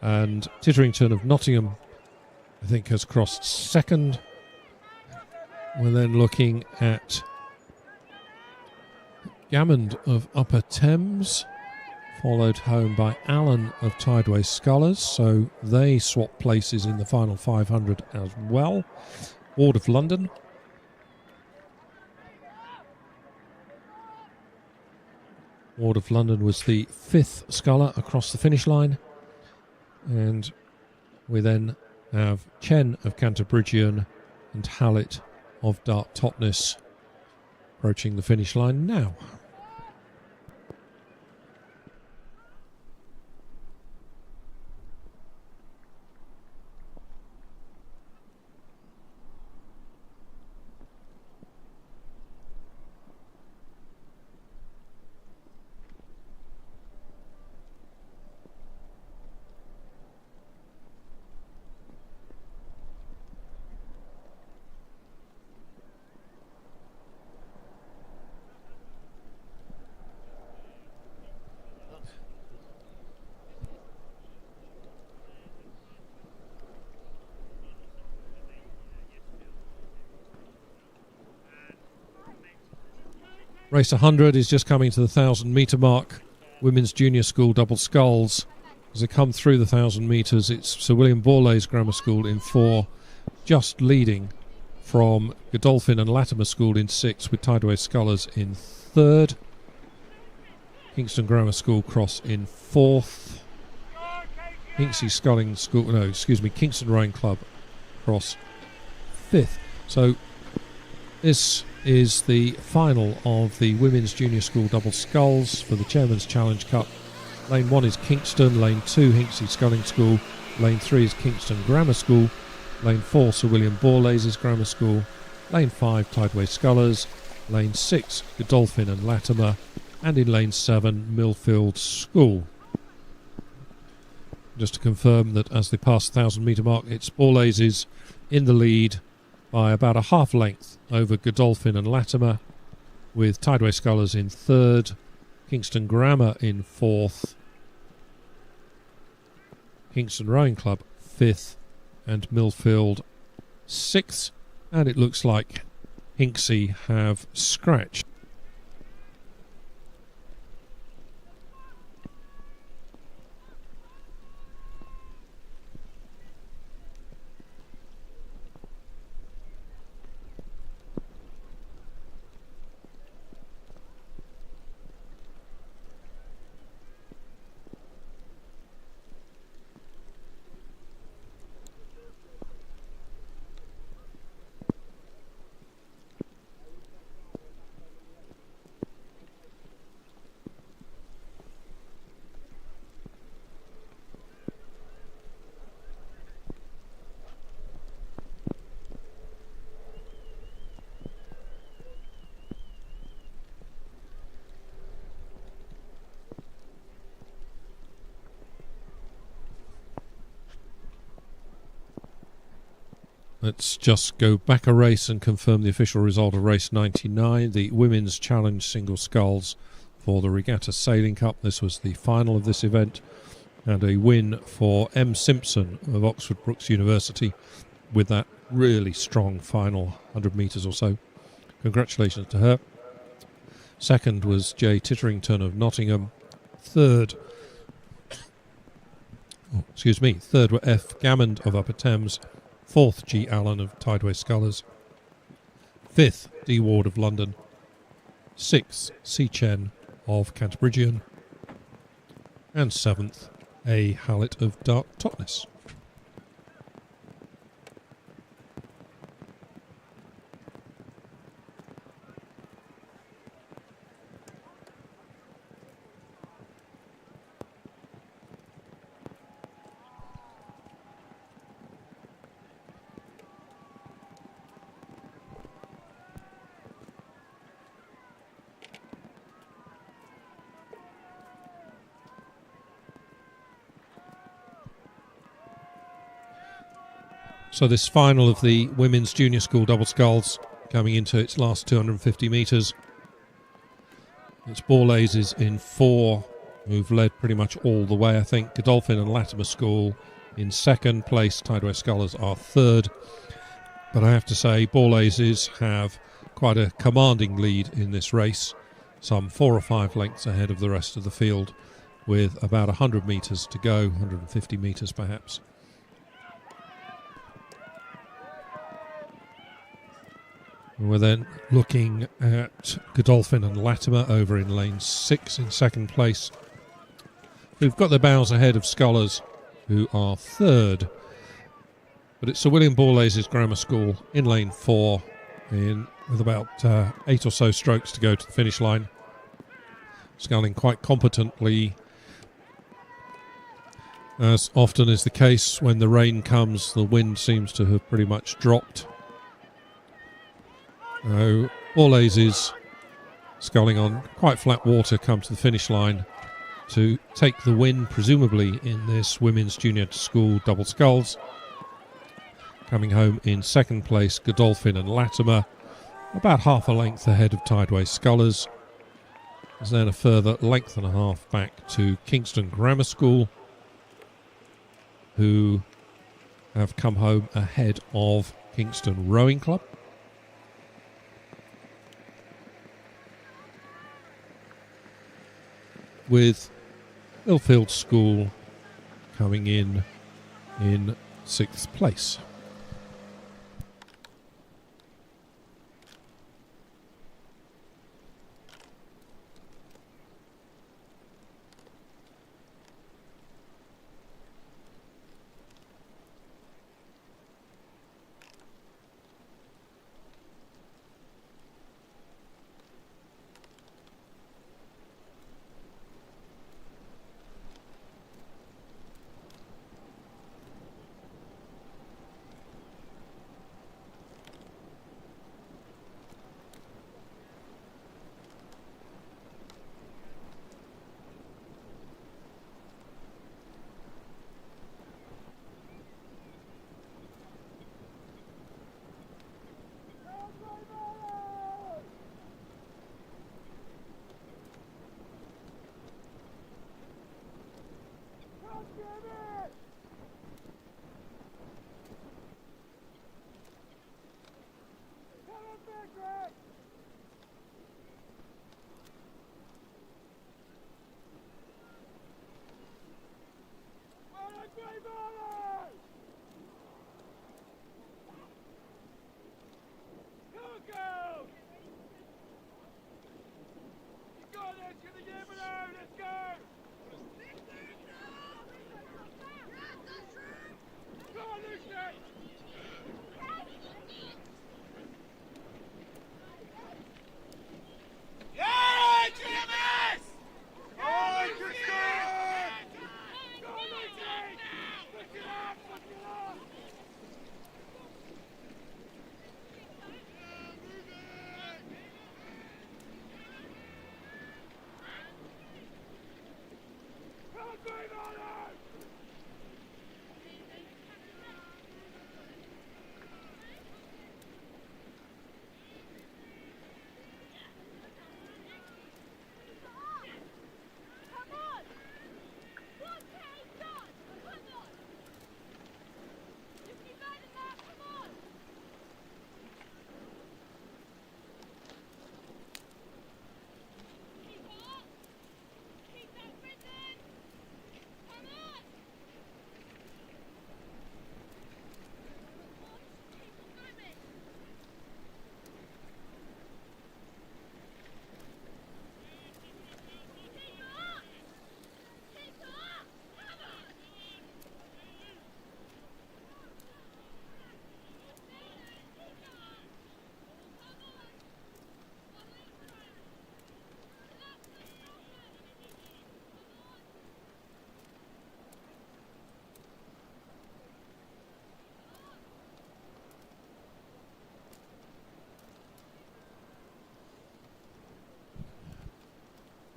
And Titterington of Nottingham, I think, has crossed second. We're then looking at Gammond of Upper Thames, followed home by Allen of Tideway Scullers, so they swap places in the final 500 as well. Ward of London. Ward of London was the 5th sculler across the finish line. And we then have Chen of Canterbridgian and Hallett of Dart Totnes approaching the finish line now. Race 100 is just coming to the 1,000 metre mark. Women's Junior School double sculls. As they come through the 1,000 metres, it's Sir William Borlase Grammar School in 4, just leading from Godolphin and Latimer School in 6, with Tideway Scullers in 3rd. Kingston Grammar School cross in 4th. Kingston Rowing Club cross 5th. So this is the final of the Women's Junior School double sculls for the Chairman's Challenge Cup. Lane 1 is Kingston, Lane 2 Hinksey Sculling School, Lane 3 is Kingston Grammar School, Lane 4 Sir William Borlase's Grammar School, Lane 5 Tideway Scullers, Lane 6 Godolphin and Latimer, and in Lane 7 Millfield School. Just to confirm that as they pass the 1,000 metre mark, it's Borlase's in the lead by about a half length over Godolphin and Latimer, with Tideway Scullers in 3rd, Kingston Grammar in 4th, Kingston Rowing Club 5th, and Millfield 6th, and it looks like Hinksey have scratched. Let's just go back a race and confirm the official result of race 99, the Women's Challenge Single Sculls for the Regatta Sailing Cup. This was the final of this event, and a win for M. Simpson of Oxford Brookes University with that really strong final 100 metres or so. Congratulations to her. Second was J. Titterington of Nottingham. Third were F. Gammond of Upper Thames. 4th, G. Allen of Tideway Scullers. 5th, D. Ward of London. 6th, C. Chen of Canterburygian. And 7th, a Hallett of Dart Totnes. So this final of the Women's Junior School Double Sculls coming into its last 250 metres. It's Ball Aces in 4, who've led pretty much all the way, I think. Godolphin and Latimer School in 2nd place. Tideway Scullers are 3rd. But I have to say, Ball Aces have quite a commanding lead in this race. Some 4 or 5 lengths ahead of the rest of the field, with about 100 metres to go, 150 metres perhaps. We're then looking at Godolphin and Latimer over in lane 6 in 2nd place, who've got their bows ahead of Scullers, who are 3rd. But it's Sir William Ball Aces Grammar School in lane 4, with about 8 or so strokes to go to the finish line. Sculling quite competently. As often is the case, when the rain comes, the wind seems to have pretty much dropped. Ball Aces, sculling on quite flat water, come to the finish line to take the win, presumably in this Women's Junior School Double Sculls. Coming home in 2nd place, Godolphin and Latimer, about half a length ahead of Tideway Scullers. There's then a further length and a half back to Kingston Grammar School, who have come home ahead of Kingston Rowing Club. With Millfield School coming in 6th place.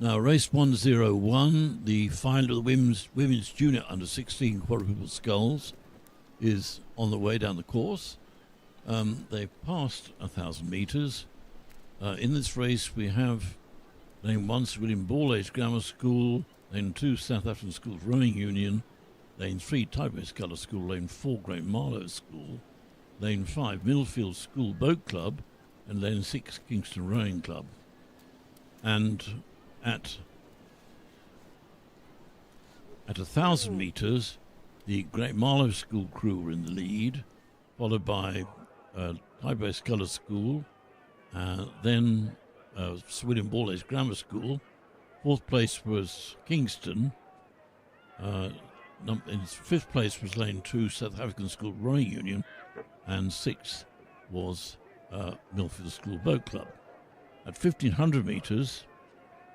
Now, race 101, the final of the women's junior under 16 quadruple sculls, is on the way down the course. They've passed 1,000 metres. In this race, we have lane 1 William Ball Age Grammar School, lane 2 South African Schools Rowing Union, lane 3 Tideway Sculler School, lane 4 Great Marlow School, lane 5 Millfield School Boat Club, and lane 6 Kingston Rowing Club. And at 1,000 metres, the Great Marlow School crew were in the lead, followed by Tideway Sculler School, then Sir William Ball Age Grammar School. Fourth place was Kingston. In fifth place was lane 2 South African School Rowing Union, and sixth was Millfield School Boat Club. At 1,500 metres,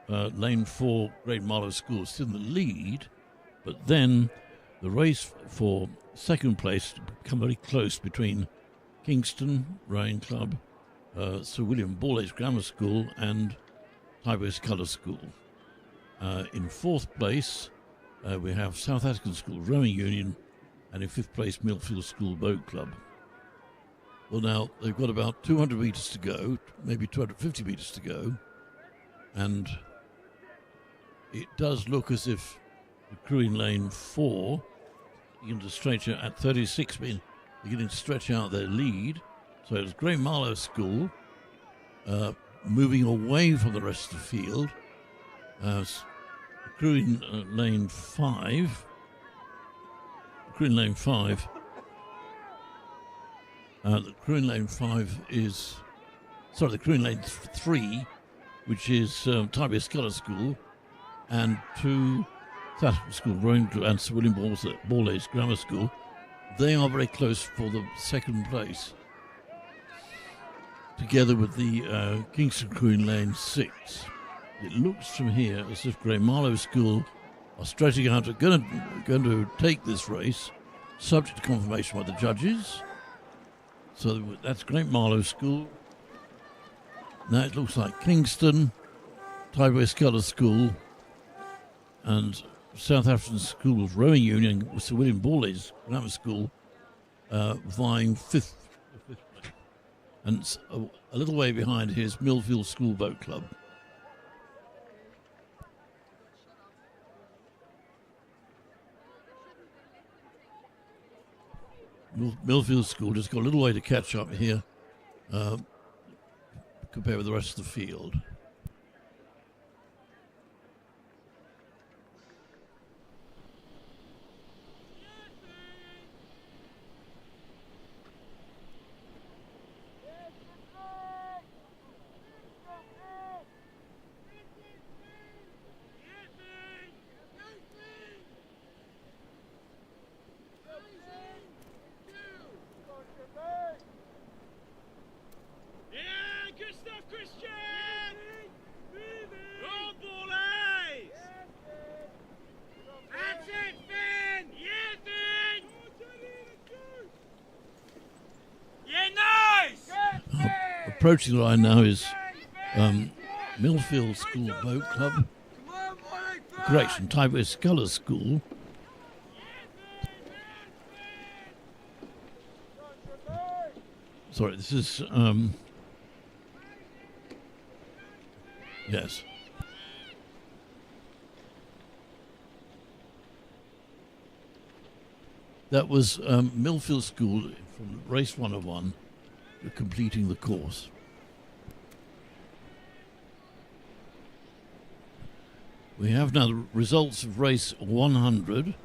lane 4 Great Marlow School is still in the lead, but then the race for second place become very close between Kingston Rowing Club, Sir William Ball Age Grammar School, and Tideway Sculler School. In fourth place, we have South African School Rowing Union, and in fifth place, Millfield School Boat Club. Well, now, they've got about 200 metres to go, maybe 250 metres to go, and it does look as if the crew in lane 4 begin to stretch out at 36 metres, beginning to stretch out their lead. So it's Great Marlow School moving away from the rest of the field. The crew in lane 5. The crew in lane 5 is... Sorry, the crew in lane 3, which is Tideway Sculler School, and 2 South African School Rowing and Sir William Ball Age Grammar School. They are very close for the second place, together with the Kingston crew in lane 6. It looks from here as if Great Marlow School are stretching out, going to take this race, subject to confirmation by the judges. So that's Great Marlow School. Now it looks like Kingston, Tideway Sculler School, and South African Schools Rowing Union with Sir William Ball Age Grammar School vying fifth. And a little way behind here is Millfield School Boat Club. Millfield School just got a little way to catch up here compared with the rest of the field. Approaching the line now is Millfield School Boat Club. Correction, Tideway Sculler School. Sorry, this is yes. That was Millfield School from race 101, completing the course. We have now the results of race 100,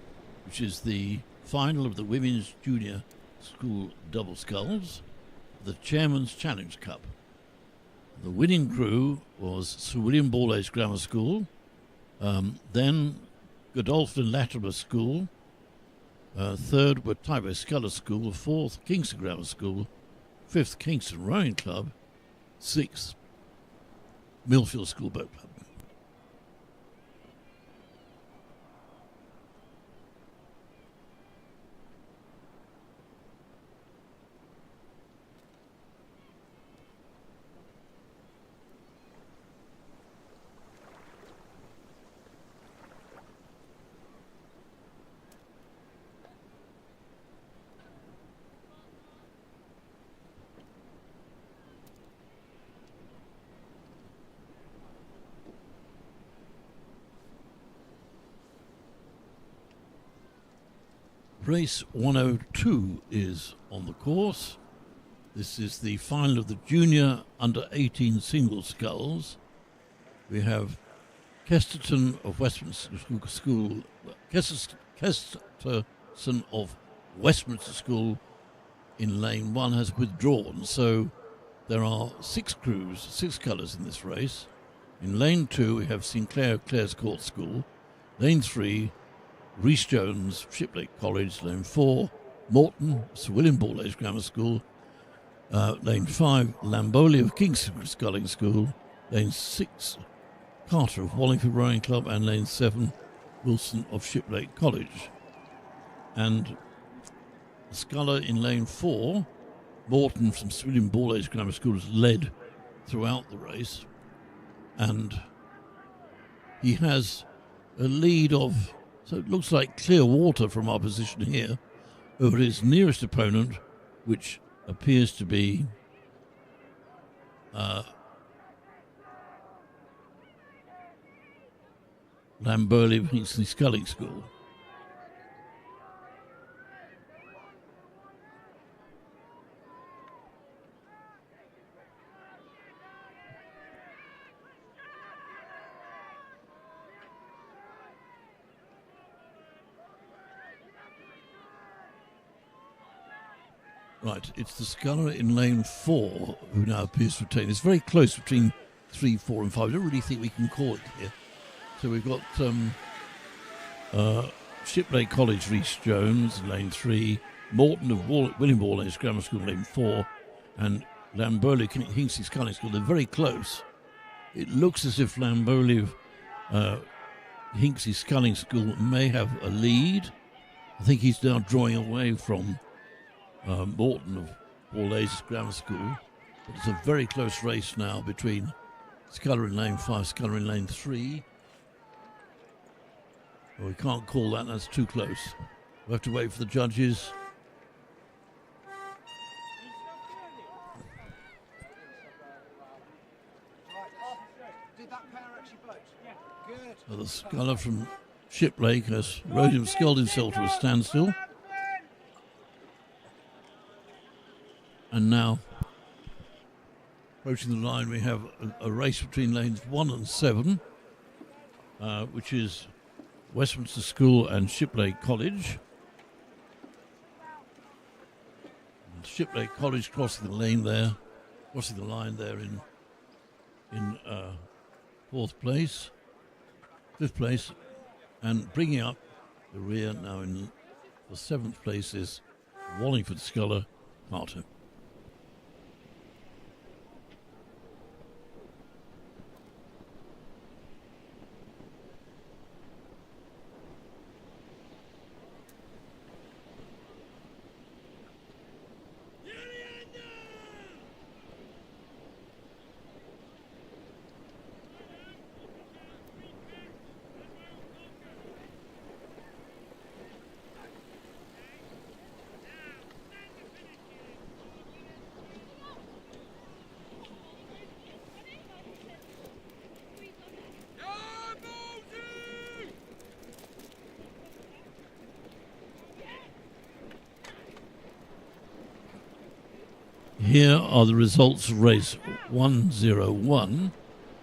which is the final of the Women's Junior School Double Sculls, the Chairman's Challenge Cup. The winning crew was Sir William Ball Age Grammar School, then Godolphin Latimer School, third were Tideway Sculler School, fourth Kingston Grammar School, fifth Kingston Rowing Club, sixth Millfield School Boat Club. Race 102 is on the course. This is the final of the junior under 18 single sculls. We have Kesterton of Westminster School, Kesterton of Westminster School in lane 1 has withdrawn, so there are 6 crews, 6 colours in this race. In lane 2 we have Sinclair of Clares Court School, lane 3 Rhys Jones, Shiplake College, lane 4 Morton, Sir William Ball-Age Grammar School, lane 5 Lamboli of King's Sculling School, lane 6 Carter of Wallingford Rowing Club, and lane 7 Wilson of Shiplake College. And the sculler in lane 4, Morton from Sir William Ball-Age Grammar School, has led throughout the race, and he has a lead of, so it looks like clear water from our position here, over his nearest opponent, which appears to be Lamberley of Hinckley Sculling School. Right, it's the sculler in lane 4 who now appears to retain. It's very close between 3, 4 and 5. I don't really think we can call it here. So we've got Shiplake College, Rhys Jones in lane 3, Morton of William Ball-Age Grammar School in lane 4, and Lamberley Hinckley Sculling School. They're very close. It looks as if Lamberley of Hinckley Sculling School may have a lead. I think he's now drawing away from Morton of Ball-Age Grammar School. But it's a very close race now between sculler in lane 5, sculler in lane 3. Well, we can't call that, that's too close. We'll have to wait for the judges. Did that pair actually boat? Yeah. Good. So the sculler from Shiplake has rowed him, sculled himself to a standstill. And now, approaching the line, we have a race between lanes 1 and 7, which is Westminster School and Shiplake College. And Shiplake College crossing the line there in 4th place, 5th place, and bringing up the rear now in the 7th place is Wallingford sculler Carter. Here are the results of race 101,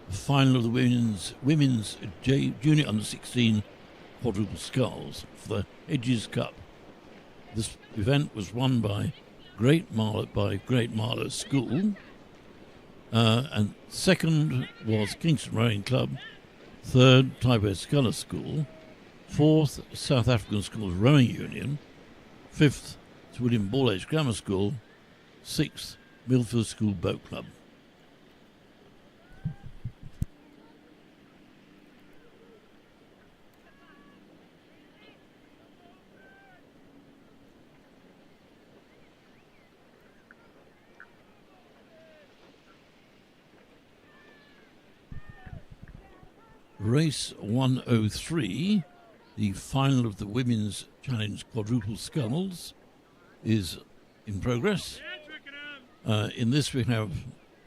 the final of the women's junior under 16 quadruple sculls for the Hedges Cup. This event was won by Great Marlow School, and second was Kingston Rowing Club, third Taipei Sculler School, fourth South African Schools Rowing Union, fifth Sir William Ball-Age Grammar School, sixth Milford School Boat Club. Race 103, the final of the Women's Challenge Quadruple Sculls, is in progress. In this we have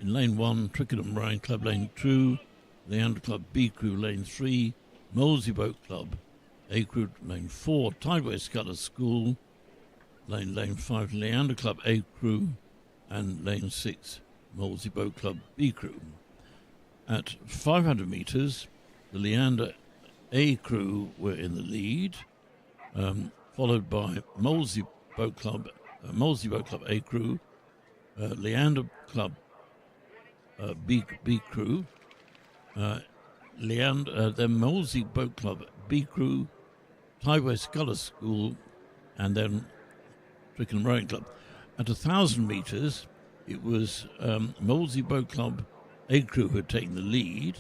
in lane 1 Twickenham Rowing Club, lane 2 Leander Club B Crew, lane 3 Molesey Boat Club, A Crew, lane 4, Tideway Scullers School, lane 5, Leander Club A Crew, and lane 6, Molesey Boat Club B Crew. At 500 metres, the Leander A Crew were in the lead, followed by Molesey Boat Club A Crew, Leander Club B Crew, then Molesey Boat Club B Crew, Tideway Scullers School, and then Twickenham Rowing Club. At 1,000 metres, it was Molesey Boat Club A Crew who had taken the lead,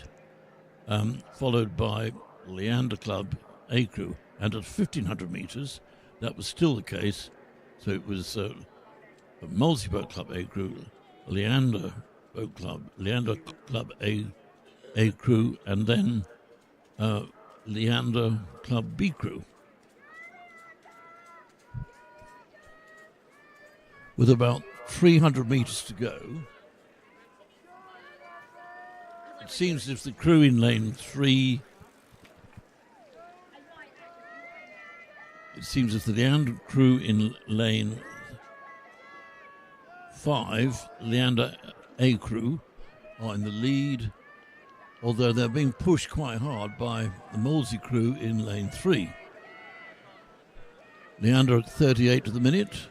followed by Leander Club A Crew. And at 1,500 metres, that was still the case. So it was Molesey Boat Club A Crew, Leander Club A Crew, and then Leander Club B Crew. With about 300 metres to go, it seems as if the crew in lane 3, it seems as if the Leander crew in lane 5, Leander A Crew, are in the lead, although they're being pushed quite hard by the Molesey crew in lane 3. Leander at 38 to the minute.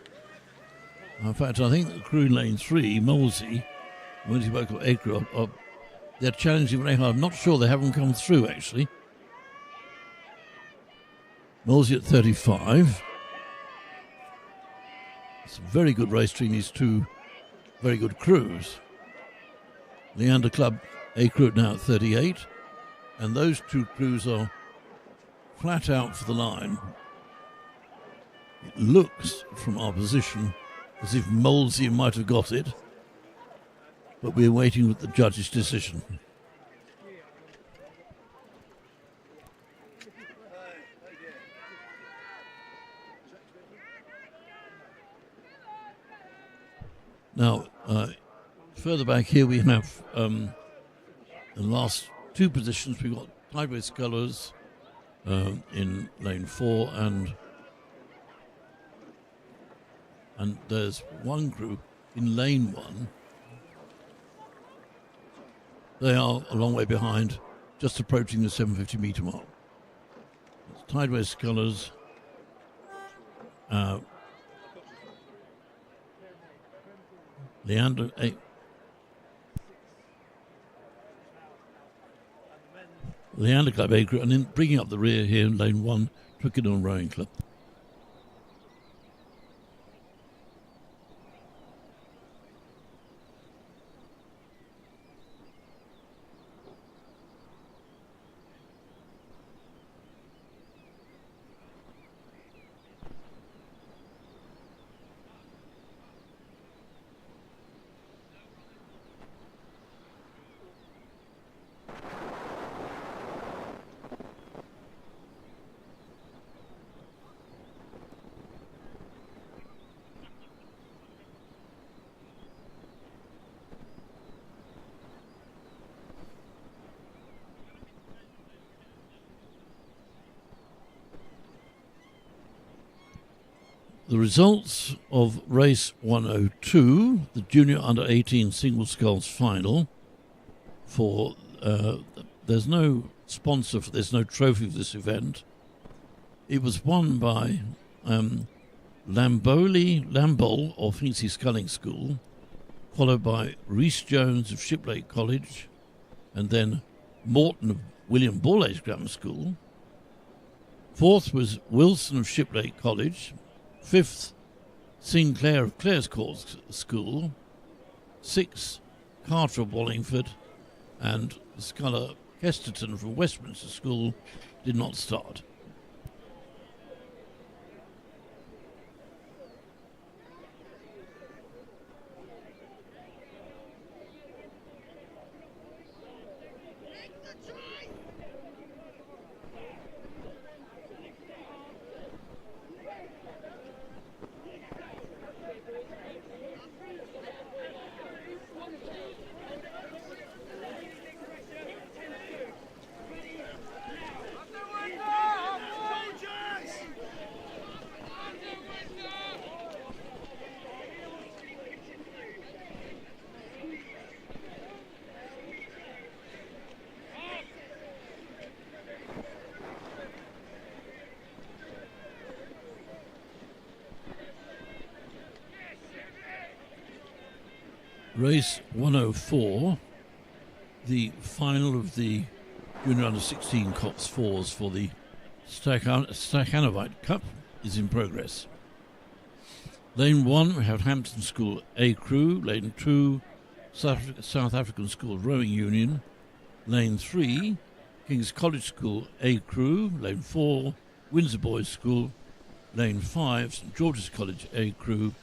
In fact, I think the crew in lane 3, Molesey Boat Club A Crew, they're challenging very hard. I'm not sure they haven't come through, actually. Molesey at 35. It's a very good race between these two very good crews. Leander Club A Crew now at 38. And those two crews are flat out for the line. It looks, from our position, as if Molesey might have got it. But we're waiting with the judge's decision. Now, further back here we have the last two positions. We've got Tideway Scullers in lane 4, and there's one crew in lane 1. They are a long way behind, just approaching the 750 metre mark. It's Tideway Scullers, Leander Club A Crew, and then bringing up the rear here in lane 1, Twickenham Rowing Club. The results of race 102, the junior under 18 single sculls final, there's no sponsor for this, no trophy for this event. It was won by Lambol of Hinckley Sculling School, followed by Rhys Jones of Shiplake College, and then Morton of William Borlase Grammar School. Fourth was Wilson of Shiplake College. Fifth, Sinclair of Clare's Court School. Sixth, Carter of Wallingford, and Sculler Kesterton from Westminster School did not start. Race 104, the final of the Junior Under 16 Cox Fours for the Stakhanovite Cup is in progress. Lane 1, we have Hampton School A Crew. Lane 2, South African School Rowing Union. Lane 3, King's College School A Crew. Lane 4, Windsor Boys School. Lane 5, St George's College A Crew.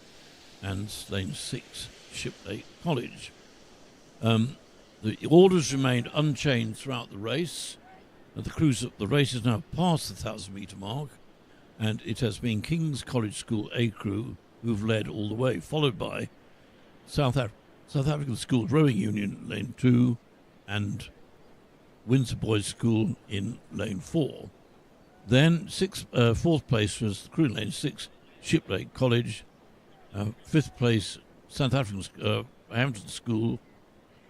And lane 6, Shiplake College. The orders remained unchanged throughout the race. The race is now past the 1,000-metre mark, and it has been King's College School A Crew who've led all the way, followed by South African School Rowing Union lane 2 and Windsor Boys School in lane 4. Then fourth place was the crew in lane 6, Shiplake College. Fifth place, South African Hampton School,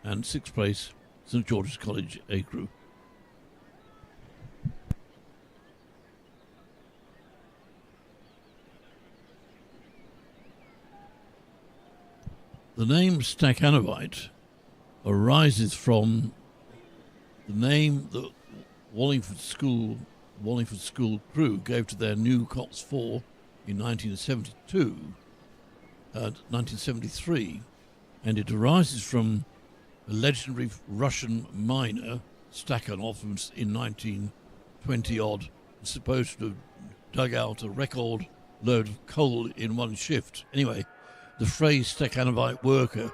and sixth place, St George's College A Crew. The name Stakhanovite arises from the name that Wallingford School crew gave to their new Cox 4 in 1973, and it arises from a legendary Russian miner, Stakhanov, in 1920-odd, supposed to have dug out a record load of coal in one shift. Anyway, the phrase Stakhanovite worker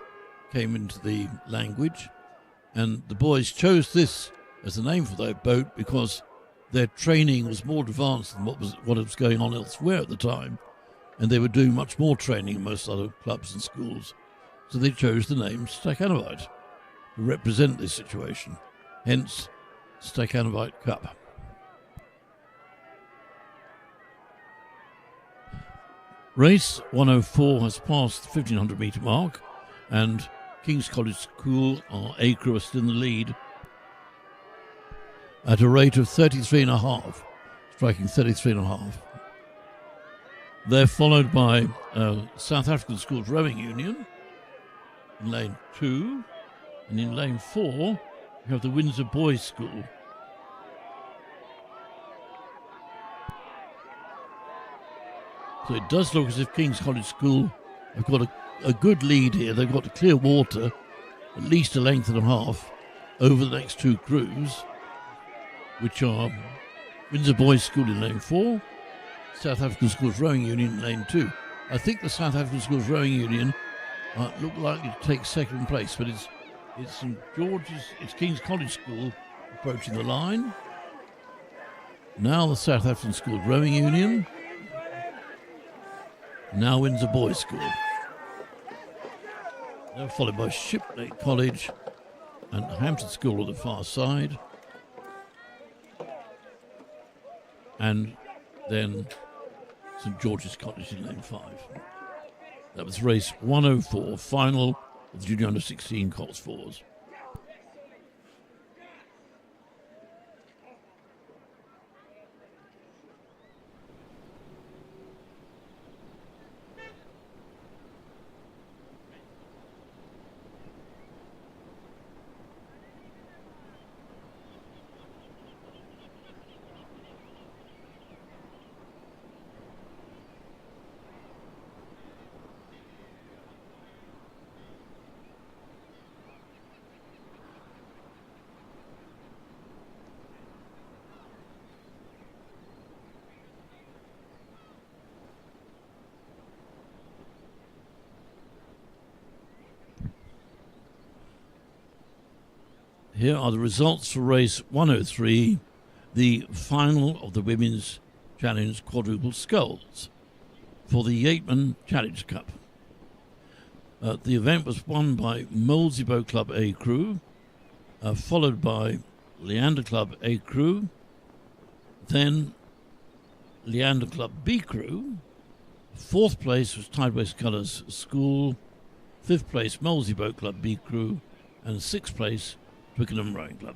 came into the language, and the boys chose this as the name for their boat because their training was more advanced than what was going on elsewhere at the time, and they were doing much more training in most other clubs and schools. So they chose the name Stakhanovite to represent this situation, hence Stakhanovite Cup. Race 104 has passed the 1,500 metre mark, and King's College School A Crew are still in the lead at a rate of 33.5, striking 33.5. They're followed by South African Schools Rowing Union in lane 2, and in lane 4 you have the Windsor Boys School. So it does look as if King's College School have got a good lead here. They've got to clear water, at least a length and a half, over the next two crews, which are Windsor Boys School in lane 4, South African Schools Rowing Union in lane 2. I think the South African Schools Rowing Union look likely to take second place, but it's St George's, it's King's College School approaching the line. Now the South African Schools Rowing Union. Now Windsor Boys School. They're followed by Shiplake College and Hampton School on the far side. And then St George's College in lane 5. That was race 104, final of the Junior Under 16 Cox 4s. Here are the results for race 103, the final of the Women's Challenge Quadruple Sculls for the Yeatman Challenge Cup. The event was won by Molesey Boat Club A Crew, followed by Leander Club A Crew, then Leander Club B Crew. Fourth place was Tideway Scullers School, fifth place Molesey Boat Club B Crew, and sixth place Twickenham Rowing Club.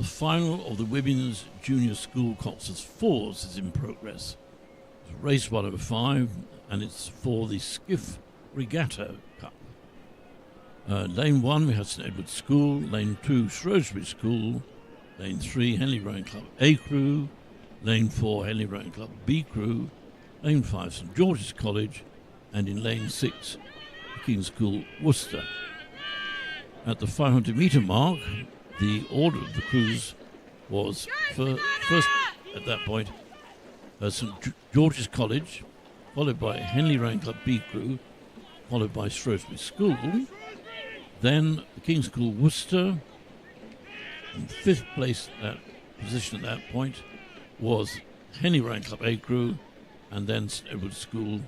final of the Women's Junior School Coxless Fours is in progress. It's race 105, and it's for the Skiff Regatta Cup. Lane 1, we have St Edward's School. Lane 2, Shrewsbury School. Lane 3, Henley Rowing Club A Crew. Lane 4, Henley Rowing Club B Crew. Lane 5, St George's College. And in Lane 6, the King's School Worcester. At the 500 metre mark, the order of the crews was first at that point St George's College, followed by Henley Rowing Club B Crew, followed by Shrewsbury School, then the King's School Worcester. In fifth place position at that point was Henley Rowing Club A Crew, and then St Edward's School.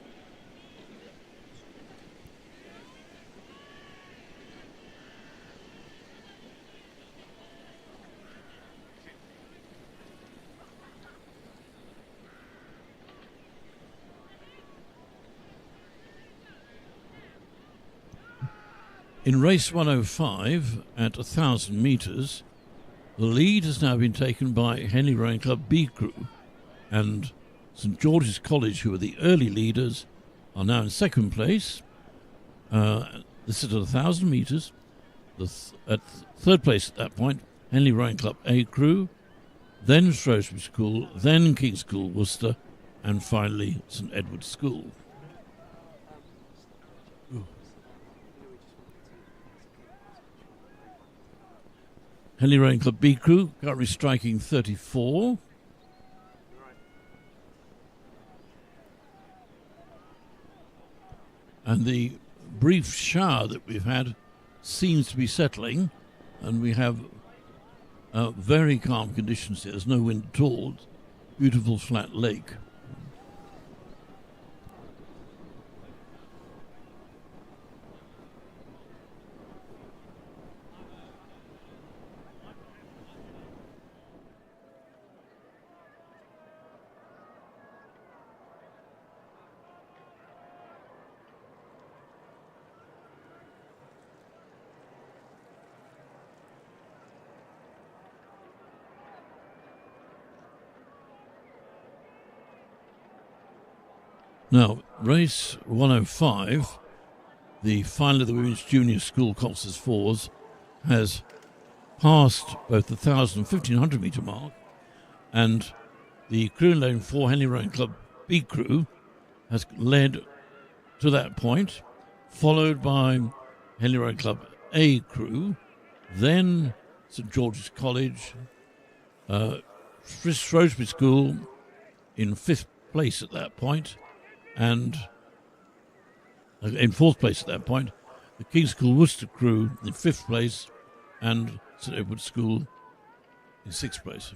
In race 105 at 1,000 metres, the lead has now been taken by Henley Rowing Club B Crew, and St George's College, who are the early leaders, are now in second place. This is at 1,000 metres. At third place at that point, Henley Rowing Club A Crew, then Shrewsbury School, then King's School Worcester, and finally St Edward's School. Henley Rowing Club B Crew currently striking 34. And the brief shower that we've had seems to be settling, and we have very calm conditions here. There's no wind at all. Beautiful flat lake. Now, race 105, the final of the Women's Junior School Coxless Fours, has passed both the 1,000 and 1,500 metre mark, and the crew in Lane 4, Henley Rowing Club B Crew, has led to that point, followed by Henley Rowing Club A Crew, then St George's College, Shrewsbury School in fifth place at that point, and in fourth place at that point, the King's School Worcester Crew in fifth place, and St Edward's School in sixth place.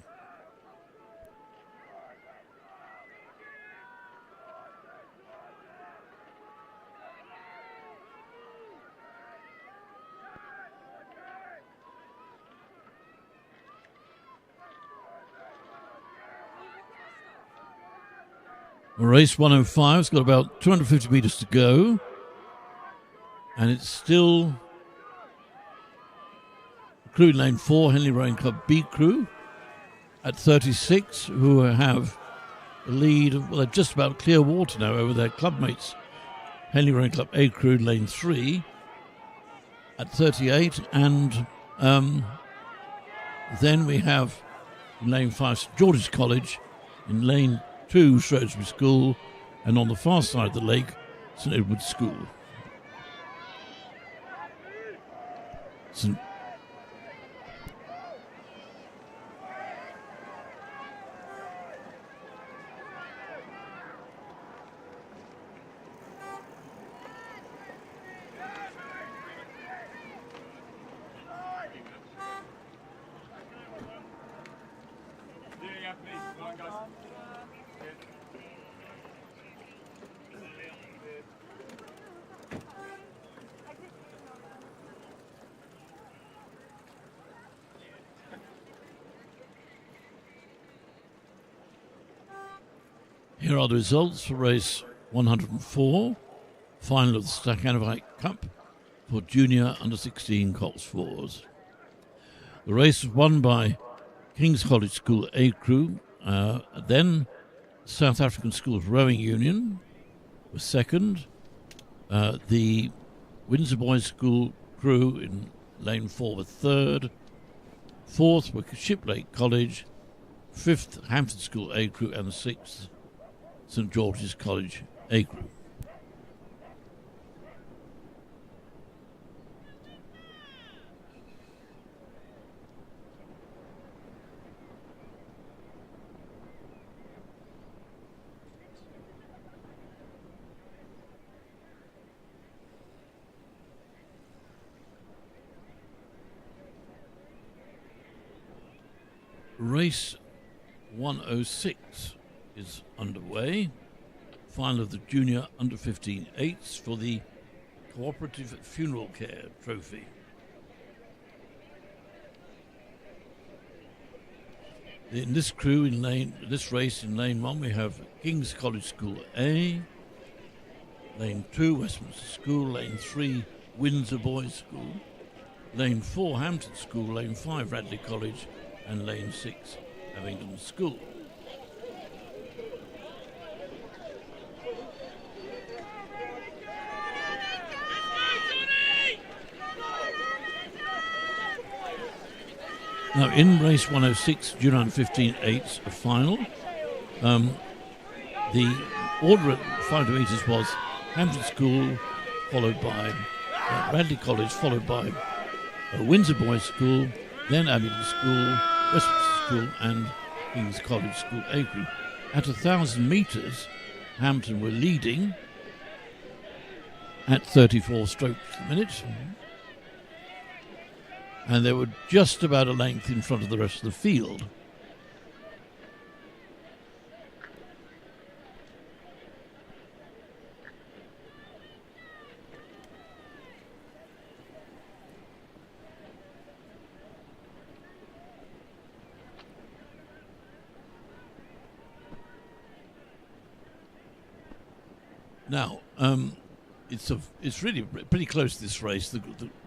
Race 105 has got about 250 metres to go, and it's still crew in Lane 4, Henley Rowing Club B Crew at 36, who have the lead. Well, they're just about clear water now over their clubmates, Henley Rowing Club A Crew in Lane 3 at 38, and then we have in Lane 5 St George's College, in Lane 2 Shrewsbury School, and on the far side of the lake, St Edward's School. Here are the results for race 104, final of the Stacanovite Cup for junior under-16 Cox Fours. The race was won by King's College School A Crew, then South African Schools Rowing Union was second. The Windsor Boys School crew in lane 4 were third. Fourth were Shiplake College. Fifth, Hampton School A Crew. And sixth, St George's College A Crew. Race 106 is underway. Final of the Junior Under-15 8s for the Cooperative Funeral Care Trophy. In this race in lane 1 we have King's College School A, lane 2 Westminster School, lane 3 Windsor Boys School, lane 4 Hampton School, lane 5 Radley College, and lane 6 Abingdon School. Now in race 106, Junior Under-15 8s, a final. The order at 5 meters was Hampton School, followed by Radley College, followed by Windsor Boys School, then Abingdon School, Westminster School, and King's College School A Crew. At 1,000 metres, Hampton were leading at 34 strokes a minute, and they were just about a length in front of the rest of the field. Now, it's really pretty close to this race.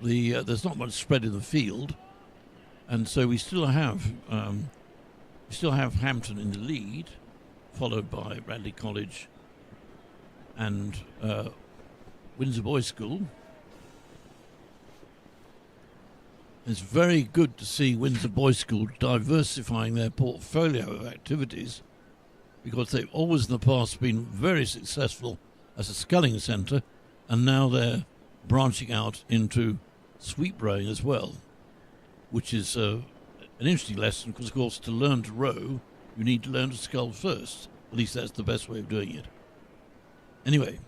There's not much spread in the field, and so we still have Hampton in the lead, followed by Radley College and Windsor Boys School. It's very good to see Windsor Boys School diversifying their portfolio of activities, because they've always in the past been very successful as a sculling centre, and now they're branching out into sweep rowing as well, which is an interesting lesson, because, of course, to learn to row, you need to learn to scull first. At least that's the best way of doing it. Anyway,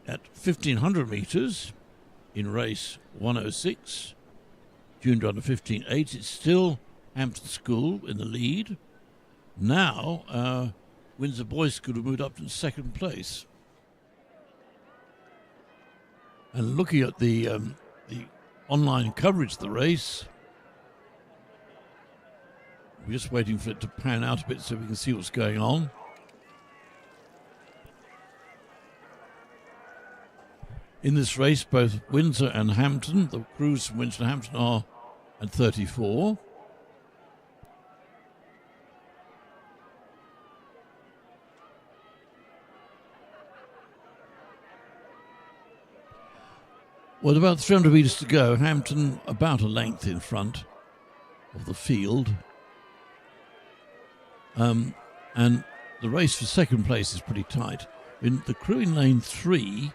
at 1,500 metres in race 106, Junior Under-15 8, it's still Hampton School in the lead. Now, Windsor Boys School have moved up to second place. And looking at the online coverage of the race, we're just waiting for it to pan out a bit so we can see what's going on. In this race, both Windsor and Hampton, the crews from Windsor and Hampton, are at 34. Well, about 300 metres to go. Hampton about a length in front of the field. And the race for second place is pretty tight. In the crew in lane 3,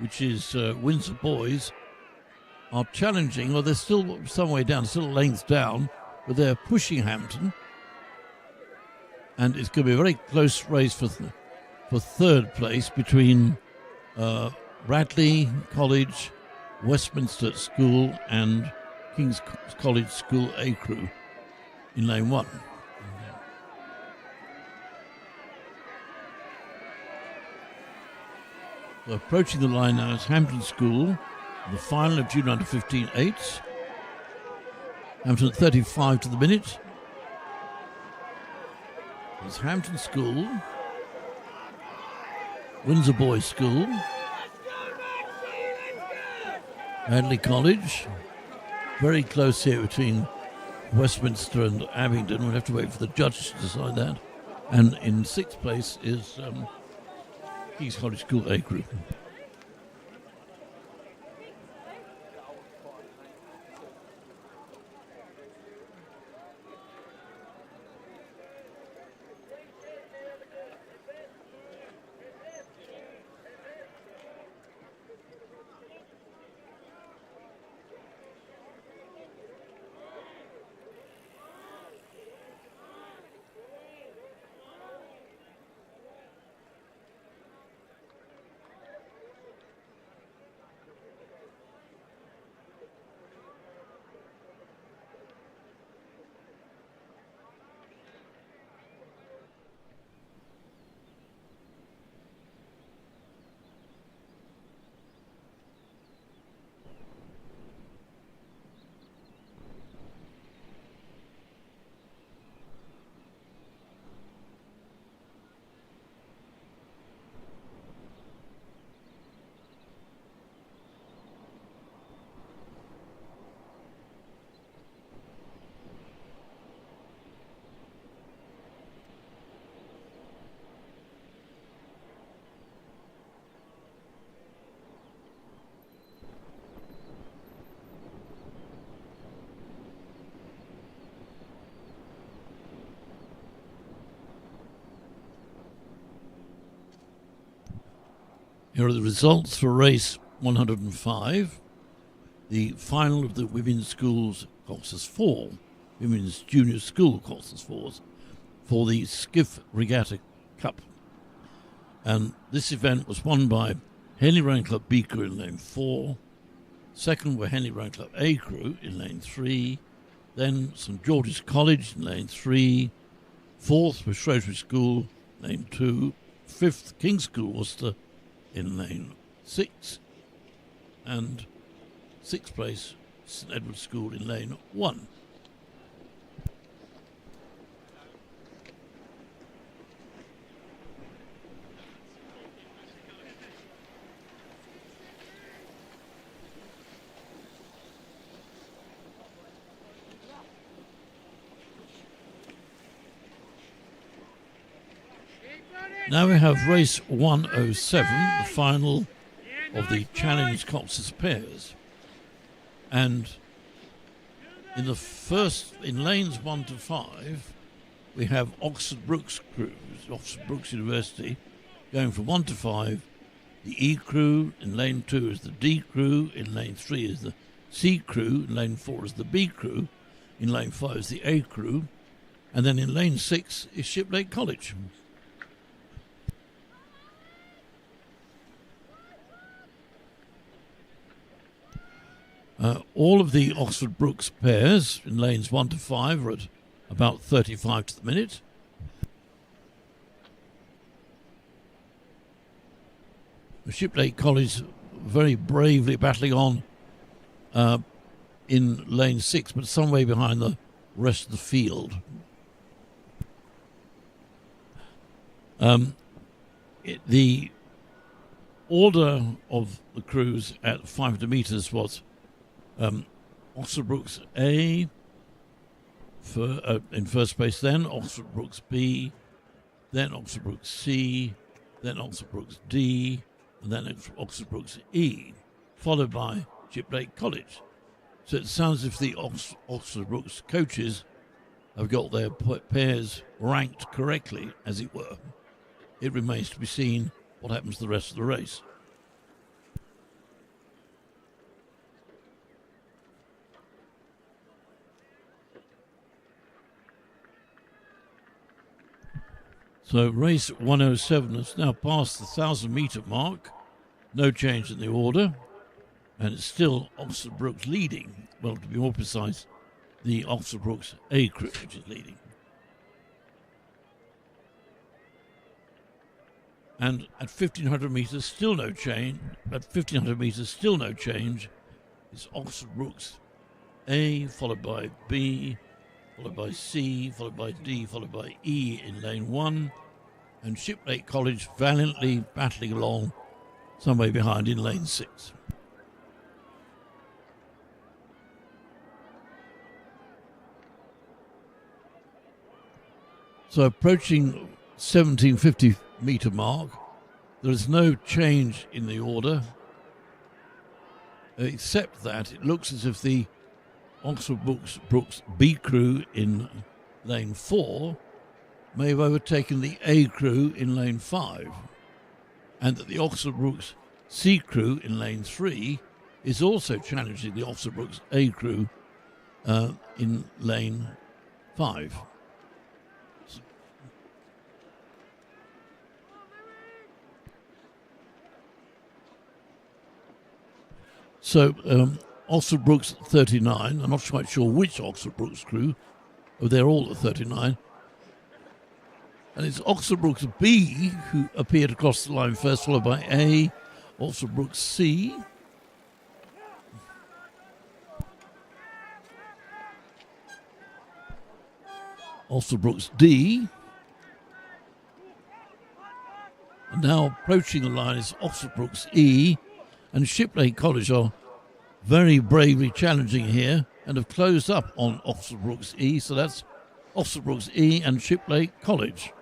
which is Windsor Boys, are challenging, well, they're still some way down, still a length down, but they're pushing Hampton. And it's going to be a very close race for third place between Radley College, Westminster School, and King's College School A Crew in lane 1. So approaching the line now is Hampton School, the final of Junior Under-15 8s. Hampton at 35 to the minute. There's Hampton School, Windsor Boys School, Radley College. Very close here between Westminster and Abingdon. We'll have to wait for the judges to decide that. And in 6th place is King's College School A Group. Here are the results for race 105, the final of the Women's Schools Coxless 4, Women's Junior School Coxless 4s, for the Skiff Regatta Cup. And this event was won by Henley Rowing Club B Crew in lane 4, second were Henley Rowing Club A Crew in lane 3, then St George's College in lane 3, fourth was Shrewsbury School, lane 2, fifth King's School Worcester in lane 6, and 6th place St Edward's School in lane 1. Now we have race 107, the final of the Challenge Cox's pairs. And in lanes 1 to 5, we have Oxford Brookes crews, Oxford Brookes University, going from 1 to 5. The E crew in lane 2 is the D crew, in lane 3 is the C crew, in lane 4 is the B crew, in lane 5 is the A crew, and then in lane 6 is Shiplake College. All of the Oxford Brookes pairs in lanes 1 to 5 are at about 35 to the minute. The Shiplake College very bravely battling on in lane 6, but some way behind the rest of the field. The order of the crews at 500 metres was Oxford Brookes A in first place, then Oxford Brookes B, then Oxford Brookes C, then Oxford Brookes D, and then Oxford Brookes E, followed by Shiplake College. So it sounds as if the Oxford Brookes coaches have got their pairs ranked correctly, as it were. It remains to be seen what happens to the rest of the race. So race 107 has now passed the 1,000-metre mark. No change in the order. And it's still Oxford Brookes leading. Well, to be more precise, the Oxford Brookes A crew, which is leading. And at 1,500 metres, still no change. At 1,500 metres, still no change. It's Oxford Brookes A, followed by B, followed by C, followed by D, followed by E in lane 1, and Shiplake College valiantly battling along some way behind in lane 6. So approaching 1750 metre mark, there is no change in the order, except that it looks as if the Oxford Brooks B crew in lane 4 may have overtaken the A crew in lane 5, and that the Oxford Brooks C crew in lane 3 is also challenging the Oxford Brooks A crew in lane 5. So Oxford Brooks 39, I'm not quite sure which Oxford Brooks crew, they're all at 39. And it's Oxford Brooks B who appeared across the line first, followed by A, Oxford Brooks C, Oxford Brooks D, and now approaching the line is Oxford Brooks E, and Shiplake College are very bravely challenging here and have closed up on Oxford Brooks E, so that's Oxford Brooks E and Shiplake College.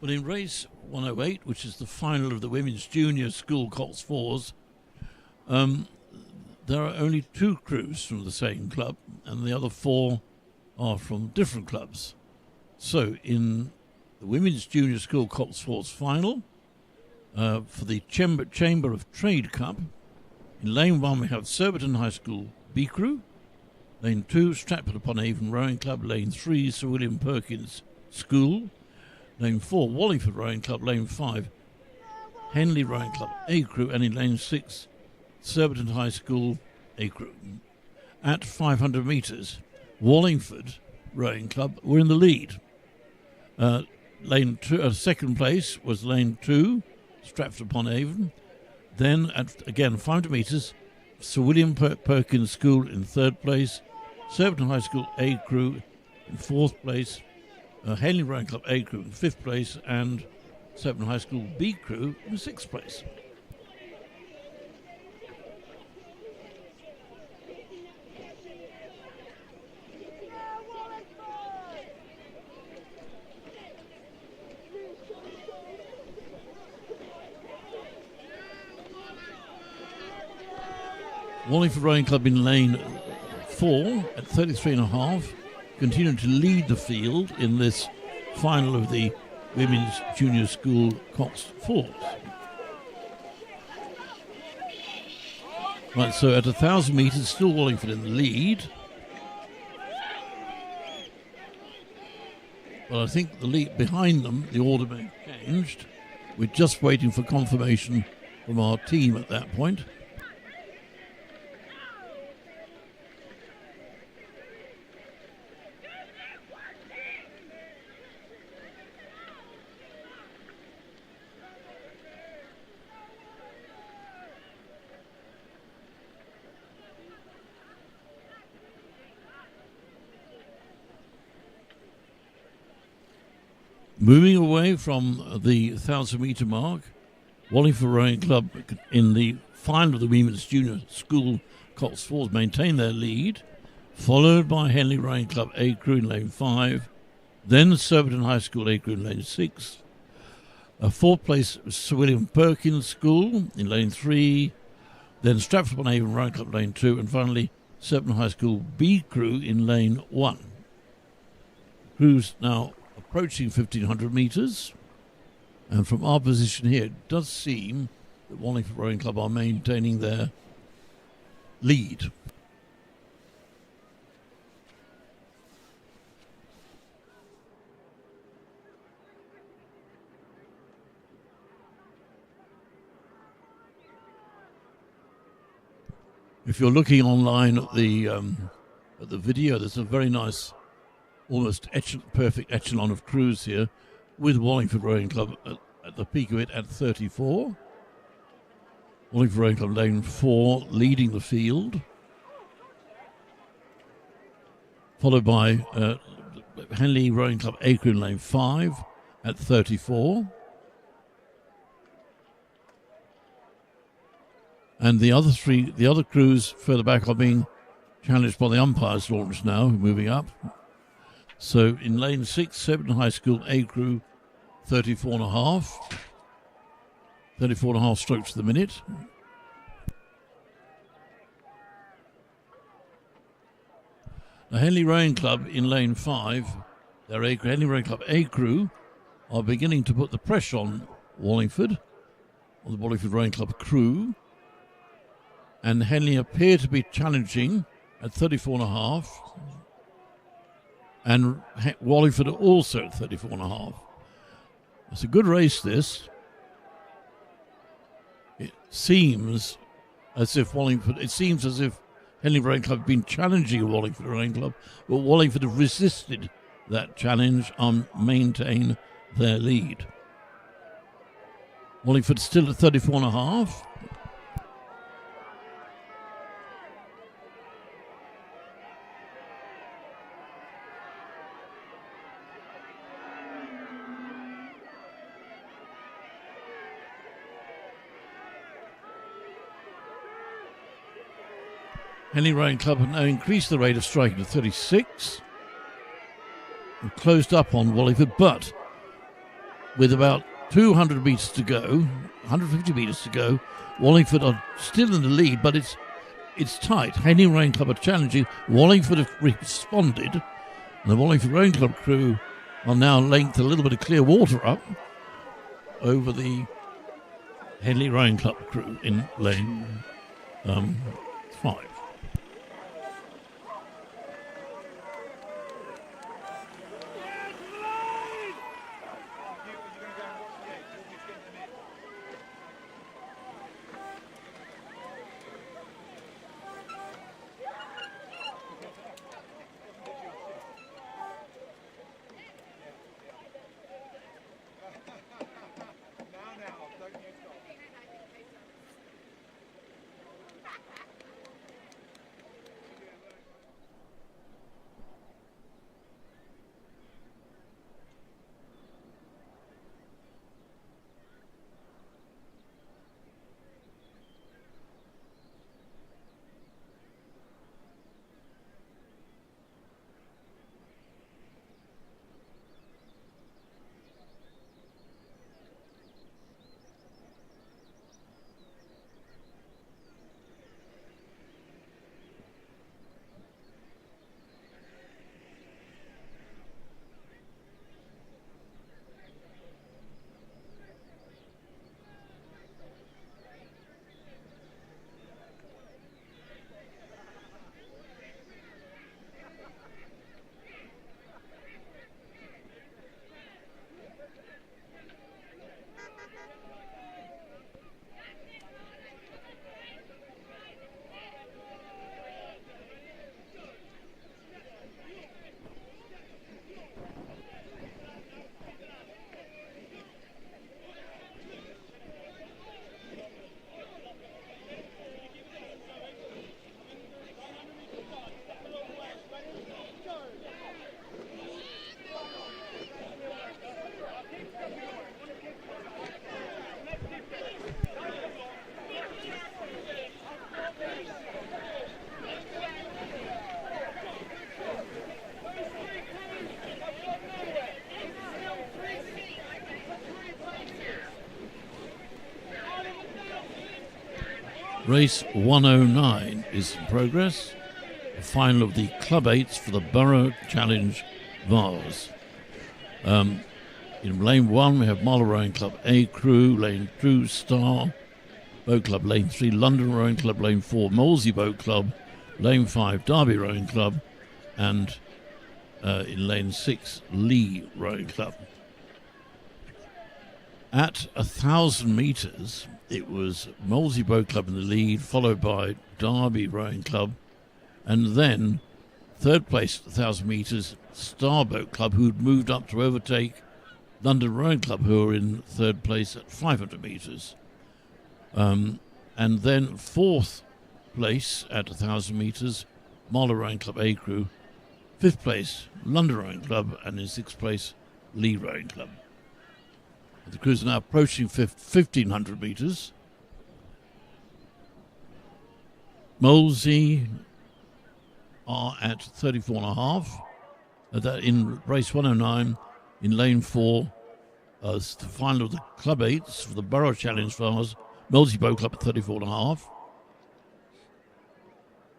Well, in race 108, which is the final of the Women's Junior School Cox Fours, there are only 2 crews from the same club, and the other 4 are from different clubs. So in the Women's Junior School Cox Fours final, for the Chamber of Trade Cup, in lane 1 we have Surbiton High School B crew, lane 2 Stratford-upon-Avon Rowing Club, lane 3 Sir William Perkins School, lane 4, Wallingford Rowing Club, lane 5, Henley Rowing Club A crew, and in lane 6, Surbiton High School A crew. At 500 metres, Wallingford Rowing Club were in the lead. Second place was lane 2, Stratford-upon-Avon. Then at, again, 500 metres, Sir William Perkins School in 3rd place, Surbiton High School A crew in 4th place, Henley Rowing Club A crew in 5th place, and Surbiton High School B crew in 6th place. Wallingford Rowing Club in lane 4 at 33.5, continuing to lead the field in this final of the Women's Junior School Cox Fours. Right, so at 1,000 metres, still Wallingford in the lead. But I think the lead behind them, the order may have changed. We're just waiting for confirmation from our team at that point. Moving away from the 1,000 metre mark, Wallingford Rowing Club in the final of the Women's Junior School Cox Fours maintain their lead, followed by Henley Rowing Club A crew in lane 5, then Surbiton High School A crew in lane 6, a 4th place Sir William Perkins School in lane 3, then Stratford-upon-Avon Rowing Club lane 2, and finally Surbiton High School B crew in lane 1. Crews now approaching 1,500 metres, and from our position here, it does seem the Wallingford Rowing Club are maintaining their lead. If you're looking online at the video, there's a very nice, almost perfect echelon of crews here, with Wallingford Rowing Club at the peak of it at 34. Wallingford Rowing Club lane 4 leading the field, followed by Henley Rowing Club A crew in lane 5 at 34. And the other crews further back are being challenged by the umpires' launch now, moving up. So in lane 6, 7 High School A crew, 34.5. 34.5 strokes to the minute. The Henley Rowing Club in lane 5, their Henley Rowing Club A crew, are beginning to put the pressure on Wallingford, on the Wallingford Rowing Club crew. And Henley appear to be challenging at 34.5. And Wallingford are also at 34.5. It's a good race, this. It seems as if Henley Rowing Club have been challenging Wallingford Rowing Club, but Wallingford have resisted that challenge and maintain their lead. Wallingford still at 34.5. Henley Rowing Club have now increased the rate of striking to 36 and closed up on Wallingford, but with about 200 metres to go, 150 metres to go, Wallingford are still in the lead, but it's tight. Henley Rowing Club are challenging. Wallingford have responded, and the Wallingford Rowing Club crew are now linked a little bit of clear water up over the Henley Rowing Club crew in lane 5. Race 109 is in progress. The final of the Club 8s for the Borough Challenge Vase. In lane 1 we have Marlow Rowing Club A crew, lane 2 Star, Boat Club, lane 3, London Rowing Club, lane 4, Molesey Boat Club, lane 5, Derby Rowing Club, and in lane 6, Lee Rowing Club. At 1,000 metres, it was Molesey Boat Club in the lead, followed by Derby Rowing Club, and then third place at 1,000 metres, Star Boat Club, who'd moved up to overtake London Rowing Club, who were in third place at 500 metres. And then fourth place at 1,000 metres, Marlow Rowing Club A Crew. Fifth place, London Rowing Club, and in sixth place, Lee Rowing Club. The crews are now approaching 1,500 metres. Molesey are at 34.5. That in race 109, in lane 4, the final of the Club 8s for the Borough Challenge Stars. Molesey Boat Club at 34.5.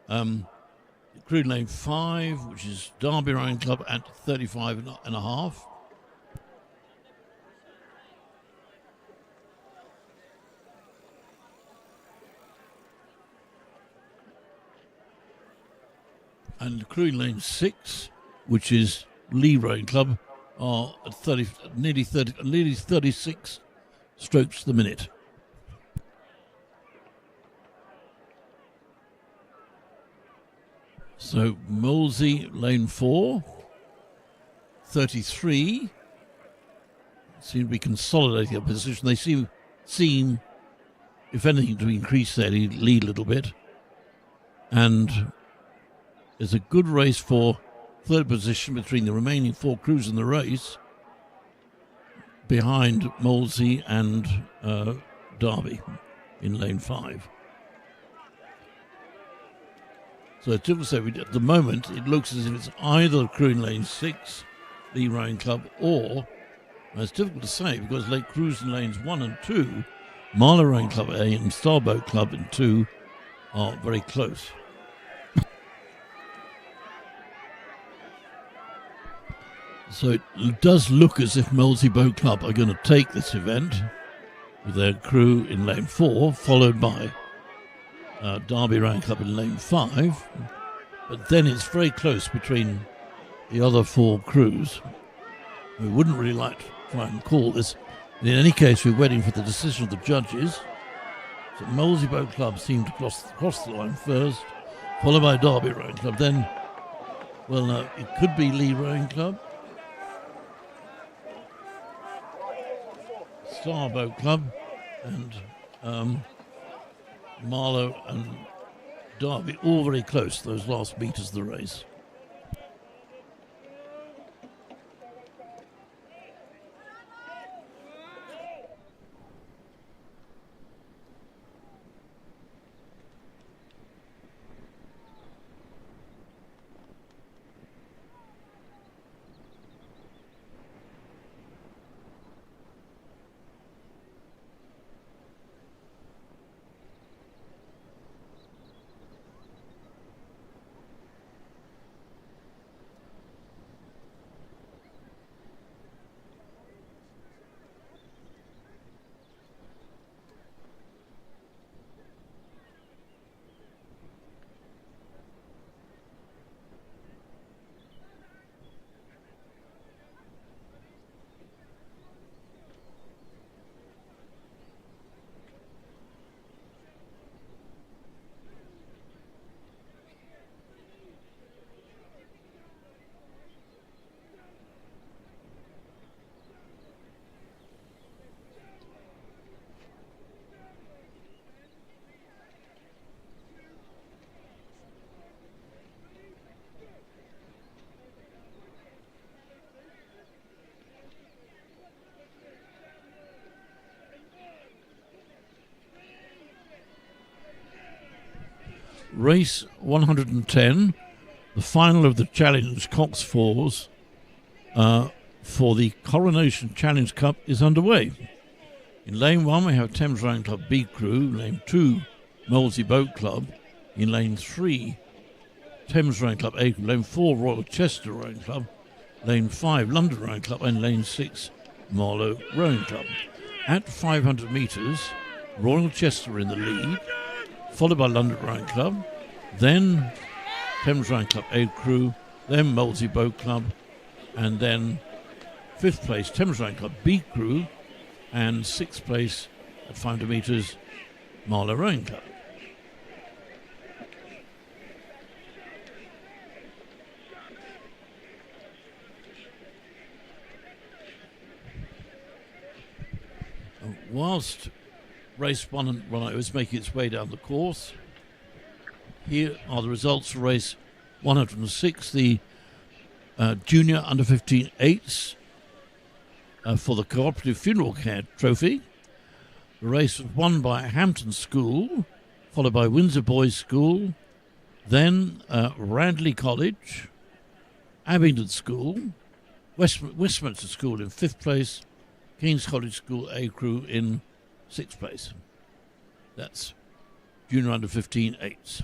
The crew in lane 5, which is Derby Rowing Club, at 35.5. And the crew in lane 6, which is Lee Rowing Club, are at nearly 36 strokes the minute. So Molesey, lane 4, 33, seem to be consolidating their position. They seem, if anything, to increase their lead a little bit. And there's a good race for third position between the remaining 4 crews in the race, behind Molesey and Derby in lane 5. So it's difficult to say. At the moment, it looks as if it's either crew in lane 6, Lee Rowing Club, or, it's difficult to say because crews in lanes 1 and 2, Marlow Rowing Club A and Star Boat Club in 2, are very close. So it does look as if Molesey Boat Club are going to take this event with their crew in lane 4, followed by Derby Rowing Club in lane 5. But then it's very close between the other 4 crews. We wouldn't really like to try and call this. In any case, we're waiting for the decision of the judges. So Molesey Boat Club seem to cross the line first, followed by Derby Rowing Club. Then, it could be Lee Rowing Club, Star Boat Club, and Marlow and Derby, all very close, those last metres of the race. Race 110, the final of the Challenge Cox Fours for the Coronation Challenge Cup is underway. In lane 1 we have Thames Rowing Club B Crew, lane 2 Molesey Boat Club, in lane 3 Thames Rowing Club A Crew, lane 4 Royal Chester Rowing Club, lane 5 London Rowing Club, and lane 6 Marlow Rowing Club. At 500 metres, Royal Chester in the lead, followed by London Rowing Club, then Thames Rowing Club A Crew, then Molesey Boat Club, and then 5th place Thames Rowing Club B Crew, and 6th place at 500 metres Marlow Rowing Club. Whilst race 1 was making its way down the course, here are the results for race 106, the Junior Under 15 eights for the Cooperative Funeral Care Trophy. The race was won by Hampton School, followed by Windsor Boys School, then Radley College, Abingdon School, Westminster School in 5th place, King's College School A Crew in 6th place. That's Junior Under 15 eights.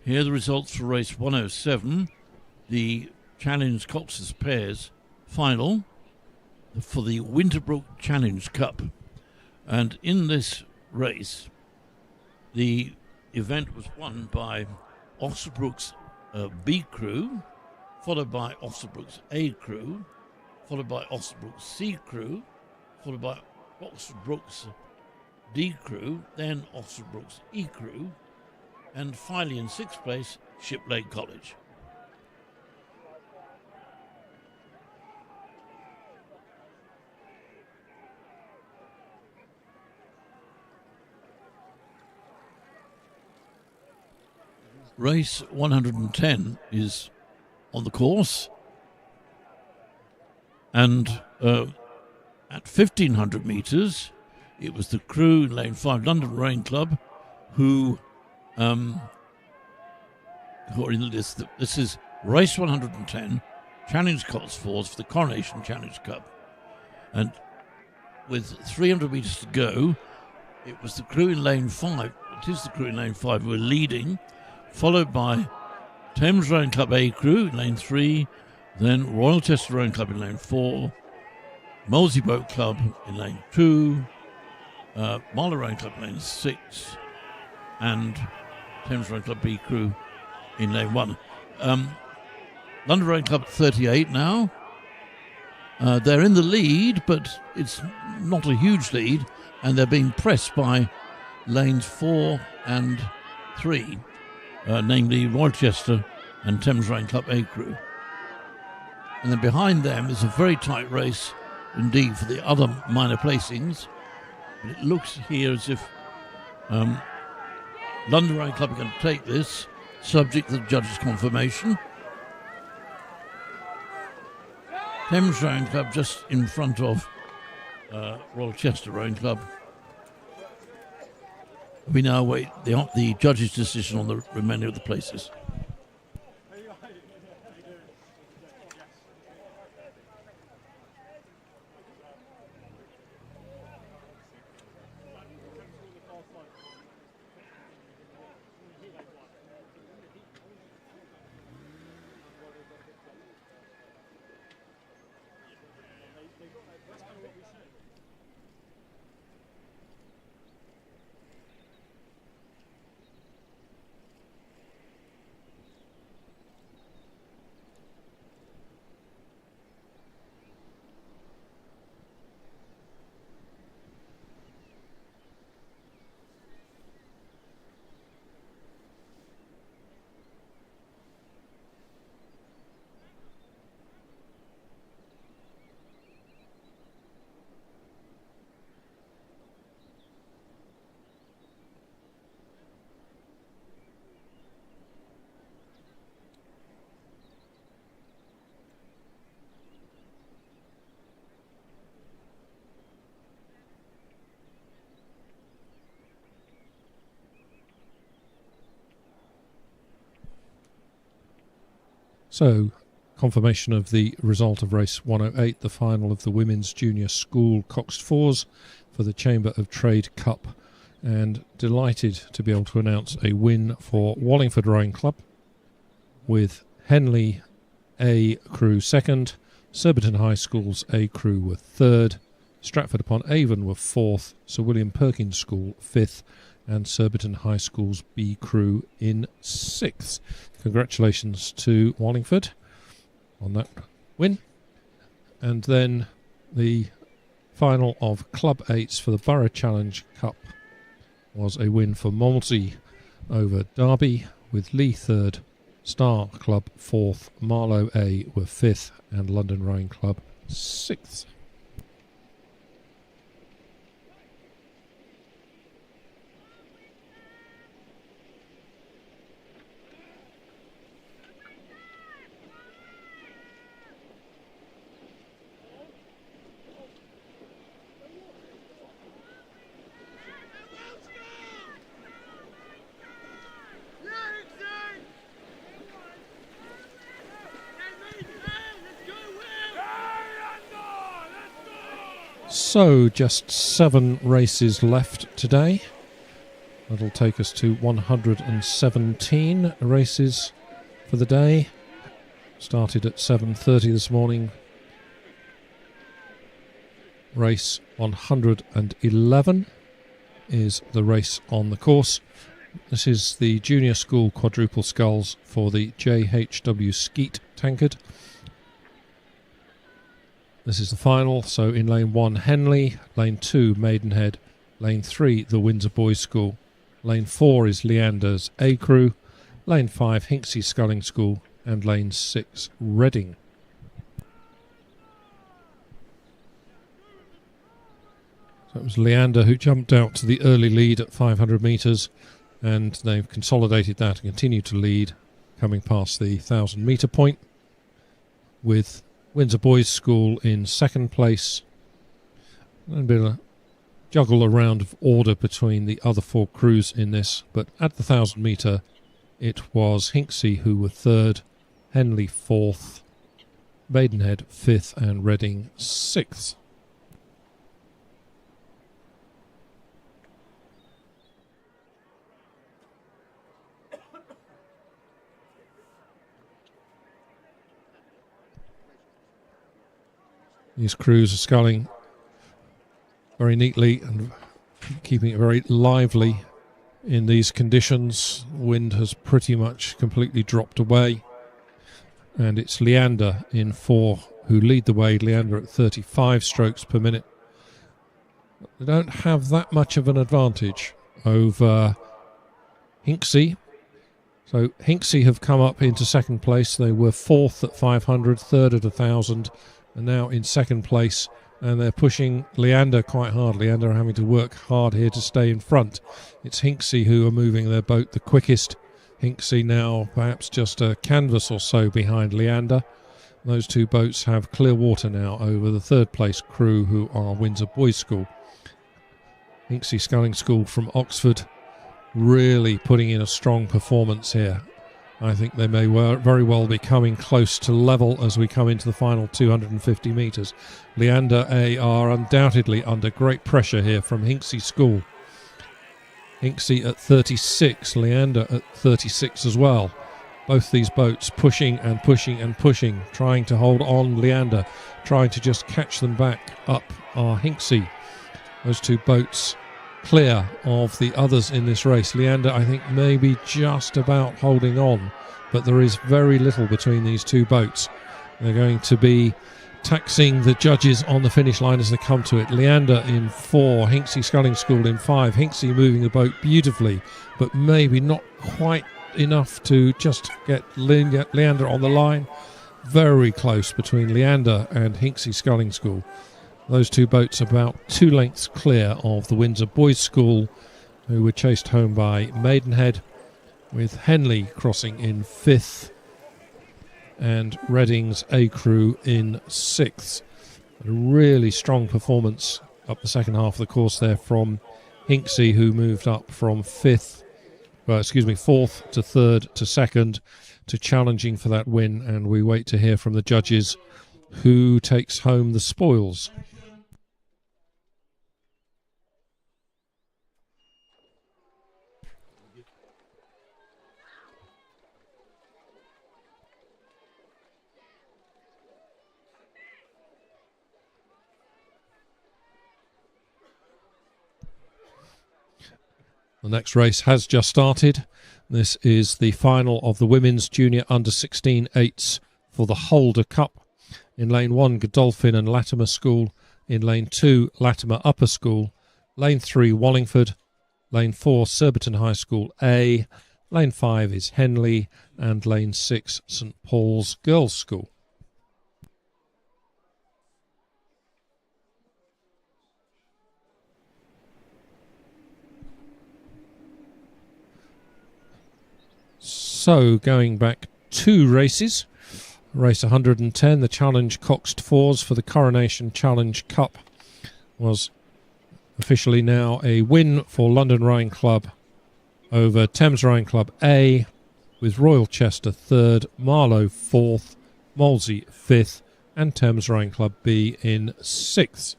Here are the results for race 107, the Challenge Coxless Pairs final for the Winterbrook Challenge Cup. And in this race, the event was won by Oxfordbrook's B Crew, followed by Oxfordbrook's A Crew, followed by Oxfordbrook's C Crew, followed by Oxfordbrook's D Crew, then Oxfordbrook's E Crew, and finally in 6th place, Shiplake College. Race 110 is on the course, and at 1,500 metres, it was the crew in Lane 5, London Rowing Club, who according to this is race 110, Challenge Cotswolds for the Coronation Challenge Cup. And with 300 metres to go, it was the crew in Lane 5, it is the crew in Lane 5 who were leading, followed by Thames Rowing Club A Crew in Lane 3, then Royal Chester Rowing Club in Lane 4, Molesey Boat Club in Lane 2, Marlow Rowing Club in Lane 6, and Thames Rowing Club B Crew in Lane 1. London Rowing Club 38 now. They're in the lead, but it's not a huge lead, and they're being pressed by lanes 4 and 3, namely Rochester and Thames Rowing Club A Crew. And then behind them is a very tight race indeed for the other minor placings. But it looks here as if London Rowing Club are going to take this, subject to the judge's confirmation. Thames Rowing Club just in front of Royal Chester Rowing Club. We now await the judge's decision on the remainder of the places. So, confirmation of the result of race 108, the final of the Women's Junior School Coxed Fours for the Chamber of Trade Cup, and delighted to be able to announce a win for Wallingford Rowing Club, with Henley A crew second, Surbiton High School's A crew were third, Stratford upon Avon were fourth, Sir William Perkins School fifth, and Surbiton High School's B crew in sixth. Congratulations to Wallingford on that win. And then the final of Club 8s for the Borough Challenge Cup was a win for Molesey over Derby, with Lee third, Star Club fourth, Marlow A were fifth, and London Rowing Club sixth. So, just 7 races left today. That'll take us to 117 races for the day. Started at 7:30 this morning. Race 111 is the race on the course. This is the Junior School Quadruple Sculls for the JHW Skeet Tankard. This is the final, so in lane 1 Henley, lane 2 Maidenhead, lane 3 the Windsor Boys School, lane 4 is Leander's A crew, lane 5 Hinksey Sculling School, and lane 6 Reading. So it was Leander who jumped out to the early lead at 500 metres, and they've consolidated that and continue to lead, coming past the 1,000 metre point, with Windsor Boys School in second place. And a bit of a juggle around of order between the other 4 crews in this, but at the 1,000 metre it was Hinksey who were third, Henley fourth, Maidenhead fifth, and Reading sixth. These crews are sculling very neatly and keeping it very lively in these conditions. Wind has pretty much completely dropped away, and it's Leander in 4 who lead the way. Leander at 35 strokes per minute. They don't have that much of an advantage over Hinksey. So Hinksey have come up into second place. They were 4th at 500, 3rd at 1,000, and now in second place, and they're pushing Leander quite hard. Leander are having to work hard here to stay in front. It's Hinksey who are moving their boat the quickest. Hinksey now perhaps just a canvas or so behind Leander. Those 2 boats have clear water now over the 3rd place crew, who are Windsor Boys School. Hinksey Sculling School from Oxford really putting in a strong performance here. I think they may very well be coming close to level as we come into the final 250 metres. Leander A are undoubtedly under great pressure here from Hinksey School. Hinksey at 36, Leander at 36 as well. Both these boats pushing and pushing and pushing, trying to hold on Leander, trying to just catch them back up are Hinksey. Those 2 boats clear of the others in this race. Leander, I think, maybe just about holding on, but there is very little between these 2 boats. They're going to be taxing the judges on the finish line as they come to it. Leander in 4, Hinksey Sculling School in 5. Hinksey moving the boat beautifully, but maybe not quite enough to just get Leander on the line. Very close between Leander and Hinksey Sculling School. Those 2 boats about 2 lengths clear of the Windsor Boys School, who were chased home by Maidenhead, with Henley crossing in 5th and Reading's A crew in 6th. A really strong performance up the second half of the course there from Hinksey, who moved up from 5th well, excuse me, fourth to third to second to challenging for that win, and we wait to hear from the judges who takes home the spoils. The next race has just started. This is the final of the Women's Junior Under-16 8s for the Holder Cup. In lane 1, Godolphin and Latimer School. In lane 2, Latimer Upper School. Lane 3, Wallingford. Lane 4, Surbiton High School A. Lane 5 is Henley. And lane 6, St Paul's Girls' School. So, going back 2 races. Race 110, the Challenge Coxed Fours for the Coronation Challenge Cup, was officially now a win for London Rowing Club over Thames Rowing Club A, with Royal Chester 3rd, Marlow 4th, Molesey 5th, and Thames Rowing Club B in 6th.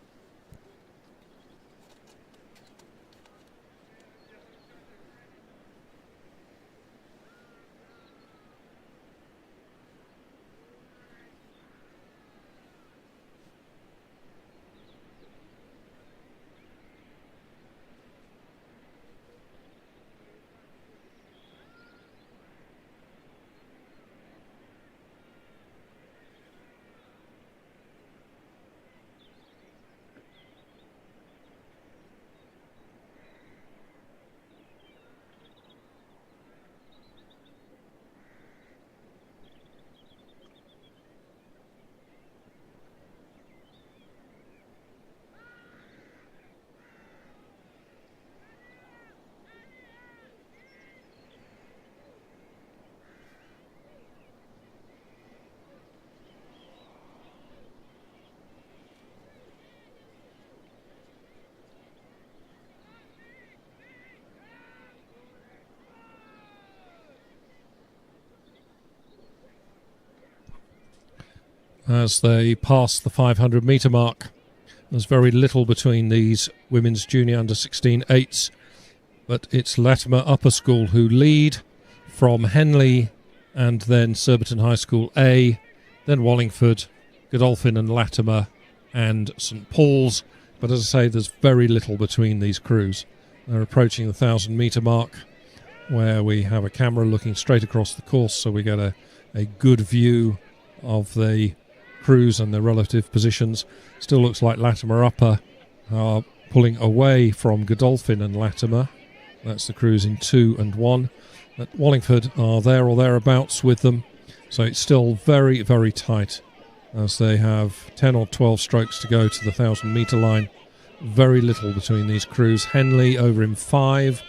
As they pass the 500 metre mark, there's very little between these Women's Junior Under-16 8s, but it's Latimer Upper School who lead from Henley and then Surbiton High School A, then Wallingford, Godolphin and Latimer and St Paul's, but as I say, there's very little between these crews. They're approaching the 1,000 metre mark, where we have a camera looking straight across the course, so we get a good view of the crews and their relative positions. Still looks like Latimer Upper are pulling away from Godolphin and Latimer. That's the crews in 2 and 1. But Wallingford are there or thereabouts with them, so it's still very, very tight as they have 10 or 12 strokes to go to the 1,000 metre line. Very little between these crews. Henley over in 5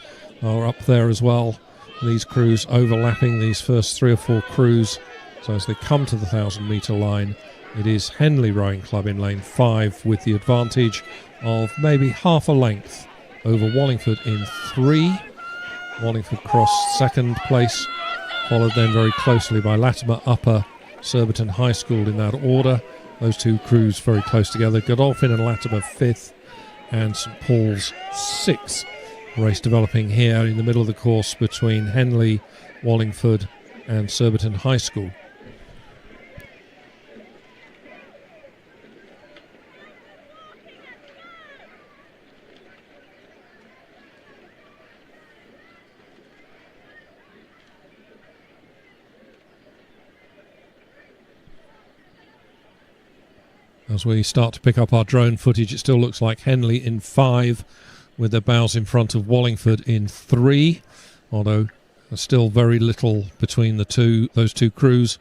are up there as well. These crews overlapping these first 3 or 4 crews. So as they come to the 1,000 metre line, it is Henley Rowing Club in lane 5 with the advantage of maybe half a length over Wallingford in 3. Wallingford crossed second place, followed then very closely by Latimer Upper, Surbiton High School in that order. Those 2 crews very close together. Godolphin and Latimer 5th and St Paul's 6th. Race developing here in the middle of the course between Henley, Wallingford and Surbiton High School. As we start to pick up our drone footage, it still looks like Henley in 5 with their bows in front of Wallingford in 3, although there's still very little between those two crews.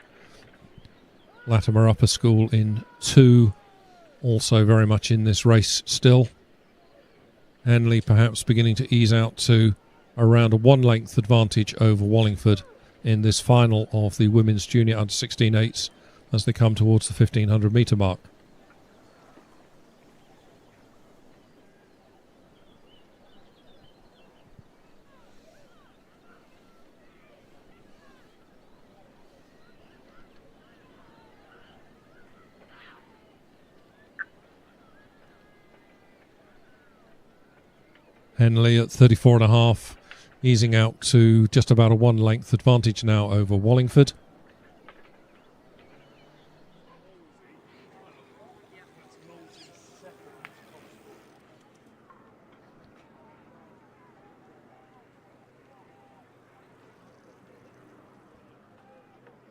Latimer Upper School in 2, also very much in this race still. Henley perhaps beginning to ease out to around a 1-length advantage over Wallingford in this final of the Women's Junior Under-16 8s as they come towards the 1,500 metre mark. Henley at 34.5, easing out to just about a 1 length advantage now over Wallingford.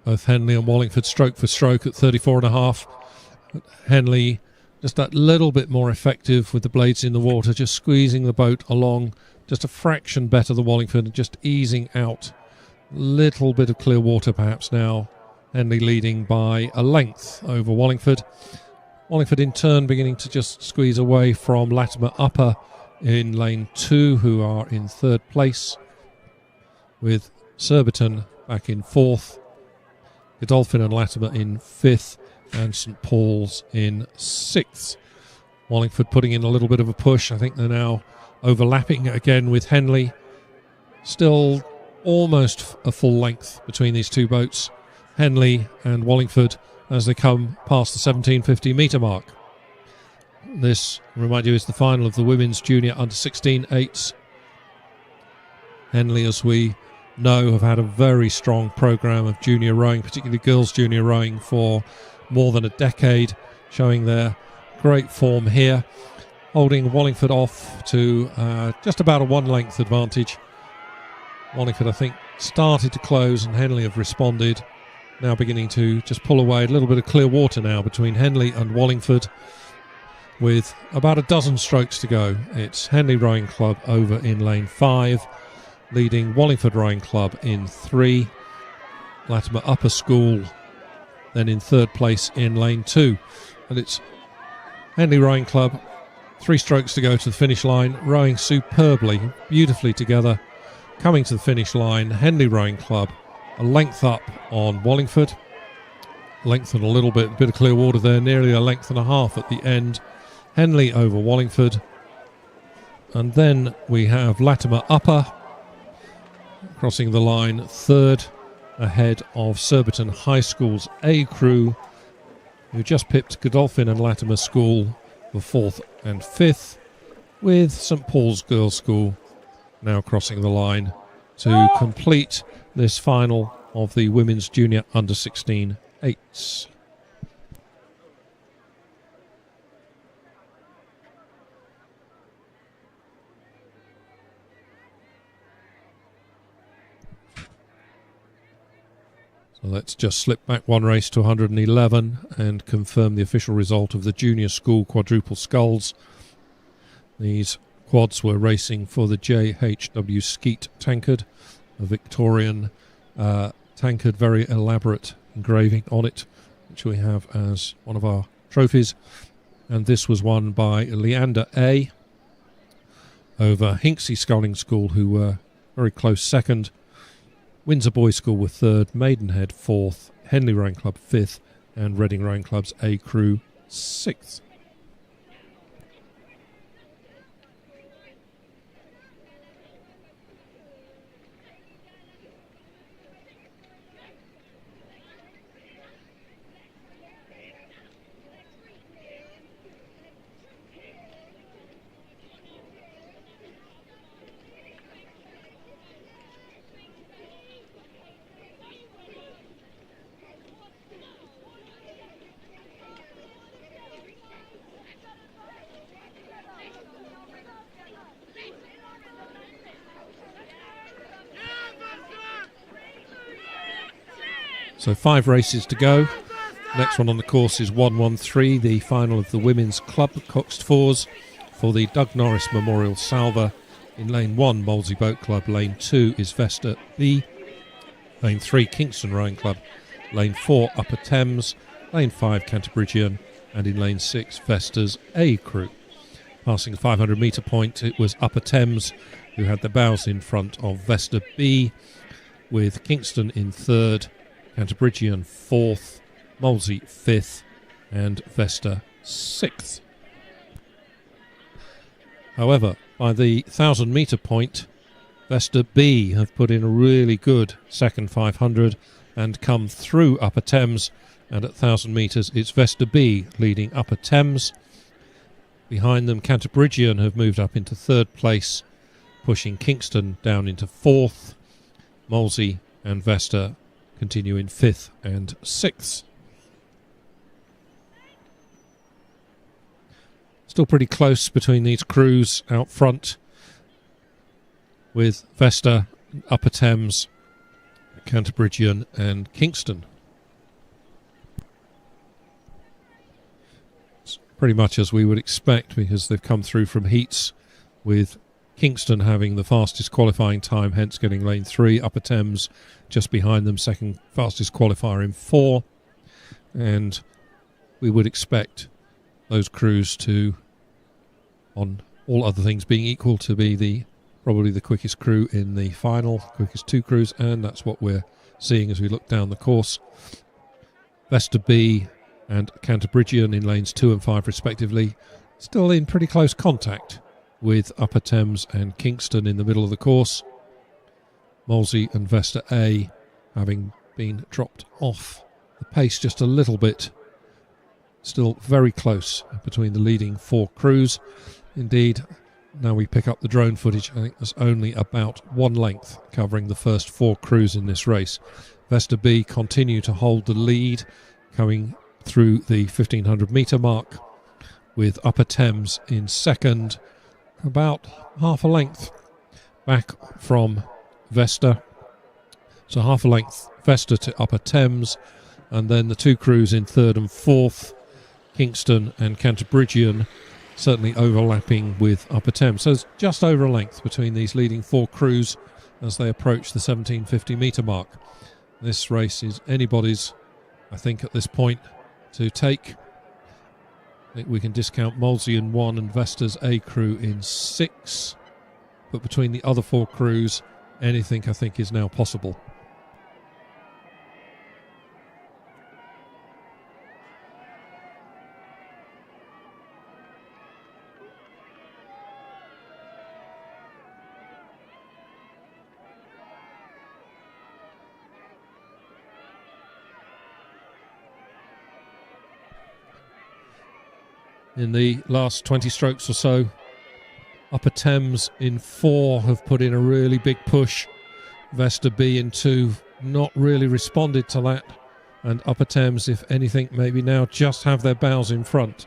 Both Henley and Wallingford stroke for stroke at 34.5. Henley just that little bit more effective with the blades in the water, just squeezing the boat along just a fraction better than Wallingford and just easing out. Little bit of clear water perhaps now. Henley leading by a length over Wallingford. Wallingford in turn beginning to just squeeze away from Latimer Upper in lane 2, who are in 3rd place, with Surbiton back in 4th, Godolphin and Latimer in 5th, and St Paul's in 6th. Wallingford putting in a little bit of a push. I think they're now overlapping again with Henley. Still almost a full length between these two boats, Henley and Wallingford, as they come past the 1750 metre mark. This, remind you, is the final of the women's junior under 16 eights. Henley, as we know, have had a very strong programme of junior rowing, particularly girls junior rowing, for more than a decade, showing their great form here, holding Wallingford off to just about a 1 length advantage. Wallingford, I think, started to close and Henley have responded, now beginning to just pull away. A little bit of clear water now between Henley and Wallingford, with about a dozen strokes to go. It's Henley Rowing Club over in lane 5, leading Wallingford Rowing Club in 3, Latimer Upper School then in 3rd place in lane 2. And it's Henley Rowing Club, 3 strokes to go to the finish line, rowing superbly, beautifully together. Coming to the finish line, Henley Rowing Club a length up on Wallingford, lengthened a little bit of clear water there, nearly a length and a half at the end. Henley over Wallingford, and then we have Latimer Upper crossing the line 3rd, ahead of Surbiton High School's A crew, who just pipped Godolphin and Latimer School for 4th and 5th, with St Paul's Girls' School now crossing the line to complete this final of the women's junior under 16 eights. So let's just slip back 1 race to 111 and confirm the official result of the junior school quadruple sculls. These quads were racing for the JHW Skeet tankard, a Victorian tankard, very elaborate engraving on it, which we have as one of our trophies. And this was won by Leander A over Hinksey Sculling School, who were very close second. Windsor Boys School were 3rd, Maidenhead 4th, Henley Rowing Club 5th, and Reading Rowing Club's A crew 6th. So 5 races to go. Next one on the course is 113, the final of the women's club coxed fours for the Doug Norris Memorial Salver. In lane 1, Molesey Boat Club. Lane 2 is Vesta B. Lane 3, Kingston Rowing Club. Lane 4, Upper Thames. Lane 5, Canterburygian. And in lane 6, Vesta's A crew. Passing the 500 metre point, it was Upper Thames who had the bows in front of Vesta B, with Kingston in 3rd, Canterburygian 4th, Molesey 5th, and Vesta 6th. However, by the 1,000 metre point, Vesta B have put in a really good second 500 and come through Upper Thames, and at 1,000 metres it's Vesta B leading Upper Thames. Behind them, Canterburygian have moved up into 3rd place pushing Kingston down into 4th. Molesey and Vesta continue in 5th and 6th. Still pretty close between these crews out front, with Vesta, Upper Thames, Canterbridgian and Kingston. It's pretty much as we would expect, because they've come through from heats, with Kingston having the fastest qualifying time, hence getting lane 3. Upper Thames just behind them, second fastest qualifier in 4. And we would expect those crews to, on all other things being equal, to be probably the quickest crew in the final, quickest 2 crews, and that's what we're seeing as we look down the course. Vesta B and Canterbridgian in lanes 2 and 5 respectively, still in pretty close contact with Upper Thames and Kingston in the middle of the course. Molesey and Vesta A having been dropped off the pace just a little bit. Still very close between the leading 4 crews. Indeed, now we pick up the drone footage, I think there's only about 1 length covering the first 4 crews in this race. Vesta B continue to hold the lead, coming through the 1500 metre mark, with Upper Thames in second, about half a length back from Vesta. So half a length Vesta to Upper Thames, and then the 2 crews in 3rd and 4th, Kingston and Canterbridgian, certainly overlapping with Upper Thames. So it's just over a length between these leading 4 crews as they approach the 1750 metre mark. This race is anybody's, I think, at this point to take. I think we can discount Molesey in 1 and Vesta's A crew in 6. But between the other 4 crews, anything I think is now possible. In the last 20 strokes or so, Upper Thames in 4 have put in a really big push. Vesta B in 2 not really responded to that. And Upper Thames, if anything, maybe now just have their bows in front.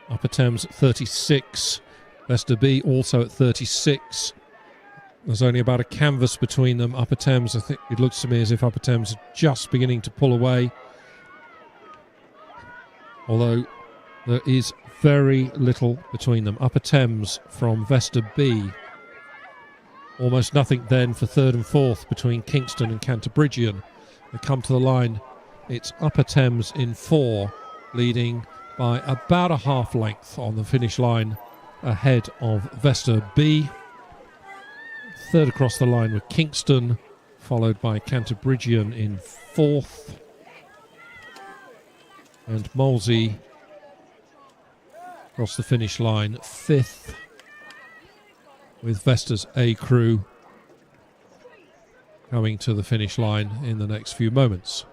Upper Thames at 36. Vesta B also at 36. There's only about a canvas between them. Upper Thames, I think it looks to me as if Upper Thames is just beginning to pull away. Although there is very little between them. Upper Thames from Vesta B. Almost nothing then for 3rd and 4th between Kingston and Canterbridgian. They come to the line. It's Upper Thames in 4, leading by about a half length on the finish line ahead of Vesta B. 3rd across the line with Kingston, followed by Canterbridgian in 4th. And Molesey across the finish line 5th, with Vesta's A crew coming to the finish line in the next few moments.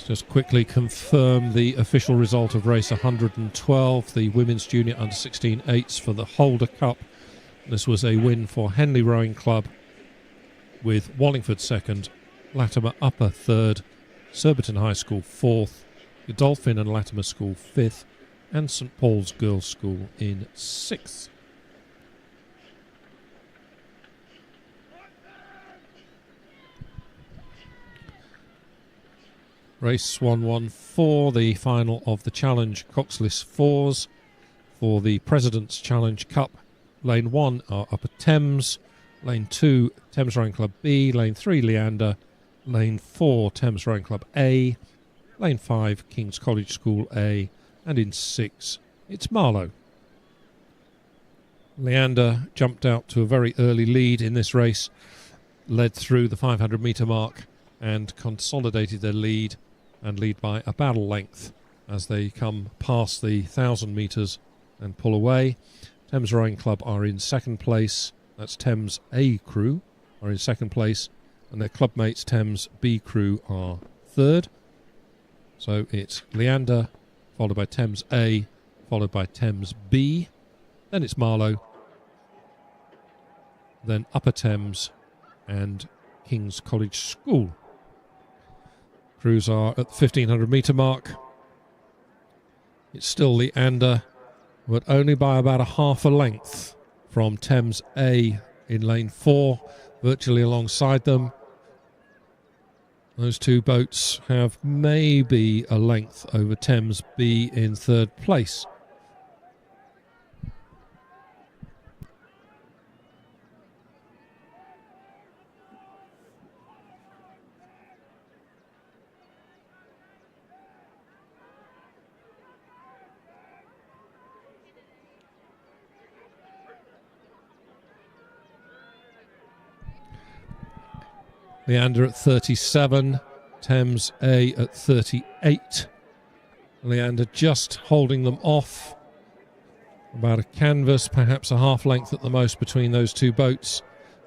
Just quickly confirm the official result of race 112, the Women's Junior Under-16 8s for the Holder Cup. This was a win for Henley Rowing Club, with Wallingford 2nd, Latimer Upper 3rd, Surbiton High School 4th, Godolphin and Latimer School 5th, and St Paul's Girls' School in 6th. Race 114, the final of the Challenge Coxless 4s for the President's Challenge Cup. Lane 1 are Upper Thames, Lane 2 Thames Rowing Club B, Lane 3 Leander, Lane 4 Thames Rowing Club A, Lane 5 King's College School A, and in 6 it's Marlow. Leander jumped out to a very early lead in this race, led through the 500 metre mark and consolidated their lead, and lead by about a length as they come past the 1,000 metres and pull away. Thames Rowing Club are in 2nd place. That's Thames A crew. are in second place, and their club mates Thames B crew are third. So it's Leander, followed by Thames A, followed by Thames B, then it's Marlow, then Upper Thames and King's College School. Crews are at the 1500 metre mark. It's still Leander, but only by about a half a length from Thames A in lane 4, virtually alongside them. Those two boats have maybe a length over Thames B in third place. Leander at 37, Thames A at 38. Leander just holding them off. About a canvas, perhaps a half length at the most between those two boats.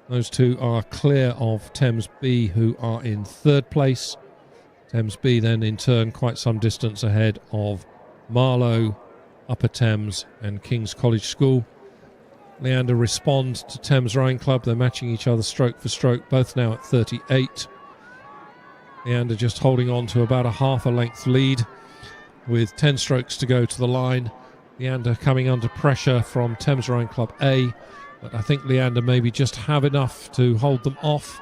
Those two are clear of Thames B, who are in third place. Thames B then in turn quite some distance ahead of Marlow, Upper Thames and King's College School. Leander respond to Thames Rowing Club. They're matching each other stroke for stroke, both now at 38. Leander just holding on to about a half a length lead with 10 strokes to go to the line. Leander coming under pressure from Thames Rowing Club A, but I think Leander maybe just have enough to hold them off.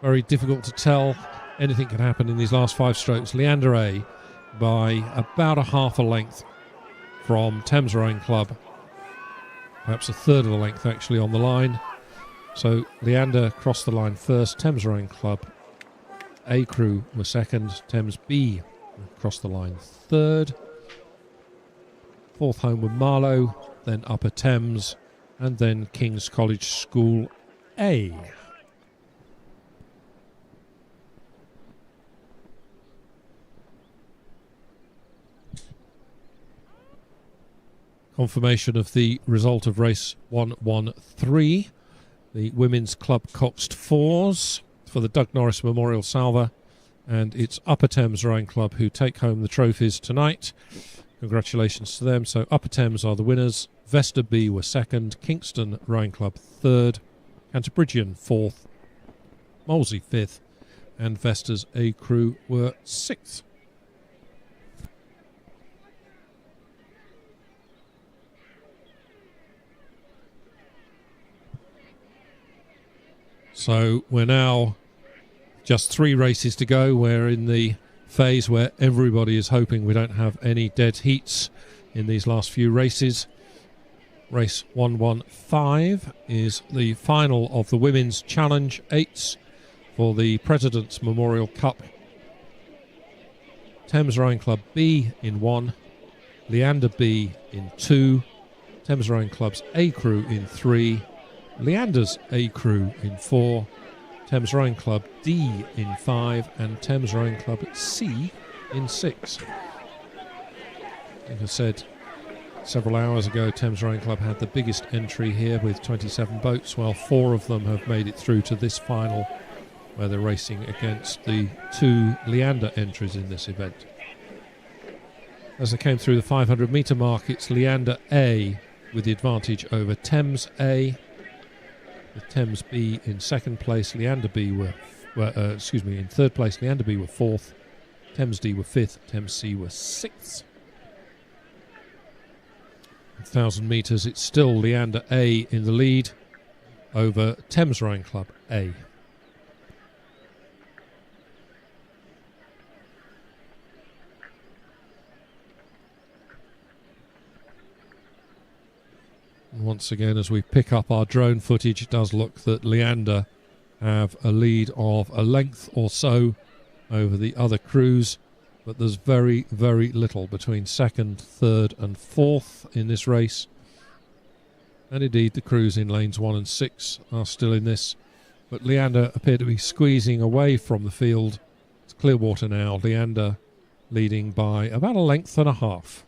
Very difficult to tell. Anything can happen in these last 5 strokes. Leander A by about a half a length from Thames Rowing Club. Perhaps a third of the length actually on the line. So Leander crossed the line first. Thames Rowing Club A crew were second. Thames B crossed the line third. Fourth home were Marlow, then Upper Thames, and then King's College School A. Confirmation of the result of race 113, the women's club coxed fours for the Doug Norris Memorial Salver, and it's Upper Thames Rowing Club who take home the trophies tonight. Congratulations to them. So Upper Thames are the winners. Vesta B were second, Kingston Rowing Club third, Canterbridgian fourth, Molesey fifth, and Vesta's A crew were sixth. So we're now just 3 races to go. We're in the phase where everybody is hoping we don't have any dead heats in these last few races. Race 115 is the final of the Women's Challenge 8s for the President's Memorial Cup. Thames Rowing Club B in 1, Leander B in 2, Thames Rowing Club's A crew in 3, Leander's A crew in 4, Thames Rowing Club D in 5, and Thames Rowing Club C in 6. I think I said several hours ago Thames Rowing Club had the biggest entry here with 27 boats. Well, 4 of them have made it through to this final where they're racing against the 2 Leander entries in this event. As they came through the 500 metre mark, it's Leander A with the advantage over Thames A. With Thames B in second place, Leander B were in third place, Leander B were fourth, Thames D were fifth, Thames C were sixth. 1,000 metres, it's still Leander A in the lead over Thames Rowing Club A. And once again, as we pick up our drone footage, it does look that Leander have a lead of a length or so over the other crews, but there's very, very little between second, third and fourth in this race. And indeed, the crews in lanes 1 and 6 are still in this, but Leander appear to be squeezing away from the field. It's clear water now, Leander leading by about a length and a half.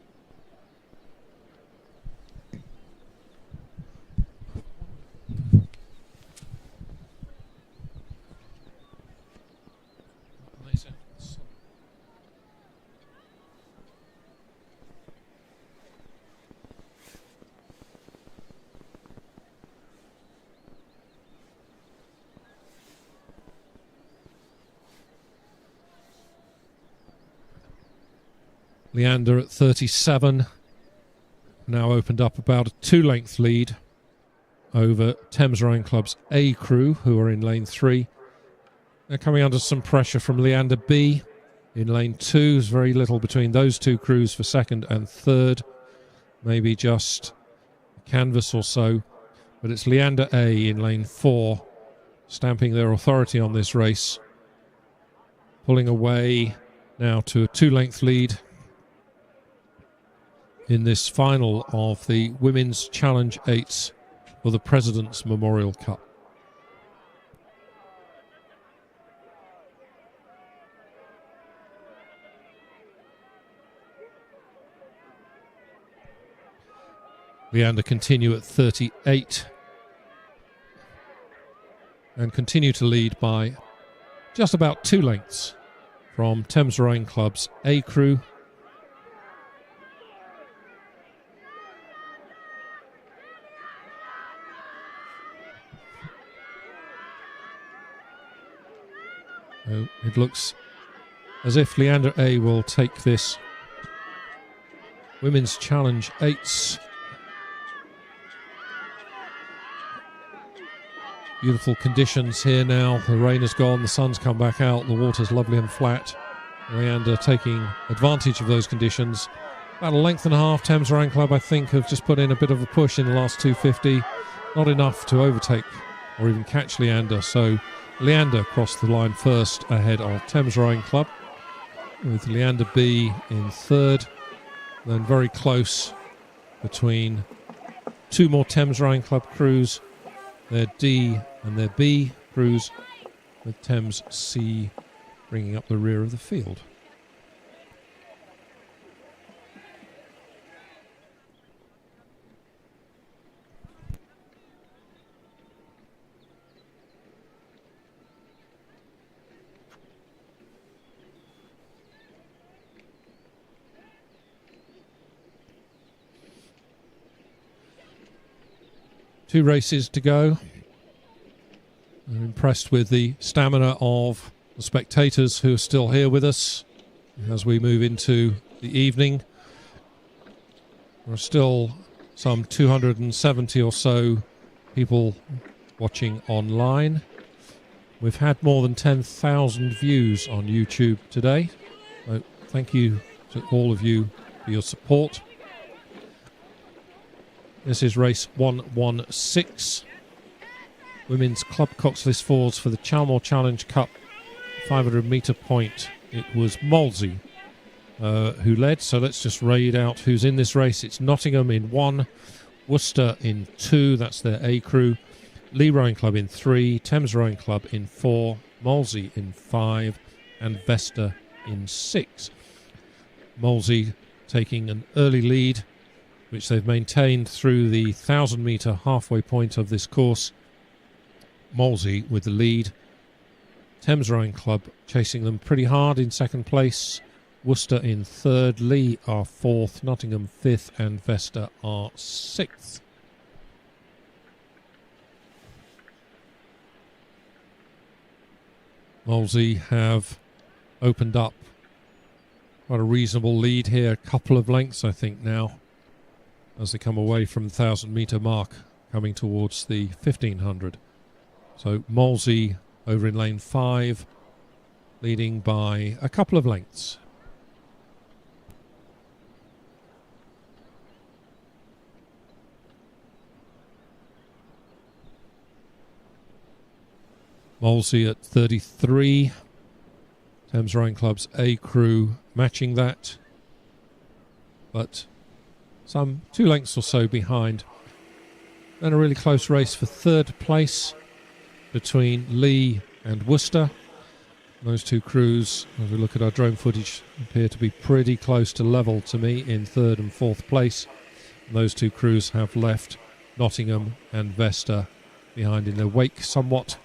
Leander at 37. Now opened up about a 2-length lead over Thames Rowing Club's A crew, who are in lane 3. They're coming under some pressure from Leander B in lane 2. There's very little between those two crews for second and third. Maybe just a canvas or so. But it's Leander A in lane 4, stamping their authority on this race. Pulling away now to a 2-length lead in this final of the Women's Challenge 8s for the President's Memorial Cup. Leander continue at 38 and continue to lead by just about 2 lengths from Thames Rowing Club's A crew. It looks as if Leander A will take this Women's Challenge 8s. Beautiful conditions here now. The rain has gone, the sun's come back out, the water's lovely and flat. Leander taking advantage of those conditions. About a length and a half. Thames Rowing Club, I think, have just put in a bit of a push in the last 250. Not enough to overtake or even catch Leander, so Leander crossed the line first ahead of Thames Rowing Club, with Leander B in third. Then very close between 2 more Thames Rowing Club crews, their D and their B crews, with Thames C bringing up the rear of the field. Two races to go. I'm impressed with the stamina of the spectators who are still here with us as we move into the evening. There are still some 270 or so people watching online. We've had more than 10,000 views on YouTube today. So thank you to all of you for your support. This is race 116. Women's Club Coxless Fours for the Chalmore Challenge Cup 500 metre point. It was Molesey who led, so let's just read out who's in this race. It's Nottingham in 1, Worcester in 2, that's their A crew, Lee Rowing Club in 3, Thames Rowing Club in 4, Molesey in 5, and Vesta in 6. Molesey taking an early lead, which they've maintained through the 1,000 metre halfway point of this course. Molesey with the lead. Thames Rowing Club chasing them pretty hard in second place. Worcester in third. Lee are fourth. Nottingham fifth. And Vesta are sixth. Molesey have opened up quite a reasonable lead here. A couple of lengths, I think, now, as they come away from the 1,000 metre mark, coming towards the 1,500. So Molesey over in lane 5, leading by a couple of lengths. Molesey at 33. Thames Rowing Club's A crew matching that, but some 2 lengths or so behind. And a really close race for third place between Lee and Worcester. Those two crews, as we look at our drone footage, appear to be pretty close to level to me in third and fourth place. And those two crews have left Nottingham and Vesta behind in their wake somewhat.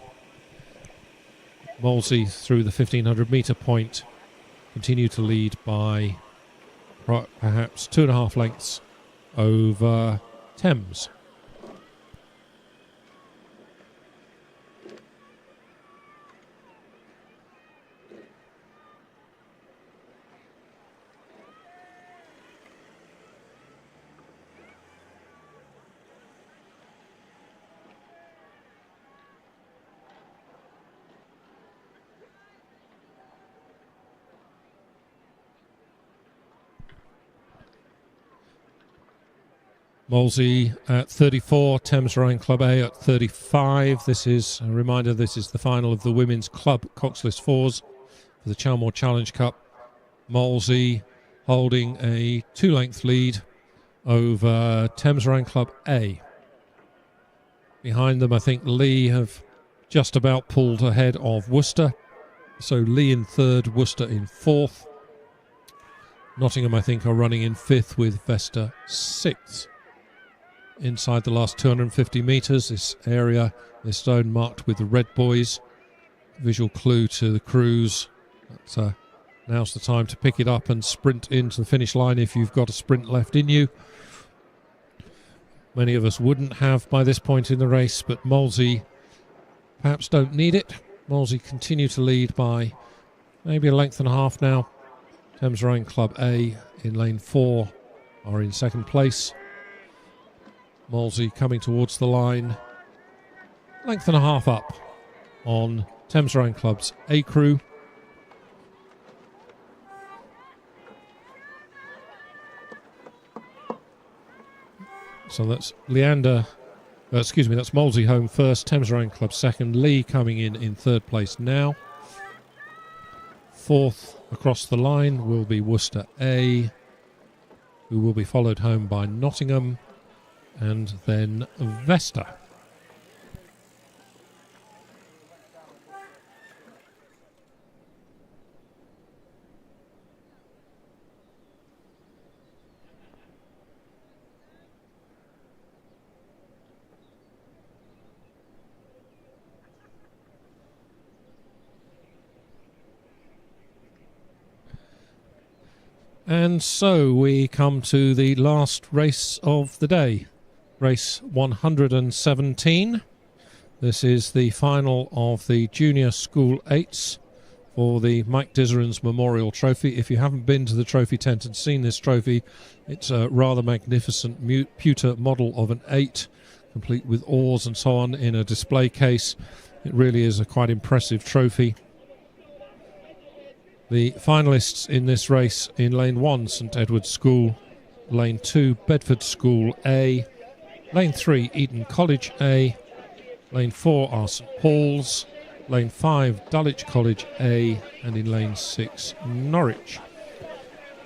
Molesey through the 1,500 metre point continue to lead by perhaps 2.5 lengths over Thames. Molesey at 34, Thames Rhine Club A at 35. This is a reminder, this is the final of the women's club coxless fours for the Chalmore Challenge Cup. Molesey holding a 2-length lead over Thames Rhine Club A. Behind them, I think Lee have just about pulled ahead of Worcester. So Lee in third, Worcester in fourth. Nottingham, I think, are running in fifth with Vesta sixth. Inside the last 250 metres, this area, this zone marked with the red buoys. Visual clue to the crews. Now's the time to pick it up and sprint into the finish line if you've got a sprint left in you. Many of us wouldn't have by this point in the race, but Molesey perhaps don't need it. Molesey continue to lead by maybe a length and a half now. Thames Rhine Club A in lane 4 are in second place. Molesey coming towards the line. Length and a half up on Thames Rhine Club's A crew. So that's that's Molesey home first, Thames Rhine Club second, Lee coming in third place now. Fourth across the line will be Worcester A, who will be followed home by Nottingham, and then Vesta. And so we come to the last race of the day, race 117. This is the final of the Junior School 8s for the Mike Dizeran's Memorial Trophy. If you haven't been to the trophy tent and seen this trophy, it's a rather magnificent pewter model of an 8, complete with oars and so on in a display case. It really is a quite impressive trophy. The finalists in this race: in lane 1, St Edward's School; lane 2, Bedford School A; lane 3, Eton College A; lane 4 are St Paul's; lane 5, Dulwich College A; and in lane 6, Norwich.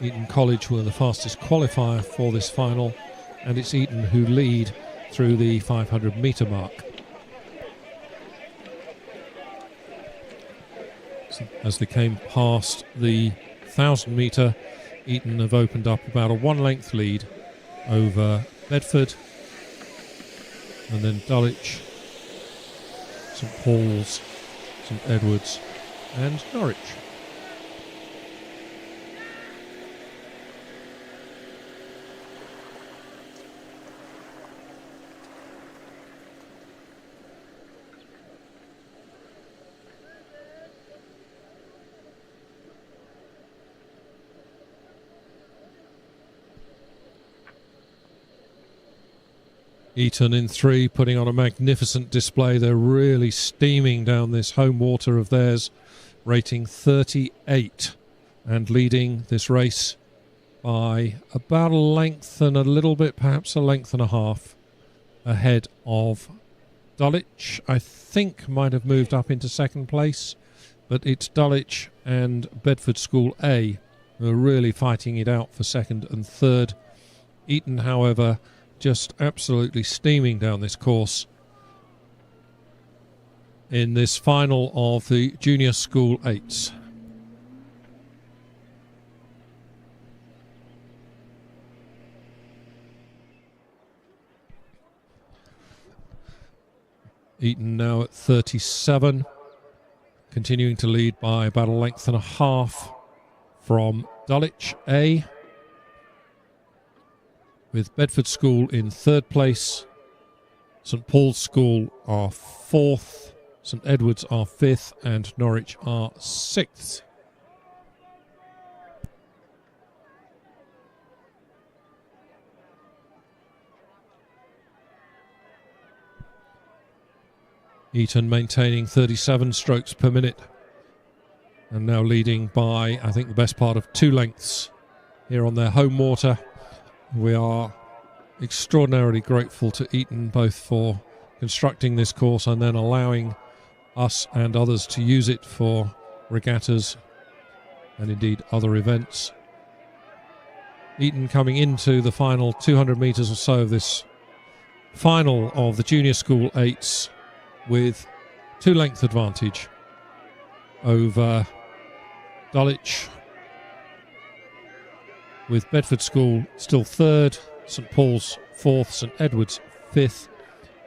Eton College were the fastest qualifier for this final, and it's Eton who lead through the 500 metre mark. As they came past the 1,000 metre, Eton have opened up about a 1-length lead over Bedford, and then Dulwich, St Paul's, St Edward's and Norwich. Eton in 3, putting on a magnificent display. They're really steaming down this home water of theirs, rating 38 and leading this race by about a length and a little bit, perhaps a length and a half, ahead of Dulwich. I think might have moved up into second place, but it's Dulwich and Bedford School A who are really fighting it out for second and third. Eton, however, just absolutely steaming down this course in this final of the Junior School 8s. Eton now at 37, continuing to lead by about a length and a half from Dulwich A, with Bedford School in third place. St Paul's School are fourth, St Edward's are fifth, and Norwich are sixth. Eton maintaining 37 strokes per minute, and now leading by, I think, the best part of 2 lengths here on their home water. We are extraordinarily grateful to Eton both for constructing this course and then allowing us and others to use it for regattas and indeed other events. Eton coming into the final 200 metres or so of this final of the Junior School 8s with 2-length advantage over Dulwich, with Bedford School still third, St Paul's fourth, St Edward's fifth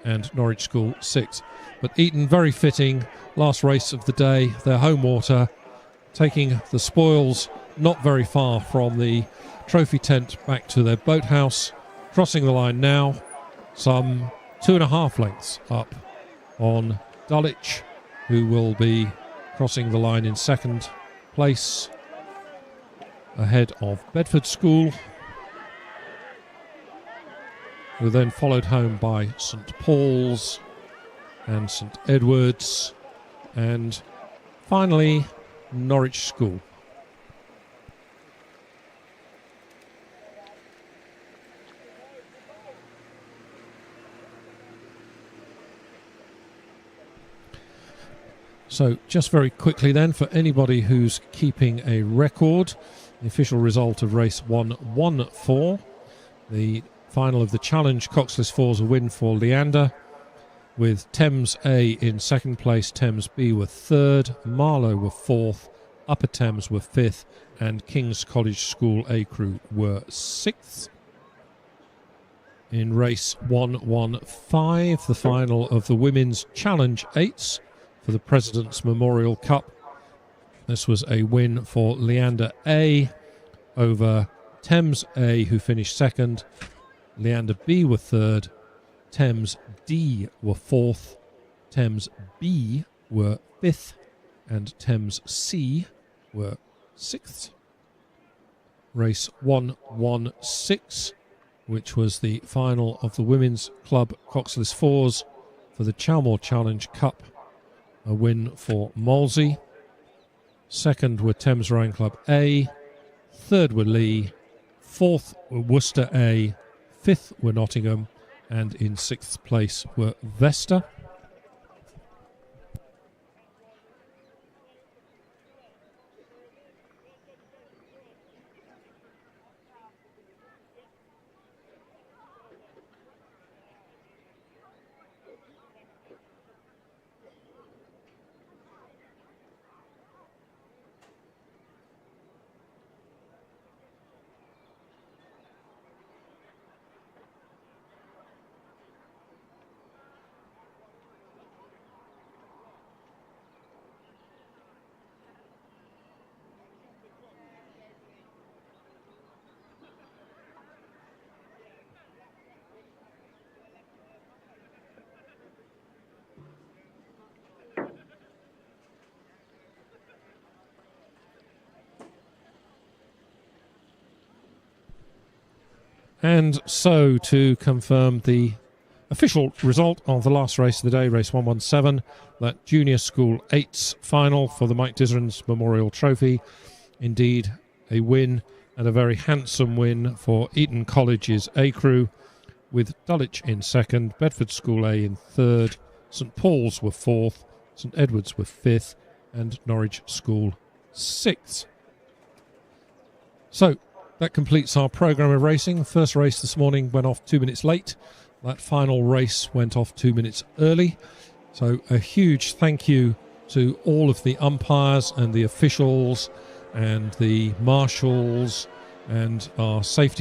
and Norwich School sixth. But Eton, very fitting, last race of the day, their home water, taking the spoils not very far from the trophy tent back to their boathouse, crossing the line now, some 2.5 lengths up on Dulwich, who will be crossing the line in second place ahead of Bedford School, who then followed home by St Paul's and St Edward's, and finally Norwich School. So just very quickly then, for anybody who's keeping a record, the official result of race 114, the final of the Challenge Coxless Fours, a win for Leander, with Thames A in second place, Thames B were third, Marlow were fourth, Upper Thames were fifth, and King's College School A Crew were sixth. In race 115, the final of the Women's Challenge 8s for the President's Memorial Cup. This was a win for Leander A over Thames A, who finished second. Leander B were third. Thames D were fourth. Thames B were fifth. And Thames C were sixth. Race 116, which was the final of the Women's Club Coxless Fours for the Chalmore Challenge Cup. A win for Molesey. Second were Thames Rowing Club A. Third were Lee. Fourth were Worcester A. Fifth were Nottingham. And in sixth place were Vesta. And so, to confirm the official result of the last race of the day, race 117, that Junior School 8's final for the Mike Dizerens Memorial Trophy. Indeed, a win, and a very handsome win for Eton College's A Crew, with Dulwich in second, Bedford School A in third, St Paul's were fourth, St Edward's were fifth, and Norwich School sixth. So, that completes our programme of racing. First race this morning went off 2 minutes late. That final race went off 2 minutes early. So a huge thank you to all of the umpires and the officials and the marshals and our safety